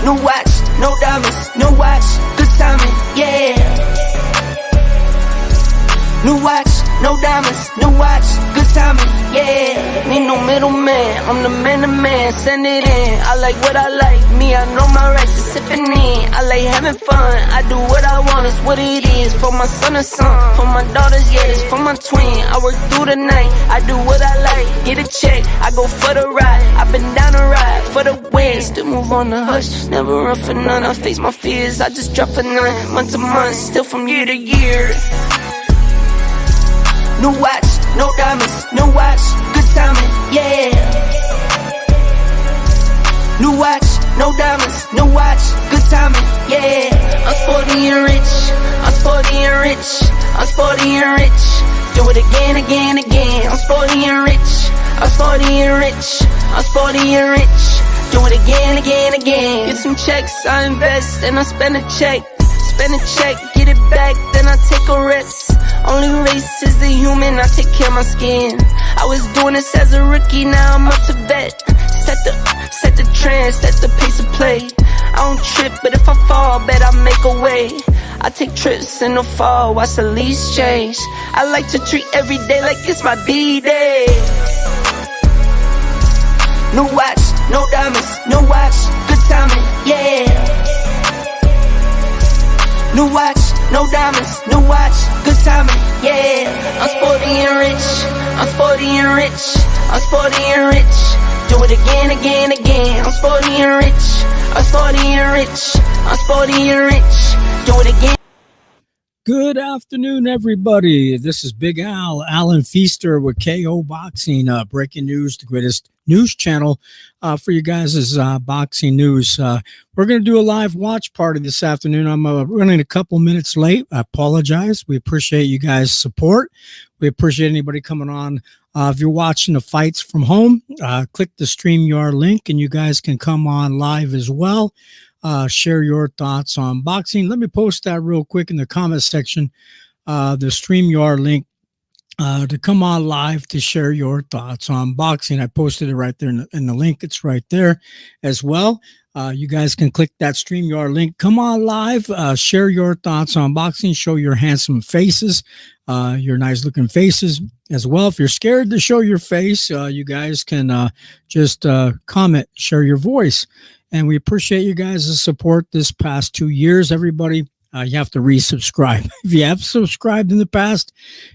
New watch, no diamonds, no watch, good timing, yeah. New watch, no diamonds, no watch, good timing, yeah. Need no middleman, I'm the man, send it in. I like what I like, me, I know my rights, just sipping in. I like having fun, I do what I want, it's what it is. For my son and son, for my daughters, yeah, it's for my twin. I work through the night, I do what I like, get a check, I go for the ride. I've been down the ride for the win, still move on the hush, never run for none. I face my fears, I just drop a nine, month to month, still from year to year. New watch, no diamonds, no watch, good timing, yeah. New watch, no diamonds, no watch, good timing, yeah. I'm sporty and rich, I'm sporty and rich, I'm sporty and rich. Do it again, again, again. I'm sporty and rich, I'm sporty and rich, I'm sporty and rich. Do it again, again, again. Get some checks, I invest, and I spend a check. Spend a check, get it back, then I take a rest. Only race is the human, I take care of my skin. I was doing this as a rookie, now I'm up to bet. Set the trend, set the pace of play. I don't trip, but if I fall, bet I make a way. I take trips in the fall, watch the leaves change. I like to treat every day like it's my B-day. New watch, no diamonds, no watch, good timing, yeah. New watch, no diamonds, no watch, good timing, yeah. I'm sporty and rich, I'm sporty and rich, I'm sporty and rich. Do it again, again, again. I'm sporty and rich, I'm sporty and rich, I'm sporty and rich. Do it again. Good afternoon, everybody. This is Big Al, Alan Feaster with KO Boxing, breaking news, the greatest news channel for you guys' boxing news. We're going to do a live watch party this afternoon. I'm running a couple minutes late. I apologize. We appreciate you guys' support. We appreciate anybody coming on. If you're watching the fights from home, click the StreamYard link and you guys can come on live as well. Share your thoughts on boxing. Let me post that real quick in the comment section, the StreamYard link to come on live to share your thoughts on boxing. I posted it right there in the link. It's right there as well. You guys can click that StreamYard link. Come on live, share your thoughts on boxing, show your handsome faces, your nice looking faces as well. If you're scared to show your face, you guys can just comment, share your voice. And we appreciate you guys' support this past 2 years, everybody. You have to resubscribe. If you have subscribed in the past,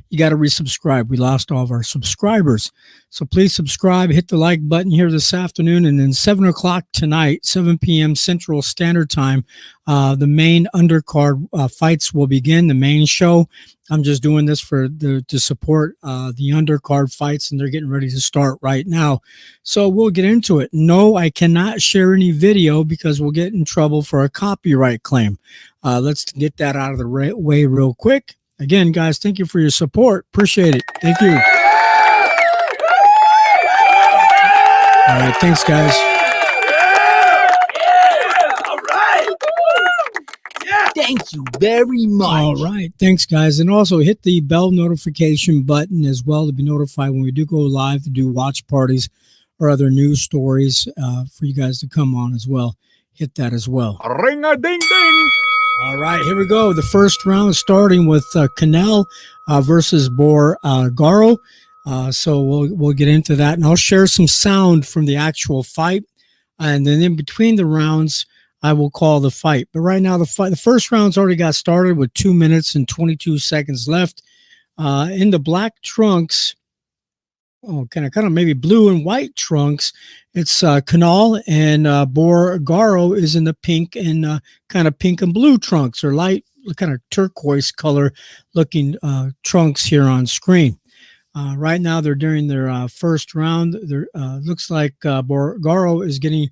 you got to resubscribe. We lost all of our subscribers. So please subscribe, hit the like button here this afternoon. And then 7 o'clock tonight, 7 p.m. Central Standard Time, the main undercard fights will begin, the main show. I'm just doing this to support the undercard fights, and they're getting ready to start right now. So we'll get into it. No, I cannot share any video because we'll get in trouble for a copyright claim. Let's get that out of the way real quick. Again, guys, thank you for your support. Appreciate it. Thank you. All right, thanks, guys. Thank you very much. All right. Thanks, guys. And also hit the bell notification button as well to be notified when we do go live to do watch parties or other news stories for you guys to come on as well. Hit that as well. Ring-a-ding-ding. All right. Here we go. The first round starting with Canel versus Borgaro. So we'll get into that. And I'll share some sound from the actual fight. And then in between the rounds, I will call the fight. But right now, the first round's already got started with 2 minutes and 22 seconds left. In the black trunks, kind of maybe blue and white trunks, it's Canal, and Borgaro is in the pink and kind of pink and blue trunks, or light kind of turquoise color looking trunks here on screen. Right now, they're during their first round. Looks like Borgaro is getting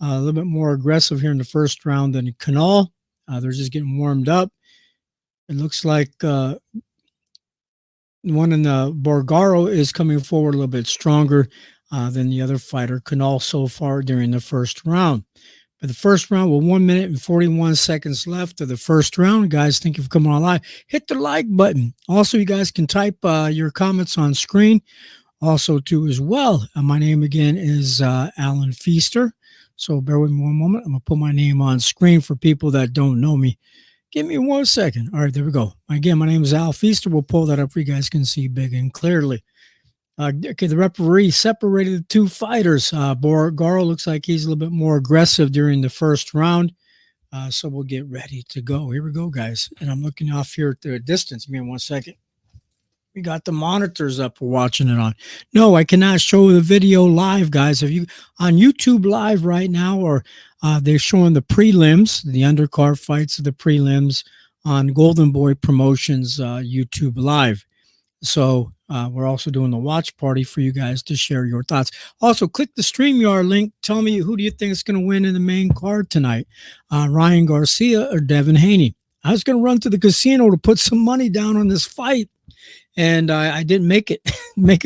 a little bit more aggressive here in the first round than Canal. They're just getting warmed up. It looks like one in the Borgaro is coming forward a little bit stronger than the other fighter, Canal, so far during the first round. But the first round with 1 minute and 41 seconds left of the first round. Guys, thank you for coming on live. Hit the like button. Also, you guys can type your comments on screen also too as well. My name again is Alan Feaster. So bear with me one moment. I'm going to put my name on screen for people that don't know me. Give me 1 second. All right, there we go. Again, my name is Al Feaster. We'll pull that up so you guys can see big and clearly. Okay, the referee separated the two fighters. Borgaro looks like he's a little bit more aggressive during the first round. So we'll get ready to go. Here we go, guys. And I'm looking off here at the distance. Give me 1 second. We got the monitors up. We're watching it on. No, I cannot show the video live, guys. If you on YouTube Live right now, or they're showing the prelims, the undercard fights of the prelims on Golden Boy Promotions YouTube Live. So we're also doing the watch party for you guys to share your thoughts. Also, click the StreamYard link. Tell me, who do you think is going to win in the main card tonight? Ryan Garcia or Devin Haney? I was going to run to the casino to put some money down on this fight, and I didn't make it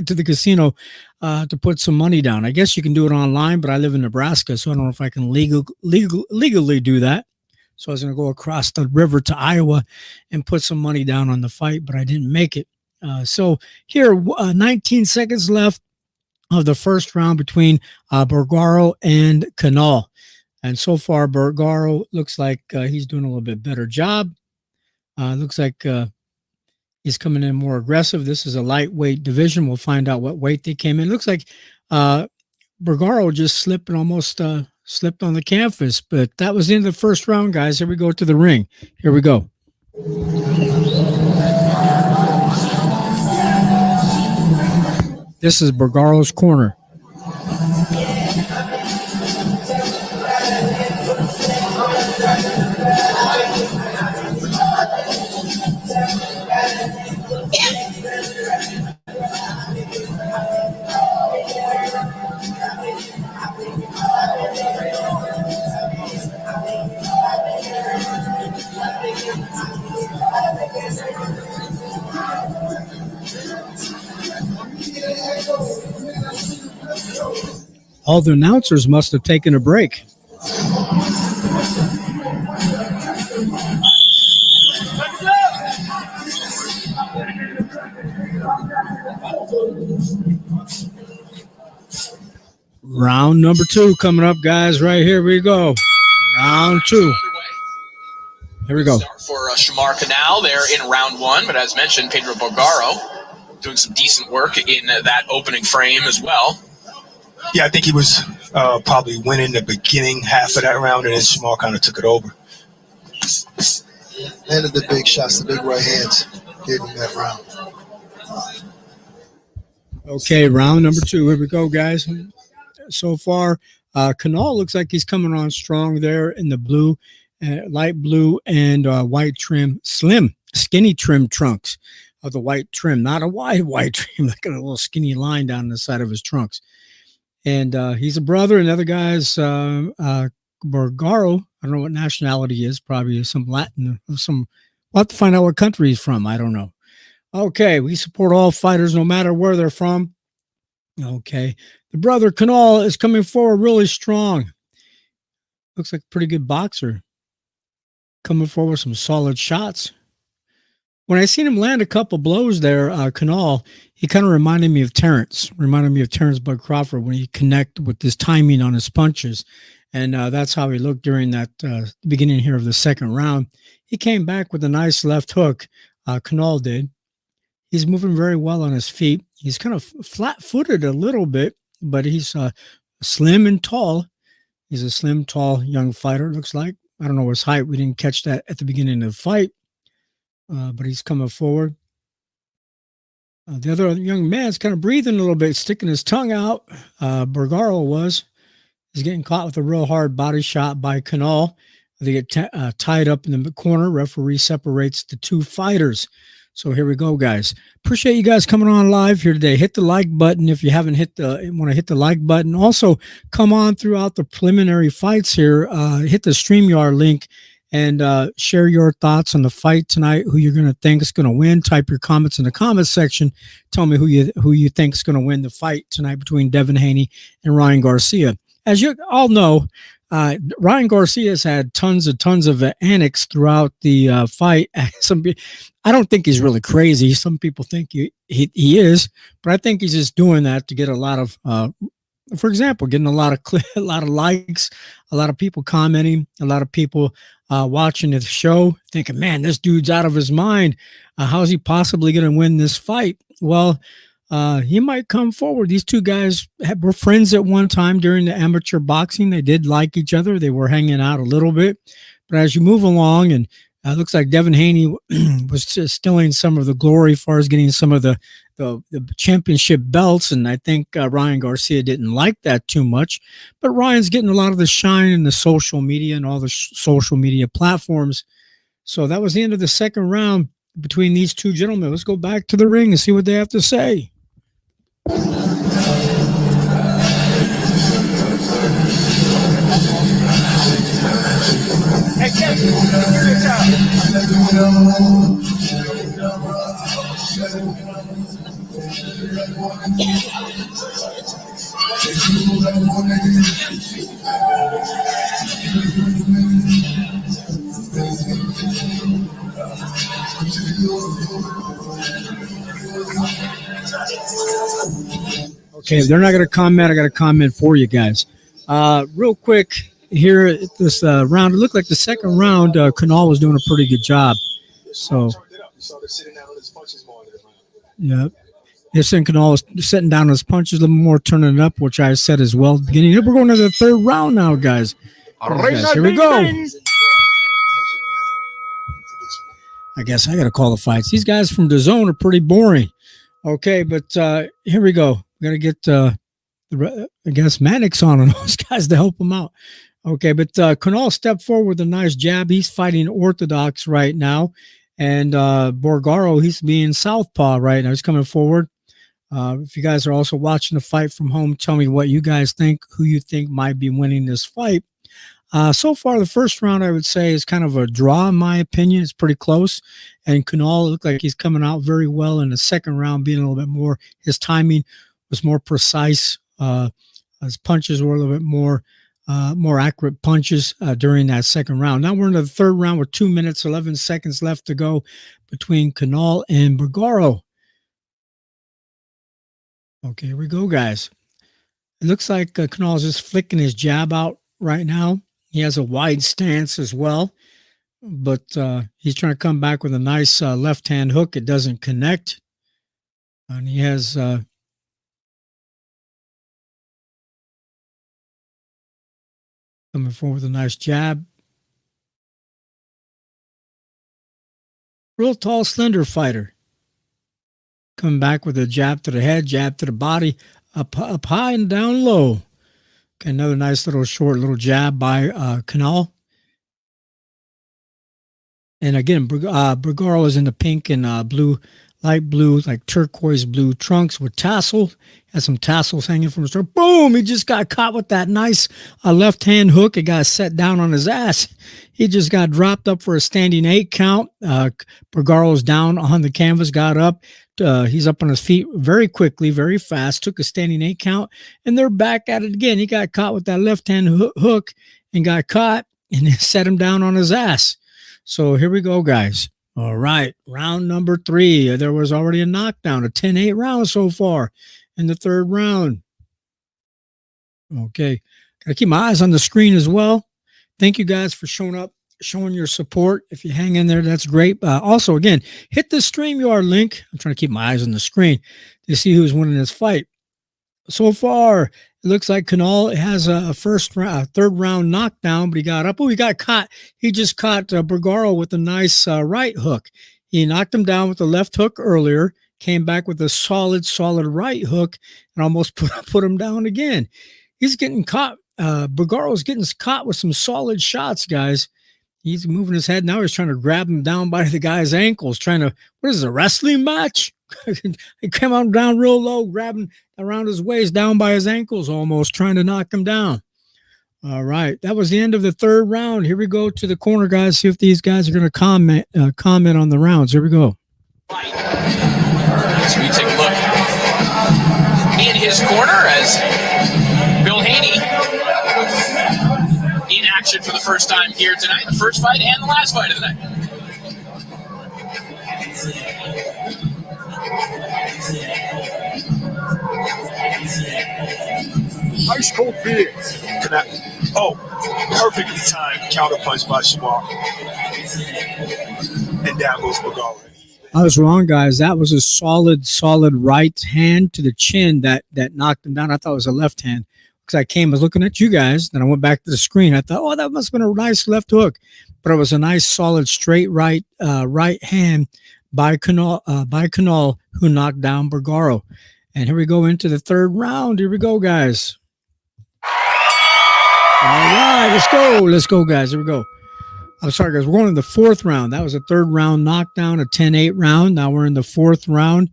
to the casino to put some money down. I guess you can do it online, but I live in Nebraska, so I don't know if I can legally do that. So I was going to go across the river to Iowa and put some money down on the fight, but I didn't make it. So here, 19 seconds left of the first round between Borgaro and Canal. And so far, Borgaro looks like he's doing a little bit better job. Looks like he's coming in more aggressive. This is a lightweight division. We'll find out what weight they came in. Looks like Borgaro just slipped and almost slipped on the canvas. But that was the end of the first round, guys. Here we go to the ring. Here we go. This is Borgaro's corner. All the announcers must have taken a break. Round number 2 coming up, guys. Right here we go. Round 2. Here we go. For Shamar Canal there in round 1, but as mentioned, Pedro Borgaro doing some decent work in that opening frame as well. Yeah, I think he was probably winning the beginning half of that round, and then Shamar kind of took it over. Landed the big shots, the big right hands, gave him that round. Okay, round number 2. Here we go, guys. So far, Canal looks like he's coming on strong there in the blue, light blue and white trim, skinny trim trunks of the white trim, not a wide white trim, like a little skinny line down the side of his trunks. And he's a brother. Another guy's Borgaro. I don't know what nationality he is. Probably some Latin. We'll have to find out what country he's from. I don't know. Okay, we support all fighters no matter where they're from. Okay, the brother Canal is coming forward really strong. Looks like a pretty good boxer. Coming forward with some solid shots. When I seen him land a couple blows there, Canal, he kind of reminded me of Terrence. Bud Crawford when he connected with his timing on his punches. And that's how he looked during that beginning here of the second round. He came back with a nice left hook. Canal did. He's moving very well on his feet. He's kind of flat-footed a little bit, but he's slim and tall. He's a slim, tall, young fighter, looks like. I don't know his height. We didn't catch that at the beginning of the fight, but he's coming forward. The other young man's kind of breathing a little bit, sticking his tongue out. Borgaro was. He's getting caught with a real hard body shot by Canal. They get tied up in the corner. Referee separates the two fighters. So here we go, guys. Appreciate you guys coming on live here today. Hit the like button if you haven't want to hit the like button. Also, come on throughout the preliminary fights here. Hit the StreamYard link and share your thoughts on the fight tonight. Who you're going to think is going to win? Type your comments in the comments section. Tell me who you think is going to win the fight tonight between Devin Haney and Ryan Garcia. As you all know, Ryan Garcia's had tons of antics throughout the fight. I don't think he's really crazy. Some people think he is, but I think he's just doing that to get a lot of for example, getting a lot of a lot of likes, a lot of people commenting, a lot of people watching the show, thinking, "Man, this dude's out of his mind. How's he possibly going to win this fight?" Well, he might come forward. These two guys were friends at one time during the amateur boxing. They did like each other. They were hanging out a little bit, but as you move along, and looks like Devin Haney was stealing some of the glory as far as getting some of the championship belts, and I think Ryan Garcia didn't like that too much. But Ryan's getting a lot of the shine in the social media and all the social media platforms. So that was the end of the second round between these two gentlemen. Let's go back to the ring and see what they have to say. Okay, if they're not going to comment, I got to comment for you guys. Real quick here at this round, it looked like the second round, Canal was doing a pretty good job. So, yeah. Yes, Canal was sitting down on his punches a little more, turning it up, which I said as well at the beginning. We're going to the third round now, guys. Here we go. I guess I got to call the fights. These guys from the zone are pretty boring. Okay, but here we go. We got to get, I guess, Mannix on those guys to help them out. Okay, but Canal stepped forward with a nice jab. He's fighting orthodox right now. And Borgaro, he's being southpaw right now. He's coming forward. If you guys are also watching the fight from home, tell me what you guys think, who you think might be winning this fight. So far, the first round, I would say, is kind of a draw, in my opinion. It's pretty close. And Canal looked like he's coming out very well in the second round, being a little bit more, his timing was more precise. His punches were a little bit more accurate punches during that second round. Now we're in the third round with 2 minutes, 11 seconds left to go between Canal and Borgaro. Okay, here we go, guys. It looks like Canal is just flicking his jab out right now. He has a wide stance as well, but he's trying to come back with a nice left-hand hook. It doesn't connect. And he has coming forward with a nice jab. Real tall, slender fighter. Coming back with a jab to the head, jab to the body, up high and down low. Okay, another nice little short little jab by Canal. And again, Borgaro is in the pink and blue, light blue, like turquoise blue trunks with tassel. Has some tassels hanging from his throat. Boom! He just got caught with that nice left-hand hook. It got set down on his ass. He just got dropped up for a standing 8 count. Borgaro's down on the canvas, got up. He's up on his feet very quickly, very fast, took a standing 8 count, and they're back at it again. He got caught with that left-hand hook and got caught, and it set him down on his ass. So here we go, guys. All right, round number 3. There was already a knockdown, a 10-8 round so far in the third round. Okay, gotta keep my eyes on the screen as well. Thank you guys for showing up, showing your support. If you hang in there, that's great. Also, again, hit the StreamYard link. I'm trying to keep my eyes on the screen to see who's winning this fight. So far, it looks like Canal has a third round knockdown, but he got up. Oh, he got caught. He just caught Borgaro with a nice right hook. He knocked him down with the left hook earlier, came back with a solid right hook, and almost put him down again. He's getting caught. Borgaro's getting caught with some solid shots, guys. He's moving his head. Now he's trying to grab him down by the guy's ankles, what is it, a wrestling match? He came on down real low, grabbing around his waist, down by his ankles almost, trying to knock him down. All right, that was the end of the third round. Here we go to the corner, guys, see if these guys are going to comment on the rounds. Here we go. So we take a look in his corner as Bill Haney in action for the first time here tonight, the first fight and the last fight of the night. Ice cold beer. Perfectly timed counterpunch by Shamar. And down goes Bergara. I was wrong, guys. That was a solid right hand to the chin that knocked him down. I thought it was a left hand because I was looking at you guys. Then I went back to the screen. I thought, oh, that must have been a nice left hook, but it was a nice solid straight right hand by Canal, who knocked down Bergara. And here we go into the third round. Here we go, guys. All right, let's go, guys. Here we go. I'm sorry, guys. We're going to the fourth round. That was a third round knockdown, a 10-8 round. Now we're in the fourth round.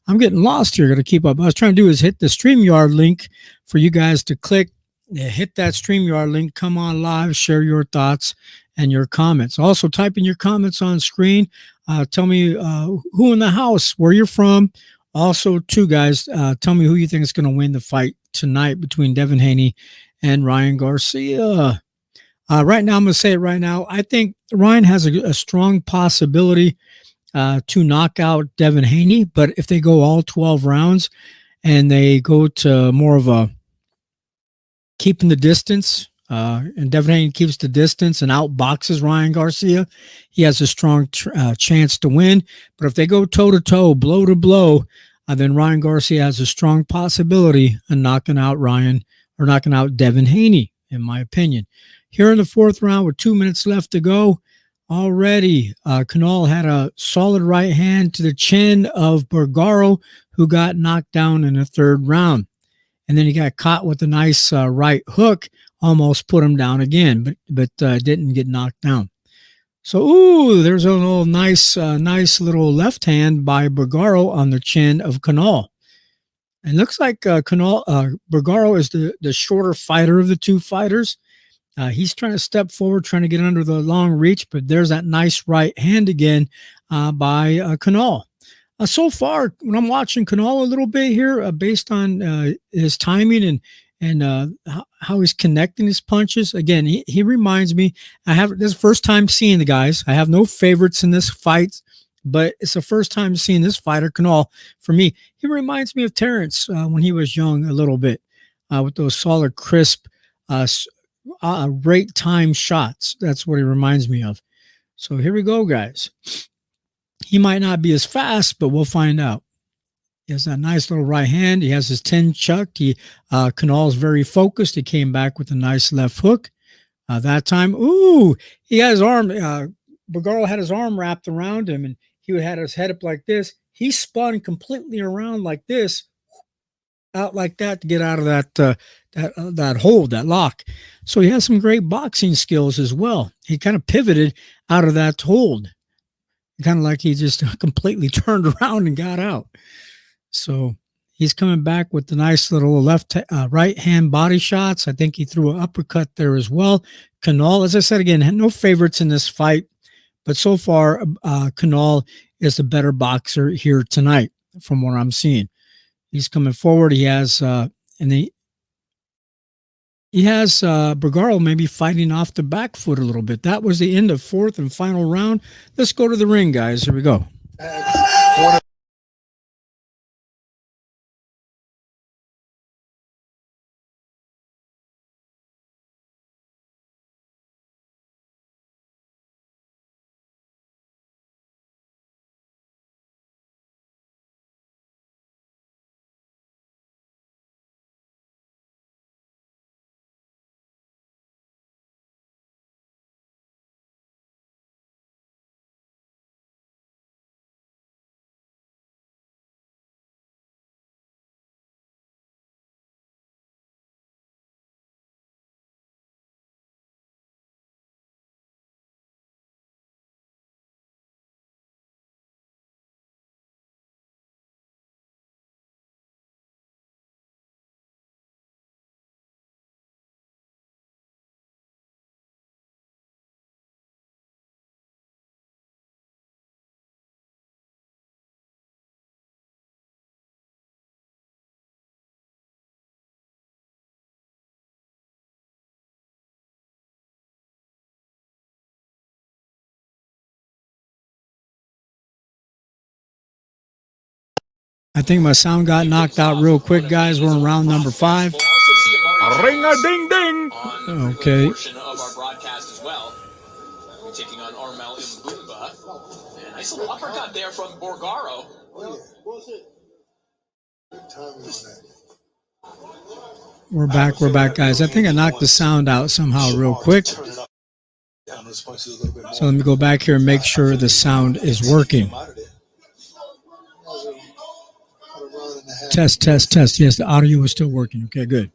I'm getting lost here. Got to keep up. What I was trying to do is hit the StreamYard link for you guys to click. Hit that StreamYard link. Come on live. Share your thoughts and your comments. Also, type in your comments on screen. Tell me who in the house, where you're from. Also, too, guys, tell me who you think is going to win the fight tonight between Devin Haney and Ryan Garcia. Right now, I'm going to say it right now. I think Ryan has a strong possibility to knock out Devin Haney, but if they go all 12 rounds and they go to more of a keeping the distance, and Devin Haney keeps the distance and outboxes Ryan Garcia, he has a strong chance to win. But if they go toe-to-toe, blow to blow, then Ryan Garcia has a strong possibility of knocking out Devin Haney, in my opinion. Here in the fourth round with 2 minutes left to go, already Canal had a solid right hand to the chin of Bergara, who got knocked down in the third round. And then he got caught with a nice right hook, almost put him down again, but didn't get knocked down. So, there's a little nice little left hand by Bergara on the chin of Canal. And looks like Bergara is the shorter fighter of the two fighters. He's trying to step forward, trying to get under the long reach, but there's that nice right hand again by Canal. So far, when I'm watching Canal a little bit here, based on his timing and how he's connecting his punches, again, he reminds me. This is the first time seeing the guys. I have no favorites in this fight, but it's the first time seeing this fighter, Canal. For me, he reminds me of Terrence when he was young a little bit, with those solid, crisp, great time shots. That's what he reminds me of. So here we go, guys. He might not be as fast, but we'll find out. He has that nice little right hand. He has his 10 chucked. Canal's very focused. He came back with a nice left hook. That time, he had his arm. Bergara had his arm wrapped around him, and he had his head up like this. He spun completely around like this, out like that to get out of that hold, that lock. So he has some great boxing skills as well. He kind of pivoted out of that hold, kind of like he just completely turned around and got out. So he's coming back with the nice little right hand body shots. I think he threw an uppercut there as well. Canal, as I said again, had no favorites in this fight, but so far Canal is the better boxer here tonight from what I'm seeing. He's coming forward. He has Bergara maybe fighting off the back foot a little bit. That was the end of fourth and final round. Let's go to the ring, guys. Here we go. I think my sound got knocked out real quick, guys. We're in round number 5. Ring-a-ding-ding. On Okay. the portion of our broadcast as well. We're taking on Armel Mbumba. And nice little uppercut there from Borgaro. We're back, guys. I think I knocked the sound out somehow real quick. So let me go back here and make sure the sound is working. Test. Yes, the audio is still working. Okay, good.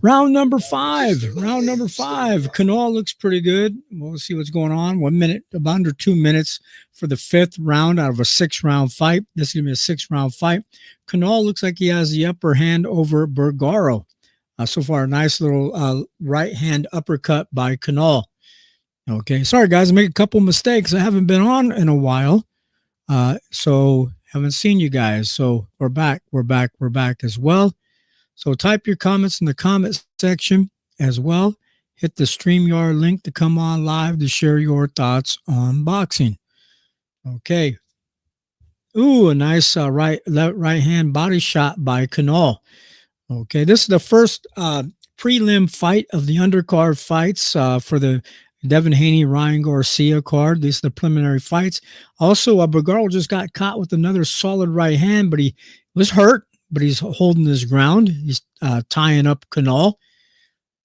Round number five. Kanawha looks pretty good. We'll see what's going on. 1 minute, about under 2 minutes for the fifth round out of a 6-round fight. This is going to be a 6-round fight. Kanawha looks like he has the upper hand over Borgaro. So far, a nice little right hand uppercut by Kanawha. Okay, sorry guys, I made a couple mistakes. I haven't been on in a while, so haven't seen you guys. So we're back as well. So type your comments in the comment section as well. Hit the StreamYard link to come on live to share your thoughts on boxing. Okay. Ooh, a nice right hand body shot by Kanawha. Okay, this is the first prelim fight of the undercard fights for the Devin Haney, Ryan Garcia card. These are the preliminary fights. Also, Borgaro just got caught with another solid right hand, but he was hurt, but he's holding his ground. He's tying up Kanawha.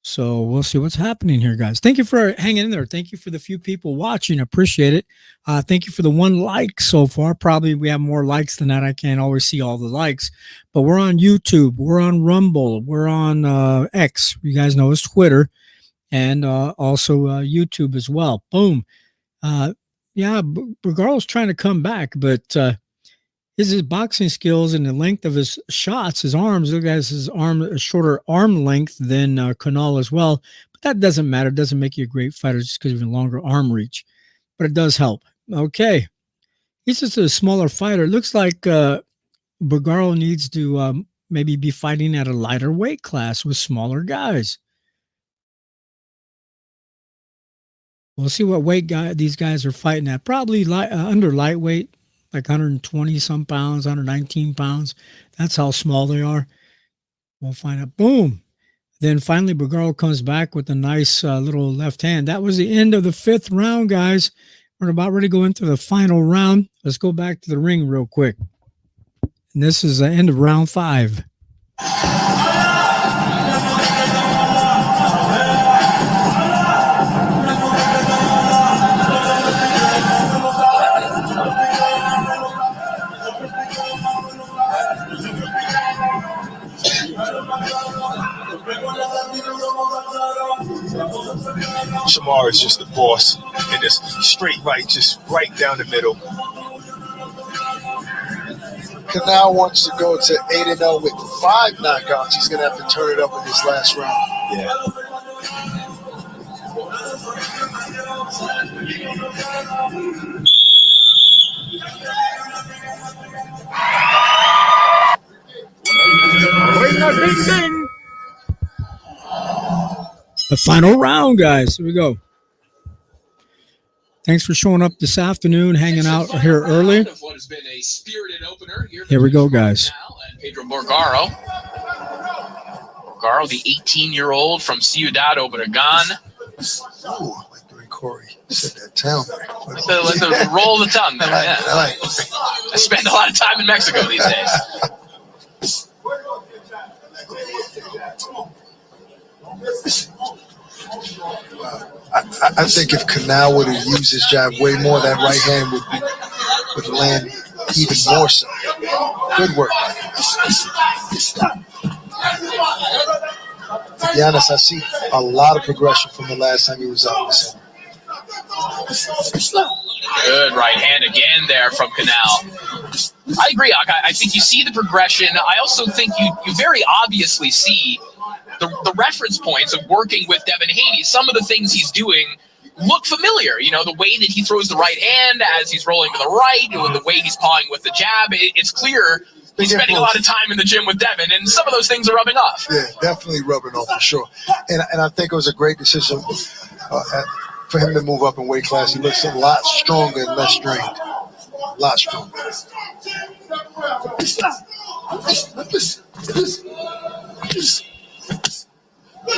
So we'll see what's happening here, guys. Thank you for hanging in there. Thank you for the few people watching. Appreciate it. Thank you for the 1 like so far. Probably we have more likes than that. I can't always see all the likes. But we're on YouTube. We're on Rumble. We're on X. You guys know it's Twitter. And also YouTube as well. Boom. Yeah, Borgaro's trying to come back, but his boxing skills and the length of his shots, his arms, look at his arm, a shorter arm length than Kanawha as well. But that doesn't matter. It doesn't make you a great fighter just because of a longer arm reach. But it does help. Okay. He's just a smaller fighter. It looks like Borgaro needs to maybe be fighting at a lighter weight class with smaller guys. We'll see what weight these guys are fighting at. Probably under lightweight, like 120 some pounds, 119 pounds. That's how small they are. We'll find out. Boom. Then finally, Borgaro comes back with a nice little left hand. That was the end of the 5th round, guys. We're about ready to go into the final round. Let's go back to the ring real quick. And this is the end of round 5. Shamar is just the boss in this straight right, just right down the middle. Kanawha wants to go to 8-0 with 5 knockouts. He's going to have to turn it up in this last round. Yeah. Ring-a-ding-ding. The final round, guys. Here we go. Thanks for showing up this afternoon, hanging out here early. What has been a spirited opener Here we go, guys. Pedro Borgaro. Borgaro, the 18-year-old from Ciudad Obregón. Ooh, like the way Corey said that town there. Let the roll of the tongue there. I like it. I spend a lot of time in Mexico these days. I think if Kanawha would have used his jab way more, that right hand would land even more so. Good work. To be honest, I see a lot of progression from the last time he was out this summer. Good right hand again there from Kanawha. I agree, Ak. I think you see the progression. I also think you very obviously see the reference points of working with Devin Haney. Some of the things he's doing look familiar. You know, the way that he throws the right hand as he's rolling to the right, the way he's pawing with the jab. It's clear he's spending a lot of time in the gym with Devin, and some of those things are rubbing off. Yeah, definitely rubbing off for sure. And I think it was a great decision for him to move up in weight class. He looks a lot stronger and less strained. A lot stronger.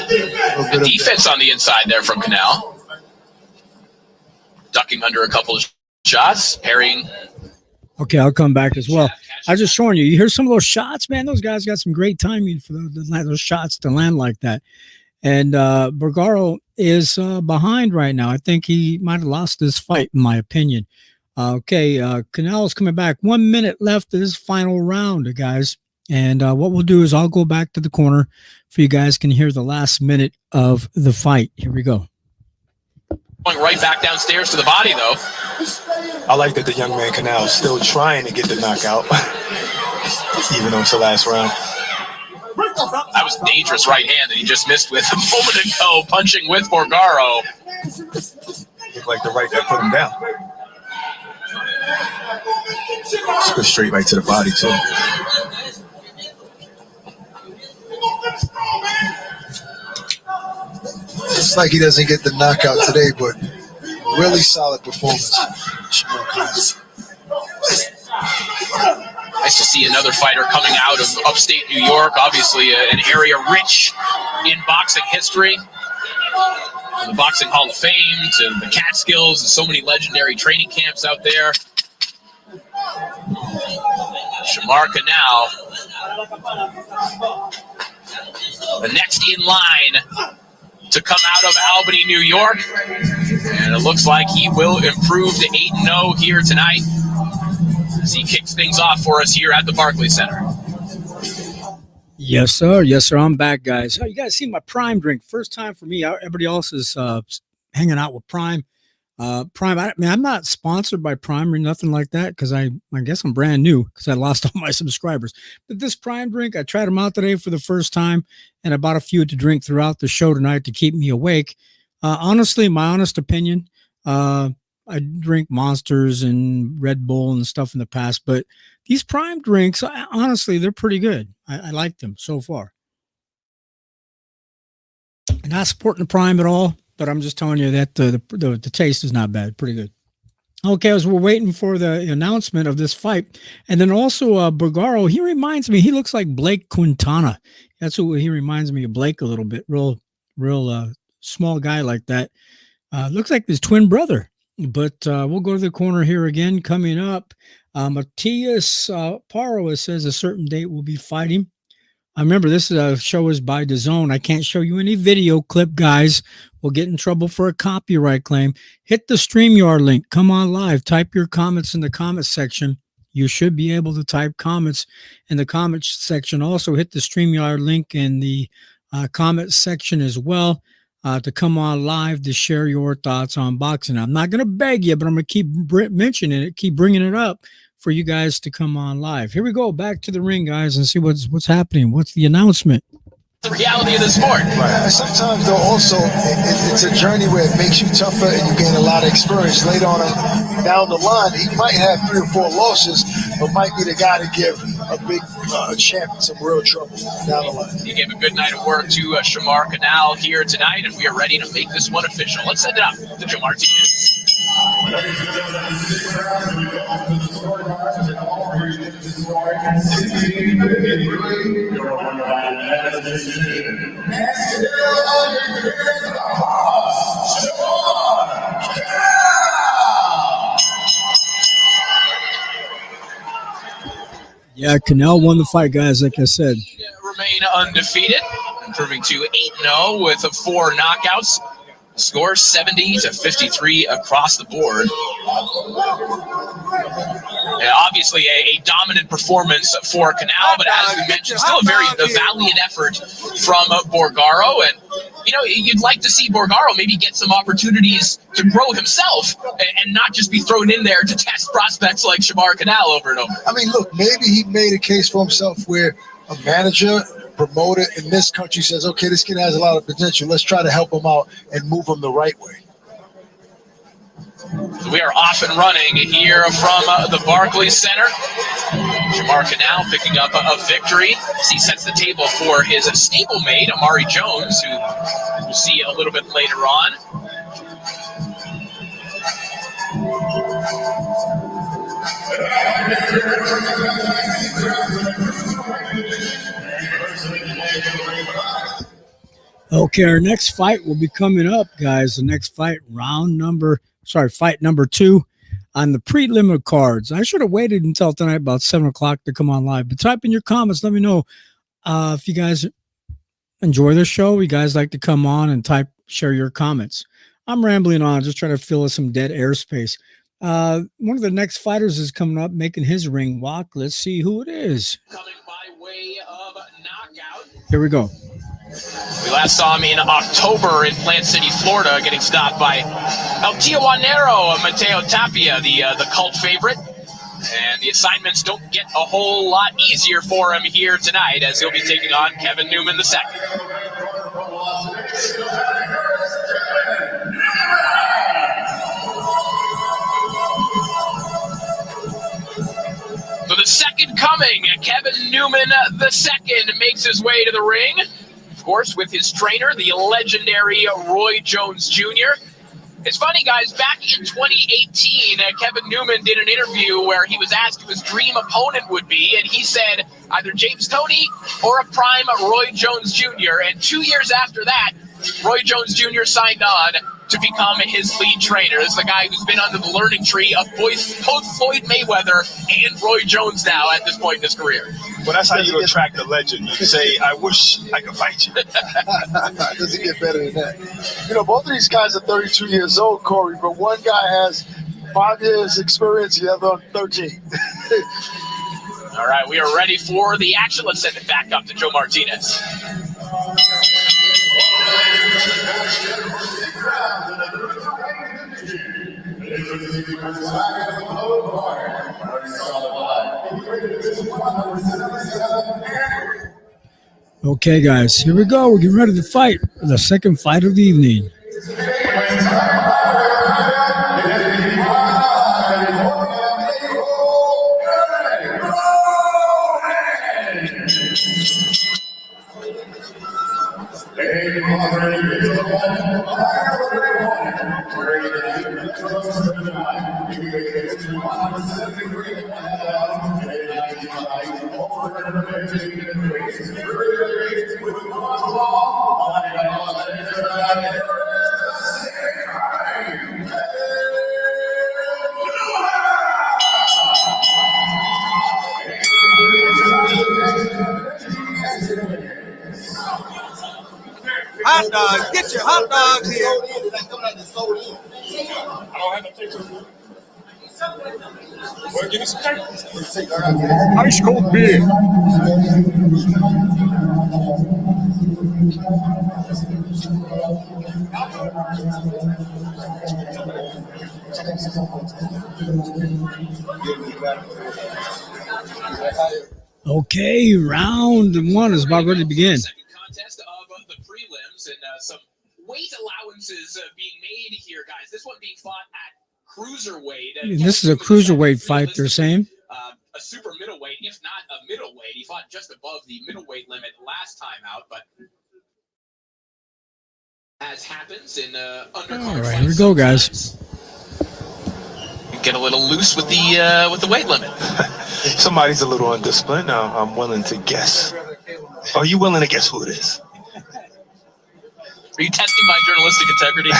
The defense on the inside there from Canal. Ducking under a couple of shots, parrying. Okay, I'll come back as well. I was just showing you. You hear some of those shots, man? Those guys got some great timing for those shots to land like that. And Bergaro is behind right now. I think he might have lost this fight, in my opinion. Canal is coming back. 1 minute left of this final round, guys. And what we'll do is I'll go back to the corner so you guys can hear the last minute of the fight. Here we go. Going right back downstairs to the body, though. I like that the young man Canal is still trying to get the knockout, even though it's the last round. That was a dangerous right hand that he just missed with a moment ago, punching with Borgaro. Looked like the right that put him down. It's a good straight right to the body, too. It's like he doesn't get the knockout today, but really solid performance. Nice to see another fighter coming out of upstate New York, obviously an area rich in boxing history. From the Boxing Hall of Fame to the Catskills and so many legendary training camps out there. Shamar Canal, the next in line to come out of Albany, New York. And it looks like he will improve to 8-0 here tonight as he kicks things off for us here at the Barclays Center. Yes, sir. Yes, sir. I'm back, guys. You guys see my Prime drink. First time for me. Everybody else is hanging out with Prime. I'm not sponsored by Prime or nothing like that because I guess I'm brand new because I lost all my subscribers. But this Prime drink, I tried them out today for the first time, and I bought a few to drink throughout the show tonight to keep me awake. Honestly, my honest opinion, I drink Monsters and Red Bull and stuff in the past, but these Prime drinks, honestly, they're pretty good. I like them so far. Not supporting the Prime at all, but I'm just telling you that the taste is not bad. Pretty good. Okay, as we're waiting for the announcement of this fight, and then also Bergaro, he reminds me, he looks like Blake Quintana. That's who he reminds me of, Blake, a little bit. Real small guy like that. Looks like his twin brother. But we'll go to the corner here again. Coming up, Matias Parra says a certain date will be fighting. I remember this show is by DAZN. I can't show you any video clip, guys. We'll get in trouble for a copyright claim. Hit the StreamYard link. Come on live. Type your comments in the comments section. You should be able to type comments in the comments section. Also, hit the StreamYard link in the comments section as well to come on live to share your thoughts on boxing. I'm not going to beg you, but I'm going to keep mentioning it, keep bringing it up for you guys to come on live. Here we go, back to the ring, guys, and see what's happening. What's the announcement? The reality of the sport. Right. Sometimes, though, also, it's a journey where it makes you tougher and you gain a lot of experience. Later on down the line, he might have 3 or 4 losses, but might be the guy to give a big champion some real trouble down the line. He gave a good night of work to Shamar Canal here tonight, and we are ready to make this one official. Let's send it up to Joe Martinez. Yeah, Canal won the fight, guys, like I said. Remain undefeated, improving to 8-0 with 4 knockouts. Score 70-53 across the board. And obviously a dominant performance for Canal, but as we mentioned, still a very valiant effort from Borgaro. And, you know, you'd like to see Borgaro maybe get some opportunities to grow himself and not just be thrown in there to test prospects like Shamar Canal over and over. I mean, look, maybe he made a case for himself where a manager, promoter in this country says, okay, this kid has a lot of potential. Let's try to help him out and move him the right way. So we are off and running here from the Barclays Center. Shamar Canal picking up a victory as he sets the table for his stablemate, Amari Jones, who we'll see a little bit later on. Okay, our next fight will be coming up, guys. The next fight, fight number 2 on the prelim cards. I should have waited until tonight about 7 o'clock to come on live. But type in your comments. Let me know if you guys enjoy the show. You guys like to come on and share your comments. I'm rambling on, just trying to fill some dead airspace. One of the next fighters is coming up, making his ring walk. Let's see who it is. Coming by way of knockout. Here we go. We last saw him in October in Plant City, Florida, getting stopped by El Tijuanero, Mateo Tapia, the cult favorite. And the assignments don't get a whole lot easier for him here tonight, as he'll be taking on Kevin Newman II. So the second coming, Kevin Newman II makes his way to the ring. Of course, with his trainer, the legendary Roy Jones Jr. It's funny, guys, back in 2018, Kevin Newman did an interview where he was asked who his dream opponent would be, and he said either James Toney or a prime Roy Jones Jr. And 2 years after that, Roy Jones Jr. signed on to become his lead trainer. This is the guy who's been under the learning tree of both Floyd Mayweather and Roy Jones now at this point in his career. Well, that's how you attract a legend. You say, I wish I could fight you. Doesn't get better than that. You know, both of these guys are 32 years old, Corey, but one guy has 5 years experience, the other 13. All right, we are ready for the action. Let's send it back up to Joe Martinez. Okay, guys, here we go. We're getting ready to fight for the second fight of the evening. Hot dogs, get your hot dogs here. I don't have no pictures. Well, give me some cake. Ice cold beer. Okay, round 1 is about ready to begin. Second contest of the prelims, and some weight allowances being made here, guys. This one being fought at cruiserweight. And this is a cruiserweight fight, they're saying. A super middleweight, if not a middleweight. He fought just above the middleweight limit last time out, but as happens in undercard. All right, here we go, guys. Get a little loose with the weight limit. Somebody's a little undisciplined. I'm willing to guess. Are you willing to guess who it is? Are you testing my journalistic integrity?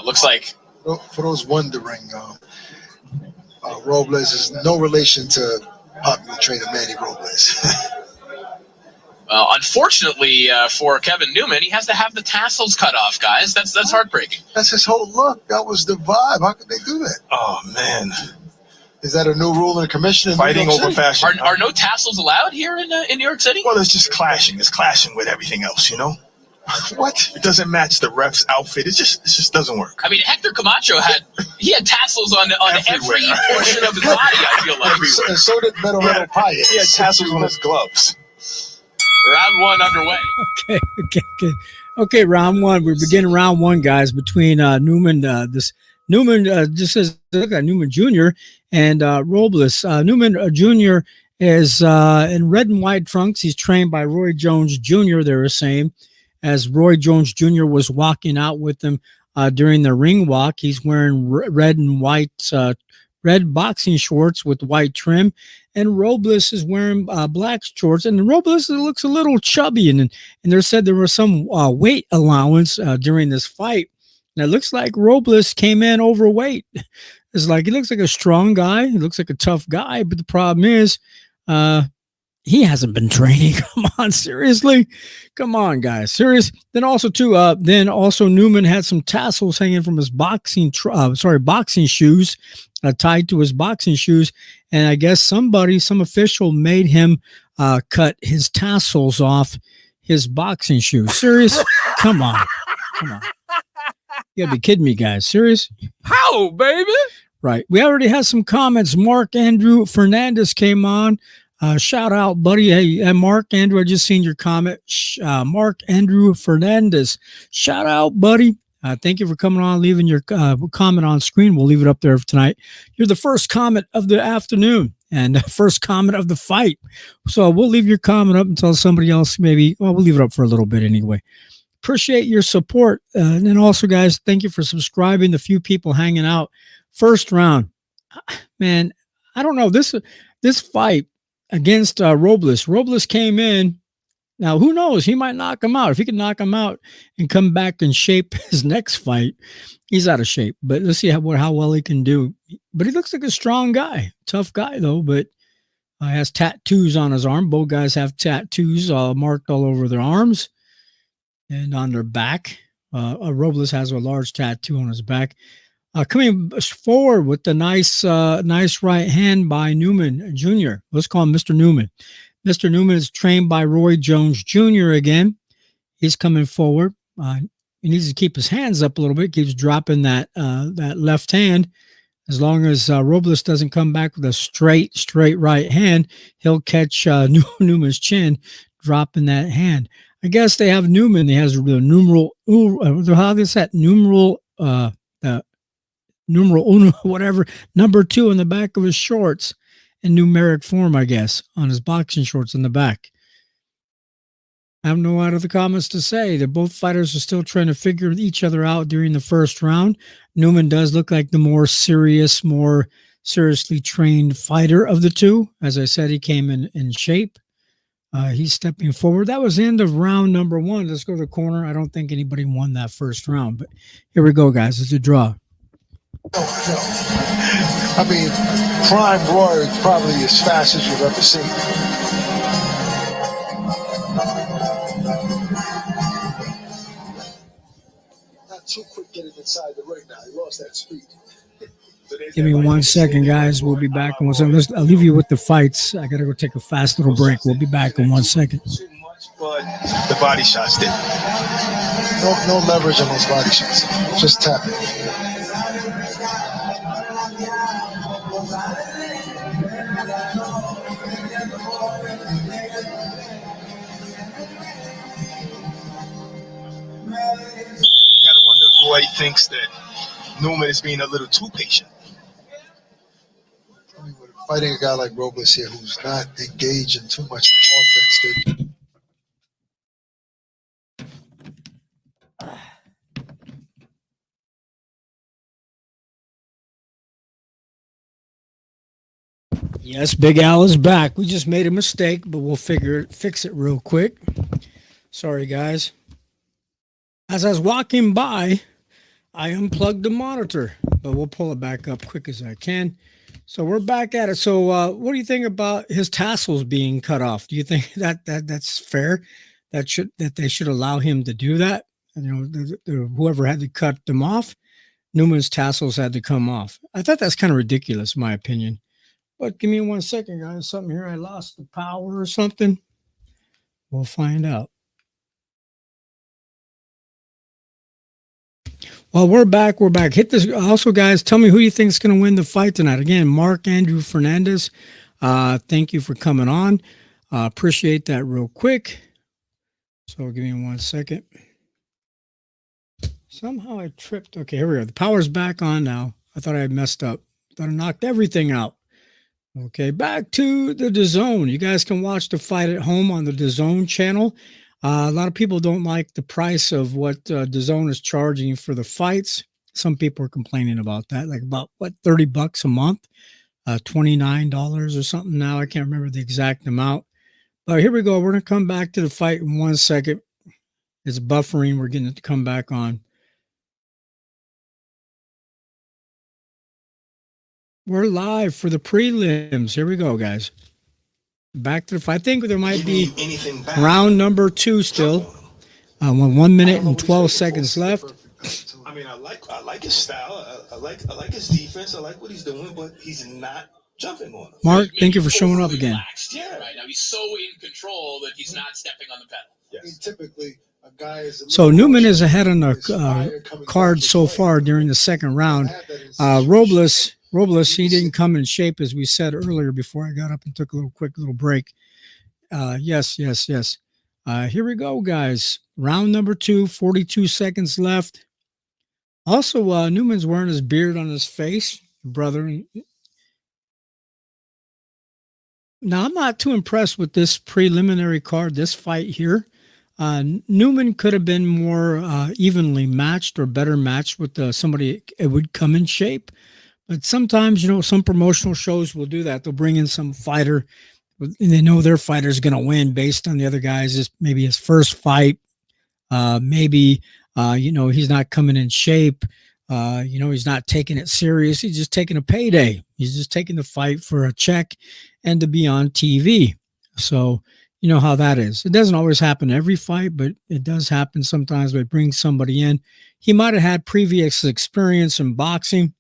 Looks like. For those wondering, Robles is no relation to popular trainer Manny Robles. Unfortunately for Kevin Newman, he has to have the tassels cut off, guys. That's heartbreaking. That's his whole look. That was the vibe. How could they do that? Oh, man. Is that a new rule in the commission? In Fighting over fashion. Are no tassels allowed here in New York City? Well, it's just clashing. It's clashing with everything else, you know? What? It doesn't match the ref's outfit. It just doesn't work. I mean, Hector Camacho had tassels on every portion of his body, I feel like. And so did Metal Payet. He had tassels on his gloves. Round 1 underway. Okay, round 1. We're beginning round 1, guys, between Newman, just says, look at Newman Jr. and Robles. Newman Jr. is in red and white trunks. He's trained by Roy Jones Jr., they were saying, as Roy Jones Jr. was walking out with him during the ring walk. He's wearing red and white, red boxing shorts with white trim and Robles is wearing black shorts, and Robles looks a little chubby, and they said there was some weight allowance during this fight. And it looks like Robles came in overweight. It's like he looks like a strong guy, he looks like a tough guy, but the problem is he hasn't been training. Come on, seriously. Come on, guys. Serious. Then also Newman had some tassels hanging from his boxing shoes, tied to his boxing shoes. And I guess some official made him cut his tassels off his boxing shoes. Serious? Come on. You gotta be kidding me, guys. Serious? How, baby? Right. We already had some comments. Mark Andrew Fernandez came on. Shout out, buddy. Hey, Mark Andrew, I just seen your comment. Mark Andrew Fernandez. Shout out, buddy. Thank you for coming on, leaving your comment on screen. We'll leave it up there for tonight. You're the first comment of the afternoon and first comment of the fight. So we'll leave your comment up until somebody else we'll leave it up for a little bit anyway. Appreciate your support. And then also, guys, thank you for subscribing. The few people hanging out. First round. Man, I don't know. This fight against Robles. Robles came in. Now, who knows? He might knock him out. If he can knock him out and come back and shape his next fight, he's out of shape. But let's see how well he can do. But he looks like a strong guy. Tough guy, though, but has tattoos on his arm. Both guys have tattoos marked all over their arms and on their back. Robles has a large tattoo on his back. Coming forward with the nice right hand by Newman Jr. Let's call him Mr. Newman. Mr. Newman is trained by Roy Jones Jr. again. He's coming forward. He needs to keep his hands up a little bit. Keeps dropping that left hand. As long as Robles doesn't come back with a straight right hand, he'll catch Newman's chin, dropping that hand. I guess they have Newman. He has the numeral. How is that numeral? Numeral uno, whatever, number 2 in the back of his shorts in numeric form, I guess, on his boxing shorts in the back. I have no out of the comments to say that both fighters are still trying to figure each other out during the first round. Newman does look like the more seriously trained fighter of the two. As I said, he came in shape. He's stepping forward. That was the end of round number 1. Let's go to the corner. I don't think anybody won that first round, but here we go, guys. It's a draw. No. I mean, prime Roy is probably as fast as you've ever seen. Not too quick getting inside the ring now. He lost that speed. Give me 1 second, guys. We'll be back in 1 second. I'll leave you with the fights. I got to go take a fast little break. We'll be back in 1 second. Too much, but the body shots did. No leverage on those body shots. Just tap it. Roy thinks that Newman is being a little too patient. Fighting a guy like Robles here who's not engaged in too much offense. Yes, Big Al is back. We just made a mistake, but we'll fix it real quick. Sorry, guys. As I was walking by, I unplugged the monitor, but we'll pull it back up quick as I can. So we're back at it. So what do you think about his tassels being cut off? Do you think that's fair? That they should allow him to do that? Whoever had to cut them off, Newman's tassels had to come off. I thought that's kind of ridiculous, in my opinion. But give me 1 second, guys. Something here. I lost the power or something. We'll find out. Well, we're back. Hit this. Also, guys, tell me who you think is going to win the fight tonight. Again, Mark Andrew Fernandez. Thank you for coming on. Appreciate that real quick. So give me 1 second. Somehow I tripped. Okay, here we go. The power's back on now. I thought I had messed up. Thought I knocked everything out. Okay, back to the DAZN. You guys can watch the fight at home on the DAZN channel. A lot of people don't like the price of what DAZN is charging for the fights. Some people are complaining about that, like about $30 a month. $29 or something now. I can't remember the exact amount. But here we go. We're going to come back to the fight in 1 second. It's buffering. We're getting it to come back on. We're live for the prelims. Here we go, guys. Back to the fight. I think there might be round number 2 still. 1 minute and 12 seconds left. I mean, I like his style. I like his defense. I like what he's doing, but he's not jumping on him. Mark, thank you for showing up again. Yeah, right. Now he's so in control that he's not stepping on the pedal. Yes. Typically, a guy is. So Newman is ahead on the card so far during the second round. Robles, he didn't come in shape, as we said earlier before I got up and took a quick little break. Yes. Here we go, guys. Round number 2, 42 seconds left. Also, Newman's wearing his beard on his face, brother. Now, I'm not too impressed with this preliminary card, this fight here. Newman could have been more evenly matched or better matched with somebody it would come in shape. But sometimes, some promotional shows will do that. They'll bring in some fighter, and they know their fighter is going to win based on the other guys. Maybe his first fight. Maybe, he's not coming in shape. He's not taking it serious. He's just taking a payday. He's just taking the fight for a check and to be on TV. So, you know how that is. It doesn't always happen every fight, but it does happen sometimes. They bring somebody in. He might have had previous experience in boxing.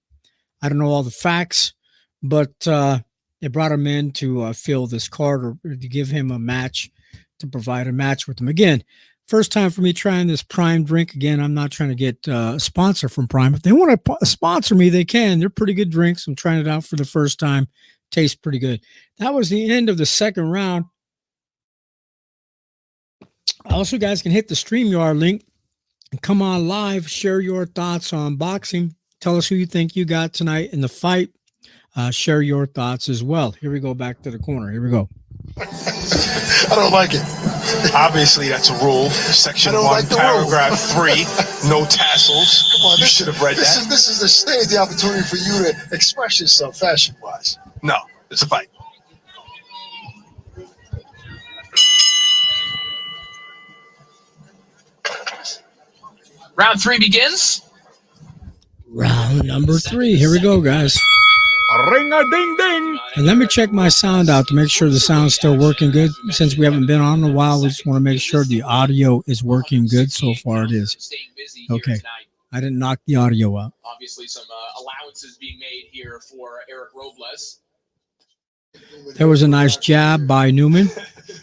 I don't know all the facts, but they brought him in to fill this card or to give him a match, to provide a match with him. Again, first time for me trying this Prime drink. Again, I'm not trying to get a sponsor from Prime. If they want to sponsor me, they can. They're pretty good drinks. I'm trying it out for the first time. Tastes pretty good. That was the end of the second round. Also, guys can hit the StreamYard link and come on live. Share your thoughts on boxing. Tell us who you think you got tonight in the fight. Share your thoughts as well. Here we go, back to the corner. Here we go. I don't like it. Obviously, that's a rule. Section 1, like paragraph 3, no tassels. Come on, you should have read that. This is the opportunity for you to express yourself fashion-wise. No, it's a fight. Round 3 begins. Round number 3. Here we go, guys. Ring-a-ding-ding. And let me check my sound out to make sure the sound's still working good. Since we haven't been on in a while, we just want to make sure the audio is working good. So far it is. Okay. I didn't knock the audio out. Obviously, some allowances being made here for Eric Robles. There was a nice jab by Newman.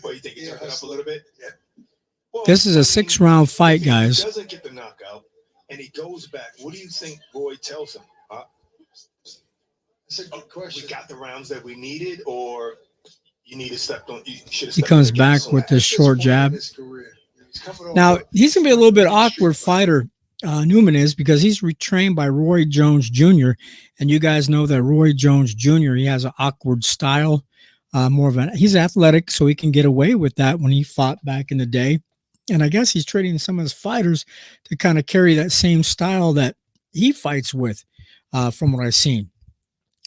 Well, you think he turned it up a little bit? Yeah. Well, This is a 6-round fight, He guys. doesn't get the knockout, and he goes back. What do you think Roy tells him? That's a good question. We got the rounds that we needed, or you need to step on. You should have. He comes back with this short jab. Now, he's going to be a little bit awkward fighter, Newman is, because he's retrained by Roy Jones Jr. And you guys know that Roy Jones Jr., he has an awkward style. He's athletic, so he can get away with that when he fought back in the day. And I guess he's training some of his fighters to kind of carry that same style that he fights with, from what I've seen.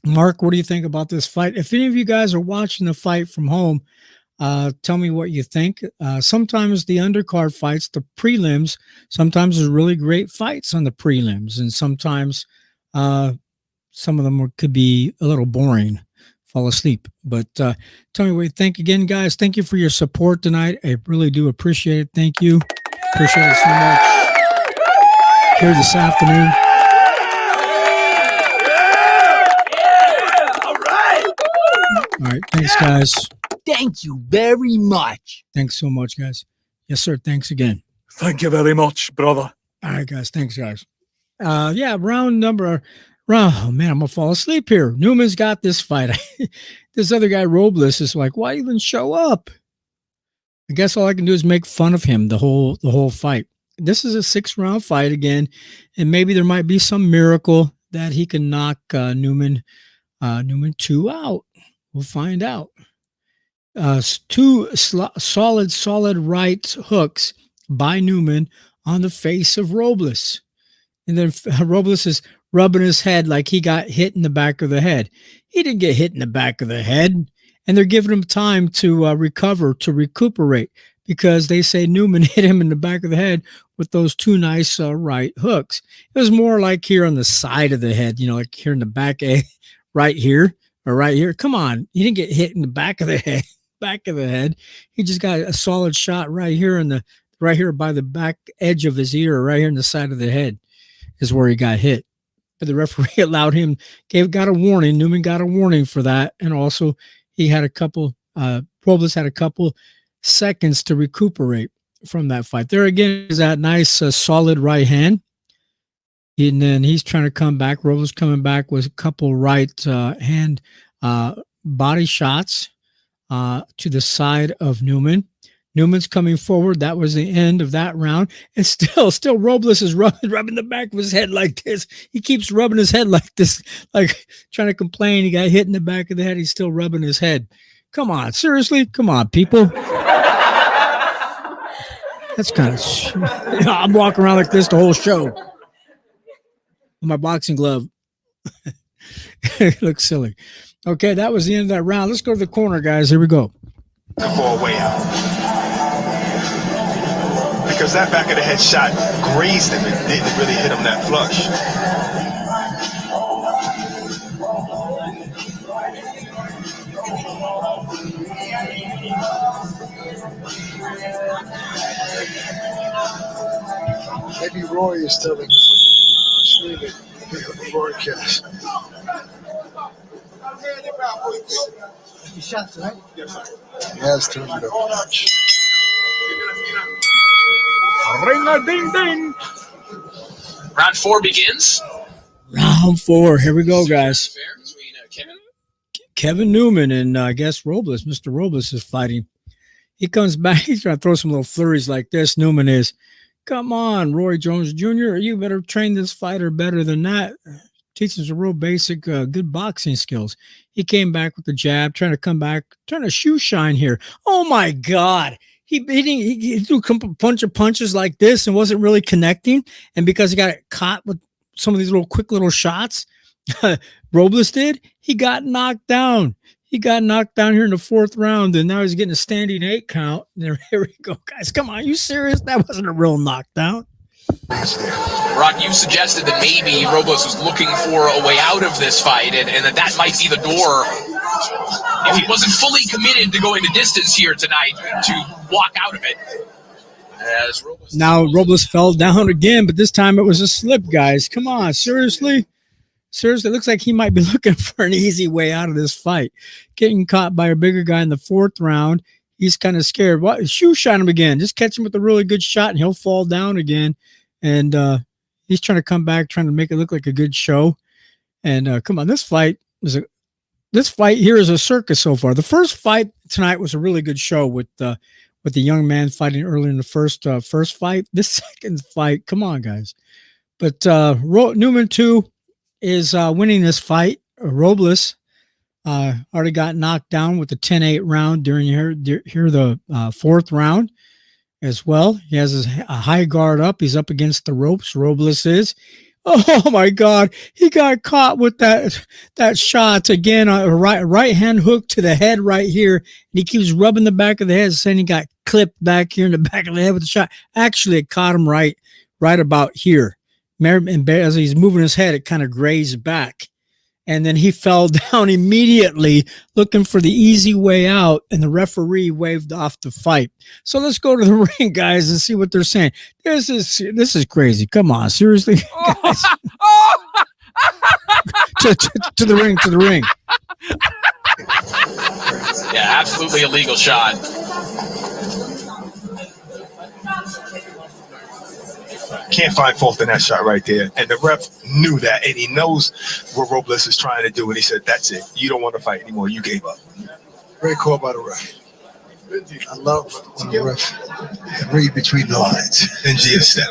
Mark, what do you think about this fight? If any of you guys are watching the fight from home, tell me what you think. Sometimes the undercard fights, the prelims, sometimes there's really great fights on the prelims, and sometimes some of them could be a little boring, fall asleep. But tell me what you think. Again, guys, thank you for your support tonight. I really do appreciate it. Thank you. Appreciate it so much. Here this afternoon. All right. Thanks, guys. Thank you very much. Thanks so much, guys. Yes, sir. Thanks again. Thank you very much, brother. All right, guys. Thanks, guys. Round number. Oh, man, I'm going to fall asleep here. Newman's got this fight. This other guy, Robles, is like, why even show up? I guess all I can do is make fun of him the whole fight. This is a 6-round fight again, and maybe there might be some miracle that he can knock Newman 2 out. We'll find out. 2 solid right hooks by Newman on the face of Robles. And then Robles is rubbing his head like he got hit in the back of the head. He didn't get hit in the back of the head, and they're giving him time to recover, to recuperate, because they say Newman hit him in the back of the head with those two nice right hooks. It was more like here on the side of the head, like here in the back, right here or right here. Come on, he didn't get hit in the back of the head. Back of the head. He just got a solid shot right here right here by the back edge of his ear, right here in the side of the head is where he got hit. But the referee allowed him, got a warning. Newman got a warning for that. And also he had Robles had a couple seconds to recuperate from that fight. There again is that nice solid right hand. And then he's trying to come back. Robles coming back with a couple right hand body shots to the side of Newman. Newman's coming forward. That was the end of that round. And still Robles is rubbing the back of his head like this. He keeps rubbing his head like this, like trying to complain. He got hit in the back of the head. He's still rubbing his head. Come on, seriously? Come on, people. That's kind of... I'm walking around like this the whole show. With my boxing glove. It looks silly. Okay, that was the end of that round. Let's go to the corner, guys. Here we go. For a way out. Because that back of the head shot grazed him and didn't really hit him that flush. Maybe Roy is telling him screaming the broadcast. You shot tonight? He has turned it up. Ring-a-ding-ding. Round 4 begins. Round 4. Here we go, guys. Kevin Newman and I guess Robles. Mr. Robles is fighting. He comes back. He's trying to throw some little flurries like this. Newman is, come on, Roy Jones Jr., you better train this fighter better than that. Teaches a real basic, good boxing skills. He came back with the jab, trying to come back, trying to shoe shine here. Oh, my God. He threw a bunch of punches like this and wasn't really connecting. And because he got caught with some of these quick little shots, Robles did, he got knocked down. He got knocked down here in the 4th round, and now he's getting a standing 8 count. Here we go, guys. Come on, you serious? That wasn't a real knockdown. Ron, you suggested that maybe Robles was looking for a way out of this fight, and that might be the door. If he wasn't fully committed to going the distance here tonight, to walk out of it. Now Robles fell down again, but this time it was a slip, guys. Come on, seriously? Seriously, it looks like he might be looking for an easy way out of this fight. Getting caught by a bigger guy in the 4th round. He's kind of scared. Shoe shine him again. Just catch him with a really good shot, and he'll fall down again. And he's trying to come back, trying to make it look like a good show. And come on, this fight here is a circus so far. The first fight tonight was a really good show with the young man fighting early in the first fight. This second fight, come on, guys. But Newman too is winning this fight. Robles already got knocked down with the 10-8 round during the 4th round as well. He has a high guard up. He's up against the ropes. Robles is. Oh my God! He got caught with that shot again. A right hand hook to the head right here, and he keeps rubbing the back of the head, saying he got clipped back here in the back of the head with the shot. Actually, it caught him right about here. And as he's moving his head, it kind of grazed back. And then he fell down immediately looking for the easy way out, and the referee waved off the fight. So let's go to the ring, guys, and see what they're saying. This is crazy. Come on, seriously, guys. to the ring. Yeah, absolutely illegal shot. Can't find fault in that shot right there. And the ref knew that, and he knows what Robles is trying to do. And he said, that's it. You don't want to fight anymore. You gave up. Great call by the ref. I love when the ref can read between the lines. And GS7.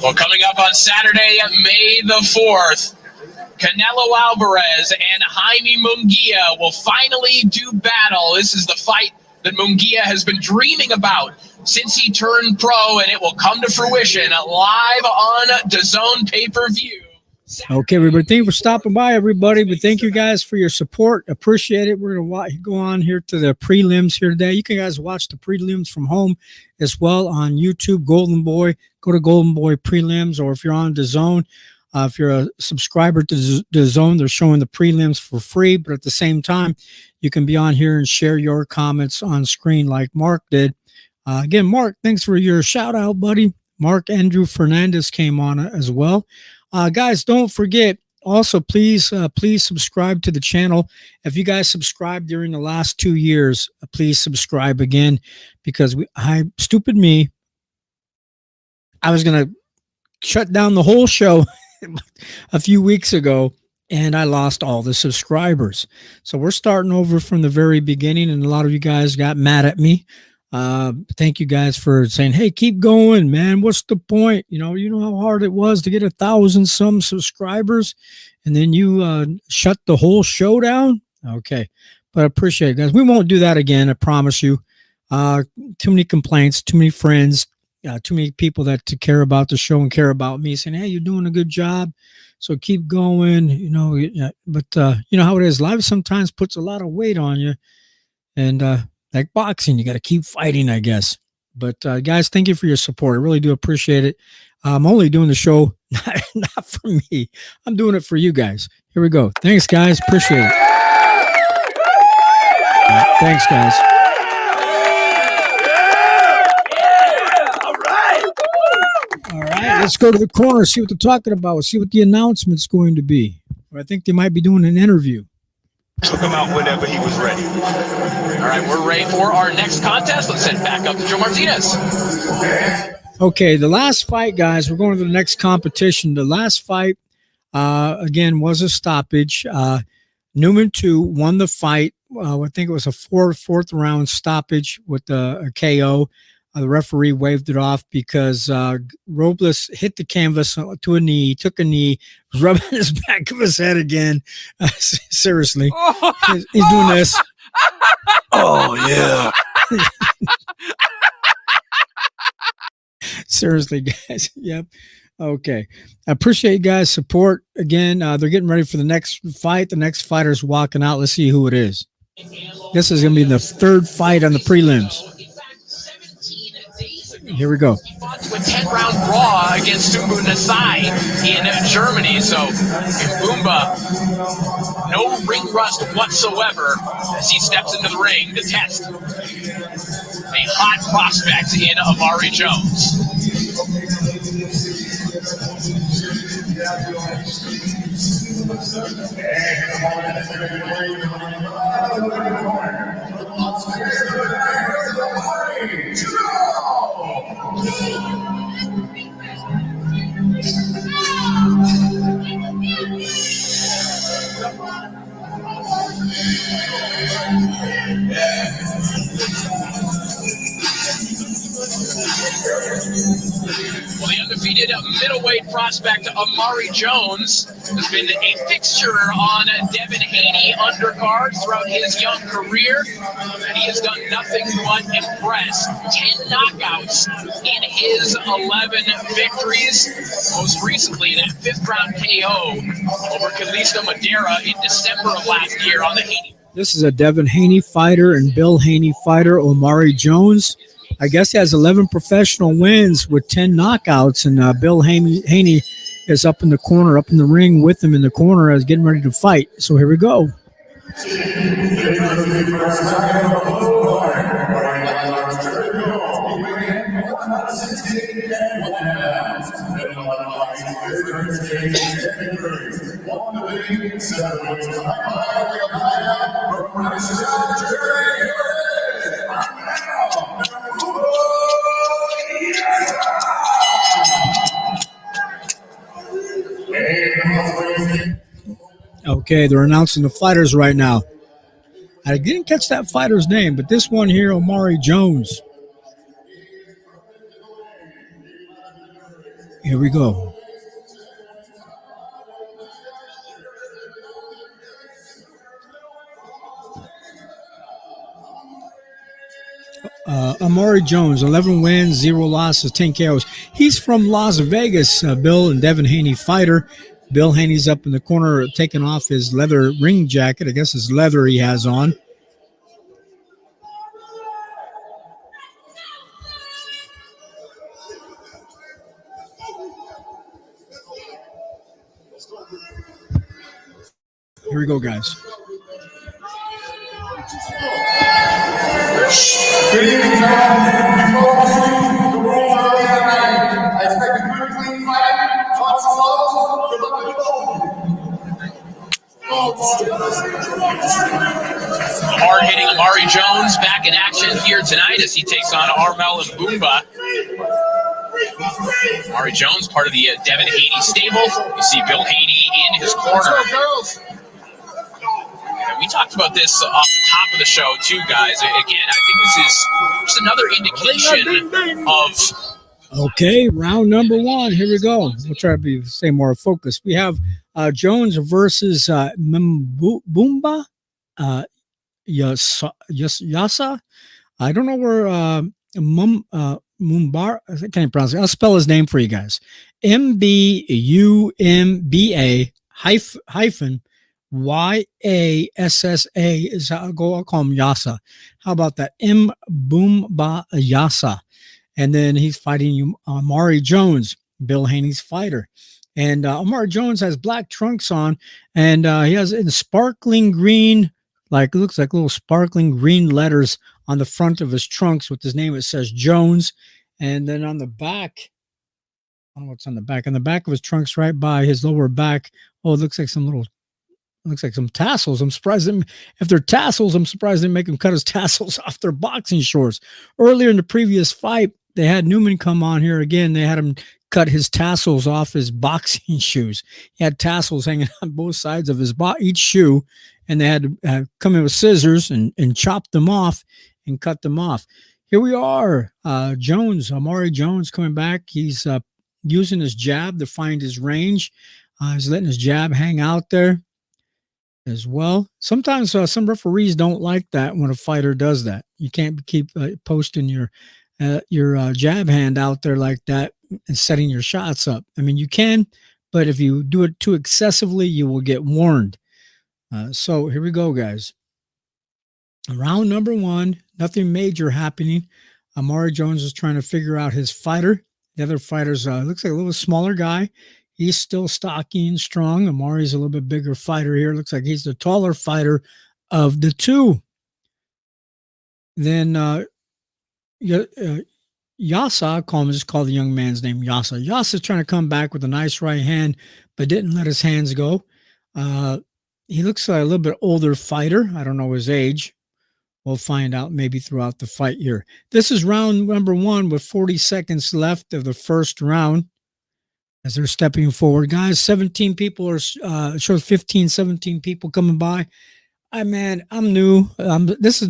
Well, coming up on Saturday, May the 4th, Canelo Alvarez and Jaime Munguia will finally do battle. This is the fight that Munguia has been dreaming about since he turned pro, and it will come to fruition live on DAZN pay-per-view. Okay, everybody. Thank you for stopping by, everybody. But thank you guys for your support. Appreciate it. We're going to go on here to the prelims here today. You can guys watch the prelims from home as well on YouTube, Golden Boy. Go to Golden Boy prelims, or if you're on DAZN, if you're a subscriber to DAZN, they're showing the prelims for free. But at the same time, you can be on here and share your comments on screen like Mark did. Again, Mark, thanks for your shout out, buddy. Mark Andrew Fernandez came on as well. Guys, don't forget, also, please subscribe to the channel. If you guys subscribed during the last 2 years, please subscribe again, because stupid me, I was going to shut down the whole show a few weeks ago, and I lost all the subscribers. So we're starting over from the very beginning, and a lot of you guys got mad at me. Thank you guys for saying, hey, keep going, man. What's the point? You know how hard it was to get 1,000 some subscribers, and then you shut the whole show down. Okay. But I appreciate it, guys. We won't do that again. I promise you. Too many complaints, too many friends, too many people that care about the show and care about me saying, hey, you're doing a good job. So keep going, but you know how it is. Life sometimes puts a lot of weight on you, and, like boxing, you got to keep fighting, I guess. But guys, thank you for your support. I really do appreciate it. I'm only doing the show not for me. I'm doing it for you guys. Here we go. Thanks, guys. Appreciate it. Right, thanks, guys. All right, let's go to the corner, see what they're talking about, see what the announcement's going to be. I think they might be doing an interview. Took him out whenever he was ready. All right, we're ready for our next contest. Let's send back up to Joe Martinez. Okay, the last fight, guys, we're going to the next competition. The last fight, again, was a stoppage. Newman 2 won the fight. I think it was a fourth round stoppage with a KO. The referee waved it off because Robles hit the canvas to a knee, took a knee, was rubbing his back of his head again. Seriously. He's doing this. Oh, yeah. Seriously, guys. Yep. Okay. I appreciate you guys' support. Again, they're getting ready for the next fight. The next fighter's walking out. Let's see who it is. This is going to be the third fight on the prelims. Here we go. He fought to a 10-round draw against Sumbu Nasai in Germany. So, Mbumba, no ring rust whatsoever as he steps into the ring to test a hot prospect in Amari Jones. Well, the undefeated middleweight prospect Amari Jones has been a fixture on Devin Haney undercard throughout his young career, and he has done nothing but impress. 10 knockouts in his 11 victories, most recently that 5th round KO over Calista Madera in December of last year on the Haney. This is a Devin Haney fighter and Bill Haney fighter, Omari Jones. I guess he has 11 professional wins with 10 knockouts, and Bill Haney is up in the corner, up in the ring with him in the corner as getting ready to fight. So here we go. Okay, they're announcing the fighters right now. I didn't catch that fighter's name, but this one here, Omari Jones. Here we go. Amari Jones, 11 wins, 0 losses, 10 KOs. He's from Las Vegas, Bill and Devin Haney fighter. Bill Haney's up in the corner taking off his leather ring jacket. I guess it's leather he has on. Here we go, guys. Good evening, gentlemen. Before we proceed, the rules are early tonight. I expect a good, clean fight. Talk some lows. Good luck with the Hard-hitting Amari Jones back in action here tonight as he takes on Armel and Boomba. Amari Jones, part of the Devin Haney stable. You see Bill Haney in his corner. And we talked about this off the top of the show, too, guys. Again, I think this is just another indication of... Okay, round number 1. Here we go. We'll try to stay more focused. We have Jones versus Boomba Yasa. I don't know where Mumbar. I can't even pronounce it. I'll spell his name for you guys. MBUMBA hyphen YASSA is how I'll call him Yasa. How about that? Boomba Yasa. And then he's fighting Amari Jones, Bill Haney's fighter. And Amari Jones has black trunks on, and he has in sparkling green, like it looks like little sparkling green letters on the front of his trunks with his name. It says Jones. And then on the back, I don't know what's on the back. On the back of his trunks, right by his lower back, oh, it looks like some tassels. I'm surprised if they're tassels. I'm surprised they make him cut his tassels off their boxing shorts. Earlier in the previous fight, they had Newman come on here again. They had him cut his tassels off his boxing shoes. He had tassels hanging on both sides of his each shoe, and they had to come in with scissors and chop them off and cut them off. Here we are. Amari Jones coming back. He's using his jab to find his range. He's letting his jab hang out there as well. Sometimes some referees don't like that when a fighter does that. You can't keep posting your jab hand out there like that and setting your shots up. I mean, you can, but if you do it too excessively, you will get warned. So here we go, guys. Round number 1, nothing major happening. Amari Jones is trying to figure out his fighter. The other fighter's looks like a little smaller guy. He's still stocky and strong. Amari's a little bit bigger fighter here. Looks like he's the taller fighter of the two. Then Yasa, just call the young man's name Yasa. Yasa's trying to come back with a nice right hand, but didn't let his hands go. He looks like a little bit older fighter. I don't know his age. We'll find out maybe throughout the fight here. This is round number 1 with 40 seconds left of the first round. As they're stepping forward, guys, 17 people are shows 15, 17 people coming by. I'm new. This is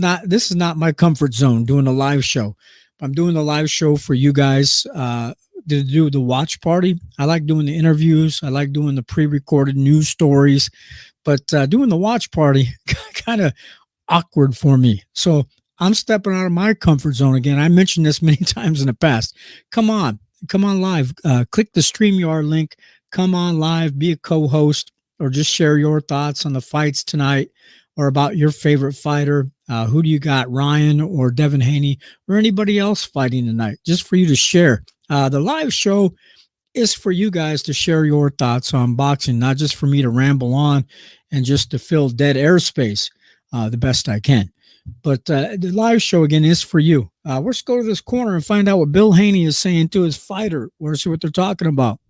not my comfort zone doing a live show. I'm doing the live show for you guys to do the watch party. I like doing the interviews. I like doing the pre-recorded news stories, but doing the watch party kind of awkward for me. So I'm stepping out of my comfort zone again. I mentioned this many times in the past. Come on live. Click the StreamYard link. Come on live. Be a co-host, or just share your thoughts on the fights tonight, or about your favorite fighter. Who do you got, Ryan or Devin Haney, or anybody else fighting tonight? Just for you to share. The live show is for you guys to share your thoughts on boxing, not just for me to ramble on and just to fill dead airspace the best I can. But the live show, again, is for you. Let's go to this corner and find out what Bill Haney is saying to his fighter. Let's see what they're talking about.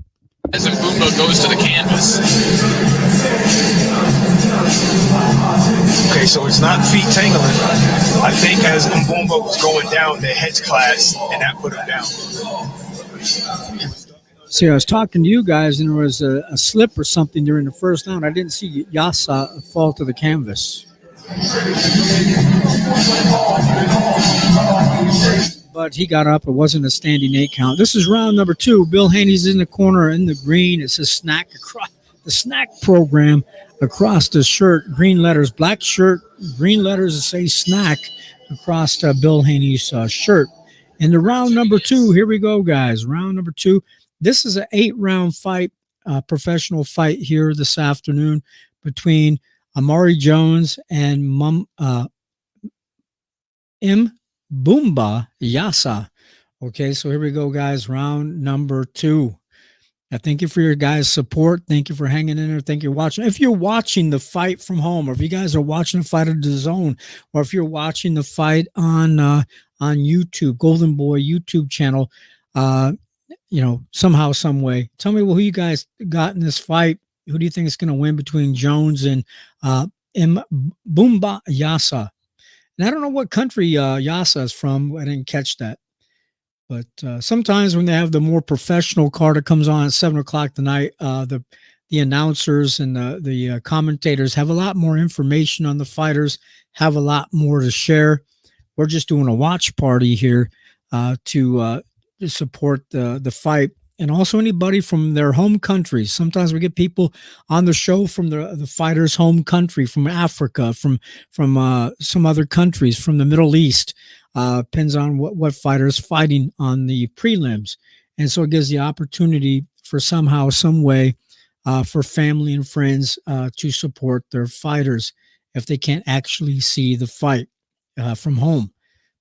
As Mbumba goes to the canvas. Okay, so it's not feet tangling. I think as Mbumba was going down, their heads clashed, and that put him down. See, I was talking to you guys, and there was a slip or something during the first round. I didn't see Yasa fall to the canvas. But he got up. It wasn't a standing 8 count. This is round number 2. Bill Haney's in the corner in the green. It says snack across the snack program across the shirt. Green letters, black shirt, green letters that say snack. across Bill Haney's shirt. In the round number 2, here we go, guys. Round number 2. This is an 8-round fight, professional fight here this afternoon between Amari Jones and Boomba Yasa. Okay, so here we go, guys. Round number 2. I thank you for your guys' support. Thank you for hanging in there. Thank you for watching. If you're watching the fight from home, or if you guys are watching the fight at the Zone, or if you're watching the fight on YouTube, Golden Boy YouTube channel, somehow, some way, tell me who you guys got in this fight. Who do you think is going to win between Jones and Boomba Yasa? And I don't know what country Yasa is from. I didn't catch that. But sometimes when they have the more professional card that comes on at 7 o'clock tonight, the announcers and the commentators have a lot more information on the fighters, have a lot more to share. We're just doing a watch party here to support the fight, and also anybody from their home countries. Sometimes we get people on the show from the fighters' home country, from Africa, from some other countries, from the Middle East. Depends on what fighters fighting on the prelims. And so it gives the opportunity for somehow, some way, for family and friends to support their fighters if they can't actually see the fight from home.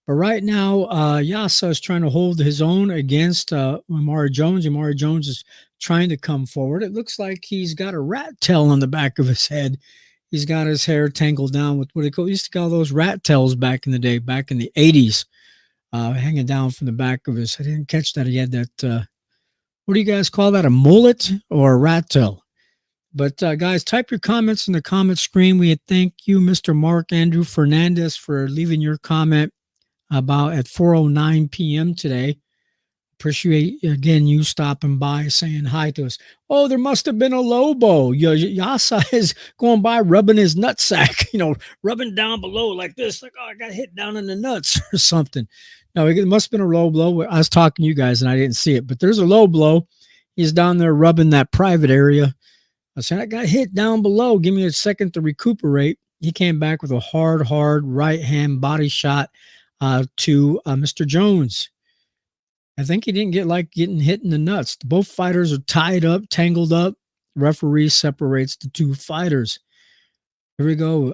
But right now, Yasa is trying to hold his own against Amari Jones. Amari Jones is trying to come forward. It looks like he's got a rat tail on the back of his head. He's got his hair tangled down with what they used to call those rat tails back in the day, back in the 80s, hanging down from the back of his. I didn't catch that. He had that, what do you guys call that, a mullet or a rat tail? But guys, type your comments in the comment screen. We thank you, Mr. Mark Andrew Fernandez, for leaving your comment about at 4:09 p.m. today. Appreciate, again, you stopping by, saying hi to us. Oh, there must have been a Lobo. Yasa is going by rubbing his nutsack, rubbing down below like this, like, oh, I got hit down in the nuts or something. No, it must have been a low blow. I was talking to you guys and I didn't see it, but there's a low blow. He's down there rubbing that private area. I said, I got hit down below. Give me a second to recuperate. He came back with a hard right hand body shot to Mr. Jones. I think he didn't get getting hit in the nuts. Both fighters are tied up, tangled up. Referee separates the two fighters. Here we go.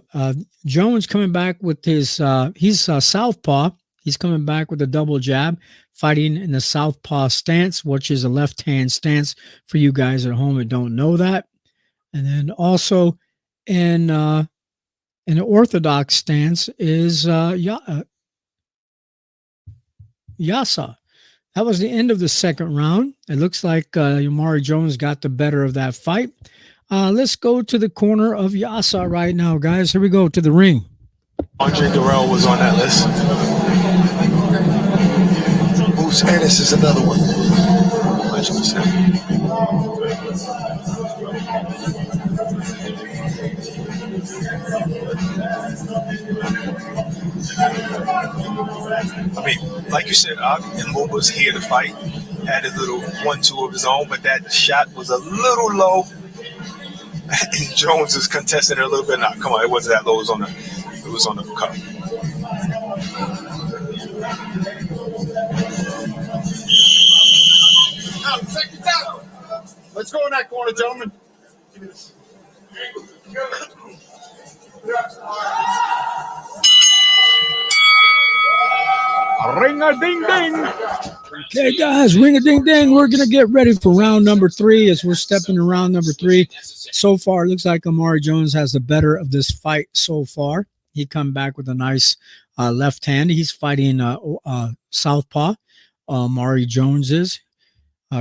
Jones coming back with his, he's southpaw. He's coming back with a double jab, fighting in the southpaw stance, which is a left-hand stance for you guys at home that don't know that. And then also in an orthodox stance is Yasa. That was the end of the second round. It looks like Amari Jones got the better of that fight. Let's go to the corner of Yasa right now, guys. Here we go to the ring. Andre Guerrero was on that list. Moose Ennis is another one. 100%. I mean, like you said, Mo was here to fight, had a little 1-2 of his own, but that shot was a little low. And Jones is contesting it a little bit. Now, come on, it wasn't that low. It was on the cup. Check it out. Let's go in that corner, gentlemen. Ring-a-ding-ding. Okay, guys, ring-a-ding-ding. We're going to get ready for round number 3 as we're stepping to round number 3. So far, it looks like Amari Jones has the better of this fight so far. He come back with a nice left hand. He's fighting southpaw. Amari Jones is.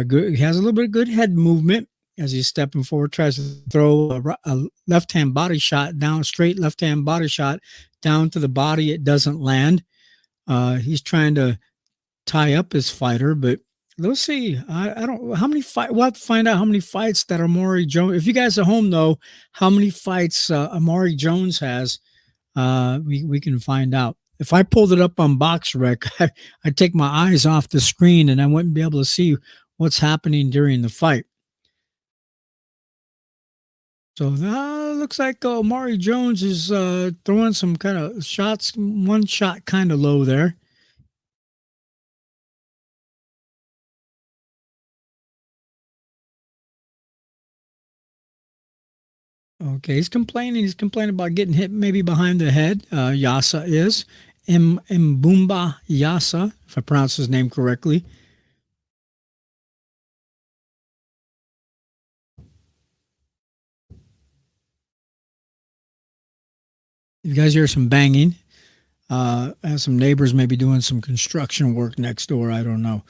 Good. He has a little bit of good head movement as he's stepping forward, tries to throw a left-hand body shot down, straight left-hand body shot down to the body. It doesn't land. He's trying to tie up his fighter, but let's see. I don't know how many fights. We'll have to find out how many fights that Amari Jones. If you guys at home know how many fights Amari Jones has, we can find out. If I pulled it up on BoxRec, I'd take my eyes off the screen and I wouldn't be able to see what's happening during the fight. So looks like Omari Jones is throwing some kind of shots, one shot kind of low there. Okay, he's complaining. He's complaining about getting hit maybe behind the head. Yasa is. Mbumba Yasa, if I pronounce his name correctly. You guys hear some banging. And some neighbors maybe doing some construction work next door. I don't know.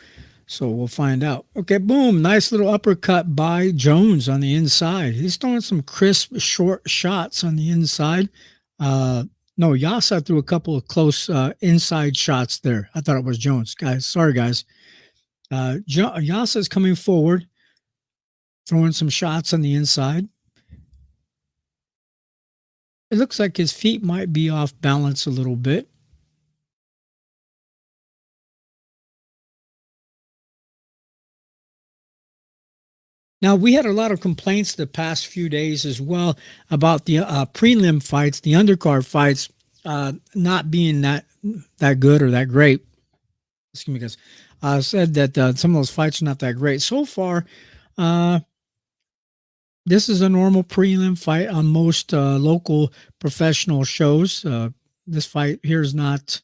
So we'll find out. Okay, boom. Nice little uppercut by Jones on the inside. He's throwing some crisp, short shots on the inside. No, Yasa threw a couple of close inside shots there. I thought it was Jones. Guys, sorry, guys. Yasa is coming forward, throwing some shots on the inside. It looks like his feet might be off balance a little bit. Now, we had a lot of complaints the past few days as well about the prelim fights, the undercard fights, not being that good or that great. Excuse me, guys. I said that some of those fights are not that great. So far, this is a normal prelim fight on most local professional shows. This fight here is not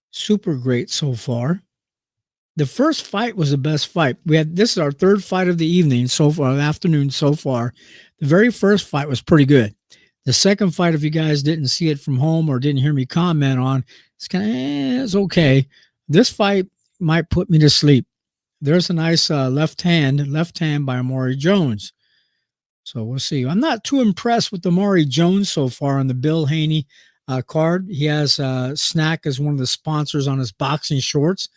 super great so far. The first fight was the best fight. This is our third fight of the evening so far, afternoon so far. The very first fight was pretty good. The second fight, if you guys didn't see it from home or didn't hear me comment on, it's kind of it's okay. This fight might put me to sleep. There's a nice left hand by Omari Jones. So we'll see. I'm not too impressed with Omari Jones so far on the Bill Haney card. He has Snack as one of the sponsors on his boxing shorts.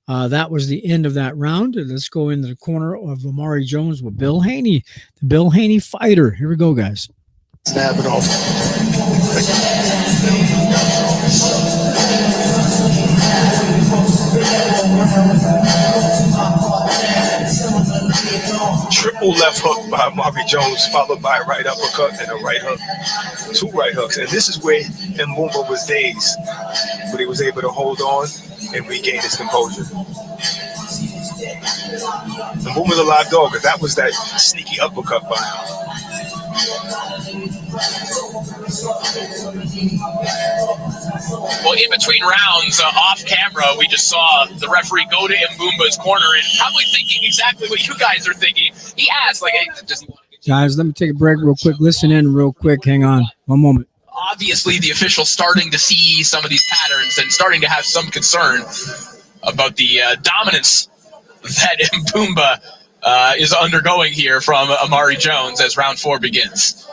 That was the end of that round. Let's go into the corner of Omari Jones with Bill Haney, the Bill Haney fighter. Here we go, guys. Snap it off. Triple left hook by Omari Jones, followed by a right uppercut and a right hook. 2 right hooks. And this is where Mbumba was dazed, but he was able to hold on and regain his composure. Mbumba's a live dog, because that was that sneaky uppercut by him. Well, in between rounds, off camera, we just saw the referee go to Mbumba's corner and probably thinking exactly what you guys are thinking. He asked, like, hey, does he want to get you? Guys, let me take a break real quick. Listen in real quick. Hang on. One moment. Obviously, the official's starting to see some of these patterns and starting to have some concern about the dominance that Mbumba is undergoing here from Omari Jones as round 4 begins.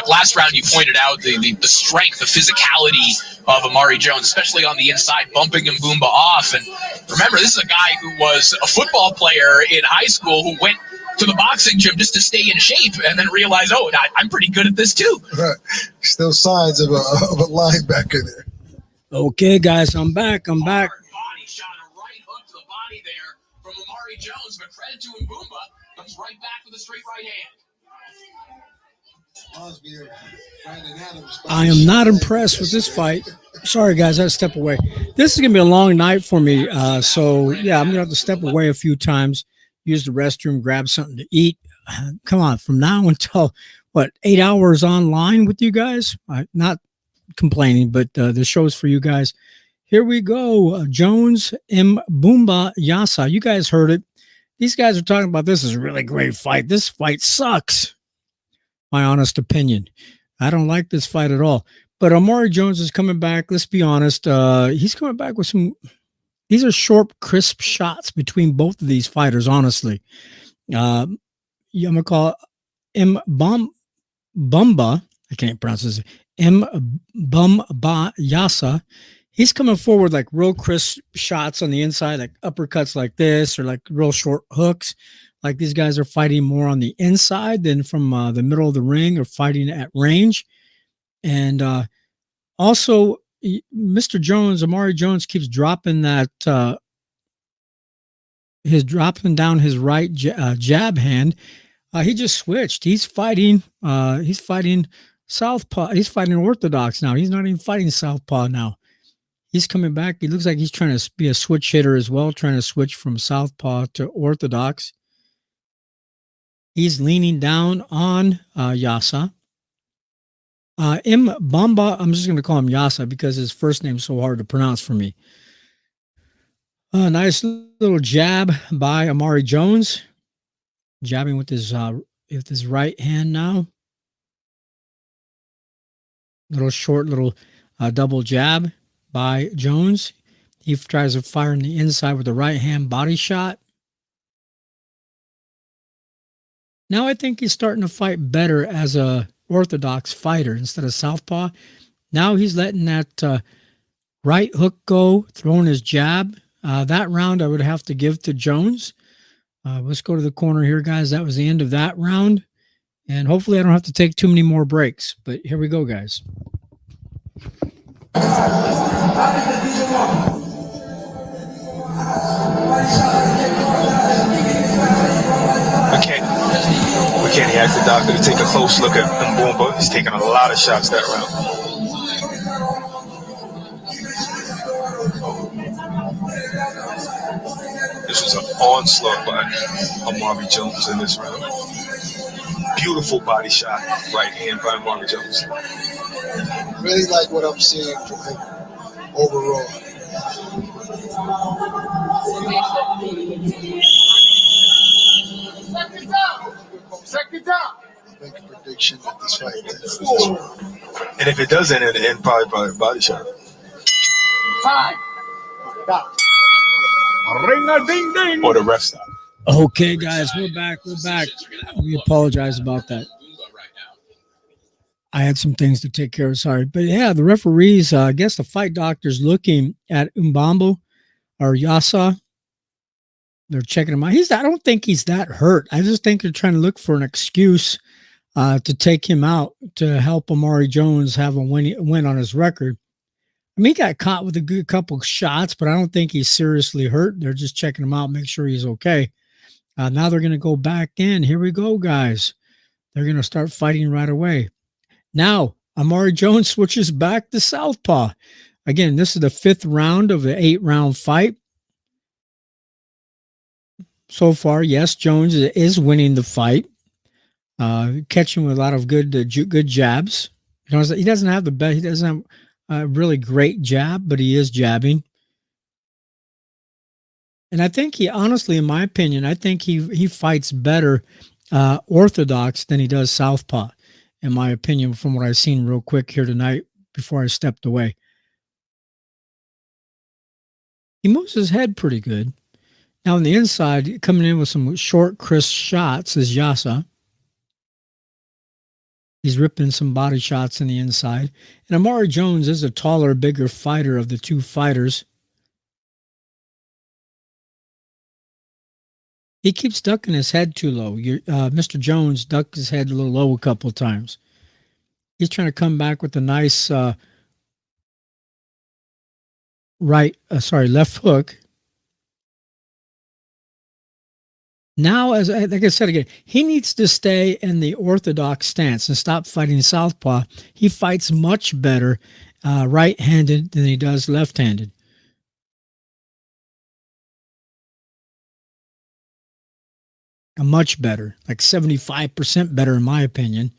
Last round, you pointed out the strength, the physicality of Omari Jones, especially on the inside, bumping Mbumba off. And remember, this is a guy who was a football player in high school who went to the boxing gym just to stay in shape and then realized, oh, I'm pretty good at this too. Right. Still signs of a linebacker there. Okay, guys, I'm back. Body shot, a right hook to the body there from Omari Jones, but credit to Mbumba, comes right back with a straight right hand. I am not impressed with this fight. Sorry, guys, I had to step away. This is going to be a long night for me. So, yeah, I'm going to have to step away a few times, use the restroom, grab something to eat. Come on, from now until, 8 hours online with you guys? Not complaining, but the show's for you guys. Here we go. Jones, Mbumba, Yasa. You guys heard it. These guys are talking about this is a really great fight. This fight sucks. My honest opinion. I don't like this fight at all. But Omari Jones is coming back. Let's be honest. He's coming back with these are short, crisp shots between both of these fighters, honestly. I'm going to call Mbumba. I can't pronounce this. Mbumba Yasa. He's coming forward like real crisp shots on the inside, like uppercuts like this, or like real short hooks, like these guys are fighting more on the inside than from the middle of the ring or fighting at range. And also, Mr. Jones, Amari Jones, keeps dropping that dropping down his right jab hand. He just switched. He's fighting southpaw. He's fighting orthodox now. He's not even fighting southpaw now. He's coming back. He looks like he's trying to be a switch hitter as well, trying to switch from southpaw to orthodox. He's leaning down on Yasa. Bamba, I'm just going to call him Yasa because his first name's so hard to pronounce for me. Nice little jab by Amari Jones. Jabbing with his right hand now. Little short, double jab by Jones. He tries to fire on the inside with the right hand body shot. Now I think he's starting to fight better as a orthodox fighter instead of southpaw. Now he's letting that right hook go, throwing his jab. That round I would have to give to Jones. Let's go to the corner here, guys. That was the end of that round. And hopefully I don't have to take too many more breaks. But here we go, guys. McKinney asked the doctor to take a close look at Mbumba. He's taking a lot of shots that round. This was an onslaught by Amari Jones in this round. Beautiful body shot, right hand by Amari Jones. Really like what I'm seeing from him overall. Second down. Make a prediction that this fight ends. And if it does end, it'll end probably by body shot. Time. Ring a ding ding. Or the ref stop. Okay, guys, we're back. We apologize about that. I had some things to take care of. Sorry. But yeah, the referees, I guess the fight doctor's looking at Mbambo or Yasa. They're checking him out. I don't think he's that hurt. I just think they're trying to look for an excuse to take him out to help Amari Jones have a win on his record. I mean, he got caught with a good couple shots, but I don't think he's seriously hurt. They're just checking him out, make sure he's okay. Now they're going to go back in. Here we go, guys. They're going to start fighting right away. Now, Amari Jones switches back to southpaw. Again, this is the 5th round of the 8-round fight. So far, yes, Jones is winning the fight, catching with a lot of good jabs. You know, he doesn't have the best. He doesn't have a really great jab, but he is jabbing. And I think honestly, in my opinion, I think he fights better orthodox than he does southpaw. In my opinion, from what I've seen real quick here tonight before I stepped away, he moves his head pretty good. Now on the inside, coming in with some short, crisp shots is Yasa. He's ripping some body shots in the inside. And Amari Jones is a taller, bigger fighter of the two fighters. He keeps ducking his head too low. Mr. Jones ducked his head a little low a couple of times. He's trying to come back with a nice left hook. Now, like I said again, he needs to stay in the orthodox stance and stop fighting southpaw. He fights much better right-handed than he does left-handed. Much better, like 75% better in my opinion.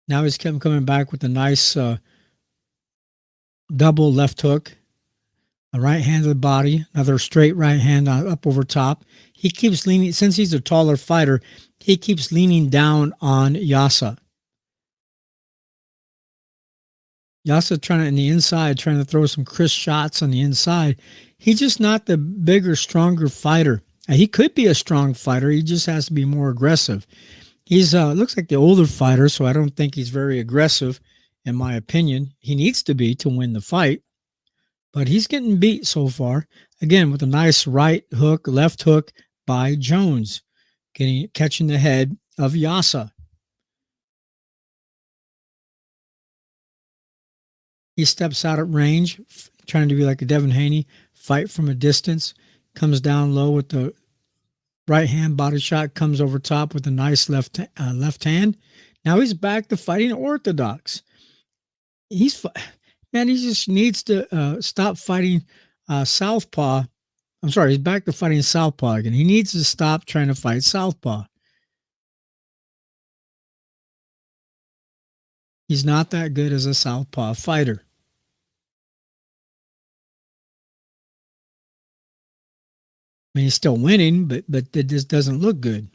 Now he's coming back with a nice double left hook. A right hand to the body, another straight right hand up over top. He keeps leaning, since he's a taller fighter, he keeps leaning down on Yasa. Yasa trying to throw some crisp shots on the inside. He's just not the bigger, stronger fighter. He could be a strong fighter. He just has to be more aggressive. He's looks like the older fighter, so I don't think he's very aggressive, in my opinion. He needs to be to win the fight. But he's getting beat so far. Again, with a nice right hook, left hook, by Jones, catching the head of Yasa. He steps out at range, trying to be like a Devin Haney, fight from a distance, comes down low with the right hand body shot, comes over top with a nice left hand. Now he's back to fighting orthodox. He just needs to stop fighting southpaw. I'm sorry, he's back to fighting southpaw again. He needs to stop trying to fight southpaw. He's not that good as a southpaw fighter. I mean, he's still winning, but it just doesn't look good.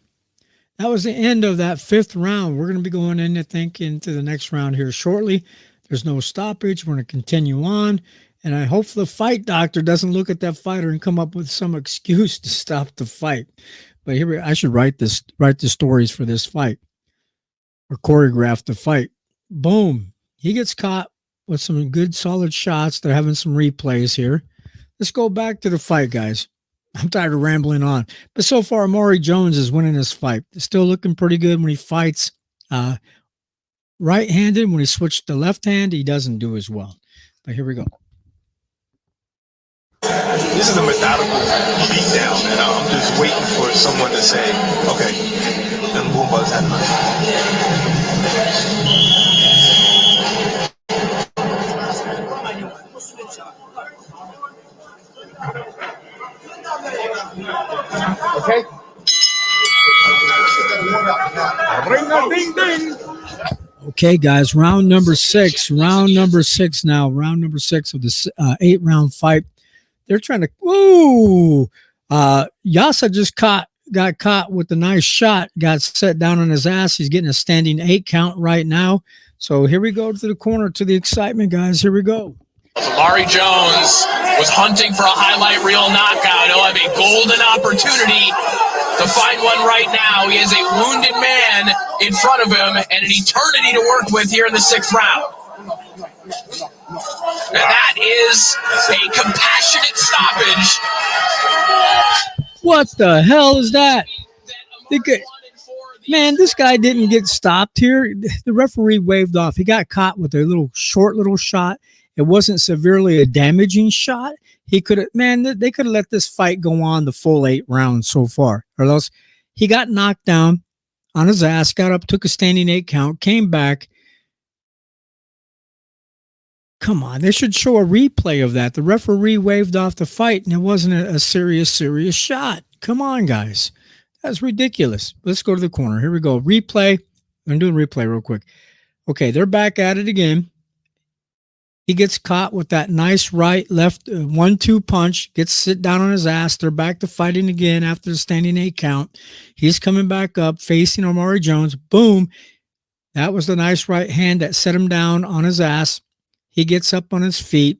That was the end of that 5th round. We're going to be going in, I think, into the next round here shortly. There's no stoppage. We're going to continue on. And I hope the fight doctor doesn't look at that fighter and come up with some excuse to stop the fight. But here, I should write the stories for this fight or choreograph the fight. Boom. He gets caught with some good, solid shots. They're having some replays here. Let's go back to the fight, guys. I'm tired of rambling on. But so far, Amari Jones is winning this fight. Still looking pretty good when he fights right-handed. When he switched to left hand, he doesn't do as well. But here we go. This is a methodical beatdown, and I'm just waiting for someone to say, okay, then Boomba's had enough. Okay. Okay, guys, round number 6 now. Round number 6 of this 8-round fight. They're trying to, Yasa just got caught with a nice shot, got set down on his ass. He's getting a standing 8 count right now. So here we go to the corner, to the excitement, guys. Here we go. Amari Jones was hunting for a highlight reel knockout. He'll have a golden opportunity to find one right now. He has a wounded man in front of him and an eternity to work with here in the 6th round. And that is a compassionate stoppage. What the hell is that? Man, this guy didn't get stopped here. The referee waved off. He got caught with a short shot. It wasn't severely a damaging shot. They could have let this fight go on the full 8 rounds so far. Or else he got knocked down on his ass, got up, took a standing 8 count, came back. Come on, they should show a replay of that. The referee waved off the fight, and it wasn't a serious shot. Come on, guys. That's ridiculous. Let's go to the corner. Here we go. Replay. I'm doing replay real quick. Okay, they're back at it again. He gets caught with that nice right-left 1-2 punch, gets sit down on his ass. They're back to fighting again after the standing 8 count. He's coming back up, facing Amari Jones. Boom. That was the nice right hand that set him down on his ass. He gets up on his feet.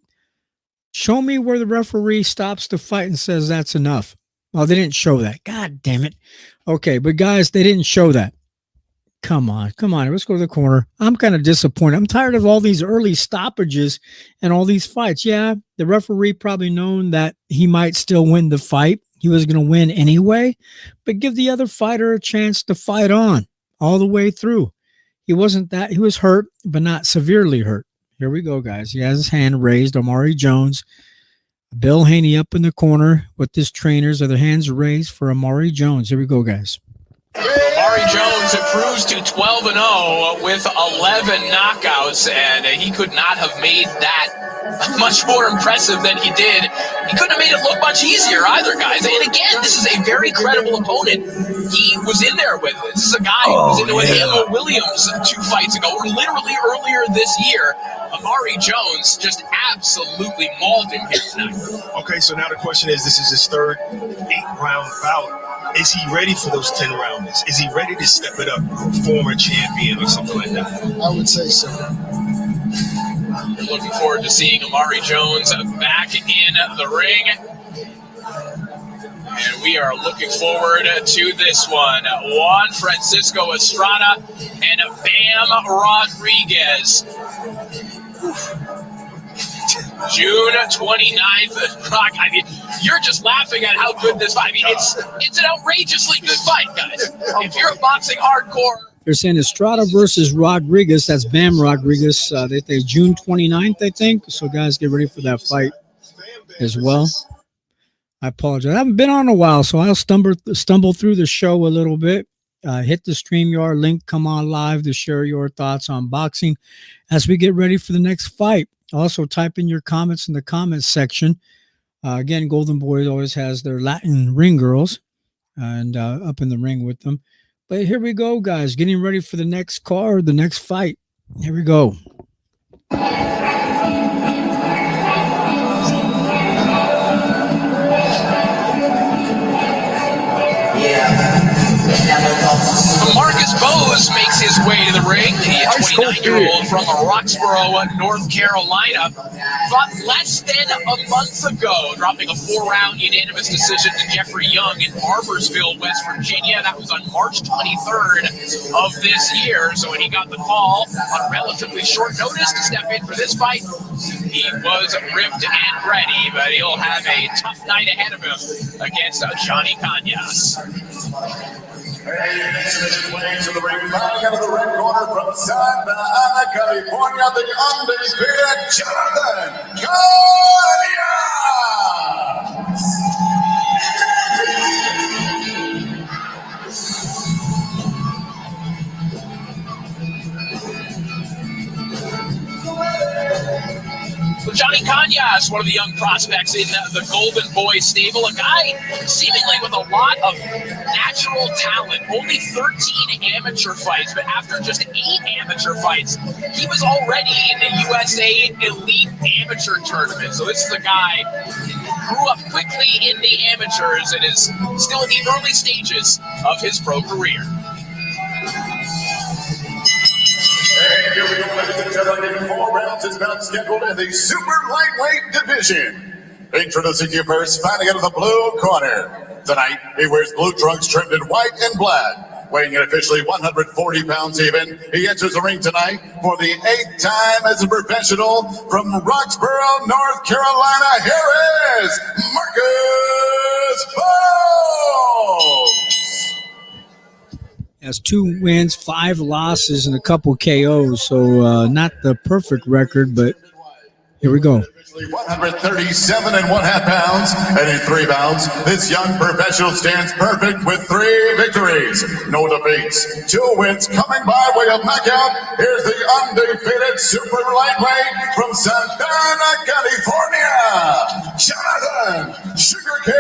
Show me where the referee stops the fight and says that's enough. Well, they didn't show that. God damn it. Okay, but guys, they didn't show that. Come on. Let's go to the corner. I'm kind of disappointed. I'm tired of all these early stoppages and all these fights. Yeah, the referee probably known that he might still win the fight. He was going to win anyway, but give the other fighter a chance to fight on all the way through. He was hurt, but not severely hurt. Here we go, guys. He has his hand raised. Amari Jones. Bill Haney up in the corner with his trainers. Other hands raised for Amari Jones. Here we go, guys. Amari Jones improves to 12-0 with 11 knockouts, and he could not have made that much more impressive than he did. He couldn't have made it look much easier either, guys. And again, this is a very credible opponent. He was in there with it. This is a guy who was in there with Hambo Williams 2 fights ago, or literally earlier this year. Amari Jones just absolutely mauled him here tonight. Okay, so now the question is, this is his 3rd 8-round bout. Is he ready for those 10 rounds? Is he ready to step it up, former champion or something like that? I would say so. We're looking forward to seeing Amari Jones back in the ring. And we are looking forward to this one. Juan Francisco Estrada and Bam Rodriguez. June 29th. Brock, I mean, you're just laughing at how good this fight. I mean, it's an outrageously good fight, guys. If you're a boxing hardcore. They're saying Estrada versus Rodriguez. That's Bam Rodriguez. They think June 29th, I think. So, guys, get ready for that fight as well. I apologize. I haven't been on a while, so I'll stumble through the show a little bit. Hit the StreamYard link. Come on live to share your thoughts on boxing as we get ready for the next fight. Also, type in your comments in the comments section. Again, Golden Boy always has their Latin ring girls and up in the ring with them. But here we go, guys. Getting ready for the next card, the next fight. Here we go. Marcus Bose makes his way to the ring. The 29-year-old from Roxborough, North Carolina, fought less than a month ago, dropping a 4-round unanimous decision to Jeffrey Young in Barboursville, West Virginia. That was on March 23rd of this year. So when he got the call on relatively short notice to step in for this fight, he was ripped and ready, but he'll have a tough night ahead of him against Johnny Cañas. Way to the ring, fighting out of the red corner from Santa Ana, California, the undefeated Jonathan Cañas. Well, Johnny Cañas, one of the young prospects in the Golden Boy stable, a guy seemingly with a lot of natural talent. Only 13 amateur fights, but after just 8 amateur fights, he was already in the USA Elite Amateur Tournament. So this is a guy who grew up quickly in the amateurs and is still in the early stages of his pro career. And here we go, ladies and gentlemen. 4 rounds is now scheduled in the super lightweight division. Introducing you first, fighting out of the blue corner. Tonight, he wears blue trunks trimmed in white and black. Weighing in officially 140 pounds even, he enters the ring tonight for the 8th time as a professional from Roxborough, North Carolina. Here is Marcus Bose. Has 2 wins, 5 losses, and a couple KOs. So not the perfect record, but here we go. 137.5 pounds, and in 3 bouts, this young professional stands perfect with 3 victories, no defeats, 2 wins coming by way of knockout. Here's the undefeated super lightweight from Santa Ana, California, Jonathan Sugarcane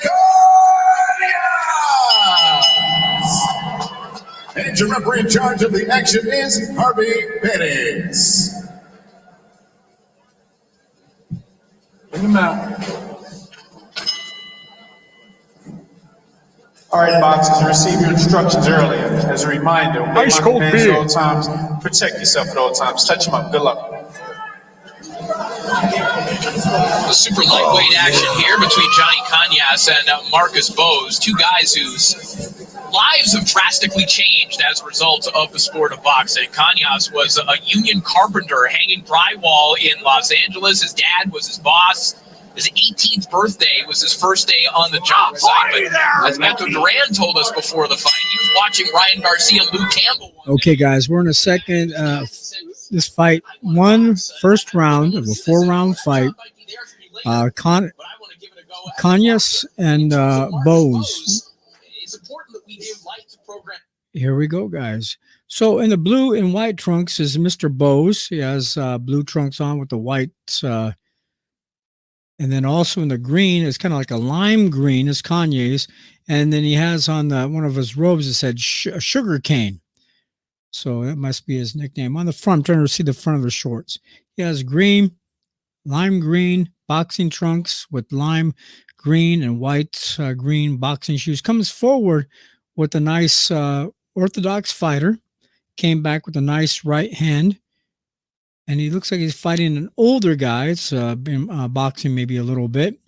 Cañas. And your referee in charge of the action is Harvey Perez. Bring him out. All right, boxers, receive your instructions earlier. As a reminder, Ice cold beer. at all times. Protect yourself at all times. Touch him up. Good luck. The super lightweight action here between Johnny Cañas and Marcus Bose, 2 guys whose lives have drastically changed as a result of the sport of boxing. Cañas was a union carpenter hanging drywall in Los Angeles. His dad was his boss. His 18th birthday was his first day on the job site. But as Beto Duran told us before the fight, he was watching Ryan Garcia and Luke Campbell. Okay, guys, we're in a second. This fight, first round of a 4-round fight. Cañas and Bose. Here we go, guys. So in the blue and white trunks is Mr. Bose. He has blue trunks on with the white. And then also in the green, it's kind of like a lime green is Kanye's. And then he has on one of his robes, it said sugar cane. So that must be his nickname. On the front, I'm trying to see the front of the shorts. He has green, lime green boxing trunks with lime green and white green boxing shoes. Comes forward with a nice orthodox fighter. Came back with a nice right hand. And he looks like he's fighting an older guy. It's been boxing maybe a little bit.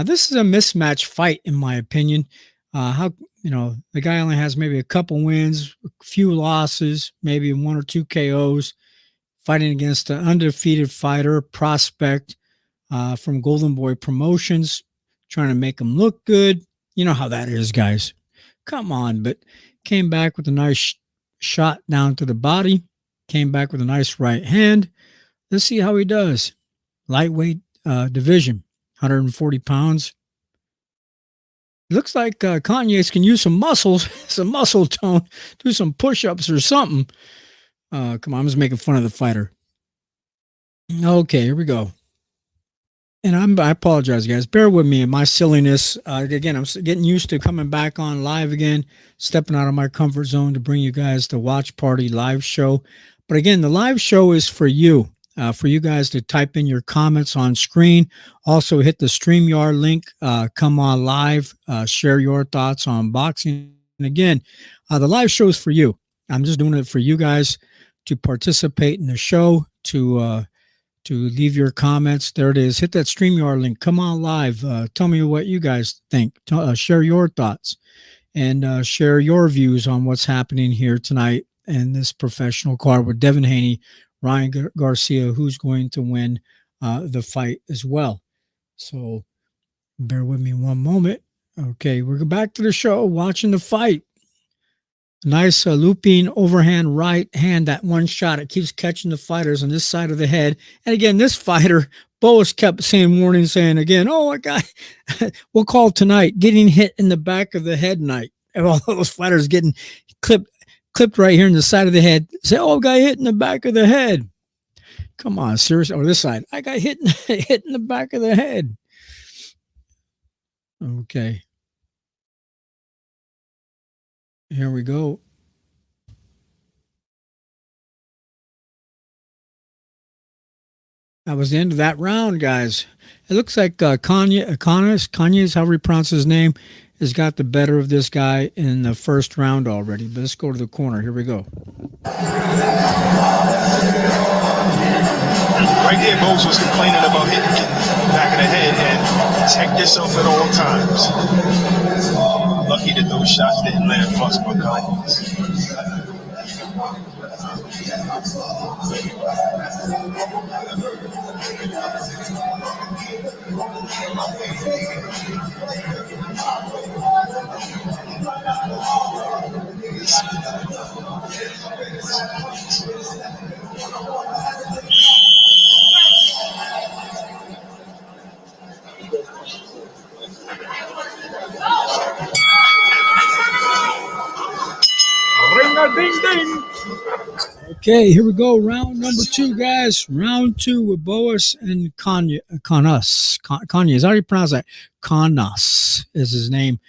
This is a mismatch fight, in my opinion. The guy only has maybe a couple wins, a few losses, maybe 1 or 2 KOs. fighting against an undefeated fighter prospect from Golden Boy Promotions, trying to make him look good. You know how that is, guys. Come on, but came back with a nice shot down to the body, came back with a nice right hand. Let's see how he does. Lightweight division, 140 pounds. Looks like Kanye's can use some muscles, some muscle tone, do some push-ups or something. Come on, I'm just making fun of the fighter. Okay, here we go. And I apologize, guys. Bear with me and my silliness. Again, I'm getting used to coming back on live again, stepping out of my comfort zone to bring you guys the Watch Party live show. But again, the live show is for you guys to type in your comments on screen. Also, hit the StreamYard link. Come on live. Share your thoughts on boxing. And again, the live show is for you. I'm just doing it for you guys to participate in the show, to leave your comments. There it is. Hit that StreamYard link. Come on live. Tell me what you guys think. Share your thoughts and share your views on what's happening here tonight in this professional card with Devin Haney, Ryan Garcia, who's going to win the fight as well. So bear with me one moment. Okay, we're back to the show, watching the fight. Nice looping overhand right hand, that one shot. It keeps catching the fighters on this side of the head. And again, this fighter, Boas kept saying warning, saying again, oh, a guy, we'll call tonight, getting hit in the back of the head night. And all those fighters getting clipped right here in the side of the head. Say, oh, a guy hit in the back of the head. Come on, seriously. Or this side, I got hit in the back of the head. Okay. Here we go. That was the end of that round, guys. It looks like Kanye's, however you pronounce his name, has got the better of this guy in the first round already. But let's go to the corner. Here we go. Right there, Boas was complaining about hitting the back of the head and protect yourself at all times. Lucky that those shots didn't land flush for Kanye's. Okay, here we go. Round number 2, guys. Round 2 with Boas and Kanye. Kanye, is how you pronounce that? Kanas is his name,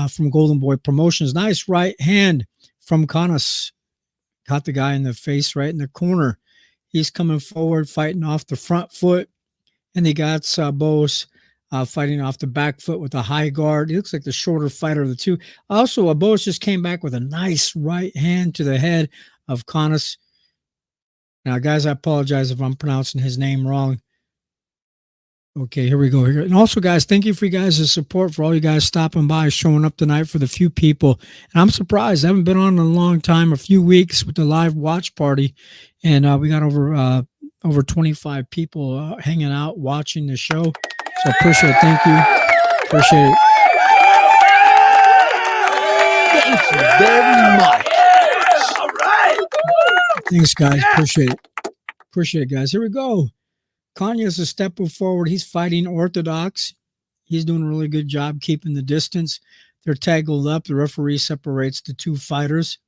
from Golden Boy Promotions. Nice right hand from Kanas. Caught the guy in the face right in the corner. He's coming forward, fighting off the front foot. And he got Boas fighting off the back foot with a high guard. He looks like the shorter fighter of the two. Also, Boas just came back with a nice right hand to the head of Kanas. Now, guys, I apologize if I'm pronouncing his name wrong. Okay, here we go. And also, guys, thank you for you guys' support, for all you guys stopping by, showing up tonight for the few people. And I'm surprised. I haven't been on in a long time, a few weeks with the live watch party. And we got over 25 people hanging out, watching the show. So I appreciate it. Thank you. Appreciate it. Thank you very much. All right. Thanks, guys. Appreciate it. Appreciate it, guys. Here we go. Kanye is a step forward. He's fighting orthodox. He's doing a really good job keeping the distance. They're tangled up. The referee separates the two fighters.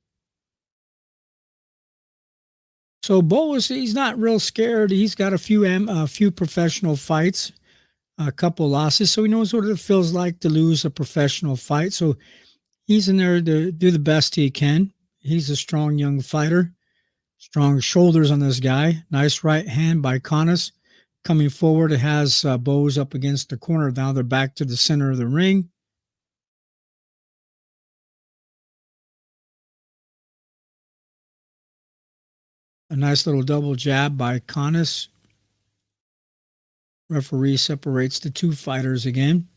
So Boas, he's not real scared. He's got a few professional fights, a couple losses, so he knows what it feels like to lose a professional fight. So he's in there to do the best he can. He's a strong young fighter. Strong shoulders on this guy. Nice right hand by Kanas. Coming forward, it has Boas up against the corner. Now they're back to the center of the ring. A nice little double jab by Kanas. Referee separates the two fighters again.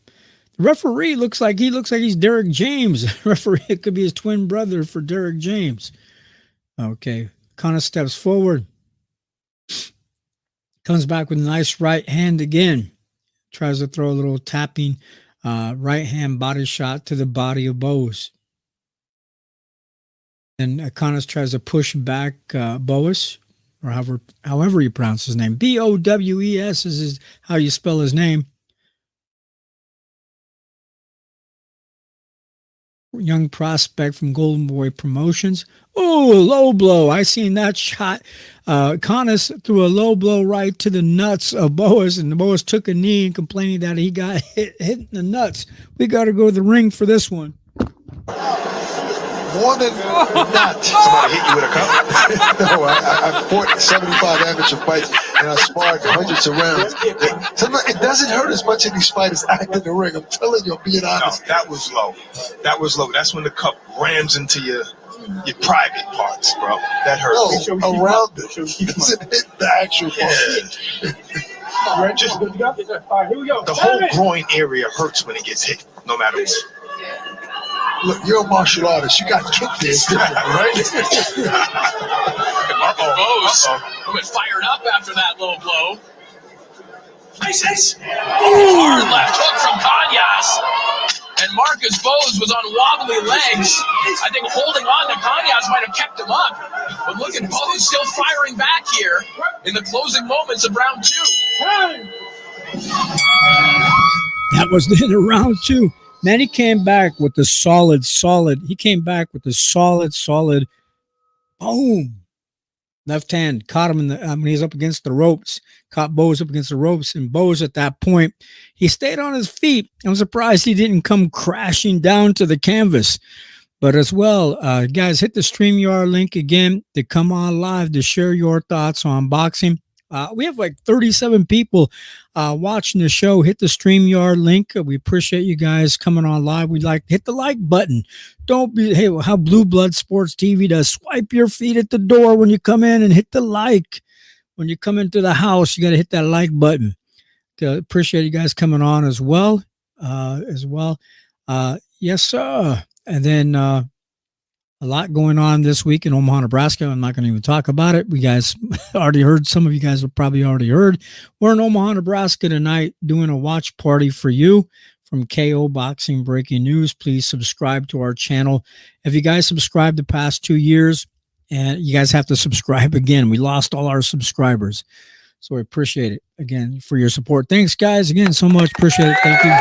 The referee looks like he's Derek James. Referee, it could be his twin brother for Derek James. Okay. Kanas steps forward. Comes back with a nice right hand again. Tries to throw a little tapping right hand body shot to the body of Boas. And Akonis tries to push back Boas, or however you pronounce his name. Bowes is how you spell his name. Young prospect from Golden Boy Promotions. Oh, low blow. I seen that shot. Akonis threw a low blow right to the nuts of Boas, and Boas took a knee and complaining that he got hit in the nuts. We got to go to the ring for this one. More than not. Somebody hit you with a cup? No, I fought 75 amateur fights and I sparred hundreds of rounds. It doesn't hurt as much in these fighters act in the ring. I'm telling you, I'm being honest. No, that was low. That was low. That's when the cup rams into your private parts, bro. That hurts. No, around it. It doesn't hit the actual part. Just, the whole groin area hurts when it gets hit, no matter what. Look, you're a martial artist. You got kicked there. It's different, right? Marcus Bowes went fired up after that low blow. Nice. Hard left hook from Kanyas. And Marcus Bowes was on wobbly legs. I think holding on to Kanyas might have kept him up. But look at Bowes still firing back here in the closing moments of round 2. That was the end of round 2. Man, he came back with the solid. He came back with the solid. Boom. Left hand caught him when he's up against the ropes. Caught Bowes up against the ropes, and Bowes at that point, he stayed on his feet. I'm surprised he didn't come crashing down to the canvas. But as well, guys, hit the StreamYard link again to come on live to share your thoughts on boxing. We have like 37 people watching the show. Hit the StreamYard link. We appreciate you guys coming on live. We'd like to hit the like button. Don't be how Blue Blood Sports TV does. Swipe your feet at the door when you come in and hit the like. When you come into the house, you got to hit that like button. Appreciate you guys coming on as well. Yes, sir. And then a lot going on this week in Omaha, Nebraska. I'm not going to even talk about it. We guys already heard. Some of you guys have probably already heard. We're in Omaha, Nebraska tonight doing a watch party for you from KO Boxing Breaking News. Please subscribe to our channel. If you guys subscribed the past 2 years, and you guys have to subscribe again. We lost all our subscribers. So we appreciate it again for your support. Thanks, guys, again, so much. Appreciate it. Thank you.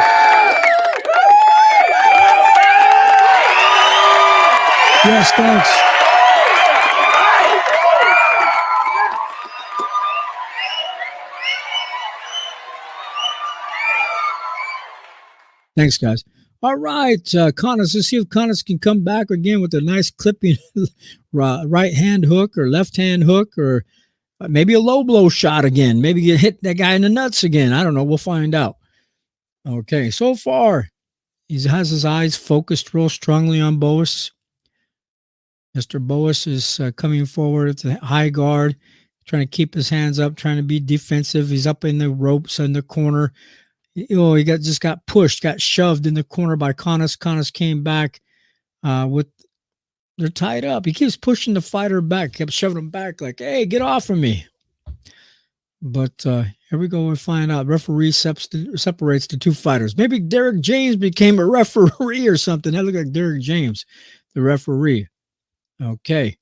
Yes, thanks. Thanks, guys. All right, Akonis, let's see if Akonis can come back again with a nice clipping right hand hook or left hand hook, or maybe a low blow shot again. Maybe you hit that guy in the nuts again. I don't know. We'll find out. Okay, so far, he has his eyes focused real strongly on Boas. Mr. Boas is coming forward at the high guard, trying to keep his hands up, trying to be defensive. He's up in the ropes in the corner. Oh, he just got pushed, got shoved in the corner by Akonis. Akonis came back they're tied up. He keeps pushing the fighter back, kept shoving him back like, hey, get off of me. But here we go and find out. Referee separates the two fighters. Maybe Derek James became a referee or something. That looked like Derek James, the referee. Okay.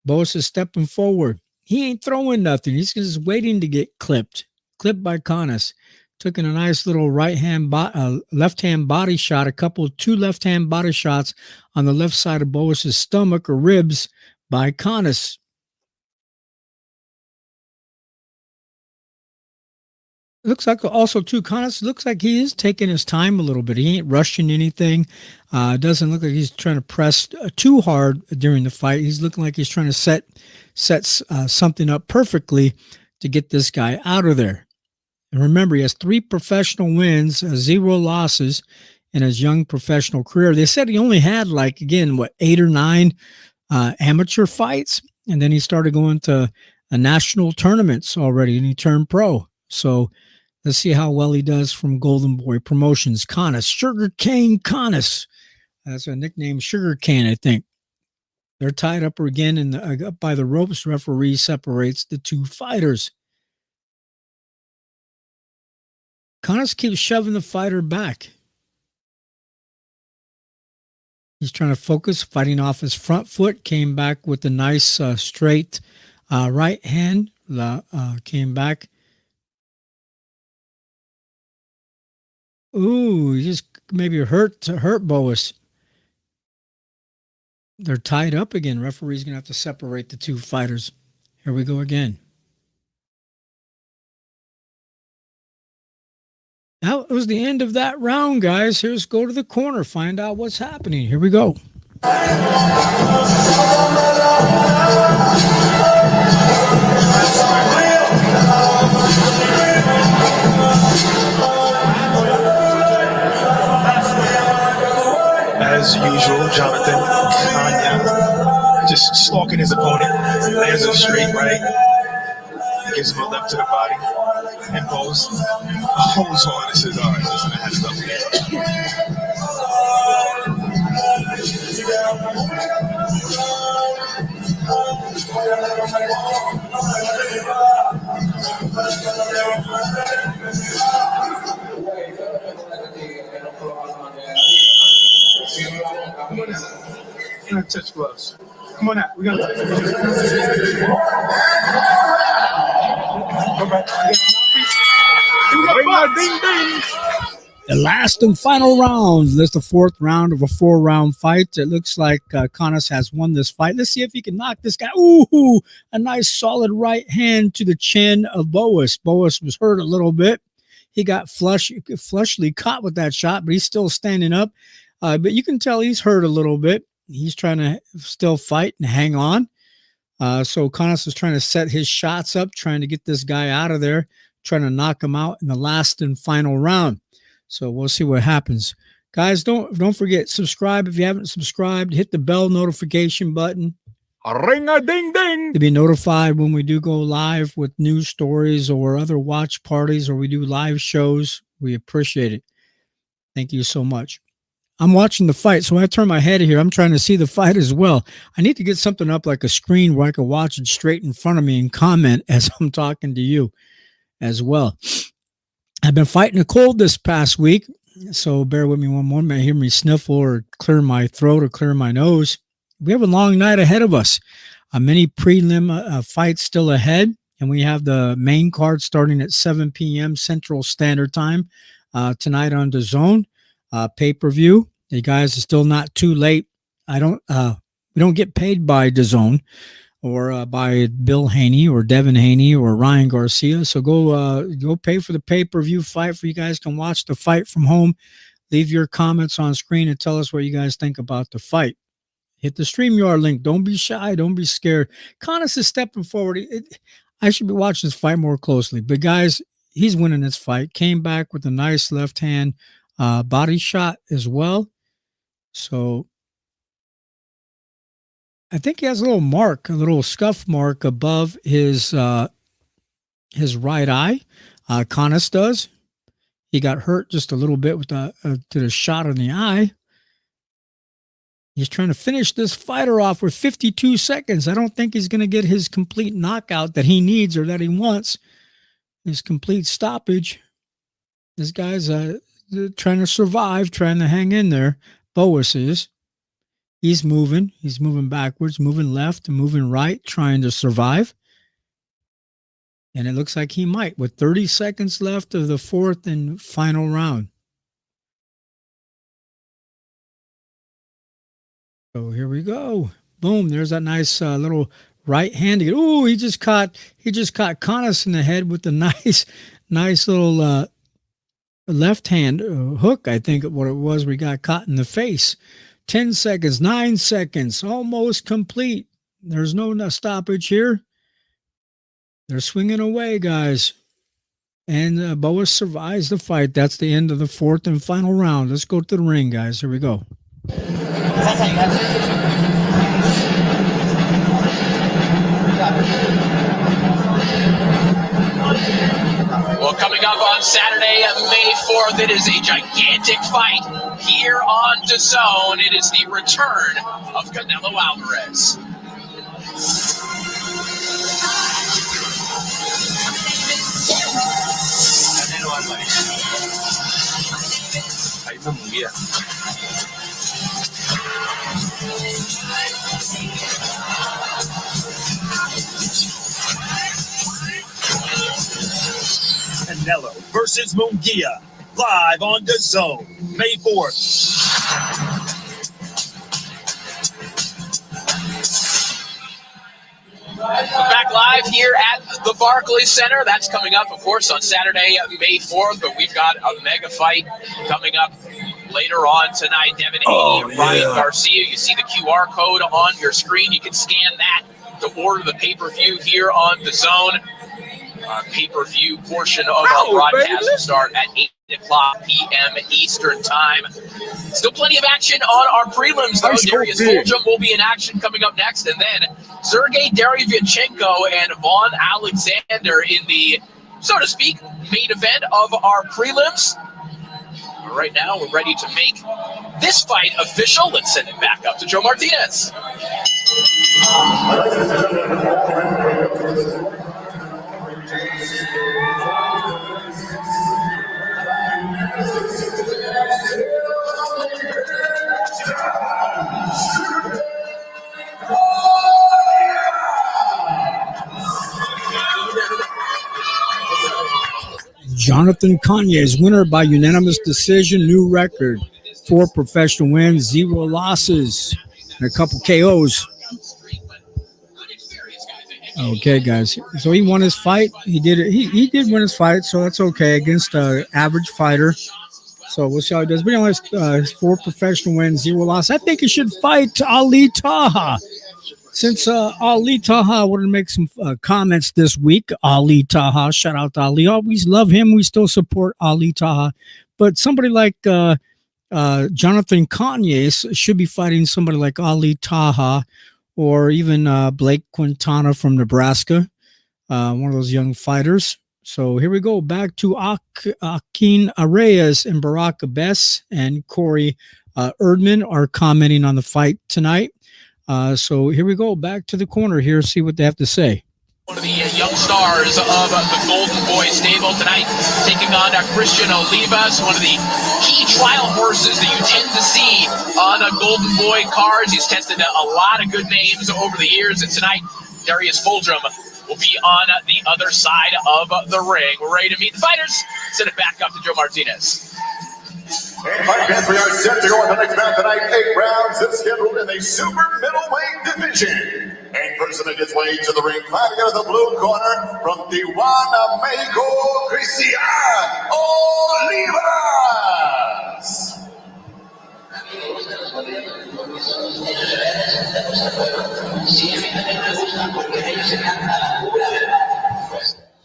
Boas is stepping forward. He ain't throwing nothing. He's just waiting to get clipped by Akonis. Took in a nice little left-hand body shot, two left-hand body shots on the left side of Boas's stomach or ribs by Akonis. Looks like also too, Akonis looks like he is taking his time a little bit. He ain't rushing anything. Doesn't look like he's trying to press too hard during the fight. He's looking like he's trying to set something up perfectly to get this guy out of there. And remember, he has 3 professional wins, 0 losses in his young professional career. They said he only had 8 or 9 amateur fights, and then he started going to national tournaments already, and he turned pro. So let's see how well he does from Golden Boy Promotions. Akonis, Sugar Cane Akonis. That's a nickname, Sugar Cane, I think. They're tied up again up by the ropes. Referee separates the two fighters. Connors keeps shoving the fighter back. He's trying to focus, fighting off his front foot. Came back with a nice straight right hand. Came back. Ooh, he just maybe hurt Boas. They're tied up again. Referee's going to have to separate the two fighters. Here we go again. That was the end of that round, guys. Here's go to the corner, find out what's happening. Here we go. As usual, Jonathan Kanya just stalking his opponent. Lands a straight right. Gives him a left to the body. And Bose holds on and says, all right, listen, I had enough of that. We're gonna touch gloves. Come on out. We're gonna touch gloves. The last and final round. That's the fourth round of a 4-round fight. It looks like Connors has won this fight. Let's see if he can knock this guy. Ooh, a nice solid right hand to the chin of Boas. Boas was hurt a little bit. He got flushly caught with that shot, but he's still standing up. But you can tell he's hurt a little bit. He's trying to still fight and hang on. So Connors is trying to set his shots up, trying to get this guy out of there, trying to knock him out in the last and final round. So we'll see what happens. Guys, don't forget, subscribe if you haven't subscribed. Hit the bell notification button. Ring-a-ding-ding. To be notified when we do go live with news stories or other watch parties or we do live shows. We appreciate it. Thank you so much. I'm watching the fight, so when I turn my head here, I'm trying to see the fight as well. I need to get something up like a screen where I can watch it straight in front of me and comment as I'm talking to you as well. I've been fighting a cold this past week, so bear with me one moment. Hear me sniffle or clear my throat or clear my nose. We have a long night ahead of us. Many prelim fights still ahead, and we have the main card starting at 7 p.m. Central Standard Time tonight on DAZN. Pay-per-view. You guys, are still not too late. We don't get paid by DAZN or by Bill Haney or Devin Haney or Ryan Garcia. So go pay for the pay-per-view fight for you guys can watch the fight from home. Leave your comments on screen and tell us what you guys think about the fight. Hit the StreamYard link. Don't be shy. Don't be scared. Connors is stepping forward. I should be watching this fight more closely. But guys, he's winning this fight. Came back with a nice left hand body shot as well. So I think he has a little mark, a little scuff mark above his right eye. Connors does. He got hurt just a little bit with to the shot in the eye. He's trying to finish this fighter off with 52 seconds. I don't think he's going to get his complete knockout that he needs or that he wants. His complete stoppage. This guy's trying to survive, trying to hang in there. Boas is. He's moving backwards, moving left and moving right, trying to survive. And it looks like he might with 30 seconds left of the fourth and final round. So here we go. Boom. There's that nice little right hand. Ooh, he just caught Connors in the head with a nice little left hand hook, I think what it was. We got caught in the face. 10 seconds, 9 seconds, almost complete. There's no stoppage here. They're swinging away, guys. And Boas survives the fight. That's the end of the fourth and final round. Let's go to the ring, guys. Here we go. Well, coming up on Saturday, May 4th, it is a gigantic fight here on DAZN. It is the return of Canelo Alvarez. Canelo versus Munguia, live on DAZN, May 4th. Back live here at the Barclays Center. That's coming up, of course, on Saturday, May 4th. But we've got a mega fight coming up later on tonight. Devin Haney and Ryan Garcia. You see the QR code on your screen. You can scan that to order the pay-per-view here on DAZN. Pay-per-view portion of our broadcast will start at 8 o'clock p.m. Eastern Time. Still plenty of action on our prelims, though. Darius Fulgham will be in action coming up next, and then Sergey Derevyanchenko and Vaughn Alexander in the, so to speak, main event of our prelims. Right now, we're ready to make this fight official. Let's send it back up to Joe Martinez. Jonathan Conyers, winner by unanimous decision, new record, 4 professional wins, 0 losses, and a couple KOs. Okay, guys. So he won his fight. He did it. He did win his fight, so that's okay against an average fighter. So we'll see how he does. But he only has 4 professional wins, 0 losses. I think he should fight Ali Taha. Since Ali Taha wanted to make some comments this week, Ali Taha, shout out to Ali. Always love him. We still support Ali Taha. But somebody like Jonathan Conyers should be fighting somebody like Ali Taha or even Blake Quintana from Nebraska, one of those young fighters. So here we go. Back to Akin Reyes and Barack Abbas and Corey Erdman are commenting on the fight tonight. So here we go. Back to the corner here, see what they have to say. One of the young stars of the Golden Boy stable tonight, taking on Christian Olivas, one of the key trial horses that you tend to see on Golden Boy cards. He's tested a lot of good names over the years, and tonight Darius Fulgham will be on the other side of the ring. We're ready to meet the fighters. Send it back up to Joe Martinez. And fight fans, we are set to go on the next bout tonight. 8 rounds is scheduled in the super middleweight division. And first to make his way to the ring, fighting out of the blue corner from Tijuana, Mexico, Garcia and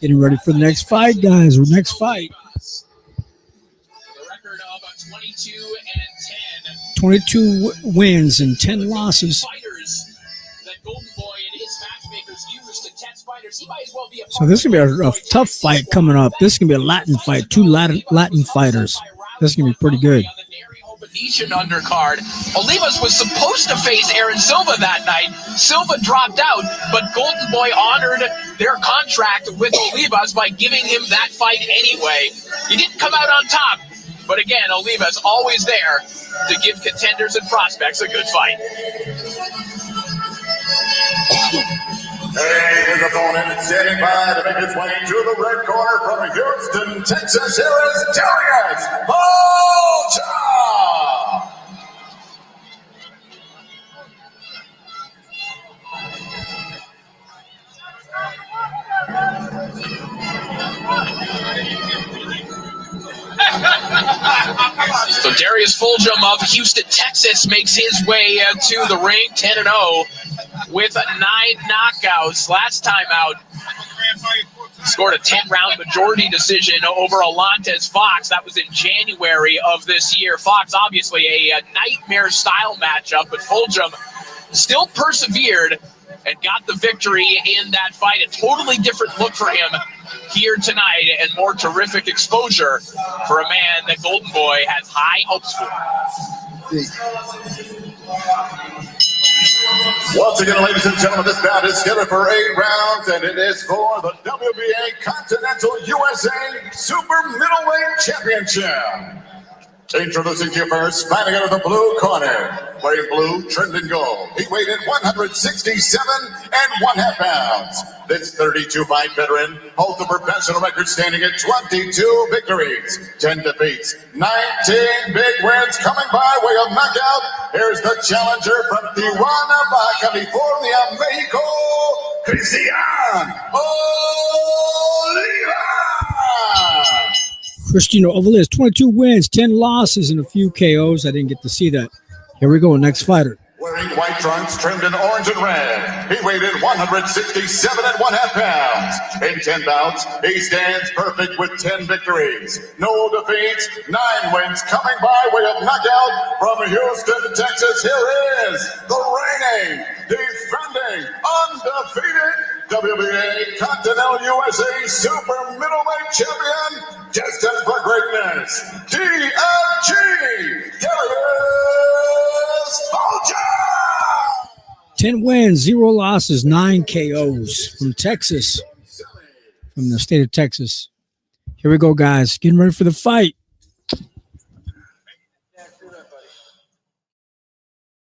Getting ready for the next fight, guys. Next fight. 22 wins and 10 losses. So this is going to be a tough fight coming up. This is going to be a Latin fight. 2 Latin fighters. This is going to be pretty good. Venetian undercard. Olivas was supposed to face Aaron Silva that night. Silva dropped out, but Golden Boy honored their contract with Olivas by giving him that fight anyway. He didn't come out on top, but again, Olivas always there to give contenders and prospects a good fight. And his opponent standing by to make his way to the red corner from Houston, Texas, here is Darius Fulgham. So Darius Fulgham of Houston, Texas makes his way to the ring, 10-0 with 9 knockouts. Last time out, scored a 10-round majority decision over Alantez Fox. That was in January of this year. Fox, obviously a nightmare-style matchup, but Fulgham still persevered and got the victory in that fight. A totally different look for him here tonight and more terrific exposure for a man that Golden Boy has high hopes for. Once again, ladies and gentlemen, this bout is scheduled for 8 rounds, and it is for the WBA Continental USA Super Middleweight Championship. Introducing you first, fighting out of the blue corner, wearing blue, trimmed in gold. He weighed in 167.5 pounds. This 32-fight veteran holds a professional record standing at 22 victories, 10 defeats, 19 big wins coming by way of knockout. Here's the challenger from Tijuana, Baja California, Mexico, Garcia Cristiano Ovalis, 22 wins, 10 losses, and a few KOs. I didn't get to see that. Here we go, next fighter. Wearing white trunks trimmed in orange and red. He weighed in 167.5 pounds. In 10 bouts, he stands perfect with 10 victories. No defeats, 9 wins coming by way of knockout from Houston, Texas. Here is the reigning, defending, undefeated WBA Continental USA Super Middleweight Champion, destined for greatness, DFG, Darius Fulcher! 10 wins, 0 losses, 9 KOs from Texas, from the state of Texas. Here we go, guys. Getting ready for the fight.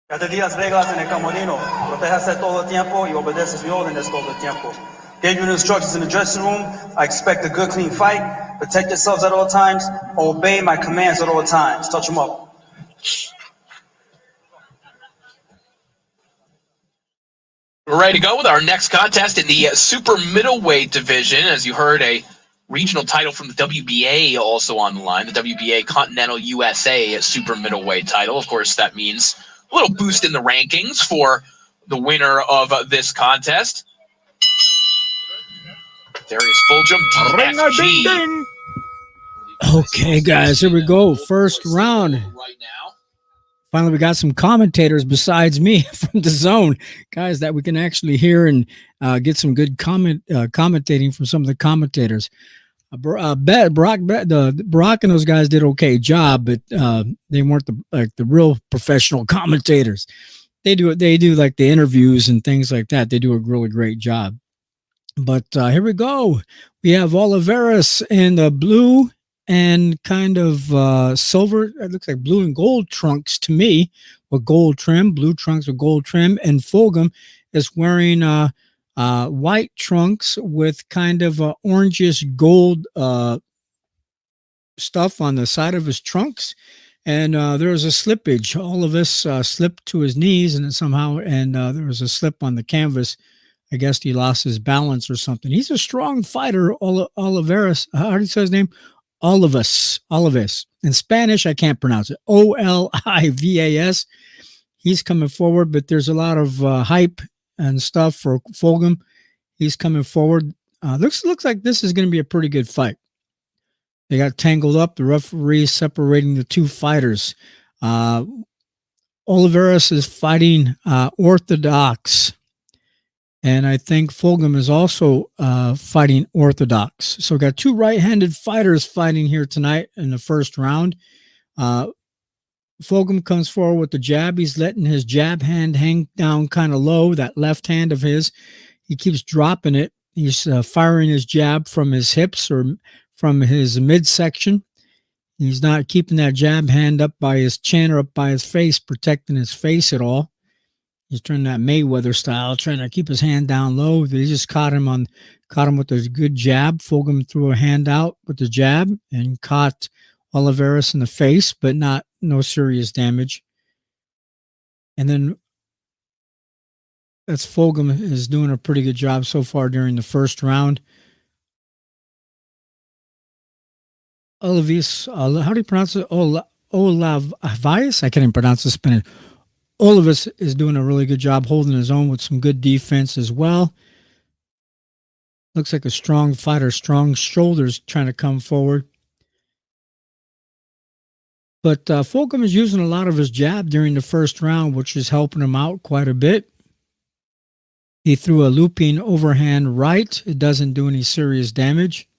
Ya te días reglas en el camerino. Protéjase todo el tiempo y obedeces mis órdenes todo el tiempo. Gave you the instructions in the dressing room. I expect a good, clean fight. Protect yourselves at all times. Obey my commands at all times. Touch them up. We're ready to go with our next contest in the super middleweight division. As you heard, a regional title from the WBA also on the line. The WBA Continental USA super middleweight title. Of course, that means a little boost in the rankings for the winner of this contest. Darius Fulgham, DFG. Okay, guys, here we go. First round. Right now. Finally, we got some commentators besides me from the zone, guys that we can actually hear and get some good commentating from some of the commentators. Brock and those guys did okay job, but they weren't the real professional commentators. They do like the interviews and things like that. They do a really great job. But here we go. We have Oliveras in the blue and kind of silver. It looks like blue and gold trunks to me, with gold trim, blue trunks with gold trim. And Fulgham is wearing white trunks with kind of orangish gold stuff on the side of his trunks. And there was a slippage. All of us slipped to his knees and there was a slip on the canvas. I guess he lost his balance or something. He's a strong fighter, Oliveras. How do you say his name? Olivas. In Spanish, I can't pronounce it. Olivas. He's coming forward, but there's a lot of hype and stuff for Fulgham. He's coming forward. Looks like this is going to be a pretty good fight. They got tangled up. The referee separating the two fighters. Oliveras is fighting orthodox. And I think Fulgham is also fighting orthodox. So we got two right-handed fighters fighting here tonight in the first round. Fulgham comes forward with the jab. He's letting his jab hand hang down kind of low, that left hand of his. He keeps dropping it. He's firing his jab from his hips or from his midsection. He's not keeping that jab hand up by his chin or up by his face, protecting his face at all. He's trying that Mayweather style, trying to keep his hand down low. They just caught him with a good jab. Fulgham threw a hand out with the jab and caught Oliveras in the face, but no serious damage. And then that's Fulgham is doing a pretty good job so far during the first round. Olivis, how do you pronounce it? Olavias? I can't even pronounce the Spanish. Olivas is doing a really good job holding his own with some good defense as well. Looks like a strong fighter, strong shoulders trying to come forward. But Fulgham is using a lot of his jab during the first round, which is helping him out quite a bit. He threw a looping overhand right. It doesn't do any serious damage.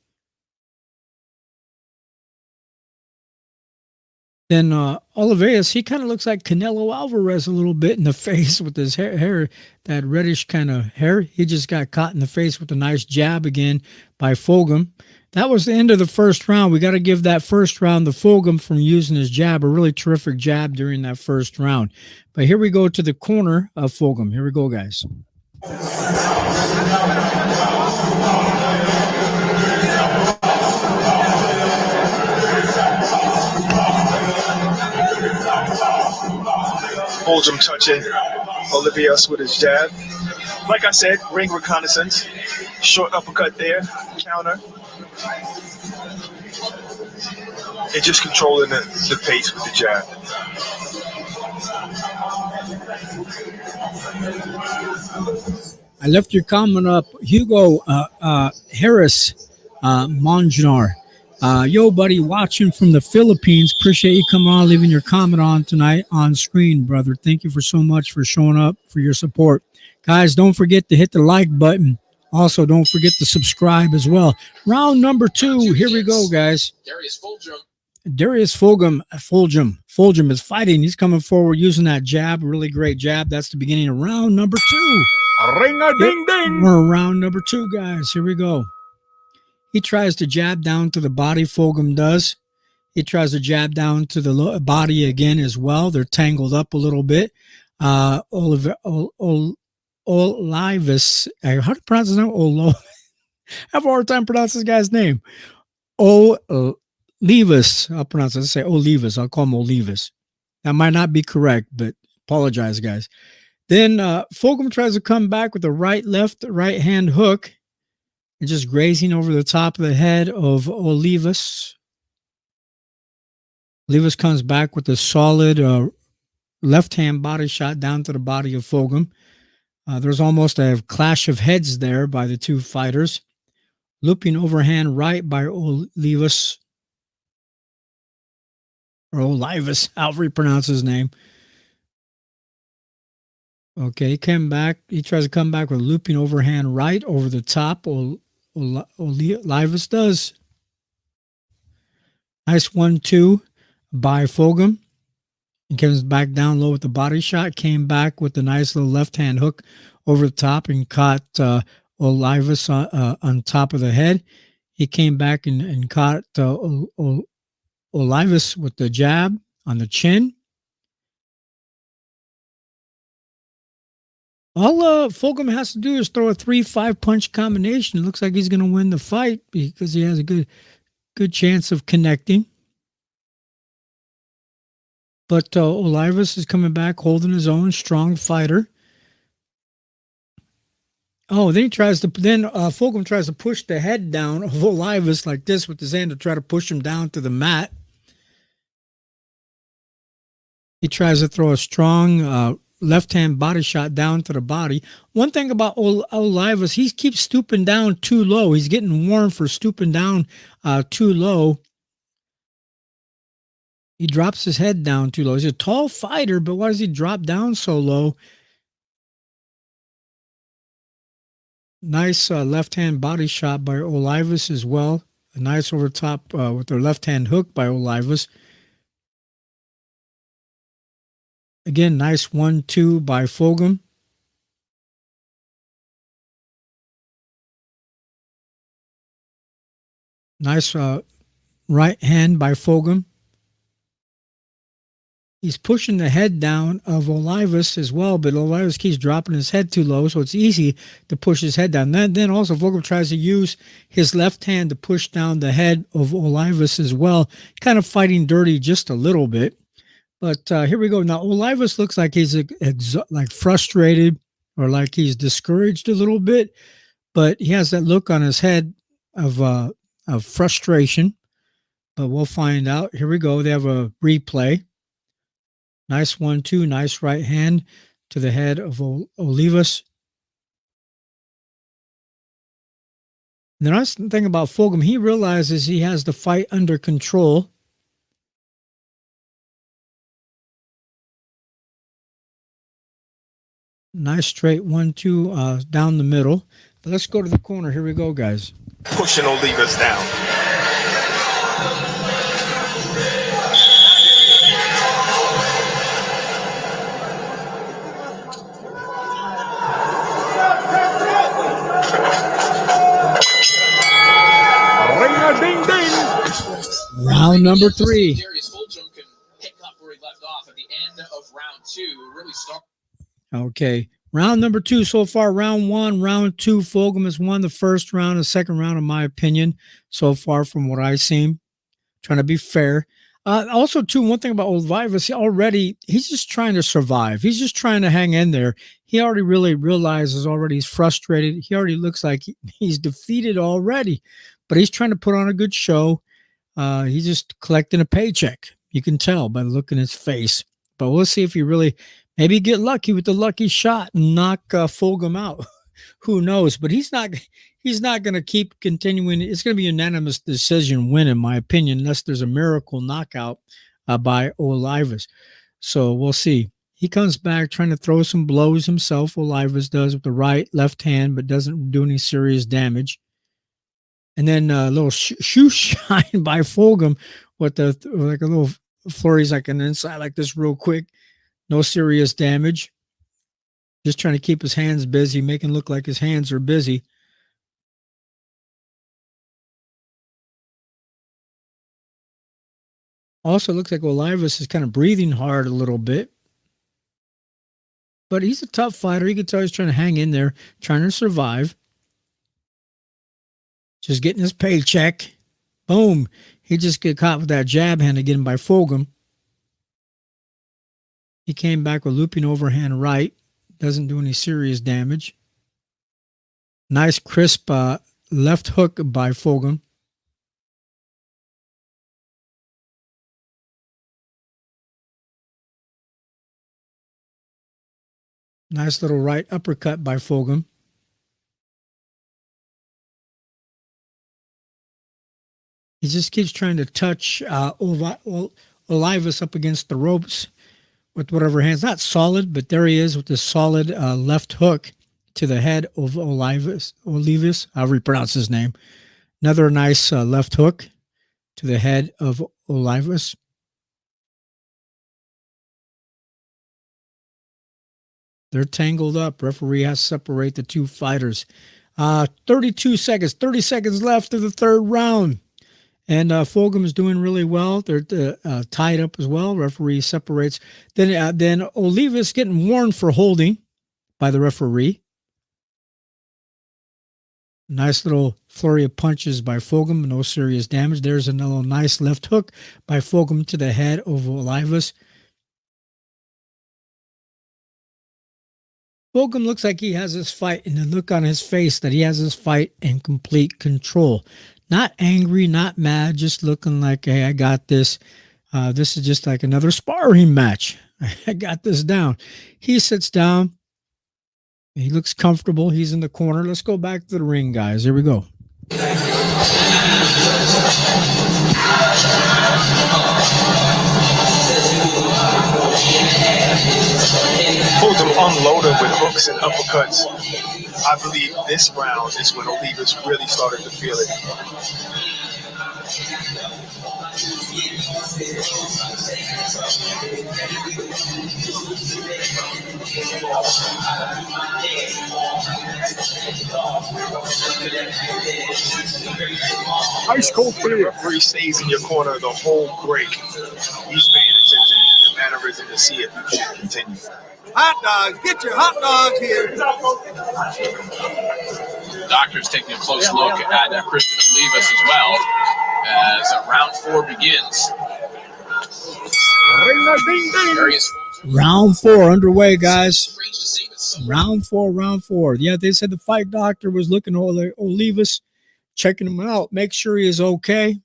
Then Oliveira, he kind of looks like Canelo Alvarez a little bit in the face with his hair, that reddish kind of hair. He just got caught in the face with a nice jab again by Fulgham. That was the end of the first round. We got to give that first round to Fulgham from using his jab, a really terrific jab during that first round. But here we go to the corner of Fulgham. Here we go, guys. Fulgham touching Olivias with his jab. Like I said, ring reconnaissance. Short uppercut there, counter. And just controlling the pace with the jab. I left your comment up. Hugo Harris Monjanar. Yo, buddy, watching from the Philippines. Appreciate you coming on, leaving your comment on tonight on screen, brother. Thank you for so much for showing up, for your support. Guys, don't forget to hit the like button. Also, don't forget to subscribe as well. Round number 2. Here we go, guys. Darius Fulgham is fighting. He's coming forward using that jab, really great jab. That's the beginning of round number 2. Ring-a-ding-ding. We're round number 2, guys. Here we go. He tries to jab down to the body, Fulgham does. He tries to jab down to the body again as well. They're tangled up a little bit. Olivas, how to pronounce his name? I have a hard time pronouncing this guy's name. Olivas. I'll pronounce it. Let's say Olivas. I'll call him Olivas. That might not be correct, but apologize, guys. Then Fulgham tries to come back with a right hand hook and just grazing over the top of the head of Olivas. Olivas comes back with a solid left hand body shot down to the body of Fulgham. There's almost a clash of heads there by the two fighters. Looping overhand right by Olivas. Or Olivas, however you pronounce his name. Okay, he came back. He tries to come back with looping overhand right over the top. Olivas does. Nice 1-2 by Fulgham. He comes back down low with the body shot. Came back with the nice little left-hand hook over the top and caught Olivas on top of the head. He came back and caught Olivas with the jab on the chin. All Fulgham has to do is throw a 3-5 punch combination. It looks like he's going to win the fight because he has a good chance of connecting. But Olivas is coming back, holding his own, strong fighter. Oh, then Fulgham tries to push the head down of Olivas like this with his hand to try to push him down to the mat. He tries to throw a strong left-hand body shot down to the body. One thing about Olivas, he keeps stooping down too low. He's getting warm for stooping down too low. He drops his head down too low. He's a tall fighter, but why does he drop down so low? Nice left-hand body shot by Olivas as well. A nice over top with their left-hand hook by Olivas. Again, nice 1-2 by Fulgham. Nice right hand by Fulgham. He's pushing the head down of Olivas as well, but Olivas keeps dropping his head too low, so it's easy to push his head down. Then also Fulgham tries to use his left hand to push down the head of Olivas as well, kind of fighting dirty just a little bit. But here we go. Now, Olivas looks like he's like frustrated or like he's discouraged a little bit, but he has that look on his head of frustration. But we'll find out. Here we go. They have a replay. Nice 1-2, nice right hand to the head of Olivas. The nice thing about Fulgham, he realizes he has the fight under control. Nice straight 1-2 down the middle. But let's go to the corner. Here we go, guys. Pushing Olivas down. Ring-a-ding-ding. Round number 3. Darius Fulgham can pick up where he left off at the end of round 2. Really start. Okay. Round number 2 so far. Round 1, round 2. Fulgham has won the first round, the second round, in my opinion, so far from what I've seen. Trying to be fair. Also, too, one thing about Olivas, he's just trying to survive. He's just trying to hang in there. He already really realizes already he's frustrated. He already looks like he's defeated already, but he's trying to put on a good show. He's just collecting a paycheck. You can tell by the look in his face. But we'll see if he really maybe get lucky with the lucky shot and knock Fulgham out. Who knows? But he's not going to keep continuing. It's going to be a unanimous decision win, in my opinion, unless there's a miracle knockout by Olivas. So we'll see. He comes back trying to throw some blows himself. Olivas does with the right, left hand, but doesn't do any serious damage. And then a little shoe shine by Fulgham with like a little flurries like an inside like this real quick. No serious damage. Just trying to keep his hands busy, making it look like his hands are busy. Also looks like Olivas is kind of breathing hard a little bit. But he's a tough fighter. You can tell he's trying to hang in there, trying to survive. Just getting his paycheck. Boom. He just got caught with that jab hand again by Fulgham. He came back with looping overhand right. Doesn't do any serious damage. Nice crisp left hook by Fulgham. Nice little right uppercut by Fulgham. He just keeps trying to touch Olivas up against the ropes with whatever hands. Not solid, but there he is with the solid left hook to the head of Olivas, however you pronounce his name. Another nice left hook to the head of Olivas. They're tangled up. Referee has to separate the two fighters. 30 seconds left of the third round. And Fulgham is doing really well. They're tied up as well. Referee separates. Then Olivas getting warned for holding by the referee. Nice little flurry of punches by Fulgham. No serious damage. There's another nice left hook by Fulgham to the head of Olivas. Fulgham looks like he has this fight, and the look on his face that he has this fight in complete control. Not angry, not mad, just looking like, hey, I got this. This is just like another sparring match. I got this down. He sits down. He looks comfortable. He's in the corner. Let's go back to the ring, guys. Here we go. Fulgham unloaded with hooks and uppercuts. I believe this round is when Olivas really started to feel it. Ice cold When the referee stays in your corner the whole break, he's paying attention to the mannerism to see if you should continue. Hot dogs, get your hot dogs here. Doctor's taking a close look at Christian Olivas as well as round 4 begins. Round 4 underway, guys. Round four. Yeah, they said the fight doctor was looking at Olivas, checking him out, make sure he is okay.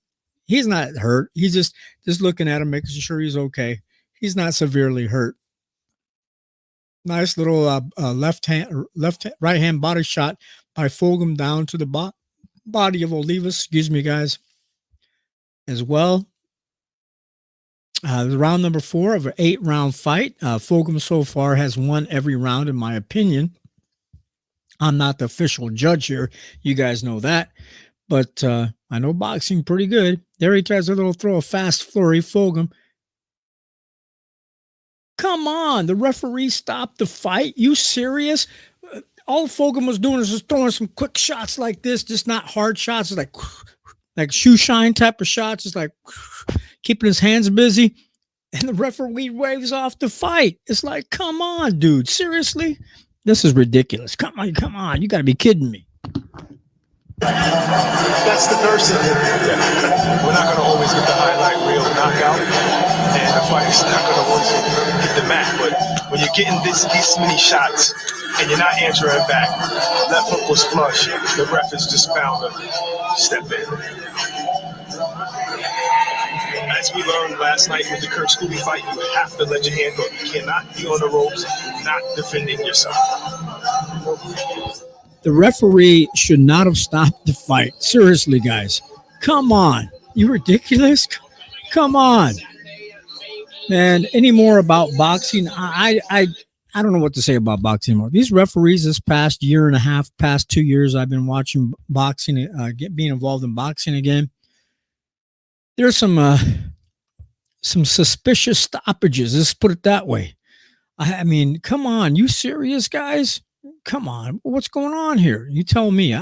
He's not hurt. He's just looking at him, making sure he's okay. He's not severely hurt. Nice little right hand body shot by Fulgham down to the body of Olivas. Excuse me, guys. As well. round number 4 of an 8-round fight. Fulgham so far has won every round, in my opinion. I'm not the official judge here. You guys know that. But I know boxing pretty good. There he tries a little throw, a fast flurry. Fulgham. Come on. The referee stopped the fight. You serious? All Fulgham was doing is just throwing some quick shots like this, just not hard shots. It's like shoe shine type of shots. Just like keeping his hands busy. And the referee waves off the fight. It's like, come on, dude. Seriously? This is ridiculous. Come on. You got to be kidding me. That's the nursing. We're not going to always get the highlight reel knockout, and the fight's not going to always hit the mat. But when you're getting these many shots and you're not answering back, left hook was flush. The ref is just bound to step in. As we learned last night with the Kurt Scooby fight, you have to let your hand go. You cannot be on the ropes, not defending yourself. The referee should not have stopped the fight. Seriously, guys. Come on. You ridiculous? Come on. Man, any more about boxing? I don't know what to say about boxing anymore. These referees this past year and a half, past 2 years, I've been watching boxing, being involved in boxing again. There's some suspicious stoppages. Let's put it that way. I mean, come on. You serious, guys? Come on. What's going on here? You tell me.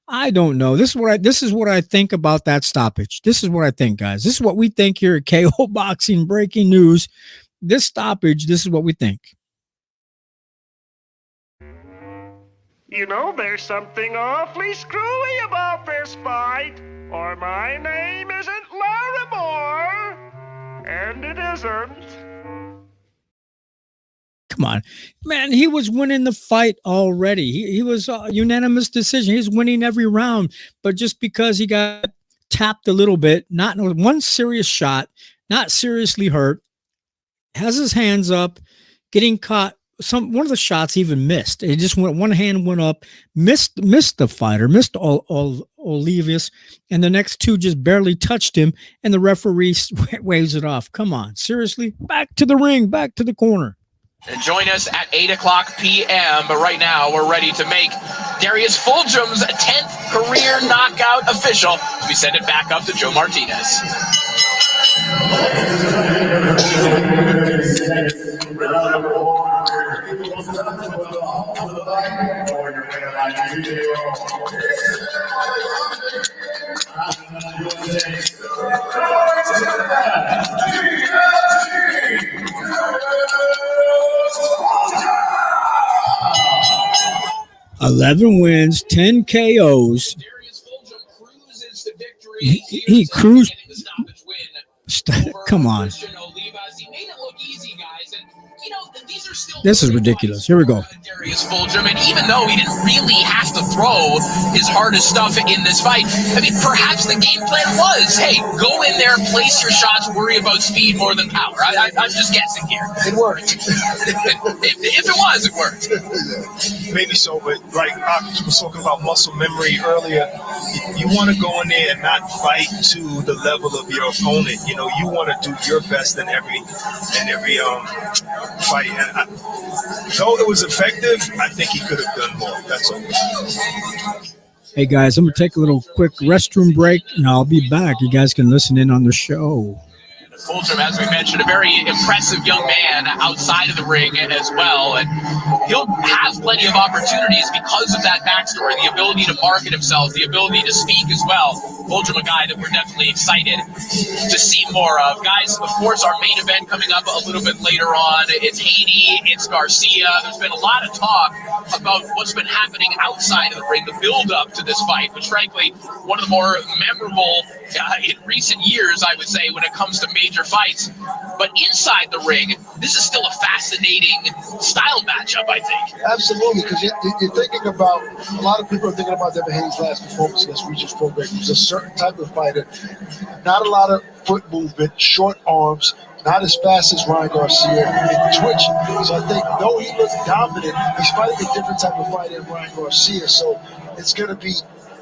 I don't know. This is what I think about that stoppage. This is what I think, guys. This is what we think here at KO Boxing Breaking News. This stoppage, this is what we think. You know, there's something awfully screwy about this fight, or my name isn't Larimore, and it isn't. Come on, man, he was winning the fight already. He was a unanimous decision. He's winning every round, but just because he got tapped a little bit, not one serious shot, not seriously hurt, has his hands up, getting caught. One of the shots even missed. It just went, one hand went up, missed the fighter, missed Olivius, and the next two just barely touched him, and the referee waves it off. Come on, seriously? Back to the ring, back to the corner. And join us at 8:00 p.m. But right now, we're ready to make Darius Fulgham's 10th career knockout official. We send it back up to Joe Martinez. $11 wins, 10 KOs. He cruised. Come on. This is ridiculous. Here we go. Darius Fulgham, and even though he didn't really have to throw his hardest stuff in this fight, I mean, perhaps the game plan was, hey, go in there, place your shots, worry about speed more than power. I'm just guessing here. It worked. if it was, it worked. Maybe so, but like I was talking about muscle memory earlier, you want to go in there and not fight to the level of your opponent. You know, you want to do your best in every fight. And though it was effective, I think he could have done more. That's all. Hey guys, I'm gonna take a little quick restroom break, and I'll be back. You guys can listen in on the show. Fulgham, as we mentioned, a very impressive young man outside of the ring as well, and he'll have plenty of opportunities because of that backstory, the ability to market himself, the ability to speak as well. Fulgham, a guy that we're definitely excited to see more of. Guys, of course, our main event coming up a little bit later on. It's Haney, it's Garcia. There's been a lot of talk about what's been happening outside of the ring, the build-up to this fight, which frankly, one of the more memorable in recent years, I would say, when it comes to major fights. But inside the ring, this is still a fascinating style matchup, I think. Absolutely, because you're thinking about, a lot of people are thinking about Devin Haney's last performance against Regis Prograis. He was a certain type of fighter, not a lot of foot movement, short arms, not as fast as Ryan Garcia, and twitching. So I think, though he looks dominant, he's fighting a different type of fighter than Ryan Garcia. So it's going to be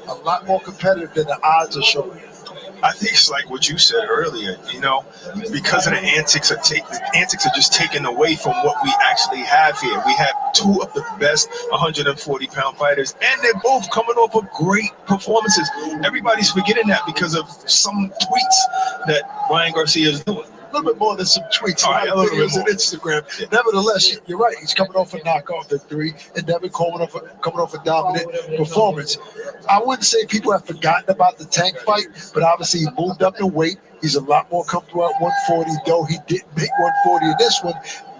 a lot more competitive than the odds are showing. I think it's like what you said earlier, because of the antics are just taken away from what we actually have here. We have two of the best 140-pound fighters, and they're both coming off of great performances. Everybody's forgetting that because of some tweets that Ryan Garcia is doing. A little bit more than some tweets. All right, a little bit on more. Instagram. Nevertheless, you're right. He's coming off a knockout victory, and Devin coming off a dominant performance. I wouldn't say people have forgotten about the Tank fight, but obviously he moved up in weight. He's a lot more comfortable at 140, though he didn't make 140 in this one.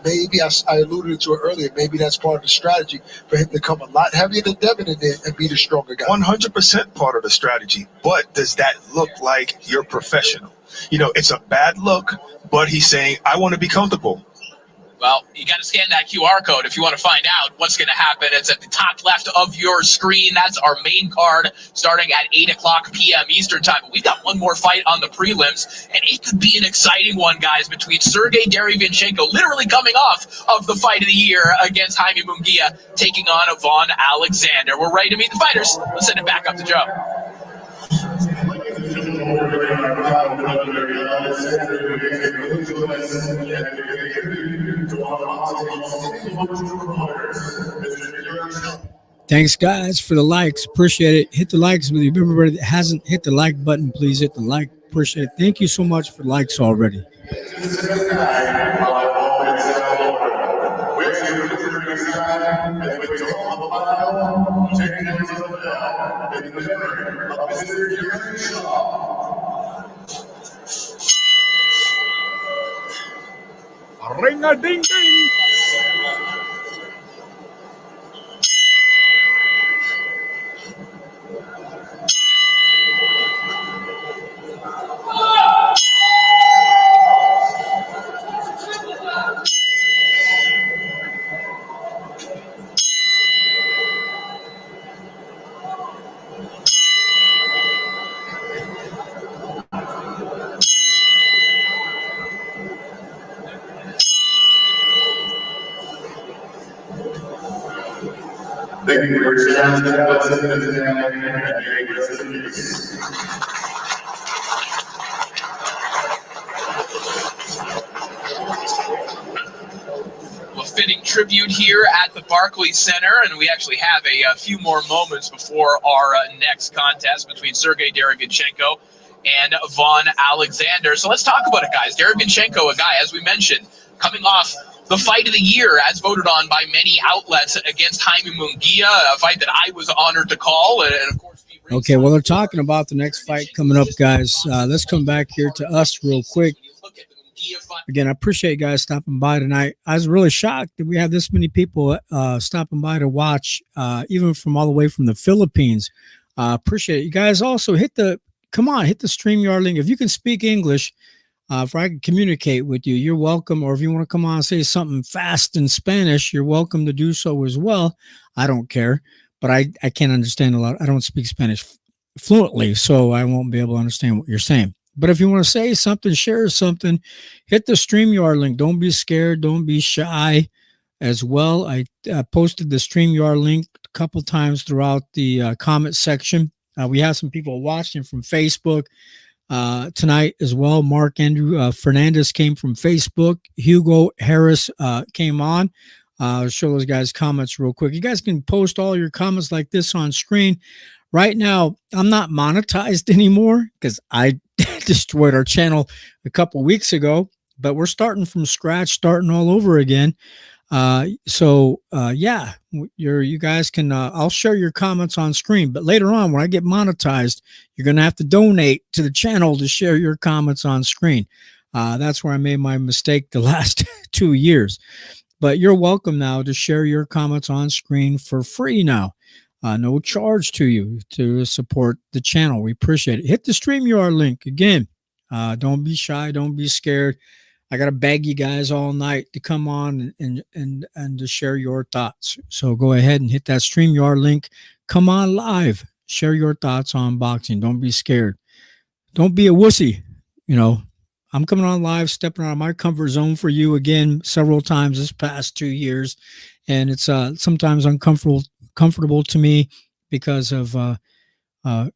Maybe I alluded to it earlier. Maybe that's part of the strategy for him to come a lot heavier than Devin in there and be the stronger guy. 100% part of the strategy. But does that look like you're professional? It's a bad look, but he's saying, I want to be comfortable. Well, you got to scan that QR code if you want to find out what's going to happen. It's at the top left of your screen. That's our main card starting at 8 o'clock p.m. Eastern time. But we've got one more fight on the prelims, and it could be an exciting one, guys, between Sergey Derevyanchenko, literally coming off of the fight of the year against Jaime Munguia, taking on Yvonne Alexander. We're ready to meet the fighters. Let's send it back up to Joe. Thanks, guys, for the likes. Appreciate it. Hit the likes. If everybody that hasn't hit the like button, please hit the like. Appreciate it. Thank you so much for the likes already. Ring-a-ding-ding. Thank you for your time. A fitting tribute here at the Barclays Center, and we actually have a few more moments before our next contest between Sergey Derevyanchenko and Yvonne Alexander. So let's talk about it, guys. Derevyanchenko, a guy, as we mentioned, coming off the fight of the year, as voted on by many outlets, against Jaime Munguia, a fight that I was honored to call, and of course. Okay, well, they're talking about the next fight coming up, guys. Let's come back here to us real quick. Again, I appreciate you guys stopping by tonight. I was really shocked that we have this many people stopping by to watch, even from all the way from the Philippines. Appreciate it. You guys also hit the StreamYard link. If you can speak English, if I can communicate with you, you're welcome. Or if you want to come on and say something fast in Spanish, you're welcome to do so as well. I don't care, but I can't understand a lot. I don't speak Spanish fluently, so I won't be able to understand what you're saying. But if you want to say something, share something, hit the StreamYard link. Don't be scared. Don't be shy as well. I posted the StreamYard link a couple times throughout the comment section. We have some people watching from Facebook tonight as well. Mark Andrew Fernandez came from Facebook. Hugo Harris came on. I'll show those guys comments real quick. You guys can post all your comments like this on screen. Right now, I'm not monetized anymore because I destroyed our channel a couple weeks ago, but we're starting from scratch, starting all over again. Yeah, you guys can, I'll share your comments on screen, but later on when I get monetized, you're going to have to donate to the channel to share your comments on screen. That's where I made my mistake the last 2 years, but you're welcome now to share your comments on screen for free now. No charge to you to support the channel. We appreciate it. Hit the StreamYard link again. Don't be shy. Don't be scared. I got to beg you guys all night to come on and to share your thoughts. So go ahead and hit that StreamYard link. Come on live. Share your thoughts on boxing. Don't be scared. Don't be a wussy. I'm coming on live, stepping out of my comfort zone for you again several times this past 2 years. And it's sometimes uncomfortable to me because of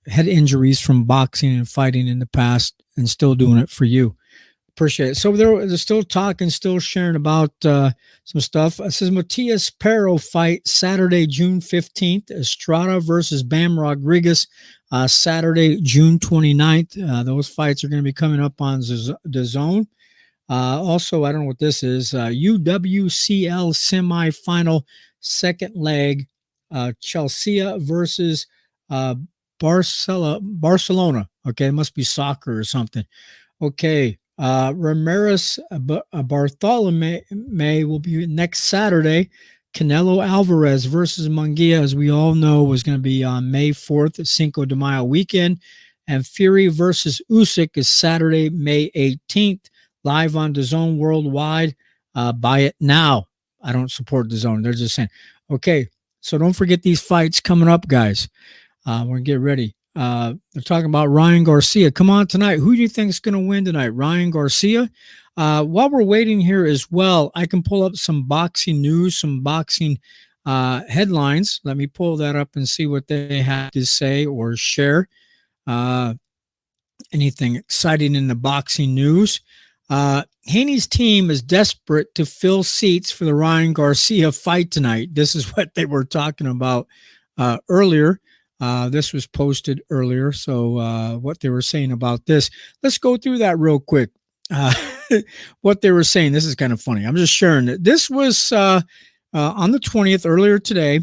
head injuries from boxing and fighting in the past, and still doing it for you. Appreciate it. So they're still talking, still sharing about some stuff. It says Matias Perro fight Saturday, June 15th. Estrada versus Bam Rodriguez, Saturday, June 29th. Those fights are going to be coming up on the Zone. Also, I don't know what this is. UWCL semifinal, second leg. Chelsea versus Barcelona. Okay, it must be soccer or something. Okay. Ramirez Bartolome will be next Saturday. Canelo Alvarez versus Munguia, as we all know, was going to be on May 4th, Cinco de Mayo weekend. And Fury versus Usyk is Saturday, May 18th, live on DAZN worldwide. Buy it now. I don't support DAZN. They're just saying. Okay, so don't forget these fights coming up, guys. We're going to get ready. They're talking about Ryan Garcia. Come on tonight. Who do you think is going to win tonight? Ryan Garcia? While we're waiting here as well, I can pull up some boxing news, some boxing headlines. Let me pull that up and see what they have to say or share. Anything exciting in the boxing news. Haney's team is desperate to fill seats for the Ryan Garcia fight tonight. This is what they were talking about earlier. This was posted earlier, so what they were saying about this. Let's go through that real quick. What they were saying, this is kind of funny. I'm just sharing it. This was on the 20th, earlier today.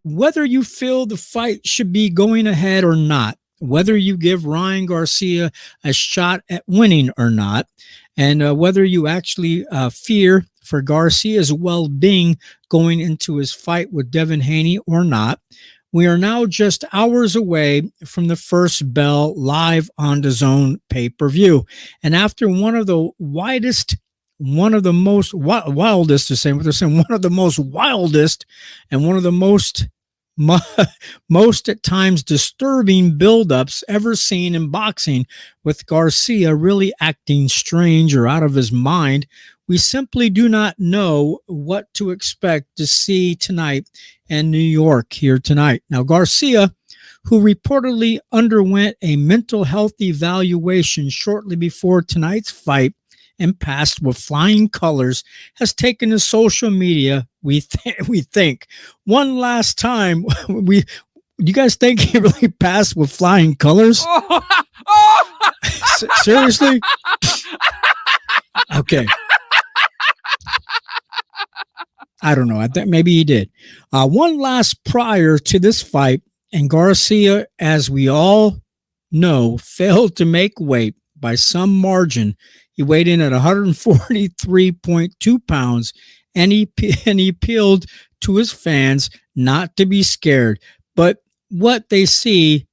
Whether you feel the fight should be going ahead or not, whether you give Ryan Garcia a shot at winning or not, and whether you actually fear for Garcia's well-being going into his fight with Devin Haney or not. We are now just hours away from the first bell live on DAZN pay-per-view. And after one of the wildest and one of the most most at times disturbing buildups ever seen in boxing, with Garcia really acting strange or out of his mind, we simply do not know what to expect to see tonight in New York here tonight. Now, Garcia, who reportedly underwent a mental health evaluation shortly before tonight's fight and passed with flying colors, has taken to social media, we think. One last time, do you guys think he really passed with flying colors? Seriously? Okay. I don't know. I think maybe he did. One last prior to this fight, and Garcia, as we all know, failed to make weight by some margin. He weighed in at 143.2 pounds, and he appealed to his fans not to be scared. But what they see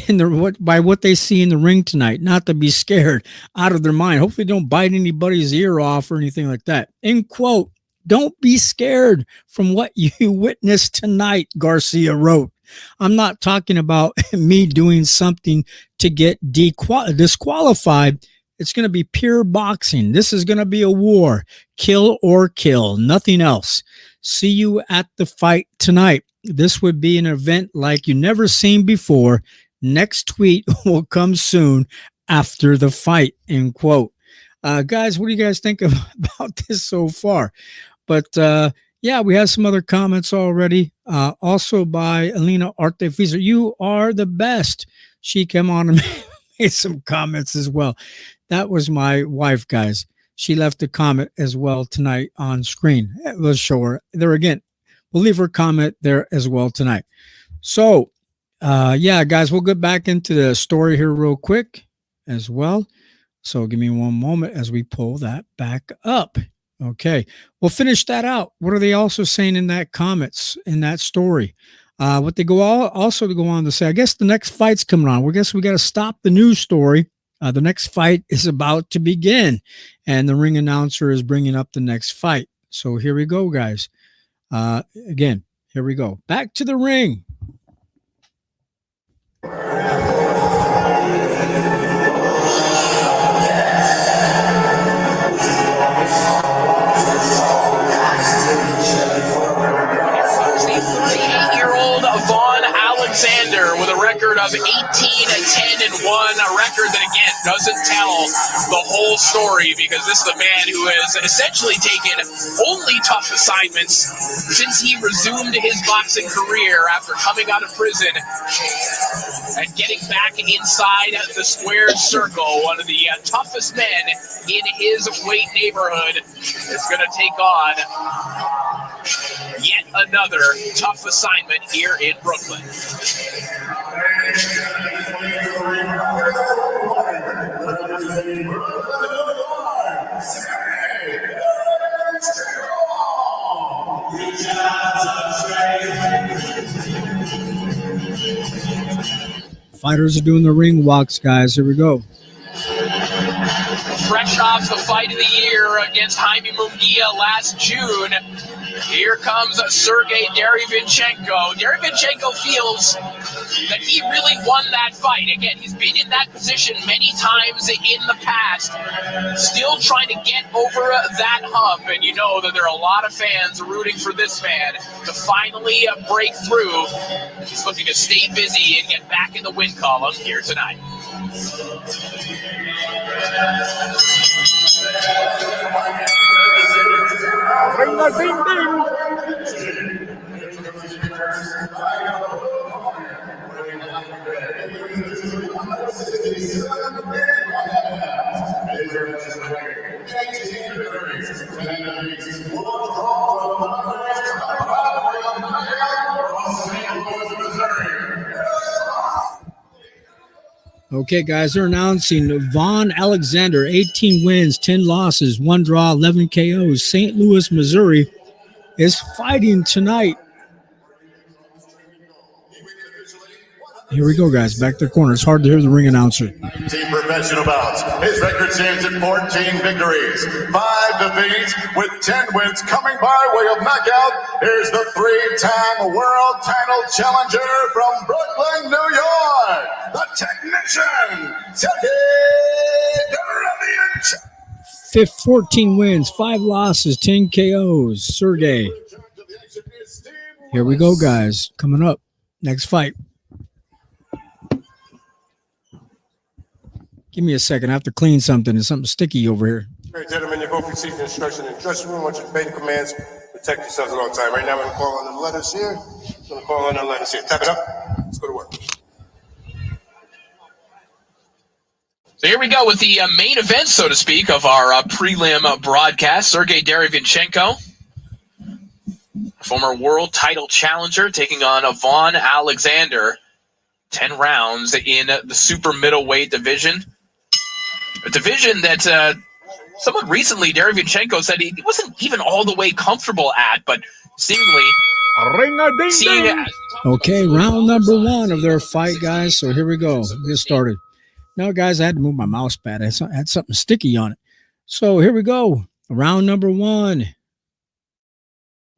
what they see in the ring tonight, not to be scared out of their mind. Hopefully, don't bite anybody's ear off or anything like that. End quote. Don't be scared from what you witnessed tonight, Garcia wrote. I'm not talking about me doing something to get disqualified. It's going to be pure boxing. This is going to be a war. Kill or kill. Nothing else. See you at the fight tonight. This would be an event like you never seen before. Next tweet will come soon after the fight. End quote. Guys, what do you guys think about this so far? But yeah, we have some other comments already. Also by Alina Artefizer. You are the best. She came on and made some comments as well. That was my wife, guys. She left a comment as well tonight on screen. We'll show her there again. We'll leave her comment there as well tonight. So, yeah, guys, we'll get back into the story here real quick as well. So give me one moment as we pull that back up. Okay, we'll finish that out. What are they also saying in that comments in that story? What they go on to say, I guess the next fight's coming on. I guess we got to stop the news story. The next fight is about to begin, and the ring announcer is bringing up the next fight. So here we go, guys. Again, here we go. Back to the ring. Alexander with a record of 18 at 10-1, a record that again doesn't tell the whole story, because this is a man who has essentially taken only tough assignments since he resumed his boxing career after coming out of prison and getting back inside the squared circle. One of the toughest men in his weight neighborhood is going to take on yet another tough assignment here in Brooklyn. Fighters are doing the ring walks, guys. Here we go. Fresh off the fight of the year against Jaime Munguia last June, here comes Sergey Derevyanchenko. Derevyanchenko feels that he really won that fight. Again, he's been in that position many times in the past, still trying to get over that hump. And you know that there are a lot of fans rooting for this man to finally break through. He's looking to stay busy and get back in the win column here tonight. Ring a ding ding. Okay, guys, they're announcing Vaughn Alexander, 18 wins, 10 losses, 1 draw, 11 KOs. St. Louis, Missouri, is fighting tonight. Here we go, guys. Back to the corner. It's hard to hear the ring announcer. 19 professional bouts. His record stands at 14 victories, 5 defeats, with 10 wins coming by way of knockout. Here's the 3-time world title challenger from Brooklyn, New York, the technician, Sergey Derevyanchenko. 14 wins, 5 losses, 10 KOs. Sergey. Here we go, guys. Coming up. Next fight. Give me a second. I have to clean something. There's something sticky over here. All right, gentlemen, you both received instruction in the dressing room. I want you to obey the commands. Protect yourselves at all times. Right now, I'm going to call on the letters here. I'm going to call on the letters here. Tap it up. Let's go to work. So here we go with the main event, so to speak, of our prelim broadcast. Sergey Derevyanchenko, former world title challenger, taking on Vaughn Alexander. 10 rounds in the super middleweight division. A division that someone recently, Derevyanchenko, said he wasn't even all the way comfortable at, but seemingly seeing it. Okay, round number 1 of their fight, guys. So here we go. Get started. Now, guys, I had to move my mouse pad. I had something sticky on it. So here we go. Round number 1.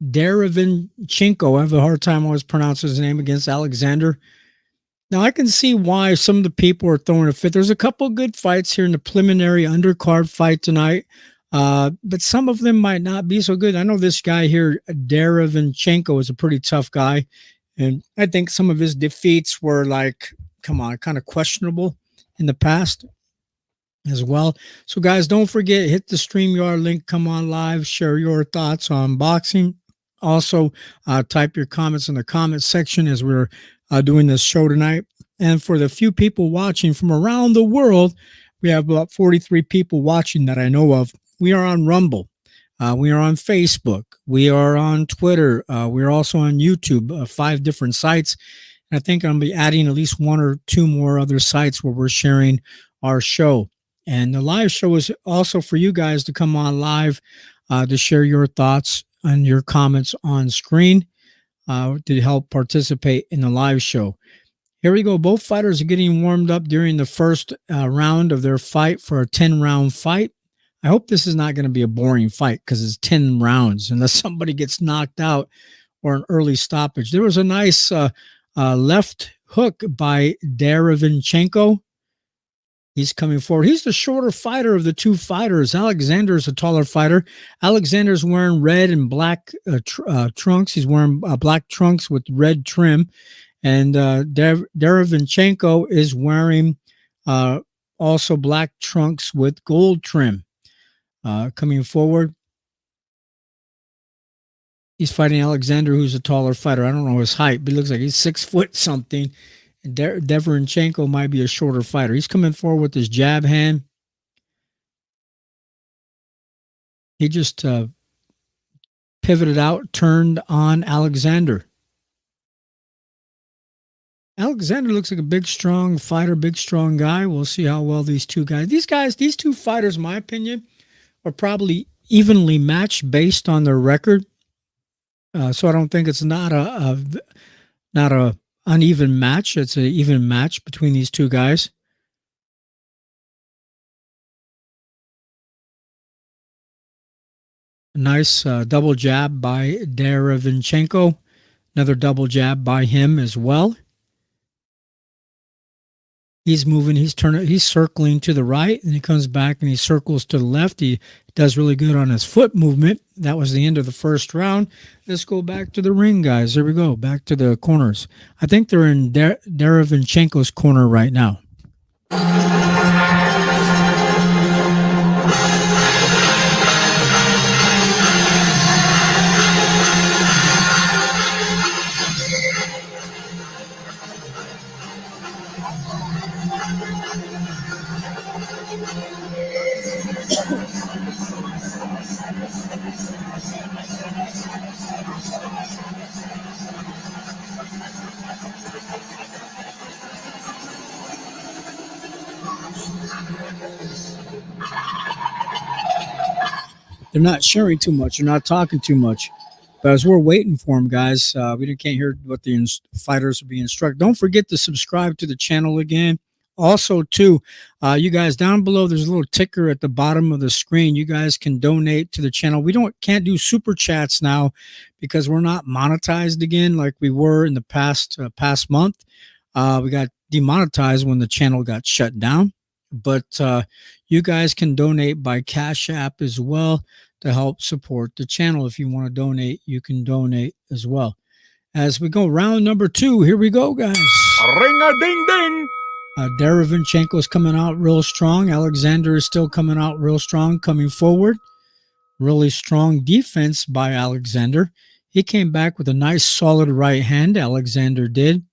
Derevyanchenko. I have a hard time always pronouncing his name against Alexander. Now, I can see why some of the people are throwing a fit. There's a couple good fights here in the preliminary undercard fight tonight, but some of them might not be so good. I know this guy here, Derevyanchenko, is a pretty tough guy, and I think some of his defeats were like, come on, kind of questionable in the past as well. So, guys, don't forget, hit the StreamYard link, come on live, share your thoughts on boxing. Also, type your comments in the comment section as we're doing this show tonight. And for the few people watching from around the world, we have about 43 people watching that I know of. We are on Rumble. We are on Facebook. We are on Twitter. We are also on YouTube, 5 different sites. And I think I'm going to be adding at least 1 or 2 more other sites where we're sharing our show. And the live show is also for you guys to come on live to share your thoughts and your comments on screen. To help participate in the live show. Here we go. Both fighters are getting warmed up during the first round of their fight for a 10-round fight. I hope this is not going to be a boring fight because it's 10 rounds unless somebody gets knocked out or an early stoppage. There was a nice left hook by Derevyanchenko. He's coming forward. He's the shorter fighter of the 2 fighters. Alexander's a taller fighter. Alexander's wearing red and black trunks. He's wearing black trunks with red trim. And Derevinchenko is wearing also black trunks with gold trim. Coming forward, he's fighting Alexander, who's a taller fighter. I don't know his height, but he looks like he's 6 foot something. Derevinchenko might be a shorter fighter. He's coming forward with his jab hand. He just pivoted out, turned on Alexander. Alexander looks like a big, strong fighter, big, strong guy. We'll see how well these two fighters, in my opinion, are probably evenly matched based on their record. So I don't think it's not a uneven match. It's an even match between these two guys. Nice double jab by Derevinchenko. Another double jab by him as well. He's moving, he's circling to the right, and he comes back and he circles to the left. He does really good on his foot movement. That was the end of the first round. Let's go back to the ring, guys. Here we go, back to the corners. I think they're in Derevinchenko's corner right now. They're not sharing too much. They're not talking too much. But as we're waiting for them, guys, we can't hear what the fighters are being instructed. Don't forget to subscribe to the channel again. Also, too, you guys down below, there's a little ticker at the bottom of the screen. You guys can donate to the channel. We can't do super chats now because we're not monetized again like we were in the past month. We got demonetized when the channel got shut down. But you guys can donate by Cash App as well to help support the channel. If you want to donate, you can donate as well. As we go round number 2, here we go, guys. Ring-a-ding-ding. Derevinchenko is coming out real strong. Alexander is still coming out real strong, coming forward. Really strong defense by Alexander. He came back with a nice solid right hand, Alexander did.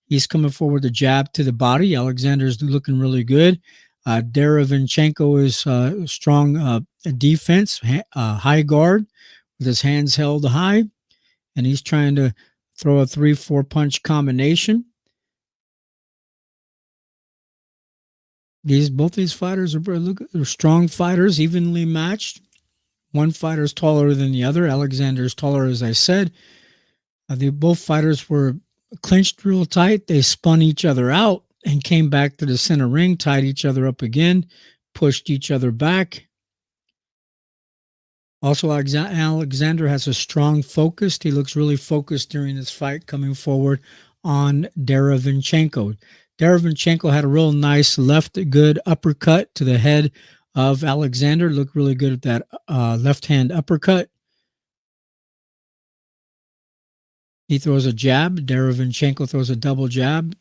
He's coming forward with a jab to the body. Alexander's looking really good. Derevinchenko is strong defense, high guard with his hands held high. And he's trying to throw a 3-4 punch combination. Both these fighters are strong fighters, evenly matched. One fighter is taller than the other. Alexander is taller, as I said. Both fighters were clinched real tight. They spun each other out and came back to the center ring, tied each other up again, pushed each other back. Also, Alexander has a strong focus. He looks really focused during this fight, coming forward on Derevinchenko. Derevinchenko had a real nice good uppercut to the head of Alexander. Looked really good at that left hand uppercut. He throws a jab. Derevinchenko throws a double jab.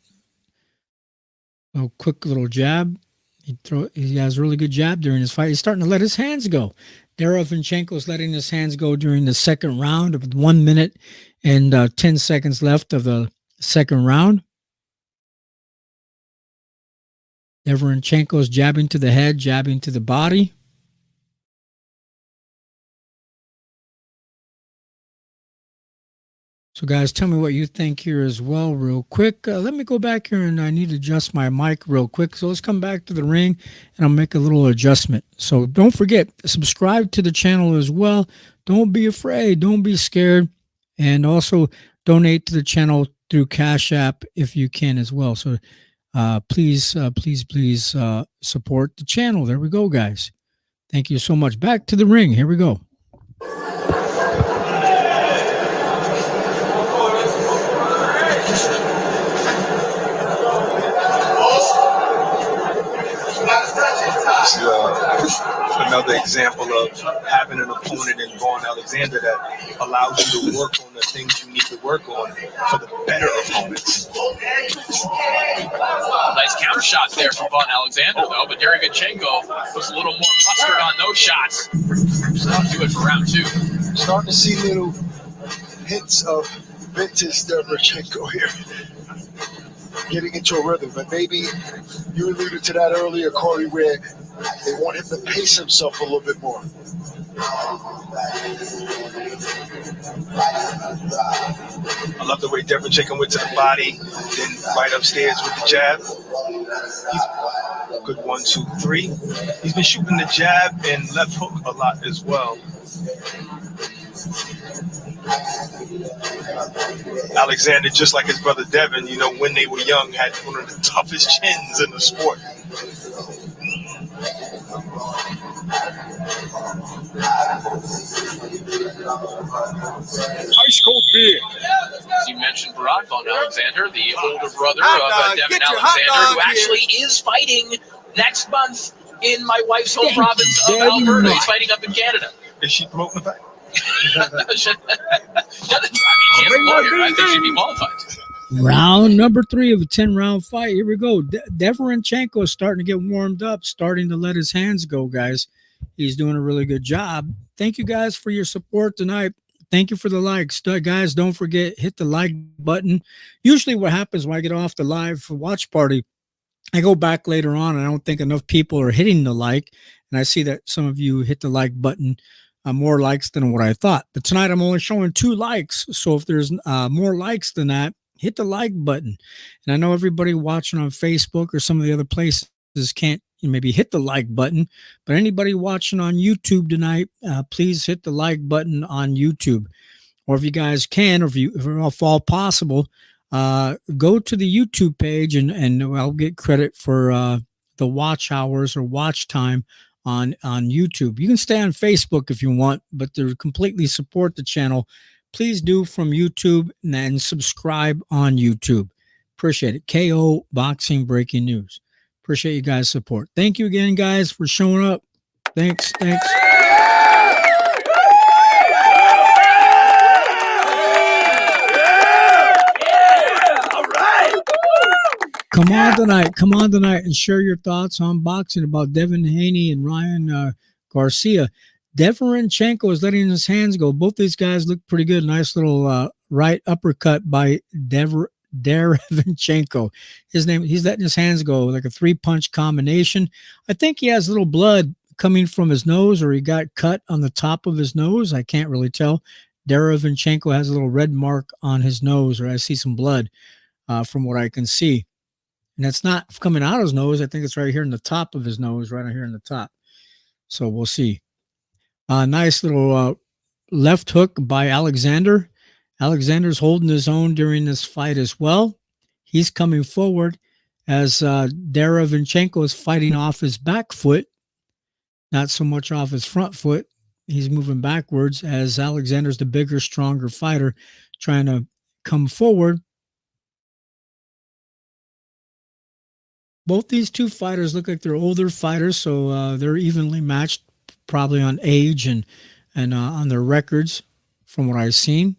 A quick little jab. He has a really good jab during his fight. He's starting to let his hands go. Derevinchenko is letting his hands go during the second round with 1 minute and 10 seconds left of the second round. Derevinchenko is jabbing to the head, jabbing to the body. So, guys, tell me what you think here as well real quick. Let me go back here, and I need to adjust my mic real quick. So let's come back to the ring, and I'll make a little adjustment. So don't forget, subscribe to the channel as well. Don't be afraid. Don't be scared. And also donate to the channel through Cash App if you can as well. So please support the channel. There we go, guys. Thank you so much. Back to the ring. Here we go. Another example of having an opponent in Vaughn Alexander that allows you to work on the things you need to work on for the better opponents. Nice counter shots there from Von Alexander, though, but Derevyanchenko puts a little more mustard on those shots. So that'll do it for round 2. Starting to see little hints of vintage Derevyanchenko here, getting into a rhythm. But maybe you alluded to that earlier, Corey, where they want him to pace himself a little bit more. I love the way Derevyanchenko went to the body, then right upstairs with the jab. Good 1, 2, 3. He's been shooting the jab and left hook a lot as well. Alexander, just like his brother Devin, when they were young, had one of the toughest chins in the sport. Ice cold beer. As you mentioned, Barack Von Alexander, the older brother of Devin Alexander, who actually is fighting next month in my wife's home province of Alberta. He's fighting up in Canada. Is she promoting the fight? I mean, she's a lawyer. I think she'd be qualified. Round number 3 of a 10-round fight. Here we go. Derevyanchenko is starting to get warmed up, starting to let his hands go, guys. He's doing a really good job. Thank you guys for your support tonight. Thank you for the likes. Guys, don't forget, hit the like button. Usually what happens when I get off the live watch party, I go back later on and I don't think enough people are hitting the like. And I see that some of you hit the like button, more likes than what I thought. But tonight I'm only showing 2 likes. So if there's more likes than that, hit the like button. And I know everybody watching on Facebook or some of the other places can't maybe hit the like button, but anybody watching on YouTube tonight, please hit the like button on YouTube. Or if you guys can, or if at all possible, go to the YouTube page and I'll get credit for the watch hours or watch time on YouTube. You can stay on Facebook if you want, but to completely support the channel, please do from YouTube and subscribe on YouTube. Appreciate it. KO Boxing Breaking News. Appreciate you guys' support. Thank you again, guys, for showing up. Thanks. Come on tonight and share your thoughts on boxing about Devin Haney and Ryan Garcia. Derevyanchenko is letting his hands go. Both these guys look pretty good. Nice little right uppercut by Derevyanchenko. He's letting his hands go like a 3-punch combination. I think he has a little blood coming from his nose, or he got cut on the top of his nose. I can't really tell. Derevyanchenko has a little red mark on his nose, or I see some blood from what I can see. And it's not coming out of his nose. I think it's right here in the top of his nose, right here in the top. So we'll see. Nice little left hook by Alexander. Alexander's holding his own during this fight as well. He's coming forward as Derevyanchenko is fighting off his back foot, not so much off his front foot. He's moving backwards as Alexander's the bigger, stronger fighter trying to come forward. Both these two fighters look like they're older fighters, so they're evenly matched, probably on age and on their records from what I've seen.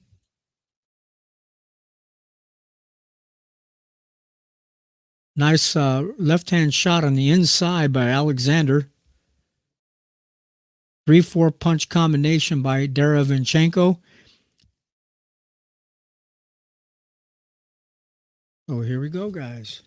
Nice left-hand shot on the inside by Alexander. 3-4 punch combination by Derevyanchenko. Oh, here we go, guys.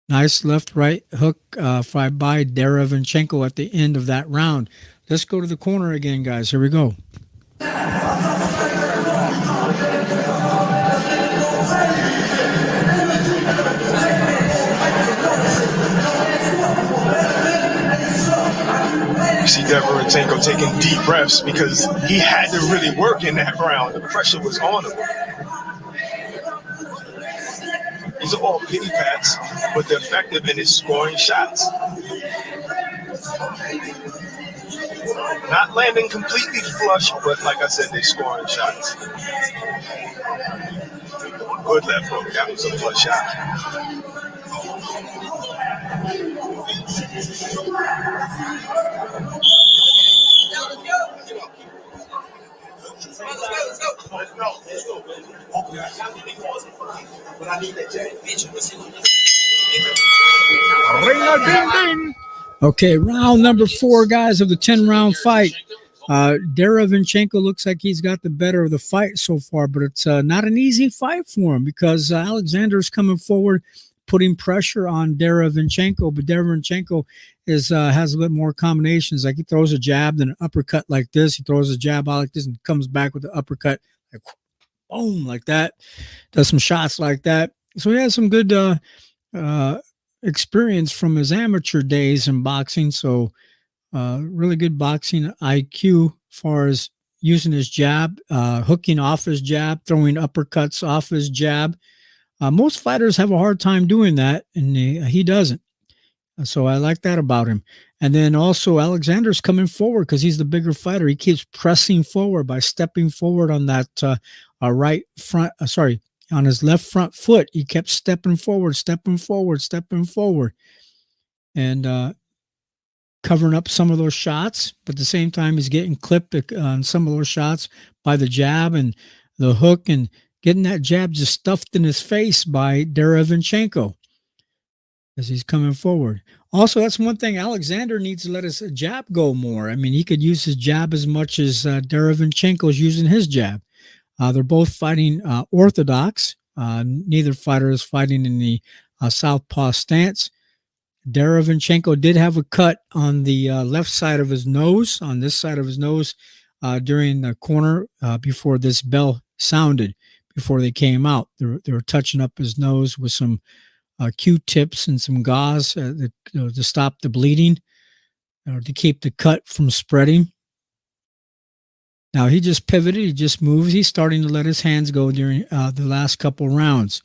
Nice left-right hook by Derevyanchenko at the end of that round. Let's go to the corner again, guys. Here we go. You see Derevyanchenko taking deep breaths because he had to really work in that round. The pressure was on him. These are all pity pats, but they're effective in his scoring shots. Not landing completely flush, but like I said, they're scoring shots. Good left hook. That was a flush shot. Okay, round number 4, guys, of the 10-round fight. Derevinchenko looks like he's got the better of the fight so far, but it's not an easy fight for him because Alexander's coming forward, putting pressure on Derevinchenko, but Derevinchenko has a bit more combinations. Like he throws a jab, then an uppercut like this. He throws a jab out like this and comes back with the uppercut, like boom, like that. Does some shots like that. So he has some good experience from his amateur days in boxing. So really good boxing IQ as far as using his jab, hooking off his jab, throwing uppercuts off his jab. Most fighters have a hard time doing that, and he doesn't. So I like that about him. And then also Alexander's coming forward because he's the bigger fighter. He keeps pressing forward by stepping forward on that right front, on his left front foot. He kept stepping forward, and covering up some of those shots. But at the same time, he's getting clipped on some of those shots by the jab and the hook, and getting that jab just stuffed in his face by Derevinchenko as he's coming forward. Also, that's one thing. Alexander needs to let his jab go more. I mean, he could use his jab as much as Derevinchenko is using his jab. They're both fighting orthodox. Neither fighter is fighting in the southpaw stance. Derevinchenko did have a cut on the left side of his nose, on this side of his nose, during the corner before this bell sounded, before they came out. They were touching up his nose with some Q-tips and some gauze to stop the bleeding, or to keep the cut from spreading. Now he just pivoted, he just moves. He's starting to let his hands go during the last couple rounds,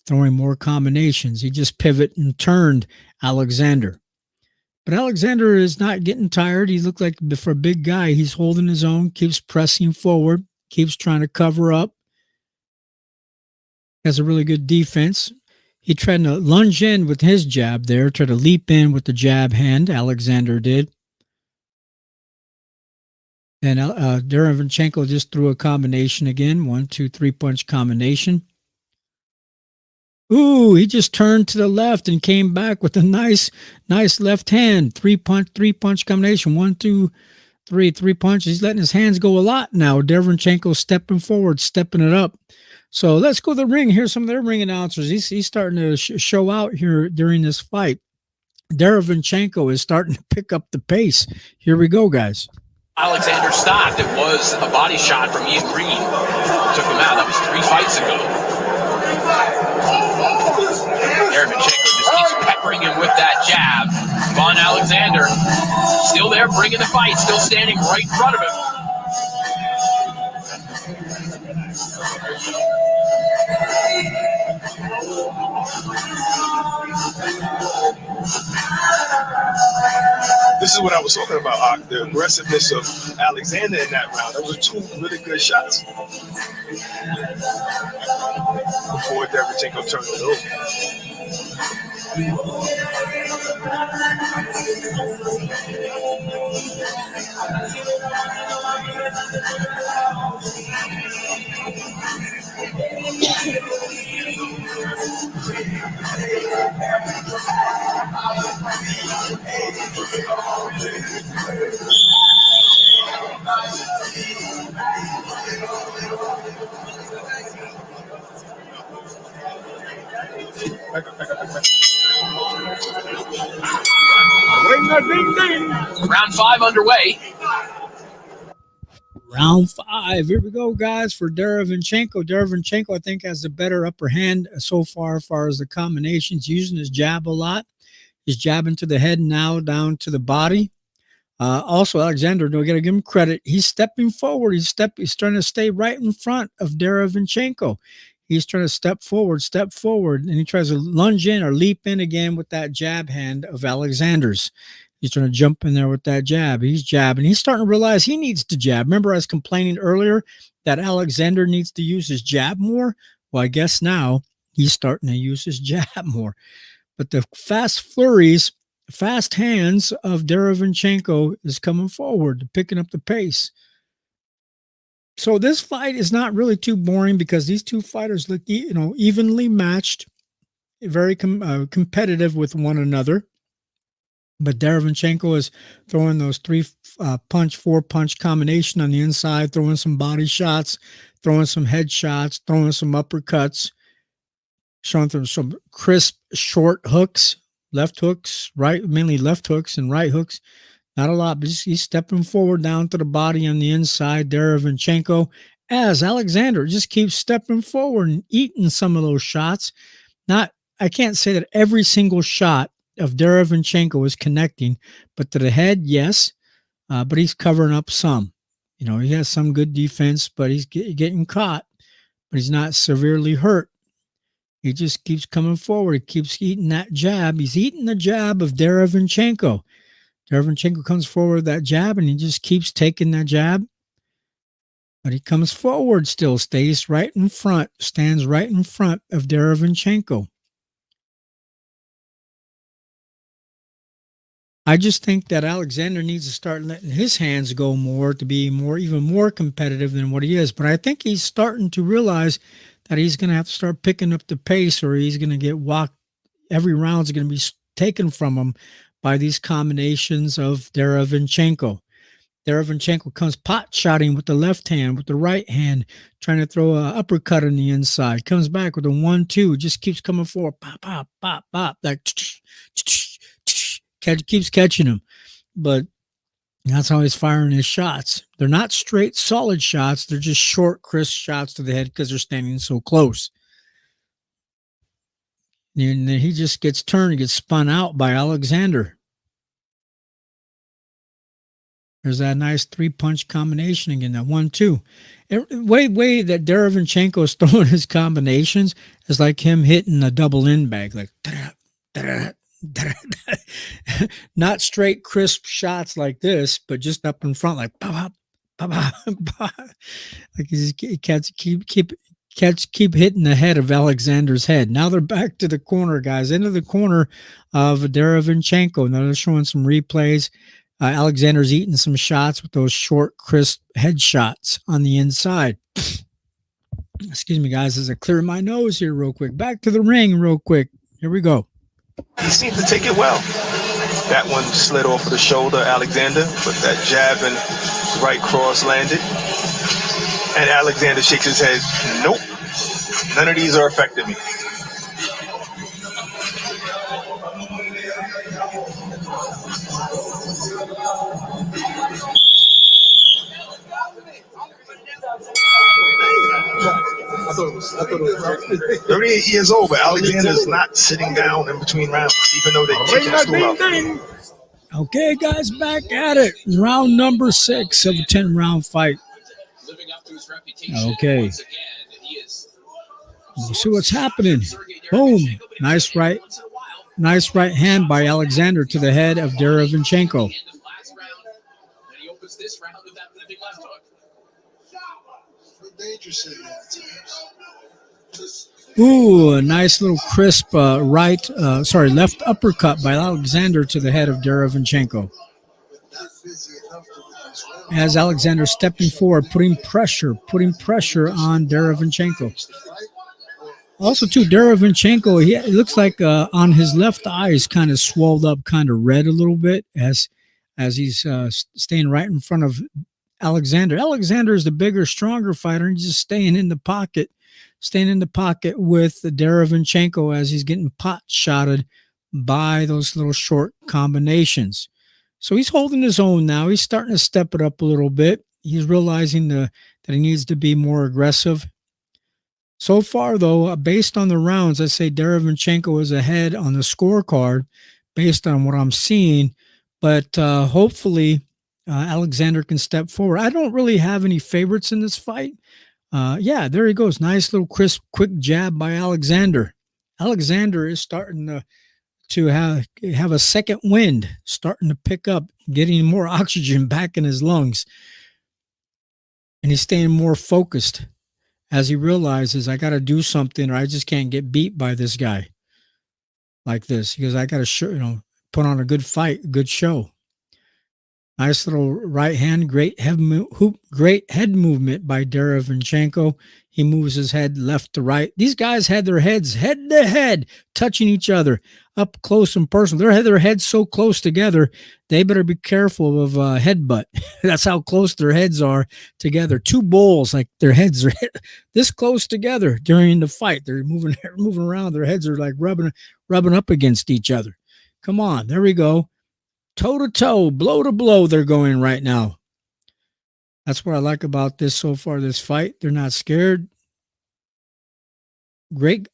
throwing more combinations. He just pivoted and turned Alexander. But Alexander is not getting tired. He looked like, for a big guy, he's holding his own, keeps pressing forward, keeps trying to cover up. Has a really good defense. He tried to lunge in with his jab there, tried to leap in with the jab hand, Alexander did. And Derevinchenko just threw a combination again, 1, 2, 3 punch combination. Ooh, he just turned to the left and came back with a nice left hand. Three punch combination. 1, 2, 3 punches. He's letting his hands go a lot now. Derevinchenko stepping forward, stepping it up. So let's go to the ring. Here's some of their ring announcers. He's starting to show out here during this fight. Derevinchenko is starting to pick up the pace. Here we go, guys. Alexander stopped. It was a body shot from Ian Green. Took him out. That was 3 fights ago. Derevinchenko just keeps peppering him with that jab. Von Alexander still there, bringing the fight, still standing right in front of him. This is what I was talking about, the aggressiveness of Alexander in that round. Those were 2 really good shots before Derevinchenko turned it over. Round 5 underway. Round 5. Here we go, guys, for Derevinchenko. Derevinchenko, I think, has the better upper hand so far as far as the combinations, using his jab a lot. He's jabbing to the head now, down to the body. Also, Alexander, don't got to give him credit. He's stepping forward. He's trying to stay right in front of Derevinchenko. He's trying to step forward, and he tries to lunge in or leap in again with that jab hand of Alexander's. He's trying to jump in there with that jab. He's jabbing. He's starting to realize he needs to jab. Remember, I was complaining earlier that Alexander needs to use his jab more? Well, I guess now he's starting to use his jab more. But the fast flurries, fast hands of Derevinchenko is coming forward, picking up the pace. So this fight is not really too boring because these two fighters look, evenly matched, very competitive with one another. But Derevyanchenko is throwing those 4-punch combination on the inside, throwing some body shots, throwing some head shots, throwing some uppercuts, showing them some crisp short hooks, left hooks, right, mainly left hooks and right hooks. Not a lot, but he's stepping forward down to the body on the inside, Derevyanchenko, as Alexander just keeps stepping forward and eating some of those shots. I can't say that every single shot of Derevyanchenko is connecting, but to the head, yes, but he's covering up some. He has some good defense, but he's getting caught, but he's not severely hurt. He just keeps coming forward. He keeps eating that jab. He's eating the jab of Derevyanchenko. Derevyanchenko comes forward with that jab, and he just keeps taking that jab. But he comes forward still, stays right in front, stands right in front of Derevyanchenko. I just think that Alexander needs to start letting his hands go more to be even more competitive than what he is. But I think he's starting to realize that he's going to have to start picking up the pace, or he's going to get walked. Every round is going to be taken from him by these combinations of Derevyanchenko. Derevyanchenko comes pot-shotting with the left hand, with the right hand, trying to throw an uppercut on the inside. Comes back with a 1-2, just keeps coming forward. Pop, pop, pop, pop. Like, keeps catching him. But that's how he's firing his shots. They're not straight, solid shots. They're just short, crisp shots to the head because they're standing so close. And then he just gets turned, gets spun out by Alexander. There's that nice 3-punch combination again, that 1-2. Way that Derevyanchenko is throwing his combinations is like him hitting a double end bag, like not straight, crisp shots like this, but just up in front, like pop, pop, pop, pop. Like he keep hitting the head of Alexander's head. Now they're back to the corner, guys, into the corner of Derevyanchenko. Now they're showing some replays. Alexander's eating some shots with those short, crisp headshots on the inside. Excuse me, guys, as I clear my nose here real quick. Back to the ring real quick. Here we go. He seemed to take it well. That one slid off of the shoulder, Alexander, but that jab and right cross landed. And Alexander shakes his head. Nope. None of these are affecting me. I thought it was 38 years old, but Alexander's not sitting down in between rounds, even though they're taking school out. Okay, guys, back at it. Round number 6 of a 10-round fight. Okay. We'll see what's happening. Boom. Nice right hand by Alexander to the head of Derevyanchenko. Ooh, a nice little crisp left uppercut by Alexander to the head of Derevyanchenko. As Alexander stepping forward, putting pressure on Derevyanchenko. Also, too, Derevyanchenko, it looks like on his left eye is kind of swelled up, kind of red a little bit as he's staying right in front of Alexander. Alexander is the bigger, stronger fighter, and he's just staying in the pocket with Derevyanchenko as he's getting pot-shotted by those little short combinations. So he's holding his own now. He's starting to step it up a little bit. He's realizing that he needs to be more aggressive. So far, though, based on the rounds, I say Derevyanchenko is ahead on the scorecard based on what I'm seeing. But hopefully Alexander can step forward. I don't really have any favorites in this fight. Yeah, there he goes. Nice little crisp, quick jab by Alexander. Alexander is starting to have a second wind, starting to pick up, getting more oxygen back in his lungs. And he's staying more focused as he realizes, I got to do something or I just can't get beat by this guy like this, because I got to put on a good fight, a good show. Nice little right hand, great head movement by Derevinchenko. He moves his head left to right. These guys had their heads head to head, touching each other up close and personal. They had their heads so close together, they better be careful of headbutt. That's how close their heads are together. Two bulls, like their heads are this close together during the fight. They're moving around. Their heads are like rubbing up against each other. Come on, there we go. Toe to toe, blow to blow, they're going right now. That's what I like about this so far, this fight. They're not scared. Great.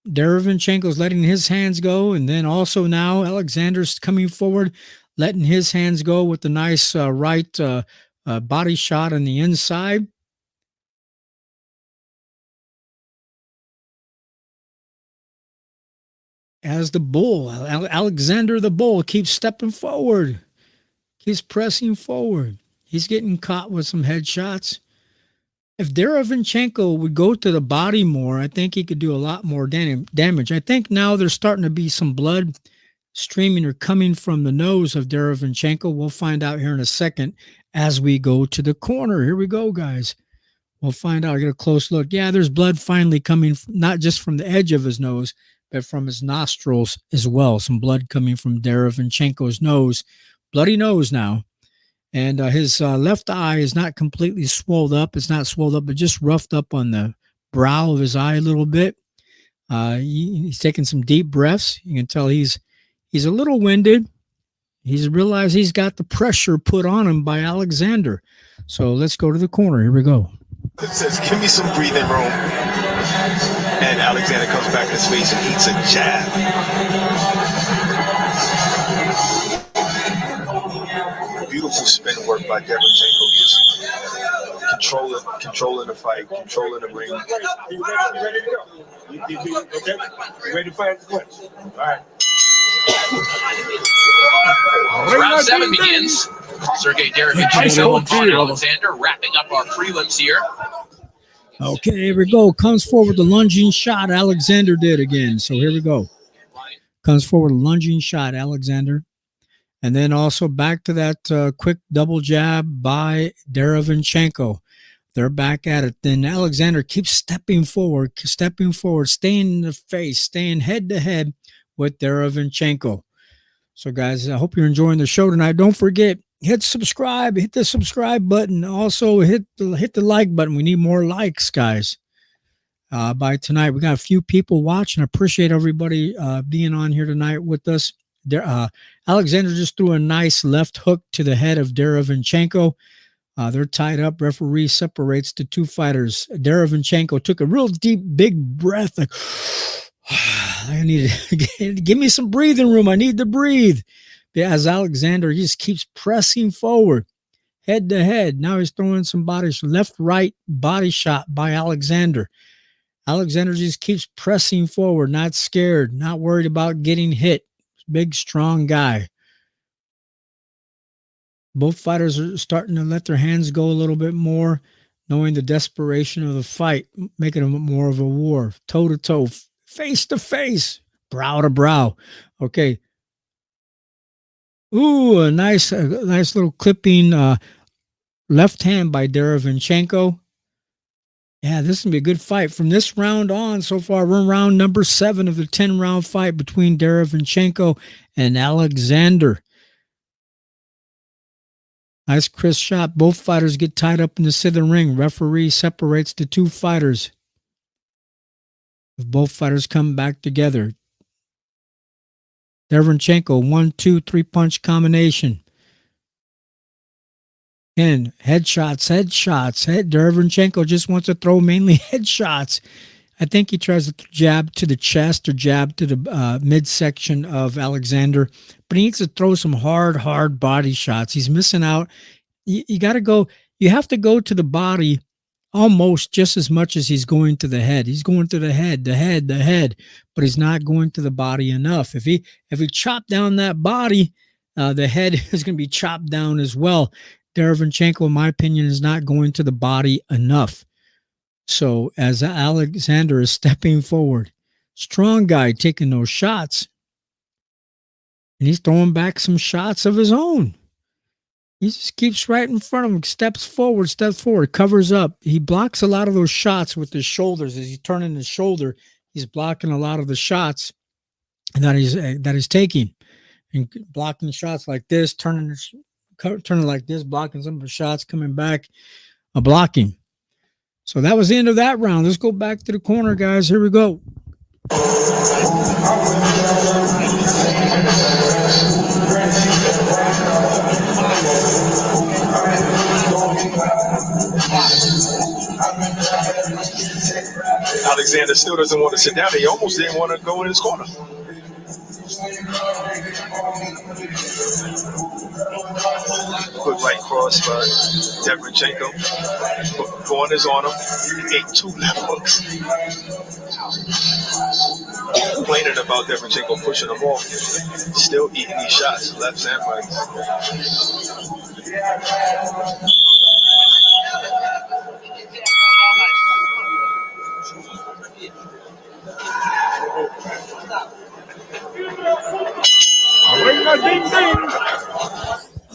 Derevinchenko's letting his hands go. And then also now Alexander's coming forward, letting his hands go with the nice right body shot on the inside. As the bull, Alexander the bull keeps stepping forward, keeps pressing forward. He's getting caught with some headshots. If Derevinchenko would go to the body more, I think he could do a lot more damage. I think now there's starting to be some blood streaming or coming from the nose of Derevinchenko. We'll find out here in a second as we go to the corner. Here we go, guys. We'll find out. I'll get a close look. Yeah, there's blood finally coming, not just from the edge of his nose, but from his nostrils as well. Some blood coming from Derevinchenko's nose. Bloody nose now. And his left eye is not completely swelled up. It's not swelled up, but just roughed up on the brow of his eye a little bit. He's taking some deep breaths. You can tell he's a little winded. He's realized he's got the pressure put on him by Alexander. So let's go to the corner. Here we go. It says, give me some breathing room. And Alexander comes back in his face and eats a jab. Beautiful spin work by Derevinchenko, just controlling the fight, controlling the ring. You ready to go? You okay? You ready to fight the clinch? All right. Round 7 begins. Sergey Derevinchenko and Vaughn Alexander wrapping up our prelims here. Okay, here we go. Comes forward the lunging shot Alexander did again. So here we go. Comes forward lunging shot Alexander. And then also back to that quick double jab by Derevinchenko. They're back at it. Then Alexander keeps stepping forward, staying in the face, staying head to head with Derevinchenko. So guys, I hope you're enjoying the show tonight. Don't forget, hit the subscribe button. Also hit the like button. We need more likes, guys. By tonight, we got a few people watching. I appreciate everybody being on here tonight with us. Alexander just threw a nice left hook to the head of Derevinchenko. They're tied up. Referee separates the two fighters. Derevinchenko took a real deep, big breath. Like, I need to give me some breathing room. I need to breathe. As Alexander just keeps pressing forward, head to head. Now he's throwing some left-right body shot by Alexander. Alexander just keeps pressing forward, not scared, not worried about getting hit. Big, strong guy. Both fighters are starting to let their hands go a little bit more, knowing the desperation of the fight, making it more of a war. Toe to toe, face to face, brow to brow. Okay. Ooh, a nice little clipping left hand by Derevinchenko. Yeah, this is going to be a good fight. From this round on, so far, we're in round number 7 of the 10-round fight between Derevinchenko and Alexander. Nice crisp shot. Both fighters get tied up in the center of the ring. Referee separates the two fighters. Both fighters come back together. Derevinchenko, 1-2-3 punch combination. And headshots. Derevinchenko just wants to throw mainly headshots. I think he tries to jab to the chest or jab to the midsection of Alexander, but he needs to throw some hard body shots. He's missing out. You got to go. You have to go to the body almost just as much as he's going to the head. He's going to the head, but he's not going to the body enough. If he chopped down that body, the head is going to be chopped down as well. Derevinchenko, in my opinion, is not going to the body enough. So as Alexander is stepping forward, strong guy taking those shots, and he's throwing back some shots of his own. He just keeps right in front of him, steps forward, covers up. He blocks a lot of those shots with his shoulders. As he's turning his shoulder, he's blocking a lot of the shots that he's taking, and blocking shots like this, turning like this, blocking some of the shots, coming back, blocking. So that was the end of that round. Let's go back to the corner, guys. Here we go. Alexander still doesn't want to sit down. He almost didn't want to go in his corner. Quick right cross by Devenchenko. Corners on him. He ate 2 left hooks. Complaining about Devenchenko pushing him off. Still eating these shots, lefts and rights.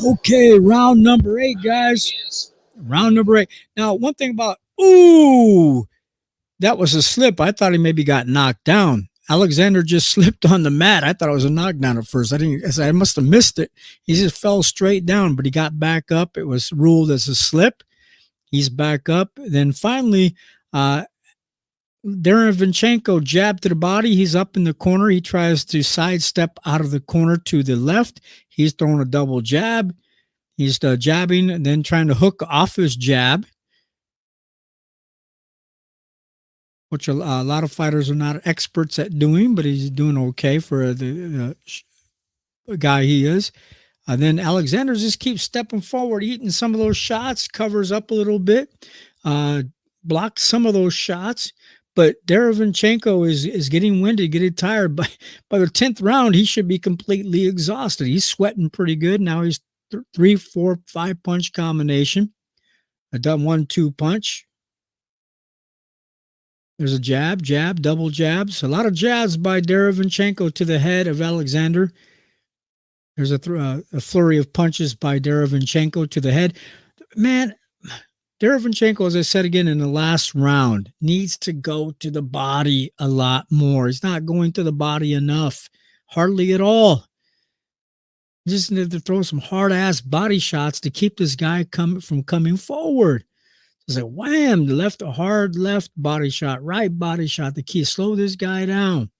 Okay, round number 8, guys. Round number 8. Now, one thing about, that was a slip. I thought he maybe got knocked down. Alexander just slipped on the mat. I thought it was a knockdown at first. I must have missed it. He just fell straight down, but he got back up. It was ruled as a slip. He's back up. Then finally, Derevinchenko jabbed to the body. He's up in the corner. He tries to sidestep out of the corner to the left. He's throwing a double jab. He's jabbing and then trying to hook off his jab, which a lot of fighters are not experts at doing, but he's doing okay for the guy he is. Then Alexander just keeps stepping forward, eating some of those shots, covers up a little bit, blocks some of those shots. But Derevinchenko is getting winded, getting tired. By the 10th round, he should be completely exhausted. He's sweating pretty good. Now he's 3, 4, 5 punch combination. A 1-2 punch. There's a jab, double jabs. A lot of jabs by Derevinchenko to the head of Alexander. There's a flurry of punches by Derevinchenko to the head. Man, Derevinchenko, as I said again in the last round, needs to go to the body a lot more. He's not going to the body enough, hardly at all. He just need to throw some hard-ass body shots to keep this guy from coming forward. It's like, wham, a hard left body shot, right body shot to slow this guy down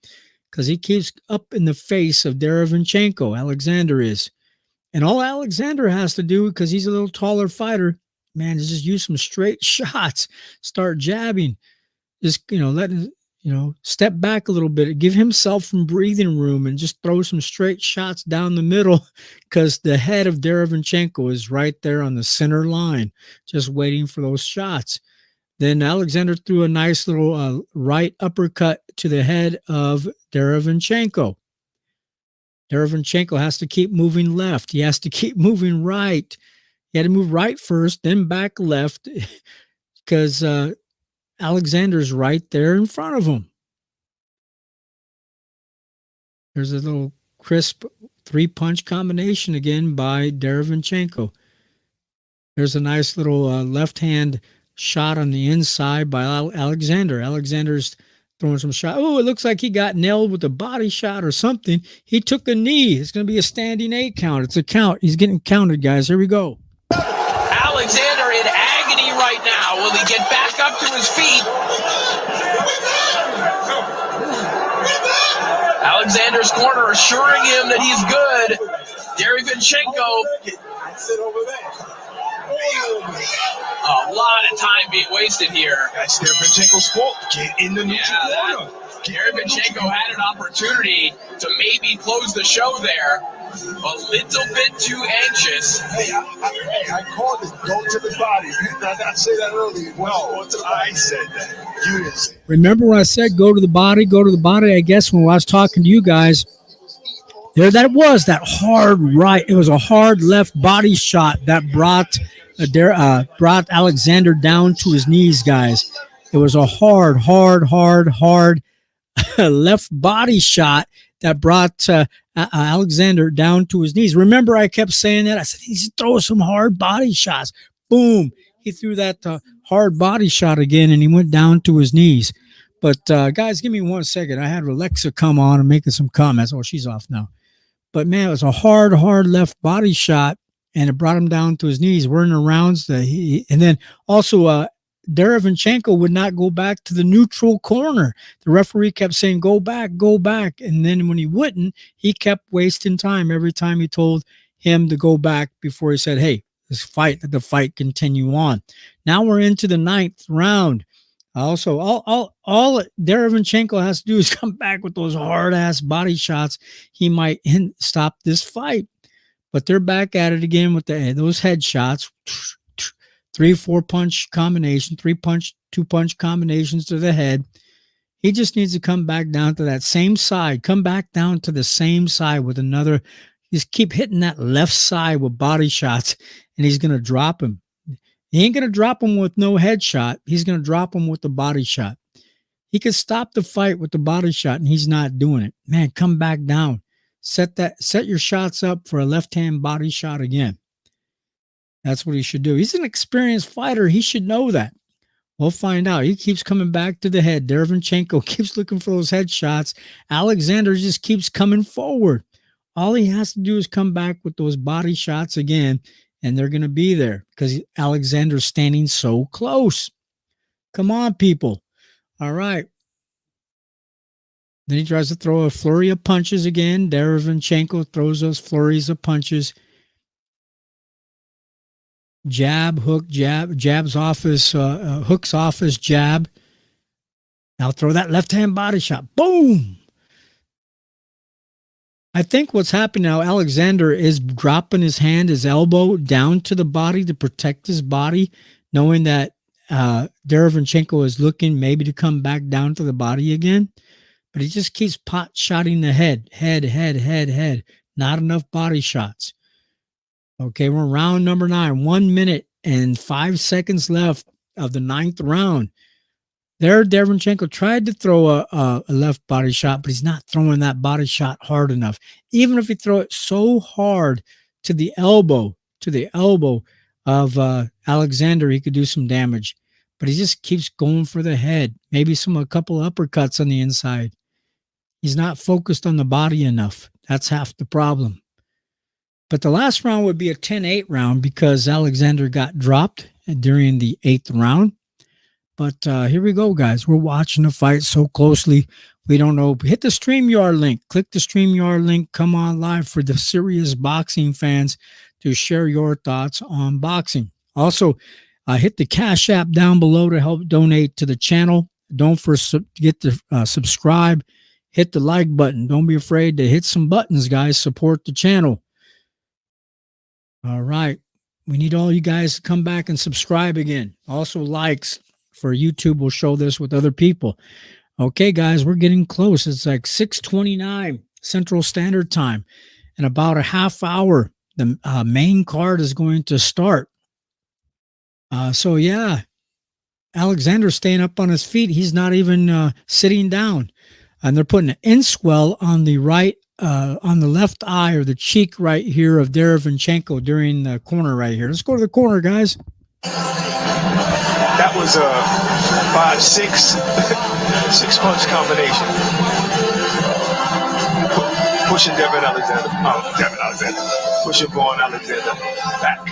because he keeps up in the face of Derevinchenko. Alexander is. And all Alexander has to do, because he's a little taller fighter, man, is just use some straight shots, start jabbing, just, letting, step back a little bit, give himself some breathing room and just throw some straight shots down the middle, because the head of Derevinchenko is right there on the center line, just waiting for those shots. Then Alexander threw a nice little right uppercut to the head of Derevinchenko. Derevinchenko has to keep moving left. He has to keep moving right. He had to move right first, then back left, because Alexander's right there in front of him. There's a little crisp 3-punch combination again by Derevinchenko. There's a nice little left hand shot on the inside by Alexander. Alexander's throwing some shot. Oh, it looks like he got nailed with a body shot or something. He took a knee. It's going to be a standing 8 count. It's a count. He's getting counted, guys. Here we go. Alexander in agony right now. Will he get back up to his feet? Alexander's corner assuring him that he's good. Derevinchenko. Sit over there. A lot of time being wasted here. That's Derevinchenko's fault. Get in the neutral corner. Derevinchenko had an opportunity to maybe close the show there. A little bit too anxious. Hey, I called it. Go to the body. Did I not say that earlier? No, I said that. You didn't say that. Remember when I said go to the body? Go to the body. I guess when I was talking to you guys, there that was, that hard right. It was a hard left body shot that brought Alexander down to his knees, guys. It was a hard left body shot that brought Alexander down to his knees. Remember, I kept saying that. I said, he's throwing some hard body shots. Boom. He threw that hard body shot again, and he went down to his knees. But, guys, give me 1 second. I had Alexa come on and making some comments. Oh, she's off now. But, man, it was a hard left body shot, and it brought him down to his knees. We're in the rounds. And then also Derevinchenko would not go back to the neutral corner. The referee kept saying, go back. And then when he wouldn't, he kept wasting time every time he told him to go back before he said, hey, let the fight continue on. Now we're into the 9th round. Also, all Derevinchenko has to do is come back with those hard-ass body shots. He might stop this fight. But they're back at it again with those head shots. 3-4 punch combination, 3-punch, 2-punch combinations to the head. He just needs to come back down to that same side. Come back down to the same side with another. Just keep hitting that left side with body shots, and he's going to drop him. He ain't going to drop him with no headshot. He's going to drop him with the body shot. He could stop the fight with the body shot, and he's not doing it. Man, come back down. Set your shots up for a left-hand body shot again. That's what he should do. He's an experienced fighter. He should know that. We'll find out. He keeps coming back to the head. Derevinchenko keeps looking for those headshots. Alexander just keeps coming forward. All he has to do is come back with those body shots again, and they're going to be there because Alexander's standing so close. Come on, people. All right. Then he tries to throw a flurry of punches again. Derevinchenko throws those flurries of punches. Jab, hook, jab, jabs off his, hooks off his jab. Now throw that left-hand body shot. Boom! I think what's happening now, Alexander is dropping his hand, his elbow down to the body to protect his body, knowing that Derevinchenko is looking maybe to come back down to the body again. But he just keeps pot-shotting the head. Not enough body shots. Okay, we're round number 9. 1 minute and 5 seconds left of the 9th round. There, Derevinchenko tried to throw a left body shot, but he's not throwing that body shot hard enough. Even if he throw it so hard to the elbow of Alexander, he could do some damage. But he just keeps going for the head. Maybe a couple uppercuts on the inside. He's not focused on the body enough. That's half the problem. But the last round would be a 10-8 round because Alexander got dropped during the 8th round. But here we go, guys. We're watching the fight so closely. We don't know. Hit the StreamYard link. Click the StreamYard link. Come on live for the serious boxing fans to share your thoughts on boxing. Also, hit the Cash App down below to help donate to the channel. Don't forget to subscribe. Hit the like button. Don't be afraid to hit some buttons, guys. Support the channel. All right. We need all you guys to come back and subscribe again. Also, likes for YouTube will show this with other people. Okay, guys, we're getting close. It's like 6:29 Central Standard Time. In about a half hour, the main card is going to start. So, yeah, Alexander's staying up on his feet. He's not even sitting down. And they're putting an inswell on the right, on the left eye or the cheek right here of Derevinchenko during the corner right here. Let's go to the corner, guys. That was a 5-6 6-punch combination. Pushing Devin Alexander. Pushing Vaughn Alexander back.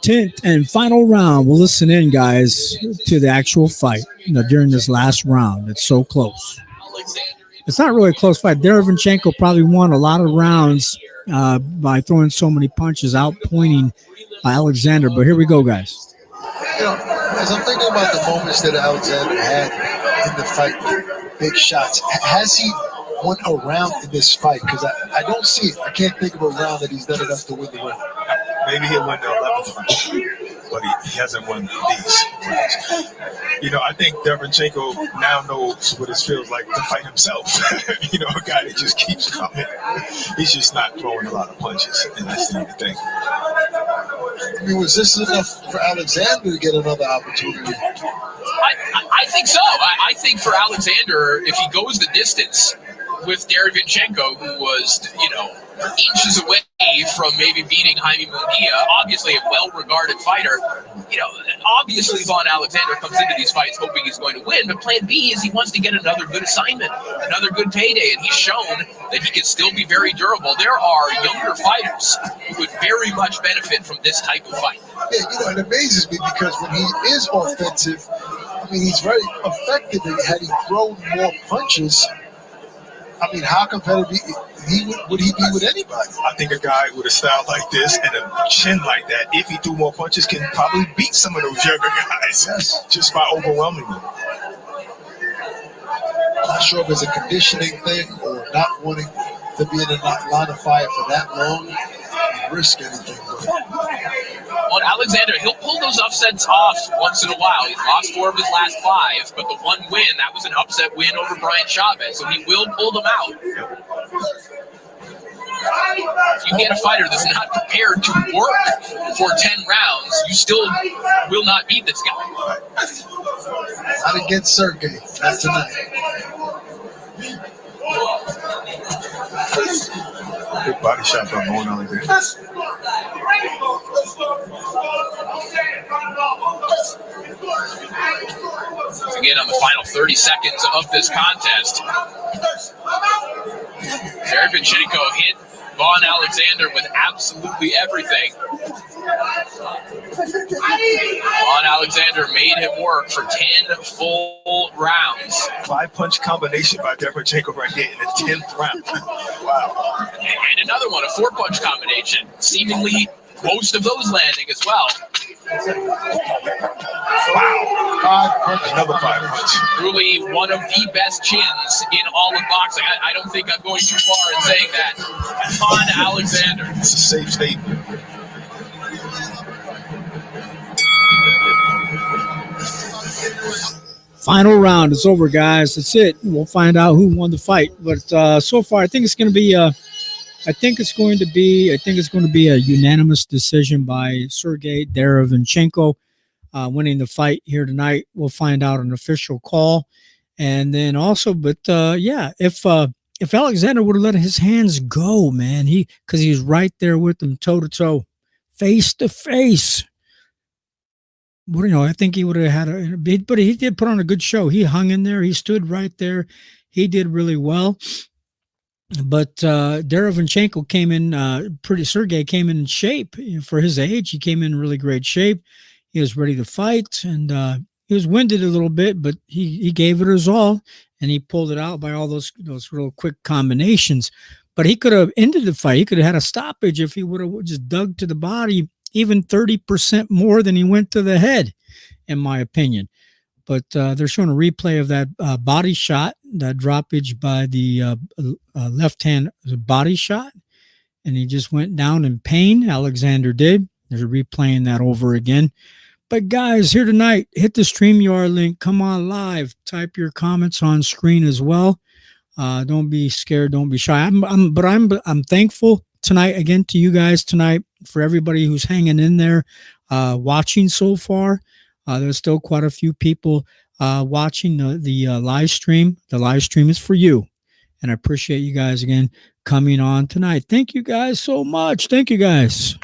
Tenth and final round. We'll listen in, guys, to the actual fight during this last round. It's so close. It's not really a close fight. Derevinchenko probably won a lot of rounds by throwing so many punches, outpointing Alexander. But here we go, guys. As I'm thinking about the moments that Alexander had in the fight, big shots, has he won a round in this fight? Because I don't see it. I can't think of a round that he's done enough to win the round. Maybe he'll win the 11th round, but he hasn't won these rounds. You know, I think Derenchenko now knows what it feels like to fight himself. You know, a guy that just keeps coming. He's just not throwing a lot of punches, and that's the only thing. I mean, was this enough for Alexander to get another opportunity? I think so. I think for Alexander, if he goes the distance with Derenchenko, who was, you know, inches away from maybe beating Jaime Munguia, obviously a well-regarded fighter. You know, obviously Vaughn Alexander comes into these fights hoping he's going to win, but plan B is he wants to get another good assignment, another good payday, and he's shown that he can still be very durable. There are younger fighters who would very much benefit from this type of fight. Yeah, you know, it amazes me because when he is offensive, I mean, he's very effective. Had he thrown more punches, I mean, how competitive would he be with anybody? I think a guy with a style like this and a chin like that, if he threw more punches, can probably beat some of those younger guys just by overwhelming them. I'm not sure if it's a conditioning thing or not wanting to be in the line of fire for that long and risk anything. Well, Alexander, he'll pull those upsets off once in a while. He's lost 4 of his last 5, but the one win, that was an upset win over Brian Chavez, so he will pull them out. If you get a fighter that's not prepared to work for 10 rounds, you still will not beat this guy. Not against Sergey, not tonight. Big body shot from Vaughn Alexander. Again, on the final 30 seconds of this contest, Derenchenko hit Vaughn Alexander with absolutely everything. Vaughn Alexander made him work for 10 full rounds. 5-punch combination by Derenchenko right there in the 10th round. Wow. And another one, a 4-punch combination. Seemingly most of those landing as well. Wow. Another 5-punch. Truly one of the best chins in all of boxing. I don't think I'm going too far in saying that. Vaughn Alexander. It's a safe statement. Final round is over, guys. That's it. We'll find out who won the fight. But so far, I think it's going to be a unanimous decision by Sergey Derenchenko winning the fight here tonight. We'll find out an official call, and then also, if Alexander would have let his hands go, man, because he's right there with him, toe to toe, face to face. Well, you know, I think he would have had but he did put on a good show. He hung in there. He stood right there. He did really well. But Derenchenko came in Sergey came in shape for his age. He came in really great shape. He was ready to fight, and he was winded a little bit, but he gave it his all, and he pulled it out by all those real quick combinations. But he could have ended the fight. He could have had a stoppage if he would have just dug to the body even 30% more than he went to the head, in my opinion. But they're showing a replay of that body shot, that droppage by the left hand body shot, and he just went down in pain. Alexander did. They're replaying that over again. But guys, here tonight, hit the StreamYard link. Come on live. Type your comments on screen as well. Don't be scared. Don't be shy. I'm thankful tonight again to you guys tonight for everybody who's hanging in there, watching so far. There's still quite a few people watching the live stream. The live stream is for you, and I appreciate you guys again coming on tonight. Thank you guys so much. Thank you guys.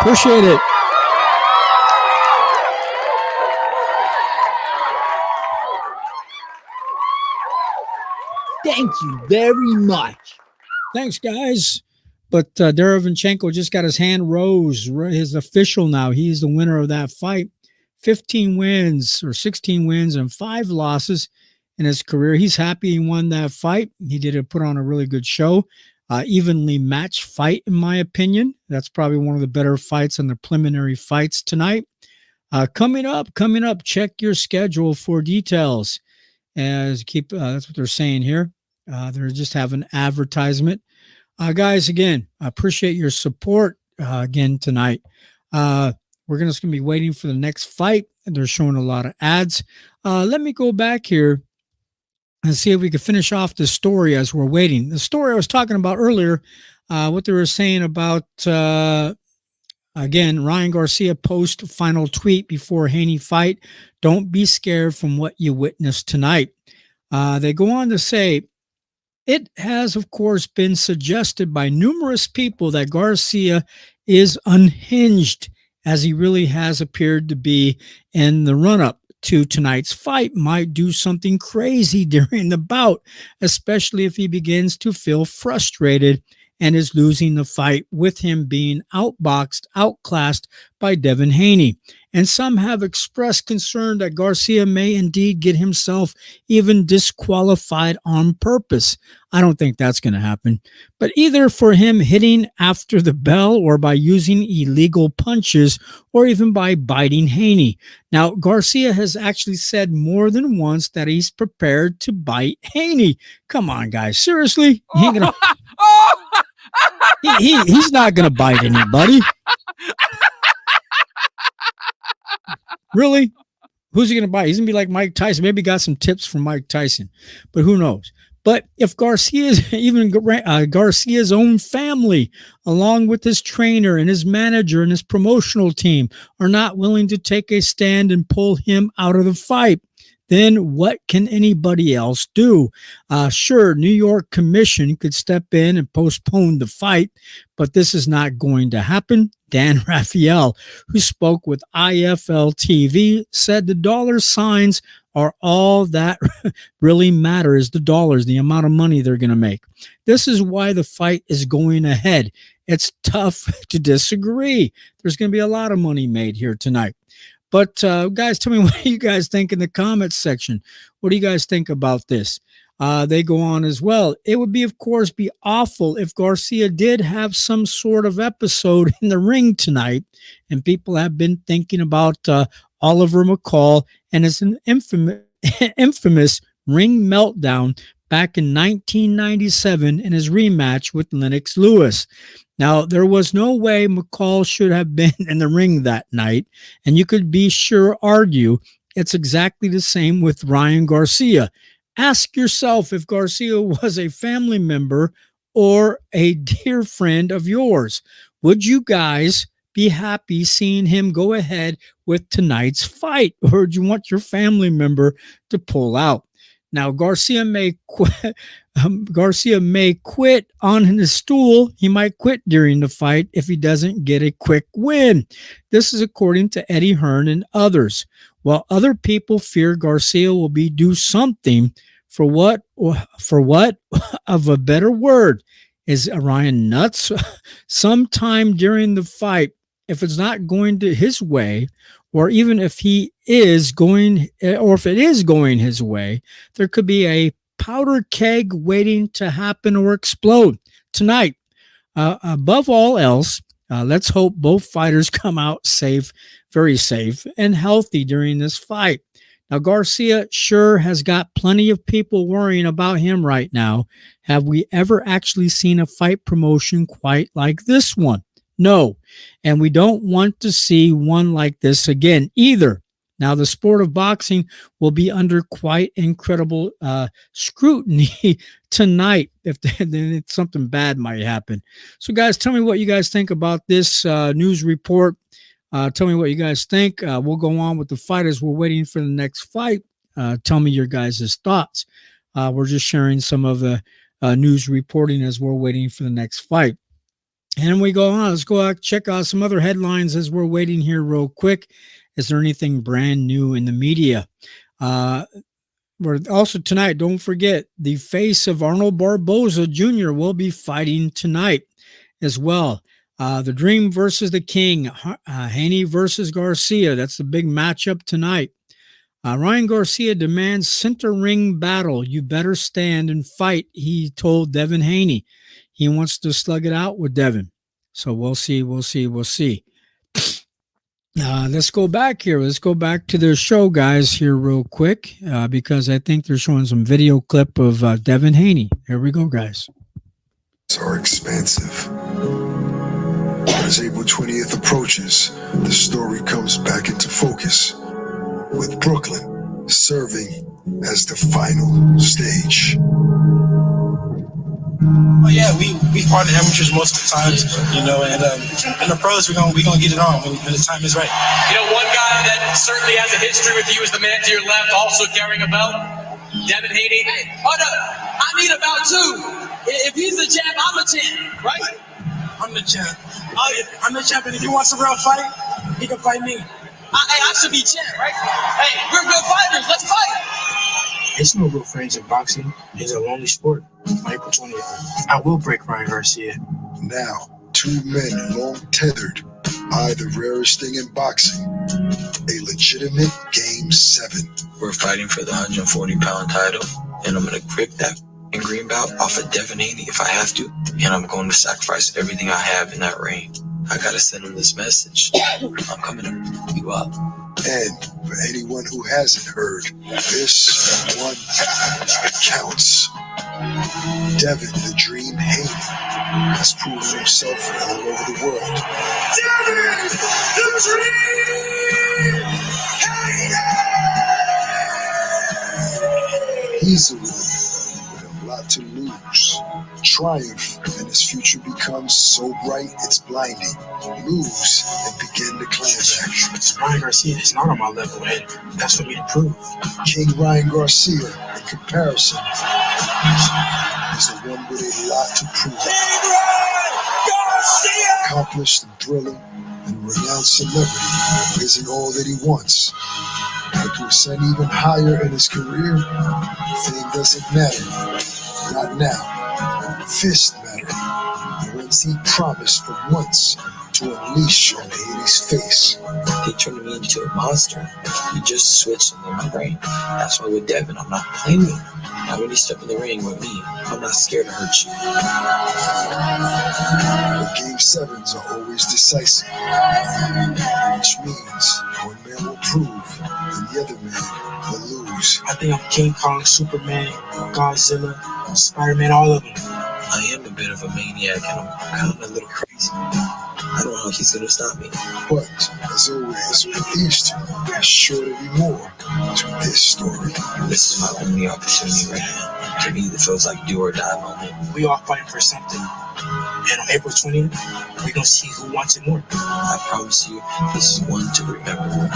Appreciate it. Thank you very much. Thanks, guys. But Derenchenko just got his hand rose. He's official now. He's the winner of that fight. 15 wins or 16 wins and 5 losses in his career. He's happy he won that fight. He did put on a really good show. Evenly matched fight, in my opinion. That's probably one of the better fights in the preliminary fights tonight. Coming up, check your schedule for details. That's what they're saying here. They're just having advertisement. Guys, again, I appreciate your support. again tonight. We're just going to be waiting for the next fight. They're showing a lot of ads. Let me go back here and see if we can finish off the story as we're waiting. The story I was talking about earlier, what they were saying about, again, Ryan Garcia post final tweet before Haney fight. Don't be scared from what you witnessed tonight. They go on to say, it has, of course, been suggested by numerous people that Garcia is unhinged, as he really has appeared to be in the run-up to tonight's fight, might do something crazy during the bout, especially if he begins to feel frustrated and is losing the fight, with him being outboxed, outclassed by Devin Haney. And some have expressed concern that Garcia may indeed get himself even disqualified on purpose. I don't think that's going to happen. But either for him hitting after the bell, or by using illegal punches, or even by biting Haney. Now, Garcia has actually said more than once that he's prepared to bite Haney. Come on, guys. Seriously? He ain't gonna, he's not going to bite anybody. Really? Who's he going to bite? He's going to be like Mike Tyson. Maybe got some tips from Mike Tyson, but who knows? But if Garcia's, even Garcia's own family, along with his trainer and his manager and his promotional team, are not willing to take a stand and pull him out of the fight, then what can anybody else do? Sure, New York Commission could step in and postpone the fight, but this is not going to happen. Dan Raphael, who spoke with IFL TV, said the dollar signs are all that really matters. The dollars, the amount of money they're going to make. This is why the fight is going ahead. It's tough to disagree. There's going to be a lot of money made here tonight. But guys, tell me what you guys think in the comments section. What do you guys think about this? They go on as well. It would be, of course, be awful if Garcia did have some sort of episode in the ring tonight. And people have been thinking about Oliver McCall and his infamous ring meltdown back in 1997 in his rematch with Lennox Lewis. Now, there was no way McCall should have been in the ring that night, and you could be sure argue it's exactly the same with Ryan Garcia. Ask yourself if Garcia was a family member or a dear friend of yours. Would you guys be happy seeing him go ahead with tonight's fight, or do you want your family member to pull out? Now, Garcia may quit on his stool. He might quit during the fight if he doesn't get a quick win. This is according to Eddie Hearn and others. While other people fear Garcia will do something, for what of a better word, is Ryan nuts? Sometime during the fight, if it's not going to his way, or even if it is going his way, there could be a powder keg waiting to happen or explode tonight. Above all else, let's hope both fighters come out safe, very safe and healthy during this fight. Now, Garcia sure has got plenty of people worrying about him right now. Have we ever actually seen a fight promotion quite like this one? No, and we don't want to see one like this again either. Now, the sport of boxing will be under quite incredible scrutiny tonight if something bad might happen. So, guys, tell me what you guys think about this news report. Tell me what you guys think. We'll go on with the fighters. We're waiting for the next fight. Tell me your guys' thoughts. We're just sharing some of the news reporting as we're waiting for the next fight. And we go on. Let's go out, check out some other headlines as we're waiting here real quick. Is there anything brand new in the media? We're also tonight, don't forget, the face of Arnold Barboza Jr. will be fighting tonight as well. The Dream versus the King, Haney versus Garcia. That's the big matchup tonight. Ryan Garcia demands center ring battle. You better stand and fight, he told Devin Haney. He wants to slug it out with Devin. So we'll see. Let's go back here. Let's go back to their show, guys, here real quick, because I think they're showing some video clip of Devin Haney. Here we go, guys. Are expensive. As April 20th approaches, the story comes back into focus, with Brooklyn serving as the final stage. Oh yeah, we fought the amateurs most of the times, you know, and in the pros we gonna get it on when the time is right. You know, one guy that certainly has a history with you is the man to your left, also carrying a belt, Devin Haney. Hey, hold up, I need a belt too. If he's the champ, I'm the champ, right? I'm the champ. Oh yeah, I'm the champ, and if he wants a real fight, he can fight me. I should be champ, right? Hey, we're good fighters. Let's fight. There's no real friends in boxing. It's a lonely sport. April 20th. I will break Ryan Garcia. Now, two men long tethered eye the rarest thing in boxing, a legitimate Game 7. We're fighting for the 140-pound title, and I'm going to grip that green belt off of Devin Haney if I have to, and I'm going to sacrifice everything I have in that ring. I got to send him this message. I'm coming to pick you up. And for anyone who hasn't heard, this one counts. Devin the Dream Haney has proven himself all over the world. Devin the Dream Haney! He's the one with a lot to lose. Triumph and his future becomes so bright it's blinding. Lose and begin to climb back. Ryan Garcia is not on my level, and that's for me to prove. King Ryan Garcia, in comparison, is the one with a lot to prove. King Ryan Garcia! Accomplished and thrilling and a renowned celebrity isn't all that he wants. But to ascend even higher in his career, fame doesn't matter. Not now. Fists matter. The ones he promised for months to unleash on Haney's face. They turned me into a monster. You just switched in my brain. That's why with Devin, I'm not playing with him. Now when you step in the ring with me, I'm not scared to hurt you. But Game 7s are always decisive, which means one man will prove and the other man will lose. I think I'm King Kong, Superman, Godzilla, Spider-Man, all of them. I am a bit of a maniac and I'm kind of a little crazy. I don't know how he's going to stop me. But, as always, with these two, there's sure to be more to this story. This is my only opportunity right now. To me, it feels like do or die moment. We all fighting for something. And on April 20th, we're going to see who wants it more. I promise you, this is one to remember.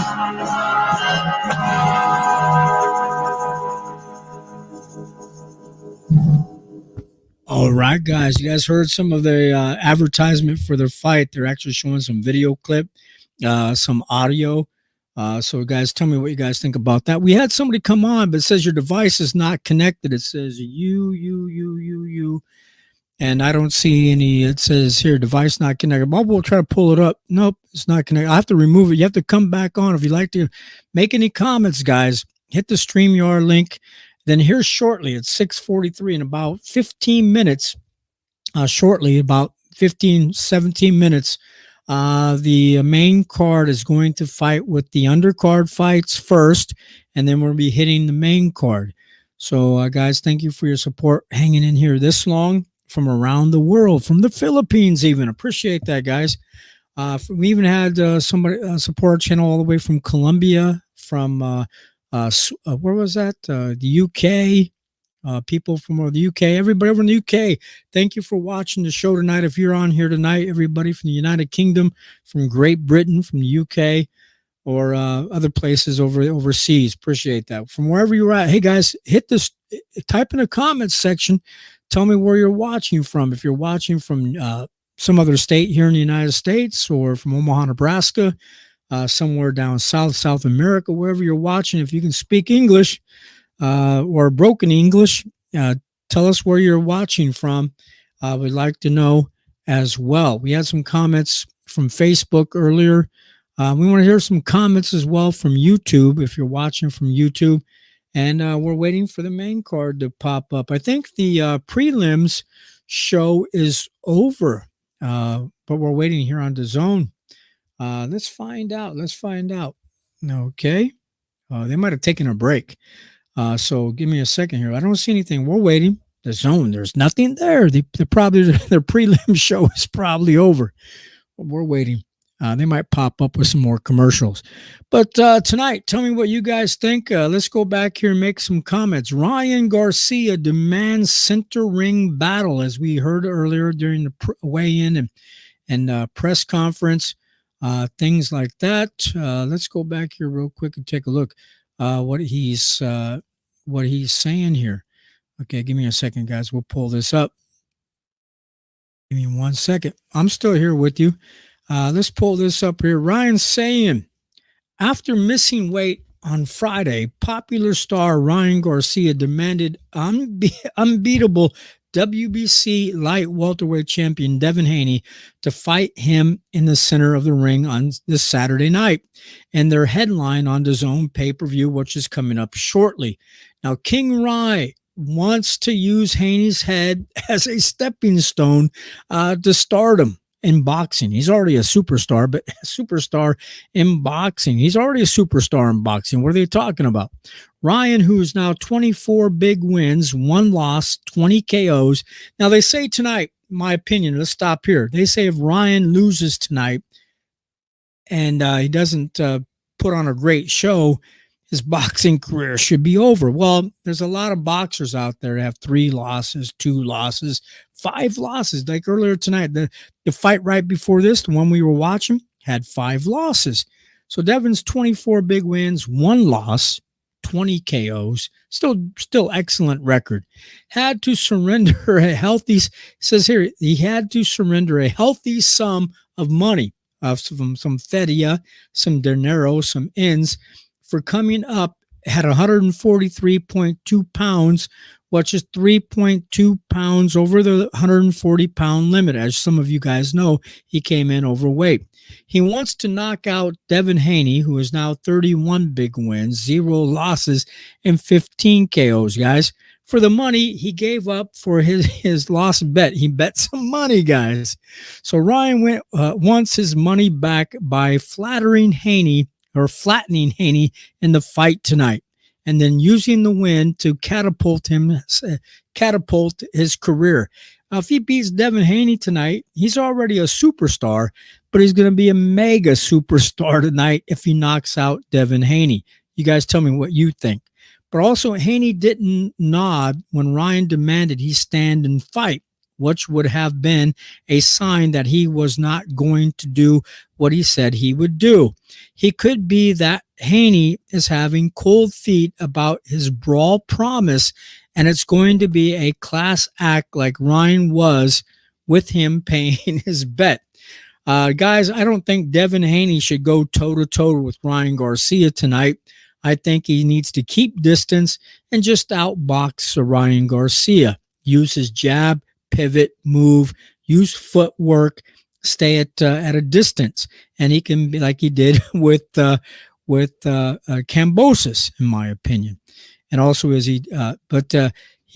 All right, guys. You guys heard some of the advertisement for their fight. They're actually showing some video clip, some audio. So, guys, tell me what you guys think about that. We had somebody come on, but it says your device is not connected. It says you. And I don't see any. It says here, device not connected. Well, we'll try to pull it up. Nope, it's not connected. I have to remove it. You have to come back on. If you'd like to make any comments, guys, hit the StreamYard link. Then here shortly, it's 6:43 in about 15 minutes, shortly, about 15, 17 minutes, the main card is going to fight with the undercard fights first, and then we'll be hitting the main card. So, guys, thank you for your support hanging in here this long from around the world, from the Philippines even. Appreciate that, guys. We even had somebody support our channel all the way from Colombia, from where was that? The UK, people from the UK, everybody over in the UK. Thank you for watching the show tonight. If you're on here tonight, everybody from the United Kingdom, from Great Britain, from the UK, or other places overseas. Appreciate that. From wherever you're at, hey guys, hit this, type in the comments section. Tell me where you're watching from. If you're watching from some other state here in the United States, or from Omaha, Nebraska, somewhere down South America, wherever you're watching. If you can speak English or broken English, tell us where you're watching from. We'd like to know as well. We had some comments from Facebook earlier. We want to hear some comments as well from YouTube, if you're watching from YouTube. And we're waiting for the main card to pop up. I think the prelims show is over, but we're waiting here on the zone. Let's find out. Okay. They might have taken a break. So give me a second here. I don't see anything. We're waiting. The zone, there's nothing there. Their prelim show is probably over. We're waiting. They might pop up with some more commercials. But tonight, tell me what you guys think. Let's go back here and make some comments. Ryan Garcia demands center ring battle, as we heard earlier during the weigh-in and press conference, things like that. Let's go back here real quick and take a look what he's saying here. Okay, give me a second, guys. We'll pull this up. Give me 1 second. I'm still here with you. Let's pull this up here. Ryan saying, after missing weight on Friday, popular star Ryan Garcia demanded unbeatable WBC light welterweight champion Devin Haney to fight him in the center of the ring on this Saturday night, and their headline on DAZN pay-per-view, which is coming up shortly. Now, King Rye wants to use Haney's head as a stepping stone to stardom in boxing. He's already a superstar, but a superstar in boxing. He's already a superstar in boxing. What are they talking about? Ryan, who's now 24 big wins, 1 loss, 20 KOs. Now, they say tonight, my opinion, let's stop here. They say if Ryan loses tonight and he doesn't put on a great show, his boxing career should be over. Well, there's a lot of boxers out there that have 3 losses, 2 losses, 5 losses. Like earlier tonight, the fight right before this, the one we were watching, had 5 losses. So Devin's 24 big wins, 1 loss, 20 KOs, still excellent record. Had to surrender a healthy, says here, he had to surrender a healthy sum of money, some fedia, some dinero, some ins, for coming up at 143.2 pounds, which is 3.2 pounds over the 140-pound limit. As some of you guys know, he came in overweight. He wants to knock out Devin Haney, who is now 31 big wins, 0 losses, and 15 KOs, guys. For the money he gave up for his lost bet. He bet some money, guys. So Ryan wants his money back by flattening Haney in the fight tonight, and then using the win to catapult his career. Now, if he beats Devin Haney tonight, he's already a superstar, but he's going to be a mega superstar tonight if he knocks out Devin Haney. You guys tell me what you think. But also, Haney didn't nod when Ryan demanded he stand and fight, which would have been a sign that he was not going to do what he said he would do. He could be that Haney is having cold feet about his brawl promise, and it's going to be a class act like Ryan was with him paying his bet. Guys, I don't think Devin Haney should go toe-to-toe with Ryan Garcia tonight. I think he needs to keep distance and just outbox Ryan Garcia. Use his jab, pivot, move, use footwork, stay at a distance, and he can be like he did with Kambosos, in my opinion. And also, he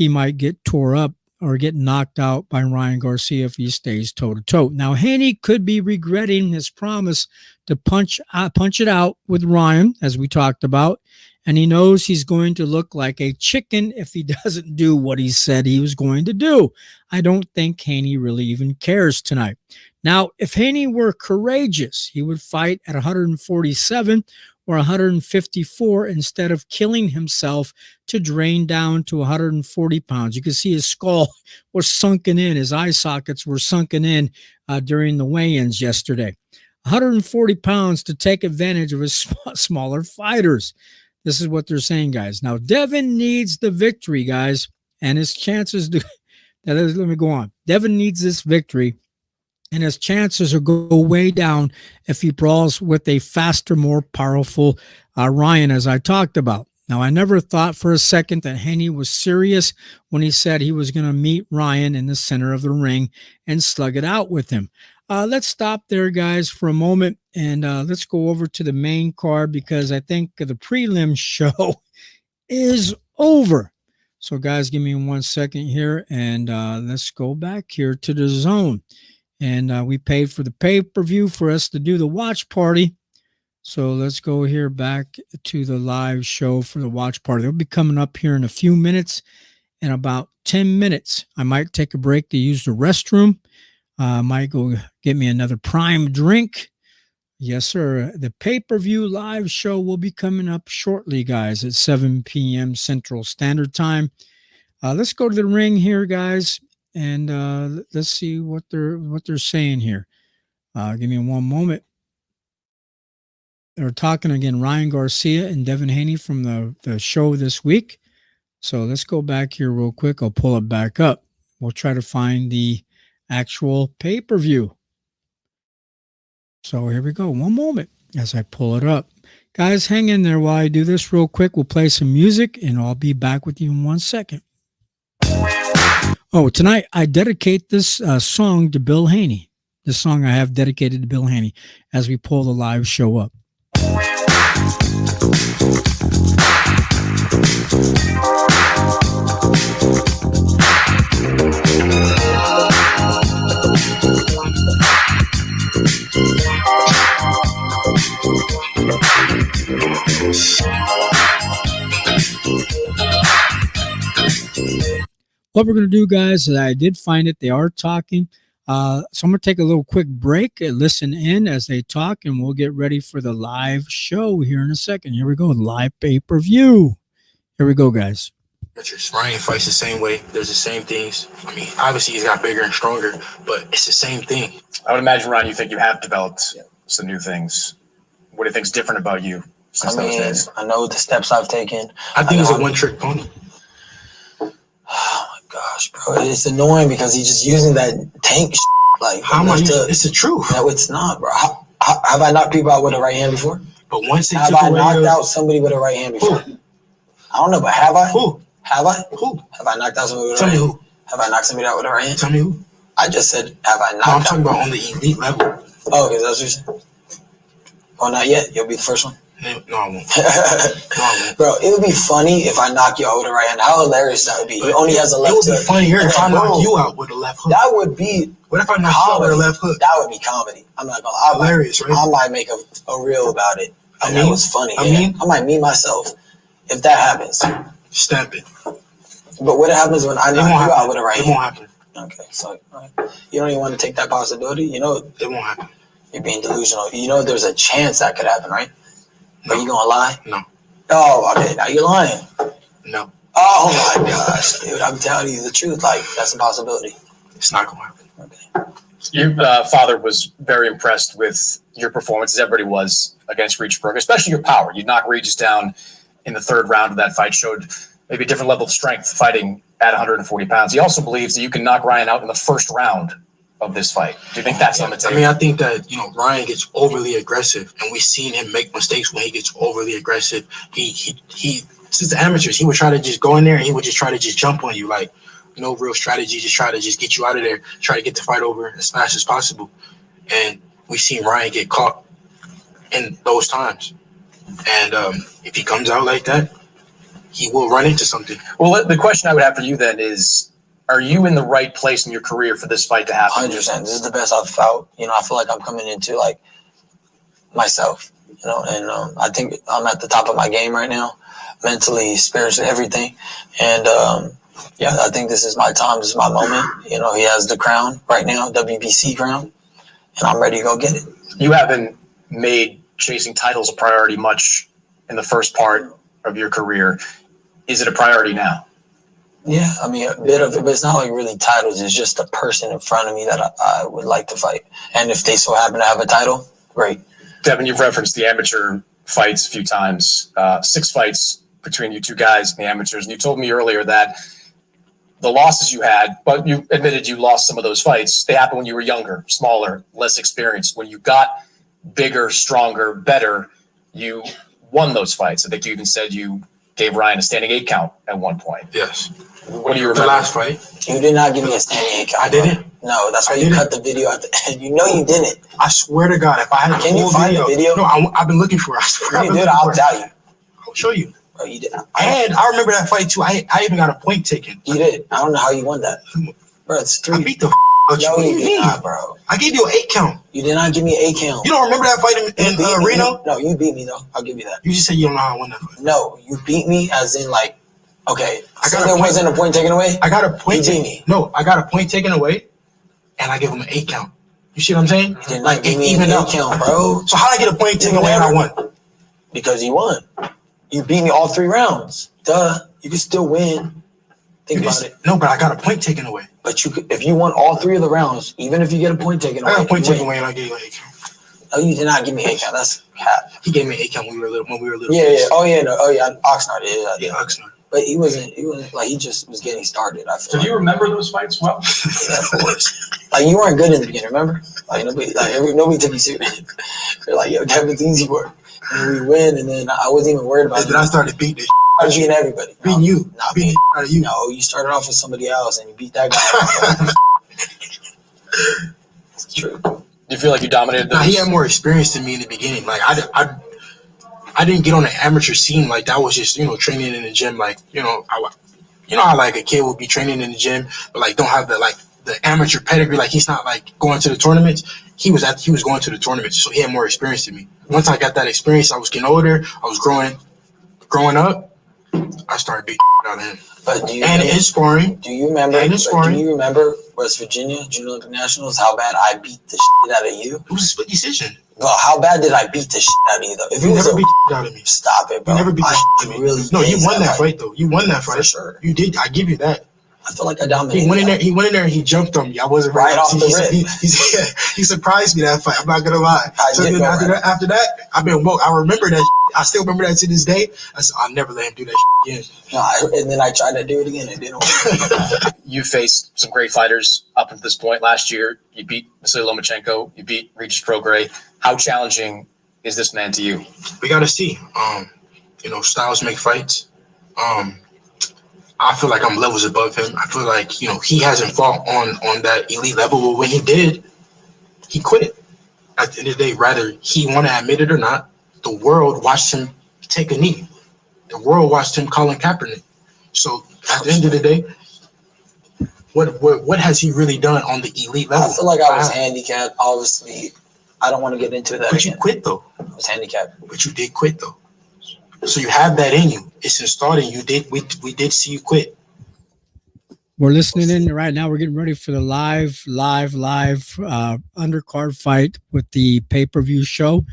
might get tore up or get knocked out by Ryan Garcia if he stays toe to toe. Now, Haney could be regretting his promise to punch it out with Ryan, as we talked about, and he knows he's going to look like a chicken if he doesn't do what he said he was going to do. I don't think Haney really even cares tonight. Now, if Haney were courageous, he would fight at 147 or 154 instead of killing himself to drain down to 140 pounds. You can see his skull was sunken in. His eye sockets were sunken in during the weigh-ins yesterday. 140 pounds to take advantage of his smaller fighters. This is what they're saying, guys. Now, Devin needs the victory, guys, and his chances to let me go on. Devin needs this victory, and his chances will go way down if he brawls with a faster, more powerful Ryan, as I talked about. Now, I never thought for a second that Haney was serious when he said he was going to meet Ryan in the center of the ring and slug it out with him. Let's stop there, guys, for a moment, and let's go over to the main card because I think the prelim show is over. So, guys, give me 1 second here, and let's go back here to the zone. And we paid for the pay-per-view for us to do the watch party. So let's go here back to the live show for the watch party. They'll be coming up here in a few minutes. In about 10 minutes, I might take a break to use the restroom. Might go get me another prime drink. Yes, sir. The pay-per-view live show will be coming up shortly, guys, at 7 p.m. Central Standard Time. Let's go to the ring here, guys, and let's see what they're saying here. Give me one moment. They're talking again, Ryan Garcia and Devin Haney from the show this week. So let's go back here real quick. I'll pull it back up. We'll try to find the actual pay-per-view. So here we go. One moment as I pull it up. Guys, hang in there while I do this real quick. We'll play some music, and I'll be back with you in 1 second. Oh, tonight I dedicate this song to Bill Haney. The song I have dedicated to Bill Haney as we pull the live show up. What we're going to do, guys, is I did find it. They are talking. So I'm going to take a little quick break and listen in as they talk, and we'll get ready for the live show here in a second. Here we go, live pay-per-view. Here we go, guys. Ryan fights the same way. There's the same things. I mean, obviously he's got bigger and stronger, but it's the same thing. I would imagine, Ryan, you think you have developed some new things. What do you think's different about you since those days? I know the steps I've taken. I think he's a one-trick pony. Oh my gosh, bro! It's annoying because he's just using that tank. Like, how am I using? It's the truth. No, it's not, bro. Have I knocked people out with a right hand before? But once they have I knocked out somebody with a right hand before? Who? I don't know, but have I? Who? Have I? Who? Have I knocked out somebody with a right hand? Tell me who. Have I knocked somebody out with a right hand? Tell me who. I just said, have I knocked out? No, I'm talking about on the elite level. Oh, okay, that's what you're saying. Oh, not yet. You'll be the first one. No, I won't. Bro, it would be funny if I knock you out with a right hand. How hilarious that would be. He only has a left hook. It would be funnier if I knock you out with a left hook. That would be. What if I knock you out with a left hook? That would be comedy. I'm not gonna lie. Hilarious, right? I might make a reel about it. That was funny. I might meet myself if that happens. Stamp it. But what happens when I knock you out with a right hand? It won't happen. Okay, so you don't even want to take that possibility. You know, it won't happen. You're being delusional. You know, there's a chance that could happen, right? No. Are you gonna lie? No. Oh, okay. Now you're lying. No. Oh my gosh, dude! I'm telling you the truth. Like, that's a possibility. It's not gonna happen. Okay. Your father was very impressed with your performance, as everybody was, against Regis, especially your power. You knocked Regis down in the third round of that fight, showed maybe a different level of strength fighting at 140 pounds. He also believes that you can knock Ryan out in the first round of this fight. Do you think that's on the table? I mean, I think that, Ryan gets overly aggressive, and we've seen him make mistakes when he gets overly aggressive. He since the amateurs, he would try to just go in there and he would just try to just jump on you, like, no real strategy, just try to just get you out of there, try to get the fight over as fast as possible. And we've seen Ryan get caught in those times. And if he comes out like that, he will run into something. Well, the question I would have for you then is, are you in the right place in your career for this fight to happen? 100%. This is the best I've felt. I feel like I'm coming into, like, myself, and I think I'm at the top of my game right now, mentally, spiritually, everything. And, I think this is my time. This is my moment. He has the crown right now, WBC crown, and I'm ready to go get it. You haven't made chasing titles a priority much in the first part of your career. Is it a priority now? Yeah, I mean, a bit of it, but it's not like really titles. It's just a person in front of me that I would like to fight. And if they so happen to have a title, great. Devin, you've referenced the amateur fights a few times, 6 fights between you two guys in the amateurs. And you told me earlier that the losses you had, but you admitted you lost some of those fights, they happened when you were younger, smaller, less experienced. When you got bigger, stronger, better, you won those fights. I think you even said you gave Ryan a standing 8 count at one point. Yes. What do you remember? The last fight. You did not give me a standing 8 count. I didn't. No, that's why you cut the video at the end. You know you didn't. I swear to God, if I had Can you find the video? No, I've been looking for it. I swear. You did, I'll tell you. I'll show you. Oh, you did. And I remember that fight too. I even got a point taken. You did. I don't know how you won that. Bro, it's 3. I beat the out you. No, What do you you did mean? not, bro. I gave you an 8 count. You did not give me an 8 count. You don't remember that fight in Reno? No, you beat me though. I'll give you that. You just said you don't know how I won that fight. No, you beat me as in like, okay. I got there wasn't a point taken away. I got a point. You beat me. No, I got a point taken away, and I give him an 8 count. You see what I'm saying? You did Like not give me an even 8 out. count, bro. So how did I get a point taken away and I won? Because you won. You beat me all 3 rounds. Duh. You can still win. Think about it. No, but I got a point taken away. But if you won all 3 of the rounds, even if you get a point taken away, I got a point taken away and I gave you an 8 count. Oh, you did not give me 8 count. That's cap. He gave me an 8 count when we were little. Yeah. Oh yeah. No. Oh yeah. Oxnard. Yeah, Oxnard. But he wasn't like, he just was getting started. I feel. So do you remember those fights well? Yeah, of course. Like you weren't good in the beginning, remember? Like nobody took you serious. They're like, yo, Devin's easy work. And we win, and then I wasn't even worried about it. Then I started beating the I was beating everybody. Beating you. Not beating me. Out of you. No, you started off with somebody else and you beat that guy. It's true. Do you feel like you dominated those? Nah, he had more experience than me in the beginning. Like I didn't get on the amateur scene like that. Was just training in the gym. Like how like a kid would be training in the gym, but like don't have the amateur pedigree. Like he's not like going to the tournaments. He was going to the tournaments, so he had more experience than me. Once I got that experience, I was getting older. I was growing up. I started beating out of him. But in scoring. Do you remember? Do you remember West Virginia Junior Olympic Nationals? How bad I beat the shit out of you? It was a split decision. Bro, how bad did I beat the shit out of you though? If you never beat the shit out of me. Stop it, bro. You never beat the shit out of me. Really? No, you won that fight though. You won that fight for sure. You did. I give you that. I feel like I dominated. He went in there and he jumped on me. I wasn't right off the rip. He surprised me that fight. I'm not gonna lie. After that, I've been woke. I remember that. I still remember that to this day. I said, I'll never let him do that again. And then I tried to do it again. It didn't work. You faced some great fighters up until this point. Last year, you beat Vasily Lomachenko. You beat Regis Prograis. How challenging is this man to you? We got to see. Styles make fights. I feel like I'm levels above him. I feel like, he hasn't fought on that elite level. But when he did, he quit. At the end of the day, rather he want to admit it or not, the world watched him take a knee. The world watched him Colin Kaepernick. So at the end of the day, what has he really done on the elite level? I feel like I was handicapped. Obviously, I don't want to get into that. But you quit though. I was handicapped. But you did quit though. So you have that in you. It's installed in you. We did see you quit. We're listening in right now. We're getting ready for the live undercard fight with the pay-per-view show.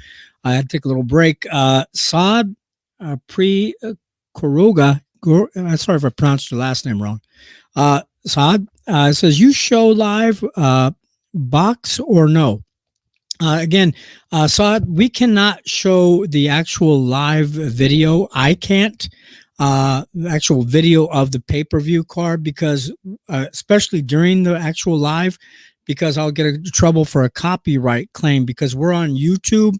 I had to take a little break. Saad Pre-Kuruga, I'm sorry if I pronounced your last name wrong. Saad says, you show live box or no? Again, Saad, we cannot show the actual live video. I can't actual video of the pay-per-view card because especially during the actual live, because I'll get into trouble for a copyright claim because we're on YouTube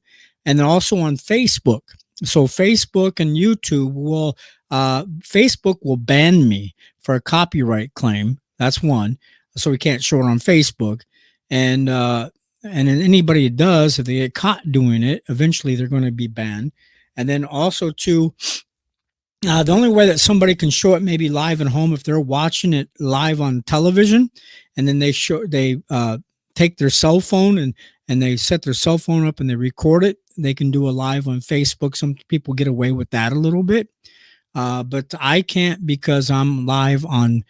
and then also on Facebook. So Facebook and YouTube will Facebook will ban me for a copyright claim. That's one. So we can't show it on Facebook. And then anybody that does, if they get caught doing it, eventually they're going to be banned. And then also too, the only way that somebody can show it maybe live at home if they're watching it live on television, and then they take their cell phone and they set their cell phone up and they record it. They can do a live on Facebook. Some people get away with that a little bit, but I can't because I'm live on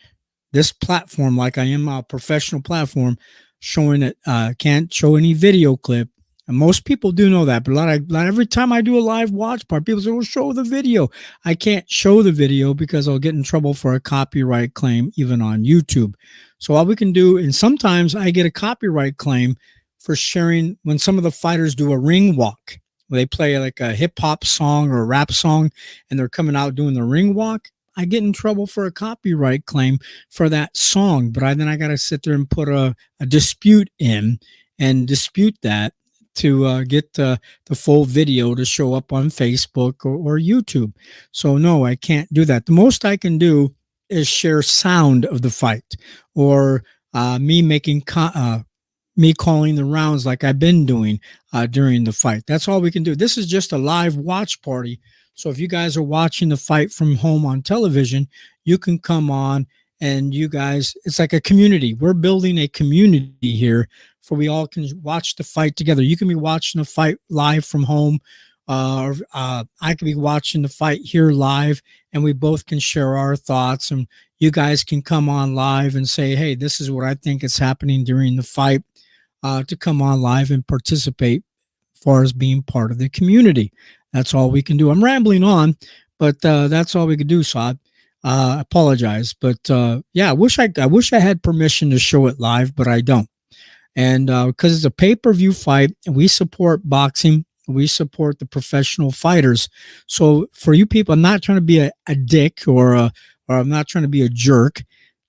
this platform like I am a professional platform. Showing it, can't show any video clip. And most people do know that, but every time I do a live watch part, people say, well, show the video. I can't show the video because I'll get in trouble for a copyright claim, even on YouTube. So all we can do, and sometimes I get a copyright claim for sharing when some of the fighters do a ring walk, where they play like a hip hop song or a rap song, and they're coming out doing the ring walk. I get in trouble for a copyright claim for that song, but then I got to sit there and put a dispute in and dispute that to get the full video to show up on Facebook or YouTube. So no, I can't do that. The most I can do is share sound of the fight or me making me calling the rounds like I've been doing during the fight. That's all we can do. This is just a live watch party. So if you guys are watching the fight from home on television, you can come on and you guys, it's like a community. We're building a community here for we all can watch the fight together. You can be watching the fight live from home I could be watching the fight here live, and we both can share our thoughts, and you guys can come on live and say, hey, this is what I think is happening during the fight, to come on live and participate as far as being part of the community. That's all we can do. I'm rambling on, but that's all we could do. So I apologize. But yeah, I wish I had permission to show it live, but I don't. And because it's a pay-per-view fight, and we support boxing, we support the professional fighters. So for you people, I'm not trying to be a dick or I'm not trying to be a jerk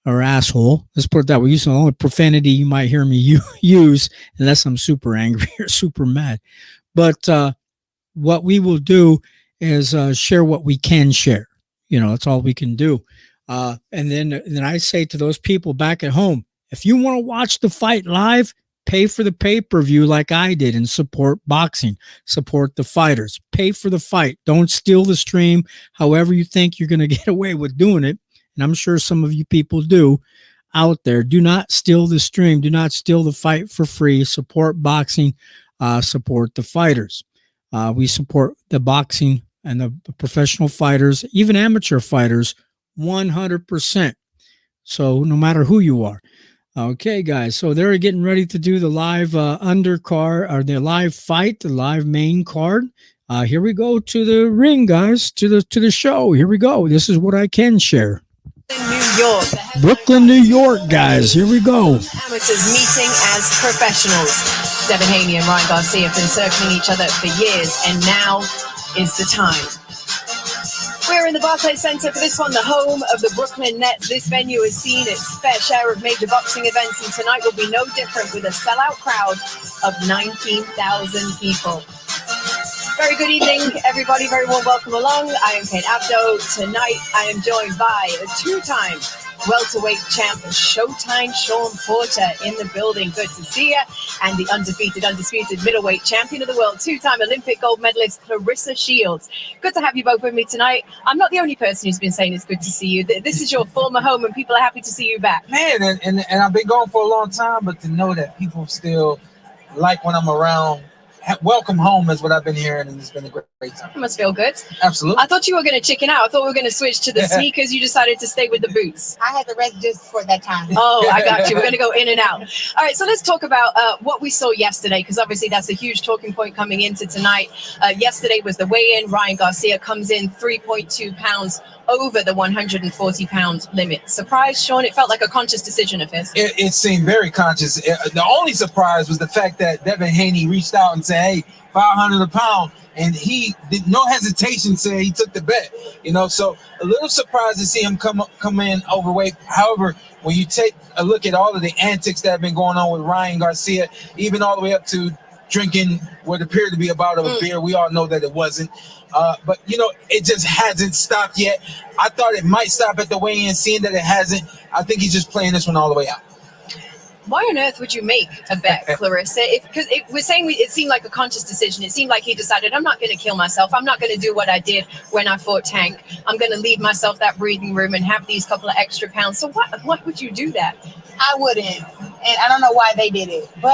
or asshole. Let's put it that way. Using the only profanity you might hear me use, unless I'm super angry or super mad. But what we will do is share what we can share. That's all we can do. And then I say to those people back at home, if you want to watch the fight live, pay for the pay-per-view like I did and support boxing, support the fighters, pay for the fight. Don't steal the stream however you think you're going to get away with doing it. And I'm sure some of you people do out there. Do not steal the stream. Do not steal the fight for free. Support boxing, support the fighters. We support the boxing and the professional fighters, even amateur fighters, 100%. So no matter who you are. Okay, guys. So they're getting ready to do the live undercard, or the live fight, the live main card. Here we go to the ring, guys, to the show. Here we go. This is what I can share. New York. Brooklyn, New York, guys. Here we go. Amateurs meeting as professionals. Devin Haney and Ryan Garcia have been circling each other for years, and now is the time. We're in the Barclays Center for this one, the home of the Brooklyn Nets. This venue has seen its fair share of major boxing events, and tonight will be no different with a sellout crowd of 19,000 people. Very good evening, everybody. Very warm welcome along. I am Kate Abdo. Tonight, I am joined by a two-time welterweight champ, Showtime Sean Porter in the building. Good to see you. And the undisputed middleweight champion of the world, two-time Olympic gold medalist, Clarissa Shields. Good to have you both with me tonight. I'm not the only person who's been saying it's good to see you. This is your former home, and people are happy to see you back. Man, and I've been gone for a long time, but to know that people still like when I'm around, welcome home is what I've been hearing, and it's been a great time. It must feel good. Absolutely. I thought you were going to chicken out. I thought we were going to switch to the sneakers. You decided to stay with the boots. I had to rest just for that time. Oh, I got you. We're going to go in and out. All right, so let's talk about what we saw yesterday, because obviously that's a huge talking point coming into tonight. Yesterday was the weigh-in. Ryan Garcia comes in 3.2 pounds over the 140-pound limit. Surprised, Sean? It felt like a conscious decision of his. It seemed very conscious. The only surprise was the fact that Devin Haney reached out and said, hey, 500 a pound. And he did no hesitation, say he took the bet. So a little surprised to see him come in overweight. However, when you take a look at all of the antics that have been going on with Ryan Garcia, even all the way up to drinking what appeared to be a bottle of beer, we all know that it wasn't. But it just hasn't stopped yet. I thought it might stop at the weigh-in, seeing that it hasn't. I think he's just playing this one all the way out. Why on earth would you make a bet, Clarissa? Because we're saying it seemed like a conscious decision. It seemed like he decided, I'm not going to kill myself. I'm not going to do what I did when I fought Tank. I'm going to leave myself that breathing room and have these couple of extra pounds. So why would you do that? I wouldn't, and I don't know why they did it, but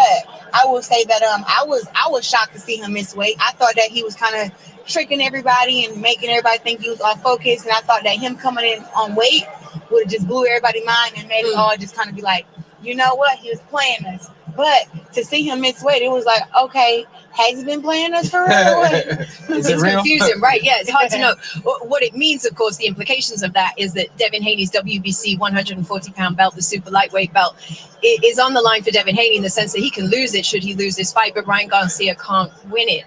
I will say that I was shocked to see him miss weight. I thought that he was kind of tricking everybody and making everybody think he was off focus, and I thought that him coming in on weight would have just blew everybody's mind and made it all just kind of be like, you know what, he was playing us. But to see him miss weight, it was like, okay, has he been playing us for real? It's confusing, right? Yeah, it's hard to know. What it means, of course, the implications of that is that Devin Haney's WBC 140-pound belt, the super lightweight belt, is on the line for Devin Haney in the sense that he can lose it should he lose this fight, but Ryan Garcia can't win it.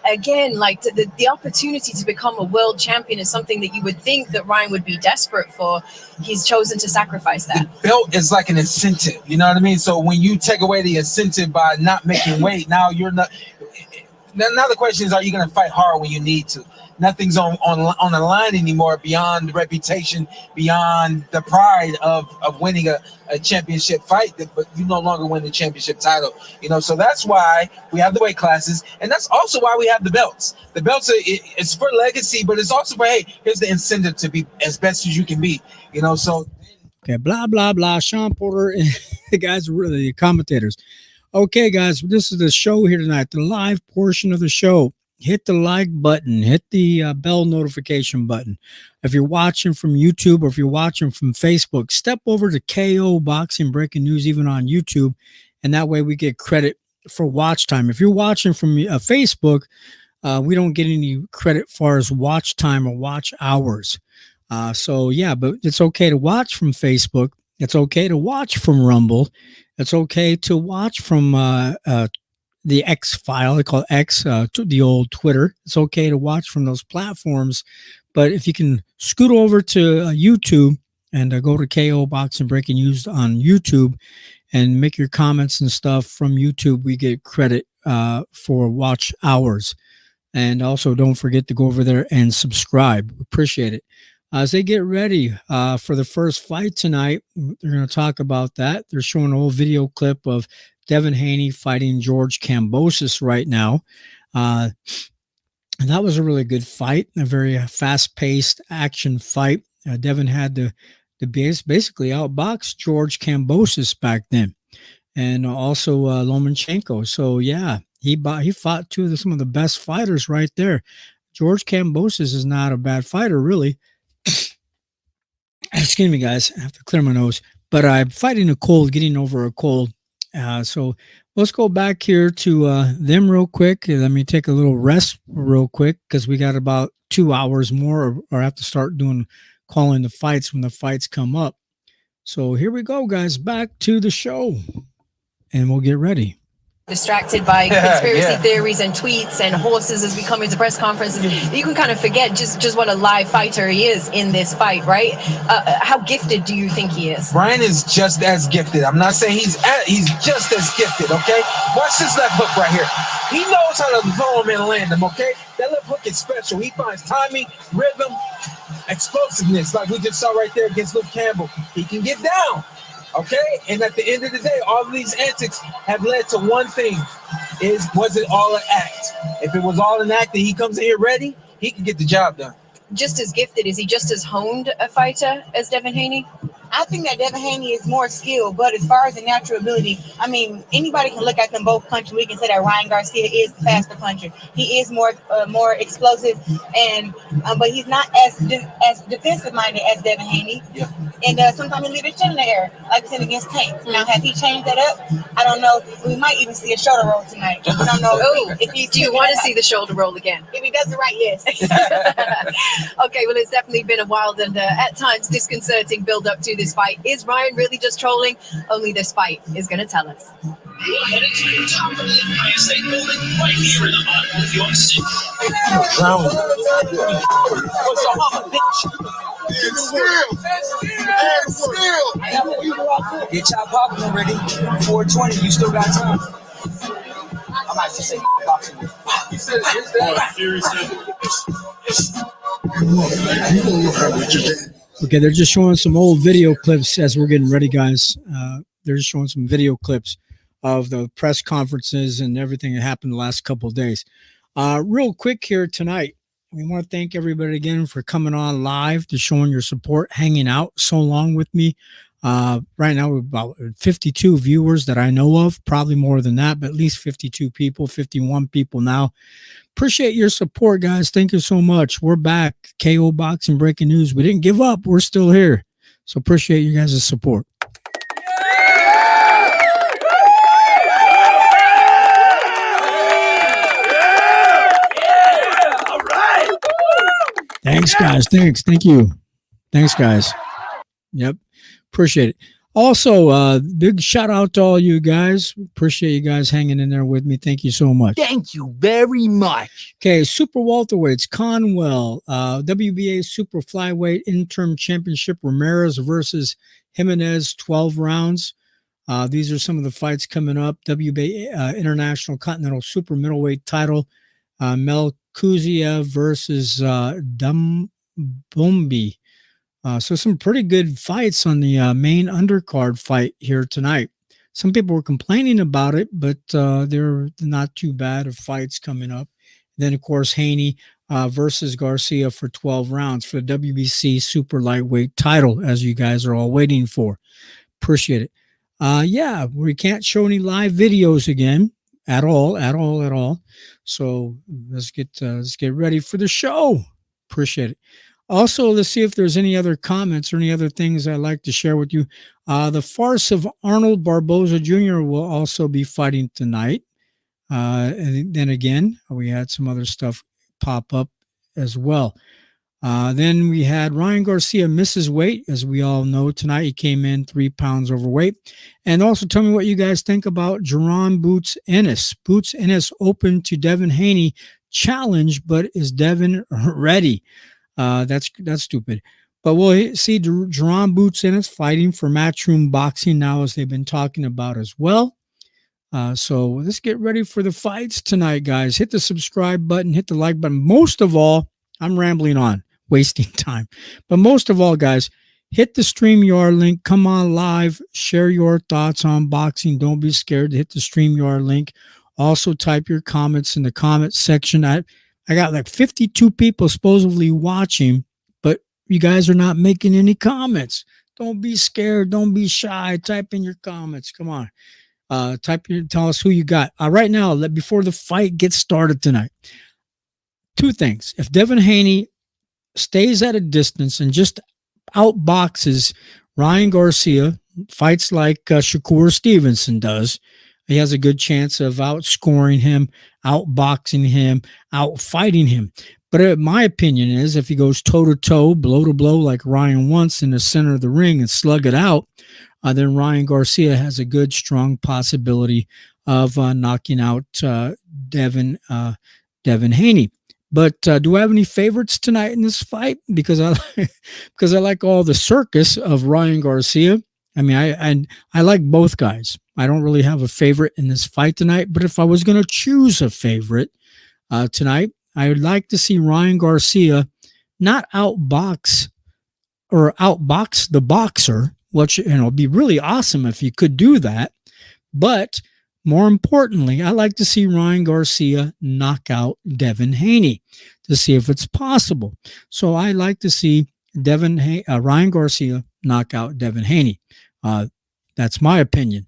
Again, like the opportunity to become a world champion is something that you would think that Ryan would be desperate for. He's chosen to sacrifice that. The belt is like an incentive, you know what I mean? So when you take away the incentive by not making weight, now you're not. Now the question is, are you going to fight hard when you need to? Nothing's on the line anymore beyond the reputation, beyond the pride of winning a championship fight, but you no longer win the championship title. So that's why we have the weight classes, and that's also why we have the belts. The belts it's for legacy, but it's also for, hey, here's the incentive to be as best as you can be. So okay, blah blah blah. Sean Porter, the guys, really the commentators. Okay, guys, this is the show here tonight, the live portion of the show. hit the like button, hit the bell notification button. If you're watching from YouTube or if you're watching from Facebook, step over to KO Boxing Breaking News, even on YouTube, and that way we get credit for watch time. If you're watching from Facebook, we don't get any credit far as watch time or watch hours. So yeah, but it's okay to watch from Facebook. It's okay to watch from Rumble. It's okay to watch from the X file. They call it X, the old Twitter. It's okay to watch from those platforms. But if you can scoot over to YouTube and go to KO Boxing Breaking News on YouTube and make your comments and stuff from YouTube, we get credit for watch hours. And also don't forget to go over there and subscribe. Appreciate it. As they get ready for the first fight tonight, they're going to talk about that. They're showing an old video clip of Devin Haney fighting George Kambosos right now. And that was a really good fight, a very fast-paced action fight. Devin had to basically outbox George Kambosos back then, and also Lomachenko. So yeah, he fought some of the best fighters right there. George Kambosos is not a bad fighter, really. Excuse me, guys. I have to clear my nose. But I'm fighting a cold, getting over a cold. So let's go back here to them real quick. Let me take a little rest real quick because we got about 2 hours more, or I have to start calling the fights when the fights come up. So here we go, guys. Back to the show, and we'll get ready. Distracted by conspiracy theories and tweets and horses as we come into press conferences, you can kind of forget just what a live fighter he is in this fight, right? How gifted do you think he is? Brian is just as gifted. I'm not saying he's just as gifted, okay? Watch this left hook right here. He knows how to throw him and land him, okay? That left hook is special. He finds timing, rhythm, explosiveness, like we just saw right there against Luke Campbell. He can get down. Okay, and at the end of the day, all of these antics have led to one thing: was it all an act? If it was all an act and he comes in here ready, he can get the job done. Just as gifted, is he just as honed a fighter as Devin Haney? I think that Devin Haney is more skilled, but as far as the natural ability, I mean, anybody can look at them both punch. We can say that Ryan Garcia is the faster puncher. He is more explosive, and but he's not as defensive minded as Devin Haney. Yeah. And sometimes he leaves his chin in the air, like we said against Tank. Now, has he changed that up? I don't know. We might even see a shoulder roll tonight. I don't know. Do you want to see the shoulder roll again? If he does it right, yes. Okay, well, it's definitely been a wild and at times disconcerting build up to this fight. Is Ryan really just trolling? Only this fight is going to tell us. Headed to the top of the Empire State Building, right here in the heart of New York City. Get your popcorn ready. 420, you still got time. I might just say boxing. He said, Okay, they're just showing some old video clips as we're getting ready, guys. They're just showing some video clips of the press conferences and everything that happened the last couple of days. Real quick here tonight, we want to thank everybody again for coming on live, to showing your support, hanging out so long with me. Right now, we're about 52 viewers that I know of, probably more than that, but at least 52 people, 51 people now. Appreciate your support, guys. Thank you so much. We're back. KO Boxing Breaking News. We didn't give up. We're still here. So appreciate you guys' support. Thanks, guys. Thank you. Thanks, guys. Yep. Appreciate it. Also, big shout out to all you guys. Appreciate you guys hanging in there with me. Thank you so much. Thank you very much. Okay, super welterweights, Conwell, WBA super flyweight interim championship, Ramirez versus Jimenez, 12 rounds. These are some of the fights coming up. WBA International Continental Super Middleweight title, Mel Kuziev versus Dumbombi. So some pretty good fights on the main undercard fight here tonight. Some people were complaining about it, but they're not too bad of fights coming up. Then, of course, Haney versus Garcia for 12 rounds for the WBC super lightweight title, as you guys are all waiting for. Appreciate it. Yeah, we can't show any live videos again. at all. So let's get ready for the show. Appreciate it. Also, let's see if there's any other comments or any other things I'd like to share with you. The farce of Arnold Barboza Jr. will also be fighting tonight. And then again, we had some other stuff pop up as well. Then we had Ryan Garcia misses weight, as we all know tonight. He came in 3 pounds overweight. And also tell me what you guys think about Jerron Boots Ennis. Boots Ennis open to Devin Haney challenge, but is Devin ready? That's stupid. But we'll see Jerron Boots Ennis fighting for Matchroom Boxing now, as they've been talking about as well. So let's get ready for the fights tonight, guys. Hit the subscribe button, hit the like button. Most of all, I'm rambling on, wasting time. But most of all, guys, hit the StreamYard link. Come on live. Share your thoughts on boxing. Don't be scared to hit the StreamYard link. Also, type your comments in the comment section. I got like 52 people supposedly watching, but you guys are not making any comments. Don't be scared. Don't be shy. Type in your comments. Come on. Tell us who you got. Right now, before the fight gets started tonight, 2 things. If Devin Haney stays at a distance and just outboxes Ryan Garcia, fights like Shakur Stevenson does, he has a good chance of outscoring him, outboxing him, outfighting him. But my opinion is, if he goes toe-to-toe, blow-to-blow like Ryan wants in the center of the ring and slug it out, then Ryan Garcia has a good, strong possibility of knocking out Devin Haney. But do I have any favorites tonight in this fight? Because I like all the circus of Ryan Garcia. I mean, I like both guys. I don't really have a favorite in this fight tonight. But if I was going to choose a favorite tonight, I would like to see Ryan Garcia not outbox the boxer, which would be really awesome if he could do that. But more importantly, I like to see Ryan Garcia knock out Devin Haney to see if it's possible. So I like to see Ryan Garcia knock out Devin Haney. That's my opinion.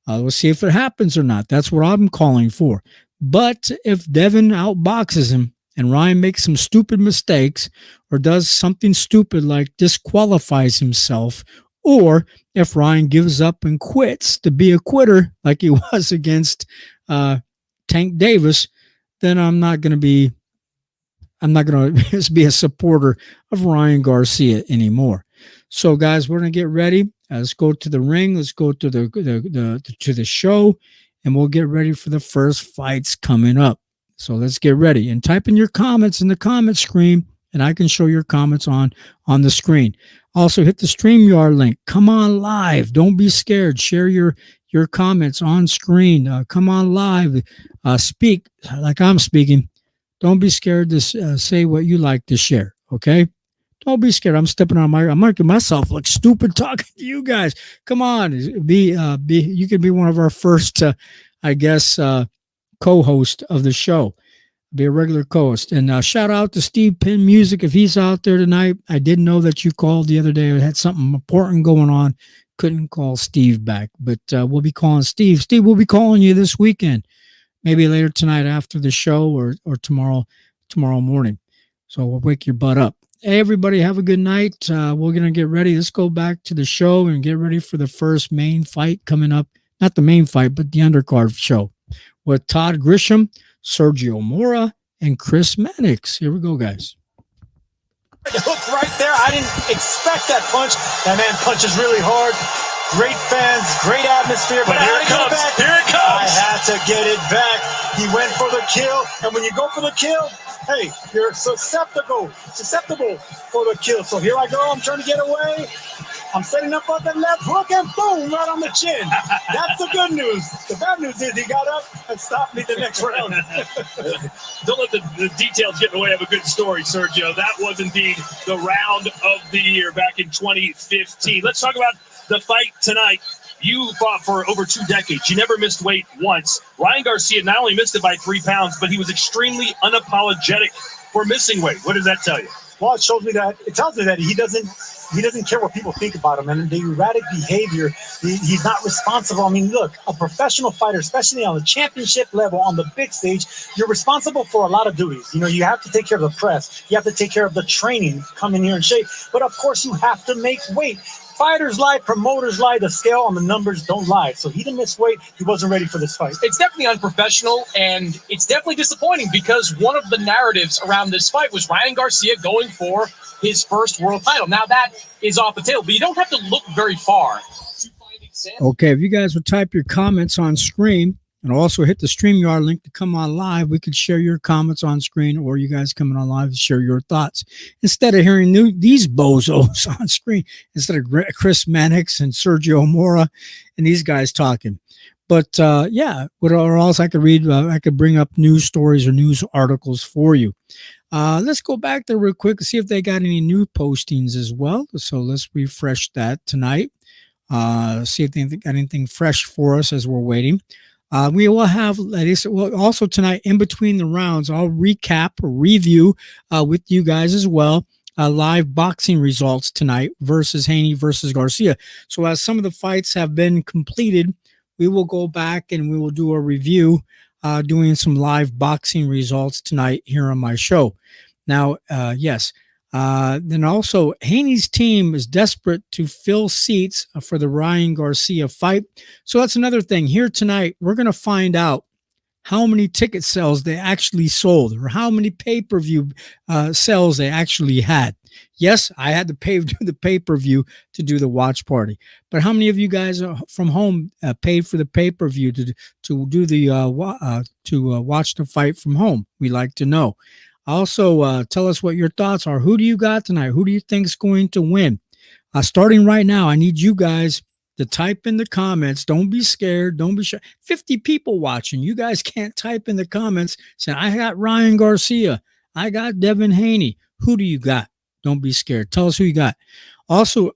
We'll see if it happens or not. That's what I'm calling for. But if Devin outboxes him and Ryan makes some stupid mistakes or does something stupid like disqualifies himself, or if Ryan gives up and quits to be a quitter like he was against Tank Davis, then I'm not going to be a supporter of Ryan Garcia anymore. So, guys, we're going to get ready. Let's go to the ring. Let's go to the show, and we'll get ready for the first fights coming up. So let's get ready and type in your comments in the comment screen, and I can show your comments on the screen. Also, hit the StreamYard link. Come on live. Don't be scared. Share your comments on screen. Come on live. Speak like I'm speaking. Don't be scared to say what you like to share, okay? Don't be scared. I'm stepping on I'm making myself look stupid talking to you guys. Come on. You can be one of our first, co-host of the show. Be a regular co-host. And shout out to Steve Penn Music if he's out there tonight. I didn't know that you called the other day. I had something important going on. Couldn't call Steve back, but we'll be calling Steve. Steve, we'll be calling you this weekend, maybe later tonight after the show or tomorrow morning. So we'll wake your butt up. Hey, everybody, have a good night. We're going to get ready. Let's go back to the show and get ready for the first main fight coming up. Not the main fight, but the undercard show with Todd Grisham, Sergio Mora, and Chris Mannix. Here we go, guys. The hook right there. I didn't expect that punch. That man punches really hard. Great fans, great atmosphere. But here it comes. Here it comes. I had to get it back. He went for the kill. And when you go for the kill, hey, you're susceptible for the kill. So here I go. I'm trying to get away. I'm setting up on the left hook and boom, right on the chin. That's the good news. The bad news is he got up and stopped me the next round. Don't let the details get in the way of a good story, Sergio. That was indeed the round of the year back in 2015. Let's talk about the fight tonight. You fought for over 2 decades. You never missed weight once. Ryan Garcia not only missed it by 3 pounds, but he was extremely unapologetic for missing weight. What does that tell you? Well, it tells me that he doesn't care what people think about him, and the erratic behavior, he's not responsible. I mean, look, a professional fighter, especially on the championship level, on the big stage, you're responsible for a lot of duties. You know, you have to take care of the press, you have to take care of the training, come in here and shape, but of course you have to make weight. Fighters lie, promoters lie, the scale on the numbers don't lie. So he didn't miss weight. He wasn't ready for this fight. It's definitely unprofessional, and it's definitely disappointing because one of the narratives around this fight was Ryan Garcia going for his first world title. Now that is off the table, but you don't have to look very far to find examples. Okay, if you guys would type your comments on screen and also hit the StreamYard link to come on live, we could share your comments on screen, or you guys coming on live to share your thoughts. Instead of hearing these bozos on screen, instead of Chris Mannix and Sergio Mora and these guys talking. But yeah, or else I could read, I could bring up news stories or news articles for you. Let's go back there real quick and see if they got any new postings as well. So let's refresh that tonight. See if they got anything fresh for us as we're waiting. We will have, also tonight, in between the rounds, I'll recap or review with you guys as well, live boxing results tonight versus Haney versus Garcia. So as some of the fights have been completed, we will go back and we will do a review, doing some live boxing results tonight here on my show. Now, yes. Then also, Haney's team is desperate to fill seats for the Ryan Garcia fight. So that's another thing. Here tonight, we're going to find out how many ticket sales they actually sold, or how many pay-per-view sales they actually had. Yes, I had to pay to do the pay-per-view to do the watch party. But how many of you guys from home paid for the pay-per-view to do the watch the fight from home? We like to know. Also, tell us what your thoughts are. Who do you got tonight? Who do you think is going to win? Starting right now, I need you guys to type in the comments. Don't be scared. Don't be shy. 50 people watching. You guys can't type in the comments saying, I got Ryan Garcia. I got Devin Haney. Who do you got? Don't be scared. Tell us who you got. Also,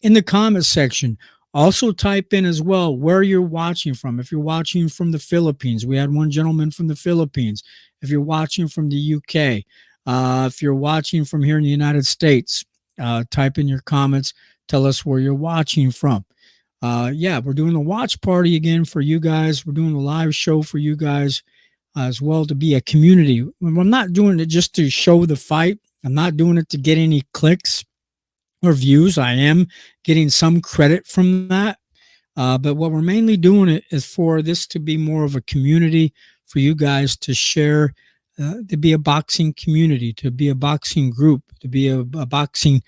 in the comments section, also type in as well where you're watching from. If you're watching from the Philippines, we had one gentleman from the Philippines. If you're watching from the UK, if you're watching from here in the United States, type in your comments. Tell us where you're watching from. Yeah, we're doing the watch party again for you guys. We're doing a live show for you guys as well, to be a community. I'm not doing it just to show the fight. I'm not doing it to get any clicks or views. I am getting some credit from that. But what we're mainly doing it is for this to be more of a community, for you guys to share, to be a boxing community, to be a boxing group, to be a boxing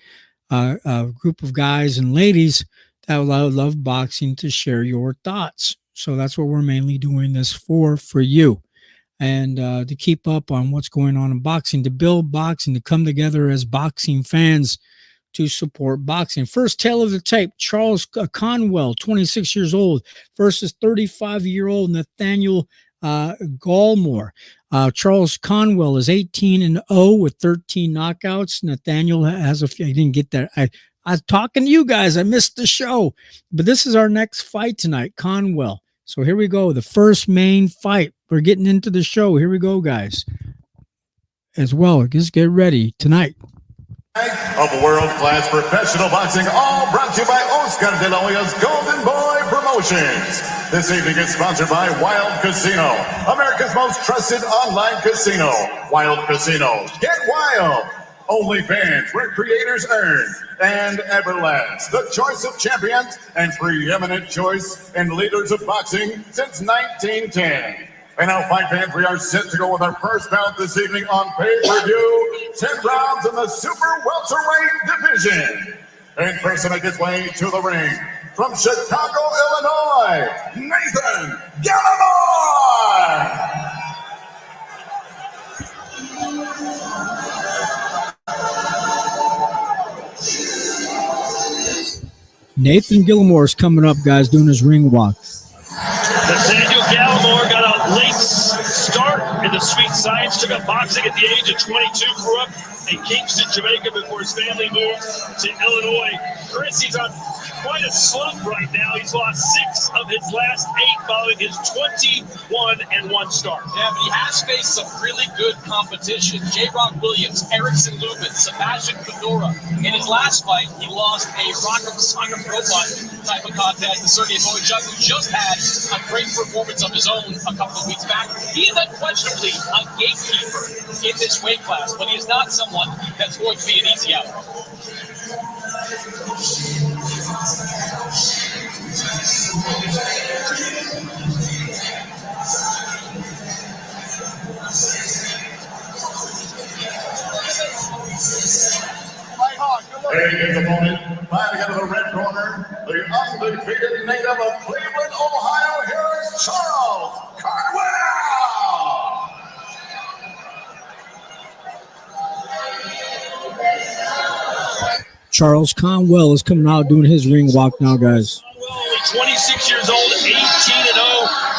group of guys and ladies that love boxing, to share your thoughts. So that's what we're mainly doing this for you. And to keep up on what's going on in boxing, to build boxing, to come together as boxing fans to support boxing. First tale of the tape, Charles Conwell, 26 years old, versus 35-year-old Nathaniel Gallmore. Charles Conwell is 18-0 with 13 knockouts. Nathaniel has a few. I didn't get that. I was talking to you guys. I missed the show. But this is our next fight tonight, Conwell. So here we go. The first main fight. We're getting into the show. Here we go, guys. As well, just get ready tonight. Of world-class professional boxing, all brought to you by Oscar De La Hoya's Golden Boy Promotions. This evening is sponsored by Wild Casino, America's most trusted online casino. Wild Casino, get wild. OnlyFans, where creators earn. And Everlast, the choice of champions and preeminent choice and leaders of boxing since 1910. And now, fight fans, we are set to go with our first bout this evening on pay-per-view. 10 rounds in the super welterweight division. And first to make his way to the ring, from Chicago, Illinois, Nathan Gallimore! Nathan Gilmore is coming up, guys, doing his ring walk. Nathaniel Gallimore got a late start in the sweet science, took up boxing at the age of 22, grew up in Kingston, Jamaica before his family moved to Illinois. Chris, he's on quite a slump right now. He's lost 6 of his last 8 following his 21-1 start. Yeah, but he has faced some really good competition. J-Rock Williams, Erickson Lubin, Sebastian Fedora. In his last fight, he lost a Rock'em Sock'em Robot type of contest to Sergey Boychuk, who just had a great performance of his own a couple of weeks back. He is unquestionably a gatekeeper in this weight class, but he is not someone that's going to be an easy out. Taking his opponent, fighting out of the red corner, the undefeated native of Cleveland, Ohio, here is Charles Cardwell! Charles Conwell is coming out doing his ring walk now, guys. Only 26 years old, 18-0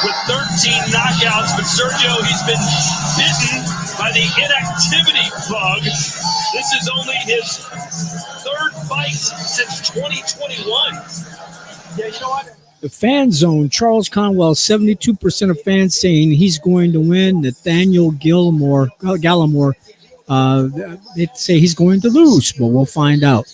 with 13 knockouts. But Sergio, he's been bitten by the inactivity bug. This is only his 3rd fight since 2021. Yeah, you know what? The fan zone, Charles Conwell, 72% of fans saying he's going to win. Nathaniel Gallimore, they say he's going to lose, but we'll find out.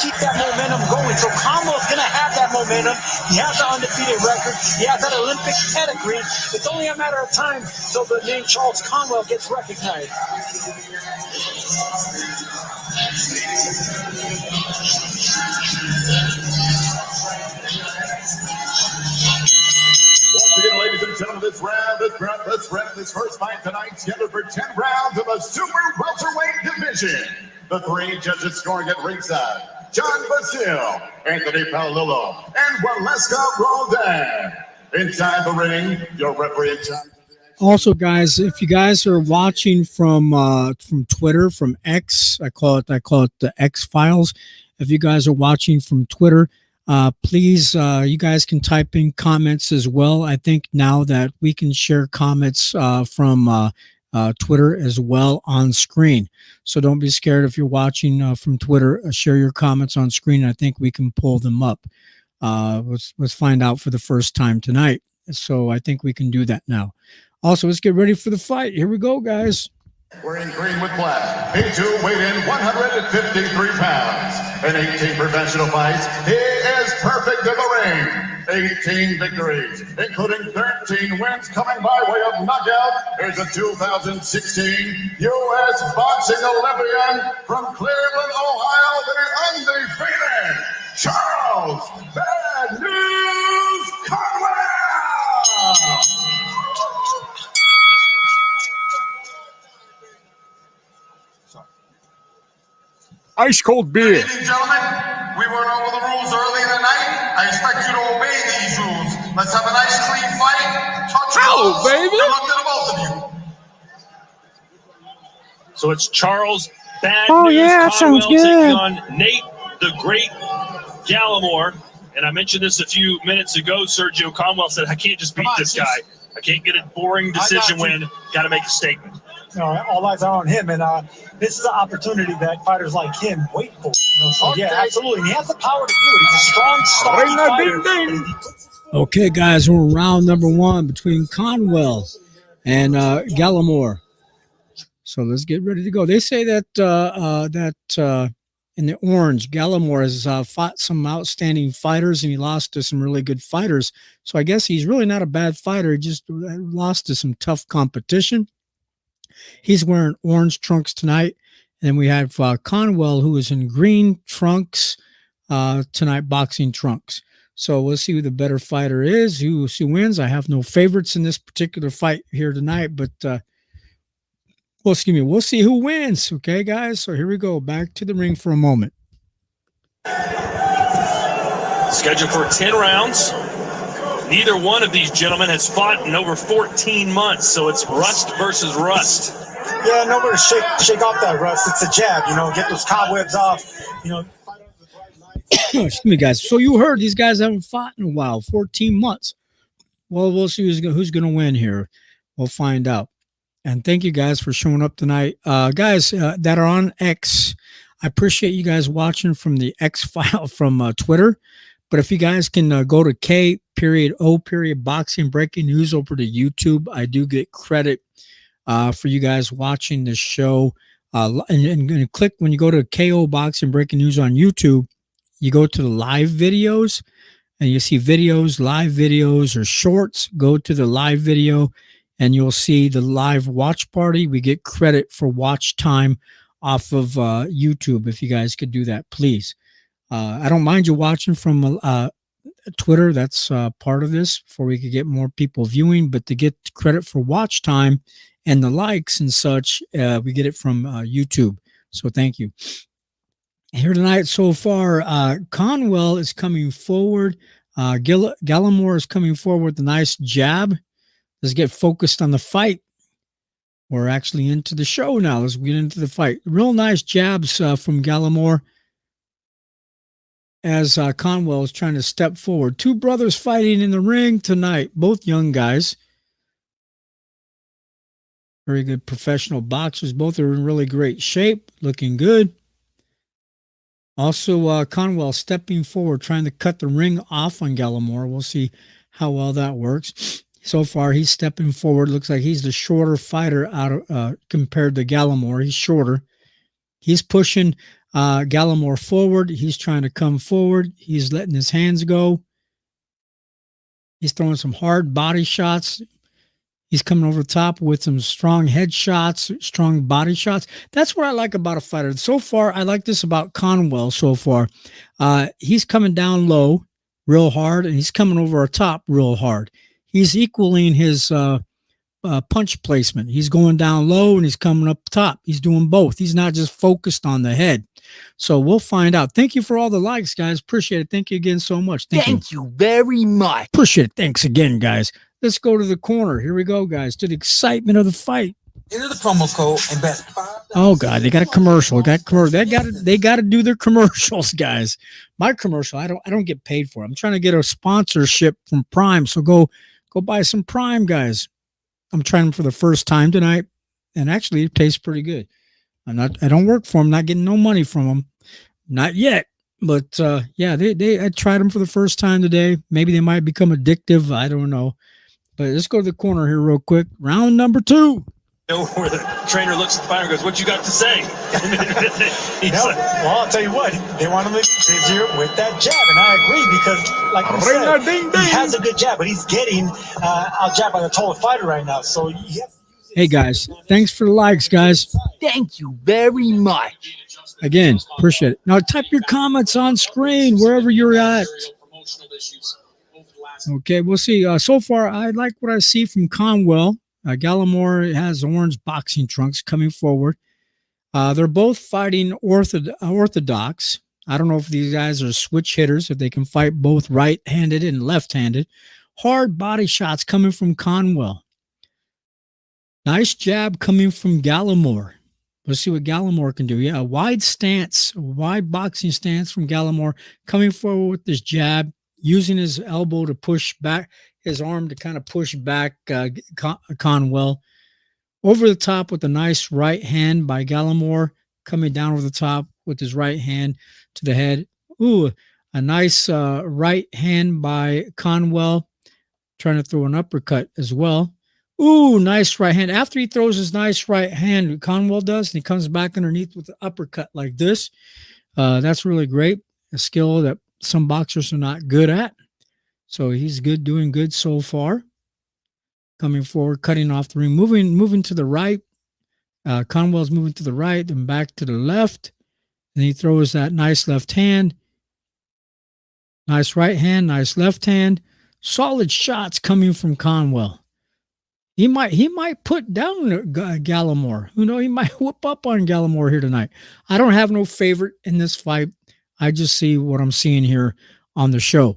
Keep that momentum going. So Conwell's going to have that momentum. He has the undefeated record. He has that Olympic pedigree. It's only a matter of time till the name Charles Conwell gets recognized. Once again, ladies and gentlemen, this first fight tonight scheduled for 10 rounds of the super welterweight division. The 3 judges scoring at ringside: John Basile, Anthony Paolillo, and Waleska Roldan. Inside the ring, your referee, John. Also, guys, if you guys are watching from Twitter, from X, I call it the X Files. If you guys are watching from Twitter, please, you guys can type in comments as well. I think now that we can share comments from Twitter as well on screen. So don't be scared if you're watching from Twitter. Share your comments on screen. I think we can pull them up. Let's find out for the first time tonight. So I think we can do that now. Also, let's get ready for the fight. Here we go, guys. Wearing green with black, he too weighed in 153 pounds. In 18 professional fights, he is perfect in the ring. 18 victories, including 13 wins coming by way of knockout. Here's a 2016 U.S. boxing Olympian from Cleveland, Ohio, the undefeated Charles Bad News Conwell! Ice cold beer. Ladies and gentlemen, we went over the rules earlier tonight. I expect you to obey these rules. Let's have a nice clean fight. Touch Hello, baby. Good luck to the both of you. So it's Charles Bad Oh, News yeah, Conwell sounds good. taking on Nate the Great Gallimore. And I mentioned this a few minutes ago. Sergio Conwell said, I can't just beat this guy. I can't get a boring decision win. Got to make a statement. You know, all eyes are on him, and this is an opportunity that fighters like him wait for. You know, so yeah, absolutely. And he has the power to do it. He's a strong, stocky fighter. Okay, guys, we're in round number 1 between Conwell and Gallimore. So let's get ready to go. They say that in the orange, Gallimore has fought some outstanding fighters, and he lost to some really good fighters. So I guess he's really not a bad fighter. He just lost to some tough competition. He's wearing orange trunks tonight. And we have Conwell, who is in green trunks tonight, boxing trunks. So we'll see who the better fighter is, who wins. I have no favorites in this particular fight here tonight, but we'll see who wins. Okay, guys? So here we go. Back to the ring for a moment. Scheduled for 10 rounds. Neither one of these gentlemen has fought in over 14 months, so it's rust versus rust. Yeah, nowhere to shake off that rust. It's a jab, get those cobwebs off, Excuse me, guys. So you heard these guys haven't fought in a while, 14 months. Well, we'll see who's going to win here. We'll find out. And thank you guys for showing up tonight. Guys that are on X, I appreciate you guys watching from the X File from Twitter. But if you guys can go to K.O. Boxing Breaking News over to YouTube, I do get credit for you guys watching the show. And click when you go to KO Boxing Breaking News on YouTube, you go to the live videos and you see videos, live videos or shorts. Go to the live video and you'll see the live watch party. We get credit for watch time off of YouTube. If you guys could do that, please. I don't mind you watching from Twitter. That's part of this before we could get more people viewing, but to get credit for watch time and the likes and such, we get it from YouTube. So thank you. Here tonight so far, Conwell is coming forward. Gallimore is coming forward with a nice jab. Let's get focused on the fight. We're actually into the show now. Let's get into the fight. Real nice jabs from Gallimore as Conwell is trying to step forward. Two brothers fighting in the ring tonight, both young guys. Very good professional boxers. Both are in really great shape, looking good. Also, Conwell stepping forward, trying to cut the ring off on Gallimore. We'll see how well that works. So far, he's stepping forward. Looks like he's the shorter fighter out of compared to Gallimore. He's shorter. He's pushing Gallimore forward. He's trying to come forward. He's letting his hands go. He's throwing some hard body shots. He's coming over the top with some strong head shots, strong body shots. That's what I like about a fighter. So far, I like this about Conwell so far. He's coming down low real hard, and he's coming over our top real hard. He's equaling his punch placement. He's going down low, and he's coming up top. He's doing both. He's not just focused on the head. So we'll find out. Thank you for all the likes, guys. Appreciate it. Thank you again so much. Thank you very much. Appreciate it. Thanks again, guys. Let's go to the corner. Here we go, guys, to the excitement of the fight. Enter the promo code and bet Oh God, they got a commercial. They got to do their commercials, guys. My commercial, I don't get paid for it. I'm trying to get a sponsorship from Prime. So go buy some Prime, guys. I'm trying them for the first time tonight, and actually it tastes pretty good. I don't work for them, not getting no money from them. Not yet. But yeah, I tried them for the first time today. Maybe they might become addictive. I don't know. But let's go to the corner here real quick. Round number 2. Where the trainer looks at the fighter and goes, "What you got to say?" Well, I'll tell you what, they want to make it busier with that jab, and I agree because, like you said, he has a good jab, but he's getting out-jabbed by the taller fighter right now. So hey guys, thanks for the likes, guys. Thank you very much. Again, appreciate it. Now type your comments on screen wherever you're at. Okay, we'll see. So far, I like what I see from Conwell. Gallimore has orange boxing trunks coming forward. They're both fighting orthodox. I don't know if these guys are switch hitters, if they can fight both right-handed and left-handed. Hard body shots coming from Conwell. Nice jab coming from Gallimore. Let's see what Gallimore can do. Yeah, a wide boxing stance from Gallimore, coming forward with this jab, using his elbow to push back, his arm to kind of push back Conwell. Over the top with a nice right hand by Gallimore, coming down over the top with his right hand to the head. Ooh, a nice right hand by Conwell, trying to throw an uppercut as well. Ooh, nice right hand. After he throws his nice right hand, Conwell does, and he comes back underneath with the uppercut like this. That's really great. A skill that some boxers are not good at. So he's doing good so far. Coming forward, cutting off the ring, moving to the right. Conwell's moving to the right and back to the left. And he throws that nice left hand. Nice right hand, nice left hand. Solid shots coming from Conwell. He might put down Gallimore. Who knows? He might whip up on Gallimore here tonight. I don't have no favorite in this fight. I just see what I'm seeing here on the show.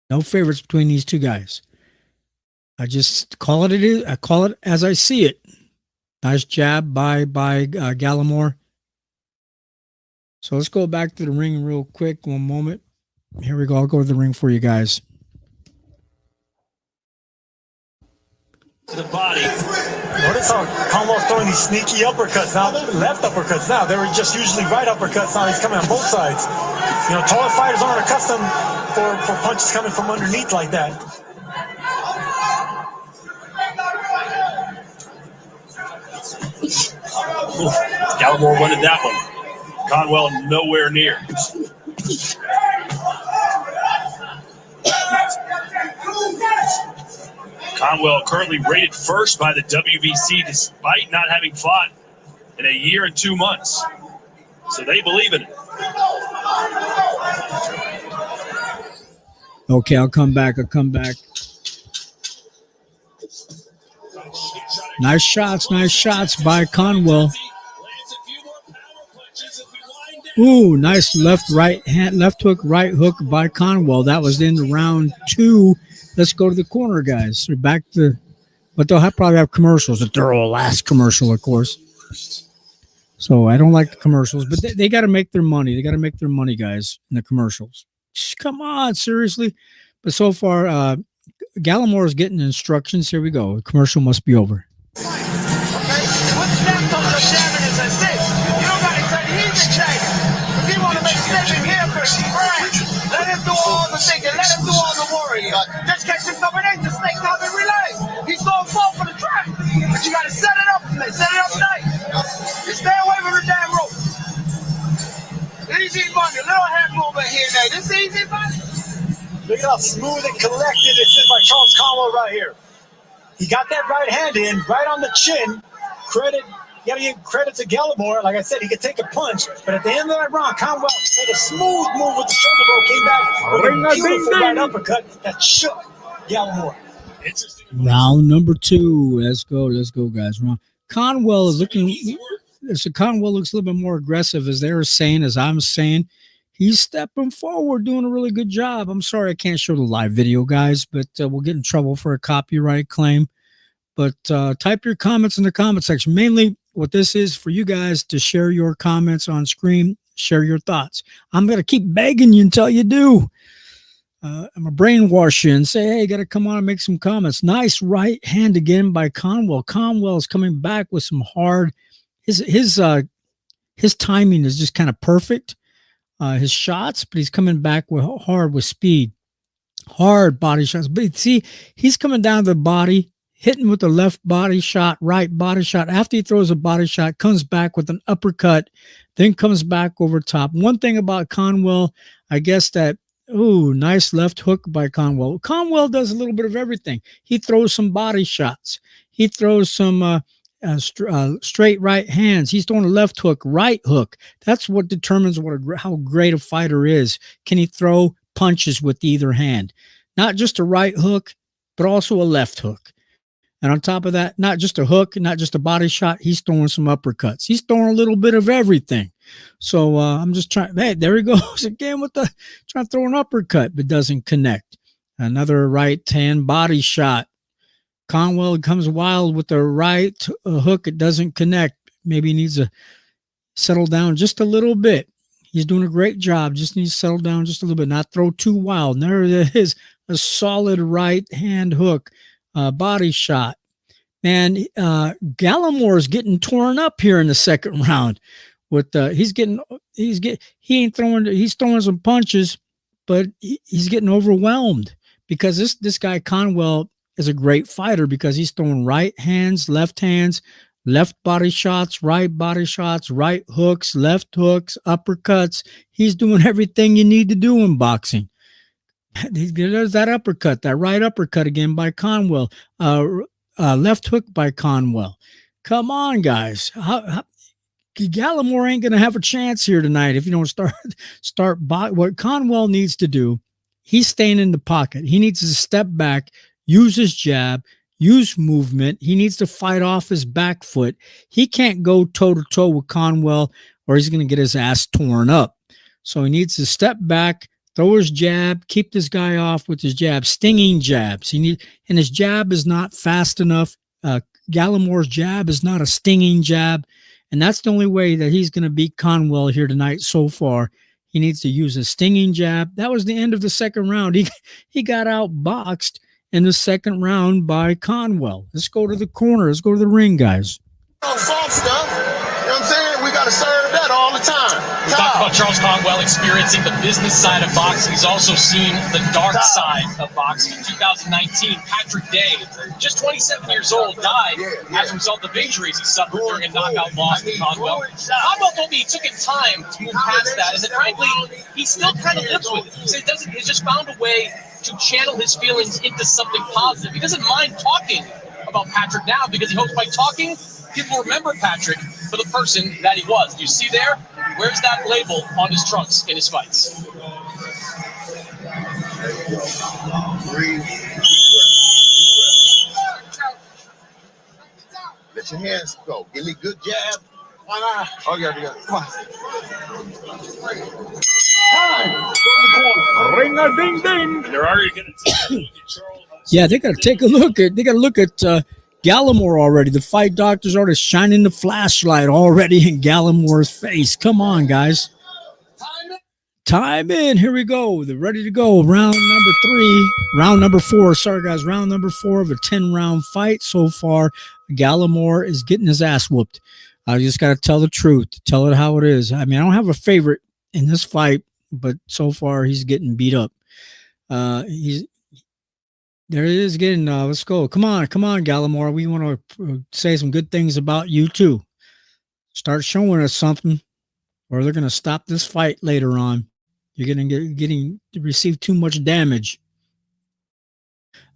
No favorites between these two guys. I just call it I call it as I see it. Nice jab by Gallimore. So let's go back to the ring real quick. One moment. Here we go. I'll go to the ring for you guys. The body. Notice how Conwell's throwing these sneaky uppercuts now. They're left uppercuts now. They were just usually right uppercuts. Now he's coming on both sides. You know, taller fighters aren't accustomed for punches coming from underneath like that. Gallimore wanted that one. Conwell nowhere near. Conwell currently rated first by the WBC despite not having fought in a year and 2 months. So they believe in it. Okay, I'll come back. Nice shots by Conwell. Ooh, nice left hook, right hook by Conwell. That was in round 2. Let's go to the corner, guys. We're back to, but they'll probably have commercials. The thorough last commercial, of course. So I don't like the commercials, but they got to make their money. They got to make their money, guys, in the commercials. Come on, seriously. But so far, Gallimore is getting instructions. Here we go. The commercial must be over. Let him do all the thinking. Let him do all the worrying. Just catch him coming in. Just stay calm and relax. He's going full for the track. But you got to set it up. Set it up nice. And stay away from the damn rope. Easy money. A little head movement here and there. This easy money. Look at how smooth and collected this is by Charles Conwell right here. He got that right hand in, right on the chin. You got to give credit to Gallimore. Like I said, he could take a punch, but at the end of that round, Conwell made a smooth move with the shoulder roll, came back with a beautiful right uppercut that shook Gallimore. Round number 2. Let's go, guys. Conwell is looking. So Conwell looks a little bit more aggressive, as they were saying, as I'm saying. He's stepping forward, doing a really good job. I'm sorry I can't show the live video, guys, but we'll get in trouble for a copyright claim. But type your comments in the comment section. Mainly what this is for you guys to share your comments on screen, share your thoughts. I'm going to keep begging you until you do. I'm going to brainwash you and say, hey, you got to come on and make some comments. Nice right hand again by Conwell. Conwell is coming back with some hard. His timing is just kind of perfect. His shots, but he's coming back with hard with speed. Hard body shots. But see, he's coming down to the body, hitting with the left body shot, right body shot. After he throws a body shot, comes back with an uppercut, then comes back over top. One thing about Conwell, I guess that, nice left hook by Conwell. Conwell does a little bit of everything. He throws some body shots. He throws some straight right hands. He's throwing a left hook, right hook. That's what determines how great a fighter is. Can he throw punches with either hand? Not just a right hook, but also a left hook. And on top of that, not just a hook, not just a body shot, he's throwing some uppercuts. He's throwing a little bit of everything. So I'm just trying. Hey, there he goes again with trying to throw an uppercut, but doesn't connect. Another right hand body shot. Conwell comes wild with the right hook. It doesn't connect. Maybe he needs to settle down just a little bit. He's doing a great job. Just needs to settle down just a little bit, not throw too wild. And there it is, a solid right hand hook. Body shot. And Gallimore is getting torn up here in the second round. With he's throwing some punches, but he's getting overwhelmed because this guy Conwell is a great fighter because he's throwing right hands, left body shots, right hooks, left hooks, uppercuts. He's doing everything you need to do in boxing. There's that uppercut, that right uppercut again by Conwell. Left hook by Conwell. Come on, guys. Gallimore ain't going to have a chance here tonight if you don't start. What Conwell needs to do, he's staying in the pocket. He needs to step back, use his jab, use movement. He needs to fight off his back foot. He can't go toe-to-toe with Conwell or he's going to get his ass torn up. So he needs to step back, throw his jab, keep this guy off with his jab, stinging jabs. And his jab is not fast enough. Gallimore's jab is not a stinging jab. And that's the only way that he's going to beat Conwell here tonight so far. He needs to use a stinging jab. That was the end of the second round. He got outboxed, in the second round by Conwell. Let's go to the corner. Let's go to the ring, guys. Soft stuff. You know what I'm saying? We got to serve that all the time. We talked about Charles Conwell experiencing the business side of boxing. He's also seen the dark side of boxing. In 2019, Patrick Day, just 27 years old, died as a result of injuries he suffered during a knockout loss to Conwell. Conwell told me it took him time to move past that, and that frankly, he still kind of lives with it. He said he's just found a way to channel his feelings into something positive. He doesn't mind talking about Patrick now because he hopes by talking, people remember Patrick for the person that he was. Do you see there? Where's that label on his trunks in his fights? Breathe. Let your hands go. Give me a good jab. Oh, yeah. Come on. Ring a ding ding. They're already going to take Charles. Yeah, they got to take a look at. They got to look at Gallimore already. The fight doctor's already shining the flashlight already in Gallimore's face. Come on, guys. Time in. Here we go. They're ready to go. Round number 4. Sorry, guys. Round number 4 of a 10-round fight so far. Gallimore is getting his ass whooped. I just got to tell the truth. Tell it how it is. I mean, I don't have a favorite in this fight, but so far he's getting beat up. There it is again. Let's go. Come on, Gallimore. We want to say some good things about you too. Start showing us something, or they're going to stop this fight later on. You're going to receive too much damage.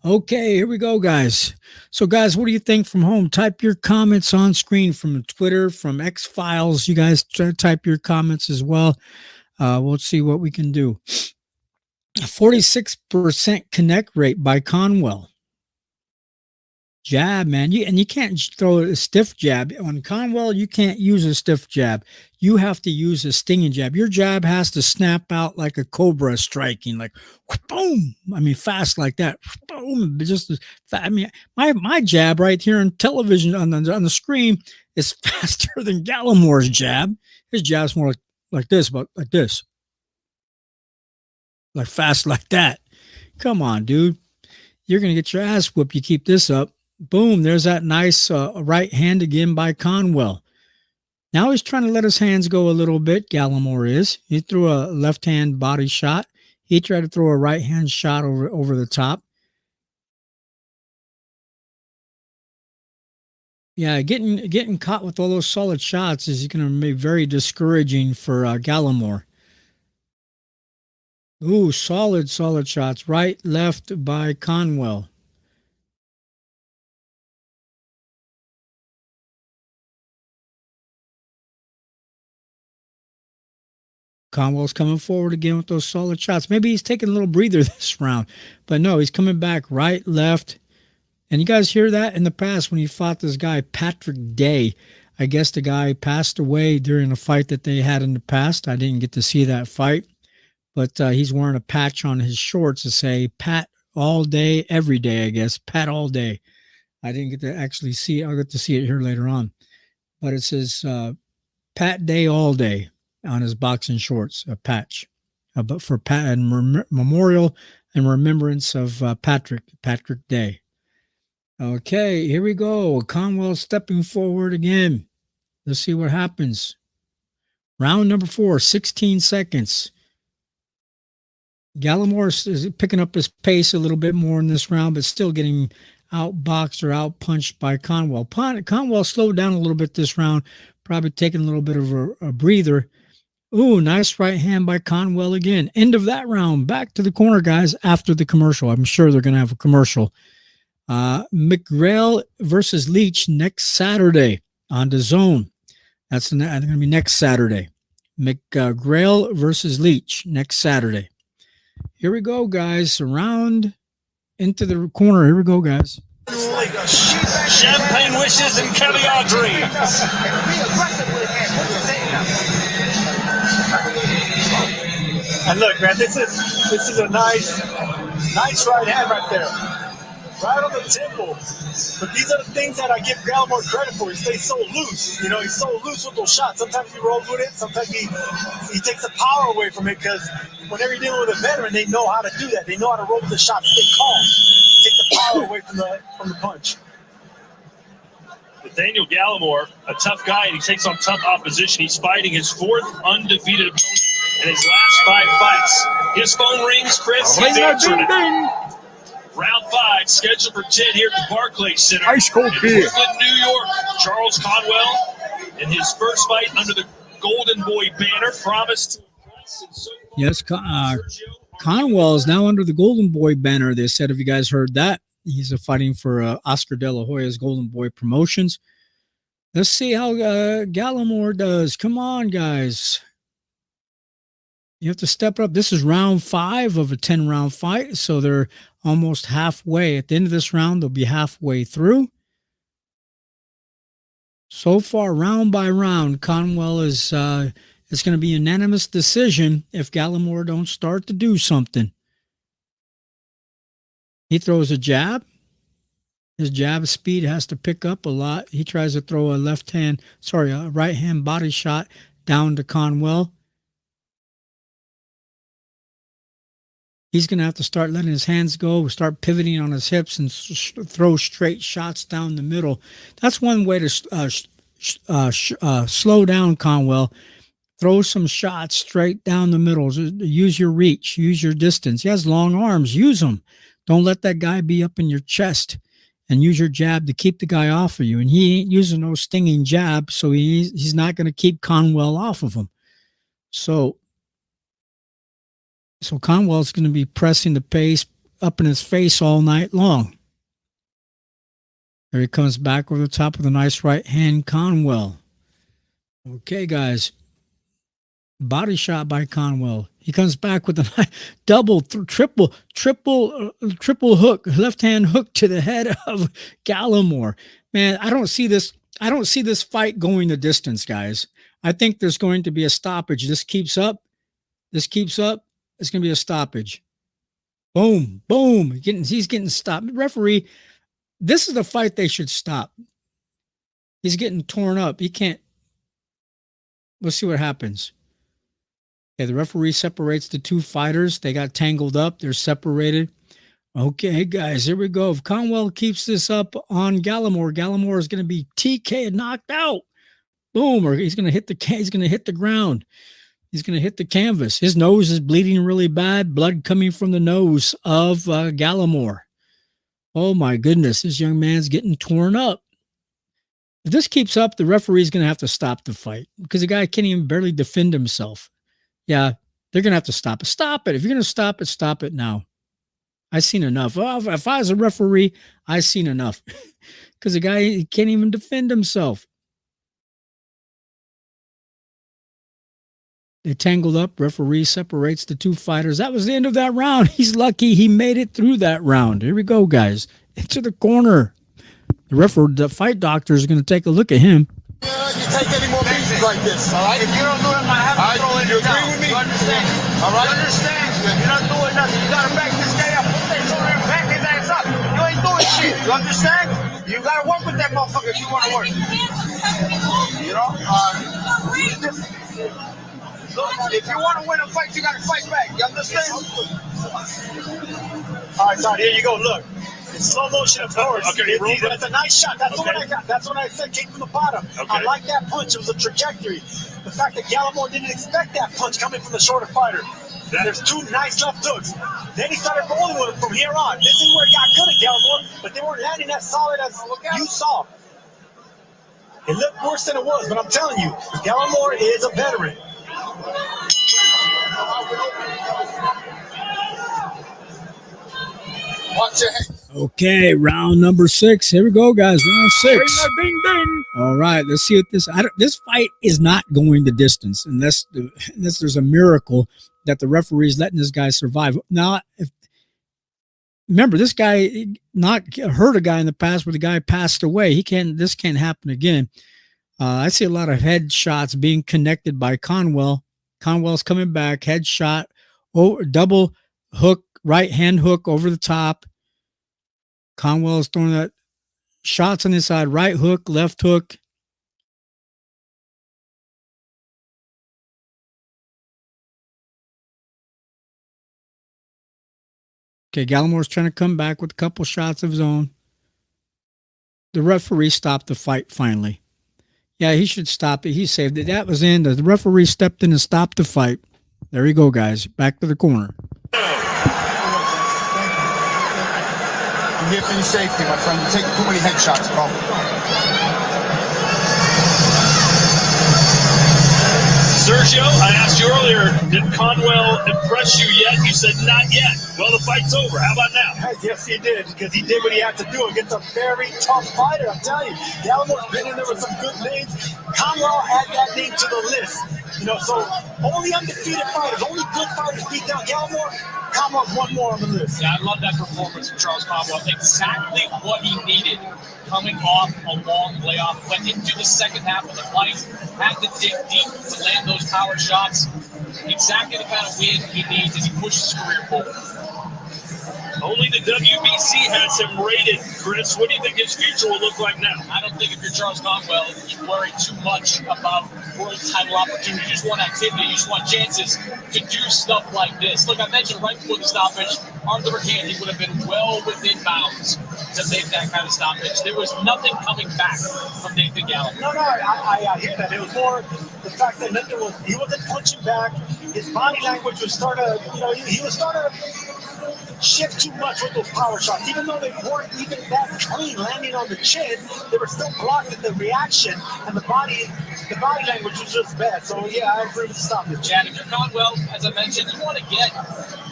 Okay, here we go, guys. So, guys, what do you think from home? Type your comments on screen from Twitter, from X-Files. You guys type your comments as well. We'll see what we can do. 46% connect rate by Conwell. Jab, man. You can't throw a stiff jab. On Conwell, you can't use a stiff jab. You have to use a stinging jab. Your jab has to snap out like a cobra striking, like boom. I mean, fast like that. Boom. I mean, my jab right here on television on the screen is faster than Gallimore's jab. His jab's more like this, but like this. Like fast like that. Come on, dude. You're going to get your ass whooped. You keep this up. Boom. There's that nice right hand again by Conwell. Now he's trying to let his hands go a little bit. Gallimore is. He threw a left hand body shot. He tried to throw a right hand shot over the top. Yeah, getting caught with all those solid shots is going to be very discouraging for Gallimore. Ooh, solid shots. Right, left by Conwell. Conwell's coming forward again with those solid shots. Maybe he's taking a little breather this round. But no, he's coming back right, left. And you guys hear that in the past when he fought this guy, Patrick Day. I guess the guy passed away during a fight that they had in the past. I didn't get to see that fight. But he's wearing a patch on his shorts to say Pat all day, every day, I guess. Pat all day. I didn't get to actually see it. I'll get to see it here later on. But it says Pat Day all day on his boxing shorts, a patch. But for Pat and memorial and remembrance of Patrick Day. Okay, here we go. Conwell stepping forward again. Let's see what happens. Round number 4, 16 seconds. Gallimore is picking up his pace a little bit more in this round, but still getting outboxed or outpunched by Conwell. Conwell slowed down a little bit this round, probably taking a little bit of a breather. Ooh, nice right hand by Conwell again. End of that round. Back to the corner, guys, after the commercial. I'm sure they're going to have a commercial. McGrail versus Leach next Saturday on the Zone. That's going to be next Saturday. McGrail versus Leach next Saturday. Here we go, guys. Around into the corner. Here we go, guys. Champagne wishes and caviar dreams. And look, man, this is a nice right hand right there. right on the temple. But these are the things that I give Gallimore credit for. He stays so loose. You know, he's so loose with those shots. Sometimes he rolls with it. Sometimes he takes the power away from it because whenever you're dealing with a veteran, they know how to do that. They know how to roll with the shot, stay calm, take the power away from the punch. Nathaniel Gallimore, a tough guy, and he takes on tough opposition. He's fighting his fourth undefeated opponent in his last 5 fights. His phone rings, Chris. He's answering it. Round 5, scheduled for 10 here at the Barclays Center. Ice cold in beer. Brooklyn, New York. Charles Conwell, in his first fight under the Golden Boy banner, promised to impress. And so Yes, Conwell is now under the Golden Boy banner. They said, have you guys heard that? He's fighting for Oscar De La Hoya's Golden Boy Promotions. Let's see how Gallimore does. Come on, guys. You have to step up. This is round 5 of a 10-round fight, so they're almost halfway. At the end of this round, they'll be halfway through. So far, round by round, Conwell is it's going to be a unanimous decision if Gallimore don't start to do something. He throws a jab. His jab speed has to pick up a lot. He tries to throw a right hand body shot down to Conwell. He's going to have to start letting his hands go, start pivoting on his hips, and throw straight shots down the middle. That's one way to slow down Conwell. Throw some shots straight down the middle. Use your reach. Use your distance. He has long arms. Use them. Don't let that guy be up in your chest, and use your jab to keep the guy off of you. And he ain't using no stinging jab, so he's not going to keep Conwell off of him. So Conwell's going to be pressing the pace up in his face all night long. There he comes back over the top with a nice right hand, Conwell. Okay, guys. Body shot by Conwell. He comes back with a double, triple hook, left hand hook to the head of Gallimore. Man, I don't see this fight going the distance, guys. I think there's going to be a stoppage. This keeps up. It's going to be a stoppage. Boom, boom. He's getting stopped. Referee, this is the fight they should stop. He's getting torn up. He can't. Let's see what happens. Okay, the referee separates the two fighters. They got tangled up. They're separated. Okay, guys, here we go. If Conwell keeps this up on Gallimore is going to be TK knocked out. Boom, or he's going to hit the ground. He's going to hit the canvas. His nose is bleeding really bad. Blood coming from the nose of Gallimore. Oh, my goodness. This young man's getting torn up. If this keeps up, the referee's going to have to stop the fight because the guy can't even barely defend himself. Yeah, they're going to have to stop it. Stop it. If you're going to stop it now. I've seen enough. Well, if I was a referee, I've seen enough because the guy he can't even defend himself. They tangled up. Referee separates the two fighters. That was the end of that round. He's lucky he made it through that round. Here we go, guys. Into the corner. The fight doctor is going to take a look at him. You take any more beats like this, all right? If you don't do it, I have to throw it. You agree with me? You understand? All right? You understand? You're not doing nothing. You got to back this guy up. Put that shoulder and back his ass up. You ain't doing shit. You understand? You got to work with that motherfucker if you want to work. You know? Look, if you want to win a fight, you got to fight back. You understand? All right, Todd, here you go. Look. In slow motion, of course. Okay, that's a nice shot. That's the one I got. That's what I said came from the bottom. Okay. I like that punch. It was a trajectory. The fact that Gallimore didn't expect that punch coming from the shorter fighter. There's two nice left hooks. Then he started rolling with it from here on. This is where it got good at Gallimore, but they weren't landing as solid as you saw. It looked worse than it was, but I'm telling you, Gallimore is a veteran. Watch your head. Okay, round number 6. Here we go, guys. Round 6. Ding, ding. All right, let's see what this fight is not going the distance unless there's a miracle that the referee's letting this guy survive. Now, remember, this guy hurt a guy in the past where the guy passed away. This can't happen again. I see a lot of head shots being connected by Conwell. Conwell's coming back, head shot, double hook, right hand hook over the top. Conwell is throwing that shots on his side, right hook, left hook. Okay, Gallimore's trying to come back with a couple shots of his own. The referee stopped the fight finally. Yeah, he should stop it. He saved it. That was in. The referee stepped in and stopped the fight. There you go, guys. Back to the corner. I'm here for your safety, my friend. You're taking too many headshots, bro. Sergio, I asked you earlier, did Conwell impress you yet? You said not yet. Well, the fight's over. How about now? Yes, he did, because he did what he had to do against a very tough fighter. I'm telling you, Gallimore's been in there with some good names. Conwell had that name to the list. You know, so only undefeated fighters, only good fighters beat down Gallimore. Conwell's one more on the list. Yeah, I love that performance from Charles Conwell. Exactly what he needed coming off a long layoff. Went into the second half of the fight, had to dig deep to land those power shots. Exactly the kind of win he needs as he pushes his career forward. Only the WBC has him rated. Chris, what do you think his future will look like now? I don't think if you're Charles Conwell, you worry too much about world title opportunities. You just want activity. You just want chances to do stuff like this. Look, I mentioned right before the stoppage, Arthur Mercanti would have been well within bounds to make that kind of stoppage. There was nothing coming back from Nathan Gallo. No, I hear that. It was more the fact that he wasn't punching back. His body language was starting to, he was starting to shift too much with those power shots. Even though they weren't even that clean landing on the chin, they were still blocking the reaction, and the body language was just bad. So yeah, I agree with the stoppage. Yeah, and if you're Conwell, as I mentioned, you want to get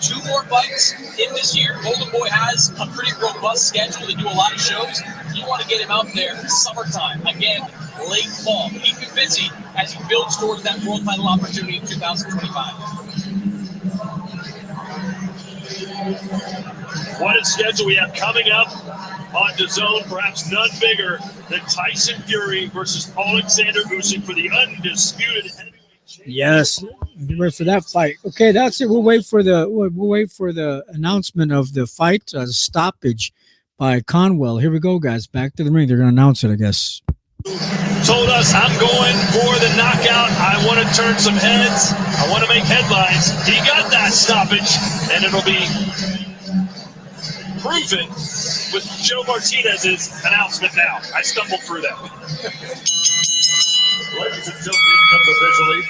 2 more fights in this year. Golden Boy has a pretty robust schedule. They do a lot of shows. You want to get him out there summertime. Again, late fall. Keep him busy as he builds towards that world title opportunity in 2025. What a schedule we have coming up on DAZN, perhaps none bigger than Tyson Fury versus Alexander Usyk for the undisputed heavyweight championship. Yes, get ready for that fight. Okay, that's it. We'll wait for the announcement of the fight stoppage by Conwell. Here we go, guys. Back to the ring. They're going to announce it, I guess. Told us, I'm going for the knockout. I want to turn some heads. I want to make headlines. He got that stoppage, and it'll be proven with Joe Martinez's announcement now. I stumbled through that. Ladies and gentlemen, comes officially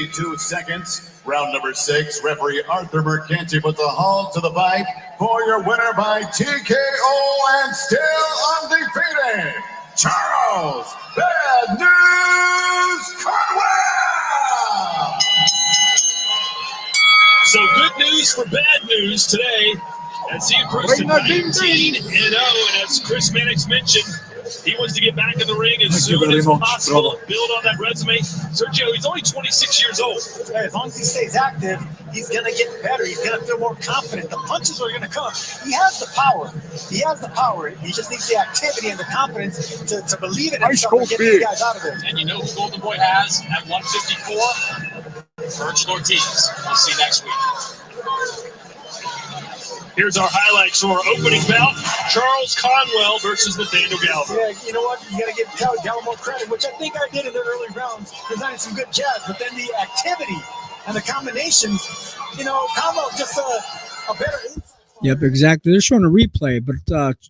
52 seconds. Round number 6. Referee Arthur Mercanti puts a halt to the fight for your winner by TKO and still undefeated, Charles Bad News Conwell! So good news for bad news today. As he improves to 19-0, and as Chris Mannix mentioned, he wants to get back in the ring as soon as possible, build on that resume. Sergio, he's only 26 years old. As long as he stays active, he's going to get better. He's going to feel more confident. The punches are going to come. He has the power. He just needs the activity and the confidence to believe in himself and get these guys out of it. And you know who Golden Boy has at 154? Virgil Ortiz. We'll see next week. Here's our highlights from our opening bout. Charles Conwell versus Nathaniel Gallo. Yeah, you know what? You got to give Gallo more credit, which I think I did in the early rounds, presenting some good jabs. But then the activity and the combinations, Conwell just a better insight. Yep, exactly. They're showing a replay. But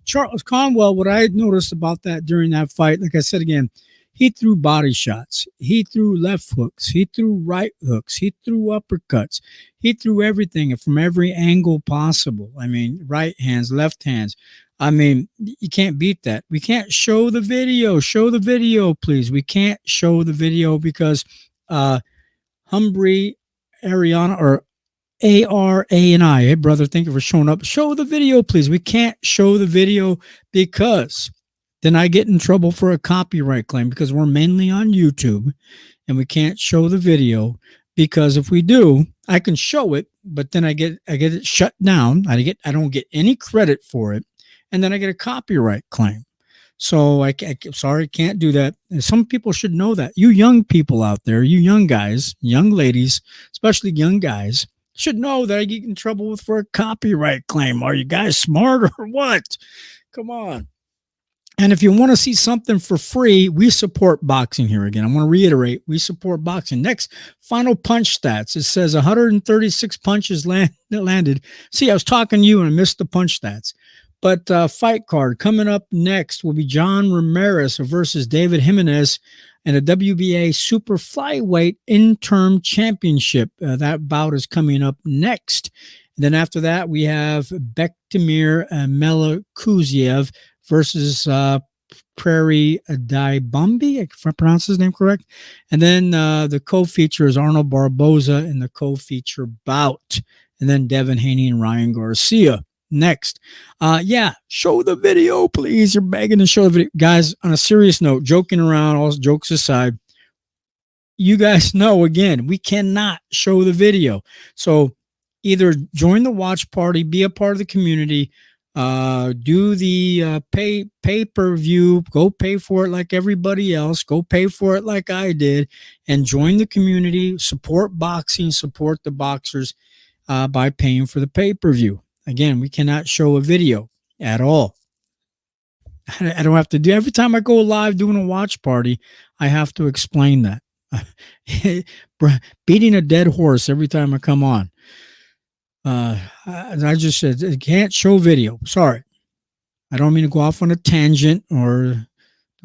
Charles Conwell, what I noticed about that during that fight, like I said again, he threw body shots. He threw left hooks. He threw right hooks. He threw uppercuts. He threw everything from every angle possible. I mean, right hands, left hands. I mean, you can't beat that. We can't show the video. Show the video, please. We can't show the video because Humphrey, Ariana, or ARA&I. Hey, brother, thank you for showing up. Show the video, please. We can't show the video because then I get in trouble for a copyright claim because we're mainly on YouTube and we can't show the video because if we do, I can show it, but then I get it shut down. I don't get any credit for it. And then I get a copyright claim. So I can't do that. And some people should know that. You young people out there, you young guys, young ladies, especially young guys, should know that I get in trouble for a copyright claim. Are you guys smart or what? Come on. And if you want to see something for free, we support boxing here again. I want to reiterate, we support boxing. Next, final punch stats. It says 136 punches landed. See, I was talking to you and I missed the punch stats. But fight card coming up next will be John Ramirez versus David Jimenez in a WBA Super Flyweight Interim Championship. That bout is coming up next. And then after that, we have Bektimir Melakuziev versus Prairie Daibumbi, if I pronounce his name correct. And then the co-feature is Arnold Barboza in the co-feature bout. And then Devin Haney and Ryan Garcia next. Show the video, please. You're begging to show the video. Guys, on a serious note, joking around, all jokes aside, you guys know, again, we cannot show the video. So either join the watch party, be a part of the community, do the pay-per-view, go pay for it like everybody else, go pay for it like I did, and join the community, support boxing, support the boxers by paying for the pay-per-view. Again, we cannot show a video at all. I don't have to do, every time I go live doing a watch party, I have to explain that. Beating a dead horse every time I come on. I just said, it can't show video. Sorry. I don't mean to go off on a tangent or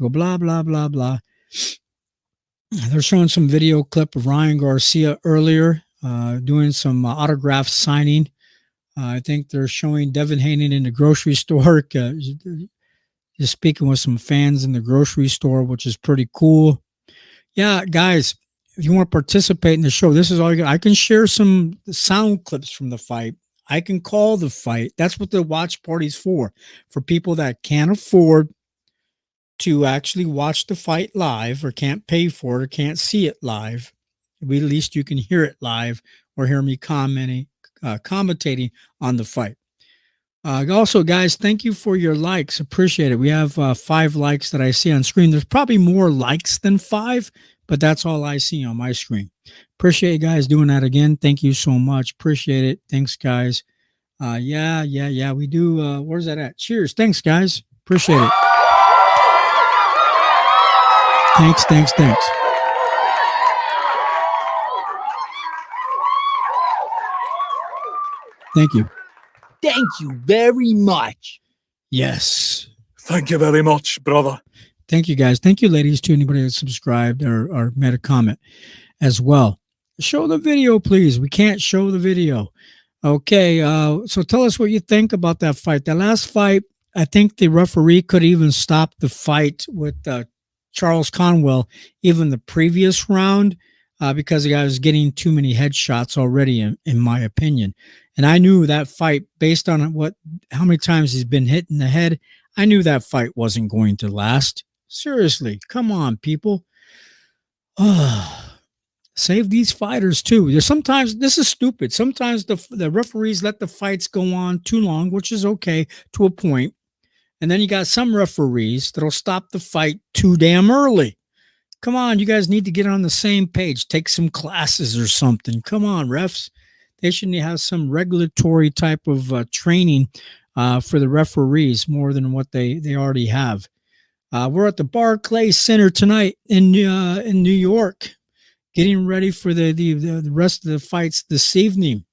go blah, blah, blah, blah. They're showing some video clip of Ryan Garcia earlier, doing some autograph signing. I think they're showing Devin Haney in the grocery store, just speaking with some fans in the grocery store, which is pretty cool. Yeah, guys, if you want to participate in the show, this is all you got. I can share some sound clips from the fight. I can call the fight. That's what the watch party's for people that can't afford to actually watch the fight live or can't pay for it or can't see it live. At least you can hear it live or hear me commentating on the fight. Also, guys, thank you for your likes. Appreciate it. We have 5 likes that I see on screen. There's probably more likes than 5, but that's all I see on my screen. Appreciate you guys doing that again. Thank you so much. Appreciate it. Thanks, guys. Yeah. We do. Where's that at? Cheers. Thanks, guys. Appreciate it. Thanks. Thank you. Thank you very much. Yes. Thank you very much, brother. Thank you, guys. Thank you, ladies, to anybody that subscribed or made a comment as well. Show the video, please. We can't show the video. Okay, so tell us what you think about that fight. The last fight, I think the referee could even stop the fight with Charles Conwell, even the previous round, because the guy was getting too many headshots already, in my opinion. And I knew that fight, based on how many times he's been hit in the head, I knew that fight wasn't going to last. Seriously, come on, people. Save these fighters too. Sometimes this is stupid. Sometimes the referees let the fights go on too long, which is okay to a point. And then you got some referees that'll stop the fight too damn early. Come on, you guys need to get on the same page. Take some classes or something. Come on, refs. They should have some regulatory type of training for the referees more than what they already have. We're at the Barclays Center tonight in New York, getting ready for the rest of the fights this evening.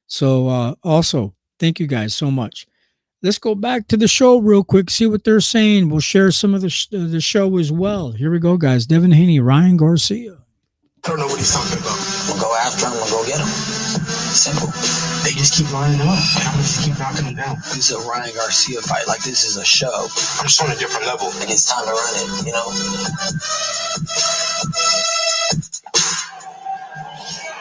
So also, thank you guys so much. Let's go back to the show real quick, see what they're saying. We'll share some of the show as well. Here we go, guys. Devin Haney, Ryan Garcia. I don't know what he's talking about. We'll go after him. We'll go get him. Simple. They just keep lining him up, and I'm going to just keep knocking him down. This is a Ryan Garcia fight. Like, this is a show. I'm just on a different level. And it's time to run it, you know?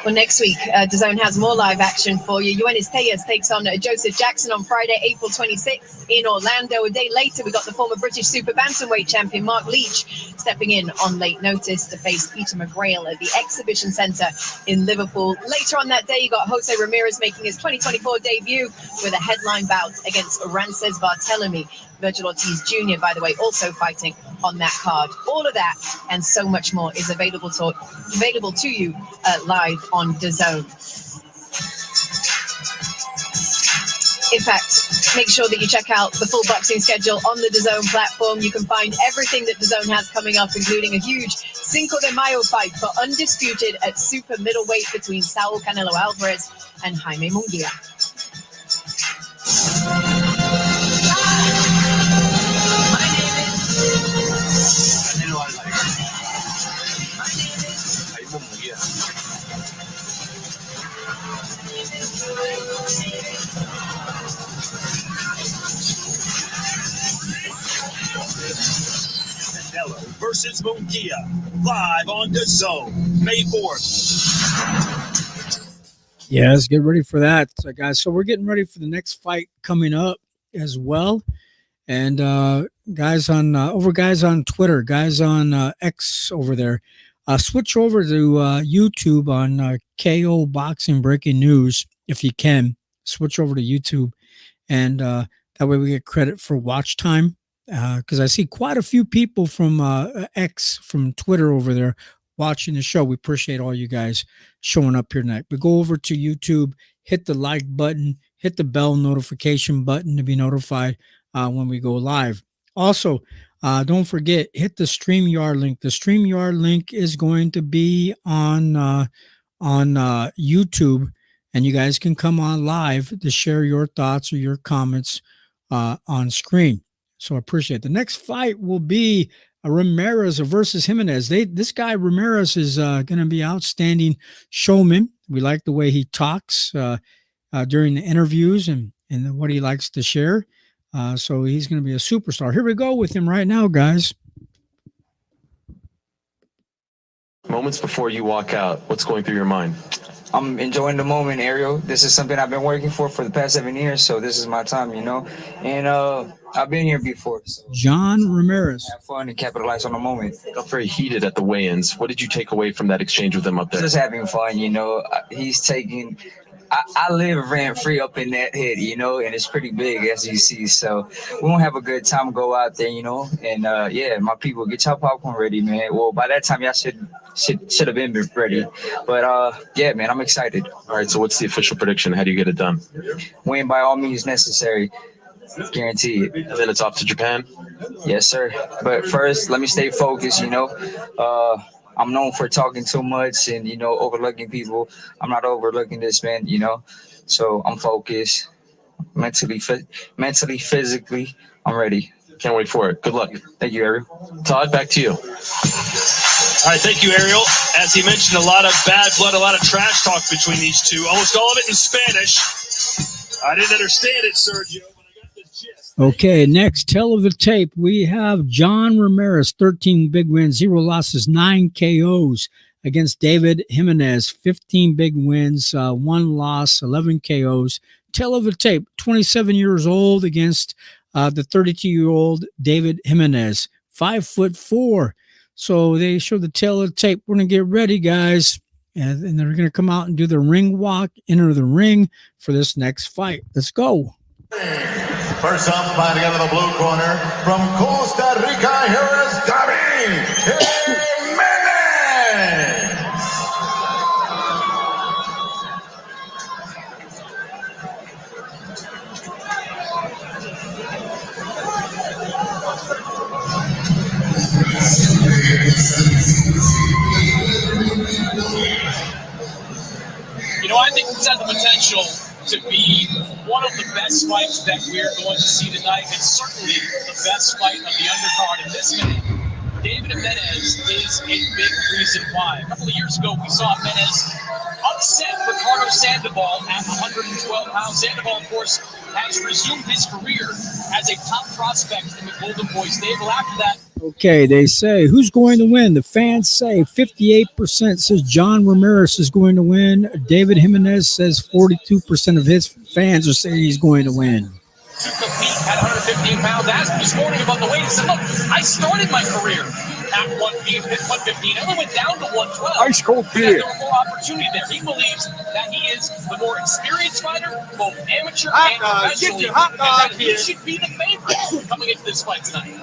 Well, next week, DAZN has more live action for you. Yoenis Tejas takes on Joseph Jackson on Friday, April 26th in Orlando. A day later, we got the former British super bantamweight champion Mark Leach stepping in on late notice to face Peter McGrail at the Exhibition Centre in Liverpool. Later on that day, you got Jose Ramirez making his 2024 debut with a headline bout against Rances Barthelemy. Virgil Ortiz Jr., by the way, also fighting on that card. All of that and so much more is available to you live on DAZN. In fact, make sure that you check out the full boxing schedule on the DAZN platform. You can find everything that DAZN has coming up, including a huge Cinco de Mayo fight for undisputed at super middleweight between Saul Canelo Alvarez and Jaime Munguia. Canelo versus Munguia, live on DAZN, May 4th. Yeah, let's get ready for that, guys. So we're getting ready for the next fight coming up as well. And guys on Twitter, guys on X over there, switch over to YouTube on KO Boxing Breaking News if you can. Switch over to YouTube, and that way we get credit for watch time. Because I see quite a few people from X, from Twitter over there watching the show. We appreciate all you guys showing up here tonight. But go over to YouTube, hit the like button, hit the bell notification button to be notified when we go live. Also, don't forget, hit the StreamYard link. The StreamYard link is going to be on YouTube, and you guys can come on live to share your thoughts or your comments on screen. So I appreciate it. The next fight will be Ramirez versus Jimenez. This guy Ramirez is going to be outstanding showman. We like the way he talks during the interviews and what he likes to share. So he's going to be a superstar. Here we go with him right now, guys. Moments before you walk out, what's going through your mind? I'm enjoying the moment, Ariel. This is something I've been working for the past 7 years, so this is my time, you know. And I've been here before. So John Ramirez. Have fun and capitalize on the moment. It got very heated at the weigh-ins. What did you take away from that exchange with him up there? Just having fun, you know. He's taking... I live rent-free up in that head, you know, and it's pretty big, as you see. So we won't have a good time, go out there, you know. And, yeah, my people, get your popcorn ready, man. Well, by that time, y'all should have been ready. But, yeah, man, I'm excited. All right, so what's the official prediction? How do you get it done? Win by all means necessary. Guaranteed. And then it's off to Japan? Yes, sir. But first, let me stay focused, you know. I'm known for talking too much and, you know, overlooking people. I'm not overlooking this, man, you know. So I'm focused mentally, physically. I'm ready. Can't wait for it. Good luck. Thank you, Ariel. Todd, back to you. All right, thank you, Ariel. As he mentioned, a lot of bad blood, a lot of trash talk between these two. Almost all of it in Spanish. I didn't understand it, Sergio. Okay, next, tell of the tape. We have John Ramirez, 13 big wins, 0 losses, 9 KOs against David Jimenez, 15 big wins, 1 loss, 11 KOs. Tell of the tape, 27 years old against the 32-year-old David Jimenez, 5'4". So they show the tail of the tape. We're going to get ready, guys. And they're going to come out and do the ring walk, enter the ring for this next fight. Let's go. First up, fighting out of the blue corner from Costa Rica, here is Garcia Jimenez. You know, I think this has the potential to be one of the best fights that we're going to see tonight. It's certainly the best fight of the undercard in this minute. David Jimenez is a big reason why. A couple of years ago, we saw Jimenez upset Ricardo Sandoval at 112 pounds. Sandoval, of course, has resumed his career as a top prospect in the Golden Boy stable. After that, Okay, they say, who's going to win? The fans say 58% says John Ramirez is going to win. David Jimenez says 42% of his fans are saying he's going to win. to compete at 115 pounds. Asked him this morning about the weight. He said, look, I started my career at 115. I only went down to 112. Ice cold beer. There was more opportunity there. He believes that he is the more experienced fighter, both amateur and professionally, and that he should be the favorite coming into this fight tonight.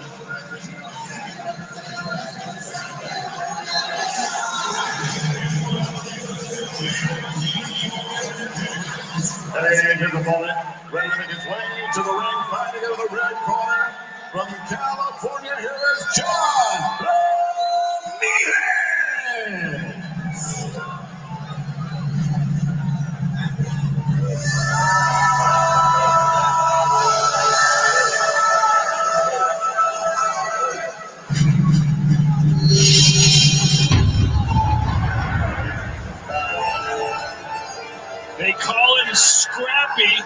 And his opponent, ready to make his way to the ring, fighting out of the red corner from California. Here is John Meehan. They call him Scrappy,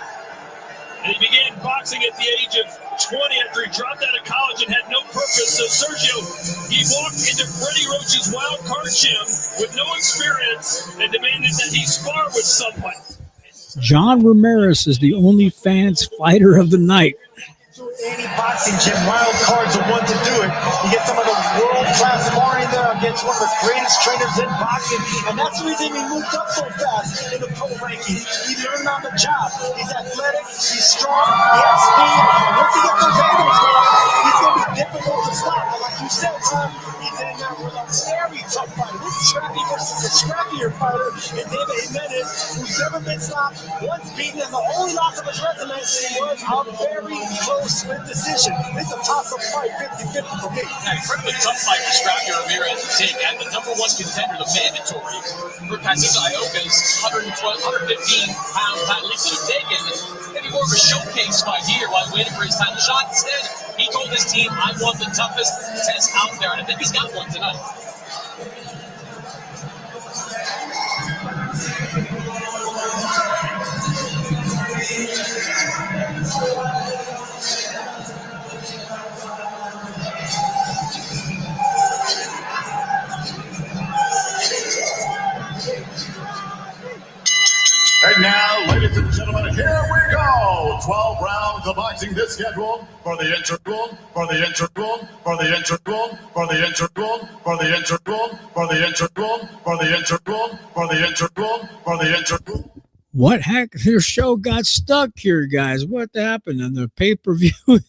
and he began boxing at the age of 20 after he dropped out of college and had no purpose. So Sergio, he walked into Freddie Roach's wild card gym with no experience and demanded that he spar with someone. John Ramirez is the only fans fighter of the night. Any boxing gym, wild card's the one to do it. You get some of the world-class sparring there against one of the greatest trainers in boxing, and that's the reason he moved up so fast in the pro rankings. He learned on the job. He's athletic, he's strong, he has speed, and once he gets those angles going, he's going to be difficult to stop. But like you said, Tom, he's in there with a very tough fighter. This is Scrappy versus a scrappier fighter, and David Jimenez, who's never been stopped, once beaten, and the only loss of his resume was a very close split decision. It's a toss-up fight, 50-50 for me. Incredibly tough fight for Scrappy Ramirez to take. And the number one contender, the mandatory, for Castillo Ioka's 115-pound title he could have taken. Maybe more of a showcase fight here while waiting for his title shot. Instead, he told his team, I want the toughest test out there. And I think he's got one tonight. And now, ladies and gentlemen, here we go. 12 rounds of boxing this schedule for the interval, for the interval, for the interval, for the interval, for the interval, for the interval, for the interval, for the interval, for the interval. What heck? Their show got stuck here, guys. What happened on the pay-per-view?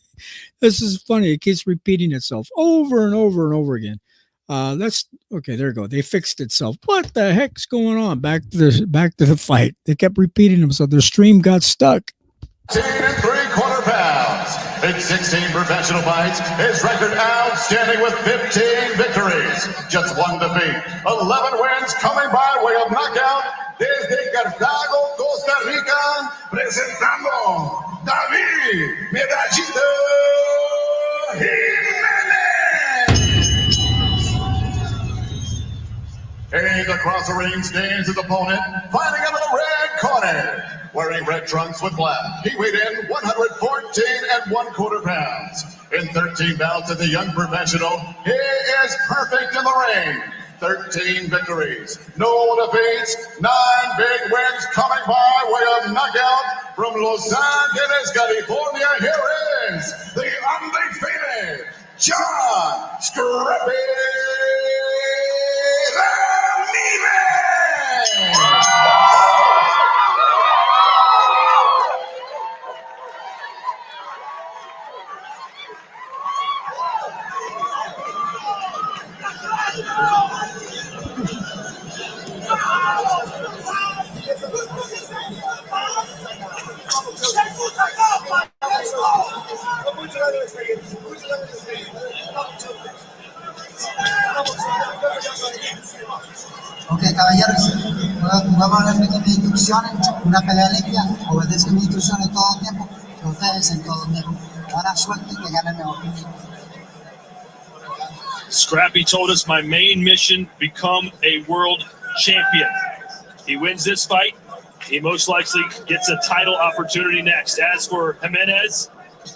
This is funny. It keeps repeating itself over and over and over again. That's okay. There you go. They fixed itself. What the heck's going on? Back to the fight. They kept repeating themselves. Their stream got stuck. 10 3/4 pounds. In 16 professional fights, his record outstanding with 15 victories, just one defeat, 11 wins coming by way of knockout. Desde Cartago, Costa Rica, presentando David Medallita And across the ring stands his opponent, fighting out of the red corner, wearing red trunks with black. He weighed in 114 1/4 pounds. In 13 bouts as a young professional, he is perfect in the ring. 13 victories, no defeats, 9 big wins coming by way of knockout from Los Angeles, California. Here is the undefeated John Scrappy Ok, caballeros, vamos a ver mis instrucciones, una pelea limpia, obedezcan mis instrucciones todo el tiempo, ustedes en todo el tiempo. Buena suerte y que ganen mejor. Scrappy told us my main mission, become a world champion. He wins this fight, he most likely gets a title opportunity next. As for Jimenez,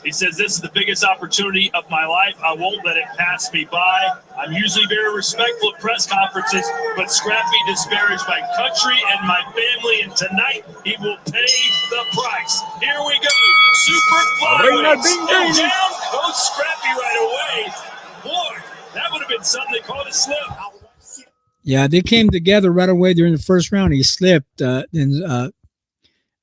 he says, this is the biggest opportunity of my life. I won't let it pass me by. I'm usually very respectful at press conferences, but Scrappy disparaged my country and my family, and tonight he will pay the price. Here we go. Super flyweights. And down goes Scrappy right away. Boy, that would have been something. They called a slip. Yeah, they came together right away during the first round. He slipped.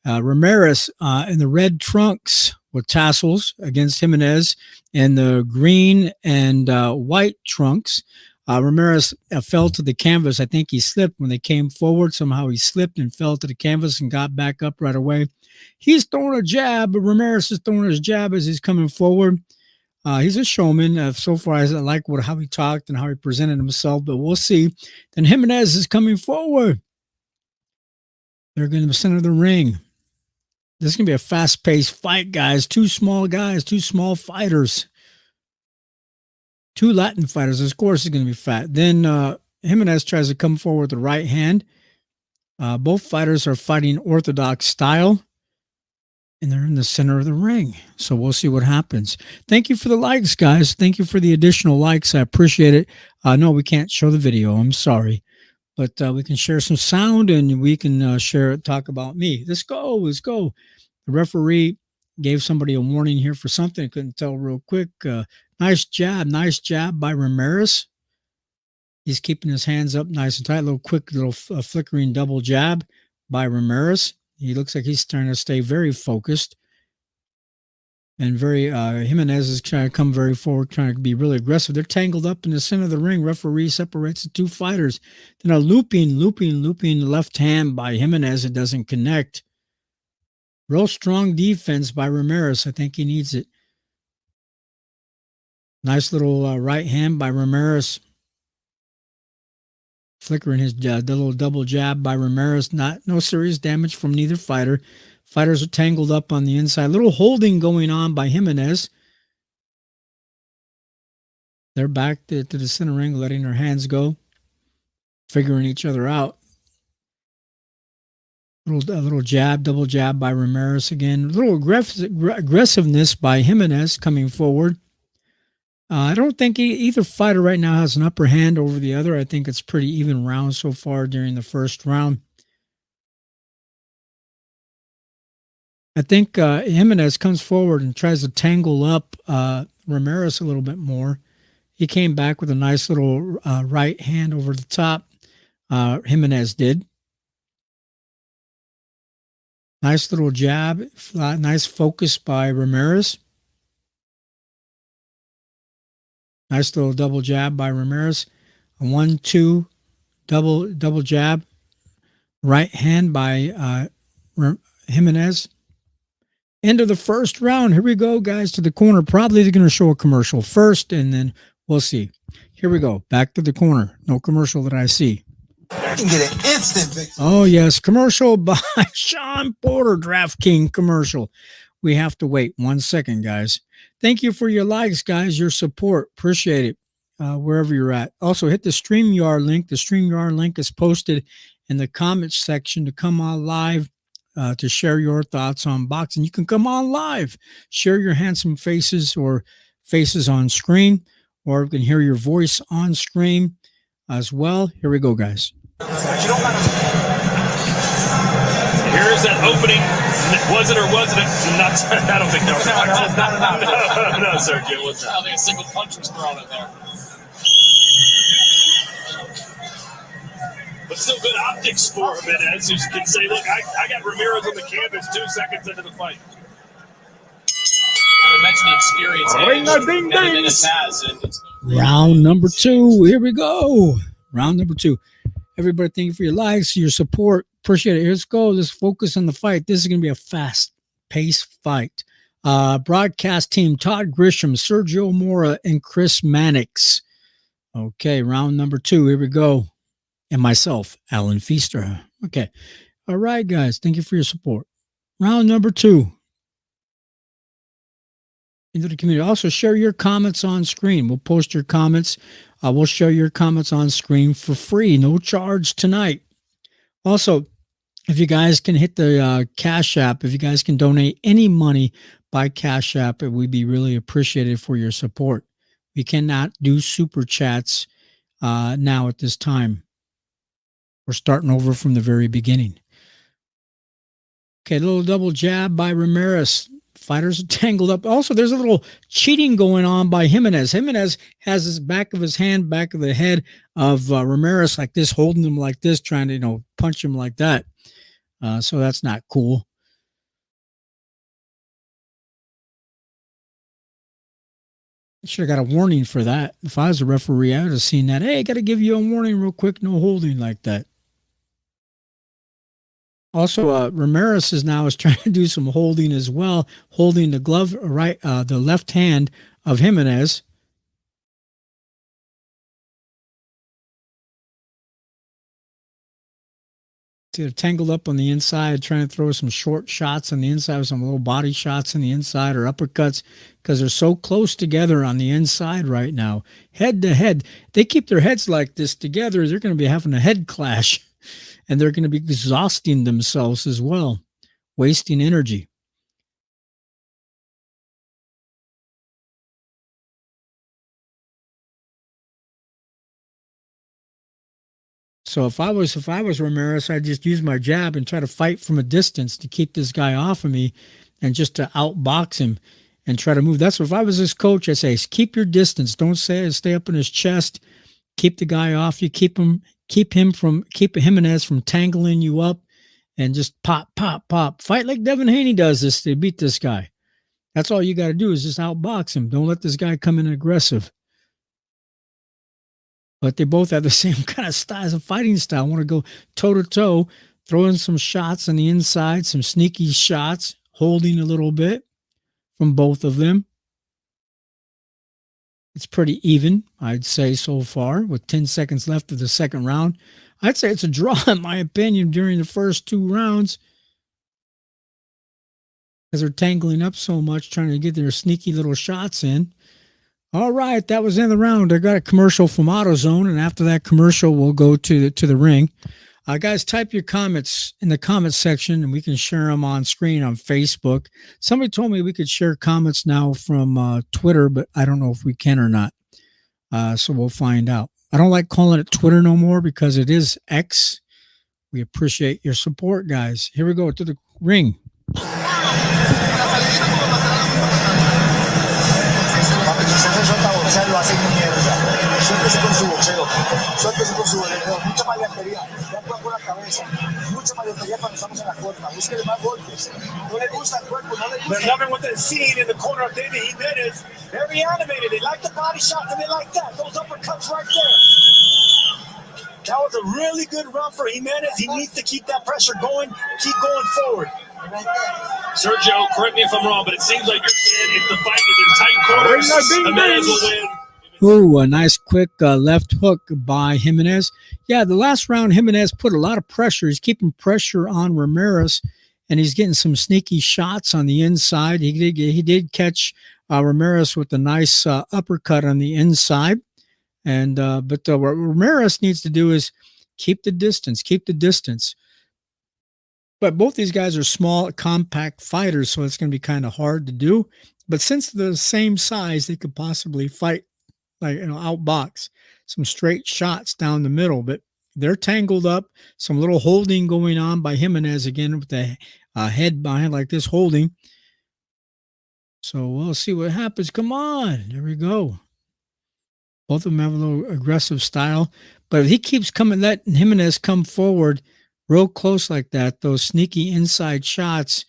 Ramirez in the red trunks with tassels against Jimenez, and the green and white trunks Ramirez fell to the canvas. I think he slipped when they came forward. Somehow he slipped and fell to the canvas and got back up right away. He's throwing a jab, but Ramirez is throwing his jab as he's coming forward. He's a showman. So far, I like how he talked and how he presented himself, but we'll see. Then Jimenez is coming forward. They're going to the center of the ring. This is going to be a fast-paced fight, guys. Two small guys, two small fighters. Two Latin fighters. Of course, it's going to be fat. Then Jimenez tries to come forward with the right hand. Both fighters are fighting orthodox style. And they're in the center of the ring. So we'll see what happens. Thank you for the likes, guys. Thank you for the additional likes. I appreciate it. No, we can't show the video. I'm sorry. But we can share some sound and we can talk about me. Let's go. Let's go. The referee gave somebody a warning here for something. I couldn't tell real quick. Nice jab. Nice jab by Ramirez. He's keeping his hands up nice and tight. A little quick, flickering double jab by Ramirez. He looks like he's trying to stay very focused. And Jimenez is trying to come very forward, trying to be really aggressive. They're tangled up in the center of the ring. Referee separates the two fighters. Then a looping left hand by Jimenez. It doesn't connect. Real strong defense by Ramirez. I think he needs it. Nice little right hand by Ramirez. Flickering his the little double jab by Ramirez. No serious damage from neither fighter. Fighters are tangled up on the inside. Little holding going on by Jimenez. They're back to the center ring, letting their hands go, figuring each other out. A little jab, double jab by Ramirez again. A little aggressiveness by Jimenez coming forward. I don't think either fighter right now has an upper hand over the other. I think it's pretty even round so far during the first round. I think Jimenez comes forward and tries to tangle up Ramirez a little bit more. He came back with a nice little right hand over the top. Jimenez did. Nice little jab. Nice focus by Ramirez. Nice little double jab by Ramirez. A 1-2 double jab. Right hand by Jimenez. End of the first round. Here we go, guys, to the corner. Probably they're going to show a commercial first, and then we'll see. Here we go. Back to the corner. No commercial that I see. You can get an instant victory. Oh, yes. Commercial by Sean Porter. DraftKings commercial. We have to wait 1 second, guys. Thank you for your likes, guys, your support. Appreciate it, wherever you're at. Also, hit the StreamYard link. The StreamYard link is posted in the comments section to come on live to share your thoughts on boxing. You can come on live, share your handsome faces or faces on screen, or you can hear your voice on screen as well. Here we go, guys. Here's that opening. Was it or wasn't it? Not, I don't think that was no, Sergio, it wasn't. I don't think a single punch was thrown in there. But still good optics for Jimenez, who can say, look, I got Ramirez on the canvas 2 seconds into the fight. I mentioned the experience that Jimenez has. Round number 2. Here we go. Round number 2. Everybody, thank you for your likes, your support. Appreciate it. Let's go. Let's focus on the fight. This is going to be a fast-paced fight. Broadcast team, Todd Grisham, Sergio Mora, and Chris Mannix. Okay, round number 2. Here we go. And myself, Alan Feaster. Okay. All right, guys. Thank you for your support. Round number 2. Into the community. Also, share your comments on screen. We'll post your comments. We'll show your comments on screen for free. No charge tonight. Also, if you guys can hit the Cash App, if you guys can donate any money by Cash App, it would be really appreciated for your support. We cannot do super chats now at this time. We're starting over from the very beginning. Okay, a little double jab by Ramirez. Fighters are tangled up. Also, there's a little cheating going on by Jimenez. Jimenez has his back of his hand, back of the head of Ramirez like this, holding him like this, trying to, punch him like that. So that's not cool. Should have got a warning for that. If I was a referee, I would have seen that. Hey, I got to give you a warning real quick. No holding like that. Also, Ramirez is trying to do some holding as well, holding the glove the left hand of Jimenez. They're tangled up on the inside, trying to throw some short shots on the inside, with some little body shots on the inside or uppercuts, because they're so close together on the inside right now, head to head. They keep their heads like this together, they're going to be having a head clash, and they're going to be exhausting themselves as well, wasting energy. So if I was Ramirez, I'd just use my jab and try to fight from a distance to keep this guy off of me, and just to outbox him and try to move. That's what, if I was his coach, I'd say, keep your distance. Don't stay up in his chest. Keep the guy off you. Keep Jimenez from tangling you up, and just pop, pop, pop. Fight like Devin Haney does this to beat this guy. That's all you got to do, is just outbox him. Don't let this guy come in aggressive. But they both have the same kind of style, of fighting style. Want to go toe-to-toe, throwing some shots on the inside, some sneaky shots, holding a little bit from both of them. It's pretty even, I'd say, so far, with 10 seconds left of the second round. I'd say it's a draw, in my opinion, during the first 2 rounds, because they're tangling up so much, trying to get their sneaky little shots in. All right, that was in the round. I got a commercial from AutoZone, and after that commercial, we'll go to the ring. Guys, type your comments in the comments section, and we can share them on screen on Facebook. Somebody told me we could share comments now from Twitter, but I don't know if we can or not. So we'll find out. I don't like calling it Twitter no more, because it is X. We appreciate your support, guys. Here we go to the ring. Suéltese con su boxeo, suéltese con su boxeo, mucha maleantería, ya actúa con la cabeza, mucha maleantería cuando estamos en la corta, búsquele más golpes, no le gusta el cuerpo, no le gusta. They're loving what they're seeing in the corner of David Jimenez. Very animated, they like the body shots and they like that, those uppercuts right there. That was a really good run for Jimenez. He needs to keep that pressure going, keep going forward. Sergio, correct me if I'm wrong, but it seems like you're saying if the fight is in tight corners, Jimenez will win. Ooh, a nice quick left hook by Jimenez. Yeah, the last round, Jimenez put a lot of pressure. He's keeping pressure on Ramirez, and he's getting some sneaky shots on the inside. He did catch Ramirez with a nice uppercut on the inside. And but what Ramirez needs to do is keep the distance. But both these guys are small, compact fighters, so it's going to be kind of hard to do. But since they're the same size, they could possibly fight, like, outbox, some straight shots down the middle. But they're tangled up, some little holding going on by Jimenez again, with the head behind like this, holding. So we'll see what happens. Come on, there we go. Both of them have a little aggressive style, but if he keeps letting Jimenez come forward real close like that, those sneaky inside shots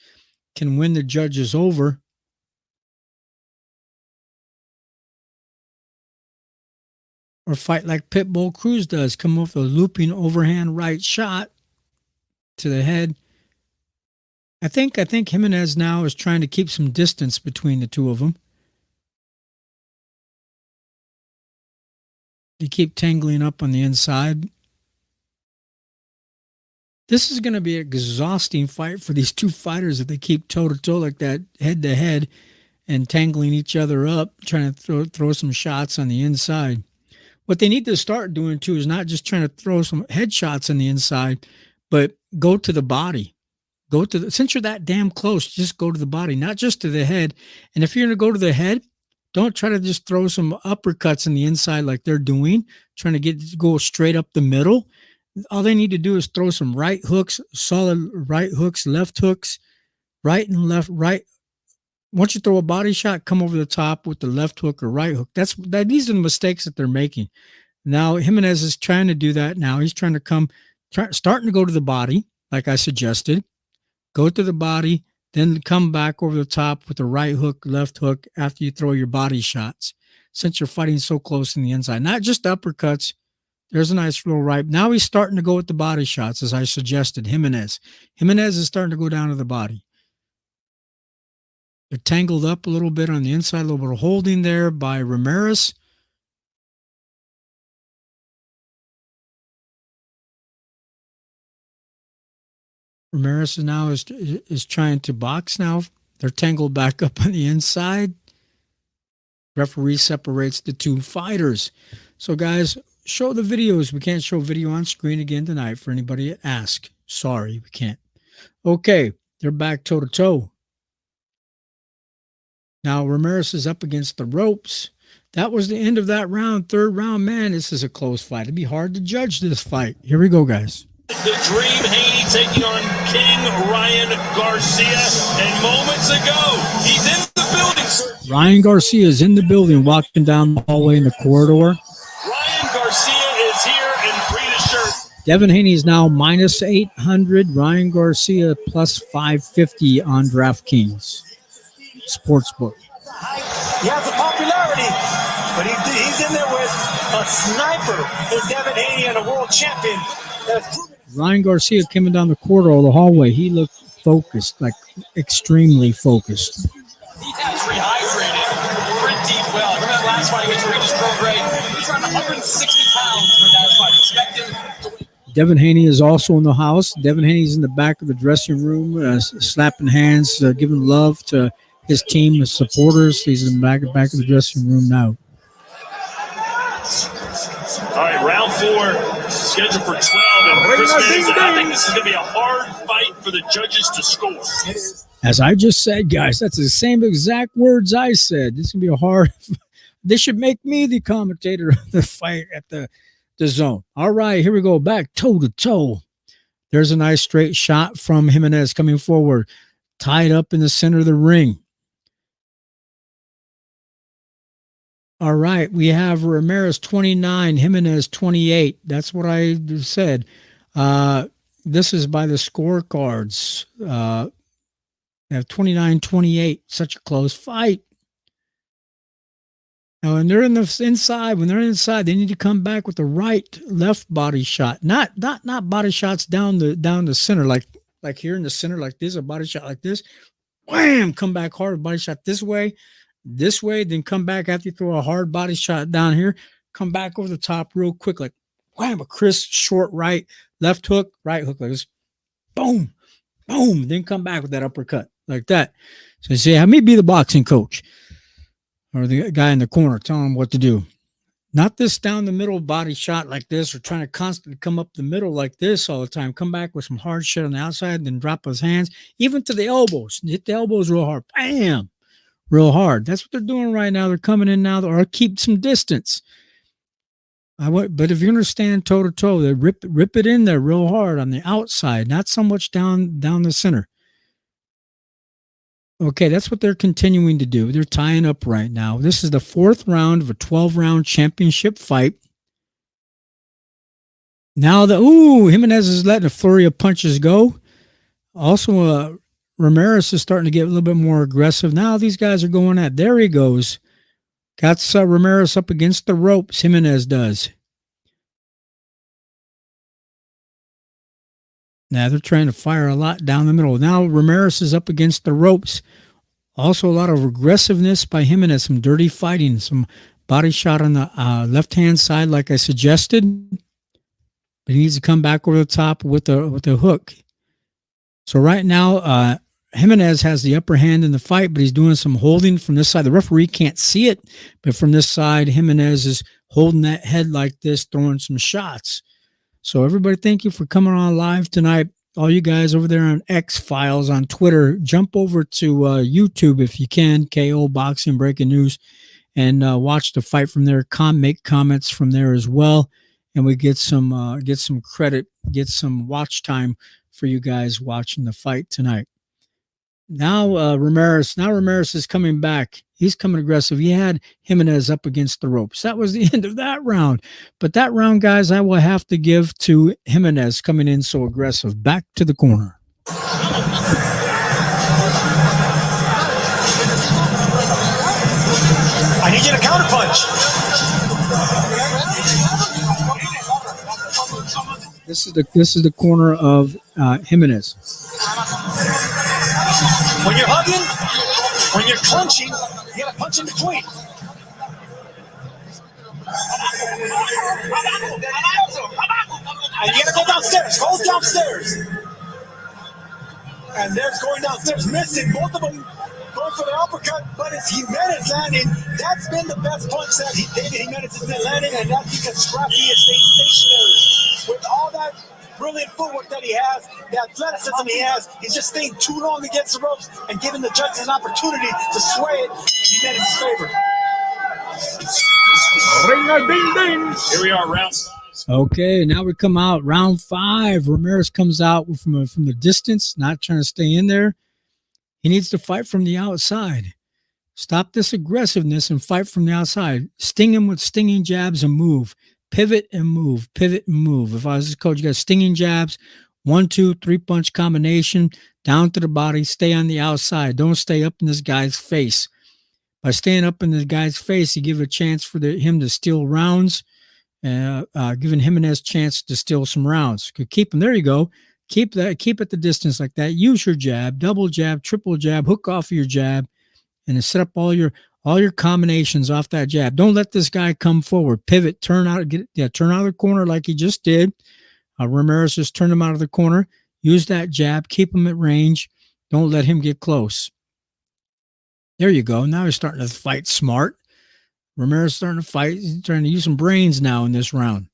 can win the judges over. Or fight like Pitbull Cruz does, come off a looping overhand right shot to the head. I think Jimenez now is trying to keep some distance between the two of them. They keep tangling up on the inside. This is going to be an exhausting fight for these two fighters if they keep toe-to-toe like that, head-to-head, and tangling each other up, trying to throw some shots on the inside. What they need to start doing, too, is not just trying to throw some headshots on the inside, but go to the body. Since you're that damn close, just go to the body, not just to the head. And if you're going to go to the head, don't try to just throw some uppercuts in the inside like they're doing, trying to go straight up the middle. All they need to do is throw some right hooks, solid right hooks, left hooks, right and left, right. Once you throw a body shot, come over the top with the left hook or right hook. These are the mistakes that they're making. Now, Jimenez is trying to do that now. He's trying to starting to go to the body, like I suggested. Go to the body, then come back over the top with the right hook, left hook after you throw your body shots. since you're fighting so close in the inside. Not just uppercuts. There's a nice little right. Now he's starting to go with the body shots, as I suggested. Jimenez is starting to go down to the body. They're tangled up a little bit on the inside, a little bit of holding there by Ramirez. Ramirez now is trying to box now. They're tangled back up on the inside. Referee separates the two fighters. So, guys, show the videos. We can't show video on screen again tonight for anybody to ask. Sorry, we can't. Okay, they're back toe-to-toe. Now, Ramirez is up against the ropes. That was the end of that round. Third round, man, this is a close fight. It'd be hard to judge this fight. Here we go, guys. The Dream Haney taking on King Ryan Garcia. And moments ago, he's in the building. Ryan Garcia is in the building, walking down the hallway in the corridor. Ryan Garcia is here and free to shirt. Devin Haney is now minus 800. Ryan Garcia plus 550 on DraftKings Sportsbook. He has the popularity, but he's in there with a sniper in Devin Haney and a world champion. Ryan Garcia coming down the corridor of the hallway. He looked focused, like extremely focused. He has rehydrated pretty well. Remember that last fight against Regis Prograis? He was around 160 pounds for that fight. Expect him to win. Devin Haney is also in the house. Devin Haney's in the back of the dressing room, slapping hands, giving love to his team, his supporters. He's in the back of the dressing room now. All right, round 4, scheduled for 12. And Chris Manning, I think this is going to be a hard fight for the judges to score. As I just said, guys, that's the same exact words I said. This is going to be a hard. They should make me the commentator of the fight at the zone. All right, here we go. Back toe-to-toe. There's a nice straight shot from Jimenez coming forward. Tied up in the center of the ring. All right, we have Ramirez 29, Jimenez 28. That's what I said. This is by the scorecards. They have 29-28. Such a close fight. Now, when they're inside, they need to come back with the left body shot. Not body shots down the center, like here in the center, like this, a body shot like this. Wham! Come back hard, body shot this way, then come back after you throw a hard body shot down here. Come back over the top real quick, like wham, a crisp, short left hook, right hook, like this. Boom, boom. Then come back with that uppercut like that. So you say, have me be the boxing coach or the guy in the corner telling him what to do. Not this down the middle body shot like this or trying to constantly come up the middle like this all the time. Come back with some hard shit on the outside, then drop his hands, even to the elbows. Hit the elbows real hard. Bam! Real hard. That's what they're doing right now. They're coming in now, or keep some distance. But if you understand toe-to-toe, they rip it in there real hard on the outside, not so much down the center. Okay, that's what they're continuing to do. They're tying up right now. This is the 4th round of a 12-round championship fight. Now Jimenez is letting a flurry of punches go. Also, Ramirez is starting to get a little bit more aggressive. Now these guys are going at. There he goes. Got Ramirez up against the ropes. Jimenez does. Now they're trying to fire a lot down the middle. Now Ramirez is up against the ropes. Also a lot of aggressiveness by Jimenez. Some dirty fighting. Some body shot on the left-hand side like I suggested. But he needs to come back over the top with a hook. So right now, Jimenez has the upper hand in the fight, but he's doing some holding from this side. The referee can't see it, but from this side, Jimenez is holding that head like this, throwing some shots. So everybody, thank you for coming on live tonight. All you guys over there on X-Files on Twitter, jump over to YouTube if you can, KO Boxing Breaking News, and watch the fight from there. Make comments from there as well, and we get some credit, get some watch time for you guys watching the fight tonight. Now Ramirez is coming back. He's coming aggressive. He had Jimenez up against the ropes. That was the end of that round. But that round, guys, I will have to give to Jimenez coming in so aggressive. Back to the corner. I need you get a counter punch. This is the corner of Jimenez. When you're hugging, when you're clenching, you got to punch in between. And you got to go downstairs. Go downstairs. And there's going downstairs, missing both of them, going for the uppercut, but it's Jimenez landing. That's been the best punch that David Jimenez has been landing, and that's because Scrappy has stayed stationary. With all that brilliant footwork that he has, the athleticism he has, he's just staying too long against the ropes and giving the judges an opportunity to sway it in Jimenez's favor. Here we are, round 5. Okay, now we come out round 5. Ramirez comes out from the distance, not trying to stay in there. He needs to fight from the outside. Stop this aggressiveness and fight from the outside. Sting him with stinging jabs and move. Pivot and move. Pivot and move. If I was his coach, you got stinging jabs, 1, 2, 3 punch combination, down to the body, stay on the outside. Don't stay up in this guy's face. By staying up in this guy's face, you give a chance for him to steal rounds. Giving Jimenez a chance to steal some rounds. Could keep him. There you go. Keep at the distance like that. Use your jab, double jab, triple jab, hook off your jab, and then set up all your combinations off that jab. Don't let this guy come forward. Pivot, turn out of the corner like he just did. Ramirez just turned him out of the corner. Use that jab. Keep him at range. Don't let him get close. There you go. Now he's starting to fight smart. Ramirez starting to fight. He's trying to use some brains now in this round.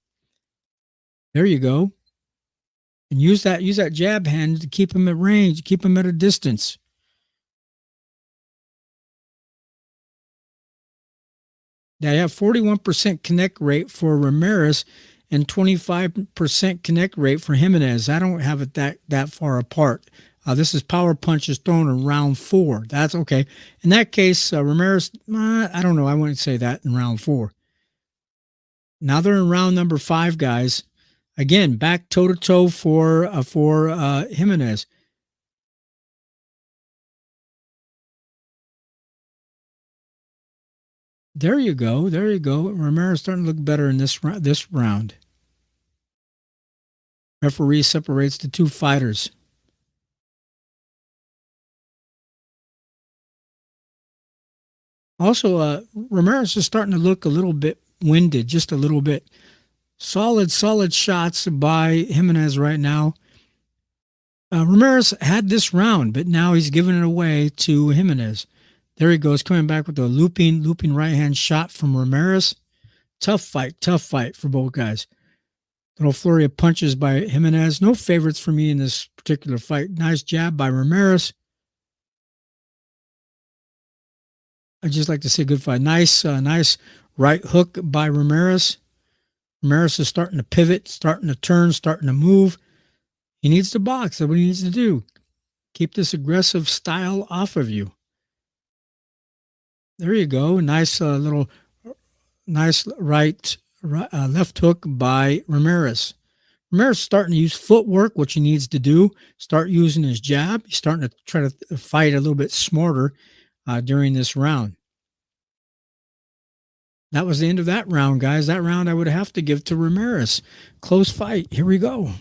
There you go. And use that jab hand to keep him at range, keep him at a distance. They have 41% connect rate for Ramirez and 25% connect rate for Jimenez. I don't have it that far apart. This is power punches thrown in round 4. That's okay. In that case, Ramirez, I don't know. I wouldn't say that in round 4. Now they're in round number 5, guys. Again, back toe-to-toe for Jimenez. There you go. There you go. Ramirez starting to look better in this round. Referee separates the two fighters. Also, Ramirez is starting to look a little bit winded, just a little bit. Solid shots by Jimenez right now. Ramirez had this round, but now he's giving it away to Jimenez. There he goes, coming back with a looping right-hand shot from Ramirez. Tough fight for both guys. Little flurry of punches by Jimenez. No favorites for me in this particular fight. Nice jab by Ramirez. I just like to say good fight. Nice right hook by Ramirez. Ramirez is starting to pivot, starting to turn, starting to move. He needs to box. That's what he needs to do. Keep this aggressive style off of you. There you go. Nice left hook by Ramirez. Ramirez is starting to use footwork, which he needs to do. Start using his jab. He's starting to try to fight a little bit smarter during this round. That was the end of that round, guys. That round I would have to give to Ramirez. Close fight. Here we go.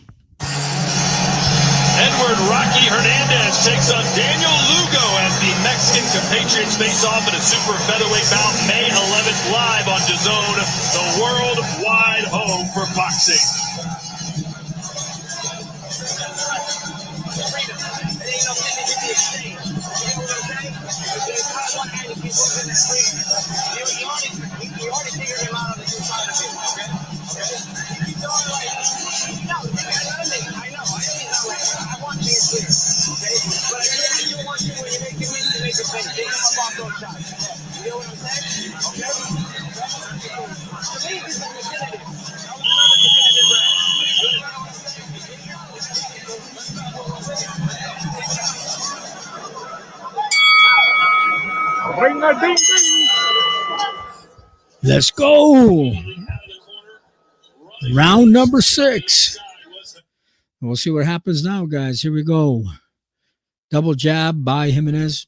Edward Rocky Hernandez takes on Daniel Lugo as the Mexican compatriots face off in a super featherweight bout May 11th live on DAZN, the worldwide home for boxing. Let's go. Round number 6. We'll see what happens now, guys. Here we go. Double jab by Jimenez.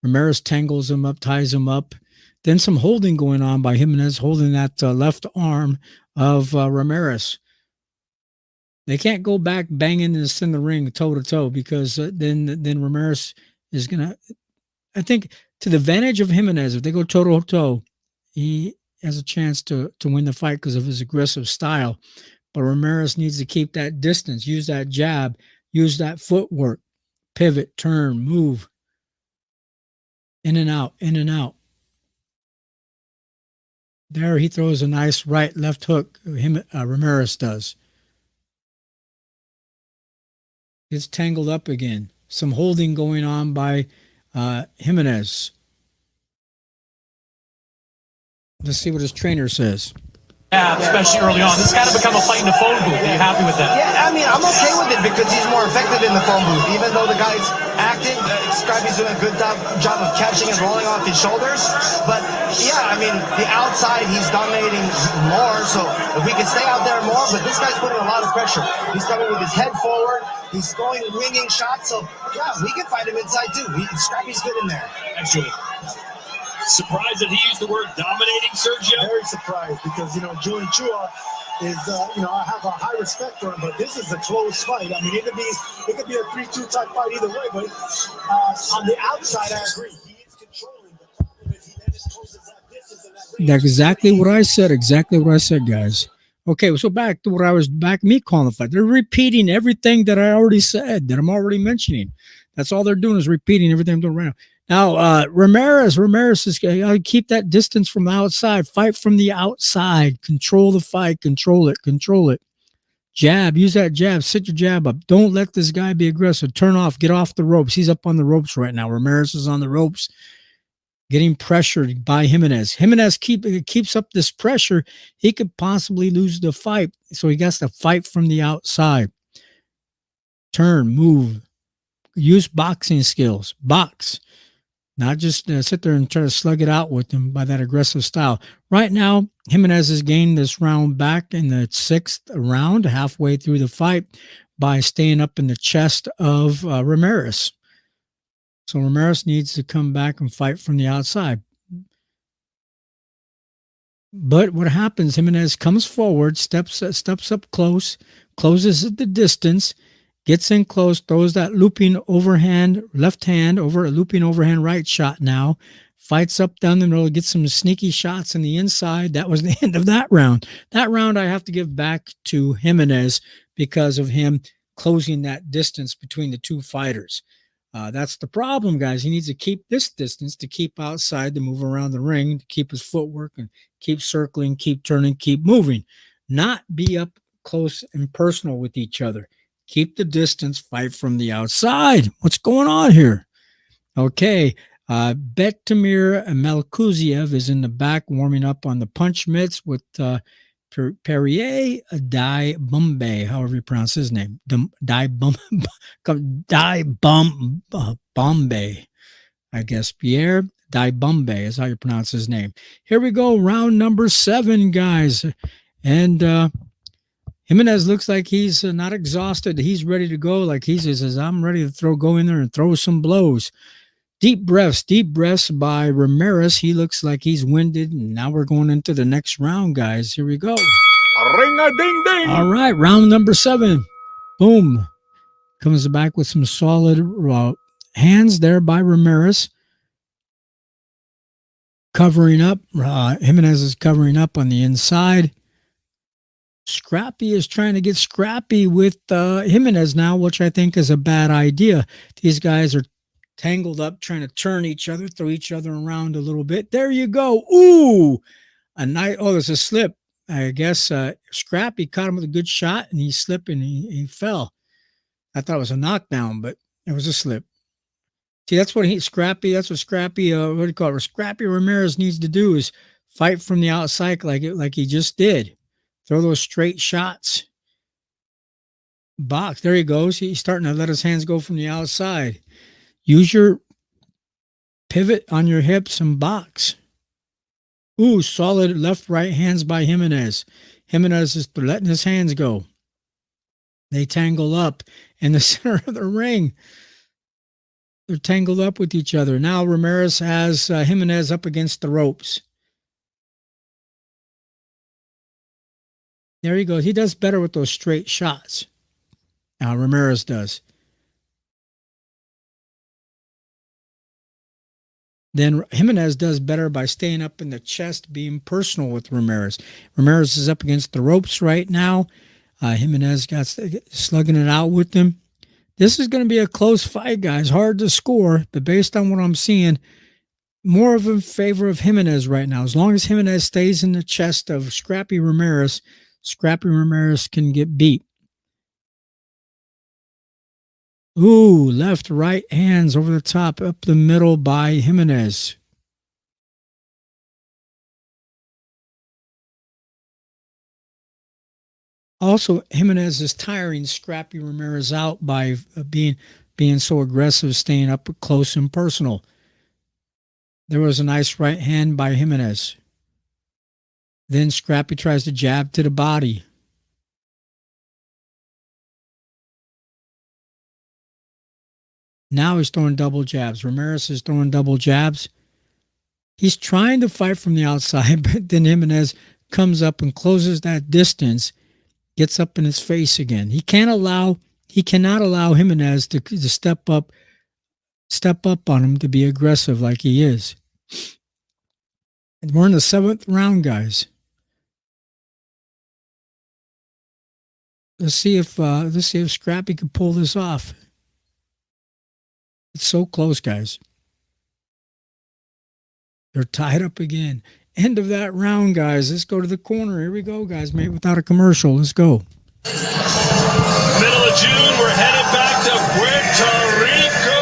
Ramirez tangles him up, ties him up. Then some holding going on by Jimenez, holding that left arm of Ramirez. They can't go back banging this in the ring toe to toe because then Ramirez is gonna. I think to the advantage of Jimenez, if they go toe to toe, he has a chance to win the fight because of his aggressive style. But Ramirez needs to keep that distance, use that jab, use that footwork, pivot, turn, move, in and out, in and out. There he throws a nice right left hook. Ramirez does. It's tangled up again. Some holding going on by Jimenez. Let's see what his trainer says. Yeah, especially early on. This has got to become a fight in the phone booth. Are you happy with that? Yeah, I mean, I'm okay with it because he's more effective in the phone booth. Even though the guy's acting, Scrappy's doing a good job of catching and rolling off his shoulders. But yeah, I mean, the outside, he's dominating more. So if we can stay out there more, but this guy's putting a lot of pressure. He's coming with his head forward. He's going winging shots. So yeah, we can fight him inside too. Scrappy's good in there. Actually. Surprised that he used the word dominating, Sergio? Very surprised because, Julian Chua is, I have a high respect for him, but this is a close fight. I mean, it could be a 3-2 type fight either way, but on the outside, I agree. He is controlling. The problem is he then just closes that distance and that range. That's exactly what I said, guys. Okay, so back to what I was me calling the fight. They're repeating everything that I already said, that I'm already mentioning. That's all they're doing is repeating everything I'm doing right now. Now, Ramirez is going to keep that distance from the outside, fight from the outside, control the fight, control it. Jab, use that jab, sit your jab up. Don't let this guy be aggressive. Turn off, get off the ropes. He's up on the ropes right now. Ramirez is on the ropes, getting pressured by Jimenez. Jimenez keeps up this pressure. He could possibly lose the fight, so he has to fight from the outside. Turn, move, use boxing skills, box. Not just sit there and try to slug it out with him by that aggressive style. Right now, Jimenez has gained this round back in the 6th round, halfway through the fight, by staying up in the chest of Ramirez. So Ramirez needs to come back and fight from the outside. But what happens, Jimenez comes forward, steps up close, closes the distance, gets in close, throws that looping overhand, left hand over a looping overhand right shot now, fights up down the middle, gets some sneaky shots in the inside. That was the end of that round. That round I have to give back to Jimenez because of him closing that distance between the two fighters. That's the problem, guys. He needs to keep this distance to keep outside, to move around the ring, to keep his footwork and keep circling, keep turning, keep moving. Not be up close and personal with each other. Keep the distance, fight from the outside. What's going on here? Okay, Betamir Melkuziev is in the back warming up on the punch mitts with Perrier Dai Bombay, however you pronounce his name. Bombay, I guess. Pierre Dai Bombay is how you pronounce his name. Here we go, round number 7, guys. And Jimenez looks like he's not exhausted. He's ready to go. Like he says, I'm ready to go in there and throw some blows. Deep breaths by Ramirez. He looks like he's winded. And now we're going into the next round, guys. Here we go. Ring-a-ding-ding. All right, round number 7. Boom. Comes back with some solid hands there by Ramirez. Covering up. Jimenez is covering up on the inside. Scrappy is trying to get scrappy with Jimenez now, which I think is a bad idea. These guys are tangled up, trying to turn each other, throw each other around a little bit. There you go. Ooh, there's a slip. I guess Scrappy caught him with a good shot, and he slipped and he fell. I thought it was a knockdown, but it was a slip. See, that's what Scrappy, what Scrappy Ramirez needs to do is fight from the outside like he just did. Throw those straight shots. Box. There he goes. He's starting to let his hands go from the outside. Use your pivot on your hips and box. Ooh, solid left-right hands by Jimenez. Jimenez is letting his hands go. They tangle up in the center of the ring. They're tangled up with each other. Now Ramirez has Jimenez up against the ropes. There he goes. He does better with those straight shots. Now Ramirez does. Then Jimenez does better by staying up in the chest, being personal with Ramirez. Ramirez is up against the ropes right now. Jimenez got slugging it out with him. This is going to be a close fight, guys. Hard to score, but based on what I'm seeing, more of in favor of Jimenez right now. As long as Jimenez stays in the chest of Scrappy Ramirez can get beat. Ooh, left, right hands over the top, up the middle by Jimenez. Also, Jimenez is tiring Scrappy Ramirez out by being so aggressive, staying up close and personal. There was a nice right hand by Jimenez. Then Scrappy tries to jab to the body. Now he's throwing double jabs. Ramirez is throwing double jabs. He's trying to fight from the outside, but then Jimenez comes up and closes that distance, gets up in his face again. He cannot allow Jimenez to step up on him, to be aggressive like he is. And we're in the 7th round, guys. Let's see if Scrappy can pull this off. It's so close, guys. They're tied up again. End of that round, guys. Let's go to the corner. Here we go, guys. Maybe without a commercial. Let's go. Middle of June, we're headed back to Puerto Rico.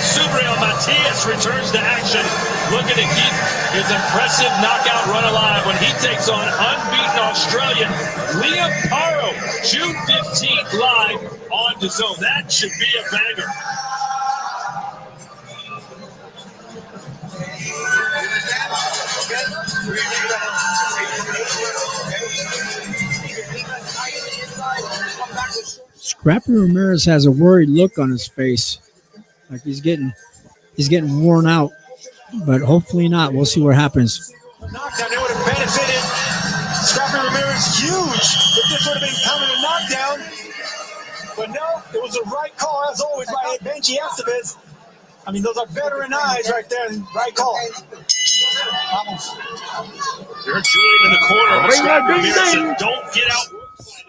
Subriel Matias returns to action, looking to keep his impressive knockout run alive when he takes on unbeaten Australian Liam Paro, June 15th, live on DAZN. That should be a banger. Scrappy Ramirez has a worried look on his face, like he's getting worn out, but hopefully not. We'll see what happens. Knockdown, it would have benefited Scrappy Ramirez huge if this would have been counted a knockdown. But no, it was the right call, as always, by Benji Estevez. I mean, those are veteran eyes right there. Right call. You're Julian in the corner. Scrappy Ramirez said, don't get out.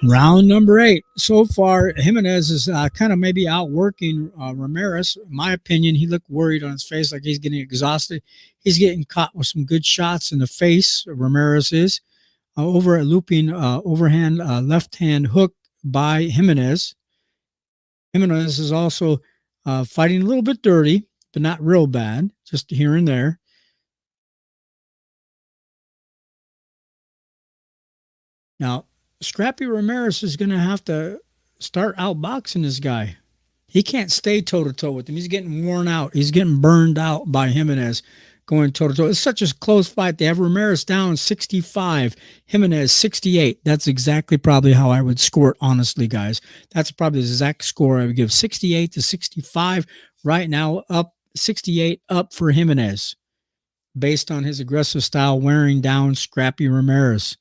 Round number 8. So far, Jimenez is kind of maybe outworking Ramirez. In my opinion, he looked worried on his face, like he's getting exhausted. He's getting caught with some good shots in the face. Ramirez is over a looping overhand left hand hook by Jimenez. Jimenez is also fighting a little bit dirty, but not real bad, just here and there. Now, Scrappy Ramirez is going to have to start outboxing this guy. He can't stay toe-to-toe with him. He's getting worn out. He's getting burned out by Jimenez going toe-to-toe. It's such a close fight. They have Ramirez down 65, Jimenez 68. That's exactly probably how I would score it, honestly, guys. That's probably the exact score I would give. 68 to 65 right now, up 68 up for Jimenez based on his aggressive style, wearing down Scrappy Ramirez.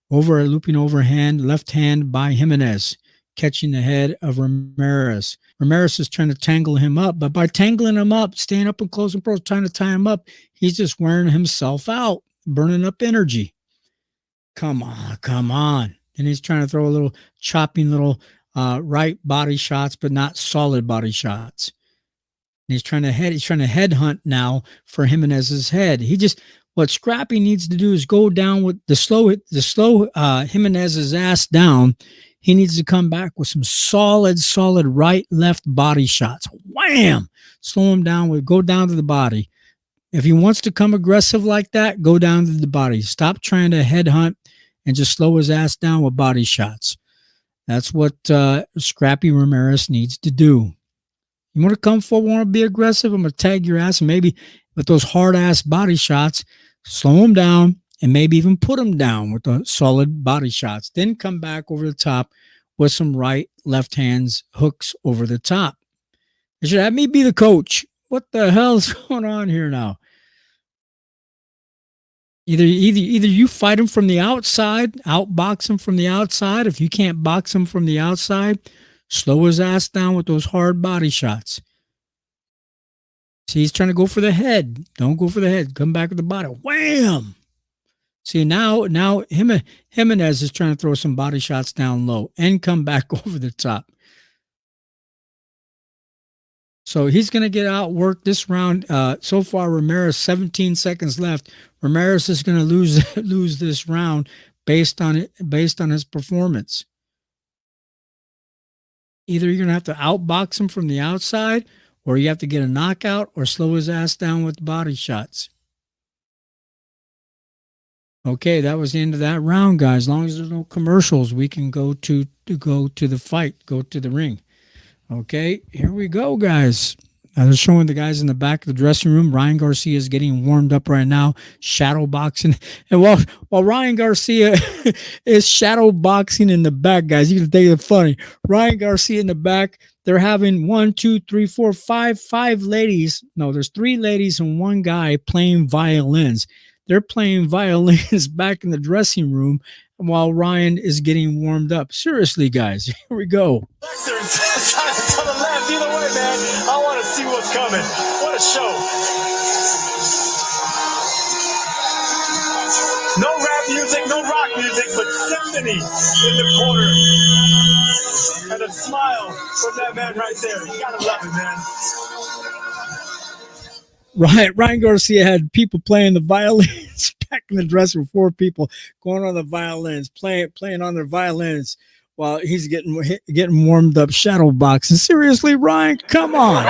Over a looping overhand, left hand by Jimenez, catching the head of Ramirez. Ramirez is trying to tangle him up, but by tangling him up, staying up and close and pro, trying to tie him up, he's just wearing himself out, burning up energy. Come on, come on. And he's trying to throw a little chopping little right body shots, but not solid body shots. And he's trying to headhunt now for Jimenez's head. What Scrappy needs to do is go down with the slow Jimenez's ass down. He needs to come back with some solid right, left body shots. Wham! Slow him down go down to the body. If he wants to come aggressive like that, go down to the body. Stop trying to headhunt and just slow his ass down with body shots. That's what Scrappy Ramirez needs to do. You want to come forward, want to be aggressive, I'm going to tag your ass, and maybe with those hard-ass body shots, slow him down, and maybe even put him down with the solid body shots. Then come back over the top with some right, left hands, hooks over the top. They should have me be the coach What the hell's going on here now? Either you fight him from the outside, outbox him from the outside. If you can't box him from the outside, slow his ass down with those hard body shots. See, he's trying to go for the head. Don't go for the head. Come back with the body. Wham! See, now Jimenez is trying to throw some body shots down low and come back over the top. So he's going to get outworked this round. So far, Ramirez, 17 seconds left. Ramirez is going to lose this round based on his performance. Either you're going to have to outbox him from the outside, or you have to get a knockout or slow his ass down with body shots. Okay, that was the end of that round, guys. As long as there's no commercials, we can go to the fight, go to the ring. Okay, here we go, guys. They're showing the guys in the back of the dressing room. Ryan Garcia is getting warmed up right now, shadow boxing. And while Ryan Garcia is shadow boxing in the back, guys, you can think it's funny. Ryan Garcia in the back, they're having 1, 2, 3, 4, 5 ladies. No, there's 3 ladies and 1 guy playing violins. They're playing violins back in the dressing room while Ryan is getting warmed up. Seriously, guys, here we go. To the left, either way, man. I want to see what's coming. What a show. No rap music, no rock music, but symphony in the corner. And a smile from that man right there. You gotta love it, man. Ryan Garcia had people playing the violins back in the dressing room. 4 people going on the violins, playing on their violins while he's getting warmed up, shadow boxing. Seriously, Ryan, come on.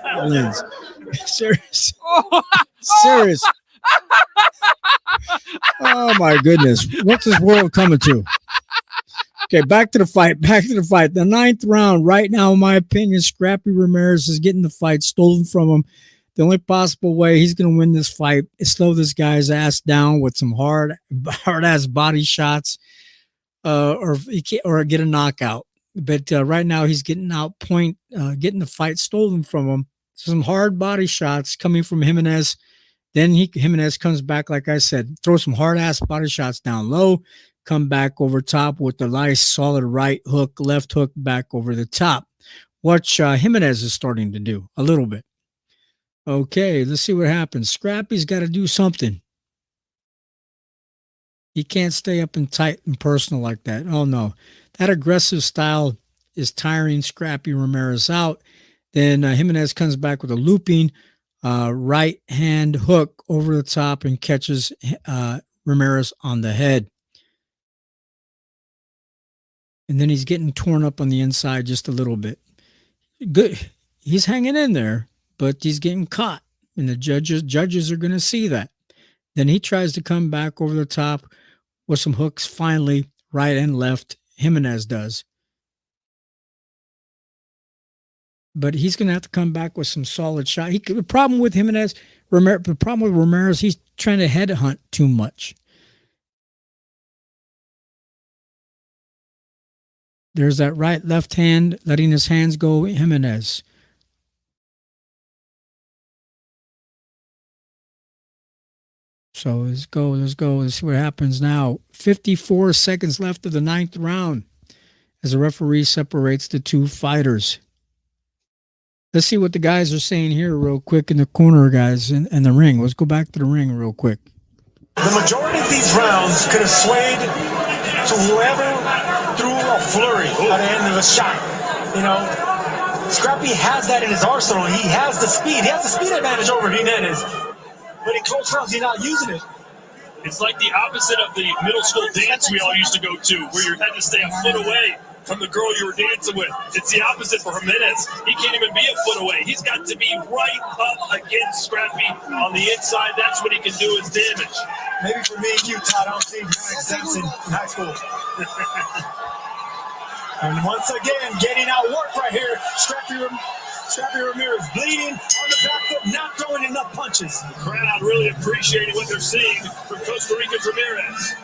Violins. Serious. Oh my goodness. What's this world coming to? Okay, back to the fight. The 9th round. Right now, in my opinion, Scrappy Ramirez is getting the fight stolen from him. The only possible way he's going to win this fight is slow this guy's ass down with some hard ass body shots, or get a knockout. But right now, he's getting getting the fight stolen from him. Some hard body shots coming from Jimenez. Then Jimenez comes back, like I said, throw some hard ass body shots down low. Come back over top with the nice solid right hook, left hook back over the top. Watch Jimenez is starting to do a little bit. Okay, let's see what happens. Scrappy's got to do something. He can't stay up and tight and personal like that. Oh, no. That aggressive style is tiring Scrappy Ramirez out. Then Jimenez comes back with a looping right hand hook over the top and catches Ramirez on the head. And then he's getting torn up on the inside just a little bit. Good. He's hanging in there, but he's getting caught. And the judges are going to see that. Then he tries to come back over the top with some hooks, finally, right and left. Jimenez does. But he's going to have to come back with some solid shot. The problem with Jimenez, the problem with Ramirez, he's trying to headhunt too much. There's that right, left hand, letting his hands go, Jimenez. So let's go. Let's see what happens now. 54 seconds left of the 9th round as the referee separates the 2 fighters. Let's see what the guys are saying here real quick in the corner, guys, in the ring. Let's go back to the ring real quick. The majority of these rounds could have swayed to whoever threw a flurry at the end of a shot. You know, Scrappy has that in his arsenal. He has the speed. He has the speed advantage over Jimenez. But in close rounds, he's not using it. It's like the opposite of the middle school dance we all used to go to, where you had to stay a foot away from the girl you were dancing with. It's the opposite for Jimenez. He can't even be a foot away. He's got to be right up against Scrappy on the inside. That's what he can do is damage. Maybe for me and you, Todd, I don't see sense in high school. And once again, getting outworked right here. Scrappy Ramirez bleeding on the back foot, not throwing enough punches. The crowd really appreciating what they're seeing from Costa Rica's Ramirez.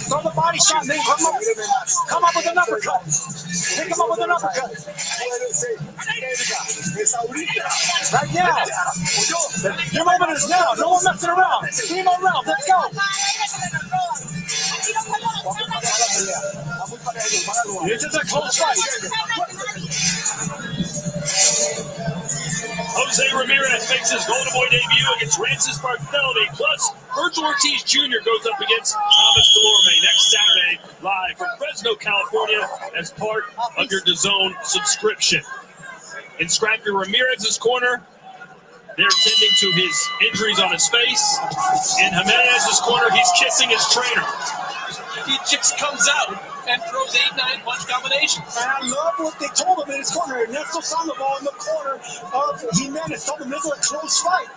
Throw the body shot, man. Come up with an uppercut. Pick him up with an uppercut. Right now. Your moment is now. No more messing around. 3 more rounds. Let's go. This is a close fight. Jose Ramirez makes his Golden Boy debut against Rancis Barthelemy. Plus, Virgil Ortiz Jr. goes up against Thomas Delorme next Saturday, live from Fresno, California, as part of your DAZN subscription. In Scrappy Ramirez's corner, they're tending to his injuries on his face. In Jimenez's corner, he's kissing his trainer. He just comes out and throws 8-9 punch combinations. And I love what they told him in his corner. Ernesto Sandoval in the corner of Jimenez told him this is a close fight.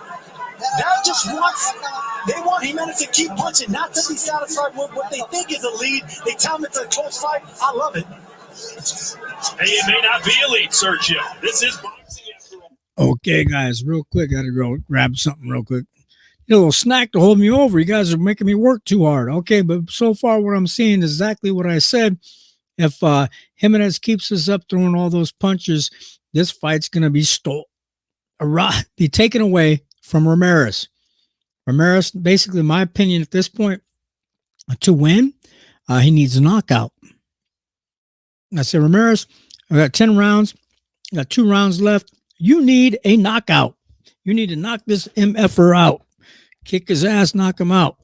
That just wants, they want Jimenez to keep punching, not to be satisfied with what they think is a lead. They tell him it's a close fight. I love it. Hey, it may not be a lead, Sergio. This is boxing after all. Okay, guys, real quick, got to go grab something real quick. A little snack to hold me over. You guys are making me work too hard. Okay, but so far what I'm seeing is exactly what I said. If Jimenez keeps us up throwing all those punches, this fight's going to be be taken away from Ramirez. Ramirez, basically, in my opinion, at this point, to win, he needs a knockout. I said, Ramirez, I got 10 rounds. I got 2 rounds left. You need a knockout. You need to knock this MFer out. Kick his ass, knock him out.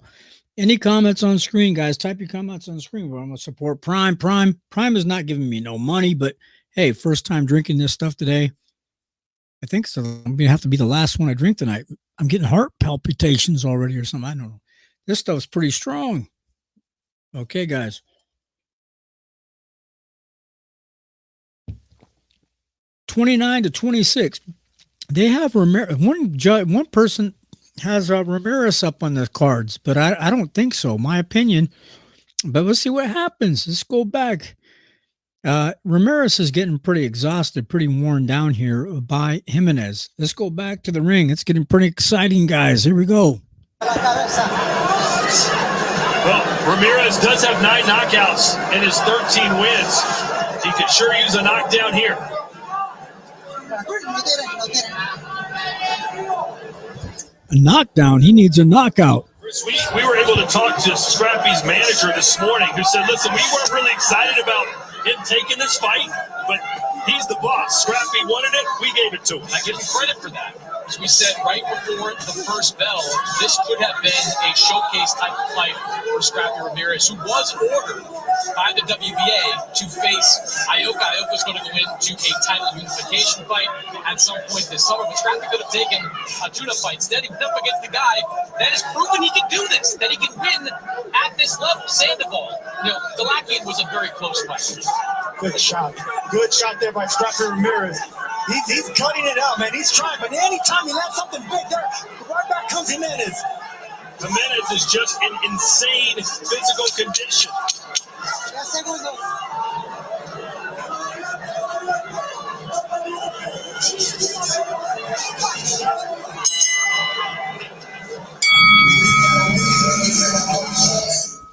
Any comments on screen, guys? Type your comments on screen. I'm going to support Prime. Prime is not giving me no money, but hey, first time drinking this stuff today. I think so. I'm going to have to be the last one I drink tonight. I'm getting heart palpitations already or something. I don't know. This stuff's pretty strong. Okay, guys. $29-26. They have Ramirez. One person has Ramirez up on the cards, but I don't think so. My opinion. But let's see what happens. Let's go back. Ramirez is getting pretty exhausted, pretty worn down here by Jimenez. Let's go back to the ring. It's getting pretty exciting, guys. Here we go. Well, Ramirez does have 9 knockouts in his 13 wins. He could sure use a knockdown here. A knockdown. He needs a knockout. We were able to talk to Scrappy's manager this morning, who said, listen, we weren't really excited about him taking this fight, but he's the boss. Scrappy wanted it. We gave it to him. I give him credit for that. As we said right before the first bell, this could have been a showcase type of fight for Scrappy Ramirez, who was ordered by the WBA to face Ioka. Ioka's going to go into a title unification fight at some point this summer, but Scrappy could have taken a tune-up fight. Instead, he went up against the guy that has proven he can do this, that he can win at this level. Sandoval, Delakian was a very close fight. Good shot. Good shot there by Scrappy Ramirez. He's cutting it out, man. He's trying, but anytime he lands something big there, right back comes Jimenez. Jimenez is just in insane physical condition.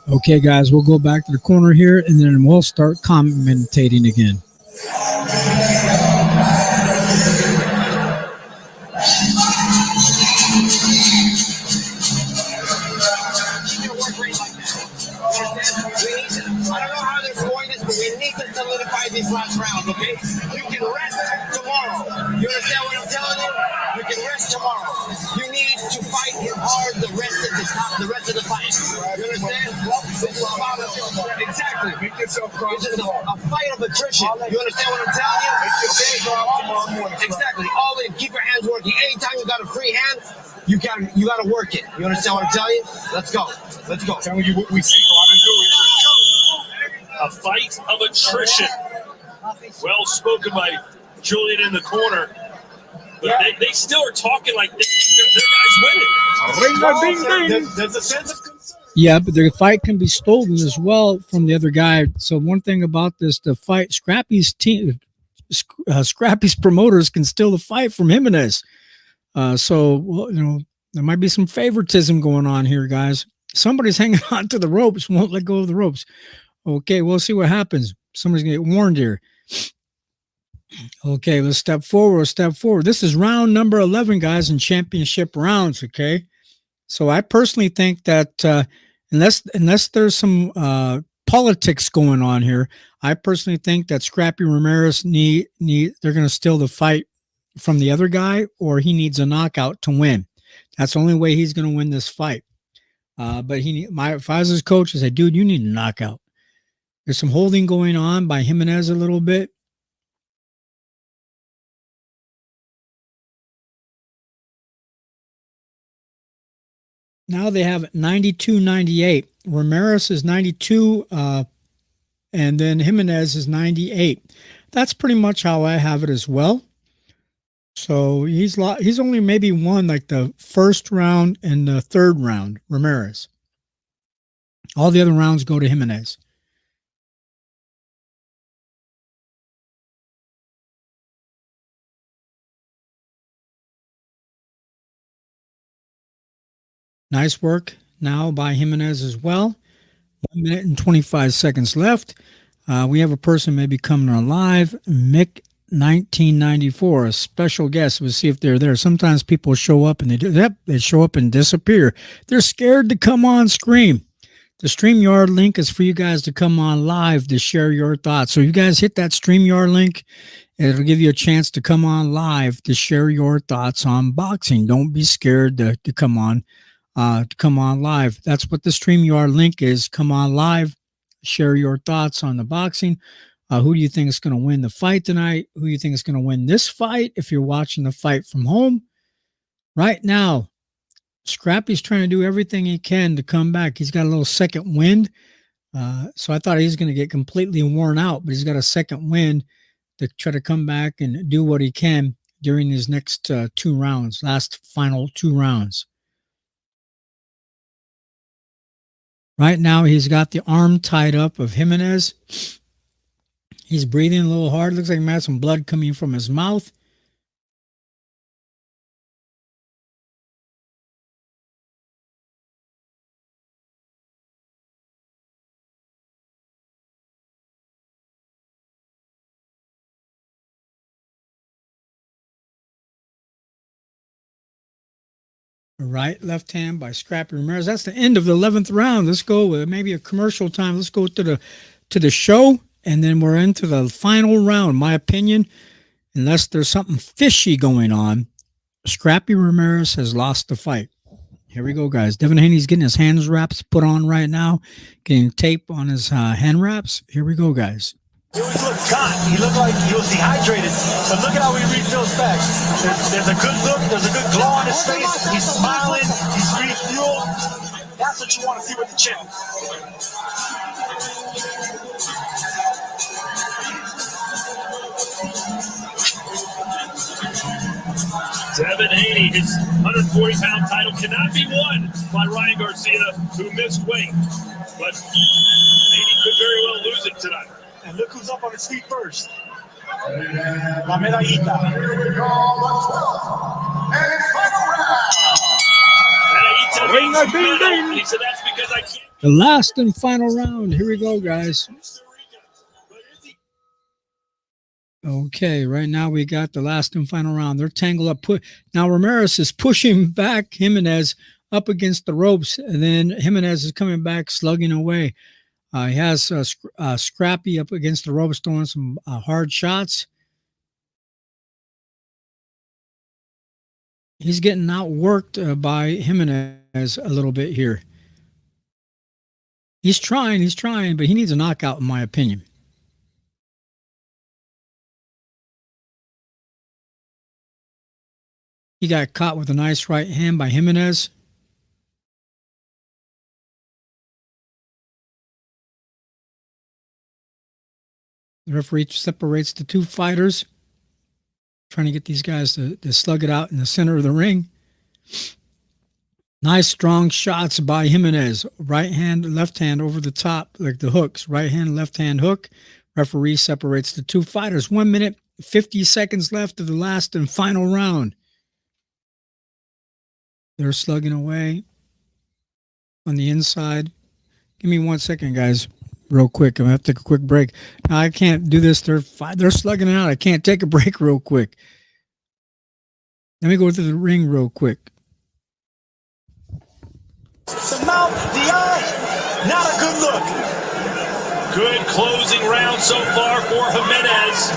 Okay, guys, we'll go back to the corner here, and then we'll start commentating again. These last rounds, okay? You can rest tomorrow. You understand what I'm telling you? You can rest tomorrow. You need to fight him hard the rest of the fight. You understand? Exactly. Make yourself this is a fight of attrition. You understand what I'm telling you? Okay? Exactly. All in. Keep your hands working. Anytime you got a free hand, you gotta work it. You understand what I'm telling you? Let's go. Let's go. Telling you what we see. Go out and do it. A fight of attrition. Well spoken by Julian in the corner. But they still are talking like their guys winning. There's a sense of concern. Yeah, but the fight can be stolen as well from the other guy. So one thing about this, the fight, Scrappy's team, Scrappy's promoters can steal the fight from Jimenez. So There might be some favoritism going on here, guys. Somebody's hanging on to the ropes, won't let go of the ropes. Okay, we'll see what happens. Somebody's going to get warned here. Okay, let's step forward. This is round number 11, guys, in championship rounds, okay? So I personally think that unless there's some politics going on here, I personally think that Scrappy Ramirez they're going to steal the fight from the other guy, or he needs a knockout to win. That's the only way he's going to win this fight. But if I was his coach, I say, dude, you need a knockout. There's some holding going on by Jimenez a little bit. Now they have 92-98. Ramirez is 92, and then Jimenez is 98. That's pretty much how I have it as well. So he's only maybe won like the first round and the third round, Ramirez. All the other rounds go to Jimenez. Nice work now by Jimenez as well. 1 minute and 25 seconds left. We have a person maybe coming on live. Mick 1994, a special guest. We'll see if they're there. Sometimes people show up and they show up and disappear. They're scared to come on screen. The StreamYard link is for you guys to come on live to share your thoughts. So you guys hit that StreamYard link. It'll give you a chance to come on live to share your thoughts on boxing. Don't be scared to come on live. That's what the StreamYard link is. Come on live, share your thoughts on the boxing. Who do you think is going to win the fight tonight? Who do you think is going to win this fight if you're watching the fight from home? Right now, Scrappy's trying to do everything he can to come back. He's got a little second wind. So I thought he was going to get completely worn out, but he's got a second wind to try to come back and do what he can during his next final two rounds. Right now, he's got the arm tied up of Jimenez. He's breathing a little hard. Looks like he might have some blood coming from his mouth. Right, left hand by Scrappy Ramirez. That's the end of the 11th round. Let's go with maybe a commercial time. Let's go to the show, and then we're into the final round. My opinion, unless there's something fishy going on, Scrappy Ramirez has lost the fight. Here we go, guys. Devin Haney's getting his hands wraps put on right now, getting tape on his hand wraps. Here we go, guys. He always looked gone. He looked like he was dehydrated. But look at how he refills back. There's a good look. There's a good glow on his face. He's smiling. He's refueled. That's what you want to see with the champ. Devin Haney, his 140-pound title cannot be won by Ryan Garcia, who missed weight. But Haney could very well lose it tonight. And look who's up on his feet first. La medallita. He said that's because I can't. The last and final round. Here we go, guys. Okay, right now we got the last and final round. They're tangled up. Now Ramirez is pushing back Jimenez up against the ropes, and then Jimenez is coming back, slugging away. He has Scrappy up against the ropes, throwing some hard shots. He's getting outworked by Jimenez a little bit here. He's trying, but he needs a knockout, in my opinion. He got caught with a nice right hand by Jimenez. The referee separates the two fighters, trying to get these guys to slug it out in the center of the ring. Nice strong shots by Jimenez. Right hand, left hand over the top, like the hooks. Right hand, left hand hook. Referee separates the two fighters. 1 minute, 50 seconds left of the last and final round. They're slugging away on the inside. Give me 1 second, guys, real quick. I'm going to have to take a quick break. Now, I can't do this. They're slugging it out. I can't take a break real quick. Let me go to the ring real quick. The mouth, the eye, not a good look. Good closing round so far for Jimenez.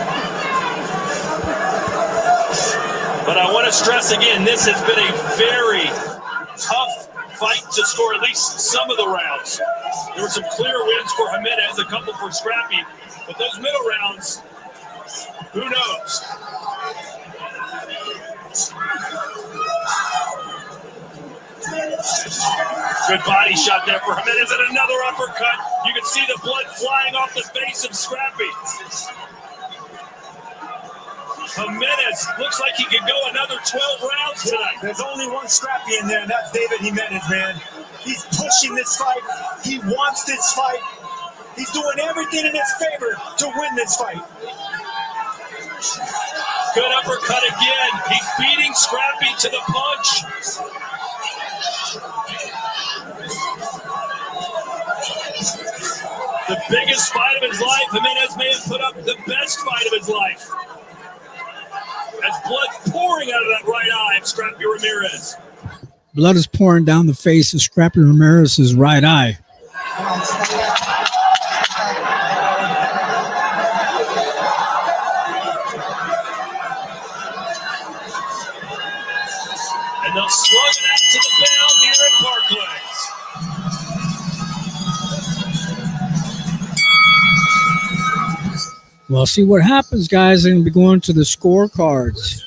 But I want to stress again, this has been a very tough fight to score at least some of the rounds. There were some clear wins for Jimenez, a couple for Scrappy, but those middle rounds, who knows? Good body shot there for Jimenez and another uppercut. You can see the blood flying off the face of Scrappy. Jimenez looks like he could go another 12 rounds tonight. There's only one Scrappy in there, and that's David Jimenez, man. He's pushing this fight. He wants this fight. He's doing everything in his favor to win this fight. Good uppercut again. He's beating Scrappy to the punch. The biggest fight of his life. Jimenez may have put up the best fight of his life. As blood pouring out of that right eye of Scrappy Ramirez. Blood is pouring down the face of Scrappy Ramirez's right eye. And they'll slug it out to the bell here at Parklands. Well, see what happens, guys, and be going to the scorecards.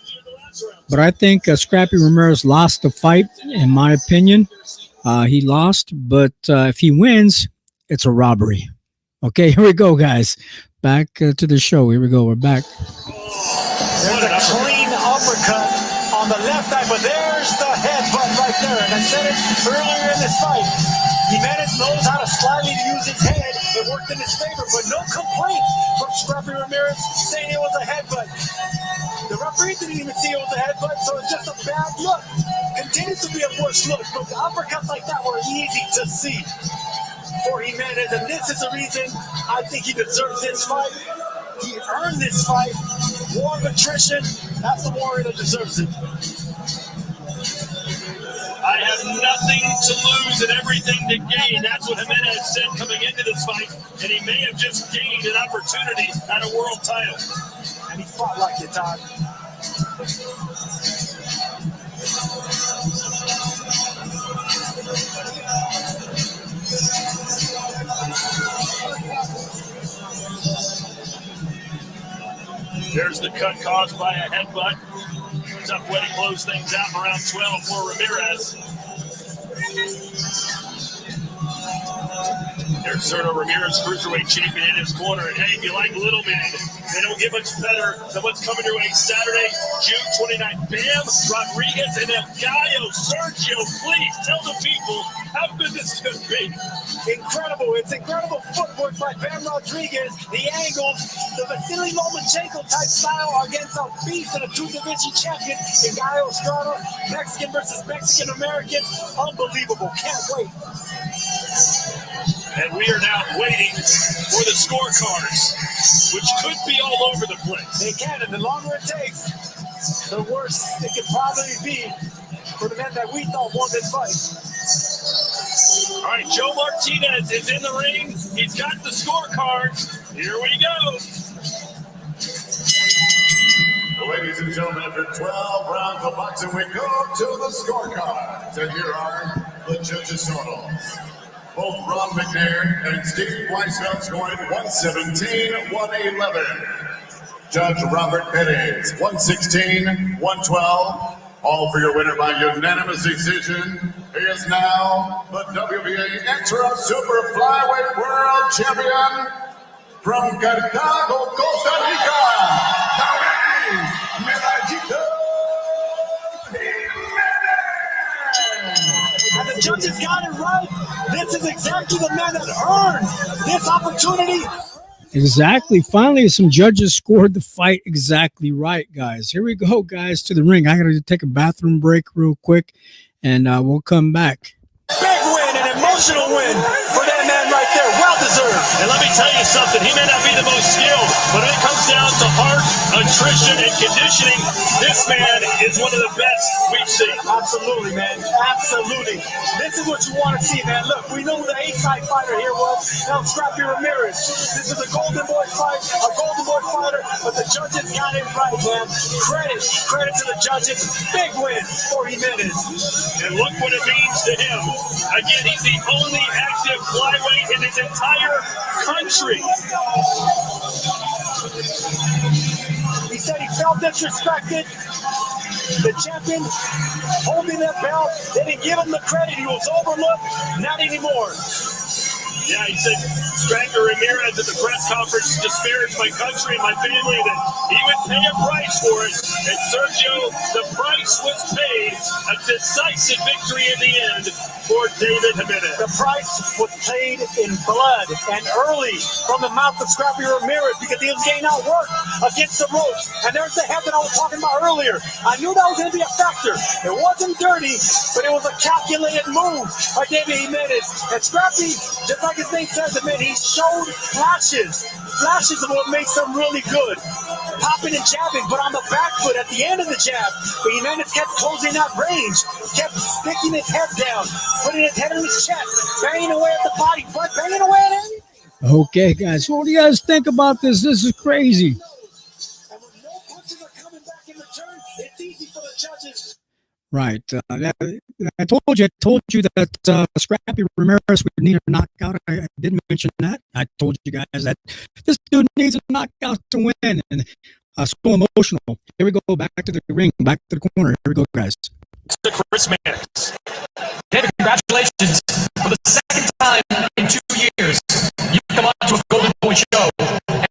But I think Scrappy Ramirez lost the fight, in my opinion. He lost, but if he wins, it's a robbery. Okay, here we go, guys. Back to the show. Here we go. We're back. There's a clean uppercut on the left eye, but there's the headbutt right there. And I said it earlier in this fight. Jimenez knows how to slightly use his head. It worked in his favor, but no complaint from Scrappy Ramirez saying it was a headbutt. The referee didn't even see it was a headbutt, so it's just a bad look. Continues to be a worse look, but the uppercuts like that were easy to see for Jimenez, and this is the reason I think he deserves this fight. He earned this fight. War of attrition. That's the warrior that deserves it. I have nothing to lose and everything to gain. That's what Jimenez said coming into this fight, and he may have just gained an opportunity at a world title. And he fought like it, Todd. There's the cut caused by a headbutt. Tough way to close things out around 12 for Ramirez. There's Zerto Ramirez, cruiserweight champion in his corner. And hey, if you like little men, they don't get much better than what's coming your way Saturday, June 29th. Bam Rodriguez and El Gallo. Sergio, please tell the people how good this is going to be. Incredible. It's incredible footwork by Bam Rodriguez. The angles, the Vasily Lomachenko type style against a beast and a two-division champion in Gallo Estrada. Mexican versus Mexican-American. Unbelievable. Can't wait. And we are now waiting for the scorecards, which could be all over the place. They can, and the longer it takes, the worse it could probably be for the men that we thought won this fight. All right, Joe Martinez is in the ring. He's got the scorecards. Here we go. Ladies and gentlemen, after 12 rounds of boxing, we go to the scorecards. And here are the judges' totals. Both Ron McNair and Steve Weisfeld scoring 117-111. Judge Robert Perez, 116-112. All for your winner by unanimous decision. He is now the WBA Interim Super Flyweight World Champion from Cartago, Costa Rica, Medallito Jimenez. And the judges got it right. This is exactly the man that earned this opportunity. Exactly. Finally, some judges scored the fight exactly right, guys. Here we go, guys, to the ring. I got to take a bathroom break real quick, and we'll come back. Big win, an emotional win for that man right there. Well deserved. And let me tell you something, he may not be the most skilled, but when it comes down to heart, attrition, and conditioning, this man is one of the best we've seen. Absolutely, man. Absolutely. This is what you want to see, man. Look, we know who the A-side fighter here was. Now Scrappy Ramirez. This is a Golden Boy fight, a Golden Boy fighter, but the judges got it right, man. Credit to the judges. Big win for Jimenez. And look what it means to him. Again, he's the only active flyweight in his entire country. He said he felt disrespected. The champion holding that belt, they didn't give him the credit. He was overlooked. Not anymore. Yeah, he said, Scrappy Ramirez at the press conference disparaged my country and my family, that he would pay a price for it. And Sergio, the price was paid. A decisive victory in the end for David Jimenez. The price was paid in blood and early from the mouth of Scrappy Ramirez because he was getting outworked against the ropes. And there's the head that I was talking about earlier. I knew that was going to be a factor. It wasn't dirty, but it was a calculated move by David Jimenez. And Scrappy, just like his name says, man, he showed flashes of what makes him really good. Popping and jabbing, but on the back foot at the end of the jab. But Jimenez kept closing that range, kept sticking his head down, putting his head in his chest, banging away at the body, but banging away at anything. Okay, guys, what do you guys think about this? This is crazy. And when no punches are coming back in return, it's easy for the judges. Right. I told you that Scrappy Ramirez would need a knockout. I didn't mention that. I told you guys that this dude needs a knockout to win. And so emotional. Here we go. Back to the ring. Back to the corner. Here we go, guys. To Chris Mannix. David, congratulations. For the second time in 2 years, you come on to a Golden Boy show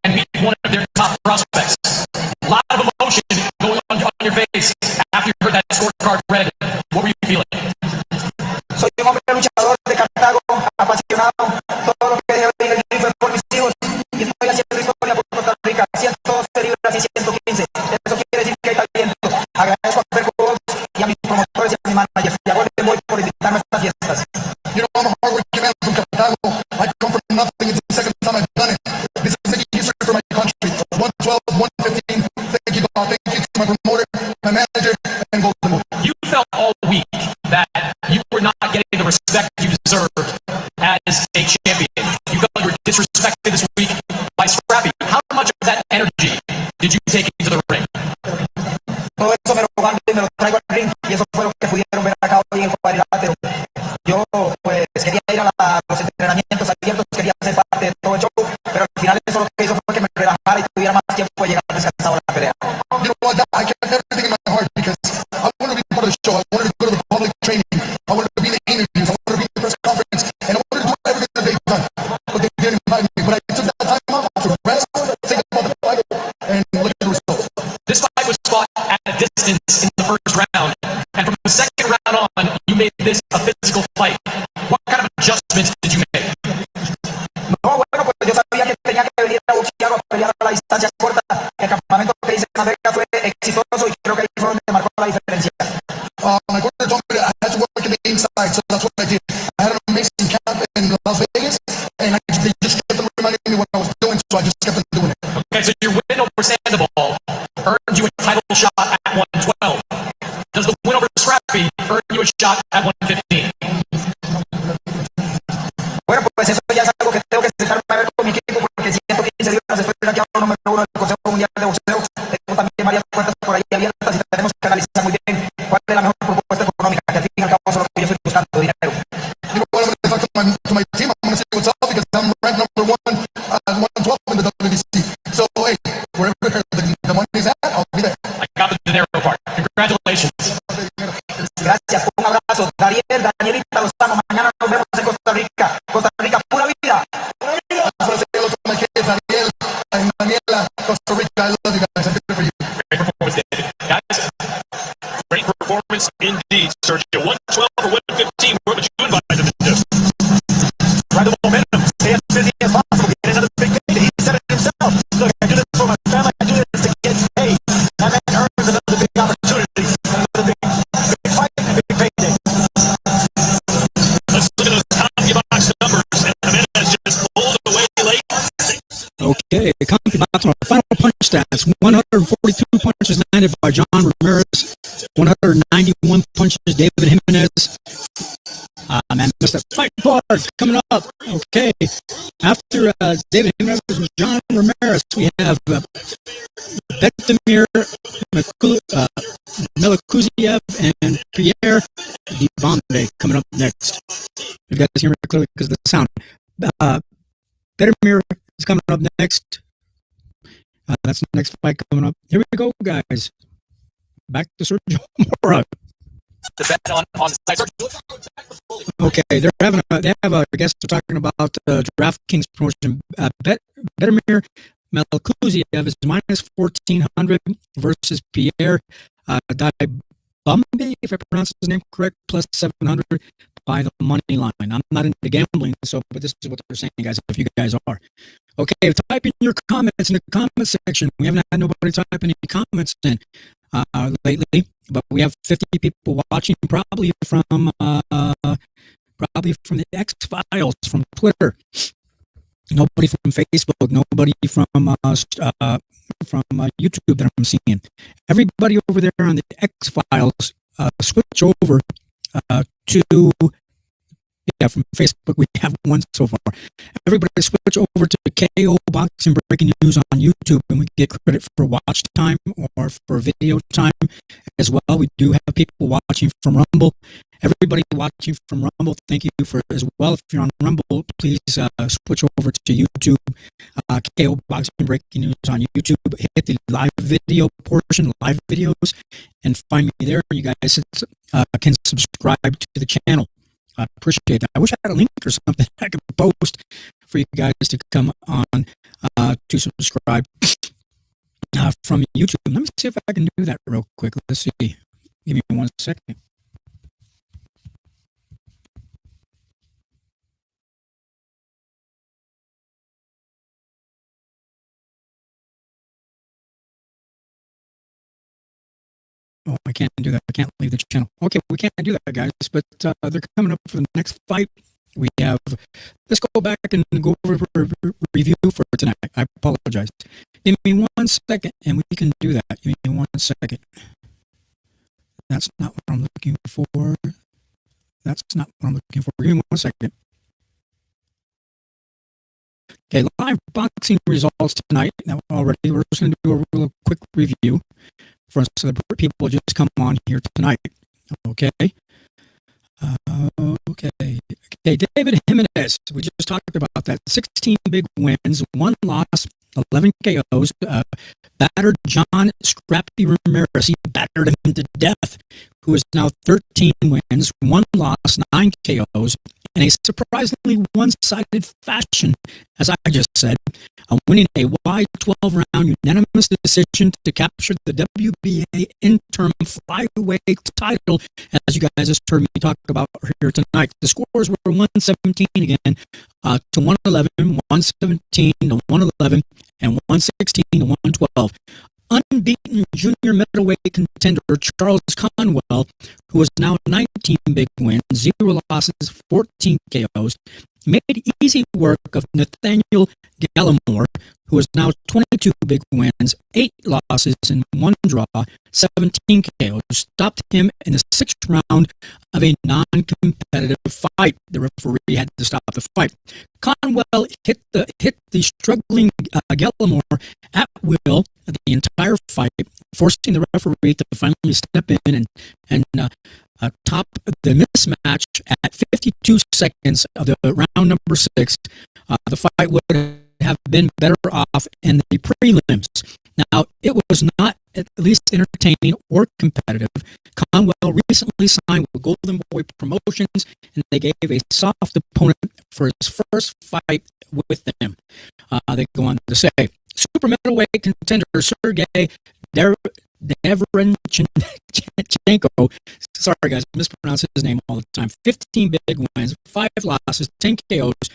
and meet one of their top prospects. A lot of emotion going on your face after you heard that scorecard read. What were you feeling? Soy un hombre luchador de Cartago, apasionado. Todo lo que dejé en el ring fue por mis hijos. Y estoy haciendo historia por Costa Rica. 112 libras y 115. Eso quiere decir que hay talento. Agradezco a Ferco y a mis promotores y a mi manager. Y a Golden Boy por invitarme a estas fiestas. You know, I'm a hard-working man from Cartago. I come from nothing. It's the second time I've done it. This is making history for my country. 112, 115. Thank you, Bob. Thank you to my promoter, my manager, and Golden Boy. You felt all week that you were not getting the respect you deserved as a champion. You felt you were disrespected this week by Scrappy. How much of that energy did you take into the ring? Todo eso me lo guardo y me lo traigo al ring. Y eso fue lo que pudieron ver acá hoy en cuadrilátero. Yo, pues, quería ir a los entrenamientos abiertos, quería ser parte de todo el show, pero al final eso lo que hizo fue que me relajara y tuviera más tiempo de llegar descansado a la pelea. You know what? I kept everything in my heart because I wanted to be part of the show. I wanted to go to the public training. I wanted to be in the interviews. I wanted to be in the press conference. And I wanted to do everything that they've done. But they didn't invite me. But I took that time off to rest, think about the fight, and look at the results. This fight was fought at a distance in the first round. And from the second round on, you made this a physical fight. What kind of adjustments did you make? No, bueno, pues yo sabía que tenía que venir a boxear o a pelear a la distancia corta. El campamento que hice en América fue exitoso y creo que ahí fue donde marcó la diferencia. My corner told me that I had to work in the inside, so that's what I did. I had an amazing camp in Las Vegas, and they just kept on reminding me what I was doing, so I just kept on doing it. Okay, so your win over Sandoval earned you a title shot at 112. Does the win over Scrappy earn you a shot at 115? Bueno, pues eso ya es algo que tengo que sentarme a ver con mi equipo porque 115 libras después de rankeado número 1 del Consejo Mundial de Boxeo. Tengo también varias puertas por ahí abiertas y tenemos que analizar muy bien cuál es la mejor propuesta económica, que al fin y al cabo es lo que yo estoy buscando, dinero. You know what, I'm going to talk to my team. I'm going to see what's up because I'm ranked number 1 at 112 in the WBC. So, hey, wherever the money's at, I'll be there. I got the dinero part. Congratulations. Gracias, un abrazo. Danielita, los amo. Mañana nos vemos en Costa Rica. Costa Rica, pura vida. I just want to say hello to my kids, Daniel and Daniela, Costa Rica. I love you guys. I'm good for you. Great performance, David. Guys, great performance indeed, Sergio. 112 or 115, what would you advise them to do? Ride the momentum. Stay as busy as possible. Get another big thing. He said it himself. Look, I do this for my family. I do this to get paid. That man earns another big opportunity. Another big fight, big payday. Okay, CompuBox on final punch stats. 142 punches landed by John Ramirez. 191 punches, David Jimenez. Man, missed that fight card coming up. Okay, after David Jimenez and John Ramirez, we have Bektemir Melikuziev and Pierre Dibombe coming up next. You guys hear me clearly because of the sound. Bektemir is coming up next. That's the next fight coming up. Here we go, guys. Back to Sergio Mora. The bet on the site. Okay, they have a guest talking about DraftKings promotion. Bektemir Melikuziev is minus 1,400 versus Pierre Dibombe, if I pronounce his name correct, plus 700 by the money line. I'm not into gambling, but this is what they're saying, guys, if you guys are. Okay, type in your comments in the comment section. We haven't had nobody type any comments in lately, but we have 50 people watching, probably from the X-Files, from Twitter. Nobody from Facebook, nobody from YouTube that I'm seeing. Everybody over there on the X-Files, switch over to, from Facebook, we have one so far. Everybody switch over to KO Boxing Breaking News on YouTube, and we get credit for watch time or for video time as well. We do have people watching from Rumble. Everybody watching from Rumble, thank you for as well. If you're on Rumble, please switch over to YouTube, KO Boxing Breaking News on YouTube. Hit the live video portion, live videos, and find me there. You guys can subscribe to the channel. I appreciate that. I wish I had a link or something I could post for you guys to come on to subscribe from YouTube. Let me see if I can do that real quick. Let's see. Give me 1 second. Oh, I can't do that. I can't leave the channel. Okay, we can't do that, guys. But they're coming up for the next fight. We have. Let's go back and go over a review for tonight. I apologize. Give me 1 second, and we can do that. Give me 1 second. That's not what I'm looking for. That's not what I'm looking for. Give me 1 second. Okay, live boxing results tonight. Now already, we're just going to do a real quick review for us, so the people just come on here tonight. Okay. Okay, David Jimenez. We just talked about that. 16 big wins, 1 loss, 11 KOs. Battered John Scrappy Ramirez. He battered him to death, who is now 13 wins, 1 loss, 9 KOs, in a surprisingly one-sided fashion, as I just said, winning a wide 12-round unanimous decision to capture the WBA interim flyweight title, as you guys just heard me talk about here tonight. The scores were 117 again to 111, 117 to 111, and 116 to 112. Unbeaten junior middleweight contender Charles Conwell, who is now 19 big wins, 0 losses, 14 KOs, made easy work of Nathaniel Gallimore, who is now 22 big wins, 8 losses, and 1 draw, 17 KOs, stopped him in the 6th round of a non-competitive fight. The referee had to stop the fight. Conwell hit the struggling Gallimore at will the entire fight, forcing the referee to finally step in and top the mismatch at 52 seconds of the round number 6. The fight would have been better off in the prelims. Now, it was not at least entertaining or competitive. Conwell recently signed with Golden Boy Promotions, and they gave a soft opponent for his first fight with them. They go on to say, super middleweight contender Sergey Deverenchenko, sorry guys, I mispronounce his name all the time, 15 big wins, 5 losses, 10 KOs,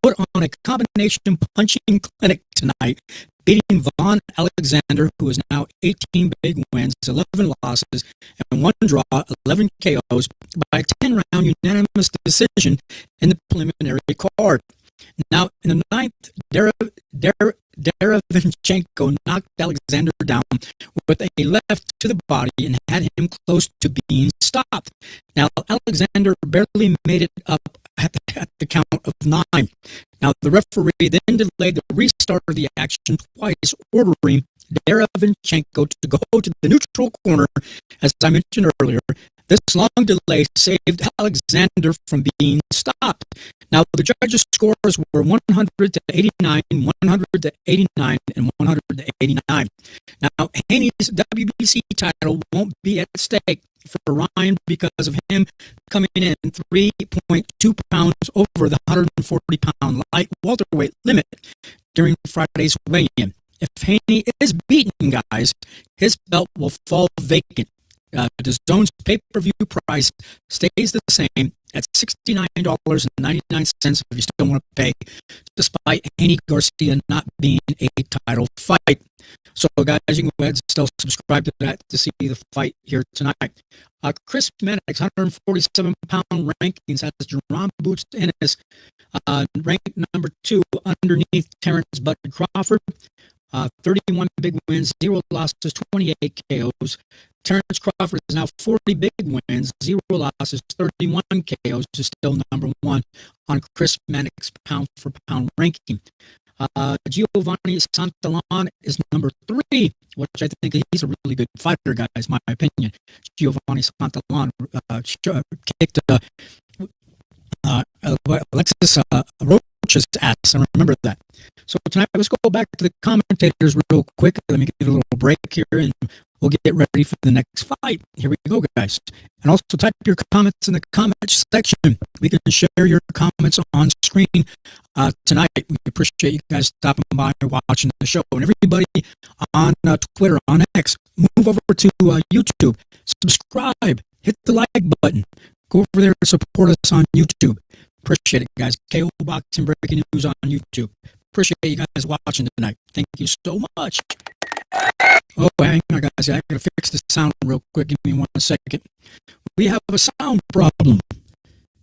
put on a combination punching clinic tonight, beating Vaughn Alexander, who is now 18 big wins, 11 losses, and 1 draw, 11 KOs, by a 10-round unanimous decision in the preliminary card. Now, in the 9th, Derevinchenko knocked Alexander down with a left to the body and had him close to being stopped. Now, Alexander barely made it up at the count of 9. Now, the referee then delayed the restart of the action twice, ordering Derevinchenko to go to the neutral corner, as I mentioned earlier. This long delay saved Alexander from being stopped. Now, the judges' scores were 100 to 89, 100 to 89, and 100 to 89. Now, Haney's WBC title won't be at stake for Ryan because of him coming in 3.2 pounds over the 140-pound light welterweight limit during Friday's weigh-in. If Haney is beaten, guys, his belt will fall vacant. The zone's pay-per-view price stays the same at $69.99 if you still want to pay, despite Haney Garcia not being a title fight. So, guys, you can go ahead and still subscribe to that to see the fight here tonight. Chris Mannix, 147-pound rankings, has Jerome Boots Ennis ranked number 2 underneath Terrence Bud Crawford. 31 big wins, 0 losses, 28 KOs. Terrence Crawford is now 40 big wins, 0 losses, 31 KOs, is still number 1 on Chris Mannix's pound-for-pound ranking. Giovanni Santalon is number 3, which I think he's a really good fighter, guys, in my opinion. Giovanni Santalon kicked Alexis Roach's ass. I remember that. So tonight, let's go back to the commentators real quick. Let me get a little break here, and we'll get ready for the next fight. Here we go, guys. And also type your comments in the comment section. We can share your comments on screen tonight. We appreciate you guys stopping by and watching the show. And everybody on Twitter, on X, move over to YouTube. Subscribe. Hit the like button. Go over there and support us on YouTube. Appreciate it, guys. KO Boxing Breaking News on YouTube. Appreciate you guys watching tonight. Thank you so much. Oh, hang on, guys. I gotta fix the sound real quick. Give me 1 second. We have a sound problem.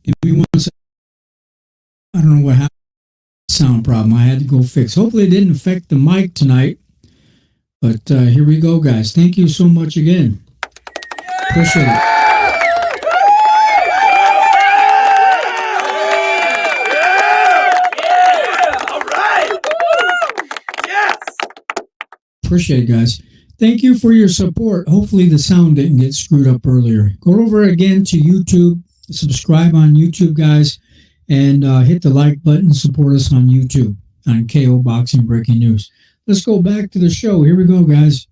Give me 1 second. I don't know what happened. Sound problem. I had to go fix. Hopefully, it didn't affect the mic tonight. But here we go, guys. Thank you so much again. Appreciate it. Appreciate it, guys. Thank you for your support. Hopefully the sound didn't get screwed up earlier. Go over again to YouTube. Subscribe on YouTube, guys. And hit the like button. Support us on YouTube on KO Boxing Breaking News. Let's go back to the show. Here we go, guys.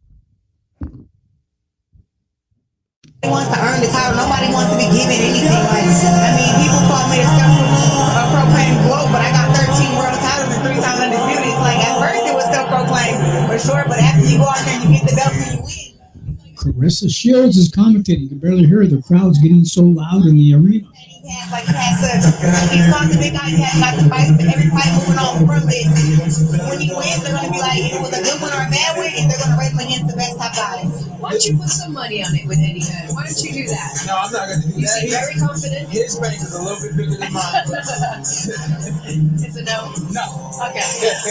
Wants to earn the title. Nobody wants to be given anything. Like, I mean, people call me a self-proclaimed GOAT, but I got 13 world titles and 3 times undisputed. Like, at first it was self-proclaimed for sure, but after you go out there and you get the belt and you win. Carissa Shields is commentating. You can barely hear the crowds getting so loud in the arena. Like, he fought the big guys, he had like the fight, but every fight moving on from this. When you win, they're going to be like, it was a good one or a bad win, and they're going to rate him against the best top guys. Why don't you put some money on it with Eddie Hearn? Why don't you do that? No, I'm not going to do that. You seem very confident. His bank is a little bit bigger than mine. It's a no? No. Okay.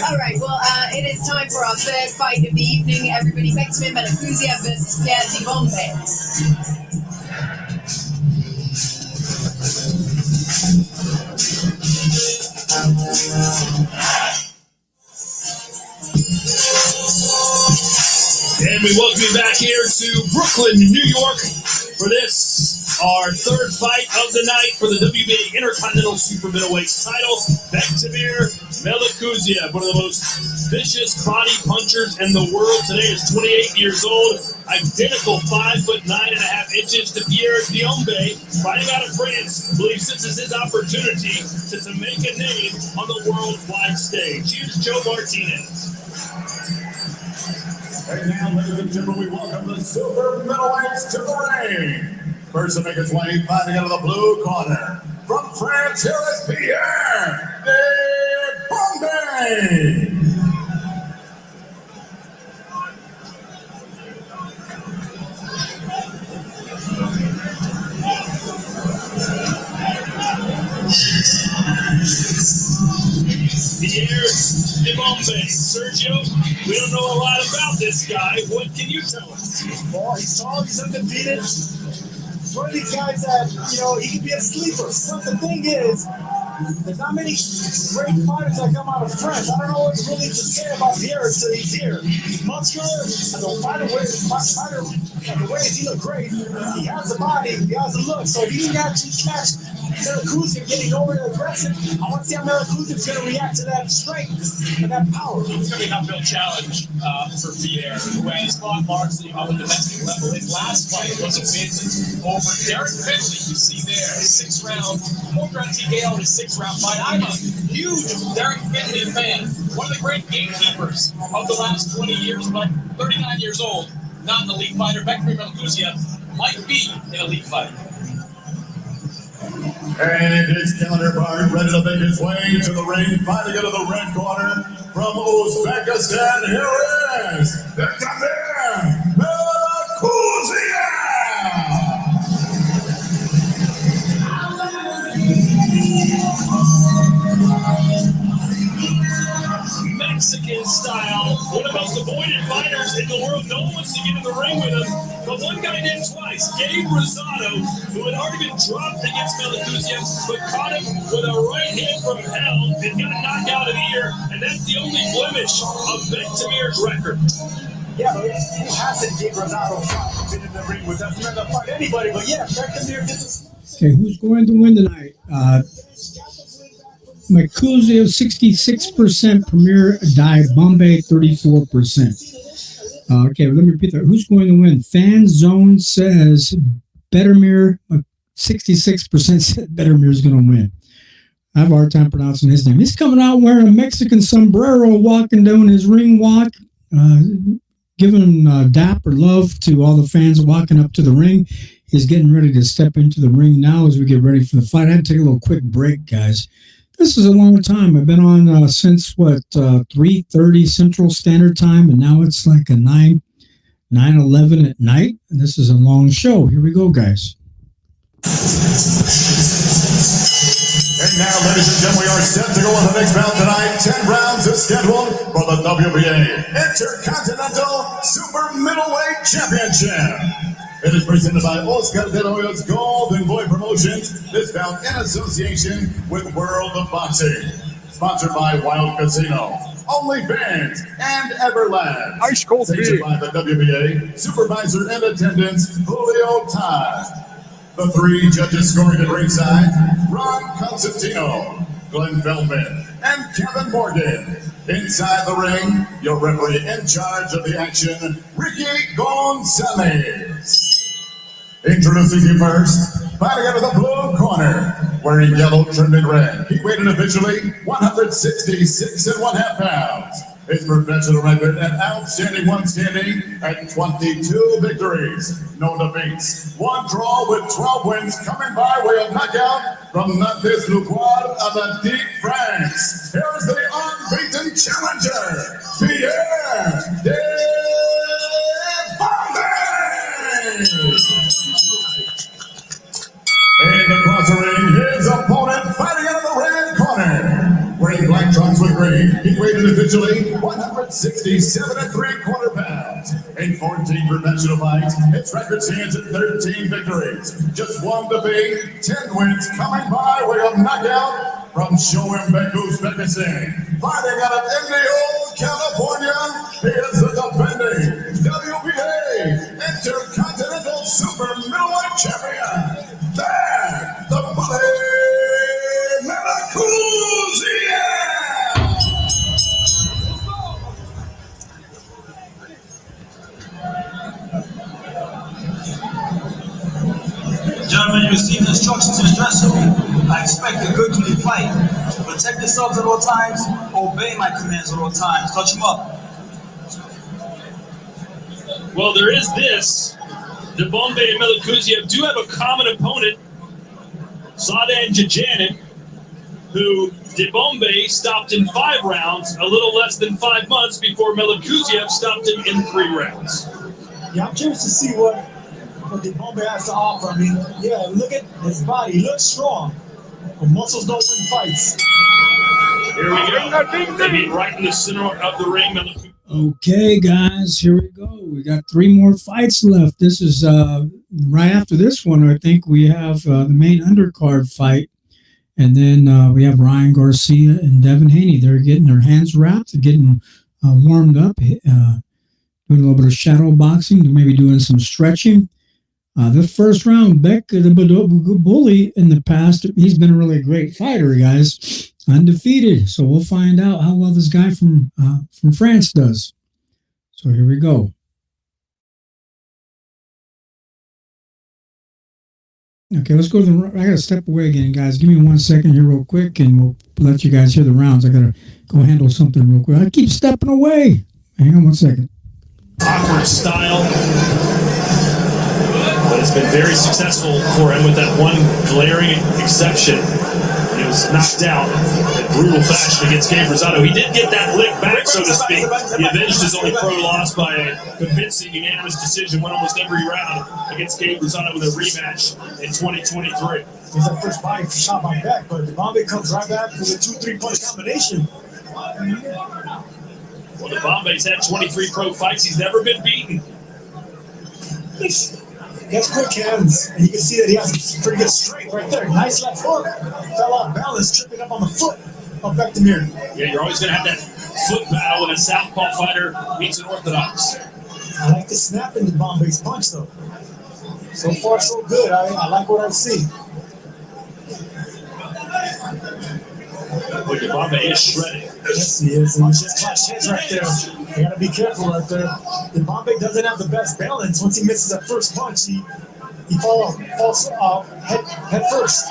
All right. Well, it is time for our third fight of the evening. Everybody, Maxime Malakuzia versus Pierre Dibombe. And we welcome you back here to Brooklyn, New York, for this, our third fight of the night for the WBA Intercontinental Super Middleweight title. Maxime Malakuzia, one of the most vicious body punchers in the world today, is 28 years old, identical 5'9.5" to Pierre Dibombe, fighting out of France, believes this is his opportunity to make a name on the worldwide stage. Here's Joe Martinez. And now, ladies and gentlemen, we welcome the super middleweights to the ring. First to make his way, fighting out of the blue corner. From France, here is Pierre Dibombe. Pierre Bombay. Sergio, we don't know a lot about this guy. What can you tell us? Well, he's tall, he's undefeated. It's one of these guys that, he can be a sleeper. But the thing is, there's not many great fighters that come out of France. I don't know what really to say about Pierre until he's here. He's muscular, and the fighter ways, he look great. He has the body, he has the look. So he can actually catch Melacuzian getting over aggressive. I want to see how Melacuzian is going to react to that strength and that power. It's going to be an uphill challenge for Pierre, who has fought largely on the domestic level. His last fight was a win over Derek Finley. You see there, 6-round, 4-round TKO in a 6-round fight. I'm a huge Derek Finley fan. One of the great gatekeepers of the last 20 years, but 39 years old, not an elite fighter. Bekmir Melacuzian might be an elite fighter. And his counterpart ready to make his way to the ring, fighting out of the red corner from Uzbekistan. Here is Bekmir Melacuzian. Mexican style, one of the most avoided fighters in the world. No one wants to get in the ring with him, but one guy did twice. Gabe Rosado, who had already been dropped against Melacuzian, but caught him with a right hand from hell and got knocked out of the ear, and that's the only blemish of Bekmir's record. Yeah, but who hasn't Gabe Rosado been in the ring with us? He's not going to fight anybody, but yeah, Bekmir did this. Okay, who's going to win tonight? Melacuzian 66%, Premier Dai Bombay 34%. Okay, let me repeat that. Who's going to win? Fan Zone says Bekmir, 66% said Bekmir is going to win. I have a hard time pronouncing his name. He's coming out wearing a Mexican sombrero, walking down his ring walk, giving dap or love to all the fans walking up to the ring. He's getting ready to step into the ring now as we get ready for the fight. I had to take a little quick break, guys. This is a long time. I've been on since 3:30 Central Standard Time, and now it's like a 9:11 at night. And this is a long show. Here we go, guys. And now, ladies and gentlemen, we are set to go on the next round tonight. 10 rounds is scheduled for the WBA Intercontinental Super Middleweight Championship. It is presented by Oscar De La Hoya's Golden Boy Promotions. This bout in association with World of Boxing. Sponsored by Wild Casino, OnlyFans, and Everlast. Ice cold beer. By the WBA Supervisor in Attendance, Julio Todd. The 3 judges scoring at ringside: Ron Constantino, Glenn Feldman, and Kevin Morgan. Inside the ring, your referee in charge of the action, Ricky Gonzalez. Introducing you first, fighting out of the blue corner, wearing yellow trimmed in red. He weighed officially 166.5 pounds. His professional record an outstanding one standing at 22 victories, no defeats, 1 draw with 12 wins coming by way of knockout from Nantes Lupoir of the Deep France. Here's the unbeaten challenger, Pierre Bombay. And across the ring, his opponent fighting out of the red corner. Wearing black trunks with green, he weighed officially 167.75 pounds. In 14 professional fights, his record stands at 13 victories, just 1 defeat, 10 wins coming by way of knockout from Shoembek, Uzbekistan. Fighting out of Indio, California, he is the defending WBA Intercontinental Super Middleweight Champion, the Bully Melacuzian. Gentlemen, you received instructions in the dressing room. I expect a good, clean fight. Protect yourselves at all times. Obey my commands at all times. Touch them up. Well, there is this. The Bombay and Melacuzian do have a common opponent, Sadan Jajanin, who Bombay stopped in 5 rounds, a little less than 5 months before Melacuzian stopped him in 3 rounds. Yeah, I'm curious to see what Bombay has to offer. I mean, yeah, look at his body. He looks strong, but muscles don't win fights. Here we go. They meet right in the center of the ring. Okay, guys, here we go. We got 3 more fights left. This is right after this one. I think we have the main undercard fight, and then we have Ryan Garcia and Devin Haney. They're getting their hands wrapped, getting warmed up, doing a little bit of shadow boxing, maybe doing some stretching. The first round, Beck, the bully in the past, he's been a really great fighter, guys. Undefeated. So we'll find out how well this guy from France does. So here we go. Okay, let's go to the. I gotta step away again, guys. Give me 1 second here, real quick, and we'll let you guys hear the rounds. I gotta go handle something real quick. I keep stepping away. Hang on 1 second. Awkward style, but it's been very successful for him with that one glaring exception. He was knocked out in brutal fashion against Gabe Rosado. He did get that lick back, so to speak. He avenged his only pro loss by a convincing unanimous decision, won almost every round against Gabe Rosado with a rematch in 2023. He's that first body shot by Beck, but Bombay comes right back with a 2-3 punch combination. Well, the Bombay's had 23 pro fights. He's never been beaten. He has quick hands, and you can see that he has pretty good strength right there. Nice left hook. Fell off balance, tripping up on the foot of Bektemir. Yeah, you're always going to have that foot battle when a southpaw fighter meets an orthodox. I like the snap in the Bombay's punch, though. So far, so good. I like what I see. Look at Bombay is shredding. Yes, he is. And he just clashed heads right there. You got to be careful right there. And Bombay doesn't have the best balance. Once he misses that first punch, he falls head first.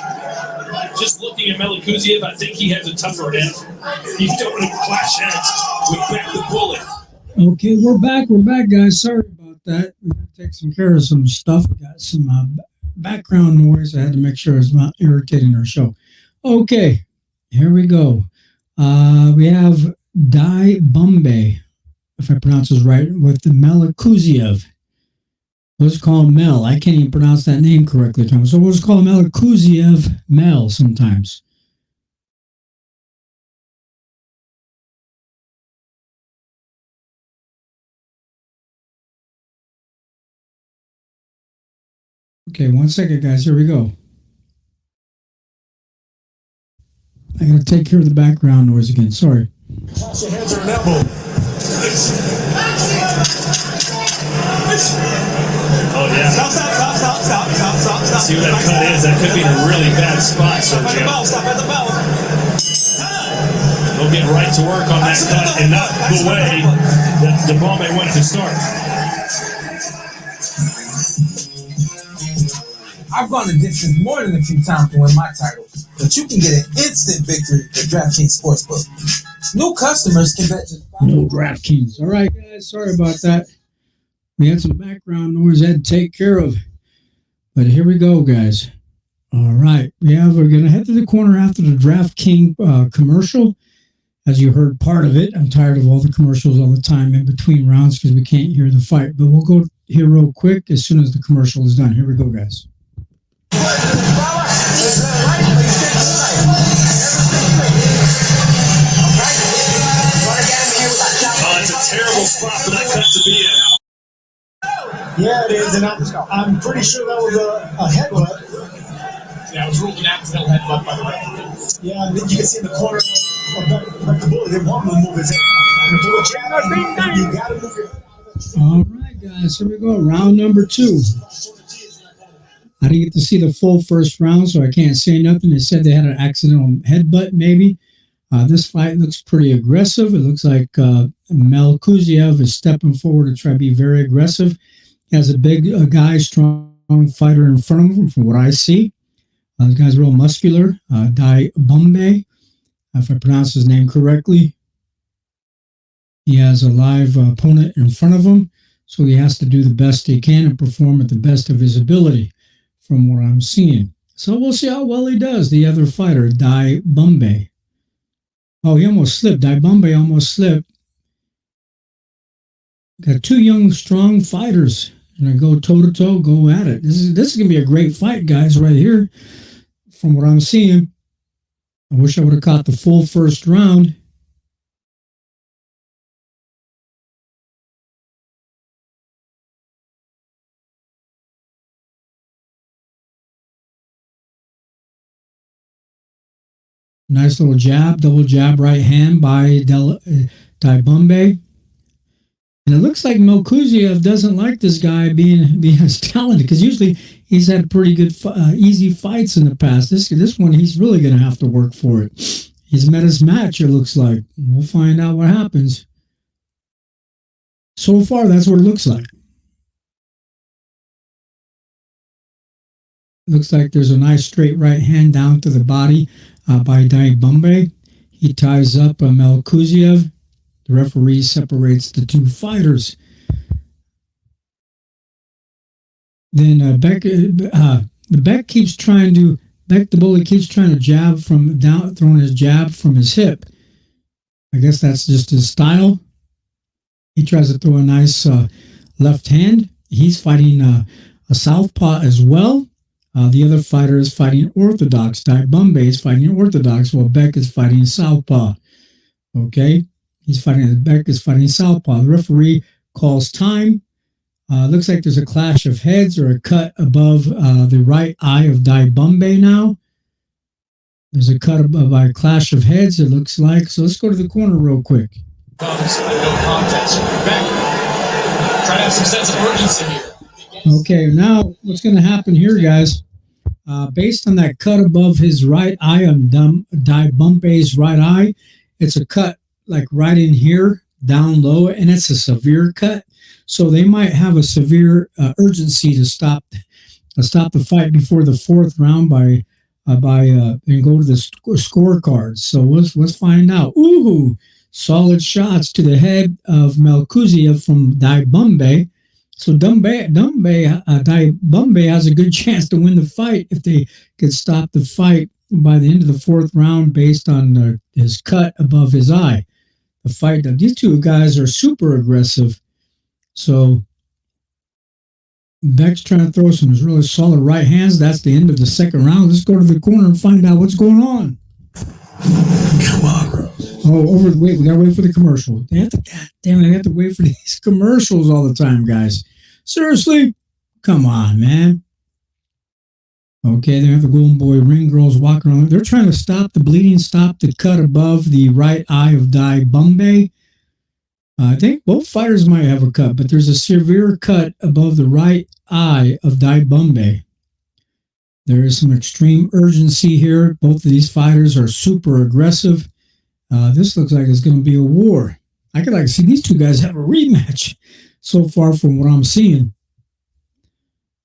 Just looking at Melikuziev, I think he has a tougher head. He's don't want to clash heads with Beck the Bullet. Okay, we're back. We're back, guys. Sorry about that. We got to take some care of some stuff. We got some background noise. I had to make sure it's not irritating our show. Okay, here we go. We have Dai Bombay, if I pronounce this right, with the Melikuziev. Let's call him Mel. I can't even pronounce that name correctly, Tom. So we'll just call him Melikuziev Mel sometimes. Okay, 1 second, guys. Here we go. I gotta take care of the background noise again. Sorry. Clash your hands or an elbow. Oh, yeah. Stop. See what that cut is? That could be in a really bad spot, Sergio. Stop at the bell. They'll get right to work on that cut and not the way that the Bombay went to start. I've gone the distance more than a few times to win my title, but you can get an instant victory at DraftKings Sportsbook. New customers can bet just no DraftKings. All right, guys. Sorry about that. We had some background noise I had to take care of. But here we go, guys. All right. We're going to head to the corner after the DraftKings commercial. As you heard part of it, I'm tired of all the commercials all the time in between rounds because we can't hear the fight. But we'll go here real quick as soon as the commercial is done. Here we go, guys. Oh, it's a terrible spot for that cut to be in. Yeah, it is, and I'm pretty sure that was a headbutt. Yeah, it was ruled an accidental headbutt by the referee. Yeah, and then you can see in the corner of Beck the Bullet, they want him to move his head. You got to move your head. All right, guys, here we go. Round number 2. I didn't get to see the full first round, so I can't say nothing. They said they had an accidental headbutt, maybe. This fight looks pretty aggressive. It looks like Melikuziev is stepping forward to try to be very aggressive. He has a big guy, strong fighter in front of him, from what I see. The guy's real muscular. Dai Bombay, if I pronounce his name correctly. He has a live opponent in front of him, so he has to do the best he can and perform at the best of his ability, from what I'm seeing. So we'll see how well he does, the other fighter, Dai Bombay. Oh, he almost slipped. Dai Bombay almost slipped. Got 2 young, strong fighters. Gonna go toe-to-toe, go at it. This is going to be a great fight, guys, right here, from what I'm seeing. I wish I would have caught the full first round. Nice little jab, double jab right hand by Dibumbe. And it looks like Melkuziev doesn't like this guy being as talented, because usually he's had pretty good, easy fights in the past. This one, he's really going to have to work for it. He's met his match, it looks like. We'll find out what happens. So far, that's what it looks like. Looks like there's a nice straight right hand down to the body by Dibumbe. He ties up Melkuziev. The referee separates the two fighters. Then Beck keeps trying to, Beck the Bully keeps trying to jab from down, throwing his jab from his hip. I guess that's just his style. He tries to throw a nice left hand. He's fighting a southpaw as well. The other fighter is fighting orthodox. Dibumbe is fighting orthodox, while Beck is fighting southpaw. Okay? Beck is fighting southpaw. The referee calls time. Looks like there's a clash of heads or a cut above the right eye of Dibumbe now. There's a cut by a clash of heads, it looks like. So let's go to the corner real quick. No contest. Beck, try to have some sense of urgency here. Okay, now what's going to happen here, guys? Based on that cut above his right eye, on Dibumbe's right eye, it's a cut like right in here, down low, and it's a severe cut. So they might have a severe urgency to stop the fight before the fourth round and go to the scorecards. So let's find out. Ooh, solid shots to the head of Melkuziev from Dibumbe. So Dibumbe has a good chance to win the fight if they could stop the fight by the end of the fourth round based on his cut above his eye. The fight, these two guys are super aggressive. So Beck's trying to throw some really solid right hands. That's the end of the second round. Let's go to the corner and find out what's going on. Come on, bro. Oh, wait, we gotta wait for the commercial. God damn it, I have to wait for these commercials all the time, guys. Seriously? Come on, man. Okay, they have the Golden Boy ring girls walking around. They're trying to stop the bleeding, stop the cut above the right eye of Dibumbe. I think both fighters might have a cut, but there's a severe cut above the right eye of Dibumbe. There is some extreme urgency here. Both of these fighters are super aggressive. This looks like it's going to be a war. I could like to see these two guys have a rematch so far from what I'm seeing.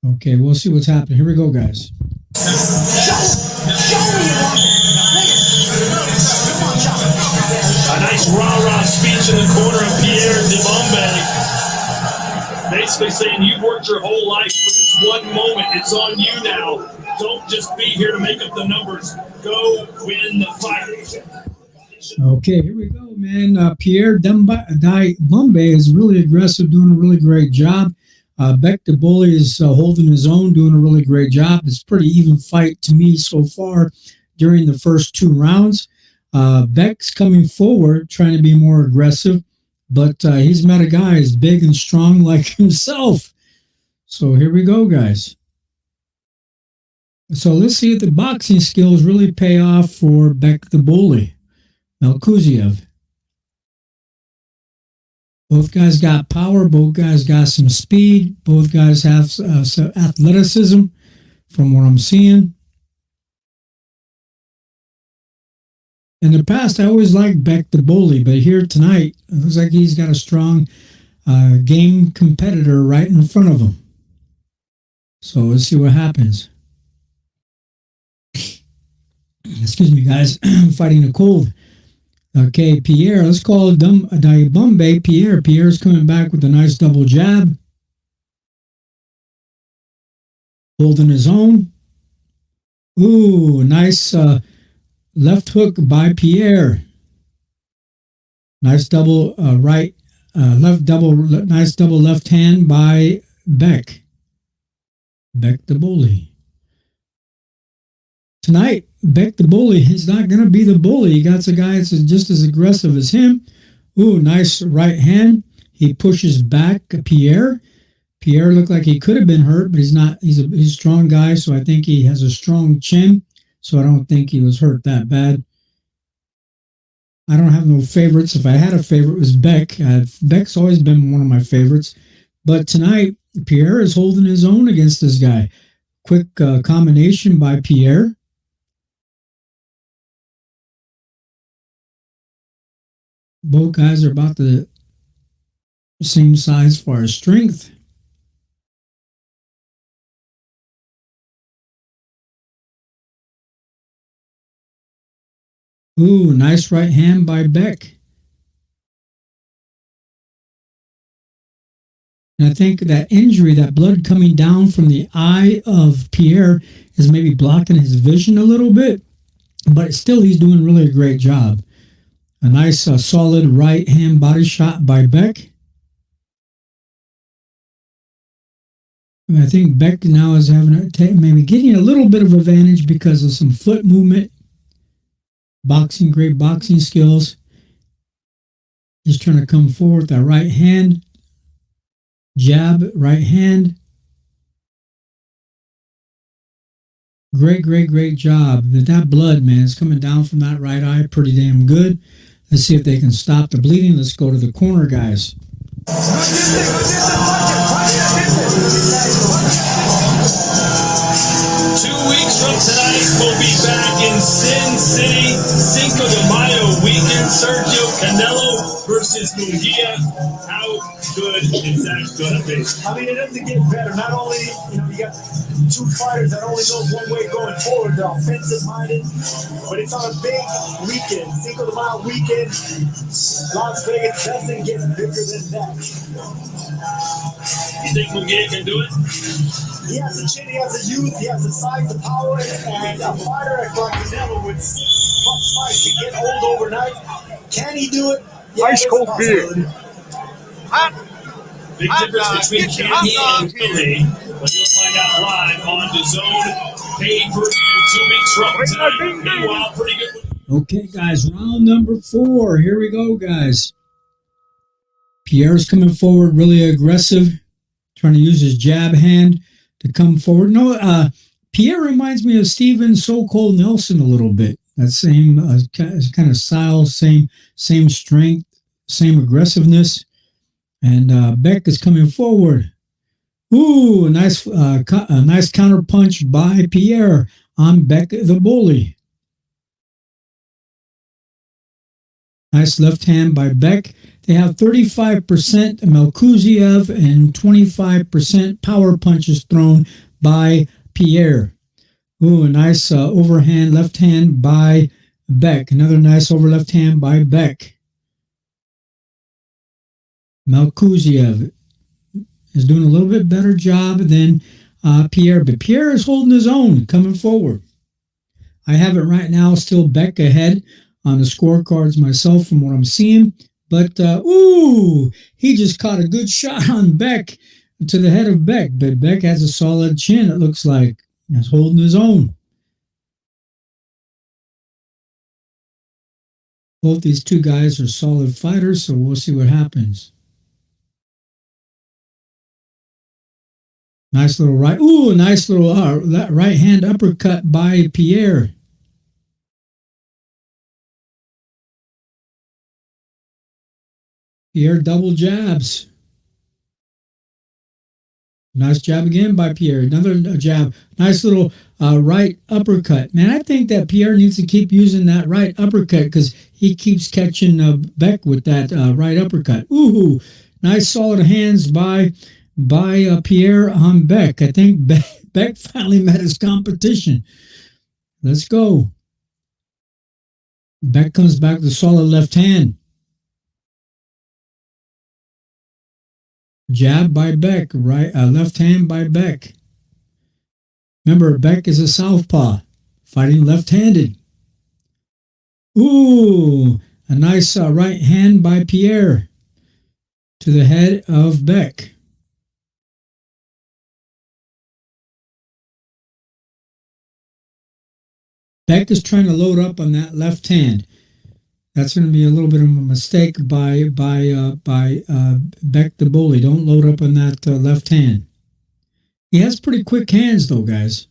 Okay, we'll see what's happening. Here we go, guys. A nice rah-rah speech in the corner of Pierre Dibumbe. Basically saying, you've worked your whole life for this one moment. It's on you now. Don't just be here to make up the numbers. Go win the fight. Okay, here we go, man. Pierre Dibumbe is really aggressive, doing a really great job. Beck the Bully is holding his own, doing a really great job. It's a pretty even fight to me so far during the first two rounds. Beck's coming forward, trying to be more aggressive, but he's met a guy who's big and strong like himself. So here we go, guys. So let's see if the boxing skills really pay off for Beck the Bully. Melkuziev. Both guys got power. Both guys got some speed. Both guys have some athleticism from what I'm seeing. In the past, I always liked Beck the Bully, but here tonight, it looks like he's got a strong game competitor right in front of him. So let's see what happens. Excuse me, guys. I'm fighting a cold. Okay, Pierre, let's call Dibumbe Pierre. Pierre's coming back with a nice double jab. Holding his own. Ooh, nice left hook by Pierre. Nice double nice double left hand by Beck. Beck the Bully. Tonight, Beck the bully, he's not going to be the bully. He got a guy that's just as aggressive as him. Ooh, nice right hand. He pushes back Pierre. Pierre looked like he could have been hurt, but he's not. He's a strong guy, so I think he has a strong chin. So I don't think he was hurt that bad. I don't have no favorites. If I had a favorite, it was Beck. Beck's always been one of my favorites. But tonight, Pierre is holding his own against this guy. Quick combination by Pierre. Both guys are about the same size as far as strength. Ooh, nice right hand by Beck. And I think that injury, that blood coming down from the eye of Pierre is maybe blocking his vision a little bit, but still he's doing really a great job. A nice solid right hand body shot by Beck. And I think Beck now is having maybe getting a little bit of advantage because of some foot movement. Boxing, great boxing skills. He's trying to come forward, that right hand. Jab, right hand. Great job. That blood, man, is coming down from that right eye pretty damn good. Let's see if they can stop the bleeding. Let's go to the corner, guys. 2 weeks from tonight, we'll be back in Sin City, Cinco de Mayo weekend. Sergio Canelo versus Munguia. How good is that going to be? I mean, it doesn't get better. Not only, you got two fighters that only know one way going forward. They're offensive-minded, but it's on a big weekend. Cinco de Mayo weekend. Las Vegas doesn't get bigger than that. You think Munguia can do it? He has the chin, he has the youth, he has the size, the power, and a fighter like Canelo with 6+ fights can get old overnight. Can he do it? Yeah, Ice cold beer. Big difference between Candy and Billy, but you'll find out live on DAZN pay-per-view 2 weeks from tonight. Meanwhile, pretty good. Okay, guys, round number 4. Here we go, guys. Pierre's coming forward really aggressive, trying to use his jab hand to come forward. No, Pierre reminds me of Steven So-Called Nelson a little bit. That same kind of style, same strength, same aggressiveness. And Beck is coming forward. Ooh, a nice counter punch by Pierre on Beck the bully. Nice left hand by Beck. They have 35% Melkuziev and 25% power punches thrown by Pierre. Ooh, a nice overhand left hand by Beck. Another nice over left hand by Beck. Melkuziev is doing a little bit better job than Pierre, but Pierre is holding his own, coming forward. I have it right now, still Beck ahead on the scorecards myself from what I'm seeing. But, ooh, he just caught a good shot on Beck to the head of Beck. But Beck has a solid chin, it looks like. He's holding his own. Both these two guys are solid fighters, so we'll see what happens. Nice little right. Ooh, nice little right hand uppercut by Pierre. Pierre double jabs. Nice jab again by Pierre. Another jab. Nice little right uppercut. Man, I think that Pierre needs to keep using that right uppercut because he keeps catching Beck with that right uppercut. Ooh, nice solid hands by Pierre on Beck. I think Beck finally met his competition. Let's go. Beck comes back with a solid left hand. Jab by Beck, right, left hand by Beck. Remember, Beck is a southpaw, fighting left-handed. Ooh, a nice right hand by Pierre to the head of Beck. Beck is trying to load up on that left hand. That's going to be a little bit of a mistake by Beck the bully. Don't load up on that left hand. He has pretty quick hands, though, guys.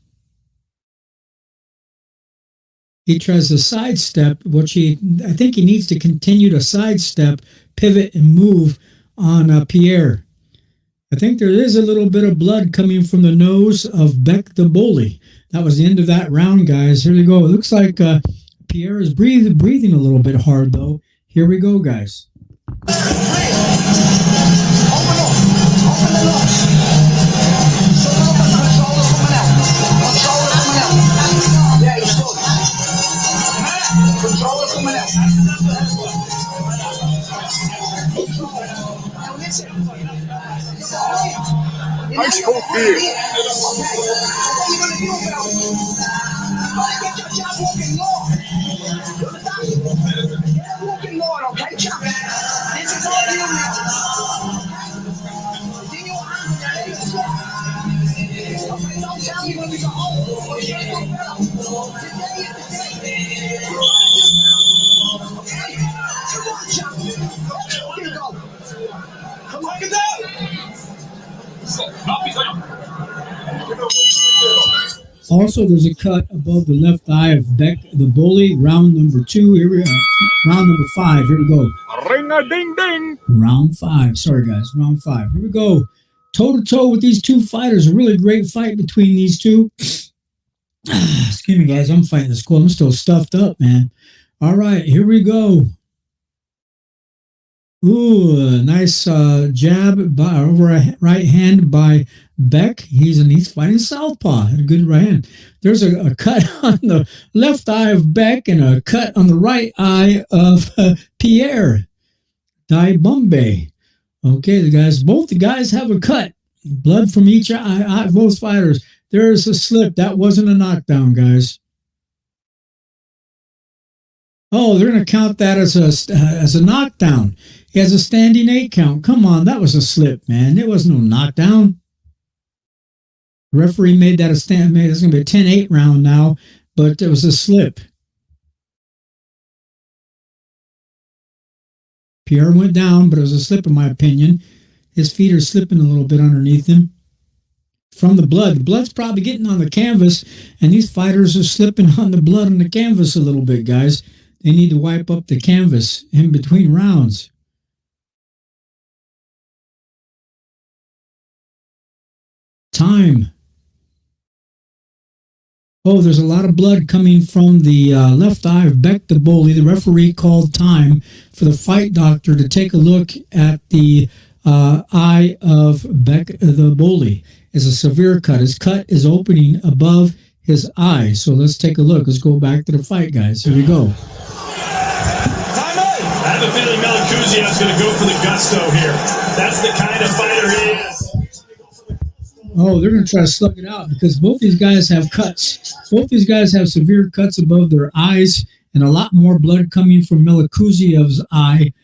He tries to sidestep, which I think he needs to continue to sidestep, pivot, and move on Pierre. I think there is a little bit of blood coming from the nose of Beck the bully. That was the end of that round, guys. Here we go. It looks like Pierre is breathing a little bit hard, though. Here we go, guys. Nice hook here. Also, there's a cut above the left eye of Beck the bully. Round number 2. Here we are. Round number 5. Here we go. Ring-a-ding-ding. Round 5. Sorry, guys. Round 5. Here we go. Toe-to-toe with these two fighters. A really great fight between these two. Excuse me, guys. I'm fighting this cold. I'm still stuffed up, man. All right. Here we go. Ooh, nice jab by over right hand by Beck. He's fighting southpaw. Had a good right hand. There's a cut on the left eye of Beck and a cut on the right eye of Pierre Bombay. Okay, both the guys have a cut. Blood from each eye, both fighters. There is a slip. That wasn't a knockdown, guys. Oh, they're going to count that as a knockdown. He has a standing 8 count. Come on, that was a slip, man. There was no knockdown. The referee made that a stand. It's going to be a 10-8 round now, but it was a slip. Pierre went down, but it was a slip in my opinion. His feet are slipping a little bit underneath him. From the blood. The blood's probably getting on the canvas, and these fighters are slipping on the blood on the canvas a little bit, guys. They need to wipe up the canvas in between rounds. Time. Oh, there's a lot of blood coming from the left eye of Beck the bully. The referee called time for the fight doctor to take a look at the eye of Beck the bully. It's a severe cut. His cut is opening above his eye. So let's take a look. Let's go back to the fight, guys. Here we go. I have a feeling Melchizedek is going to go for the gusto here. That's the kind of fighter he is. Oh, they're going to try to slug it out because both these guys have cuts. Both these guys have severe cuts above their eyes and a lot more blood coming from Melchizedek's eye.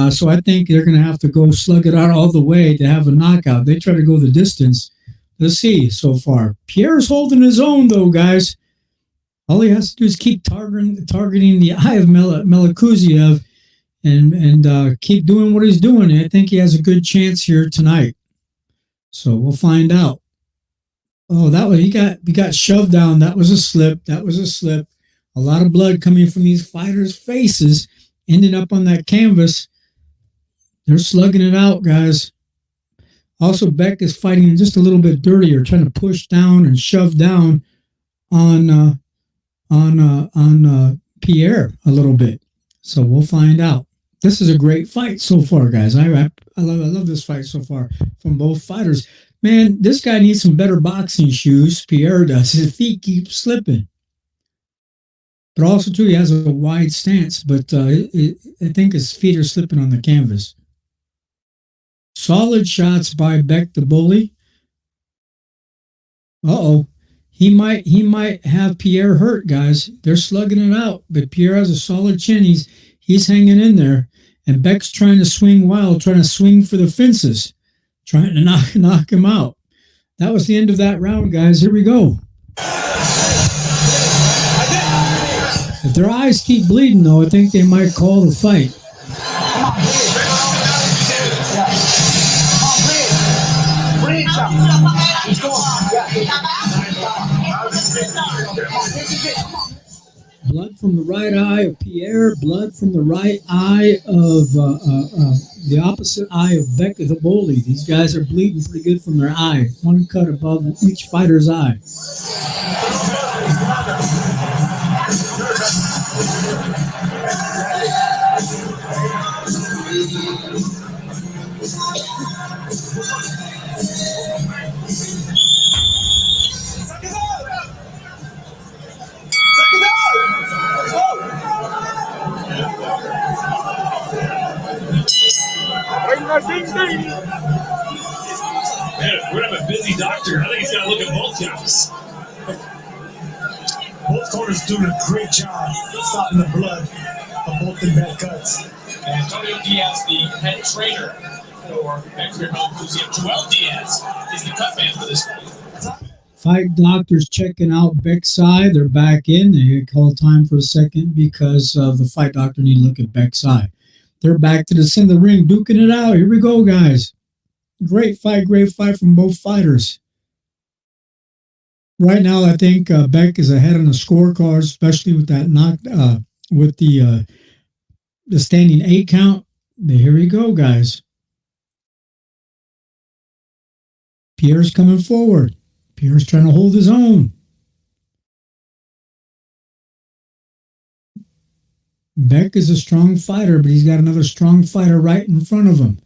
So I think they're going to have to go slug it out all the way to have a knockout. They try to go the distance. Let's see so far. Pierre's holding his own, though, guys. All he has to do is keep targeting the eye of Melchizedek and keep doing what he's doing. I think he has a good chance here tonight. So we'll find out. Oh, he got shoved down. That was a slip. That was a slip. A lot of blood coming from these fighters' faces, ending up on that canvas. They're slugging it out, guys. Also, Beck is fighting just a little bit dirtier, trying to push down and shove down on Pierre a little bit. So we'll find out. This is a great fight so far, guys. I love this fight so far from both fighters. Man, this guy needs some better boxing shoes. Pierre does. His feet keep slipping. But also, too, he has a wide stance. But I think his feet are slipping on the canvas. Solid shots by Beck the bully. Uh-oh. He might have Pierre hurt, guys. They're slugging it out. But Pierre has a solid chin. He's hanging in there. And Beck's trying to swing wild, trying to swing for the fences, trying to knock him out. That was the end of that round, guys. Here we go. If their eyes keep bleeding, though, I think they might call the fight. Blood from the right eye of Pierre, blood from the right eye of the opposite eye of Becca the Bully. These guys are bleeding pretty good from their eye. One cut above each fighter's eye. Yeah, we're gonna have a busy doctor. I think he's gotta look at both counts. Both corners doing a great job stopping the blood of both the bad cuts. Antonio Diaz, the head trainer for Mexican Enthusiast. Joel Diaz is the cut man for this fight. Fight doctors checking out Beck's side. They're back in. They called time for a second because of the fight doctor need to look at Beck's side. They're back to the center of the ring, duking it out. Here we go, guys. Great fight from both fighters. Right now, I think Beck is ahead on the scorecards, especially with that with the standing 8 count. But here we go, guys. Pierre's coming forward. Pierre's trying to hold his own. Beck is a strong fighter, but he's got another strong fighter right in front of him.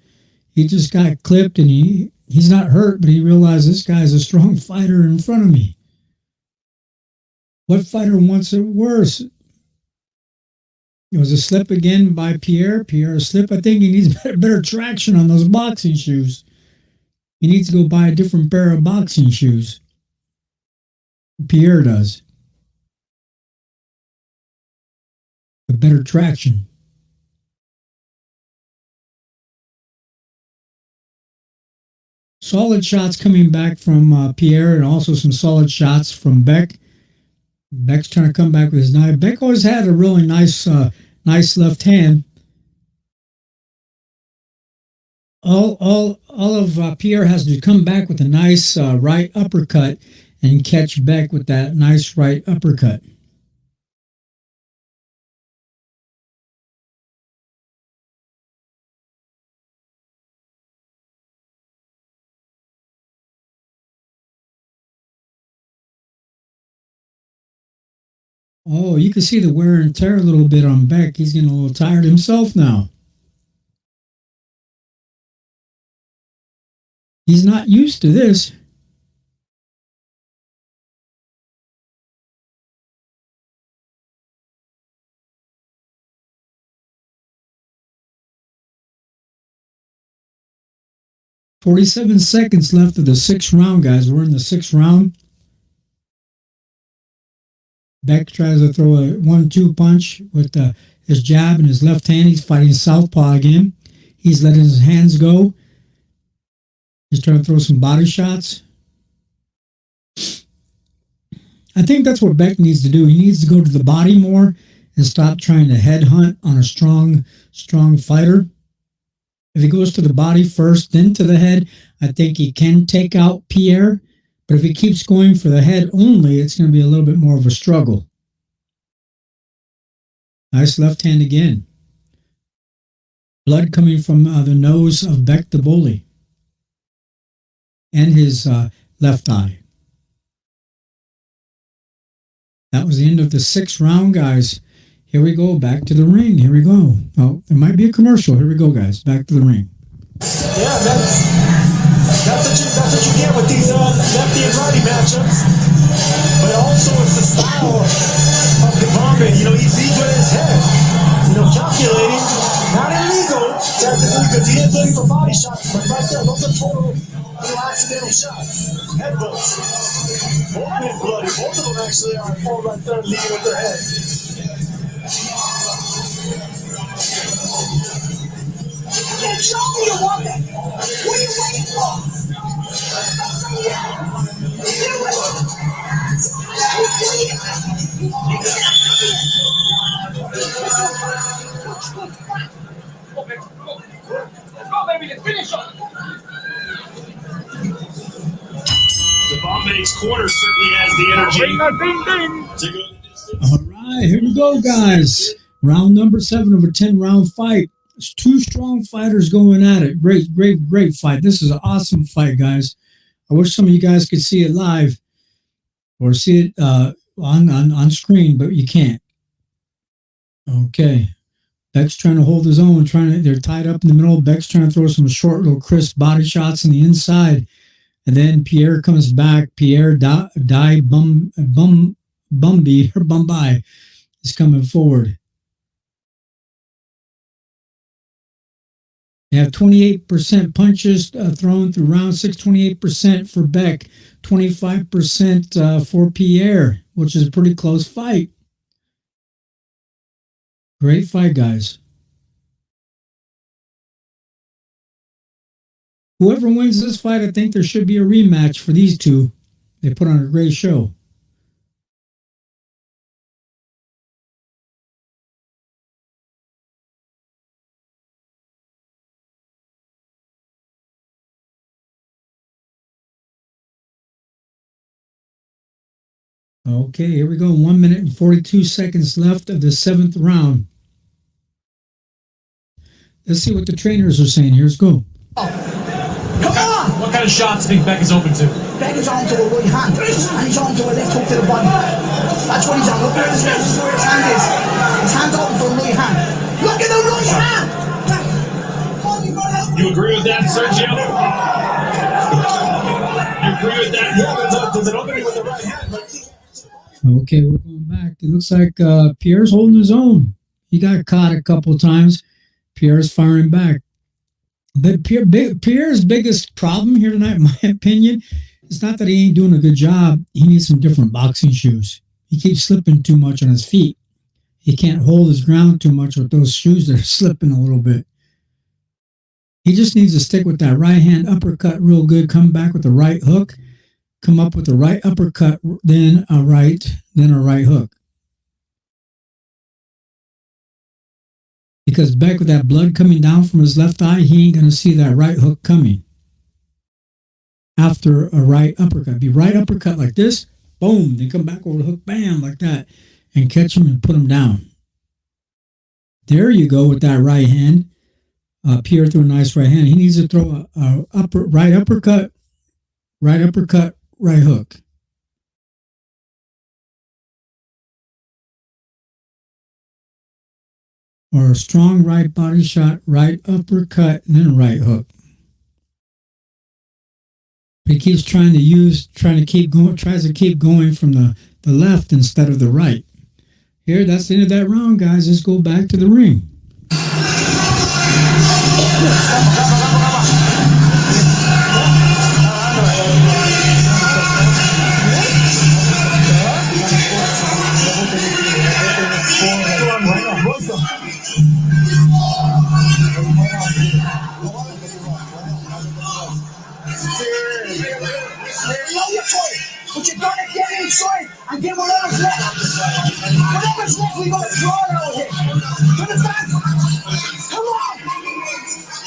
He just got clipped, and he's not hurt, but he realized this guy's a strong fighter in front of me. What fighter wants it worse? It was a slip again by Pierre. Pierre, a slip. I think he needs better traction on those boxing shoes. He needs to go buy a different pair of boxing shoes. Pierre does. With better traction. Solid shots coming back from Pierre, and also some solid shots from Beck. Beck's trying to come back with his knife. Beck always had a really nice left hand. All of Pierre has to come back with a nice right uppercut and catch Beck with that nice right uppercut. Oh, you can see the wear and tear a little bit on Beck. He's getting a little tired himself now. He's not used to this. "47 seconds left of the 6th round, guys. We're in the 6th round. Beck tries to throw a 1-2 punch with his jab and his left hand. He's fighting southpaw again. He's letting his hands go. He's trying to throw some body shots. I think that's what Beck needs to do. He needs to go to the body more and stop trying to headhunt on a strong fighter. If he goes to the body first, then to the head, I think he can take out Pierre. But if he keeps going for the head only, it's going to be a little bit more of a struggle. Nice left hand again. Blood coming from the nose of Beck the Bully. And his left eye. That was the end of the 6th round, guys. Here we go, back to the ring. Here we go. Oh, there might be a commercial. Here we go, guys. Back to the ring. Yeah, that's what you get with these lefty and righty matchups. But also it's the style of Devin. You know, he's deep with his head. You know, calculating, not illegal, technically, because he is looking for body shots. But right there, those are total accidental shots. Headbutts. Both been bloody. Both of them actually are all right there leading with their head. Show me you want that. What are you waiting for? Do it. The Bombay's corner certainly has the energy. All right, here we go, guys. Round number 7 of a 10-round fight. It's 2 strong fighters going at it. Great fight. This is an awesome fight, guys. I wish some of you guys could see it live or see it on screen, but you can't. Okay. Beck's trying to hold his own. They're tied up in the middle. Beck's trying to throw some short, little crisp body shots on the inside. And then Pierre comes back. Pierre Bumby is coming forward. They have 28% punches thrown through round 6, 28% for Beck, 25% for Pierre, which is a pretty close fight. Great fight, guys. Whoever wins this fight, I think there should be a rematch for these two. They put on a great show. Okay, here we go. 1 minute and 42 seconds left of the 7th round. Let's see what the trainers are saying. Here's go. Come on! What kind of shots do you think Beck is open to? Beck is on to a right hand, and he's on to a left hook to the body. That's what he's on. Look where his hand is. His hand's open for a right hand. Look at the right hand! You agree with that, Sergio? You agree with that? Yeah, there's an opening with the right hand. Okay, we're going back. It looks like Pierre's holding his own. He got caught a couple of times. Pierre's firing back. But Pierre's biggest problem here tonight, in my opinion, is not that he ain't doing a good job. He needs some different boxing shoes. He keeps slipping too much on his feet. He can't hold his ground too much with those shoes that are slipping a little bit. He just needs to stick with that right hand uppercut real good, come back with the right hook, come up with the right uppercut, then a right hook. Because Beck, with that blood coming down from his left eye, he ain't going to see that right hook coming after a right uppercut. Be right uppercut like this, boom, then come back over the hook, bam, like that, and catch him and put him down. There you go with that right hand. Pierre threw a nice right hand. He needs to throw a right uppercut, right hook. Or a strong right body shot, right uppercut, and then a right hook. He keeps tries to keep going from the left instead of the right. Here, that's the end of that round, guys. Let's go back to the ring. But you're gonna get inside and get whatever's left. Whatever's left, we're gonna throw it out here. You understand? Come on!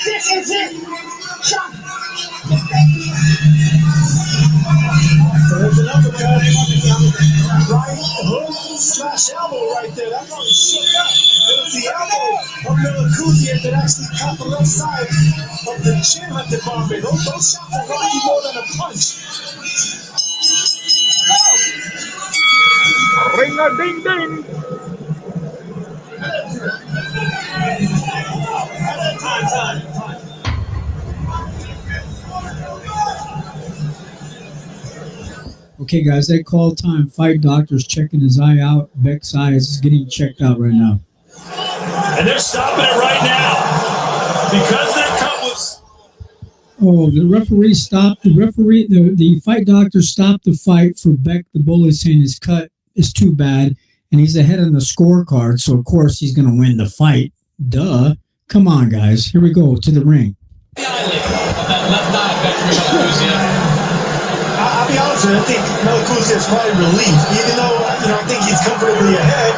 This is it! Shot! There's an uppercut. Right hook slash elbow right there. That probably shook up. It was the elbow of Melacuzzi that actually caught the left side of the chin at the Bombay. Those shots are rocky more than a punch. Ring a ding ding. Time. Okay, guys, they call time. Fight doctor's checking his eye out. Beck's eye is getting checked out right now. And they're stopping it right now because that cut was. Oh, the referee stopped. The fight doctor stopped the fight for Beck. The bully saying his cut is too bad, and he's ahead on the scorecard. So of course he's going to win the fight. Duh! Come on, guys. Here we go to the ring. I'll be honest with you, I think Melacuzzi is probably relieved, even though I think he's comfortably ahead.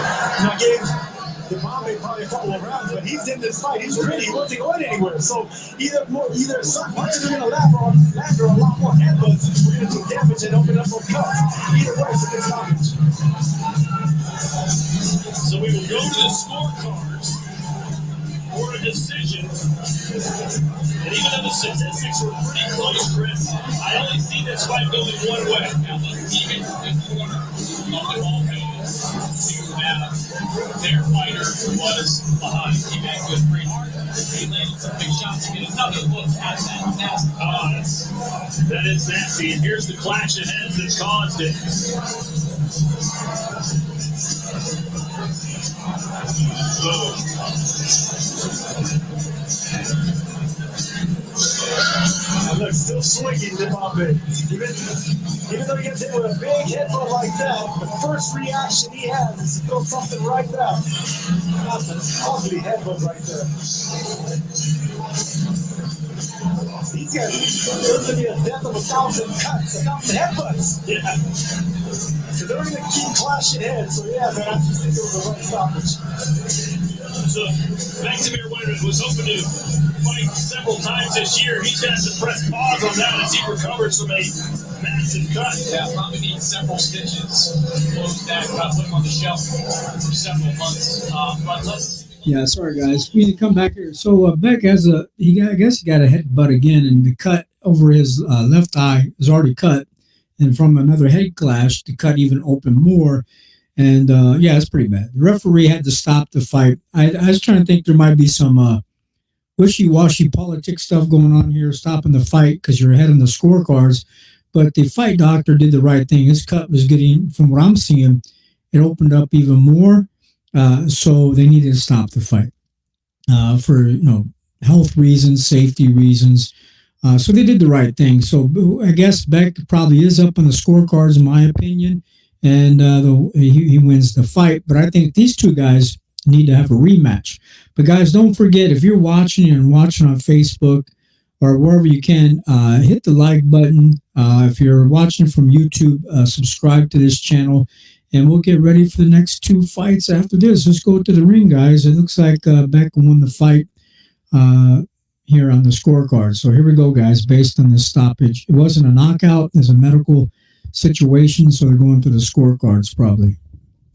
Devambe probably a couple of rounds, but he's in this fight. He's ready. He wasn't going anywhere. So either some punches are going to land or a lot more headbutts. We're going to do damage and open up more cuts. Either way, it's a good stoppage. So we will go to the scorecards for a decision. And even though the statistics were pretty close, Chris, I only see this fight going one way. Even the corner of the ball to have their fighter was behind. He made good pretty hard. He landed some big shots to get another look at that nasty. That is nasty. And here's the clash of heads that caused it. And look, still swinging Devambe. Even though he gets hit with a big headbutt like that, the first reaction he has is to throw something right back. That's an ugly headbutt right there. These guys, there's going to be a death of 1,000 cuts, 1,000 headbutts. Yeah. So they're going to keep clashing heads. So yeah, man, I just think it was a right stoppage. So, Maximir was hoping to fight several times this year. He's going to have to press pause on that as he recovers from a massive cut. Yeah, probably needs several stitches to close that cut, put him on the shelf for several months. But let's. Yeah, sorry guys. We need to come back here. So Beck has I guess he got a headbutt again, and the cut over his left eye is already cut, and from another head clash, the cut even opened more. And yeah, it's pretty bad. The referee had to stop the fight. I was trying to think there might be some wishy-washy politics stuff going on here, stopping the fight because you're ahead in the scorecards. But the fight doctor did the right thing. His cut was getting, from what I'm seeing, it opened up even more. So they needed to stop the fight for health reasons, safety reasons. So they did the right thing. So I guess Beck probably is up on the scorecards, in my opinion. And he wins the fight. But I think these two guys need to have a rematch. But guys, don't forget, if you're watching on Facebook or wherever you can, hit the like button. If you're watching from YouTube, subscribe to this channel. And we'll get ready for the next two fights after this. Let's go to the ring, guys. It looks like Beck won the fight here on the scorecard. So here we go, guys, based on this stoppage. It wasn't a knockout. There's a medical situation, so they're going to the scorecards probably.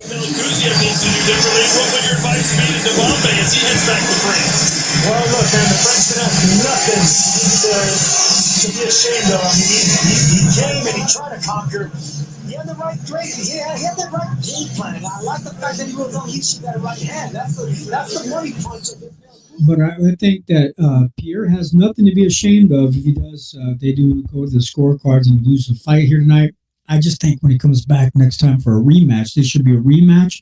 Kuzia needs to do differently. What would your advice be to Devambe as he heads back to France? Well, look, man, the Frenchman has nothing to be ashamed of. I mean, he came and he tried to conquer. He had the right trade. He had the right game plan. I like the fact that he goes on, he shoot that right hand. That's the money punch. But I think that Pierre has nothing to be ashamed of if he does. They do go to the scorecards and lose the fight here tonight. I just think when he comes back next time for a rematch, this should be a rematch.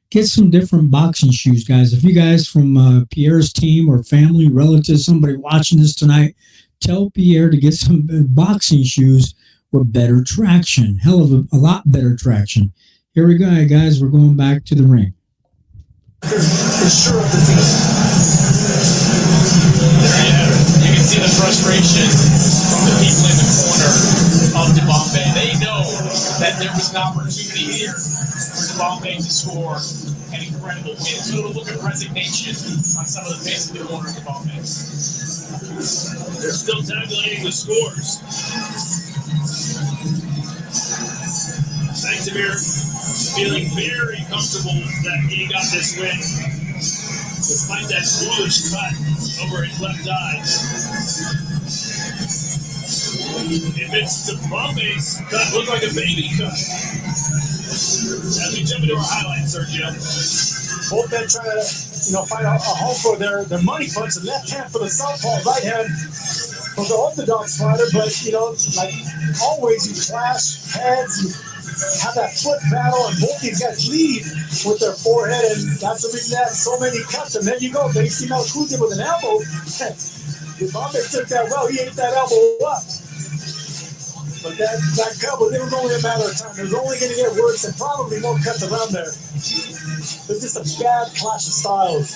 Get some different boxing shoes, guys. If you guys from Pierre's team or family, relatives, somebody watching this tonight, tell Pierre to get some boxing shoes with better traction. Hell of a lot better traction. Here we go, guys. We're going back to the ring. There you can see the frustration from the people in the corner of Devambe. They know that there was an opportunity here for Devambe to score an incredible win. So it'll look at resignation on some of the face of the corner of Devambe. They're still tabulating the scores. Maximir feeling very comfortable that he got this win, despite that bluish cut over his left eye. If it's Devambe's cut, look like a baby cut. As we jump into our highlights, Sergio. Both men trying to, find a home for their money punch. The left hand for the southpaw, right hand for the orthodox fighter. But like always, you clash heads. You have that foot battle, and both these guys lead with their forehead, and that's the reason they have so many cuts. And then you go, they see now Kuzia with an elbow. Devambe took that well. He ate that elbow up. But that cut was, it was only a matter of time. It was only going to get worse, and probably more cuts around there. It's just a bad clash of styles.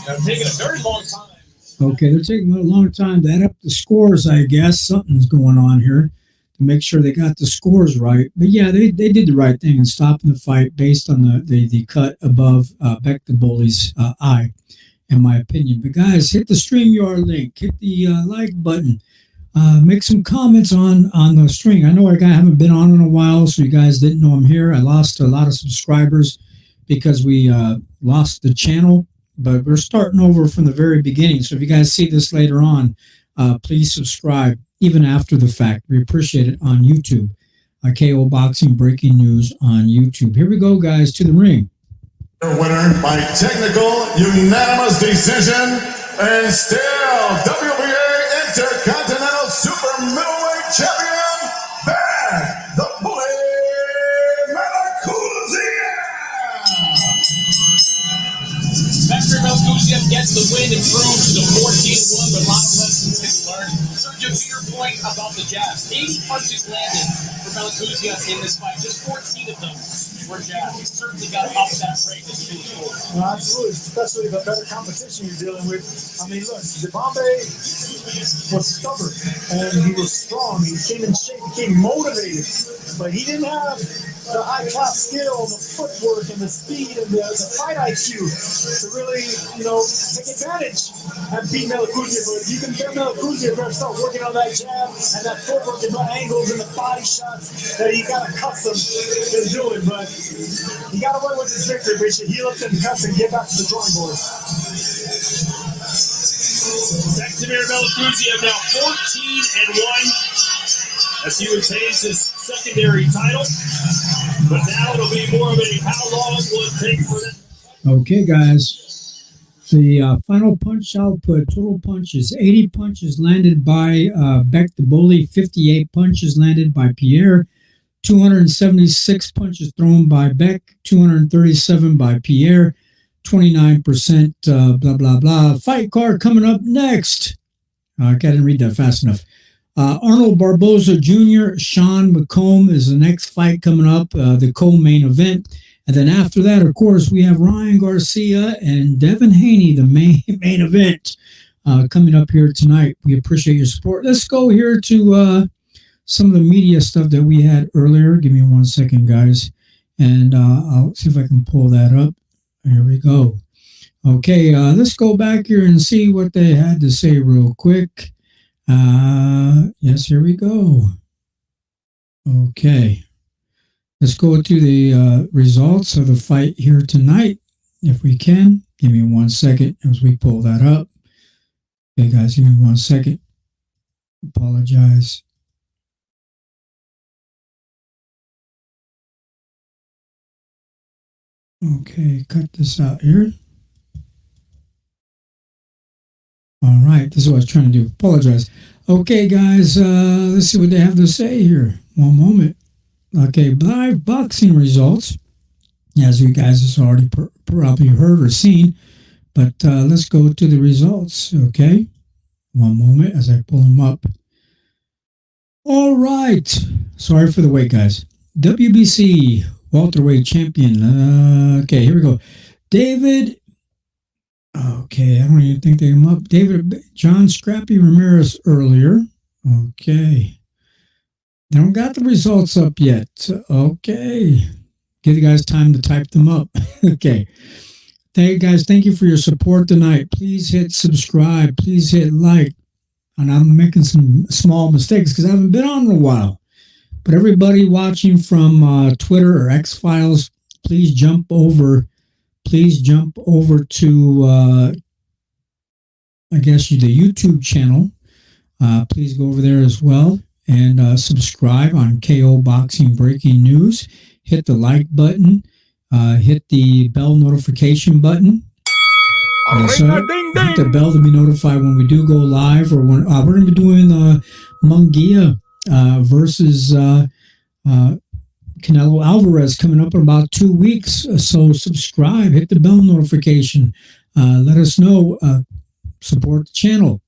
They're taking a very long time. Okay, they're taking a long time to add up the scores, I guess. Something's going on here. to make sure they got the scores right. But yeah, they did the right thing in stopping the fight based on the cut above Beck the Bully's eye, in my opinion. But guys, hit the StreamYard link, hit the like button, make some comments on the stream. I know I haven't been on in a while, so you guys didn't know I'm here. I lost a lot of subscribers because we lost the channel, but we're starting over from the very beginning. So if you guys see this later on, please subscribe even after the fact. We appreciate it on YouTube. KO Boxing Breaking News on YouTube. Here we go, guys, to the ring. Winner by technical unanimous decision and still WBA Intercontinental Super Middleweight Champion, Beck the Bully Melchizedek. Vector Melchizedek gets the win, improves to 14-1, but a lot of lessons to be learned. Sergio, to your point about the jabs, 80 punches landed for Melchizedek in this fight, just 14 of them were jabs. He's certainly got to up that rate as he moves forward. Well, absolutely, especially the better competition you're dealing with. I mean, look, Bombay was stubborn and he was strong. He came in shape, he came motivated, but he didn't have the high-class skill, the footwork, and the speed, and the fight IQ to really, take advantage and beat Melchizedek. But if you can get Melchizedek, better start working on that jab and that footwork and the angles and the body shots that he got accustomed to doing. But he got away with his victory, but he should heal up and cuss and get back to the drawing board. Vladimir Melchizedek now 14-1 as he retains his secondary title. But now it'll be more of a how long will it take for them? Okay, guys. The final punch output, total punches, 80 punches landed by Beck the Bully, 58 punches landed by Pierre, 276 punches thrown by Beck, 237 by Pierre, 29% blah, blah, blah. Fight card coming up next. I didn't read that fast enough. Arnold Barboza Jr., Sean McComb is the next fight coming up, the co-main event. And then after that, of course, we have Ryan Garcia and Devin Haney, the main event, coming up here tonight. We appreciate your support. Let's go here to some of the media stuff that we had earlier. Give me 1 second, guys. And I'll see if I can pull that up. Here we go. Okay, let's go back here and see what they had to say real quick. Yes, here we go. Okay. Let's go to the results of the fight here tonight, if we can. Give me 1 second as we pull that up. Okay, guys, give me 1 second. Apologize. Okay, cut this out here. All right, this is what I was trying to do. Apologize. Okay, guys, let's see what they have to say here. 1 moment. Okay, live boxing results, as you guys have already probably heard or seen, but let's go to the results, okay? 1 moment as I pull them up. All right. Sorry for the wait, guys. WBC welterweight champion. Okay, here we go. David. Okay, I don't even think they come up. John Scrappy Ramirez earlier. Okay. They don't got the results up yet. Okay. Give you guys time to type them up. Okay. Hey, guys, thank you for your support tonight. Please hit subscribe. Please hit like. And I'm making some small mistakes because I haven't been on in a while. But everybody watching from Twitter or X-Files, please jump over to, I guess, the YouTube channel. Please go over there as well and subscribe on KO Boxing Breaking News. Hit the like button. Hit the bell notification button. Hit the bell to be notified when we do go live, or when we're going to be doing Munguia versus Canelo Alvarez coming up in about 2 weeks. So subscribe, hit the bell notification. Let us know. Support the channel.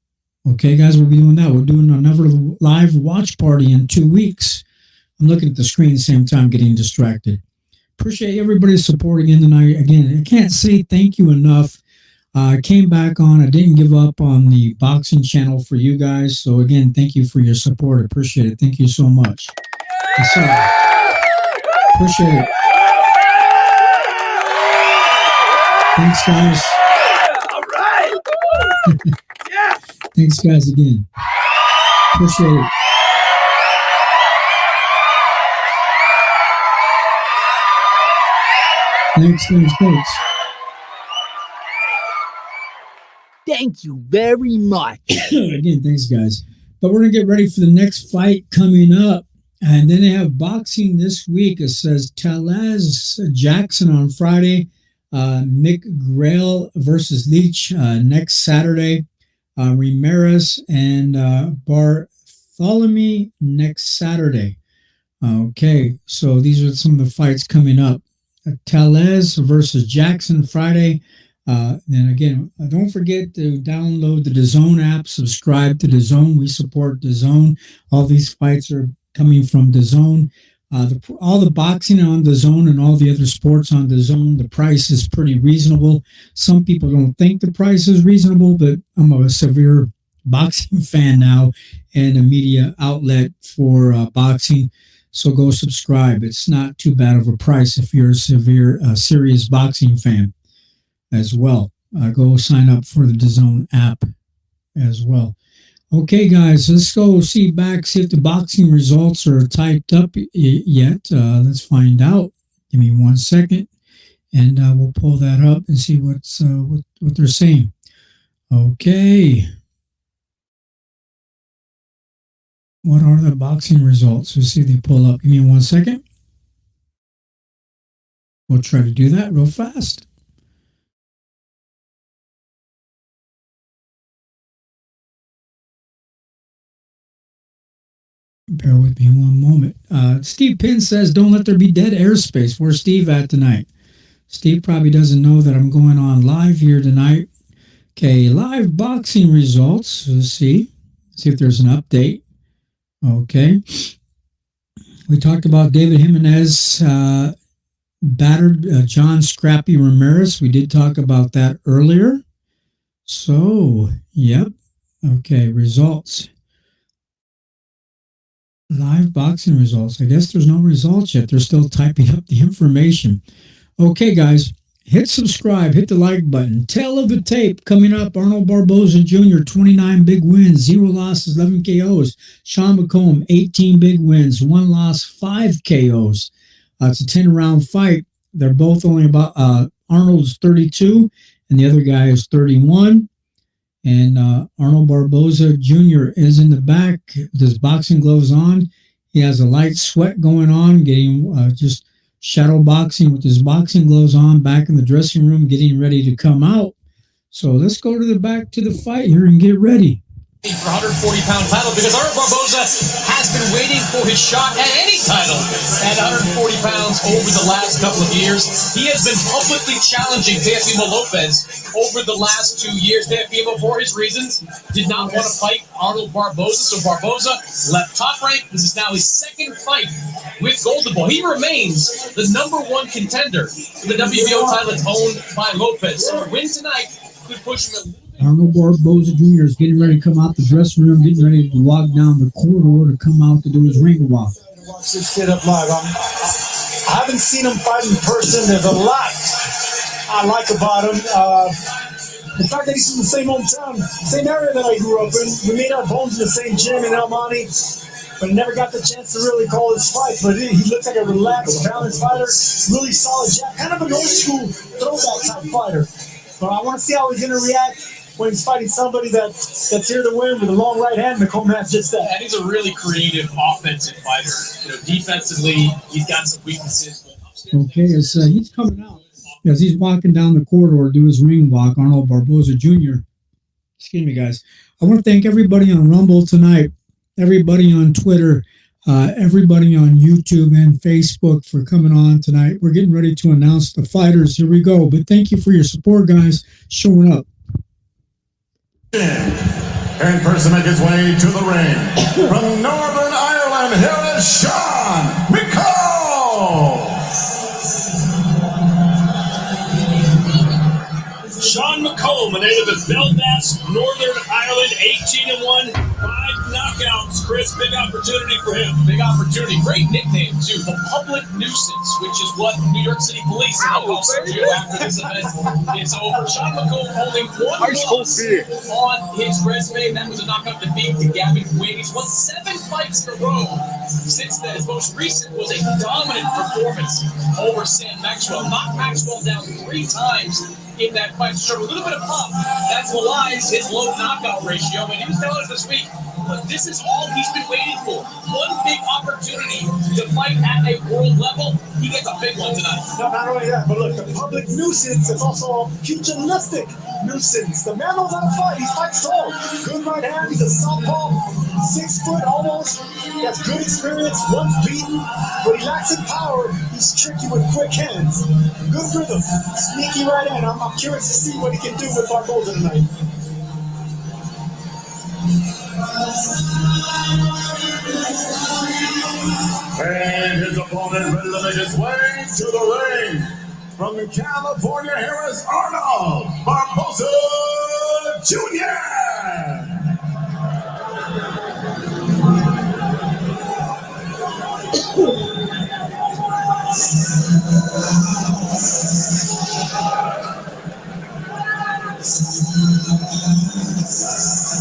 Okay, guys, we'll be doing that. We're doing another live watch party in 2 weeks. I'm looking at the screen at the same time, getting distracted. Appreciate everybody's support again tonight. Again, I can't say thank you enough. I came back on. I didn't give up on the boxing channel for you guys. So again, thank you for your support. I appreciate it. Thank you so much. Yes, sir. Appreciate it. Thanks, guys. All right. Yes. Thanks, guys, again. Appreciate it. Thanks. Thank you very much. Again, thanks, guys. But we're going to get ready for the next fight coming up. And then they have boxing this week. It says Talaz Jackson on Friday, Mick Grail versus Leach next Saturday, Ramirez and Bartholomew next Saturday. Okay, so these are some of the fights coming up. Talez versus Jackson Friday. Then again, don't forget to download the DAZN app, subscribe to DAZN. We support DAZN. All these fights are coming from DAZN. All the boxing on DAZN and all the other sports on DAZN, the price is pretty reasonable. Some people don't think the price is reasonable, but I'm a severe boxing fan now and a media outlet for boxing. So go subscribe. It's not too bad of a price if you're a serious boxing fan as well. Go sign up for the DAZN app as well. Okay, guys, let's go see if the boxing results are typed up yet. Let's find out. Give me 1 second, and we'll pull that up and see what they're saying. Okay. What are the boxing results? Let's see if they pull up. Give me 1 second. We'll try to do that real fast. Bear with me 1 moment. Steve Pinn says, don't let there be dead airspace. Where's Steve at tonight? Steve probably doesn't know that I'm going on live here tonight. Okay, live boxing results. Let's see if there's an update. Okay. We talked about David Jimenez battered John Scrappy Ramirez. We did talk about that earlier. So, yep. Okay, results. Live boxing results. I guess there's no results yet. They're still typing up the information. Okay, guys, hit subscribe, hit the like button. Tail of the tape coming up. Arnold Barboza Jr., 29 big wins, 0 losses, 11 KOs. Sean McComb, 18 big wins, 1 loss, 5 KOs. It's a 10-round fight. They're both only about, Arnold's 32 and the other guy is 31. And Arnold Barboza Jr. is in the back with his boxing gloves on. He has a light sweat going on, getting just shadow boxing with his boxing gloves on, back in the dressing room, getting ready to come out. So let's go to the back to the fight here and get ready. For 140-pound title, because Arnold Barboza has been waiting for his shot at any title at 140 pounds over the last couple of years. He has been publicly challenging Teofimo Lopez over the last 2 years. Teofimo, for his reasons, did not want to fight Arnold Barboza, so Barboza left Top Rank. This is now his second fight with Golden Boy. He remains the #1 contender for the WBO title that's owned by Lopez. So a win tonight could push him a little bit. Arnold Barboza Jr. is getting ready to come out the dressing room, getting ready to walk down the corridor to come out to do his ring walk. Watch this kid up live. I haven't seen him fight in person. There's a lot I like about him. The fact that he's from the same hometown, same area that I grew up in. We made our bones in the same gym in El Monte, but never got the chance to really call his fight. But he looks like a relaxed, balanced fighter, really solid jab, kind of an old school throwback type fighter. But I want to see how he's going to react when he's fighting somebody that's here to win with a long right hand. McComb has just that. And he's a really creative offensive fighter. Defensively, he's got some weaknesses. Okay, as he's coming out, as he's walking down the corridor to do his ring walk, Arnold Barboza Jr. Excuse me, guys. I want to thank everybody on Rumble tonight, everybody on Twitter, everybody on YouTube and Facebook for coming on tonight. We're getting ready to announce the fighters. Here we go. But thank you for your support, guys, showing up. And first to make his way to the ring, from Northern Ireland, here is Sean McComb. Sean McComb Macomb, a native of Belfast, Northern Ireland, 18-1, 5 knockouts. Chris, big opportunity for him. Big opportunity. Great nickname, too. The Public Nuisance, which is what New York City Police will call Sergio after this event is over. Sean Macomb only one loss on his resume. That was a knockout defeat to Gavin Wade. He's won 7 fights in a row since then. His most recent was a dominant performance over Sam Maxwell. Knocked Maxwell down 3 times in that fight. Showed a little bit of pop. That's belies his low knockout ratio. And he was telling us this week, but this is all he's been waiting for. One big opportunity to fight at a world level. He gets a big one tonight. No, not only that, but look, the Public Nuisance is also a pugilistic nuisance. The man knows how to fight. He fights tall. Good right hand. He's a southpaw. 6 foot almost. He has good experience. Once beaten, but he lacks in power. He's tricky with quick hands. Good rhythm. Sneaky right hand. I'm curious to see what he can do with Barboza tonight. And his opponent ready to make his way to the ring. From California, here is Arnold Barboza Jr.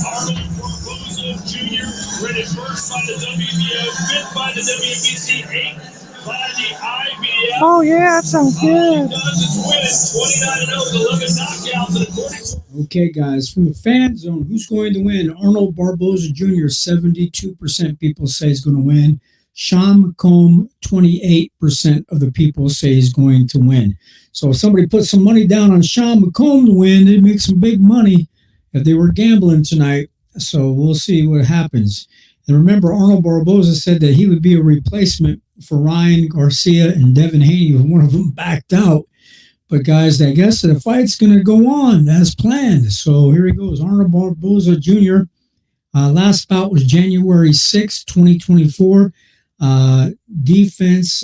Arnold Barboza Jr. rated first by the WBO, 5th by the WBC, 8th by the IBF. Oh, yeah, that sounds good. All he does is win 29-0 with 11 knockouts. And according to Okay, guys, from the fan zone, who's going to win? Arnold Barboza Jr., 72% people say he's going to win. Sean Macomb, 28% of the people say he's going to win. So if somebody put some money down on Sean Macomb to win, they'd make some big money if they were gambling tonight. So we'll see what happens. And remember, Arnold Barboza said that he would be a replacement for Ryan Garcia and Devin Haney if one of them backed out. But guys, I guess the fight's going to go on as planned. So here he goes, Arnold Barboza Jr. Last bout was January 6, 2024. Defense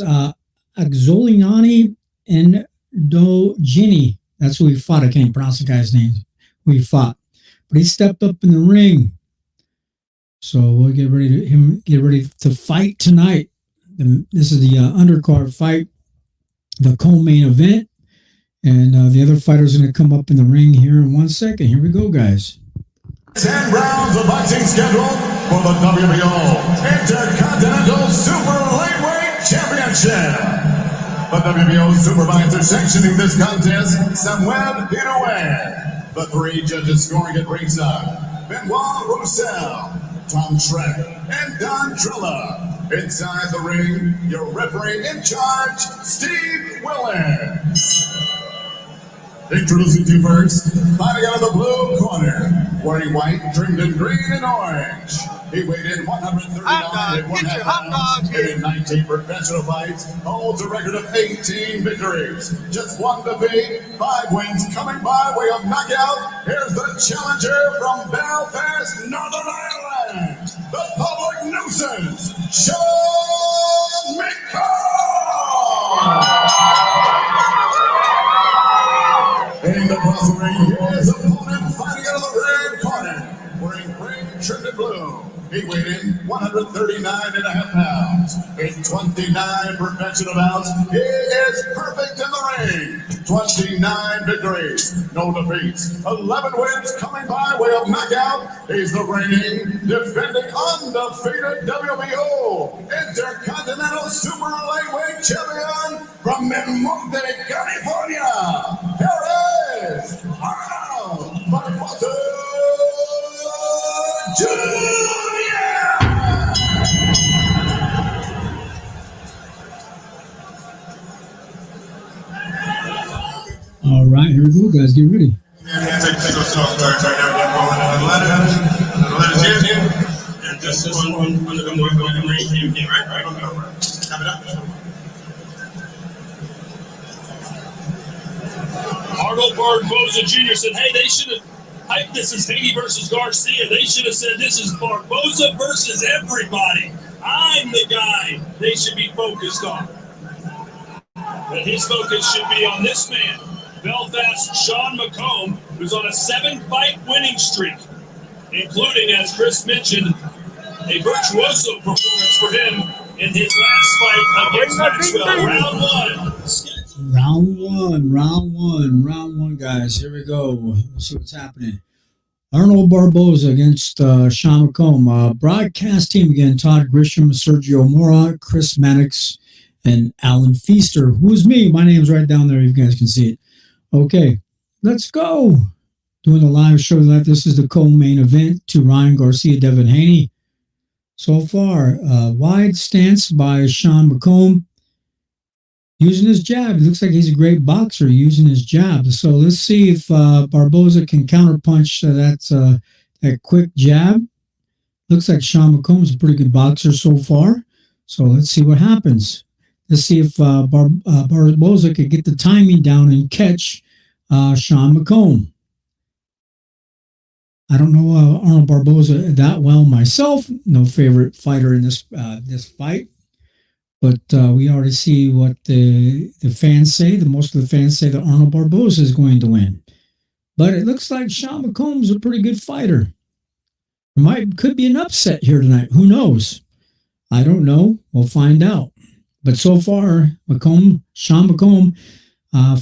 Axoliani and Dogini. That's who he fought. I can't pronounce the guy's name. Who he fought. But he stepped up in the ring. So we'll get ready to fight tonight. This is the undercard fight, the co-main event. And the other fighters are going to come up in the ring here in 1 second. Here we go, guys. 10 rounds of boxing scheduled for the WBO Intercontinental Super Lightweight Championship. The WBO supervisor sanctioning this contest, Samuel Hiroe. The 3 judges scoring at ringside, Benoit Roussel, Tom Schreck, and Don Trilla. Inside the ring, your referee in charge, Steve Willis. Introducing to you first, fighting out of the blue corner, wearing white, trimmed in green and orange. He weighed in 139 and 1/2 pounds, in 19 professional fights, holds a record of 18 victories, just 1 defeat, 5 wins, coming by way of knockout. Here's the challenger from Belfast, Northern Ireland, the Public Nuisance, Sean Macomb. In the cross ring, his opponent fighting out of the red corner, wearing green, trimmed in blue. He weighed in 139.5 pounds. In 29 professional bouts, he is perfect in the ring. 29 victories, no defeats, 11 wins coming by way of knockout. He's the reigning, defending, undefeated WBO Intercontinental Super Lightweight Champion from Monte, California. Here is Arnold Barboza Jr. All right, here we go, guys. Get ready. Arnold Barboza Jr. said, hey, they should have hyped this as Haney versus Garcia. They should have said this is Barboza versus everybody. I'm the guy they should be focused on. But his focus should be on this man, Belfast Sean Macomb, who's on a 7-fight winning streak, including, as Chris mentioned, a virtuoso performance for him in his last fight against Maxwell. Round one, guys. Here we go. Let's see what's happening. Arnold Barboza against Sean McComb. Broadcast team again: Todd Grisham, Sergio Mora, Chris Mannix, and Alan Feaster. Who's me? My name's right down there. You guys can see it. Okay, let's go. Doing a live show tonight. This is the co-main event to Ryan Garcia, Devin Haney. So far, wide stance by Sean McComb. Using his jab. It looks like he's a great boxer using his jab. So let's see if Barboza can counterpunch that quick jab. Looks like Sean McComb's a pretty good boxer so far. So let's see what happens. Let's see if Barboza could get the timing down and catch Sean McComb. I don't know Arnold Barboza that well myself. No favorite fighter in this fight. But we already see what the fans say. Most of the fans say that Arnold Barboza is going to win. But it looks like Sean McComb's a pretty good fighter. Could be an upset here tonight. Who knows? I don't know. We'll find out. But so far, Sean McComb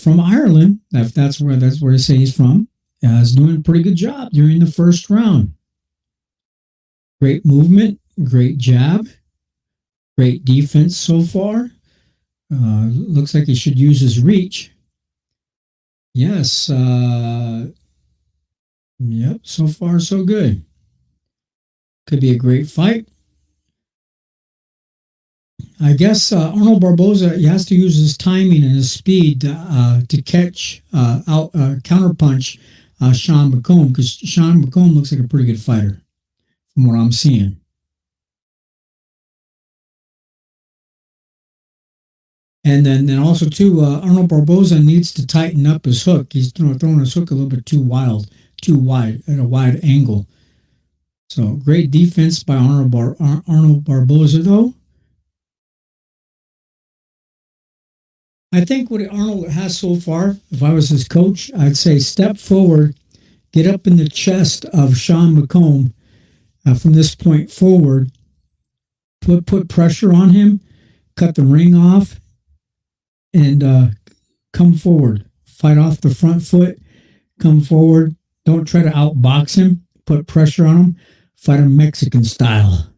from Ireland, if that's where they say he's from, is doing a pretty good job during the first round. Great movement, great jab. Great defense so far. Looks like he should use his reach. Yes. Yep. So far, so good. Could be a great fight. I guess Arnold Barboza, he has to use his timing and his speed to catch counterpunch Sean McComb, because Sean McComb looks like a pretty good fighter from what I'm seeing. And then also, too, Arnold Barboza needs to tighten up his hook. He's throwing his hook a little bit too wide, at a wide angle. So, great defense by Arnold Barboza, though. I think what Arnold has so far, if I was his coach, I'd say step forward, get up in the chest of Sean McComb from this point forward, put pressure on him, cut the ring off, and come forward. Fight off the front foot. Come forward. Don't try to outbox him. Put pressure on him. Fight him Mexican style.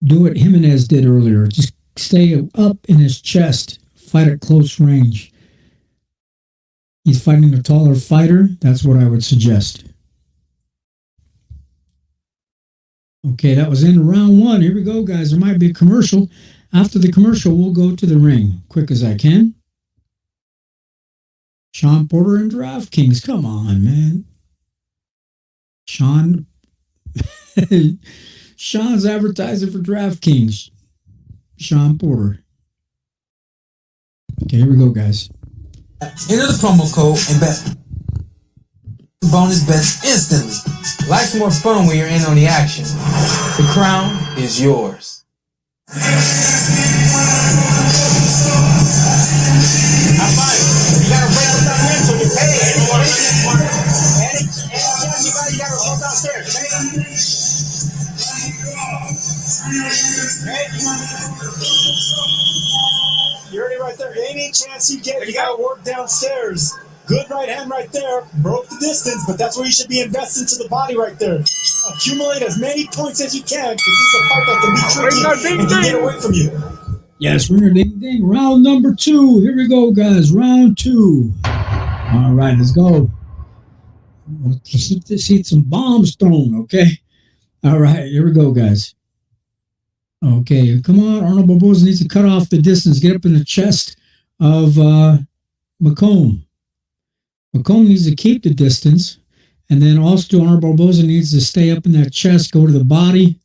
Do what Jimenez did earlier. Just stay up in his chest. Fight at close range. He's fighting a taller fighter. That's what I would suggest. Okay, that was in round one. Here we go, guys. There might be a commercial. After the commercial, we'll go to the ring. Quick as I can. Sean Porter and DraftKings. Come on, man. Sean's advertising for DraftKings. Sean Porter. Okay, here we go, guys. Enter the promo code and bet bonus bets instantly. Life's more fun when you're in on the action. The crown is yours. You gotta break with that mental. Hey, you gotta go downstairs. You're already right there. Any chance you get, you gotta work downstairs. Good right hand right there. Broke the distance, but that's where you should be investing to the body right there. Accumulate as many points as you can, because this is a fight that can be tricky and can get away from you. Yes, ringer ding ding. Round number 2. Here we go, guys. Round 2. All right, let's go. Let's see some bombs thrown, okay? All right, here we go, guys. Okay, come on. Arnold Barboza needs to cut off the distance. Get up in the chest of McComb. McComb needs to keep the distance. And then also Arnold Barboza needs to stay up in that chest, go to the body.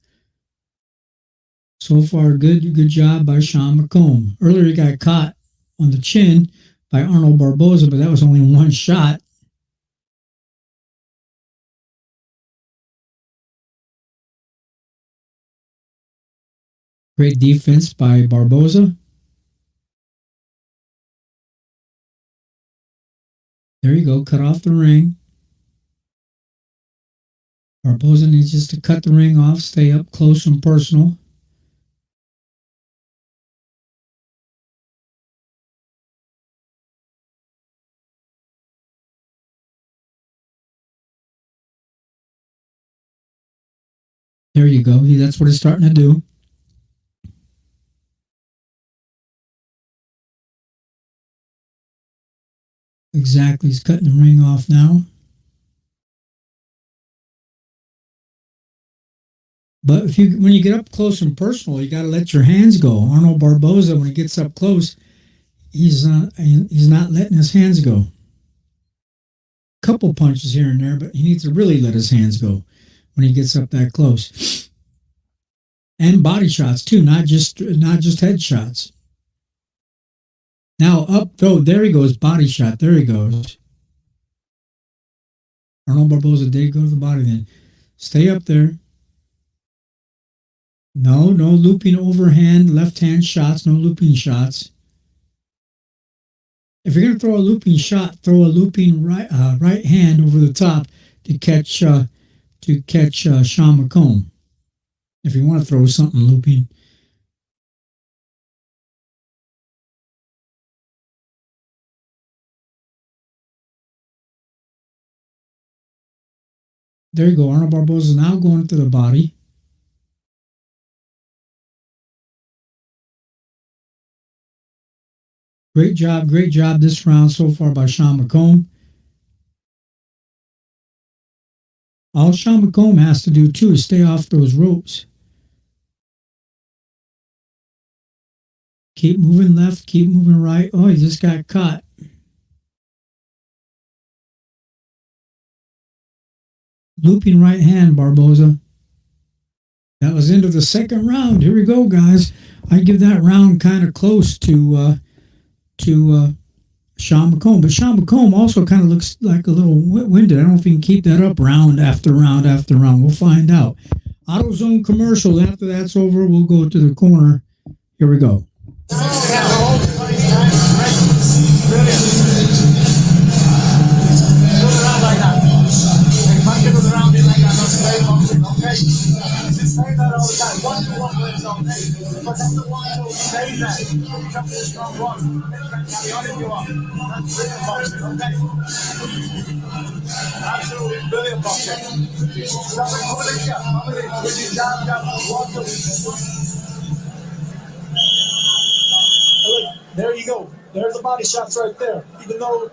So far, good job by Sean McComb. Earlier, he got caught on the chin by Arnold Barboza, but that was only one shot. Great defense by Barboza. There you go. Cut off the ring. Barboza needs just to cut the ring off, stay up close and personal. There you go. That's what he's starting to do. Exactly. He's cutting the ring off now. But when you get up close and personal, you got to let your hands go. Arnold Barboza, when he gets up close, he's not letting his hands go. Couple punches here and there, but he needs to really let his hands go when he gets up that close. And body shots too, not just head shots. Now up throw, there he goes, body shot, there he goes. Arnold Barboza did go to the body then. Stay up there. No looping overhand, left hand shots, no looping shots. If you're going to throw a looping shot, throw a looping right hand over the top to catch Sean McComb. If you want to throw something looping. There you go. Arnold Barboza is now going to the body. Great job this round so far by Sean McComb. All Sean McComb has to do too is stay off those ropes. Keep moving left, keep moving right. Oh, he just got caught. Looping right hand, Barboza. That was into the second round. Here we go, guys. I give that round kind of close to Sean McComb. But Sean McComb also kind of looks like a little winded. I don't know if he can keep that up round after round after round. We'll find out. AutoZone commercial. After that's over, we'll go to the corner. Here we go. Absolutely brilliant boxing. There you go. There's the body shots right there. Even though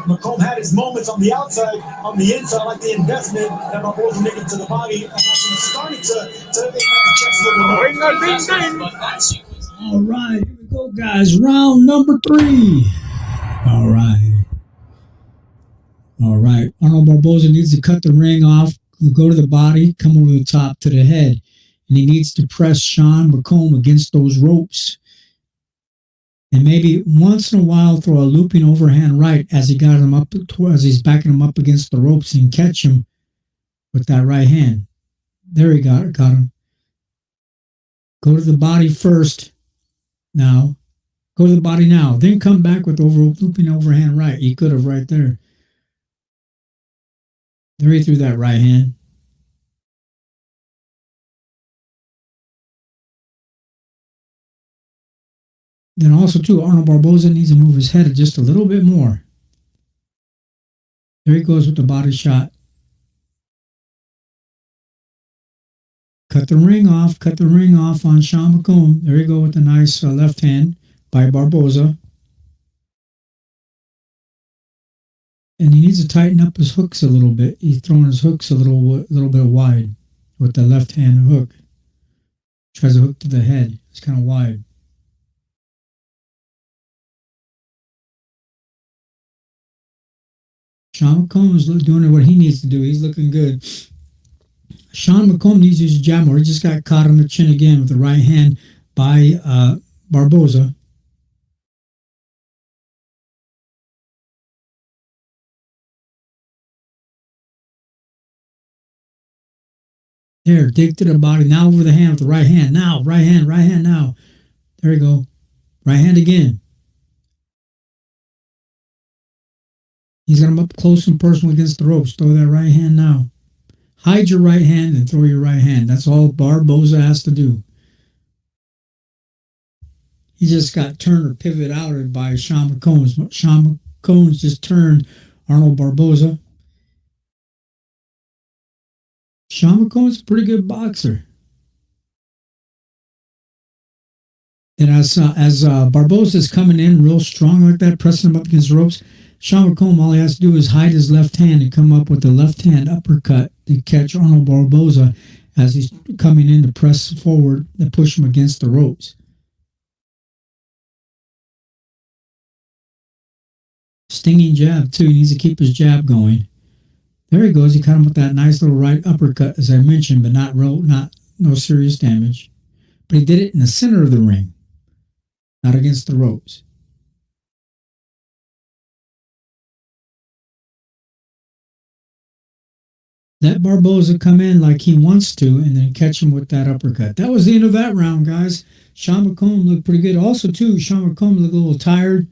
McComb had his moments on the outside, on the inside, like the investment that my boys were making to the body, and actually starting to chest a little more. All right, here we go, guys. Round number 3. All right. Arnold Barboza needs to cut the ring off, go to the body, come over the top to the head, and he needs to press Sean McComb against those ropes. And maybe once in a while throw a looping overhand right as he got him up, as he's backing him up against the ropes and catch him with that right hand. There he got him. Go to the body first. Now, go to the body now. Then come back with looping overhand right. He could have right there. There he threw that right hand. Then also, too, Arnold Barboza needs to move his head just a little bit more. There he goes with the body shot. Cut the ring off on Sean McComb. There you go with the nice left hand by Barboza. And he needs to tighten up his hooks a little bit. He's throwing his hooks a little bit wide with the left hand hook. Tries to hook to the head. It's kind of wide. Sean McComb is doing what he needs to do. He's looking good. Sean McComb needs to use a jab more. He just got caught on the chin again with the right hand by Barboza. There, dig to the body. Now over the hand with the right hand. Now, right hand now. There you go. Right hand again. He's got him up close and personal against the ropes. Throw that right hand now. Hide your right hand and throw your right hand. That's all Barboza has to do. He just got turned or pivot outed by Sean McCombs. Sean McCombs just turned Arnold Barboza. Sean McCombs is a pretty good boxer. And as Barboza is coming in real strong like that, pressing him up against the ropes, Sean McComb, all he has to do is hide his left hand and come up with a left hand uppercut to catch Arnold Barboza as he's coming in to press forward and push him against the ropes. Stinging jab, too. He needs to keep his jab going. There he goes. He caught him with that nice little right uppercut, as I mentioned, but no serious damage. But he did it in the center of the ring, not against the ropes. Let Barboza come in like he wants to and then catch him with that uppercut. That was the end of that round, guys. Sean McComb looked pretty good. Also, too, Sean McComb looked a little tired.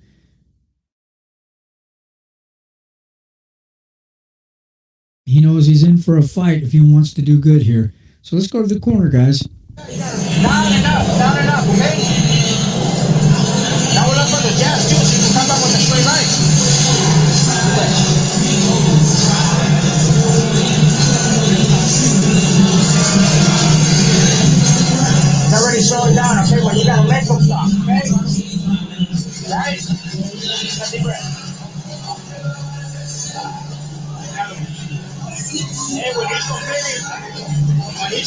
He knows he's in for a fight if he wants to do good here. So let's go to the corner, guys. Not enough, okay? Now we're left for the jazz, too, so you can come back with the straight right. It's already slowing down, okay? But you gotta let them stop, okay? Right? Take a deep breath. Hey, when he's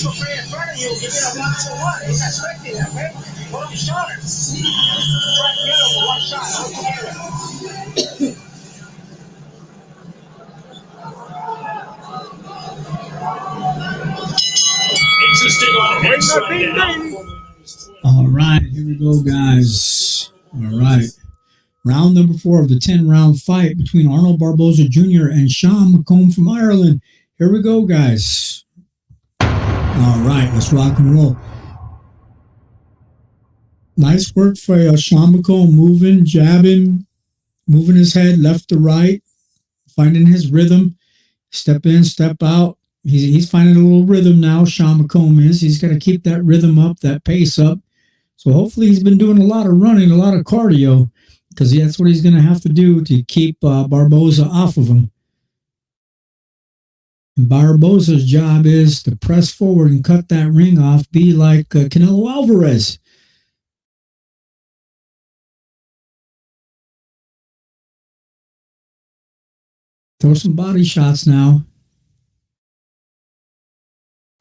so free in front of you, give it a 1-2-1. He's expecting that, okay? Put him shorter. Try to get him with one shot, all together. Interesting on next one. All right, here we go, guys. All right. Round number 4 of the 10-round fight between Arnold Barboza Jr. and Sean McComb from Ireland. Here we go, guys. All right, let's rock and roll. Nice work for Sean McComb, moving, jabbing, moving his head left to right, finding his rhythm. Step in, step out. He's finding a little rhythm now, Sean McComb is. He's got to keep that rhythm up, that pace up. So hopefully he's been doing a lot of running, a lot of cardio, because that's what he's going to have to do to keep Barboza off of him. And Barboza's job is to press forward and cut that ring off, be like Canelo Alvarez. Throw some body shots now.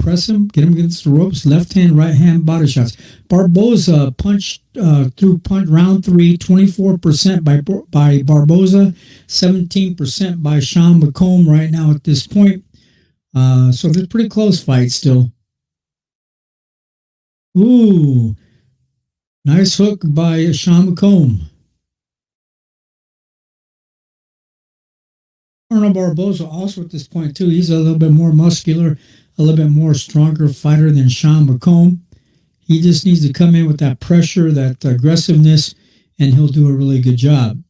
Press him, get him against the ropes, left hand, right hand, body shots. Barboza punched through round 3, 24% by Barboza, 17% by Sean McComb right now at this point. So they're pretty close fight still. Ooh, nice hook by Sean McComb. Arnold Barboza also at this point too. He's a little bit more muscular, a little bit more stronger fighter than Sean McComb. He just needs to come in with that pressure, that aggressiveness, and he'll do a really good job.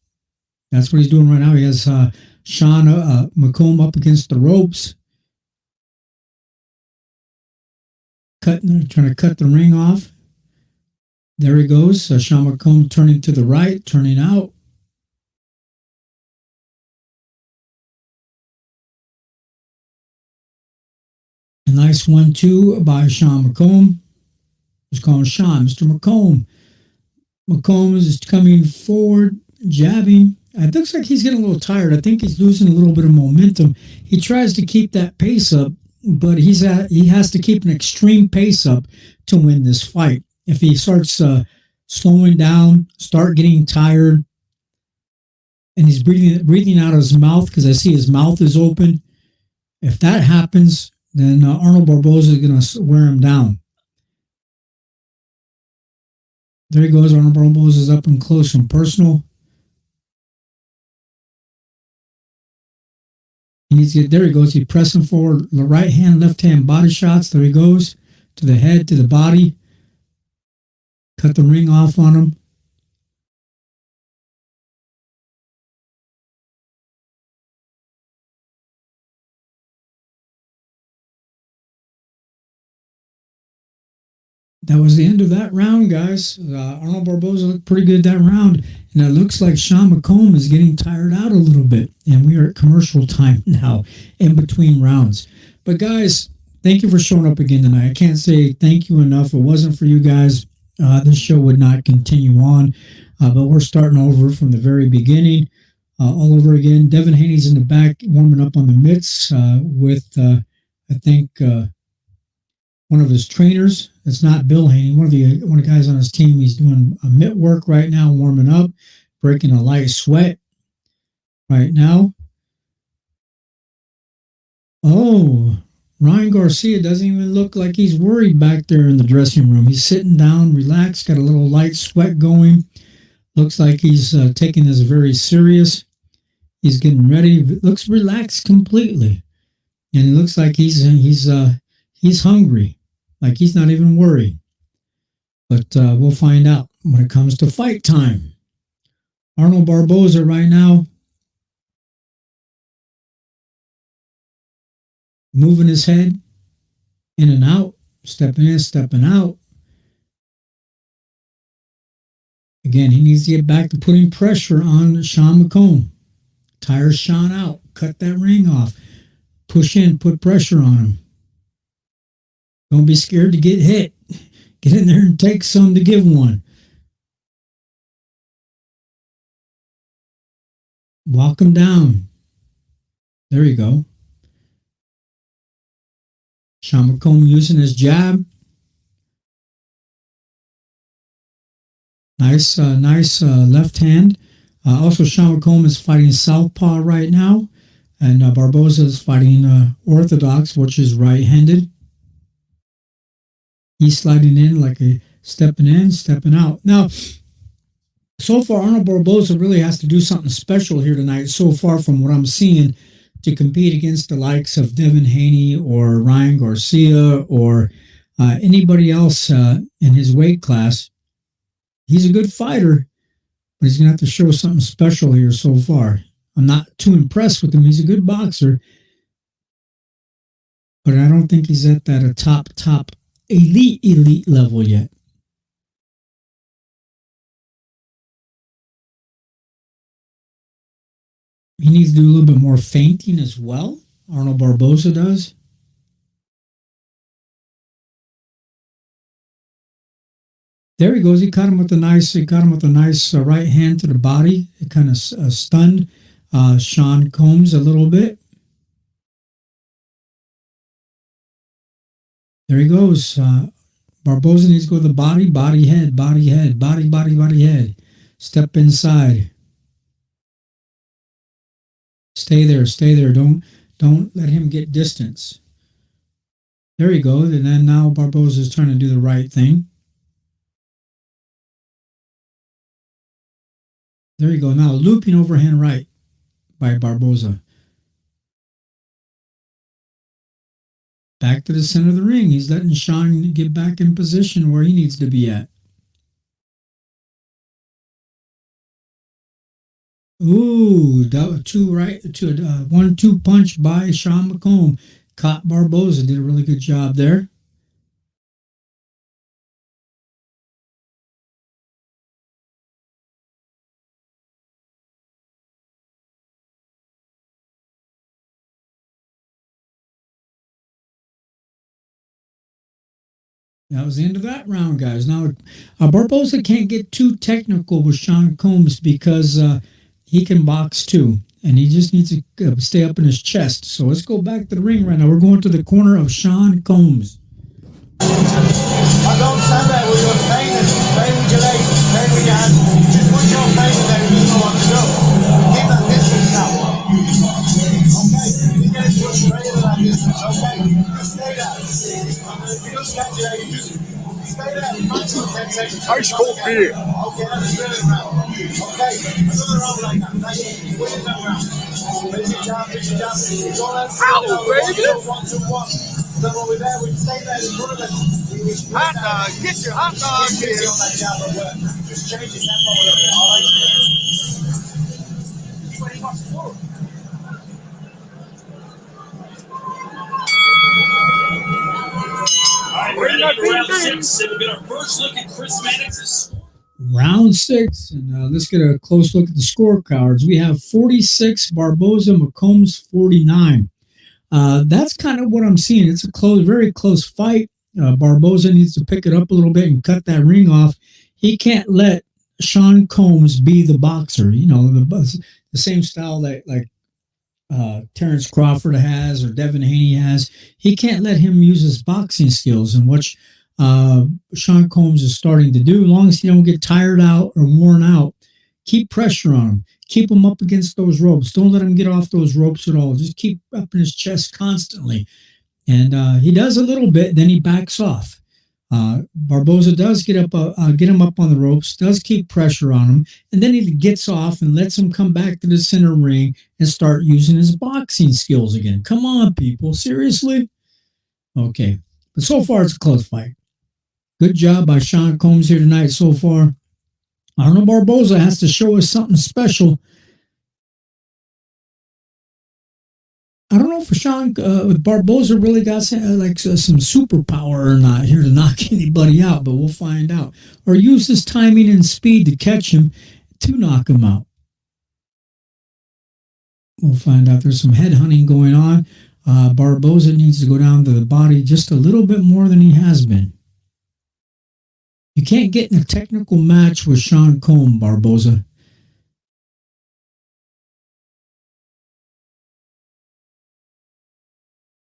That's what he's doing right now. He has Sean McComb up against the ropes, trying to cut the ring off. There he goes. Sean McComb turning to the right, turning out. A nice 1-2 by Sean McComb. Just calling Sean, Mr. McComb. McComb is coming forward, jabbing. It looks like he's getting a little tired. I think he's losing a little bit of momentum. He tries to keep that pace up, but he has to keep an extreme pace up to win this fight. If he starts slowing down, start getting tired, and he's breathing out of his mouth, because I see his mouth is open. If that happens, then Arnold Barboza is going to wear him down. There he goes. Arnold Barboza is up and close and personal. There he goes. He's pressing forward. The right hand, left hand body shots. There he goes. To the head, to the body. Cut the ring off on him. that was the end of that round, guys. Arnold Barboza looked pretty good that round, and it looks like Sean McComb is getting tired out a little bit, and we are at commercial time now in between rounds. But guys, thank you for showing up again tonight. I can't say thank you enough. If it wasn't for you guys, this show would not continue on, but we're starting over from the very beginning, all over again. Devin Haney's in the back warming up on the mitts with, I think, one of his trainers. It's not Bill Haney. One of the guys on his team. He's doing a mitt work right now, warming up, breaking a light sweat right now. Oh, Ryan Garcia doesn't even look like he's worried back there in the dressing room. He's sitting down, relaxed, got a little light sweat going. Looks like he's taking this very serious. He's getting ready. Looks relaxed completely, and it looks like he's hungry. Like he's not even worried. But we'll find out when it comes to fight time. Arnold Barboza right now moving his head in and out, stepping in, stepping out. Again, he needs to get back to putting pressure on Sean McComb. Tire Sean out. Cut that ring off. Push in, put pressure on him. Don't be scared to get hit. Get in there and take some to give one. Walk him down. There you go. Sean McComb using his jab. Nice left hand. Also, Sean McComb is fighting southpaw right now, and Barboza is fighting orthodox, which is right-handed. He's sliding in like a stepping in, stepping out. Now, so far, Arnold Barboza really has to do something special here tonight, so far from what I'm seeing, to compete against the likes of Devin Haney or Ryan Garcia or anybody else in his weight class. He's a good fighter, but he's going to have to show something special here so far. I'm not too impressed with him. He's a good boxer, but I don't think he's at that top elite level yet. He needs to do a little bit more feinting as well. Arnold Barboza does. There he goes. He caught him with a nice right hand to the body. It kind of stunned Sean Combs a little bit. There he goes. Barboza needs to go to the body, head, body, head. Step inside. Stay there. Don't let him get distance. There you go. And then now Barboza is trying to do the right thing. There you go. Now looping overhand right by Barboza. Back to the center of the ring. He's letting Sean get back in position where he needs to be at. Ooh, that was 1-2 punch by Sean McComb. Caught Barboza. Did a really good job there. That was the end of that round, guys. Now, Barboza can't get too technical with Sean Combs because he can box too, and he just needs to stay up in his chest. So let's go back to the ring right now. We're going to the corner of Sean Combs. Don't stand there with your feint with your legs, feint with your hands. Just put your feint there and you know what to do. Keep that distance now. Okay, you get to straight to that distance, okay? Just stay there. If you don't stand there, you just stay there maximum 10 seconds. Ice cold beer. Okay, that's really round. Okay, another round like that. That's it. Win that round. Finish your jab. Don't let it go. 1-2-1. Then when we're there, we stay there in front of it. Hot dog, get your hot dog here. Just change the tempo a little bit, all right? All right, we're in the into round 6, and we'll get our first look at Chris Mannix's. Round 6, and let's get a close look at the scorecards. We have 46, Barboza, McCombs 49. That's kind of what I'm seeing. It's a very close fight. Barboza needs to pick it up a little bit and cut that ring off. He can't let Sean Combs be the boxer. You know, the same style that Terrence Crawford has or Devin Haney has. He can't let him use his boxing skills, and which Sean Combs is starting to do. As long as he don't get tired out or worn out, keep pressure on him. Keep him up against those ropes. Don't let him get off those ropes at all. Just keep up in his chest constantly. And he does a little bit, then he backs off. Barboza does get him up on the ropes, does keep pressure on him, and then he gets off and lets him come back to the center ring and start using his boxing skills again. Come on, people. Seriously? Okay. But so far, it's a close fight. Good job by Sean Combs here tonight so far. Arnold Barboza has to show us something special. I don't know if Barboza really got some superpower or not here to knock anybody out, but we'll find out. Or use his timing and speed to catch him to knock him out. We'll find out. There's some head hunting going on. Barboza needs to go down to the body just a little bit more than he has been. You can't get in a technical match with Sean Combs, Barboza.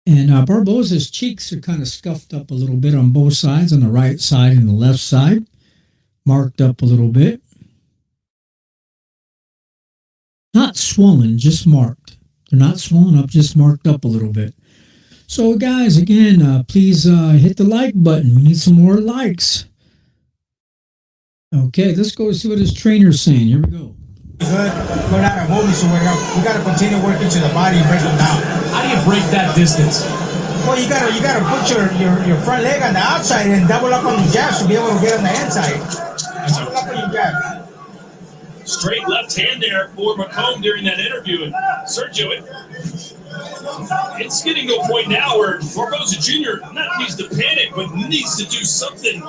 And Barboza's cheeks are kind of scuffed up a little bit on both sides, on the right side and the left side. Marked up a little bit. Not swollen, just marked. They're not swollen up, just marked up a little bit. So, guys, again, please hit the like button. We need some more likes. Okay, let's go see what his trainer's saying. Here we go. Good, but out of movement, so we got to continue working to the body and break them down. How do you break that distance? Well, you gotta put your front leg on the outside and double up on the jabs to be able to get on the inside. Double up on your jabs. Straight left hand there for McComb during that interview. And Sergio, it's getting to a point now where Barboza Jr. not needs to panic, but needs to do something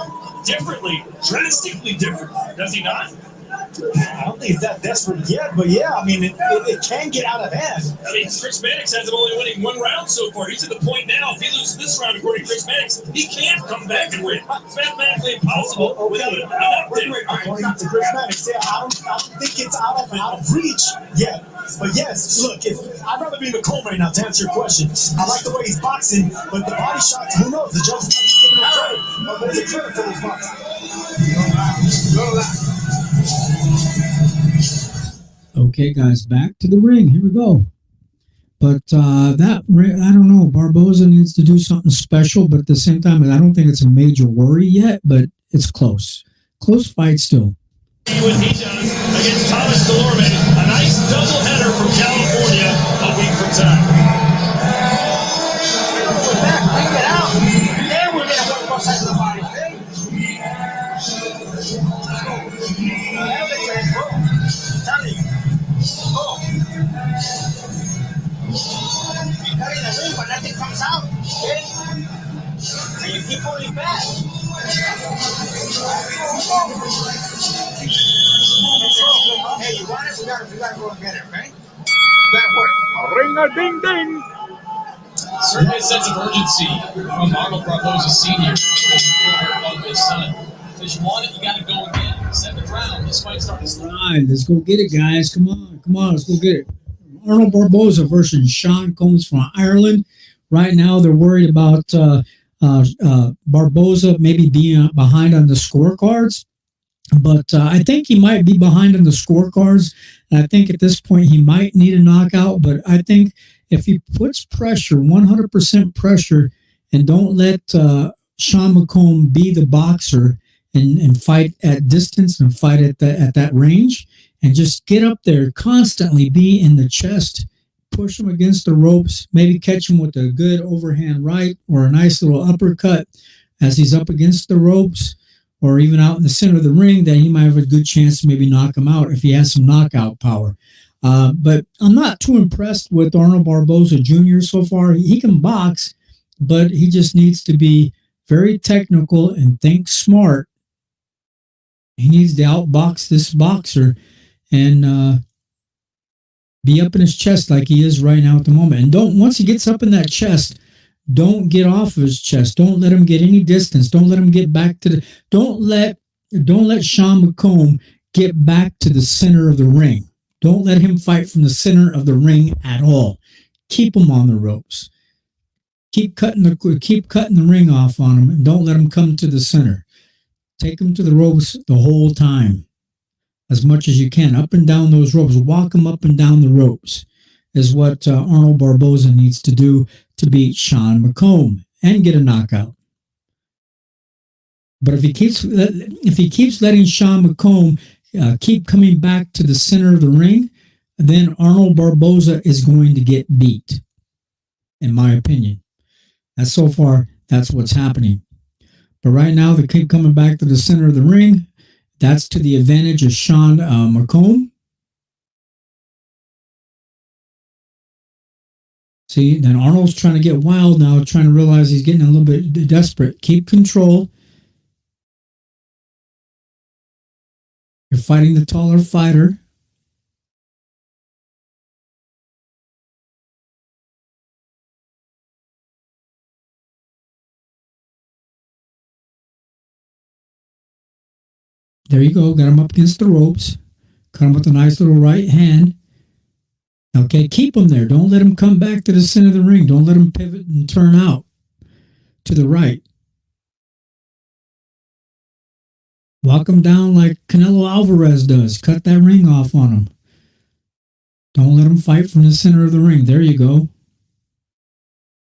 differently, drastically different. Does he not? I don't think it's that desperate yet, but yeah, I mean, it can get out of hand. I mean, Chris Mannix has him only winning one round so far. He's at the point now, if he loses this round, according to Chris Mannix, he can't come back and win. It's mathematically impossible without an update. According to Chris Mannix, yeah, I don't think it's out of reach yet. But yes, look, I'd rather be McComb right now to answer your question. I like the way he's boxing, but the body shots, who knows? The judge might be giving him credit. But there's a credit for his boxing. Okay, guys, back to the ring. Here we go. But that ring, I don't know. Barboza needs to do something special, but at the same time, I don't think it's a major worry yet, but it's close. Close fight still. What he does against Thomas Delorme, a nice doubleheader from California a week from time. With that, bring it out. Then we're going to work both sides of the body. You cut in the ring, but nothing comes out. Okay? And you keep pulling back. Hey, you want it? We gotta go and get it, okay? That work. Ring-a-ding-ding. Certainly a sense of urgency from Arnold Barboza Sr. of his son. Because you want it, you got to go and get it. 7th round, this fight starts. All right, let's go get it, guys. Come on, let's go get it. Arnold Barboza versus Sean Combs from Ireland. Right now, they're worried about Barboza maybe being behind on the scorecards. But I think he might be behind on the scorecards. And I think at this point he might need a knockout. But I think if he puts pressure, 100% pressure, and don't let Sean McComb be the boxer and fight at distance and fight at that range, and just get up there constantly, be in the chest, push him against the ropes, maybe catch him with a good overhand right or a nice little uppercut as he's up against the ropes, or even out in the center of the ring, then he might have a good chance to maybe knock him out if he has some knockout power. But I'm not too impressed with Arnold Barboza Jr. so far. He can box, but he just needs to be very technical and thinks smart. He needs to outbox this boxer and be up in his chest like he is right now at the moment. And once he gets up in that chest, don't get off of his chest. Don't let him get any distance. Don't let him get back to don't let Sean McComb get back to the center of the ring. Don't let him fight from the center of the ring at all. Keep him on the ropes. Keep cutting the ring off on him, and don't let him come to the center. Take him to the ropes the whole time, as much as you can, up and down those ropes. Walk him up and down the ropes is what Arnold Barboza needs to do to beat Sean McComb and get a knockout. But if he keeps letting Sean McComb keep coming back to the center of the ring, then Arnold Barboza is going to get beat, in my opinion. So far, that's what's happening. But right now, they keep coming back to the center of the ring. That's to the advantage of Sean McComb. See, then Arnold's trying to get wild now, trying to realize he's getting a little bit desperate. Keep control. You're fighting the taller fighter. There you go. Got him up against the ropes. Cut him with a nice little right hand. Okay, keep him there. Don't let him come back to the center of the ring. Don't let him pivot and turn out to the right. Walk him down like Canelo Alvarez does. Cut that ring off on him. Don't let him fight from the center of the ring. There you go.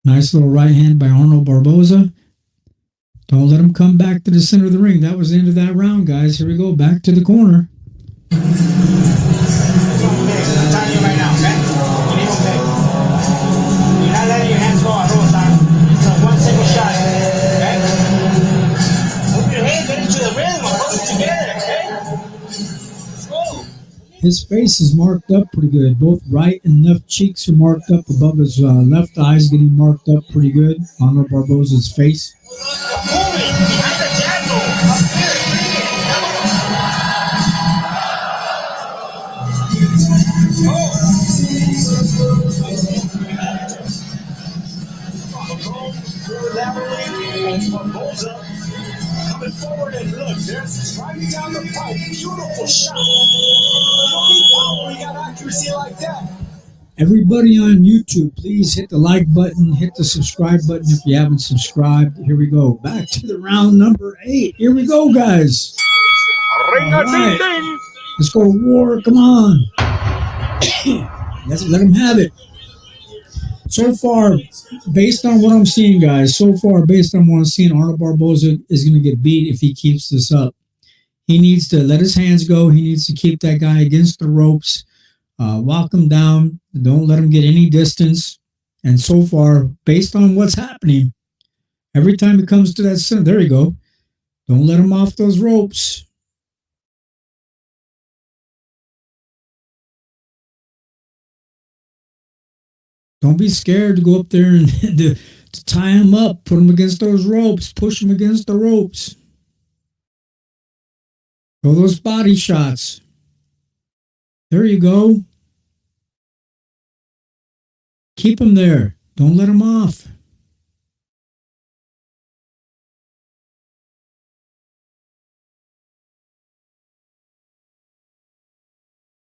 Nice little right hand by Arnold Barboza. Don't let him come back to the center of the ring. That was the end of that round, guys. Here we go. Back to the corner. His face is marked up pretty good. Both right and left cheeks are marked up above his left eyes, getting marked up pretty good. Arnold Barboza's face. Coming forward and look, there's driving down the pipe. Beautiful shot. You got accuracy like that. Everybody on YouTube, please hit the like button, hit the subscribe button if you haven't subscribed. Here we go. Back to the round number 8. Here we go, guys. Right. Let's go to war. Come on. Let's let them have it. So far, based on what I'm seeing, guys, Arnold Barboza is going to get beat if he keeps this up. He needs to let his hands go. He needs to keep that guy against the ropes, walk him down. Don't let him get any distance. And so far, based on what's happening, every time it comes to that center, there you go. Don't let him off those ropes. Don't be scared to go up there and to tie him up, put him against those ropes, push him against the ropes. Throw those body shots. There you go. Keep him there. Don't let him off.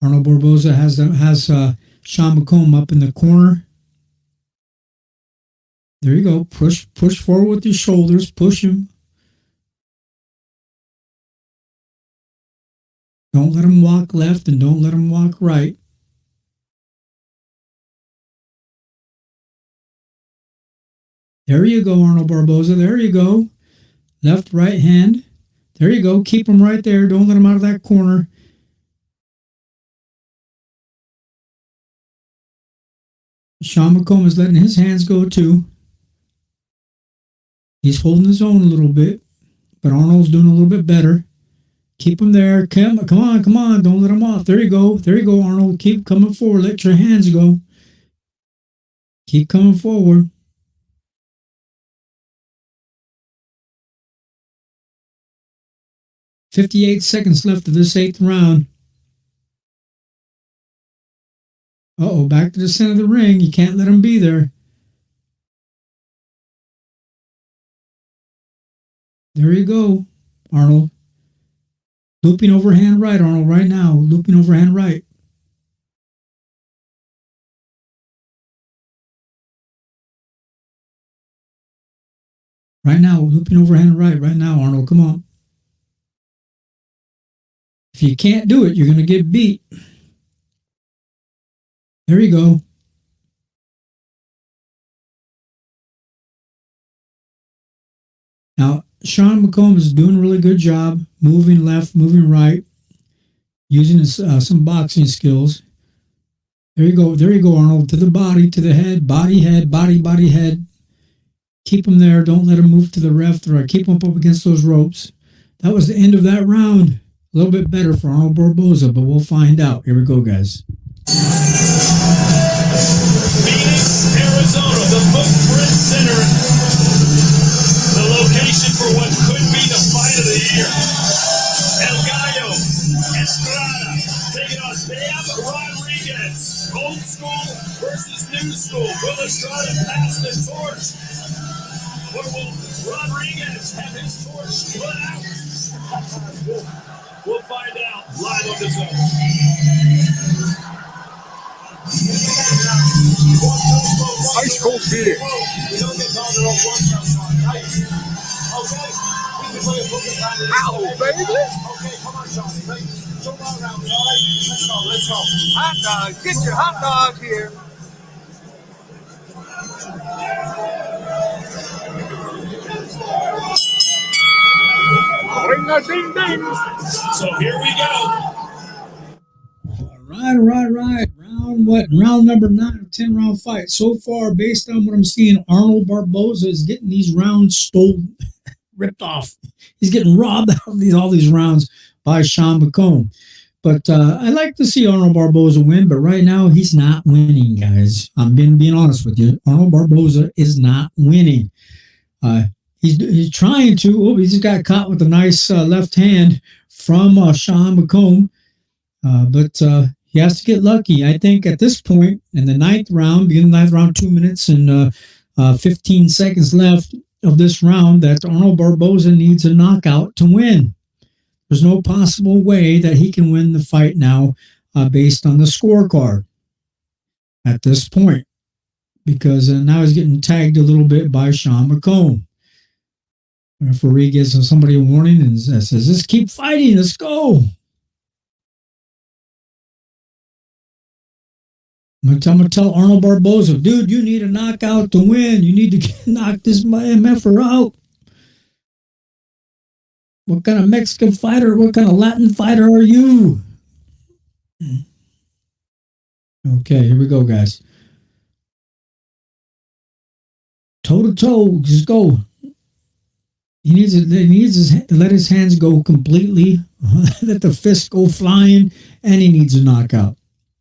Arnold Barboza has Sean McComb up in the corner. There you go. Push forward with your shoulders. Push him. Don't let him walk left and don't let him walk right. There you go, Arnold Barboza. There you go. Left, right hand. There you go. Keep him right there. Don't let him out of that corner. Sean McComb is letting his hands go too. He's holding his own a little bit, but Arnold's doing a little bit better. Keep him there. Come on. Don't let him off. There you go, Arnold. Keep coming forward. Let your hands go. Keep coming forward. 58 seconds left of this 8th round. Uh-oh, back to the center of the ring. You can't let him be there. There you go, Arnold. Looping overhand right, Arnold, right now. Looping overhand right. Right now, looping overhand right now, Arnold. Come on. If you can't do it, you're going to get beat. There you go. Now, Sean McComb is doing a really good job moving left, moving right, using his, some boxing skills. There you go. There you go, Arnold. To the body, to the head, body, head, body, body, head. Keep him there. Don't let him move to the left or right. Keep him up against those ropes. That was the end of that round. A little bit better for Arnold Barboza, but we'll find out. Here we go, guys. Phoenix, Arizona, the Footprint Center. The location for what could be the fight of the year. El Gallo, Estrada, taking on Bam Rodriguez. Old school versus new school. Will Estrada pass the torch? Or will Rodriguez have his torch put out? We'll find out live on the zone. Ice cold beer. Ow, baby. Okay, come on, Johnny. Let's go. Hot dog. Get your hot dog here. Ring a ding ding. So here we go. Right. Round number 9 of 10-round fight. So far, based on what I'm seeing, Arnold Barboza is getting these rounds stolen, ripped off. He's getting robbed out of all these rounds by Sean McComb. But I like to see Arnold Barboza win, but right now he's not winning, guys. I'm being honest with you. Arnold Barboza is not winning. He's trying to. Oh, he just got caught with a nice left hand from Sean McComb. But he has to get lucky. I think at this point in the 9th round, beginning of the 9th round, 2 minutes and 15 seconds left of this round, that Arnold Barboza needs a knockout to win. There's no possible way that he can win the fight now based on the scorecard at this point, because now he's getting tagged a little bit by Sean McComb. The referee gives somebody a warning and says, "Just keep fighting. Let's go." I'm gonna tell Arnold Barboza, dude, you need a knockout to win. You need to knock this MFer out. What kind of Mexican fighter, what kind of Latin fighter are you? Okay, here we go, guys. Toe to toe, just go. He needs to let his hands go completely, let the fists go flying, and he needs a knockout.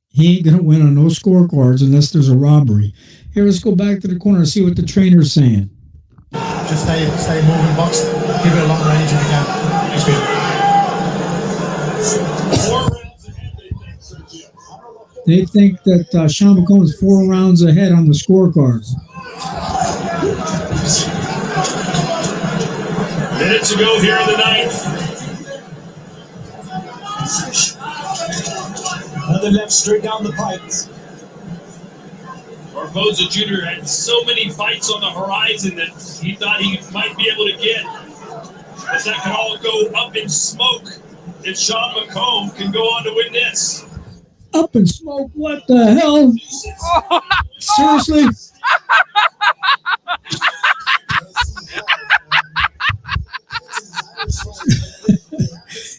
He ain't going to win on no scorecards unless there's a robbery. Here, let's go back to the corner and see what the trainer's saying. Just stay moving, box. Give it a long range if you can. Thanks, Peter. They think that Sean McComb is 4 rounds ahead on the scorecards. Minutes to go here in the 9th. Another left straight down the pipes. Barboza Jr. had so many fights on the horizon that he thought he might be able to get. But that could all go up in smoke if Sean McComb can go on to win this. Up in smoke? What the hell? Seriously?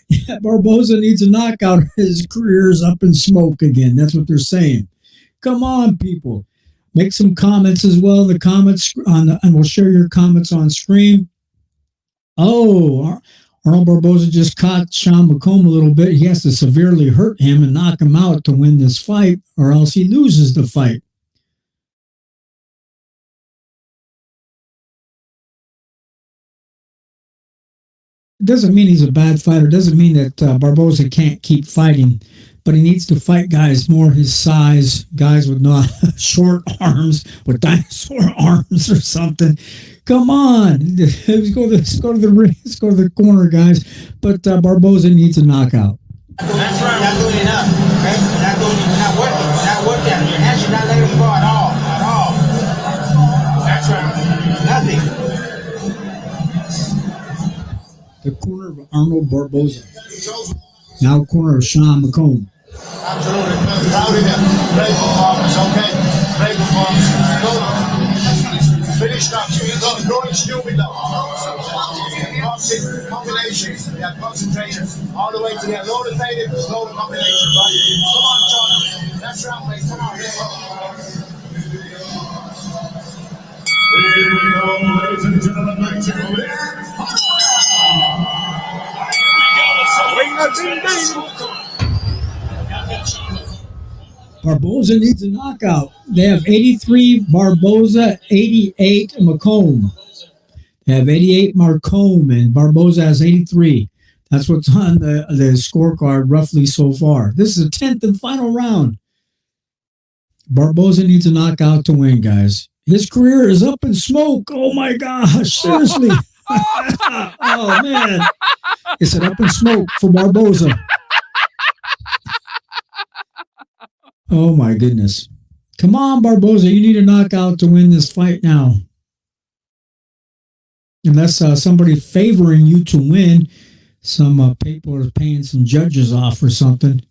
Yeah, Barboza needs a knockout. His career's up in smoke again. That's what they're saying. Come on, people. Make some comments as well in the comments, and we'll share your comments on stream. Oh, Arnold Barboza just caught Sean McComb a little bit. He has to severely hurt him and knock him out to win this fight, or else he loses the fight. doesn't mean he's a bad fighter. Doesn't mean that Barboza can't keep fighting, but he needs to fight guys more his size, guys with not short arms, with dinosaur arms or something. Come on, let's go to the ring, let's go to the corner, guys. But Barboza needs a knockout. That's right. You're not doing enough. Okay? You're not working. You're not working. Your hands should not let him go at all. At all. That's right. Nothing. The corner of Arnold Barboza. Now corner of Sean McComb. Absolutely. Proud of him. Great performance, okay? Great performance. Good. Finished up. Going stupid though. Combination. Yeah, concentrated. All the way to the motivated, slow combination. Right? Come on, John. That's right, mate. Come on. Here we go, ladies and gentlemen. Back to Barboza needs a knockout. They have 83 Barboza, 88 McComb. They have 88 Marcombe, and Barboza has 83. That's what's on the scorecard roughly so far. This is the 10th and final round. Barboza needs a knockout to win, guys. His career is up in smoke. Oh, my gosh. Seriously. Oh, man. It's an up in smoke for Barboza. Oh, my goodness. Come on, Barboza. You need a knockout to win this fight now. Unless somebody favoring you to win, some people are paying some judges off or something.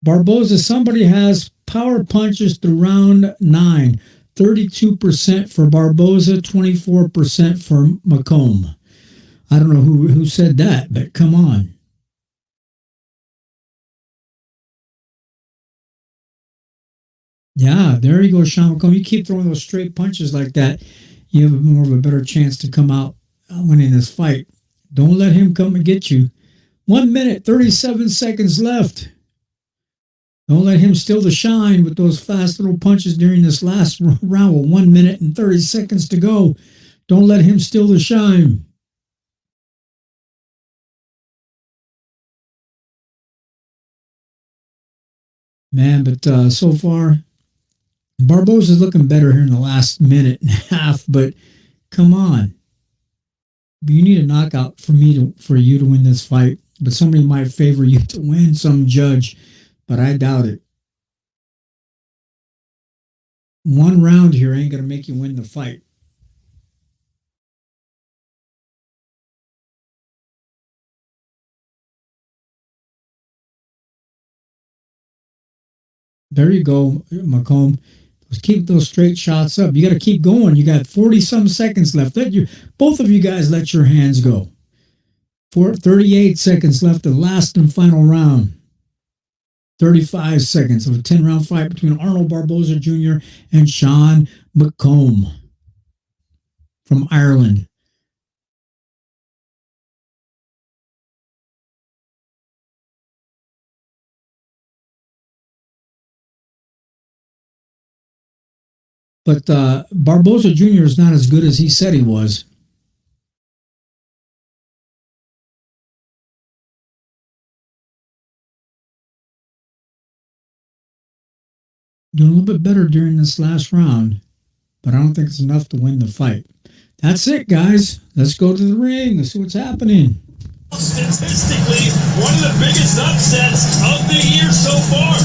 Barboza, somebody has power punches through round 9. 32% for Barboza, 24% for McComb. I don't know who said that, but come on. Yeah, there you go, Sean McComb. You keep throwing those straight punches like that, you have more of a better chance to come out winning this fight. Don't let him come and get you. 1 minute, 37 seconds left. Don't let him steal the shine with those fast little punches during this last round with 1 minute and 30 seconds to go. Don't let him steal the shine. Man, but so far, Barboza's looking better here in the last minute and a half, but come on. You need a knockout for you to win this fight, but somebody might favor you to win, some judge, but I doubt it. One round here ain't going to make you win the fight. There you go, McComb. Keep those straight shots up. You got to keep going. You got 40-some seconds left. Both of you guys let your hands go. 38 seconds left, the last and final round. 35 seconds of a 10-round fight between Arnold Barboza Jr. and Sean McComb from Ireland. But Barboza Jr. is not as good as he said he was. Doing a little bit better during this last round, but I don't think it's enough to win the fight. That's it, guys. Let's go to the ring. Let's see what's happening. Statistically, one of the biggest upsets of the year so far.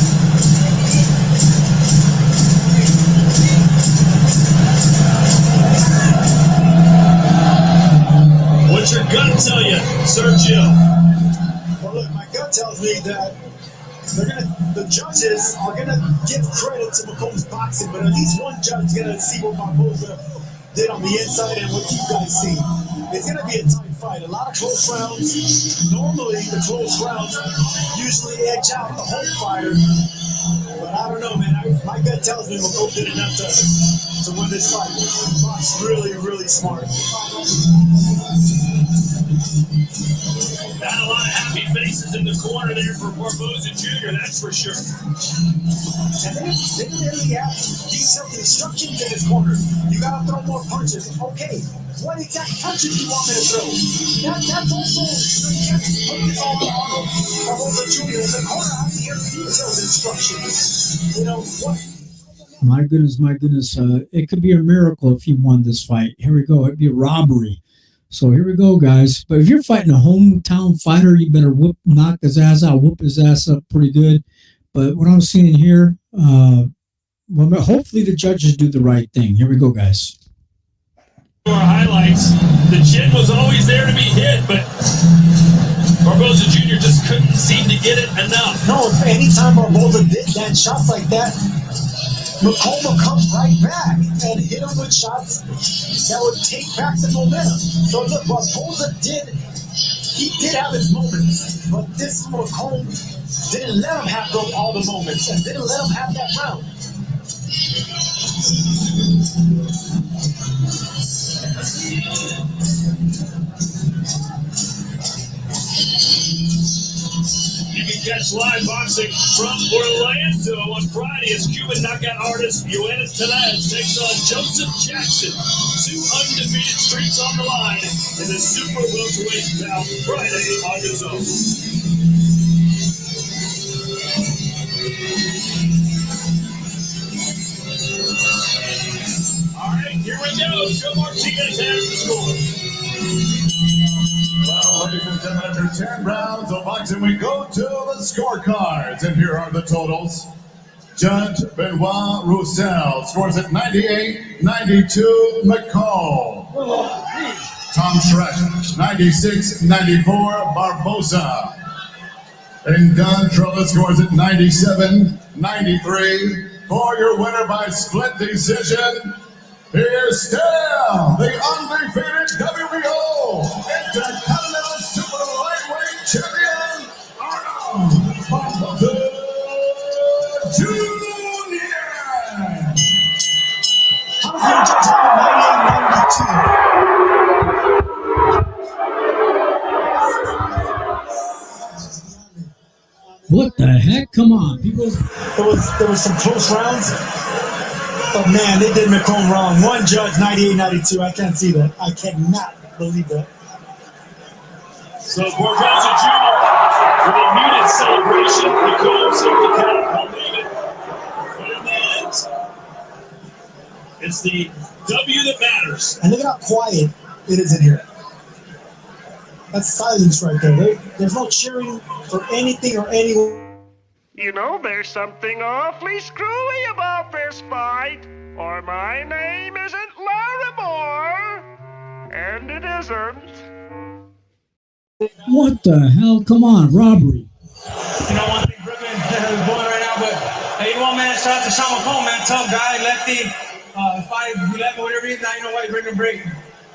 What's your gut tell you, Sergio? Well, look, my gut tells me that the judges are gonna give credit to McComb's boxing, but at least one judge is gonna see what Barboza did on the inside and what you guys see. It's gonna be a tight fight. A lot of close rounds. Normally, the close rounds usually edge out the home fighter. But I don't know, man. My gut tells me McCoy did enough to win this fight. Fox really, really smart. Not a lot of happy faces in the corner there for Barboza Jr., that's for sure. And they really have detailed instructions in his corner. You got to throw more punches. Okay, what exact punches do you want me to throw? That's also, you can't put this all on Barboza Jr. in the corner. I have to hear detailed instructions. You know, what? My goodness. It could be a miracle if he won this fight. Here we go. It'd be a robbery. So here we go, guys. But if you're fighting a hometown fighter, you better knock his ass out, whoop his ass up pretty good. But what I'm seeing here, well, hopefully the judges do the right thing. Here we go, guys. For our highlights, the chin was always there to be hit, but Barboza Jr. just couldn't seem to get it enough. No, anytime Barboza did that, shots like that, McComa comes right back and hit him with shots that would take back the momentum. So look, Barboza did have his moments, but this McComb didn't let him have all the moments and didn't let him have that round. You can catch live boxing from Orlando on Friday as Cuban knockout artist Yoenis Tenaz takes on Joseph Jackson. 2 undefeated streaks on the line in the super welterweight bout Friday on the zone. All right, here we go. Joe Martinez has the score. Well, ladies and gentlemen, after 10 rounds of boxing, we go to the scorecards. And here are the totals. Judge Benoit Roussel scores at 98-92 McCall. Tom Schreck, 96-94 Barboza. And Don Trolla scores at 97-93 for your winner by split decision. Here's still the undefeated WBO Intercontinental Super Lightweight Champion, Arnold Barboza Jr. How does your judge have a 98-92? What the heck? Come on, people. There was some close rounds. But man, they did McComb wrong. One judge, 98-92. I can't see that. I cannot believe that. So Barboza Jr. with a muted celebration. McComb seemed to kind of believe it. But in the end, it's the W that matters. And look at how quiet it is in here. That's silence right there. There's no cheering for anything or anyone. You know, there's something awfully screwy about this fight, or my name isn't Larimore, and it isn't. What the hell? Come on, robbery. You know, one thing Brooklyn is going right now, but hey, you know, man, shout out to Sean McComb, man, tough guy, lefty, 5'11", whatever he is, now you know why he's breaking break.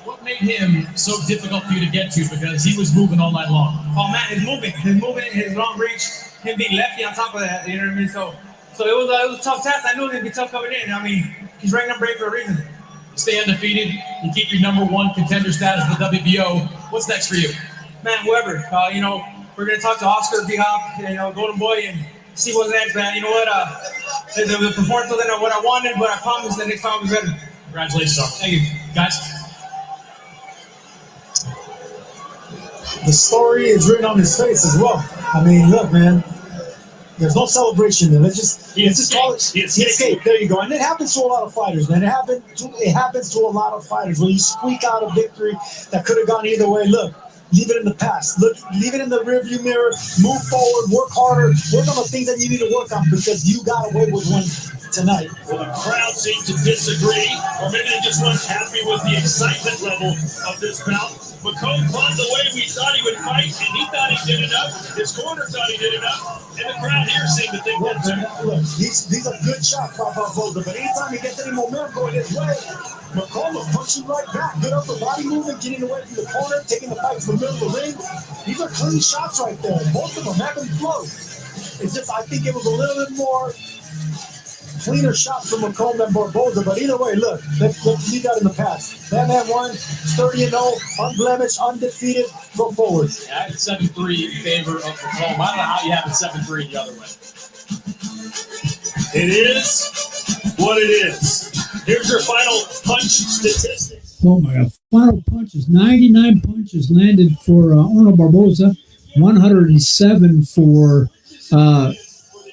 What made him so difficult for you to get to? Because he was moving all night long. Oh man, his movement, his long reach, him being lefty on top of that, you know what I mean? So it was a tough test. I knew it was gonna be tough coming in. I mean, he's ranked number 8 for a reason. Stay undefeated. You keep your number 1 contender status in the WBO. What's next for you? Man, whoever. You know, we're gonna talk to Oscar B-Hop, you know, Golden Boy, and see what's next, man. You know what? The performance wasn't what I wanted, but I promise the next time will be better. Congratulations, Oscar. Thank you, guys. The story is written on his face as well. I mean, look, man. There's no celebration there. Let's just call it. He escaped. There you go. And it happens to a lot of fighters, man. It happens to a lot of fighters when you squeak out a victory that could have gone either way. Look, leave it in the past. Look, leave it in the rearview mirror. Move forward. Work harder. Work on the things that you need to work on because you got away with one tonight. Well, the crowd seemed to disagree, or maybe they just weren't happy with the excitement level of this bout. McComb fought the way we thought he would fight, and he thought he did enough. His corner thought he did enough, and the crowd here seemed to think that too. Look, these are good shots by Barboza, but anytime he gets any momentum going his way, McComb will punch you right back. Good upper body movement, getting away from the corner, taking the fight to the middle of the ring. These are clean shots right there. Both of them have them flow. It's just, I think it was a little bit more cleaner shots from McComb than Barboza. But either way, look, let's leave that in the past. That man won, 30-0, unblemished, undefeated. Go forward. Yeah, I had 7-3 in favor of McComb. I don't know how you have it 7-3 the other way. It is what it is. Here's your final punch statistics. Oh my God. Final punches. 99 punches landed for Arnold Barboza. 107 for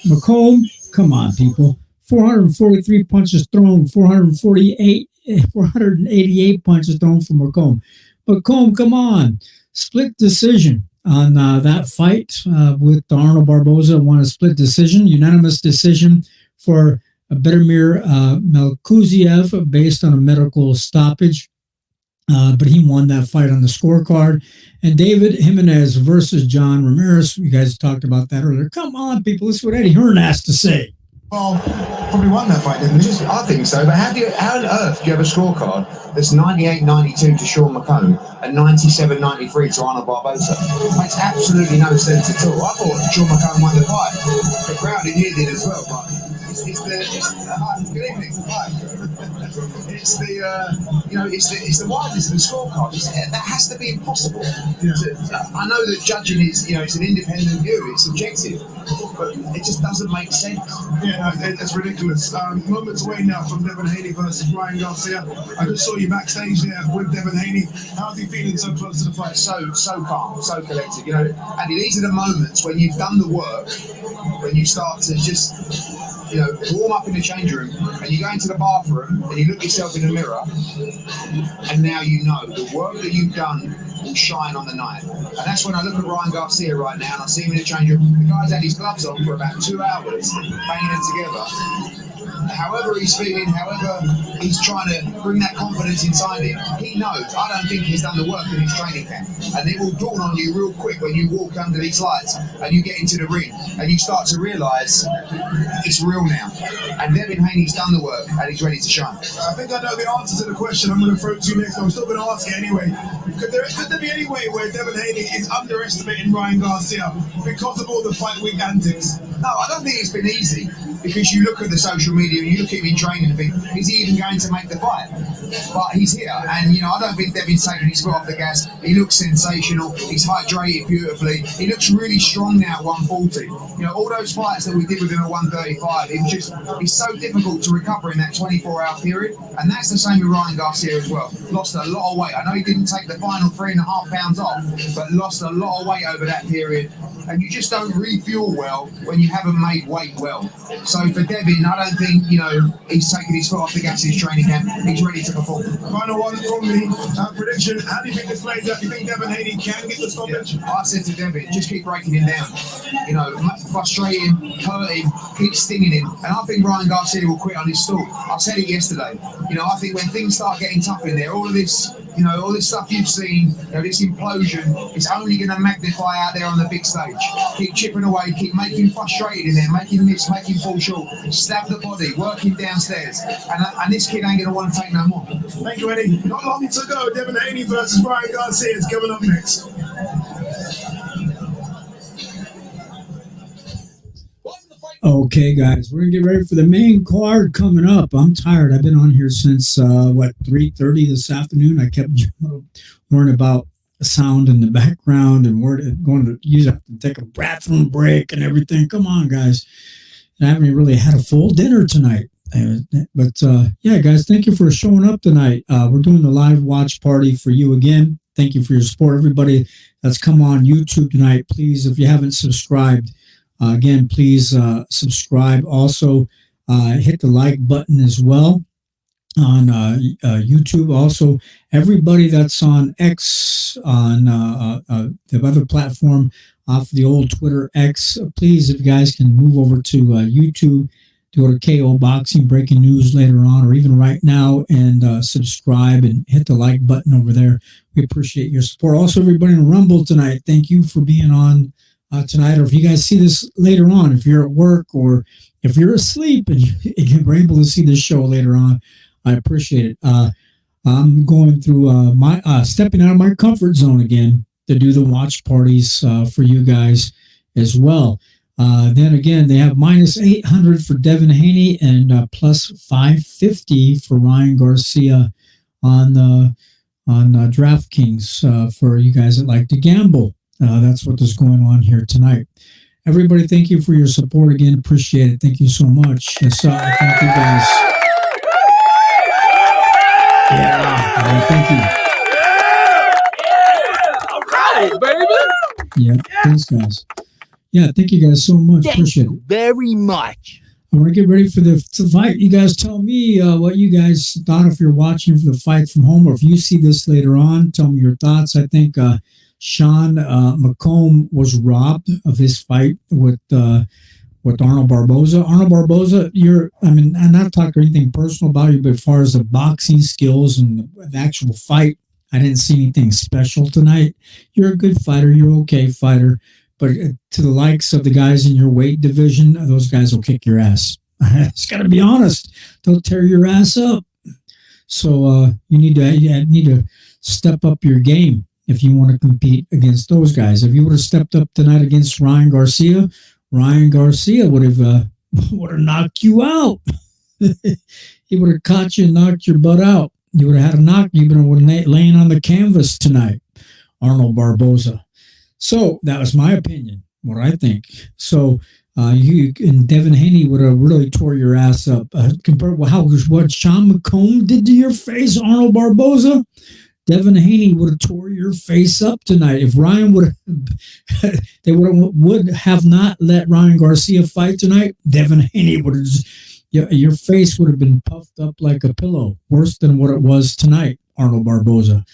McComb. Come on, people. 443 punches thrown. 488 punches thrown for McComb. McComb, come on. Split decision on that fight with Arnold Barboza. Won a split decision, unanimous decision for Betamir Melkuziev based on a medical stoppage. But he won that fight on the scorecard. And David Jimenez versus John Ramirez. You guys talked about that earlier. Come on, people. Listen to what Eddie Hearn has to say. Well, probably won that fight, didn't he? I think so. But how on earth do you have a scorecard that's 98-92 to Sean McComb and 97-93 to Arnold Barboza? It makes absolutely no sense at all. I thought Sean McComb won the fight. The crowd in here did as well, but good evening. Hi. It's the widest of the scorecard. That has to be impossible. Yeah. I know that judging is, it's an independent view. It's subjective, but it just doesn't make sense. Yeah, it's ridiculous. Moments away now from Devin Haney versus Ryan Garcia. I just saw you backstage there with Devin Haney. How's he feeling so close to the fight? So calm, so collected. And these are the moments when you've done the work, when you start to just warm up in the change room, and you go into the bathroom and you look yourself in the mirror, and now you know the work that you've done will shine on the night. And that's when I look at Ryan Garcia right now and I see him in the change room. The guy's had his gloves on for about 2 hours, banging them together. However he's feeling, however he's trying to bring that confidence inside him, he knows. I don't think he's done the work in his training camp. And it will dawn on you real quick when you walk under these lights and you get into the ring and you start to realise it's real now. And Devin Haney's done the work and he's ready to shine. I think I know the answer to the question I'm going to throw to you next. I'm still going to ask it anyway. Could there be any way where Devin Haney is underestimating Ryan Garcia because of all the fight week antics? No, I don't think it's been easy, because you look at the social media and you look at him in training and think, is he even going to make the fight? But he's here, and I don't think Devin's taking his foot off the gas. He looks sensational. He's hydrated beautifully. He looks really strong now at 140. All those fights that we did with him at 135, it's so difficult to recover in that 24-hour period, and that's the same with Ryan Garcia as well. Lost a lot of weight. I know he didn't take the final 3.5 pounds off, but lost a lot of weight over that period. And you just don't refuel well when you haven't made weight well. So for Devin, I don't think he's taking his foot off the gas in his training camp. He's ready to perform. Final one from me. Prediction. How do you think this plays out? Do you think Devin Haney can get the stoppage? Yeah. I said to Devin, just keep breaking him down. Frustrate him, hurt him, keep stinging him. And I think Ryan Garcia will quit on his stall. I said it yesterday. I think when things start getting tough in there, all this stuff you've seen, this implosion, it's only going to magnify out there on the big stage. Keep chipping away, keep making him frustrated in there, make him miss, make him fall short, stab the body, work him downstairs, and this kid ain't going to want to take no more. Thank you, Eddie. Not long to go. Devin Haney versus Ryan Garcia is coming up next. Okay, guys, we're going to get ready for the main card coming up. I'm tired. I've been on here since, 3:30 this afternoon. I kept worrying about the sound in the background and going to have to take a bathroom break and everything. Come on, guys. I haven't really had a full dinner tonight. But, guys, thank you for showing up tonight. We're doing the live watch party for you again. Thank you for your support. Everybody that's come on YouTube tonight, please, if you haven't subscribed, again, please subscribe. Also, hit the like button as well on YouTube. Also, everybody that's on X, on the other platform, off the old Twitter X, please, if you guys can move over to YouTube, to go to KO Boxing Breaking News later on, or even right now, and subscribe and hit the like button over there. We appreciate your support. Also, everybody in Rumble tonight, thank you for being on tonight, or if you guys see this later on, if you're at work or if you're asleep and you're able to see this show later on, I appreciate it. I'm going through stepping out of my comfort zone again to do the watch parties for you guys as well. Then again, they have minus 800 for Devin Haney and plus 550 for Ryan Garcia on DraftKings for you guys that like to gamble. That's what is going on here tonight. Everybody, thank you for your support again. Appreciate it. Thank you so much. Thank you guys. Yeah, thank you. All right, baby. Yeah, thanks, guys. Yeah, thank you guys so much. Appreciate it very much. I want to get ready for the fight. You guys tell me what you guys thought if you're watching for the fight from home, or if you see this later on. Tell me your thoughts. I think Sean McComb was robbed of his fight with Arnold Barboza. Arnold Barboza, I'm not talking anything personal about you, but as far as the boxing skills and the actual fight, I didn't see anything special tonight. You're a good fighter. You're okay fighter. But to the likes of the guys in your weight division, those guys will kick your ass. It's got to be honest. They'll tear your ass up. So you need to step up your game if you want to compete against those guys. If you would have stepped up tonight against Ryan Garcia would have knocked you out. He would have caught you and knocked your butt out. You would have had a knock. You would have been laying on the canvas tonight, Arnold Barboza. So that was my opinion, what I think. So you and Devin Haney would have really tore your ass up compared to what Sean McComb did to your face, Arnold Barboza. Devin Haney would have tore your face up tonight. If Ryan would have not let Ryan Garcia fight tonight, Devin Haney would have your face would have been puffed up like a pillow, worse than what it was tonight, Arnold Barboza.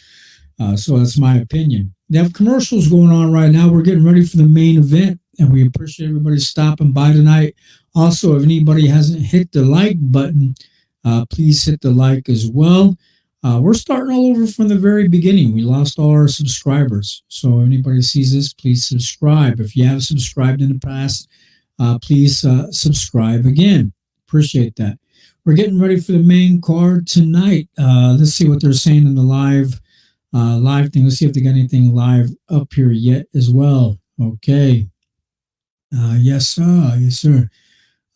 So that's my opinion. They have commercials going on right now. We're getting ready for the main event, and we appreciate everybody stopping by tonight. Also, if anybody hasn't hit the like button, please hit the like as well. We're starting all over from the very beginning. We lost all our subscribers. So if anybody sees this, please subscribe. If you have subscribed in the past, please subscribe again. Appreciate that. We're getting ready for the main card tonight. Let's see what they're saying in the live thing. Let's see if they got anything live up here yet as well. Okay. Yes, sir.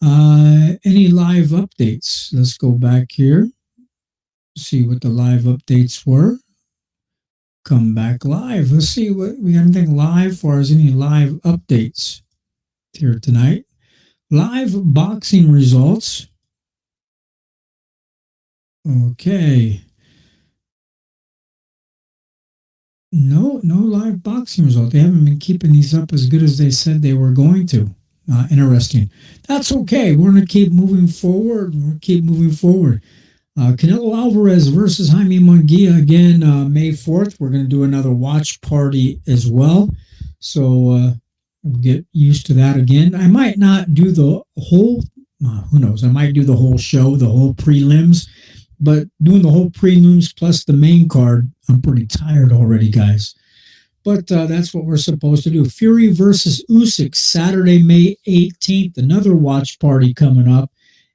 Any live updates? Let's go back here. See what the live updates were. Come back live. Let's see what we got anything live for as any live updates here tonight. Live boxing results. Okay. No live boxing result. They haven't been keeping these up as good as they said they were going to. Interesting. That's okay. We're going to keep moving forward. Canelo Alvarez versus Jaime Munguia again, May 4th. We're going to do another watch party as well. So we'll get used to that again. I might not do the whole, who knows? I might do the whole show, the whole prelims. But doing the whole prelims plus the main card, I'm pretty tired already, guys. But that's what we're supposed to do. Fury versus Usyk, Saturday, May 18th. Another watch party coming up.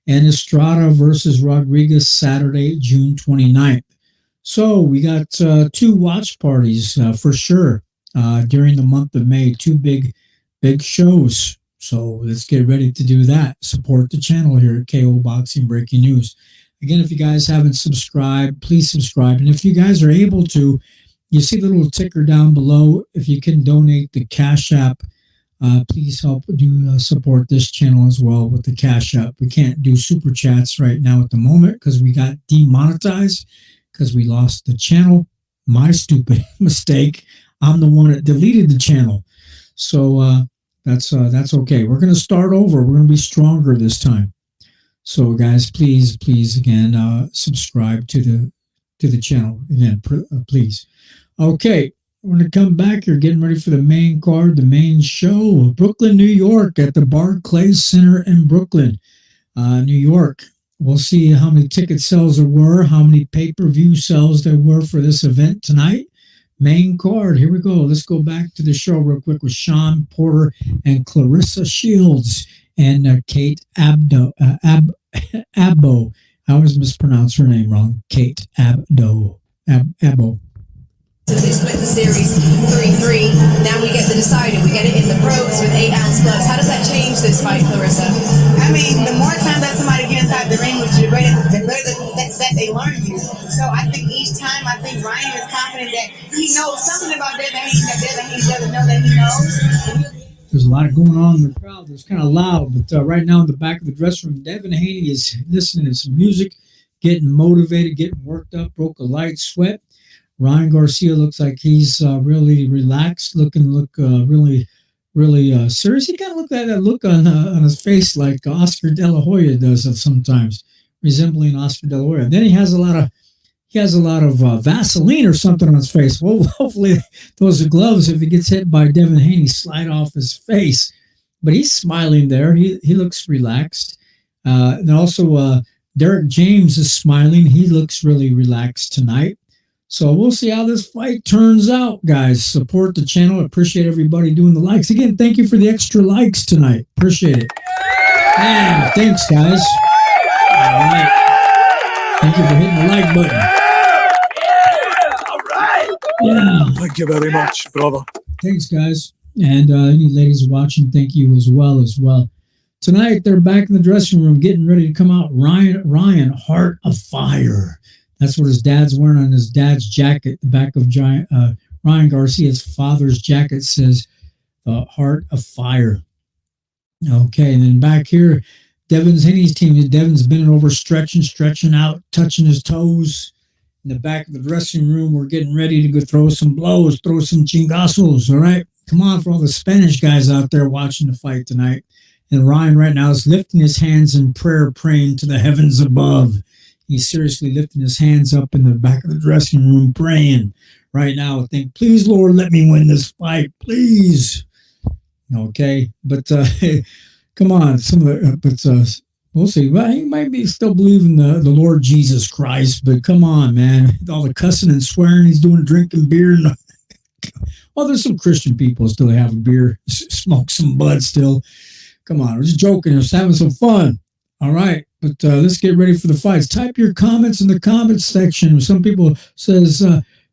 And Estrada versus Rodriguez, Saturday, June 29th. So we got two watch parties for sure during the month of May. Two big shows. So let's get ready to do that. Support the channel here at KO Boxing Breaking News. Again, if you guys haven't subscribed, please subscribe. And if you guys are able to, you see the little ticker down below. If you can donate the Cash App, please help support this channel as well with the Cash App. We can't do super chats right now at the moment because we got demonetized because we lost the channel. My stupid mistake. I'm the one that deleted the channel. So that's okay. We're going to start over. We're going to be stronger this time. So guys, please again subscribe to the channel again, please. Okay, we're gonna come back here, getting ready for the main card, the main show, Brooklyn, New York, at the Barclays Center in Brooklyn, New York. We'll see how many ticket sales there were, how many pay-per-view sales there were for this event tonight. Main card, here we go. Let's go back to the show real quick with Sean Porter and Clarissa Shields and Kate Abdo. I always mispronounce her name wrong. Kate Abdo. Abbo. They split the series 3-3. Now we get the decider. We get it in the pros with 8-ounce gloves. How does that change this fight, Clarissa? I mean, the more time that somebody gets inside the ring with you, the better that they learn you. So I think each time, I think Ryan is confident that he knows something about Devin Haney that Devin Haney doesn't know that he knows. There's a lot going on in the crowd. It's kind of loud, but right now in the back of the dressing room, Devin Haney is listening to some music, getting motivated, getting worked up, broke a light sweat. Ryan Garcia looks like he's really relaxed, really serious. He kind of looked at that look on his face like Oscar De La Hoya does sometimes, resembling Oscar De La Hoya. Then he has a lot of Vaseline or something on his face. Well, hopefully those are gloves. If he gets hit by Devin Haney, slide off his face. But he's smiling there. He looks relaxed. And also Derek James is smiling. He looks really relaxed tonight. So we'll see how this fight turns out, guys. Support the channel. Appreciate everybody doing the likes. Again, thank you for the extra likes tonight. Appreciate it. Yeah, thanks, guys. All right. Thank you for hitting the like button. All right. Yeah. Thank you very much, brother. Thanks, guys. And any ladies watching, thank you as well. Tonight, they're back in the dressing room getting ready to come out. Ryan, Heart of Fire. That's what his dad's wearing on his dad's jacket. The back of Ryan Garcia's father's jacket says Heart of Fire. Okay, and then back here, Devin Haney's team. Devin's bending over, stretching out, touching his toes. In the back of the dressing room, we're getting ready to go throw some blows, throw some chingazos, all right? Come on, for all the Spanish guys out there watching the fight tonight. And Ryan right now is lifting his hands in prayer, praying to the heavens above. He's seriously lifting his hands up in the back of the dressing room, praying right now. Think, please, Lord, let me win this fight, please. Okay, but come on, we'll see. Well, he might be still believing the Lord Jesus Christ, but come on, man. All the cussing and swearing he's doing, drinking beer. Well, there's some Christian people still have a beer, smoke some bud still. Come on, we're just joking. We're just having some fun. All right, but let's get ready for the fights. Type your comments in the comments section. Some people says,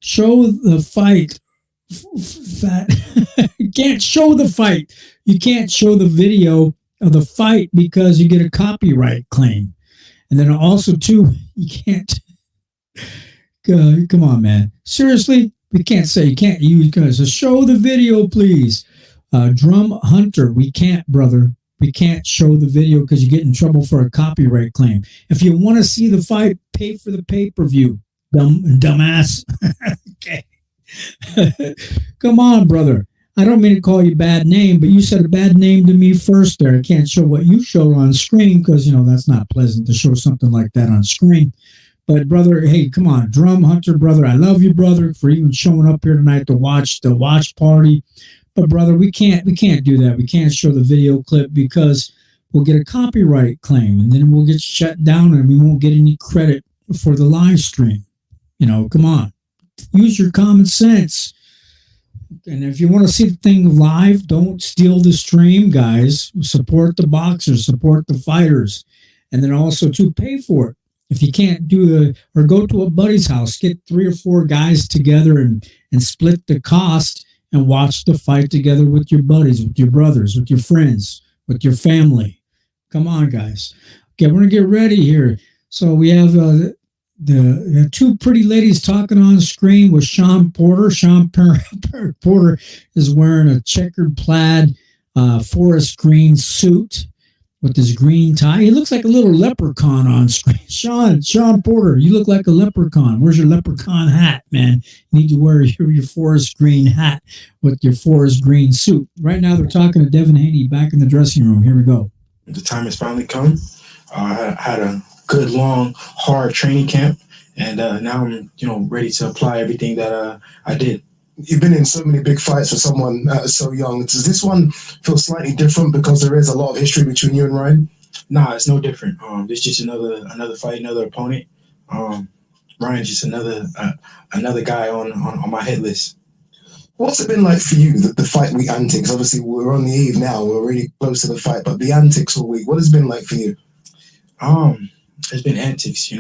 show the fight. You can't show the fight. You can't show the video of the fight because you get a copyright claim. And then also, too, you can't. Come on, man. Seriously, we can't say you can't use guys. So show the video, please. Drum Hunter, we can't, brother. We can't show the video because you get in trouble for a copyright claim. If you want to see the fight, pay for the pay-per-view, dumbass. Okay. Come on, brother. I don't mean to call you a bad name, but you said a bad name to me first there. I can't show what you showed on screen because, that's not pleasant to show something like that on screen. But, brother, hey, come on. Drum Hunter, brother, I love you, brother, for even showing up here tonight to watch the watch party. But brother, we can't do that. We can't show the video clip because we'll get a copyright claim and then we'll get shut down and we won't get any credit for the live stream. Come on. Use your common sense. And if you want to see the thing live, don't steal the stream, guys. Support the boxers, support the fighters. And then also to pay for it. If you can't or go to a buddy's house, get 3 or 4 guys together and split the cost and watch the fight together with your buddies, with your brothers, with your friends, with your family. Come on, guys. Okay, we're going to get ready here. So we have the 2 pretty ladies talking on screen with Sean Porter. Sean Porter is wearing a checkered plaid forest green suit with his green tie. He looks like a little leprechaun on screen. Sean Porter, you look like a leprechaun. Where's your leprechaun hat, man? You need to wear your forest green hat with your forest green suit. Right now, they're talking to Devin Haney back in the dressing room. Here we go. The time has finally come. I had a good, long, hard training camp, and now I'm, ready to apply everything that I did. You've been in so many big fights for someone so young. Does this one feel slightly different because there is a lot of history between you and Ryan? Nah, it's no different. It's just another fight, another opponent. Ryan's just another guy on my hit list. What's it been like for you, the fight week antics? Obviously, we're on the eve now. We're really close to the fight, but the antics all week, what has it been like for you? It's been antics,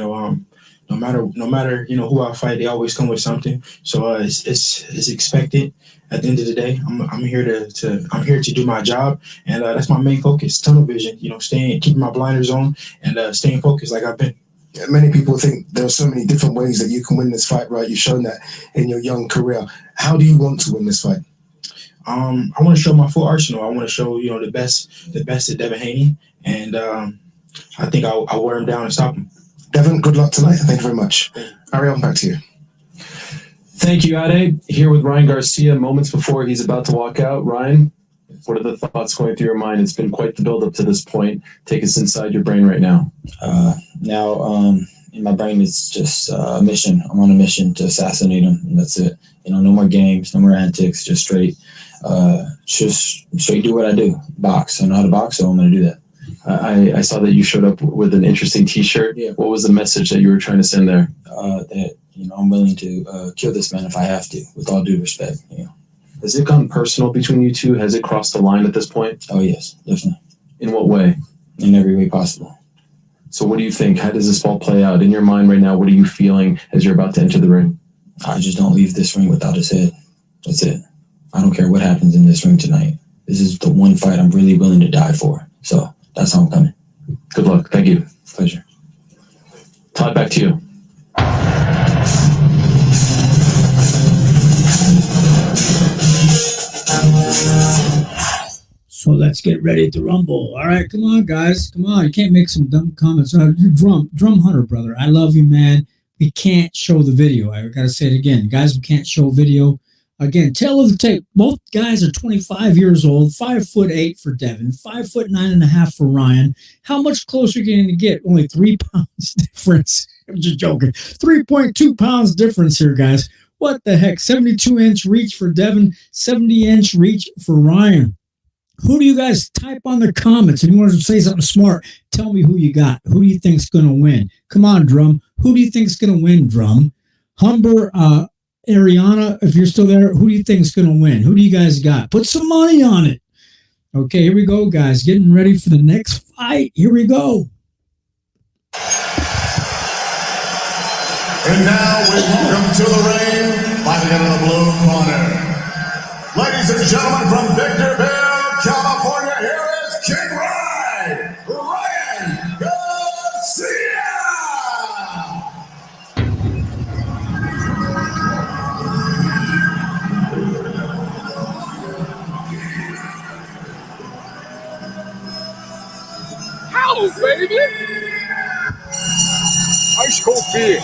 no matter who I fight, they always come with something. So it's expected. At the end of the day, I'm here to do my job, and that's my main focus. Tunnel vision, keeping my blinders on, and staying focused like I've been. Yeah, many people think there are so many different ways that you can win this fight, right? You've shown that in your young career. How do you want to win this fight? I want to show my full arsenal. I want to show the best of Devin Haney, and I think I'll wear him down and stop him. Devin, good luck tonight. Thank you very much. Ariel, back to you. Thank you, Ade. Here with Ryan Garcia moments before he's about to walk out. Ryan, what are the thoughts going through your mind? It's been quite the build-up to this point. Take us inside your brain right now. Now, in my brain, it's just a mission. I'm on a mission to assassinate him, and that's it. No more games, no more antics, just straight do what I do. Box. I know how to box, so I'm going to do that. I saw that you showed up with an interesting T-shirt. Yeah. What was the message that you were trying to send there? That I'm willing to kill this man if I have to, with all due respect. Has it gone personal between you two? Has it crossed the line at this point? Oh yes, definitely. In what way? In every way possible. So what do you think? How does this all play out in your mind right now? What are you feeling as you're about to enter the ring? I just don't leave this ring without his head. That's it. I don't care what happens in this ring tonight. This is the one fight I'm really willing to die for. So that's how I'm coming. Good luck. Thank you. Pleasure. Todd, back to you. So let's get ready to rumble. All right, come on, guys. Come on. You can't make some dumb comments. Drum Hunter, brother. I love you, man. We can't show the video. I got to say it again. Guys, we can't show video. Again, tail of the tape. Both guys are 25 years old, 5'8" for Devin, 5'9.5" for Ryan. How much closer are you going to get? Only 3 pounds difference. I'm just joking. 3.2 pounds difference here, guys. What the heck? 72-inch reach for Devin, 70-inch reach for Ryan. Who do you guys type on the comments? If you want to say something smart, tell me who you got. Who do you think's going to win? Come on, Drum. Who do you think's going to win, Drum? Humber, Ariana, if you're still there, who do you think's going to win? Who do you guys got? Put some money on it. Okay, here we go, guys. Getting ready for the next fight. Here we go. And now we welcome to the ring, fighting in the blue corner. Ladies and gentlemen, from Victorville, California, here is King Ryan Garcia. How, baby? Ice cold beer.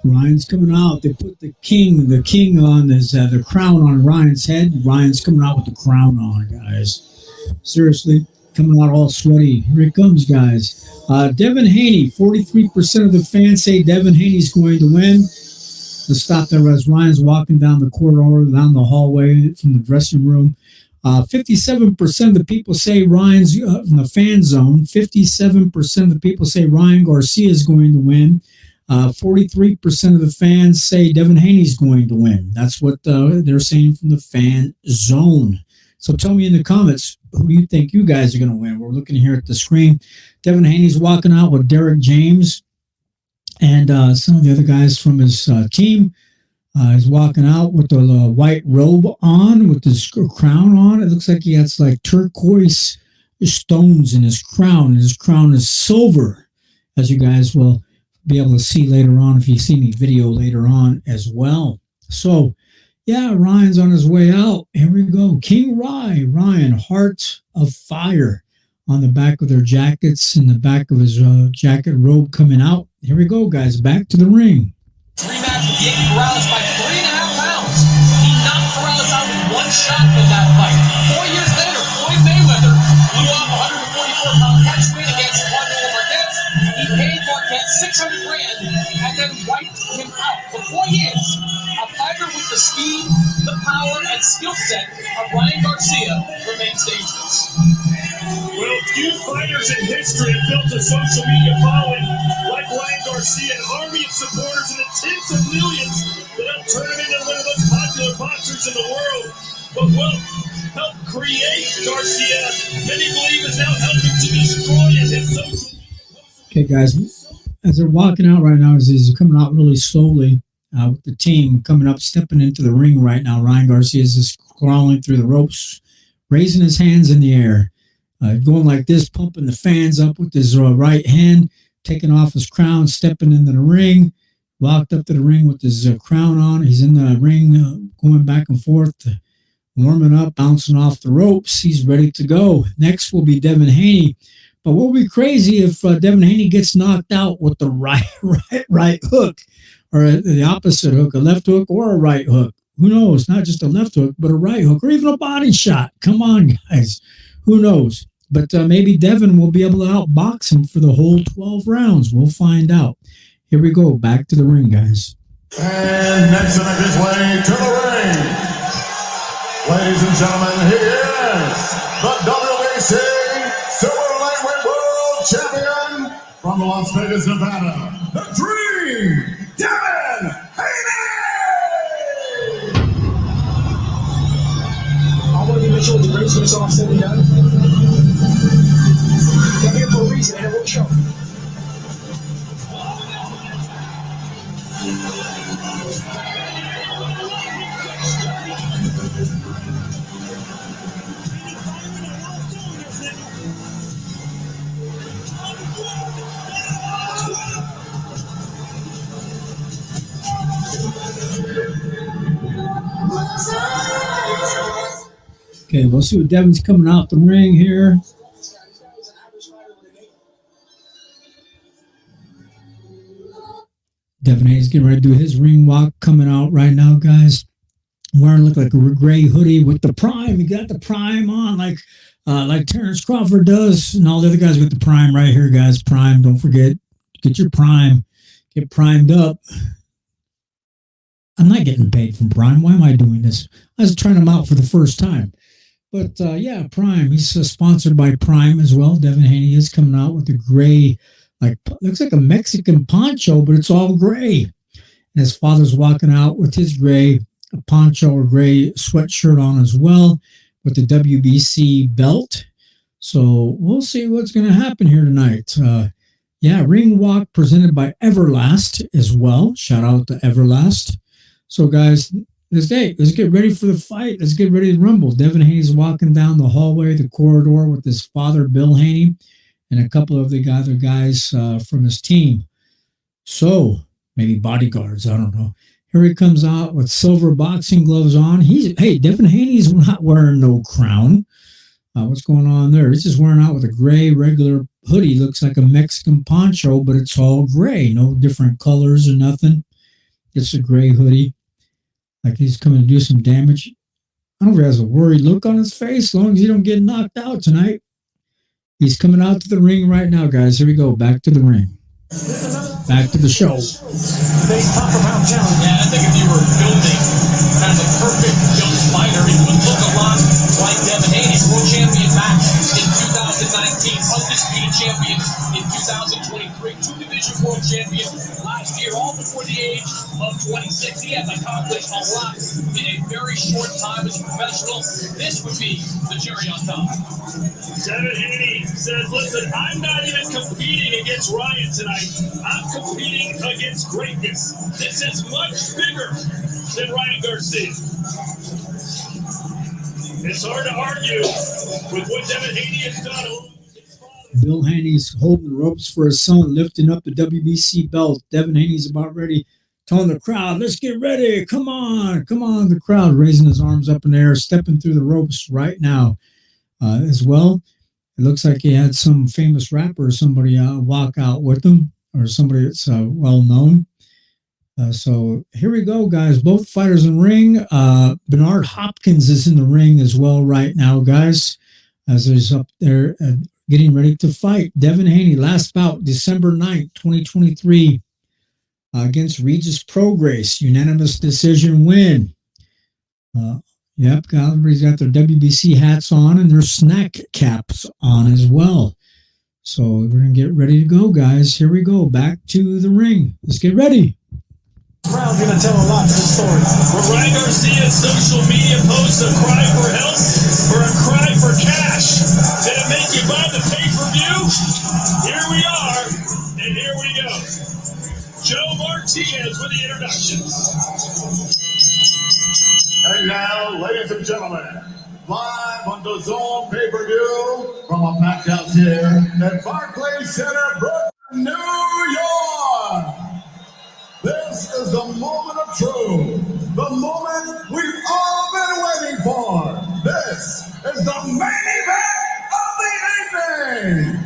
Ryan's coming out. They put the king on his the crown on Ryan's head. Ryan's coming out with the crown on, guys. Seriously, coming out all sweaty. Here it comes, guys. Devin Haney, 43% of the fans say Devin Haney's going to win. Let's stop there as Ryan's walking down the corridor, down the hallway from the dressing room. 57% of the people say Ryan's from the fan zone. 57% of the people say Ryan Garcia is going to win. 43% of the fans say Devin Haney's going to win. That's what they're saying from the fan zone. So tell me in the comments, who do you think you guys are going to win? We're looking here at the screen. Devin Haney's walking out with Derek James and some of the other guys from his team. He's walking out with the white robe on, with his crown on. It looks like he has like turquoise stones in his crown. His crown is silver, as you guys will be able to see later on if you see any video later on as well. So, yeah, Ryan's on his way out. Here we go. King Ryan, Heart of Fire on the back of their jackets, in the back of his jacket robe coming out. Here we go, guys. Back to the ring. Rematch with Diego Corrales by 3.5 pounds. He knocked Corrales out with one shot in that fight. 4 years later, Floyd Mayweather blew off a 144-pound catch win against Juan Marquez. He paid Marquez $600,000 and then wiped him out. For 4 years, a fighter with the speed, the power, and skill set of Ryan Garcia remains dangerous. Well, few fighters in history have built a social media following like Ryan Garcia, an army of supporters and the tens of millions that have turned him into one of the most popular boxers in the world. But what helped create Garcia, many believe is now helping to destroy his social media. Okay, guys, as they're walking out right now, as he's coming out really slowly with the team coming up, stepping into the ring right now, Ryan Garcia is just crawling through the ropes, raising his hands in the air. Going like this, pumping the fans up with his right hand, taking off his crown, stepping into the ring, walked up to the ring with his crown on. He's in the ring, going back and forth, warming up, bouncing off the ropes. He's ready to go. Next will be Devin Haney. But what would be crazy if Devin Haney gets knocked out with the right hook, or the opposite hook, a left hook or a right hook. Who knows? Not just a left hook, but a right hook, or even a body shot. Come on, guys. Who knows? But maybe Devin will be able to outbox him for the whole 12 rounds. We'll find out. Here we go. Back to the ring, guys. And next to make his way to the ring, ladies and gentlemen, he is the WBC Super Lightweight World Champion from Las Vegas, Nevada, the Dream, Devin Haney! I want to make sure the race gets all said and done. Got here for a reason, and it won't show. Okay, we'll see what Devin's coming out the ring here. Devin Haney's getting ready to do his ring walk, coming out right now, guys. Wearing look like a gray hoodie with the prime. He got the prime on like Terrence Crawford does, and all the other guys with the prime right here, guys. Prime, don't forget, get your prime, get primed up. I'm not getting paid from Prime. Why am I doing this? I was trying them out for the first time. But yeah, Prime. He's sponsored by Prime as well. Devin Haney is coming out with a gray, looks like a Mexican poncho, but it's all gray. And his father's walking out with his gray poncho or gray sweatshirt on as well, with the WBC belt. So we'll see what's going to happen here tonight. Yeah, ring walk presented by Everlast as well. Shout out to Everlast. So guys, let's get ready for the fight. Let's get ready to rumble. Devin Haney's walking down the hallway, the corridor, with his father, Bill Haney, and a couple of the other guys from his team. So maybe bodyguards, I don't know. Here he comes out with silver boxing gloves on. Devin Haney's not wearing no crown. What's going on there? He's just wearing out with a gray regular hoodie. Looks like a Mexican poncho, but it's all gray. No different colors or nothing. It's a gray hoodie. Like he's coming to do some damage. I don't know if he has a worried look on his face, as long as he don't get knocked out tonight. He's coming out to the ring right now, guys. Here we go. Back to the ring. Back to the show. Yeah, I think if you were building kind of the perfect young fighter, he would look a lot like Devin Haney, world champion back in 2019, undisputed champion in 2023, two-division world champion last year, all before the age of 26. He has accomplished a lot in a very short time as a professional. This would be the cherry on top. Devin Haney says, listen, I'm not even competing against Ryan tonight. I'm competing against greatness. This is much bigger than Ryan Garcia. It's hard to argue with what Devin Haney has done. Bill Haney's holding the ropes for his son, lifting up the WBC belt. Devin Haney's about ready, telling the crowd, let's get ready. Come on, come on. The crowd raising his arms up in the air, stepping through the ropes right now as well. It looks like he had some famous rapper or somebody walk out with him, or somebody that's well-known. So here we go, guys. Both fighters in the ring. Bernard Hopkins is in the ring as well right now, guys, as he's up there getting ready to fight. Devin Haney, last bout, December 9th, 2023, against Regis Prograis. Unanimous decision win. Yep, everybody's got their WBC hats on and their snack caps on as well. So we're going to get ready to go, guys. Here we go. Back to the ring. Let's get ready. Crowd's going to tell a lot to the story. Were Ryan Garcia's social media posts a cry for help or a cry for cash? Did it make you buy the pay-per-view? Here we are, and here we go. Joe Martinez with the introductions. And now, ladies and gentlemen, live on the Zone pay-per-view from a packed house here at Barclays Center, Brooklyn, New York. This is the moment of truth, the moment we've all been waiting for. This is the main event of the evening.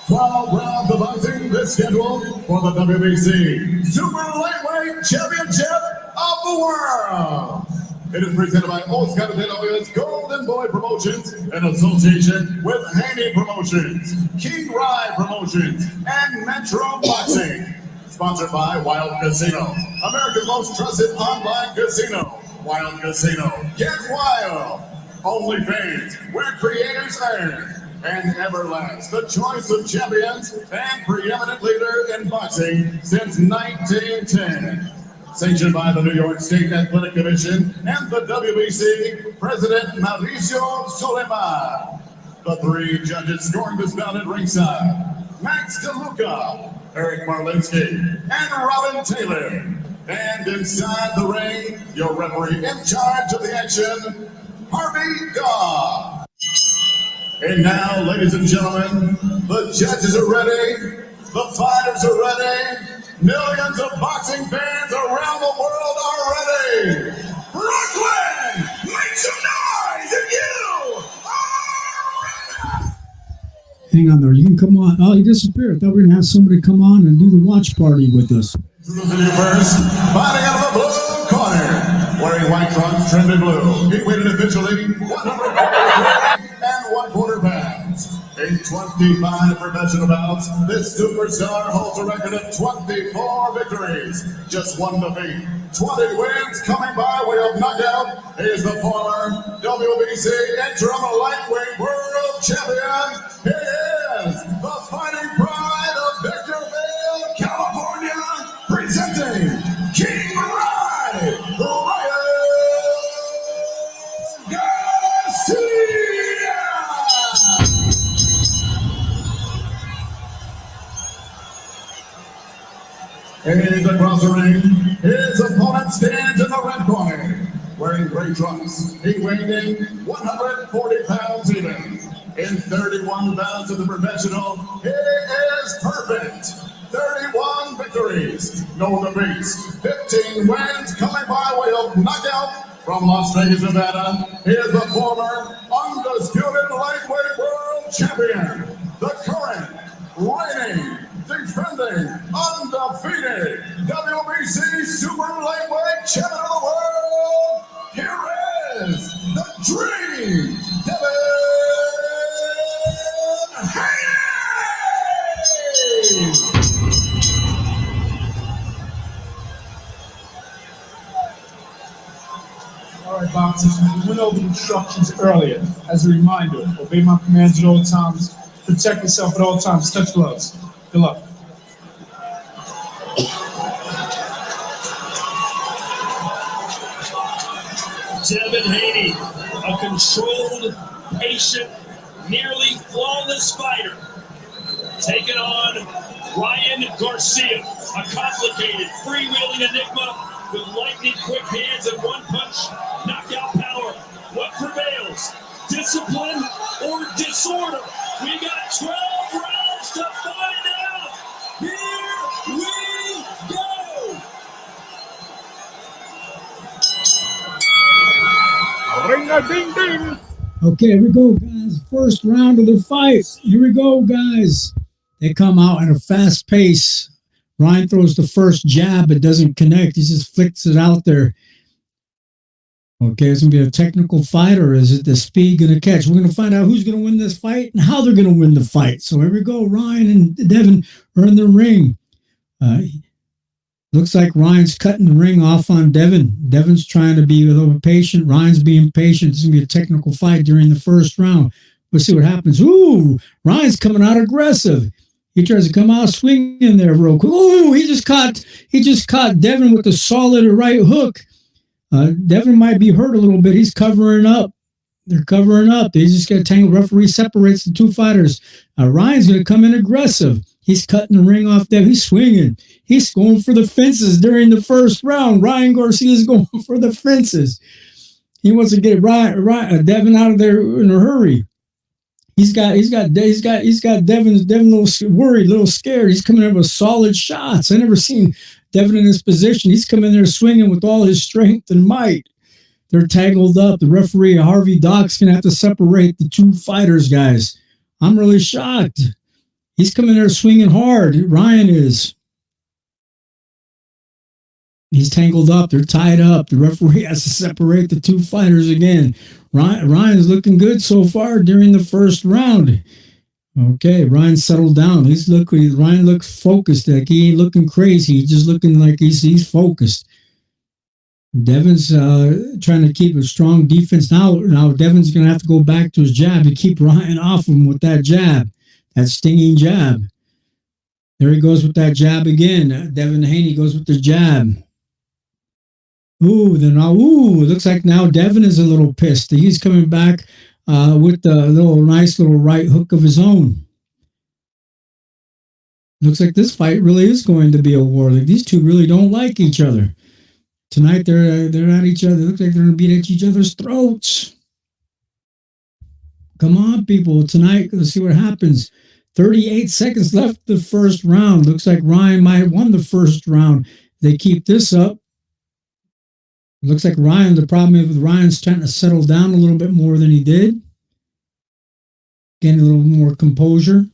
12 rounds of boxing is scheduled for the WBC Super Lightweight Championship of the World. It is presented by Oscar de la Hoya's Golden Boy Promotions in association with Haney Promotions, King Rye Promotions, and Metro Boxing. Sponsored by Wild Casino, America's most trusted online casino. Wild Casino, get wild. OnlyFans, where creators earn. And Everlast, the choice of champions and preeminent leader in boxing since 1910. Sanctioned by the New York State Athletic Commission and the WBC President Mauricio Soleiman. The three judges scoring this bout at ringside: Max DeLuca, Eric Marlinsky, and Robin Taylor. And inside the ring, your referee in charge of the action, Harvey Gaw. And now, ladies and gentlemen, the judges are ready, the fighters are ready, millions of boxing fans around the world are ready. Brooklyn, make some noise if you are ready. Hang on there. You can come on. Oh, he disappeared. I thought we were going to have somebody come on and do the watch party with us. Introducing you first, fighting out of the blue corner, wearing white trunks trimmed in blue. He weighed officially 143 and 1/4 pounds. In 25 professional bouts, this superstar holds a record of 24 victories, just one defeat, 20 wins coming by way of knockout. He is the former WBC interim lightweight world champion. He is the fighting pride of Victorville, California, presenting King Ryan Garcia. And across the ring, his opponent stands in the red corner, wearing gray trunks. He weighed in 140 pounds even. In 31 bouts of the professional, he is perfect. 31 victories, no defeats, 15 wins coming by way of knockout. From Las Vegas, Nevada, he is the former undisputed lightweight world champion, the current reigning, defending, undefeated WBC Super Lightweight Champion of the World. Here is the Dream, Devin Haney. All right, boxers, we went over the instructions earlier. As a reminder, obey my commands at all times. Protect yourself at all times. Touch gloves. Good luck. Devin Haney, a controlled, patient, nearly flawless fighter, taking on Ryan Garcia, a complicated, freewheeling enigma with lightning-quick hands and one-punch knockout power. What prevails, discipline or disorder? We got 12 Okay, here we go, guys. First round of the fight. Here we go, guys. They come out at a fast pace. Ryan throws the first jab. It doesn't connect. He just flicks it out there. Okay, it's going to be a technical fight, or is it the speed going to catch? We're going to find out who's going to win this fight and how they're going to win the fight. So here we go. Ryan and Devin are in the ring. Looks like Ryan's cutting the ring off on Devin. Devin's trying to be a little patient. Ryan's being patient. It's going to be a technical fight during the first round. We'll see what happens. Ooh, Ryan's coming out aggressive. He tries to come out swinging there real quick. Ooh, he just caught Devin with a solid right hook. Devin might be hurt a little bit. He's covering up. They're covering up. They just got tangled. Referee separates the two fighters. Ryan's going to come in aggressive. He's cutting the ring off Devin. He's swinging. He's going for the fences during the first round. Ryan Garcia is going for the fences. He wants to get Devin out of there in a hurry. He's got Devin a little worried, a little scared. He's coming in with solid shots. I never seen Devin in this position. He's coming there swinging with all his strength and might. They're tangled up. The referee, Harvey Doc's going to have to separate the two fighters, guys. I'm really shocked. He's coming there swinging hard. Ryan is. He's tangled up. They're tied up. The referee has to separate the two fighters again. Ryan's looking good so far during the first round. Okay, Ryan settled down. Ryan looks focused. Like he ain't looking crazy. He's just looking like he's focused. Devin's trying to keep a strong defense. Now Devin's going to have to go back to his jab to keep Ryan off him with that jab, that stinging jab. There he goes with that jab again. Devin Haney goes with the jab. It looks like now Devin is a little pissed. He's coming back with the nice little right hook of his own. Looks like this fight really is going to be a war. Like these two really don't like each other. Tonight they're at each other. Looks like they're going to beat at each other's throats. Come on, people. Tonight, let's see what happens. 38 seconds left the first round. Looks like Ryan might have won the first round. They keep this up. Looks like the problem is with Ryan's trying to settle down a little bit more than he did. Getting a little more composure.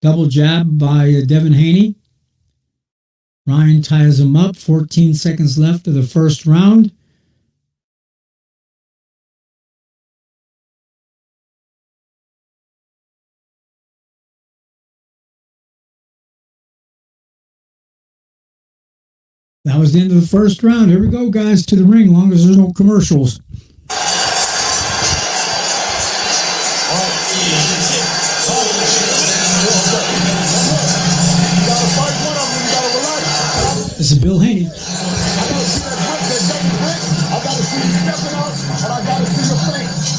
Double jab by Devin Haney. Ryan ties him up. 14 seconds left of the first round. That was the end of the first round. Here we go, guys, to the ring, long as there's no commercials. This is Bill Haney. I gotta see that brick, that double brick. I gotta see you stepping up, and I gotta see your face.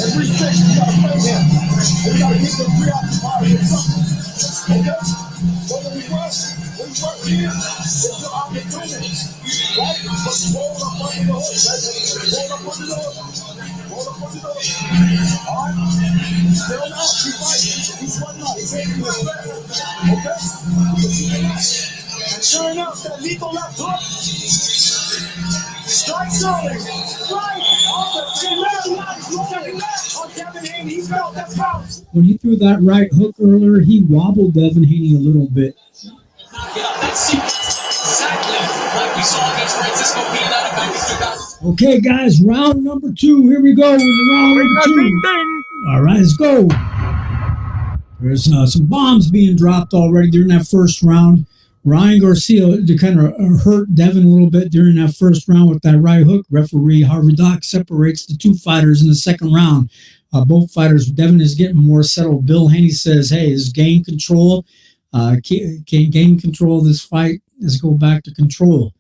Every section, you gotta play him. And you gotta get them preoccupied with something. Okay? So when we work here, it's your opportunity. Right? But roll up under the hood, baby. Roll up under the hood. Roll up under the hood. All right? Still out. Keep fighting. He's sweating out. He's taking his back. Okay? And sure enough, that lethal left hook strikes early. Right off the left on Devin Haney. He felt that bounce. When he threw that right hook earlier, he wobbled Devin Haney a little bit. That's exactly like we saw against Francisco Pina back in 2000. Okay, guys, round number 2. Here we go. Round number 2. All right, let's go. There's some bombs being dropped already during that first round. Ryan Garcia kind of hurt Devin a little bit during that first round with that right hook. Referee Harvey Doc separates the two fighters in the second round. Both fighters, Devin is getting more settled. Bill Haney says, hey, is gain control. Gain control of this fight. Let's go back to control.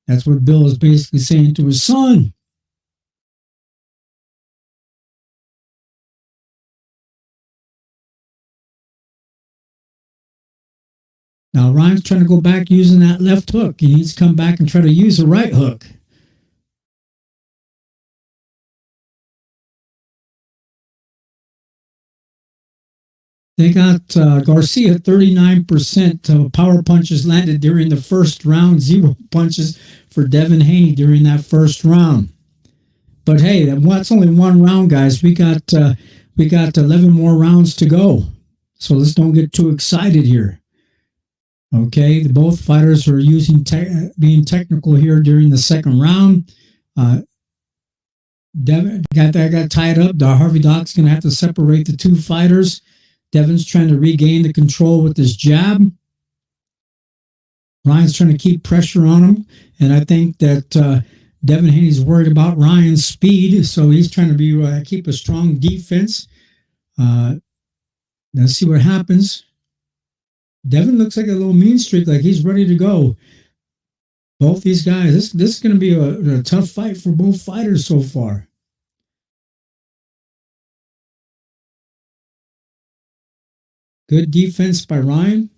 That's what Bill is basically saying to his son. Now Ryan's trying to go back using that left hook. He needs to come back and try to use a right hook. They got Garcia 39% power punches landed during the first round, 0 punches for Devin Haney during that first round. But hey, that's only one round, guys. We got 11 more rounds to go. So let's don't get too excited here. Okay, both fighters are being technical here during the second round. Devin got tied up. Harvey Doc's going to have to separate the two fighters. Devin's trying to regain the control with his jab. Ryan's trying to keep pressure on him. And I think that Devin Haney's worried about Ryan's speed, so he's trying to keep a strong defense. Let's see what happens. Devin looks like a little mean streak, like he's ready to go. Both these guys, this is going to be a tough fight for both fighters so far. Good defense by Ryan.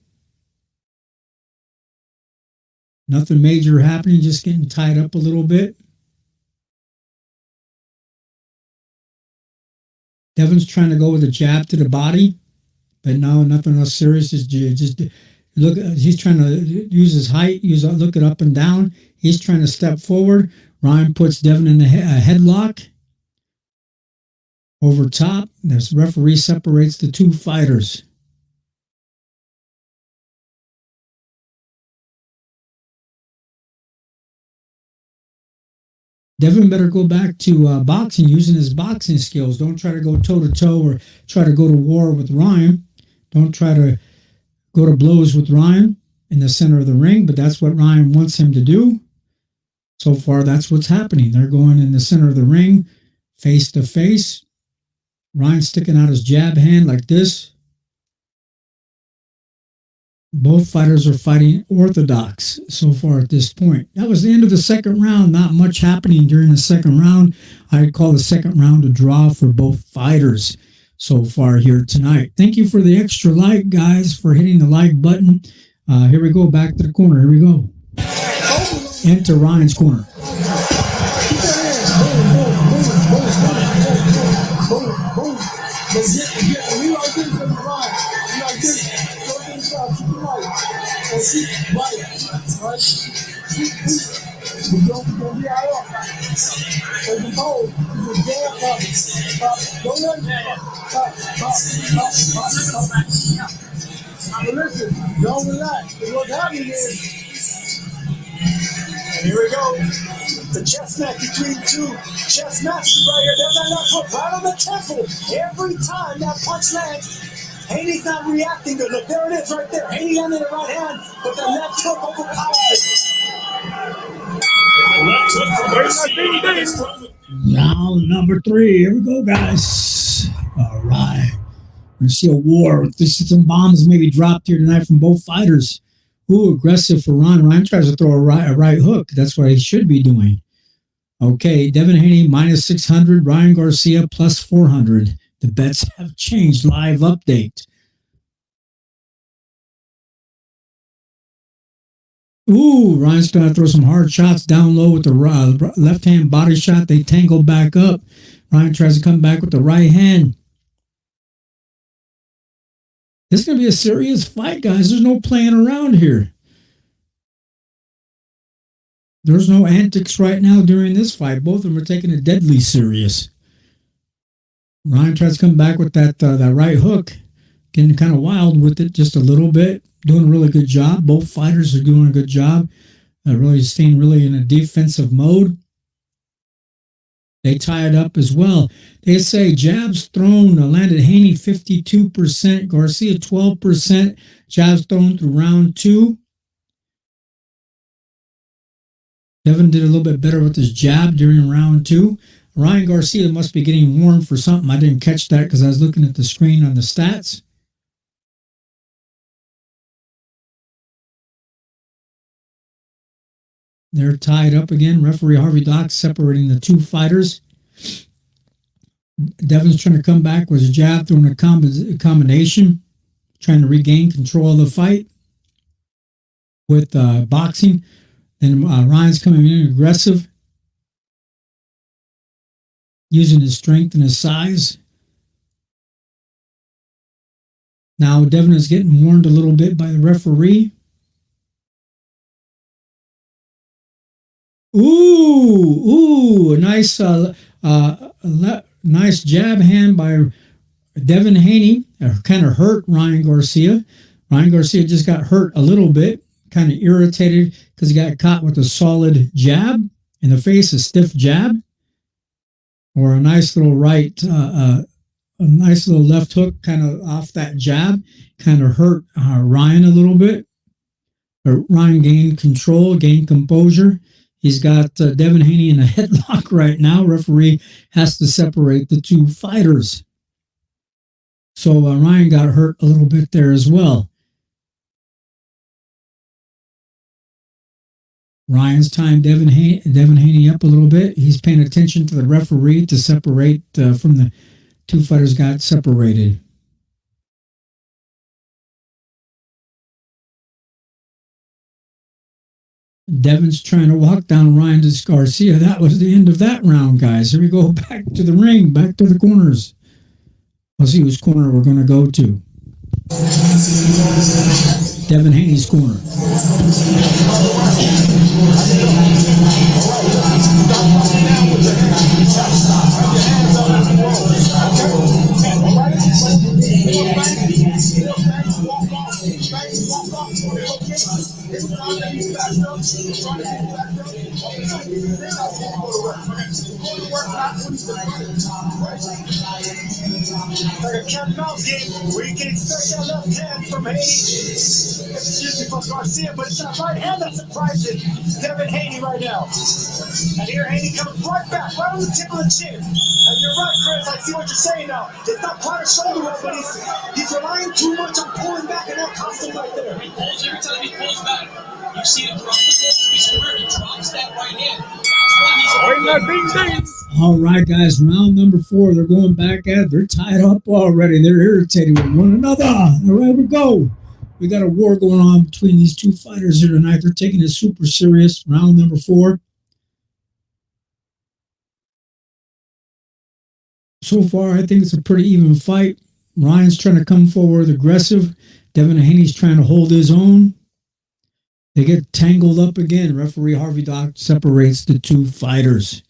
Nothing major happening, just getting tied up a little bit. Devin's trying to go with a jab to the body, but no, nothing else serious. Just look. He's trying to use his height, look it up and down. He's trying to step forward. Ryan puts Devin in a headlock over top. The referee separates the two fighters. Devin better go back to boxing, using his boxing skills. Don't try to go toe-to-toe or try to go to war with Ryan. Don't try to go to blows with Ryan in the center of the ring, but that's what Ryan wants him to do. So far, that's what's happening. They're going in the center of the ring, face to face. Ryan sticking out his jab hand like this. Both fighters are fighting orthodox so far at this point. That was the end of the second round. Not much happening during the second round. I'd call the second round a draw for both fighters so far here tonight. Thank you for the extra like, guys, for hitting the like button. Here we go, back to the corner. Here we go. Enter Ryan's corner. Listen, don't relax. What's happening is, and here we go. The chess match between two chess masters right here. There's that left hook right on the temple. Every time that punch lands, Haney's not reacting good. Look, there it is right there. Haney landed the right hand, but the left hook overpowered it. Round number 3. Here we go, guys. All right. We're going to see a war. This is some bombs maybe dropped here tonight from both fighters. Ooh, aggressive for Ryan. Ryan tries to throw a right hook. That's what he should be doing. Okay, Devin Haney minus 600. Ryan Garcia plus 400. The bets have changed. Live update. Ooh, Ryan's going to throw some hard shots down low with the left-hand body shot. They tangle back up. Ryan tries to come back with the right hand. This is going to be a serious fight, guys. There's no playing around here. There's no antics right now during this fight. Both of them are taking it deadly serious. Ryan tries to come back with that right hook. Getting kind of wild with it just a little bit. Doing a really good job. Both fighters are doing a good job. Really staying really in a defensive mode. They tie it up as well. They say jabs thrown landed Haney 52%, Garcia 12%. Jabs thrown through round 2. Devin did a little bit better with his jab during round 2. Ryan Garcia must be getting warm for something. I didn't catch that because I was looking at the screen on the stats. They're tied up again. Referee Harvey Dock separating the two fighters. Devin's trying to come back with a jab, throwing a combination, trying to regain control of the fight with boxing. Then Ryan's coming in aggressive, using his strength and his size. Now Devin is getting warned a little bit by the referee. Ooh, a nice, nice jab hand by Devin Haney. Kind of hurt Ryan Garcia. Ryan Garcia just got hurt a little bit, kind of irritated because he got caught with a solid jab in the face, a stiff jab, or a nice little a nice little left hook kind of off that jab, kind of hurt Ryan a little bit. But Ryan gained control, gained composure. He's got Devin Haney in a headlock right now. Referee has to separate the two fighters. So Ryan got hurt a little bit there as well. Ryan's tying Devin Haney up a little bit. He's paying attention to the referee to separate from the two fighters got separated. Devin's trying to walk down Ryan Garcia. That was the end of that round, guys. Here we go back to the ring, back to the corners. Let's see whose corner we're going to go to. Devin Haney's corner. Like a cat and mouse game where you can expect that left hand from Haney. Excuse me, from Garcia, but it's that right hand that surprises Devin Haney right now. And here Haney comes right back, right on the tip of the chin. And you're right, Chris, I see what you're saying now. It's not quite a shoulder roll, but he's relying too much on pulling back in that costume right there. He pulls every time he pulls back. You see him drop the fist, he's square, he drops that right hand. All right, guys, round number 4. They're going back at it. They're tied up already. They're irritated with one another. All right, we go. We got a war going on between these two fighters here tonight. They're taking it super serious. Round number 4. So far, I think it's a pretty even fight. Ryan's trying to come forward aggressive. Devin Haney's trying to hold his own. They get tangled up again. Referee Harvey Dock separates the two fighters.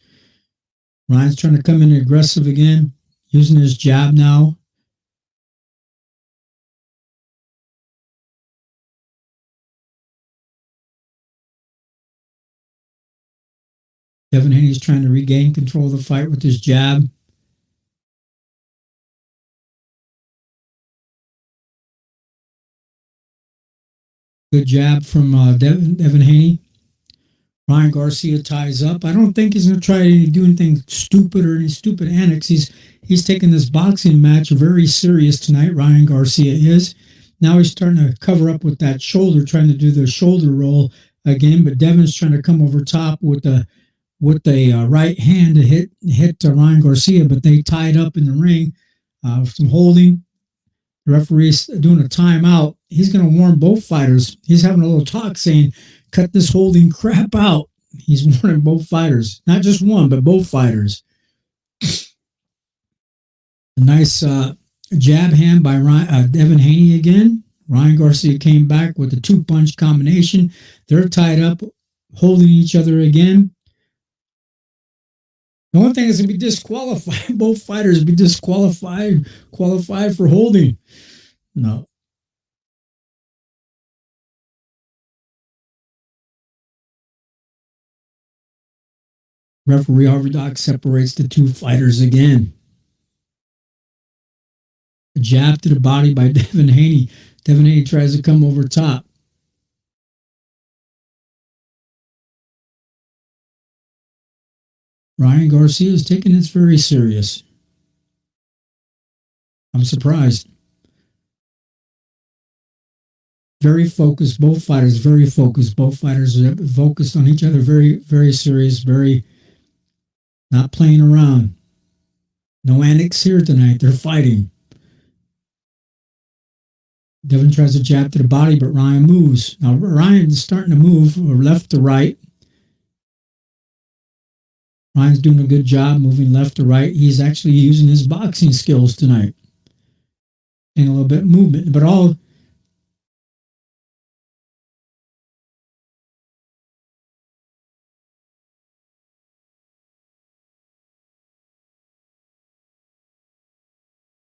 Ryan's trying to come in aggressive again, using his jab now. Devin Haney's trying to regain control of the fight with his jab. Good jab from Devin Haney. Ryan Garcia ties up. I don't think he's going to try to do anything stupid or any stupid antics. He's taking this boxing match very serious tonight. Ryan Garcia is. Now he's starting to cover up with that shoulder, trying to do the shoulder roll again. But Devin's trying to come over top with the right hand to hit Ryan Garcia. But they tied up in the ring. Some holding. The referee's doing a timeout. He's going to warn both fighters. He's having a little talk saying, cut this holding crap out. He's warning both fighters. Not just one, but both fighters. A nice jab hand by Devin Haney again. Ryan Garcia came back with a 2-punch combination. They're tied up, holding each other again. The only thing is going to be disqualified. Both fighters be qualified for holding. No. Referee Harvey Dock separates the two fighters again. A jab to the body by Devin Haney. Devin Haney tries to come over top. Ryan Garcia is taking this very serious. I'm surprised. Very focused. Both fighters very focused. Both fighters are focused on each other. Very, very serious. Very not playing around. No antics here tonight. They're fighting. Devin tries to jab to the body, but Ryan moves. Now Ryan's starting to move left to right. Ryan's doing a good job moving left to right. He's actually using his boxing skills tonight. and a little bit of movement, but all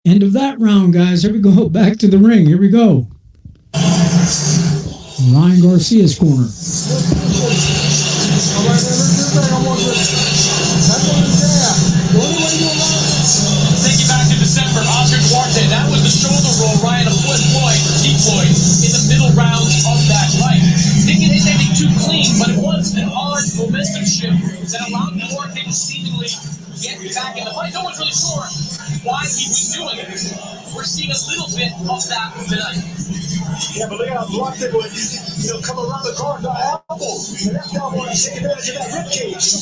end of that round, guys. Here we go. Back to the ring. Here we go. Ryan Garcia's corner. Take you back to December. Oscar Duarte. That was the shoulder roll Ryan deployed in the middle rounds of that fight. Didn't get anything too clean, but it was an odd momentum shift that allowed Duarte to seemingly get back in the fight. No one's really sure why he was doing it. We're seeing a little bit of that tonight. Yeah, but look at how Duarte would, come around the guard to elbow. And that elbow is taking advantage of that rib cage.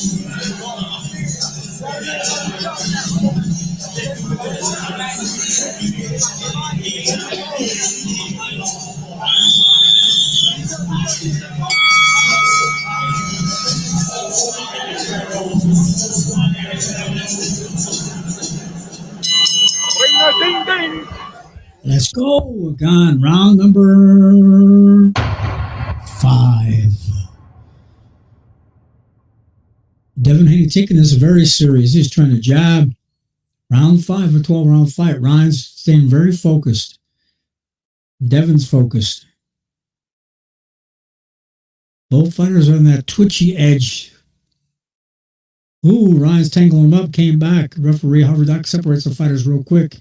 Let's go. Gone. Round number 5. Devin Haney taking this very serious. He's trying to jab. Round 5, a 12-round fight. Ryan's staying very focused. Devin's focused. Both fighters are on that twitchy edge. Ooh, Ryan's tangling him up, came back. Referee Harvard Dock separates the fighters real quick.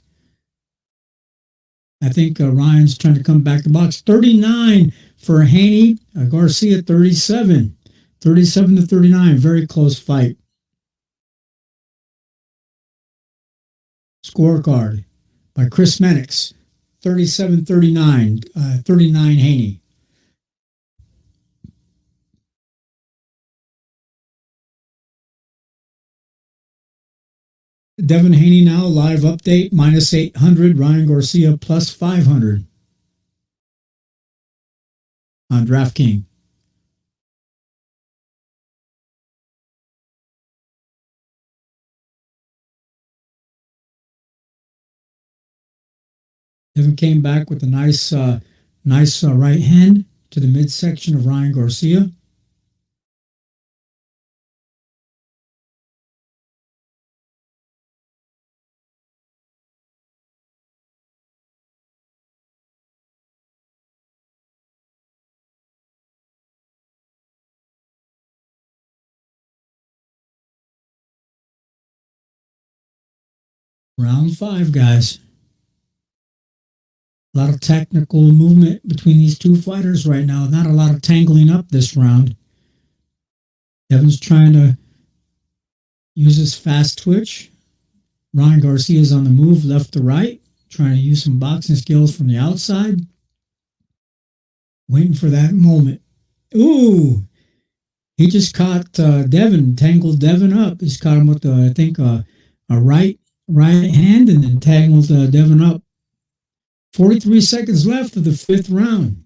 I think Ryan's trying to come back to box. 39 for Haney. Garcia, 37. 37 to 39. Very close fight. Scorecard by Chris Mannix. 37-39. 39 Haney. Devin Haney now, live update, minus 800. Ryan Garcia, plus 500 on DraftKings. Devin came back with a nice right hand to the midsection of Ryan Garcia. Round 5, guys. A lot of technical movement between these two fighters right now. Not a lot of tangling up this round. Devin's trying to use his fast twitch. Ryan Garcia's on the move left to right, trying to use some boxing skills from the outside. Waiting for that moment. Ooh! He just caught Devin, tangled Devin up. He's caught him with, I think, a right hand and then tangled Devin up. 43 seconds left of the 5th round.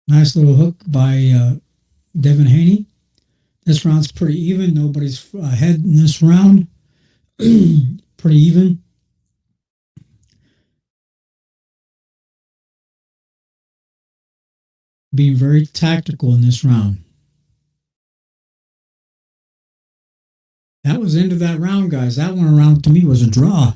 Nice little hook by Devin Haney. This round's pretty even. Nobody's ahead in this round. Pretty even. Being very tactical in this round. That was the end of that round, guys. That one around to me was a draw.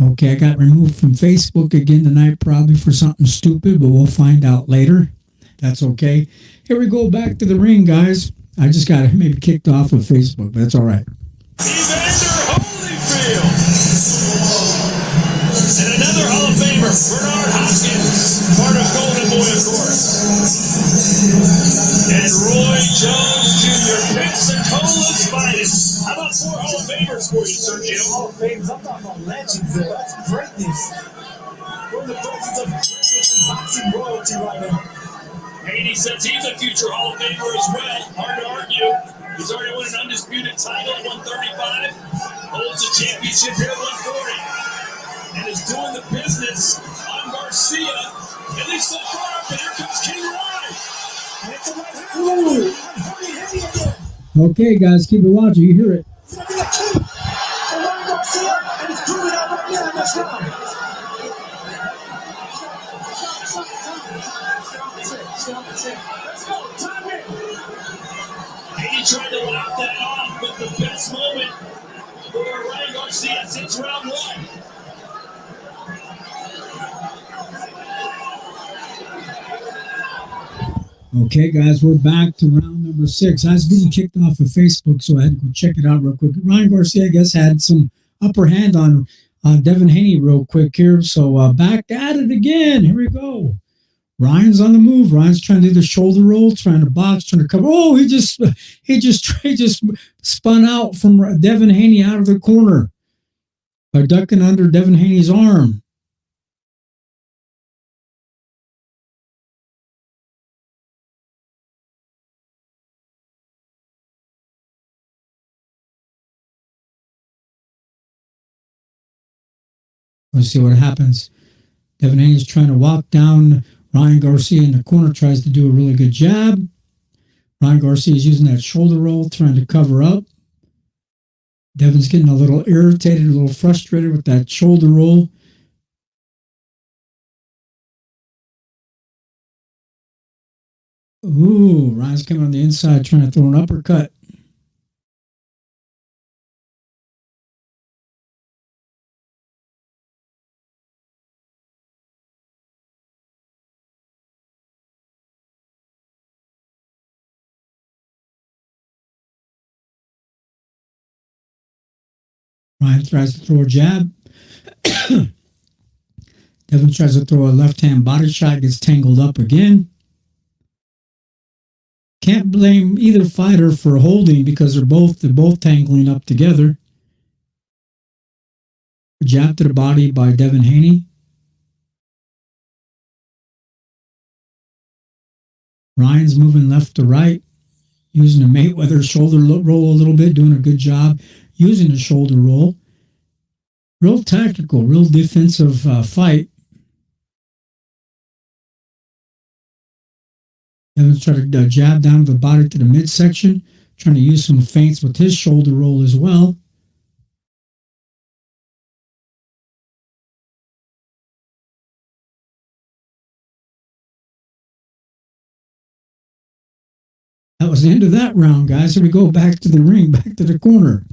Okay, I got removed from Facebook again tonight, probably for something stupid, but we'll find out later. That's okay. Here we go, back to the ring, guys. I just got maybe kicked off of Facebook, but that's all right. Evander Holyfield. And another Hall of Famer, Bernard Hopkins, part of Golden Boy, of course. about names. I'm talking about legends there. That's greatness. We're in the presence of greatness and boxing royalty right now. Haney says he's a future Hall of Famer as well. Hard to argue. He's already won an undisputed title at 135. Holds a championship here at 140. And is doing the business on Garcia. At least so far. But here comes King Ryan. Okay, guys, keep it watching. You hear it. It's going to be a key for Ryan Garcia, and he's proving that right now in this round. Let's go. Time in. Haney tried to lock that off, but the best moment for Ryan Garcia since round one. Okay, guys, we're back to round number 6. I was getting kicked off of Facebook, so I had to go check it out real quick. Ryan Garcia, I guess, had some upper hand on Devin Haney real quick here. So back at it again. Here we go. Ryan's on the move. Ryan's trying to do the shoulder roll, trying to box, trying to cover. Oh, he just spun out from Devin Haney out of the corner by ducking under Devin Haney's arm. Let's see what happens. Devin Haney's trying to walk down. Ryan Garcia in the corner tries to do a really good jab. Ryan Garcia is using that shoulder roll, trying to cover up. Devin's getting a little irritated, a little frustrated with that shoulder roll. Ooh, Ryan's coming on the inside, trying to throw an uppercut. Ryan tries to throw a jab. Devin tries to throw a left-hand body shot, gets tangled up again. Can't blame either fighter for holding because they're both tangling up together. A jab to the body by Devin Haney. Ryan's moving left to right, using the Mayweather shoulder roll a little bit, doing a good job using the shoulder roll. Real tactical, real defensive fight. Devin's trying to jab down the body to the midsection, trying to use some feints with his shoulder roll as well. That was the end of that round, guys. So we go back to the ring, back to the corner.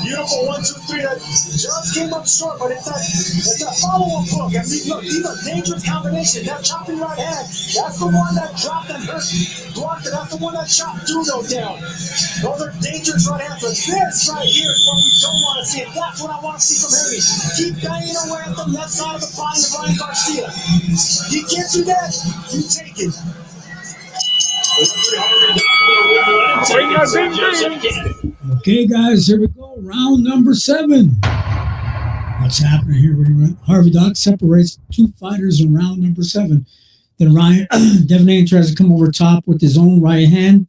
Beautiful 1, 2, 3. That just came up short, but it's that follow-up hook. And look, these are dangerous combinations. That chopping right hand, that's the one that dropped and hurt Blocker. That's the one that chopped Dudo down. Those are dangerous right hands. But this right here is what we don't want to see. And that's what I want to see from Haney. Keep banging away at the left side of the body of Ryan Garcia. He gets you that, you take it. Okay, guys, here we go. Round number 7. What's happening here? Harvey Doc separates 2 fighters in round number 7. Then Devin Haney tries to come over top with his own right hand.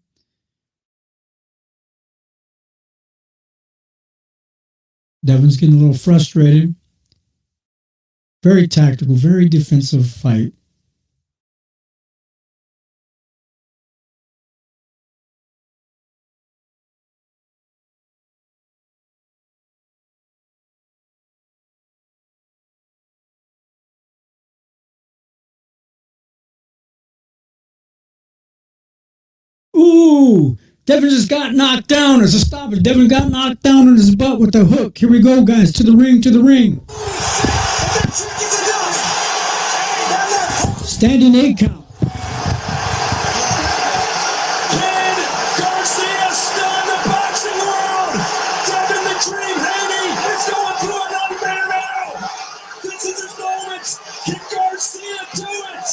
Devin's getting a little frustrated. Very tactical, very defensive fight. Ooh, Devin just got knocked down as a stoppage. Devin got knocked down on his butt with the hook. Here we go, guys. To the ring, to the ring. Standing 8 count. Can Garcia stun the boxing world? Devin the Dream Haney is going through a nightmare now. This is his moment. Can Garcia do it?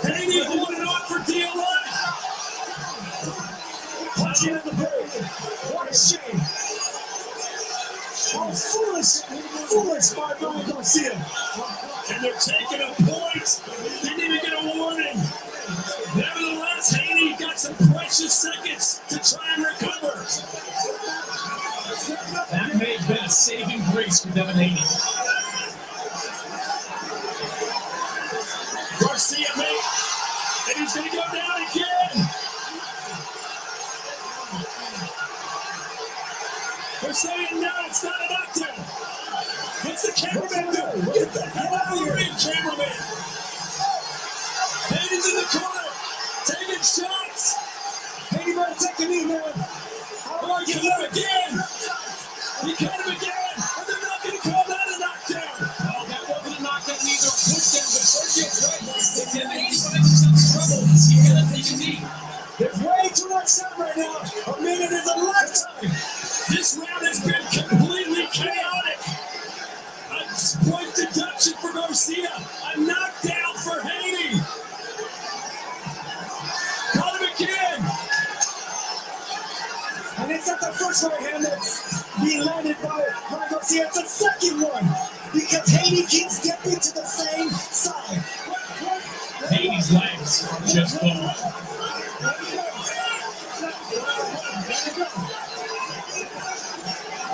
Haney holding on for dear life. Punching in the brain. What a shame. Oh, foolish by Ryan Garcia. And they're taking a point. Didn't even get a warning. Nevertheless, Haney got some precious seconds to try and recover. That may have been a saving grace for Devin Haney. Garcia mate, and he's going to go down again. They're saying no, it's not a knockdown. What's the cameraman do? Get the hell out of the ring, cameraman. Haney's in the corner, taking shots. Haney better take a knee, man. Oh, he got him again. He got him again. And they're not going to call that a knockdown. No, that wasn't a knockdown either. Pushdown, but Sergio's right. If Devin Haney finds himself in trouble, he's going to take a knee. There's way too much time right now. A minute is a lifetime. This round has been completely chaotic. A point deduction for Garcia. A knockdown for Haney. Got him again. And it's not the first right hand that's being landed by Ryan Garcia. It's the second one. Because Haney keeps getting to the same side. Haney's legs are just gone.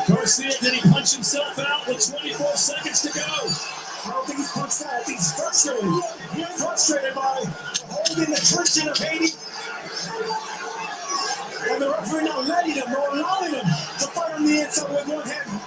Garcia, did he punch himself out with 24 seconds to go? I don't think he's punched out. I think he's frustrated. He's frustrated by holding the tension of Haney. And the referee not letting him or allowing him to fight on the inside with one hand.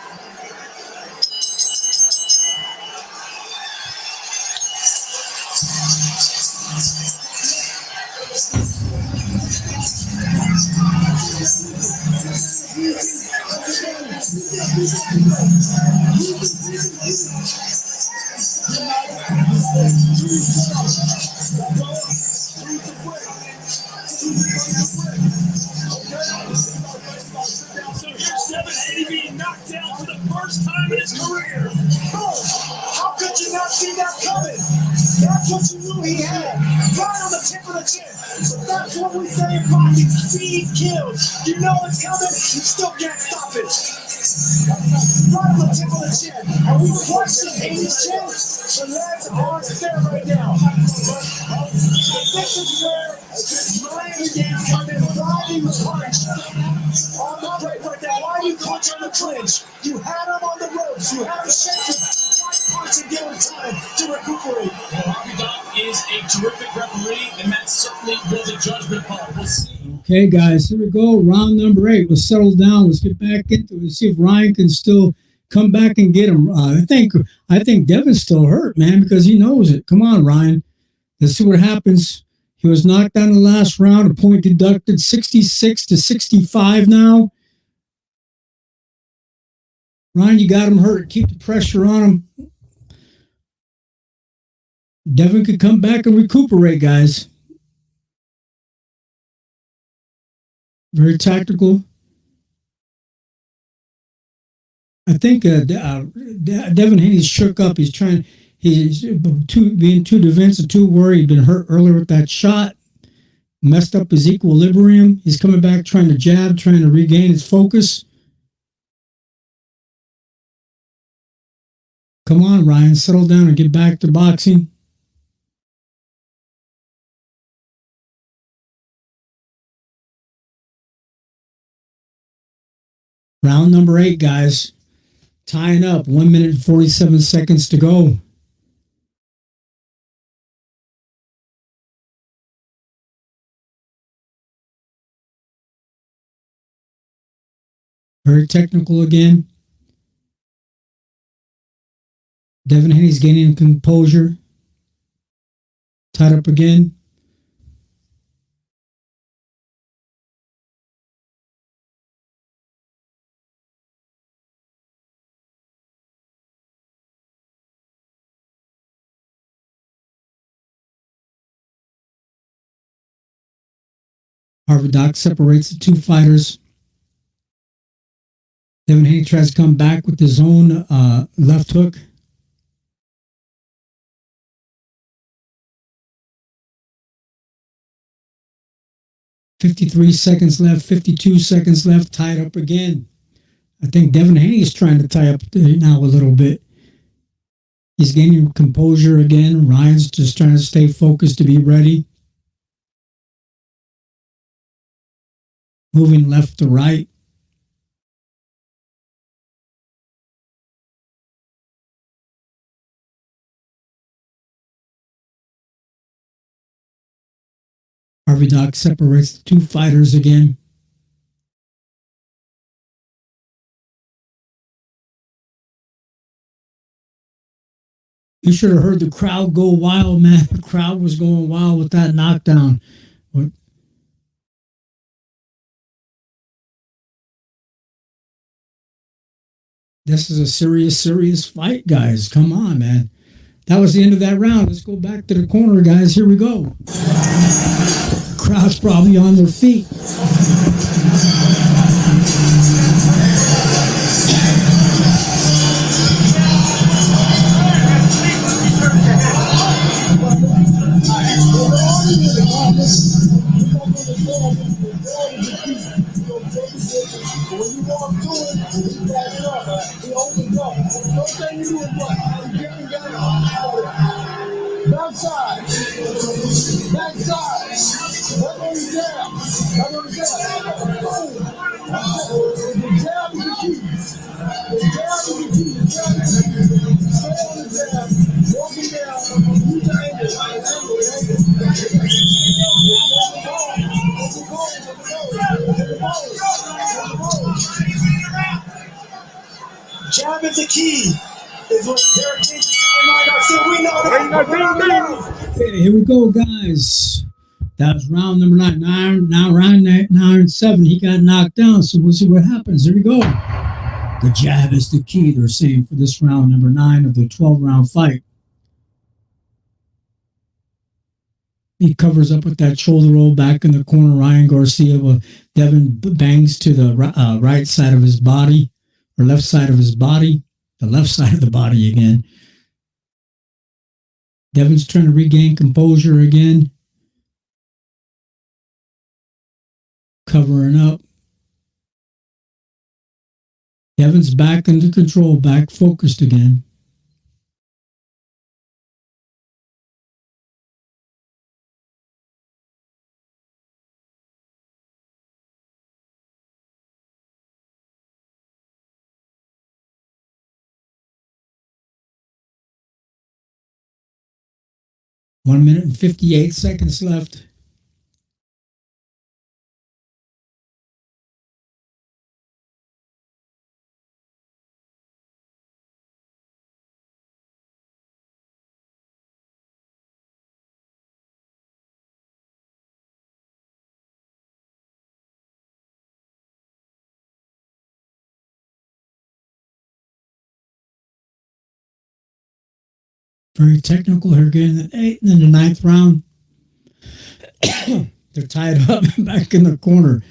So here's Devin Haney being knocked down for the first time in his career. How could you not see that coming? That's what you knew he had. Right on the tip of the chin. But that's what we say in boxing. Speed kills. You know it's coming, you still can't stop it. Right on the tip of the chin. And we question Haney's chin. The legs aren't there right now. But this is where this Miami game's coming. Why do you punch on the break right there? Why do you punch on the clinch? You had him on the ropes. You had him shaking. Punch and give him time to recuperate. Well, Harvey Dock is a terrific referee, and that certainly was a judgment call. We'll see. Okay, guys, here we go. Round number 8. Let's settle down. Let's get back into it. See if Ryan can still come back and get him. I think Devin's still hurt, man, because he knows it. Come on, Ryan. Let's see what happens. He was knocked down in the last round. A point deducted, 66-65 now. Ryan, you got him hurt. Keep the pressure on him. Devin could come back and recuperate, guys. Very tactical. I think Devin Haney's shook up. He's being too defensive, too worried. He'd been hurt earlier with that shot. Messed up his equilibrium. He's coming back trying to jab, trying to regain his focus. Come on, Ryan, settle down and get back to boxing. Round number 8, guys. Tying up. 1 minute and 47 seconds to go. Very technical again. Devin Haney's gaining composure. Tied up again. Harvey Doc separates the two fighters. Devin Haney tries to come back with his own left hook. "53 seconds left, 52 seconds left, tied up again." I think Devin Haney is trying to tie up now a little bit. He's gaining composure again. Ryan's just trying to stay focused to be ready. Moving left to right. Harvey Doc separates the two fighters again. You should have heard the crowd go wild, man. The crowd was going wild with that knockdown. This is a serious fight, guys. Come on, man. That was the end of that round. Let's go back to the corner, guys. Here we go. Crowd's probably on their feet. When you walk to it, he backs up. He opens up. First thing you do is what? You get him down. Backside. Backside. Right on the jab. Right on the jab. Boom. The jab is the key. The jab is the key. The jab is the key. Stay on the jab. Walk him down. Use the angle. Jab is the key. Is what Derek said. We know that. Okay, here we go, guys. That was round number 9. Now round 7, he got knocked down. So we'll see what happens. Here we go. The jab is the key, they're saying, for this round number 9 of the 12-round fight. He covers up with that shoulder roll back in the corner. Ryan Garcia, Devin bangs to the right side of his body, or left side of his body, the left side of the body again. Devin's trying to regain composure again. Covering up. Devin's back under control, back focused again. One minute and 58 seconds left. Very technical here, getting the 8th and then the 9th round. They're tied up back in the corner.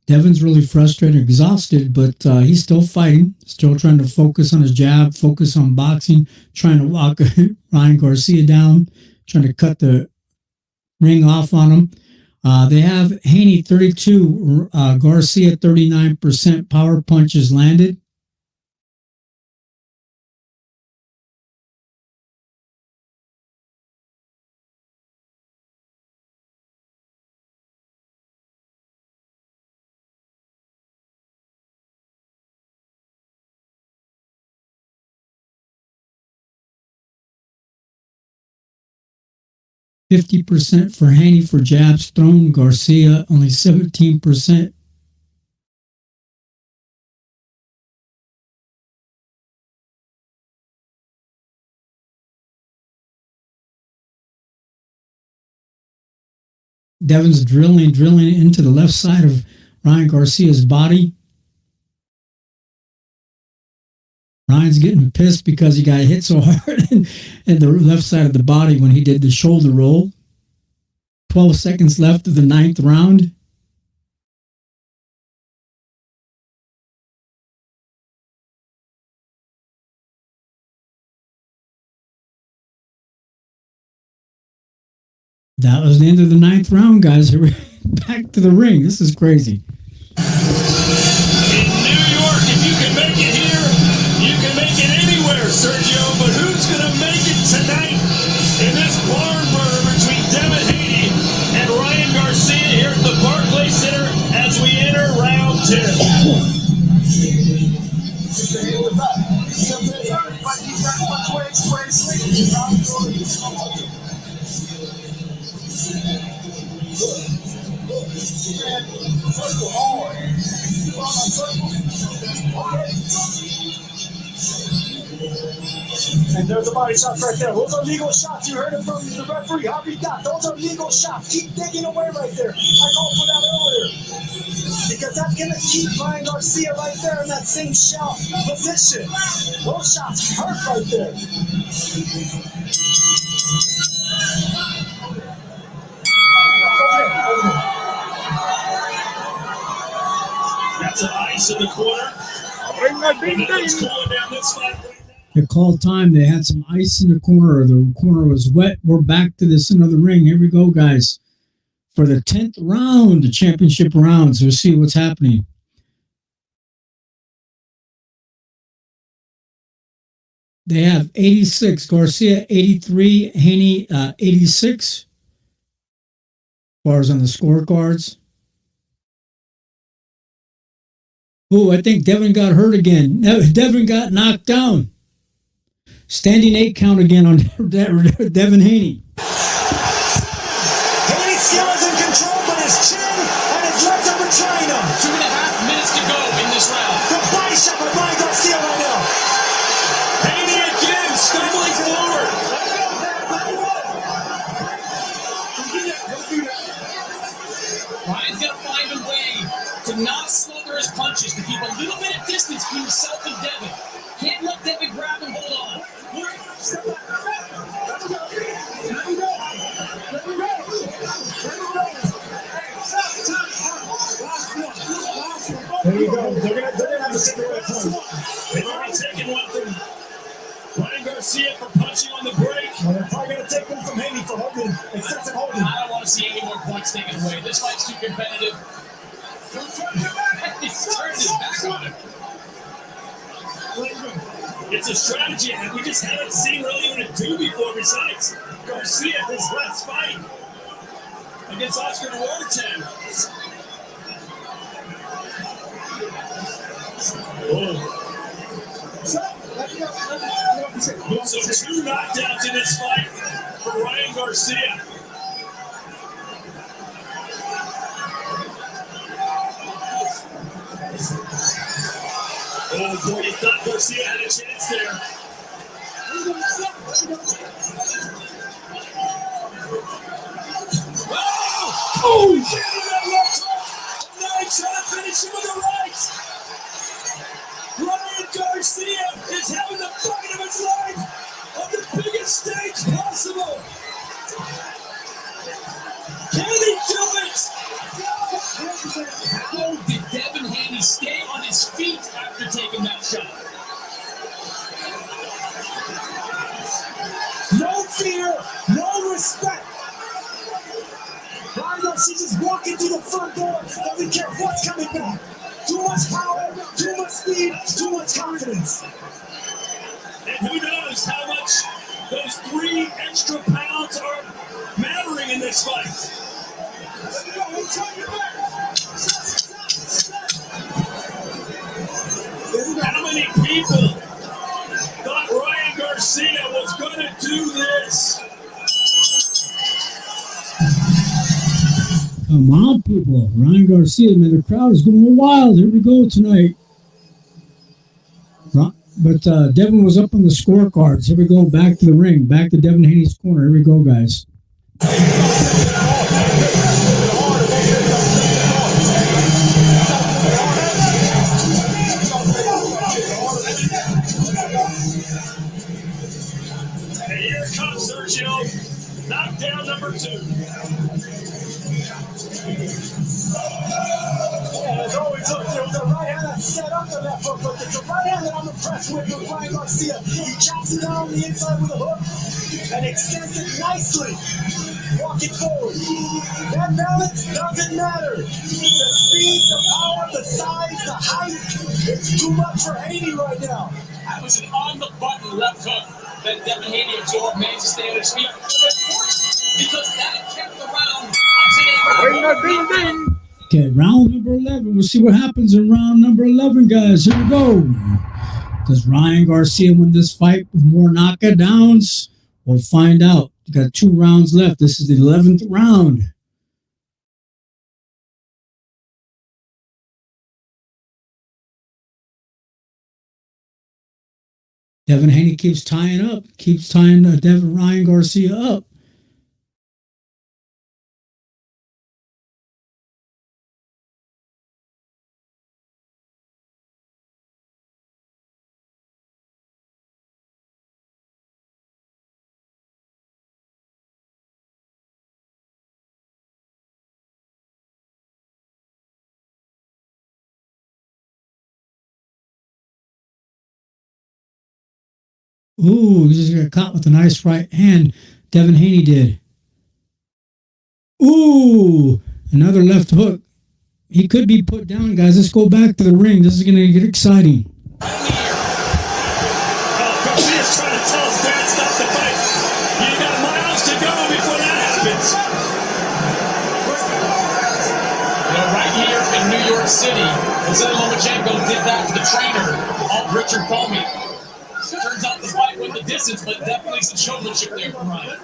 Devin's really frustrated, exhausted, but he's still fighting, still trying to focus on his jab, focus on boxing, trying to walk Ryan Garcia down, trying to cut the ring off on him. They have Haney 32, Garcia 39% power punches landed. %, for Haney for jabs thrown. Garcia only 17%. Devin's drilling into the left side of Ryan Garcia's body. Ryan's getting pissed because he got hit so hard in the left side of the body when he did the shoulder roll. 12 seconds left of the 9th round. That was the end of the 9th round, guys. We're back to the ring. This is crazy. In New York, if you can make it here, you can make it anywhere, Sergio. But who's going to make it tonight in this barn burner between Devin Haney and Ryan Garcia here at the Barclays Center as we enter round 10? And there's the body shots right there. Those are legal shots. You heard it from the referee, Javi Dot. Those are legal shots. Keep digging away right there. I called for that earlier. Because that's going to keep Ryan Garcia right there in that same shell position. Those shots hurt right there. Got some ice in the corner. It's cooling down this fight. They called time. They had some ice in the corner. The corner was wet. We're back to this another ring. Here we go, guys. For the 10th round, the championship rounds. We'll see what's happening. They have 86. Garcia, 83. Haney, 86. As far as on the scorecards. Oh, I think Devin got hurt again. Devin got knocked down. Standing 8 count again on Devin Haney. Haney's skill is in control, but his chin and his legs are betraying him. 2.5 minutes to go in this round. The body shot by Ryan Garcia right now. Haney again, stumbling forward. Ryan's got to find a way to not smother his punches, to keep a little bit of distance between himself and Devin. Can't let Devin grab and hold on. There you go. They're gonna have to take away point. They've already taken one from Ryan Garcia for punching on the break. Well, they're probably going to take one from Haney for holding, excessive holding. I don't want to see any more points taken away. This fight's too competitive. He's turned his back on him. It's a strategy that we just haven't seen really even do before besides Garcia this last fight against Oscar Duarte. So 2 knockdowns in this fight for Ryan Garcia. Oh boy, you thought Garcia had a chance there. Oh! Now he's trying to finish him with the right. Ryan Garcia is having the fight of his life on the biggest stage possible. Can he do it? How did Devin Haney stay on his feet after taking that shot? No fear, no respect. Ryan Garcia just walking through the front door, doesn't care what's coming back. Too much power, too much speed, too much confidence. And who knows how much those 3 extra pounds are mattering in this fight. How many people thought Ryan Garcia was going to do this? Come on, people. Ryan Garcia, man, the crowd is going wild. Here we go tonight. But Devin was up on the scorecards. Here we go, back to the ring, back to Devin Haney's corner. Here we go, guys. And here comes Sergio. Knockdown number 2. Yeah, as always, look, there was a right hand that set up the left hook, but it's a right hand that I'm impressed with Ryan Garcia. He chops it down the inside with a hook and extends it nicely, walking forward. That balance doesn't matter. The speed, the power, the size, the height, it's too much for Haney right now. That was an on-the-button left hook that Devin Haney absorbed, managed to stay on his feet. Because that kept the round until Okay, round number 11. We'll see what happens in round number 11, guys. Here we go. Does Ryan Garcia win this fight with more knockdowns? We'll find out. We got 2 rounds left. This is the 11th round. Devin Haney keeps tying Ryan Garcia up. Ooh, he just got caught with a nice right hand. Devin Haney did. Ooh, another left hook. He could be put down, guys. Let's go back to the ring. This is going to get exciting. Garcia's trying to tell his dad stop the fight. You got miles to go before that happens. right here in New York City, Jose Lomachenko did that to the trainer, Richard Comey. Turns out the fight went the distance, but definitely some showmanship there for Ryan.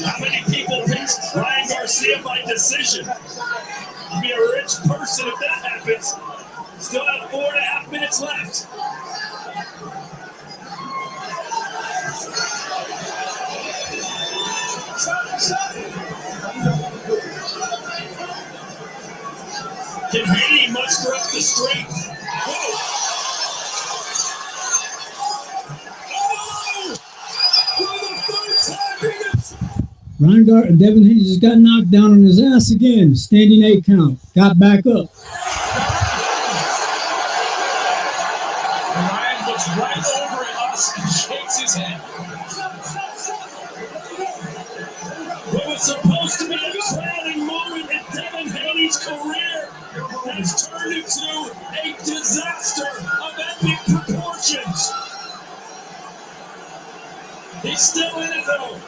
How many people picked Ryan Garcia by decision? You'd be a rich person if that happens. Still have 4.5 minutes left. Can Haney muster up the strength? Whoa. Devin Haney just got knocked down on his ass again. Standing 8 count. Got back up. Ryan looks right over at us and shakes his head. What was supposed to be a crowning moment in Devin Haney's career has turned into a disaster of epic proportions. He's still in it though.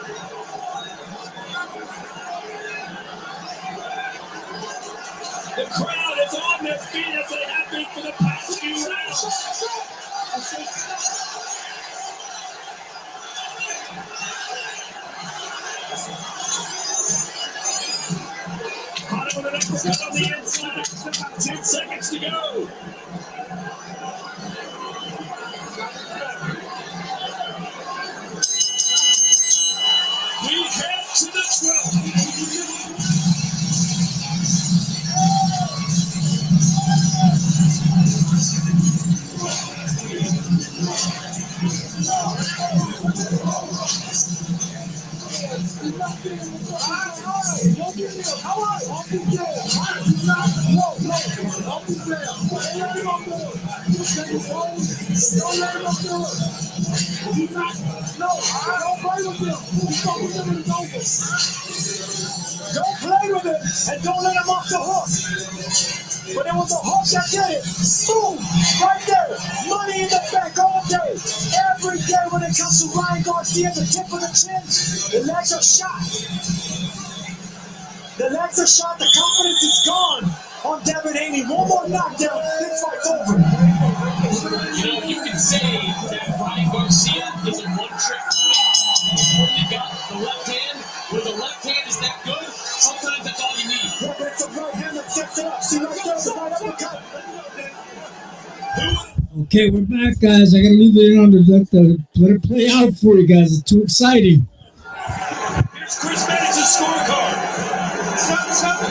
The crowd is on their feet as they have been for the past few rounds. Caught him with an uppercut on the inside. 10 seconds to go. We head to the 12th. Don't play with him and don't let him off the hook. But it was a hook that did it. Boom! Right there. Money in the bank all day. Every day when it comes to Ryan Garcia, the tip of the chin, the legs are shot. The legs are shot. The confidence is gone on Devin Haney. One more knockdown. This fight's over. You know, you can say that Ryan Garcia is a one-trick pony. When you got the left hand, where the left hand is that good, sometimes that's all you need. Yeah, but it's a right hand that sets it up. See right there, the right uppercut. Okay, we're back, guys. I gotta leave it on to let it play out for you guys. It's too exciting. Here's Chris Mannix's scorecard.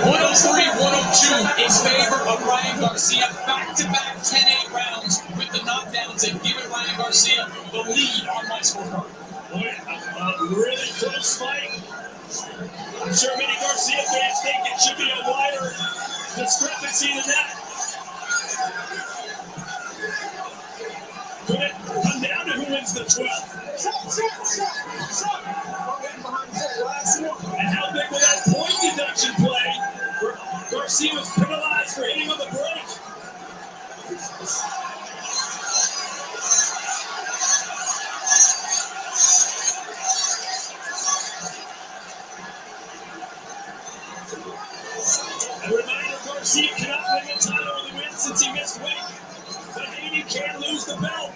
103-102 in favor of Ryan Garcia. Back-to-back 10-8 rounds with the knockdowns and giving Ryan Garcia the lead on my scorecard. Boy, a really close fight. I'm sure many Garcia fans think it should be a wider discrepancy than that. Could it come down to who wins the 12th? And how big will that point deduction play? Garcia was penalized for hitting on the break. A reminder, Garcia cannot win the title or the win since he missed weight. But Haney can lose the belt.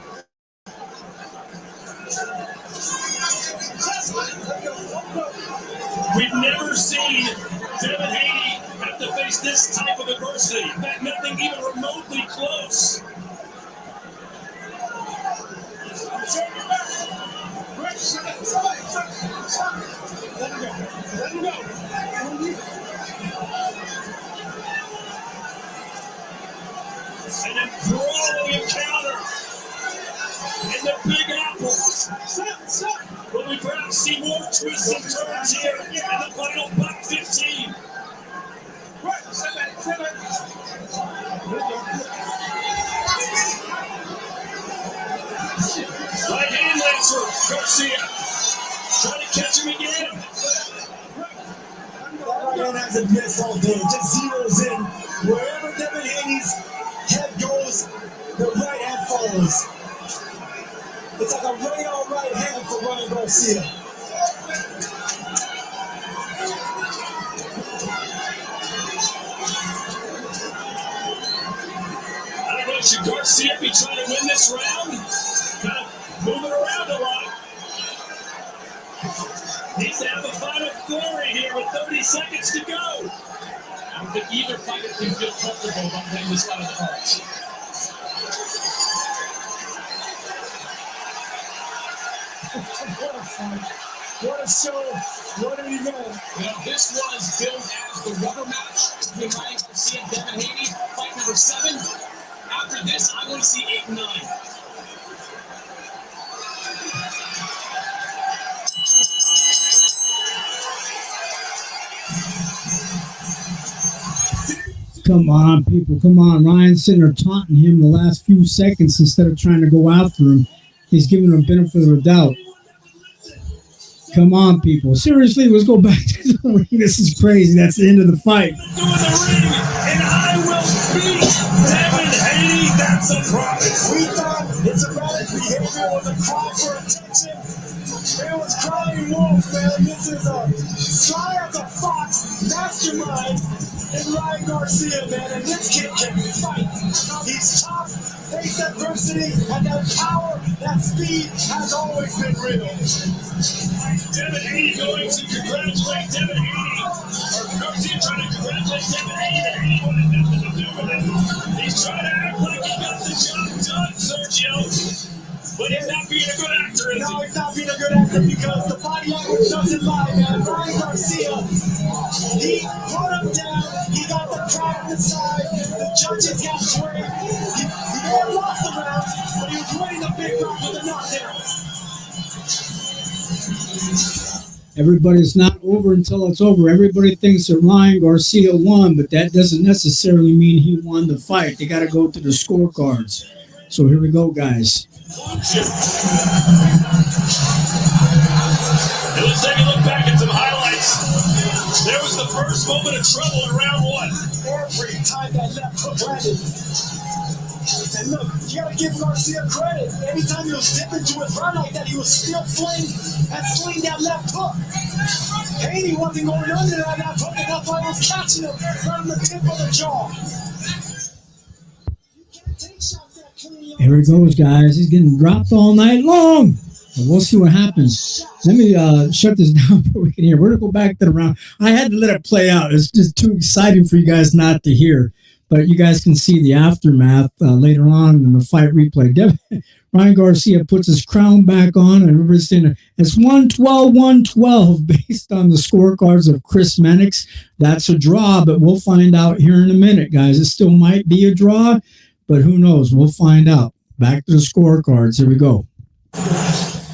We've never seen Devin Haney have to face this type of adversity. In fact, nothing even remotely close. Let him go. And then throwing a counter in the Big Apple. Will we perhaps see more twists and turns here in the final buck 15? Right hand lancer, Garcia. Trying to catch him again. Right hand hasn't missed all day. Just zeroes in. Wherever Devin Haney's head goes, the right hand follows. It's like a radar right hand for Ryan Garcia. I don't know, should Garcia be trying to win this round? Kind of moving around a lot. Needs to have a final flurry here with 30 seconds to go. I don't think either fighter can feel comfortable about winning this fight of the cards. What a fight. What a show. What an event. You know, this was billed as the rubber match between Ryan Garcia and Devin Haney, fight number 7. After this, I want to see 8 and 9. Come on, people. Come on. Ryan's sitting there taunting him the last few seconds instead of trying to go after him. He's giving him benefit of the doubt. Come on, people. Seriously, let's go back to the ring. This is crazy. That's the end of the fight. And I will beat Devin Haney. That's a promise. We thought its erratic behavior was a cry for attention. It was crying wolf, man. This is a sly as a fox mastermind in Ryan Garcia, man. And this kid can fight. He's tough, face adversity, and that power, that speed has always been real. Devin Haney going to congratulate Devin Haney. Or Garcia trying to congratulate Devin Haney that Haney wanted nothing to do with it. He's trying to act like he got the job done, Sergio. But he's not being a good actor, is he? No, he's not being a good actor because the body language doesn't lie, man. Ryan Garcia, he put him down. He got the crowd inside. The judges got swayed. He may have lost the round, but he was winning the big round with a knockdown. Everybody's not over until it's over. Everybody thinks that Ryan Garcia won, but that doesn't necessarily mean he won the fight. They got to go to the scorecards. So here we go, guys. Let's take a look back at some highlights. There was the first moment of trouble in round 1. Every time that left hook landed. And look, you gotta give Garcia credit. Anytime he was dipping to his run like that, he was still swinging that left hook. Haney wasn't going under that left hook, and that's why he was catching him right on the tip of the jaw. Here he goes, guys. He's getting dropped all night long. And we'll see what happens. Let me shut this down before we can hear. We're going to go back to the round. I had to let it play out. It's just too exciting for you guys not to hear. But you guys can see the aftermath later on in the fight replay. Ryan Garcia puts his crown back on, and everybody's saying it's 112-112 based on the scorecards of Chris Mannix. That's a draw, but we'll find out here in a minute, guys. It still might be a draw, but who knows? We'll find out. Back to the scorecards. Here we go.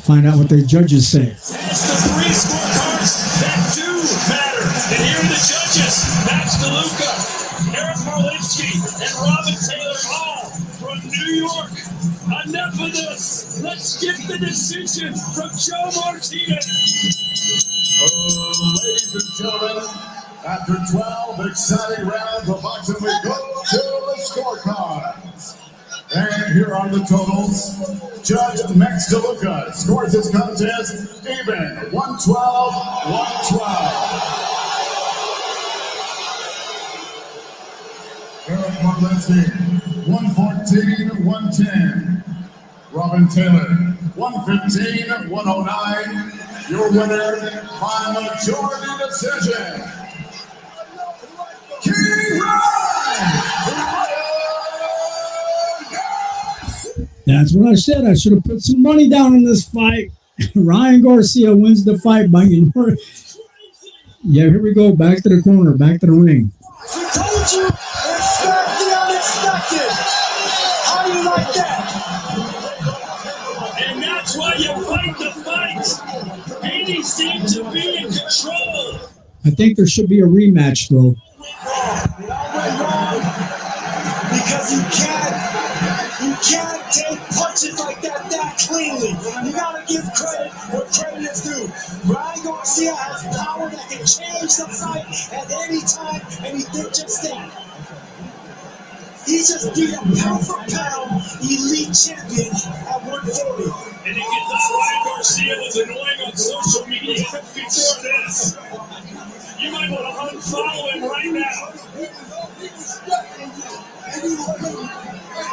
Find out what the judges say. It's the three scorecards that do matter. And here are the judges. Max DeLuca, Eric Marlinski, and Robin Taylor, all from New York. Enough of this. Let's get the decision from Joe Martinez. Ladies and gentlemen, after 12 exciting rounds of boxing, we go to the scorecards. And here are the totals. Judge Max DeLuca scores his contest even, 112-112. Eric Marlinski, 114-110. Robin Taylor, 115-109. Your winner by majority decision, King Ryan! That's what I said. I should have put some money down on this fight. Ryan Garcia wins the fight by enormous. Yeah, here we go. Back to the corner. Back to the ring. We told you, expect the unexpected. How do you like that? And that's why you fight the fight. Haney seemed to be in control. I think there should be a rematch, though. It all went wrong because you can't take punches like that cleanly. You gotta give credit where credit is due. Ryan Garcia has power that can change the fight at any time, and he did just that. He just beat a pound for pound elite champion at 140. And if you thought Ryan Garcia was annoying on social media before this, you might want to unfollow him right now.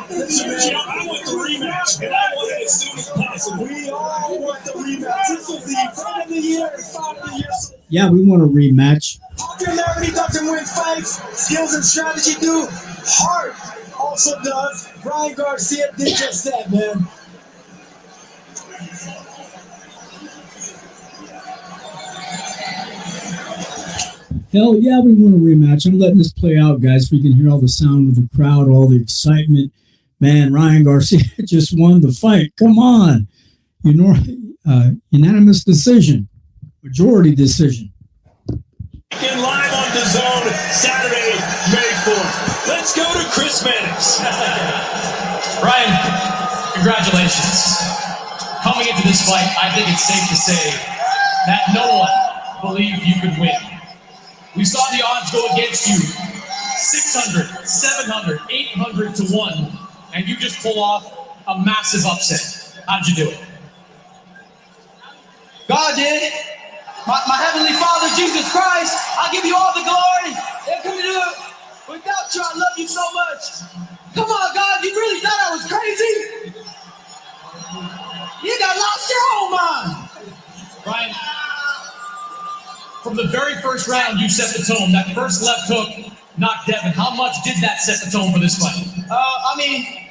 Sergio, I want the rematch, and I want it as soon as possible. We all want the rematch. This was the fight of the year and fight of the year. Yeah, we want a rematch. Popularity doesn't win fights. Skills and strategy do. Heart also does. Ryan Garcia did just that, man. Hell yeah, we want a rematch. I'm letting this play out, guys, so you can hear all the sound of the crowd, all the excitement. Man, Ryan Garcia just won the fight. Come on. Unanimous decision. Majority decision. Again, live on DAZN Saturday, May 4th. Let's go to Chris Mannix. Ryan, congratulations. Coming into this fight, I think it's safe to say that no one believed you could win. We saw the odds go against you 600, 700, 800 to 1, and you just pull off a massive upset. How'd you do it? God did it. My Heavenly Father, Jesus Christ, I give you all the glory. How can we do it? Without you, I love you so much. Come on, God, you really thought I was crazy? You got lost your whole mind. Ryan, from the very first round, you set the tone. That first left hook knocked Devin. How much did that set the tone for this fight? I mean,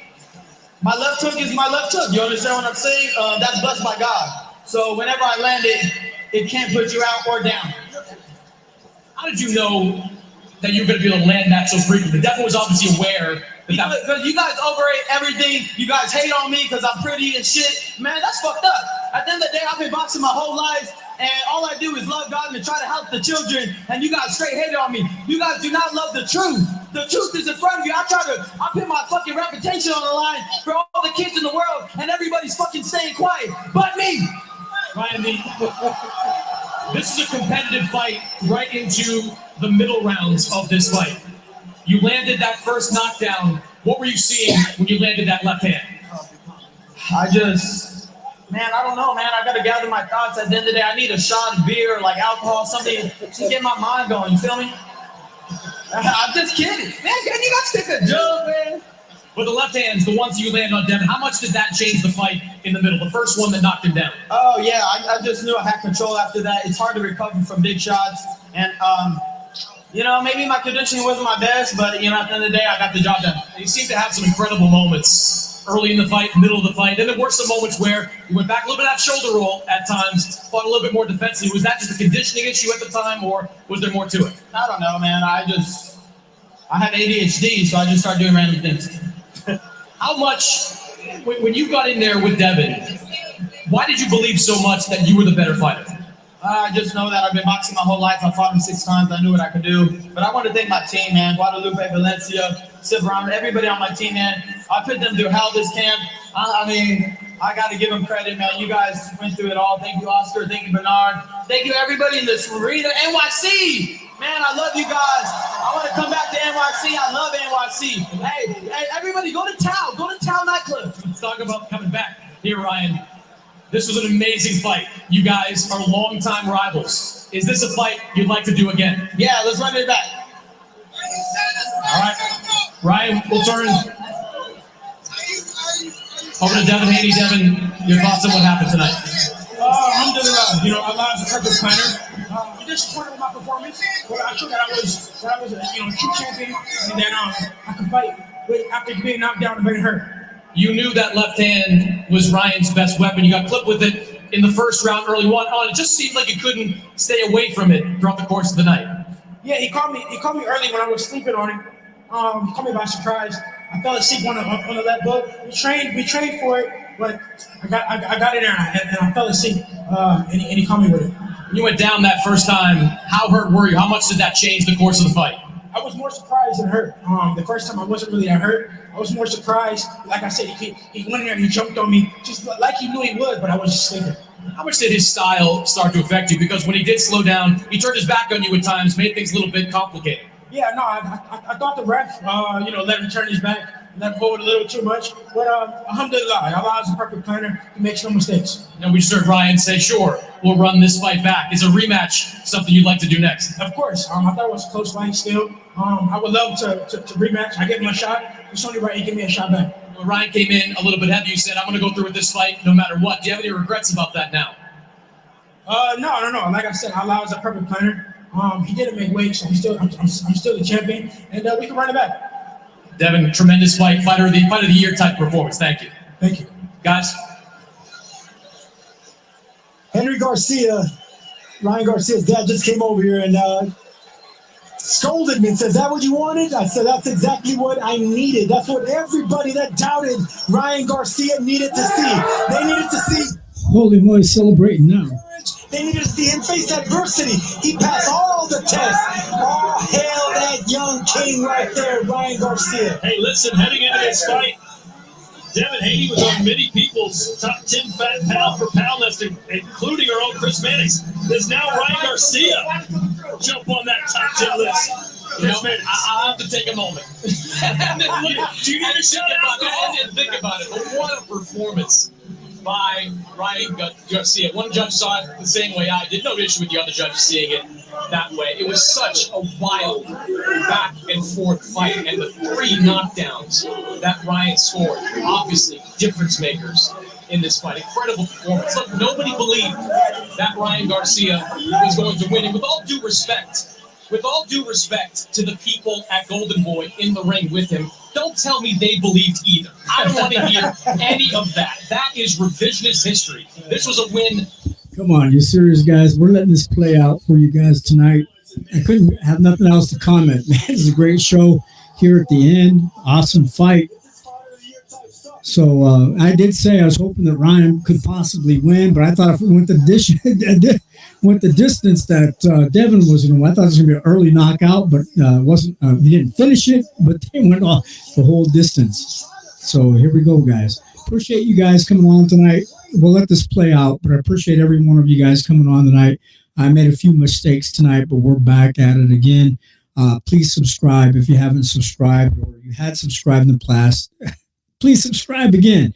my left hook is my left hook. You understand what I'm saying? That's blessed by God. So whenever I land it, it can't put you out or down. How did you know that you were going to be able to land that so frequently? Devin was obviously aware. Because you guys overrate everything. You guys hate on me because I'm pretty and shit. Man, that's fucked up. At the end of the day, I've been boxing my whole life, and all I do is love God and try to help the children, and you guys straight hate on me. You guys do not love the truth. The truth is in front of you. I put my fucking reputation on the line for all the kids in the world, and everybody's fucking staying quiet, but me. Ryan, this is a competitive fight right into the middle rounds of this fight. You landed that first knockdown. What were you seeing when you landed that left hand? I don't know, man. I got to gather my thoughts. At the end of the day, I need a shot of beer, like alcohol, something to get my mind going. You feel me? I'm just kidding. Man, you got to stick a joke, man. But the left hands, the ones you land on Devin, how much did that change the fight in the middle? The first one that knocked him down. Oh, yeah. I just knew I had control after that. It's hard to recover from big shots. And, maybe my conditioning wasn't my best, but, at the end of the day, I got the job done. You seem to have some incredible moments early in the fight, middle of the fight. Then there were some moments where you went back a little bit of that shoulder roll at times, fought a little bit more defensively. Was that just a conditioning issue at the time, or was there more to it? I don't know, man. I had ADHD, so I just started doing random things. How much, when you got in there with Devin, why did you believe so much that you were the better fighter? I just know that I've been boxing my whole life. I fought him 6 times. I knew what I could do. But I want to thank my team, man. Guadalupe, Valencia, Silverano, everybody on my team, man. I put them through hell this camp. I mean, I got to give them credit, man. You guys went through it all. Thank you, Oscar. Thank you, Bernard. Thank you, everybody in this arena. NYC, man, I love you guys. I want to come back to NYC. I love NYC. Hey, everybody, go to Tao. Go to Tao nightclub. Let's talk about coming back here, Ryan. This was an amazing fight. You guys are longtime rivals. Is this a fight you'd like to do again? Yeah, let's run it back. All right. Ryan, we'll turn over to Devin Haney. Devin, your thoughts on what happened tonight? Alhamdulillah, Allah's a perfect planner. I'm disappointed with my performance, but I showed that I was a true champion, and that I could fight after being knocked down and being hurt. You knew that left hand was Ryan's best weapon. You got clipped with it in the first round, early one. It just seemed like you couldn't stay away from it throughout the course of the night. Yeah, he called me early when I was sleeping on him. He caught me by surprise. I fell asleep on the left hook. We trained for it, but I got in there and I fell asleep. And he caught me with it. When you went down that first time, how hurt were you? How much did that change the course of the fight? I was more surprised than hurt. The first time I wasn't really that hurt. I was more surprised. Like I said, he went in there and he jumped on me just like he knew he would, but I was just sleeping. How much did his style start to affect you? Because when he did slow down, he turned his back on you at times, made things a little bit complicated. Yeah, no, I thought the ref, let him turn his back, let him hold a little too much. But alhamdulillah, Allah is a perfect planner. He makes no mistakes. And we just heard Ryan say, sure, we'll run this fight back. Is a rematch something you'd like to do next? Of course. I thought it was a close fight still. I would love to rematch. I gave him a shot. It's only right he give me a shot back. When Ryan came in a little bit heavy, you said, I'm going to go through with this fight no matter what. Do you have any regrets about that now? No. Like I said, Allah is a perfect planner. He didn't make weight, so I'm still the champion, and we can run it back. Devin, tremendous fight of the year type performance. Thank you. Thank you. Guys. Ryan Garcia's dad just came over here and scolded me and said, is that what you wanted? I said, that's exactly what I needed. That's what everybody that doubted Ryan Garcia needed to see. They needed to see. Holy moly, celebrating now. They needed to see him face adversity. He passed all the tests. Oh, hail that young king right there, Ryan Garcia. Hey, listen, heading into this fight, Devin Haney was on many people's top 10 pound for pound list, including our own Chris Mannix. There's now Ryan Garcia jump on that top 10 list. I'll have to take a moment. Do you need to shout out? I didn't think about it, but what a performance by Ryan Garcia. One judge saw it the same way I did. No issue with the other judges seeing it that way. It was such a wild back and forth fight, and the 3 knockdowns that Ryan scored, obviously difference makers in this fight. Incredible performance. Look, nobody believed that Ryan Garcia was going to win, and with all due respect to the people at Golden Boy in the ring with him, don't tell me they believed either. I don't want to hear any of that. That is revisionist history. This was a win. Come on, you serious, guys? We're letting this play out for you guys tonight. I couldn't have nothing else to comment. Man, it's a great show here at the end. Awesome fight. So I did say I was hoping that Ryan could possibly win, but I thought if it went the distance that Devin was going to win, I thought it was going to be an early knockout, but wasn't. He didn't finish it, but they went off the whole distance. So here we go, guys. Appreciate you guys coming on tonight. We'll let this play out, but I appreciate every one of you guys coming on tonight. I made a few mistakes tonight, but we're back at it again. Please subscribe if you haven't subscribed or you had subscribed in the past. Please subscribe again,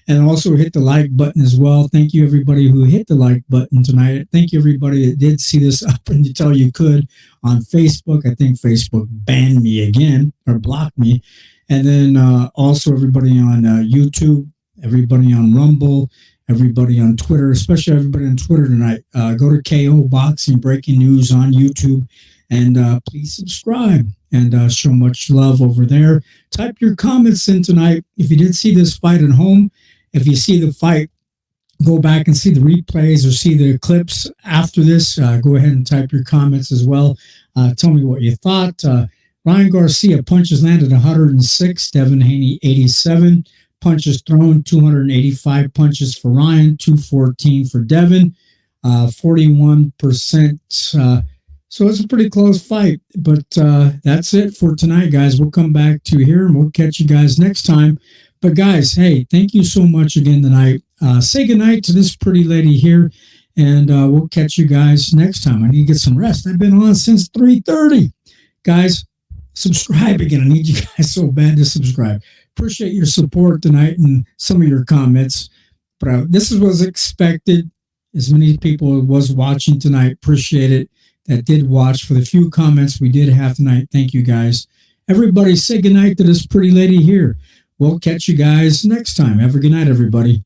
and also hit the like button as well. Thank you, everybody who hit the like button tonight. Thank you, everybody that did see this up and tell you could on Facebook. I think Facebook banned me again or blocked me. And then also everybody on YouTube, everybody on Rumble, everybody on Twitter, especially everybody on Twitter tonight. Go to KO Boxing Breaking News on YouTube And please subscribe and show much love over there. Type your comments in tonight. If you did see this fight at home, if you see the fight, go back and see the replays or see the clips after this. Go ahead and type your comments as well. Tell me what you thought. Ryan Garcia, punches landed 106, Devin Haney 87, punches thrown 285 punches for Ryan, 214 for Devin, 41%. So it's a pretty close fight, but that's it for tonight, guys. We'll come back to here and we'll catch you guys next time. But guys, hey, thank you so much again tonight. Say goodnight to this pretty lady here, and we'll catch you guys next time. I need to get some rest. I've been on since 3:30. Guys, subscribe again. I need you guys so bad to subscribe. Appreciate your support tonight and some of your comments. But this was expected. As many people as was watching tonight, appreciate it. That did watch. For the few comments we did have tonight, thank you guys. Everybody say goodnight to this pretty lady here. We'll catch you guys next time. Have a good night, everybody.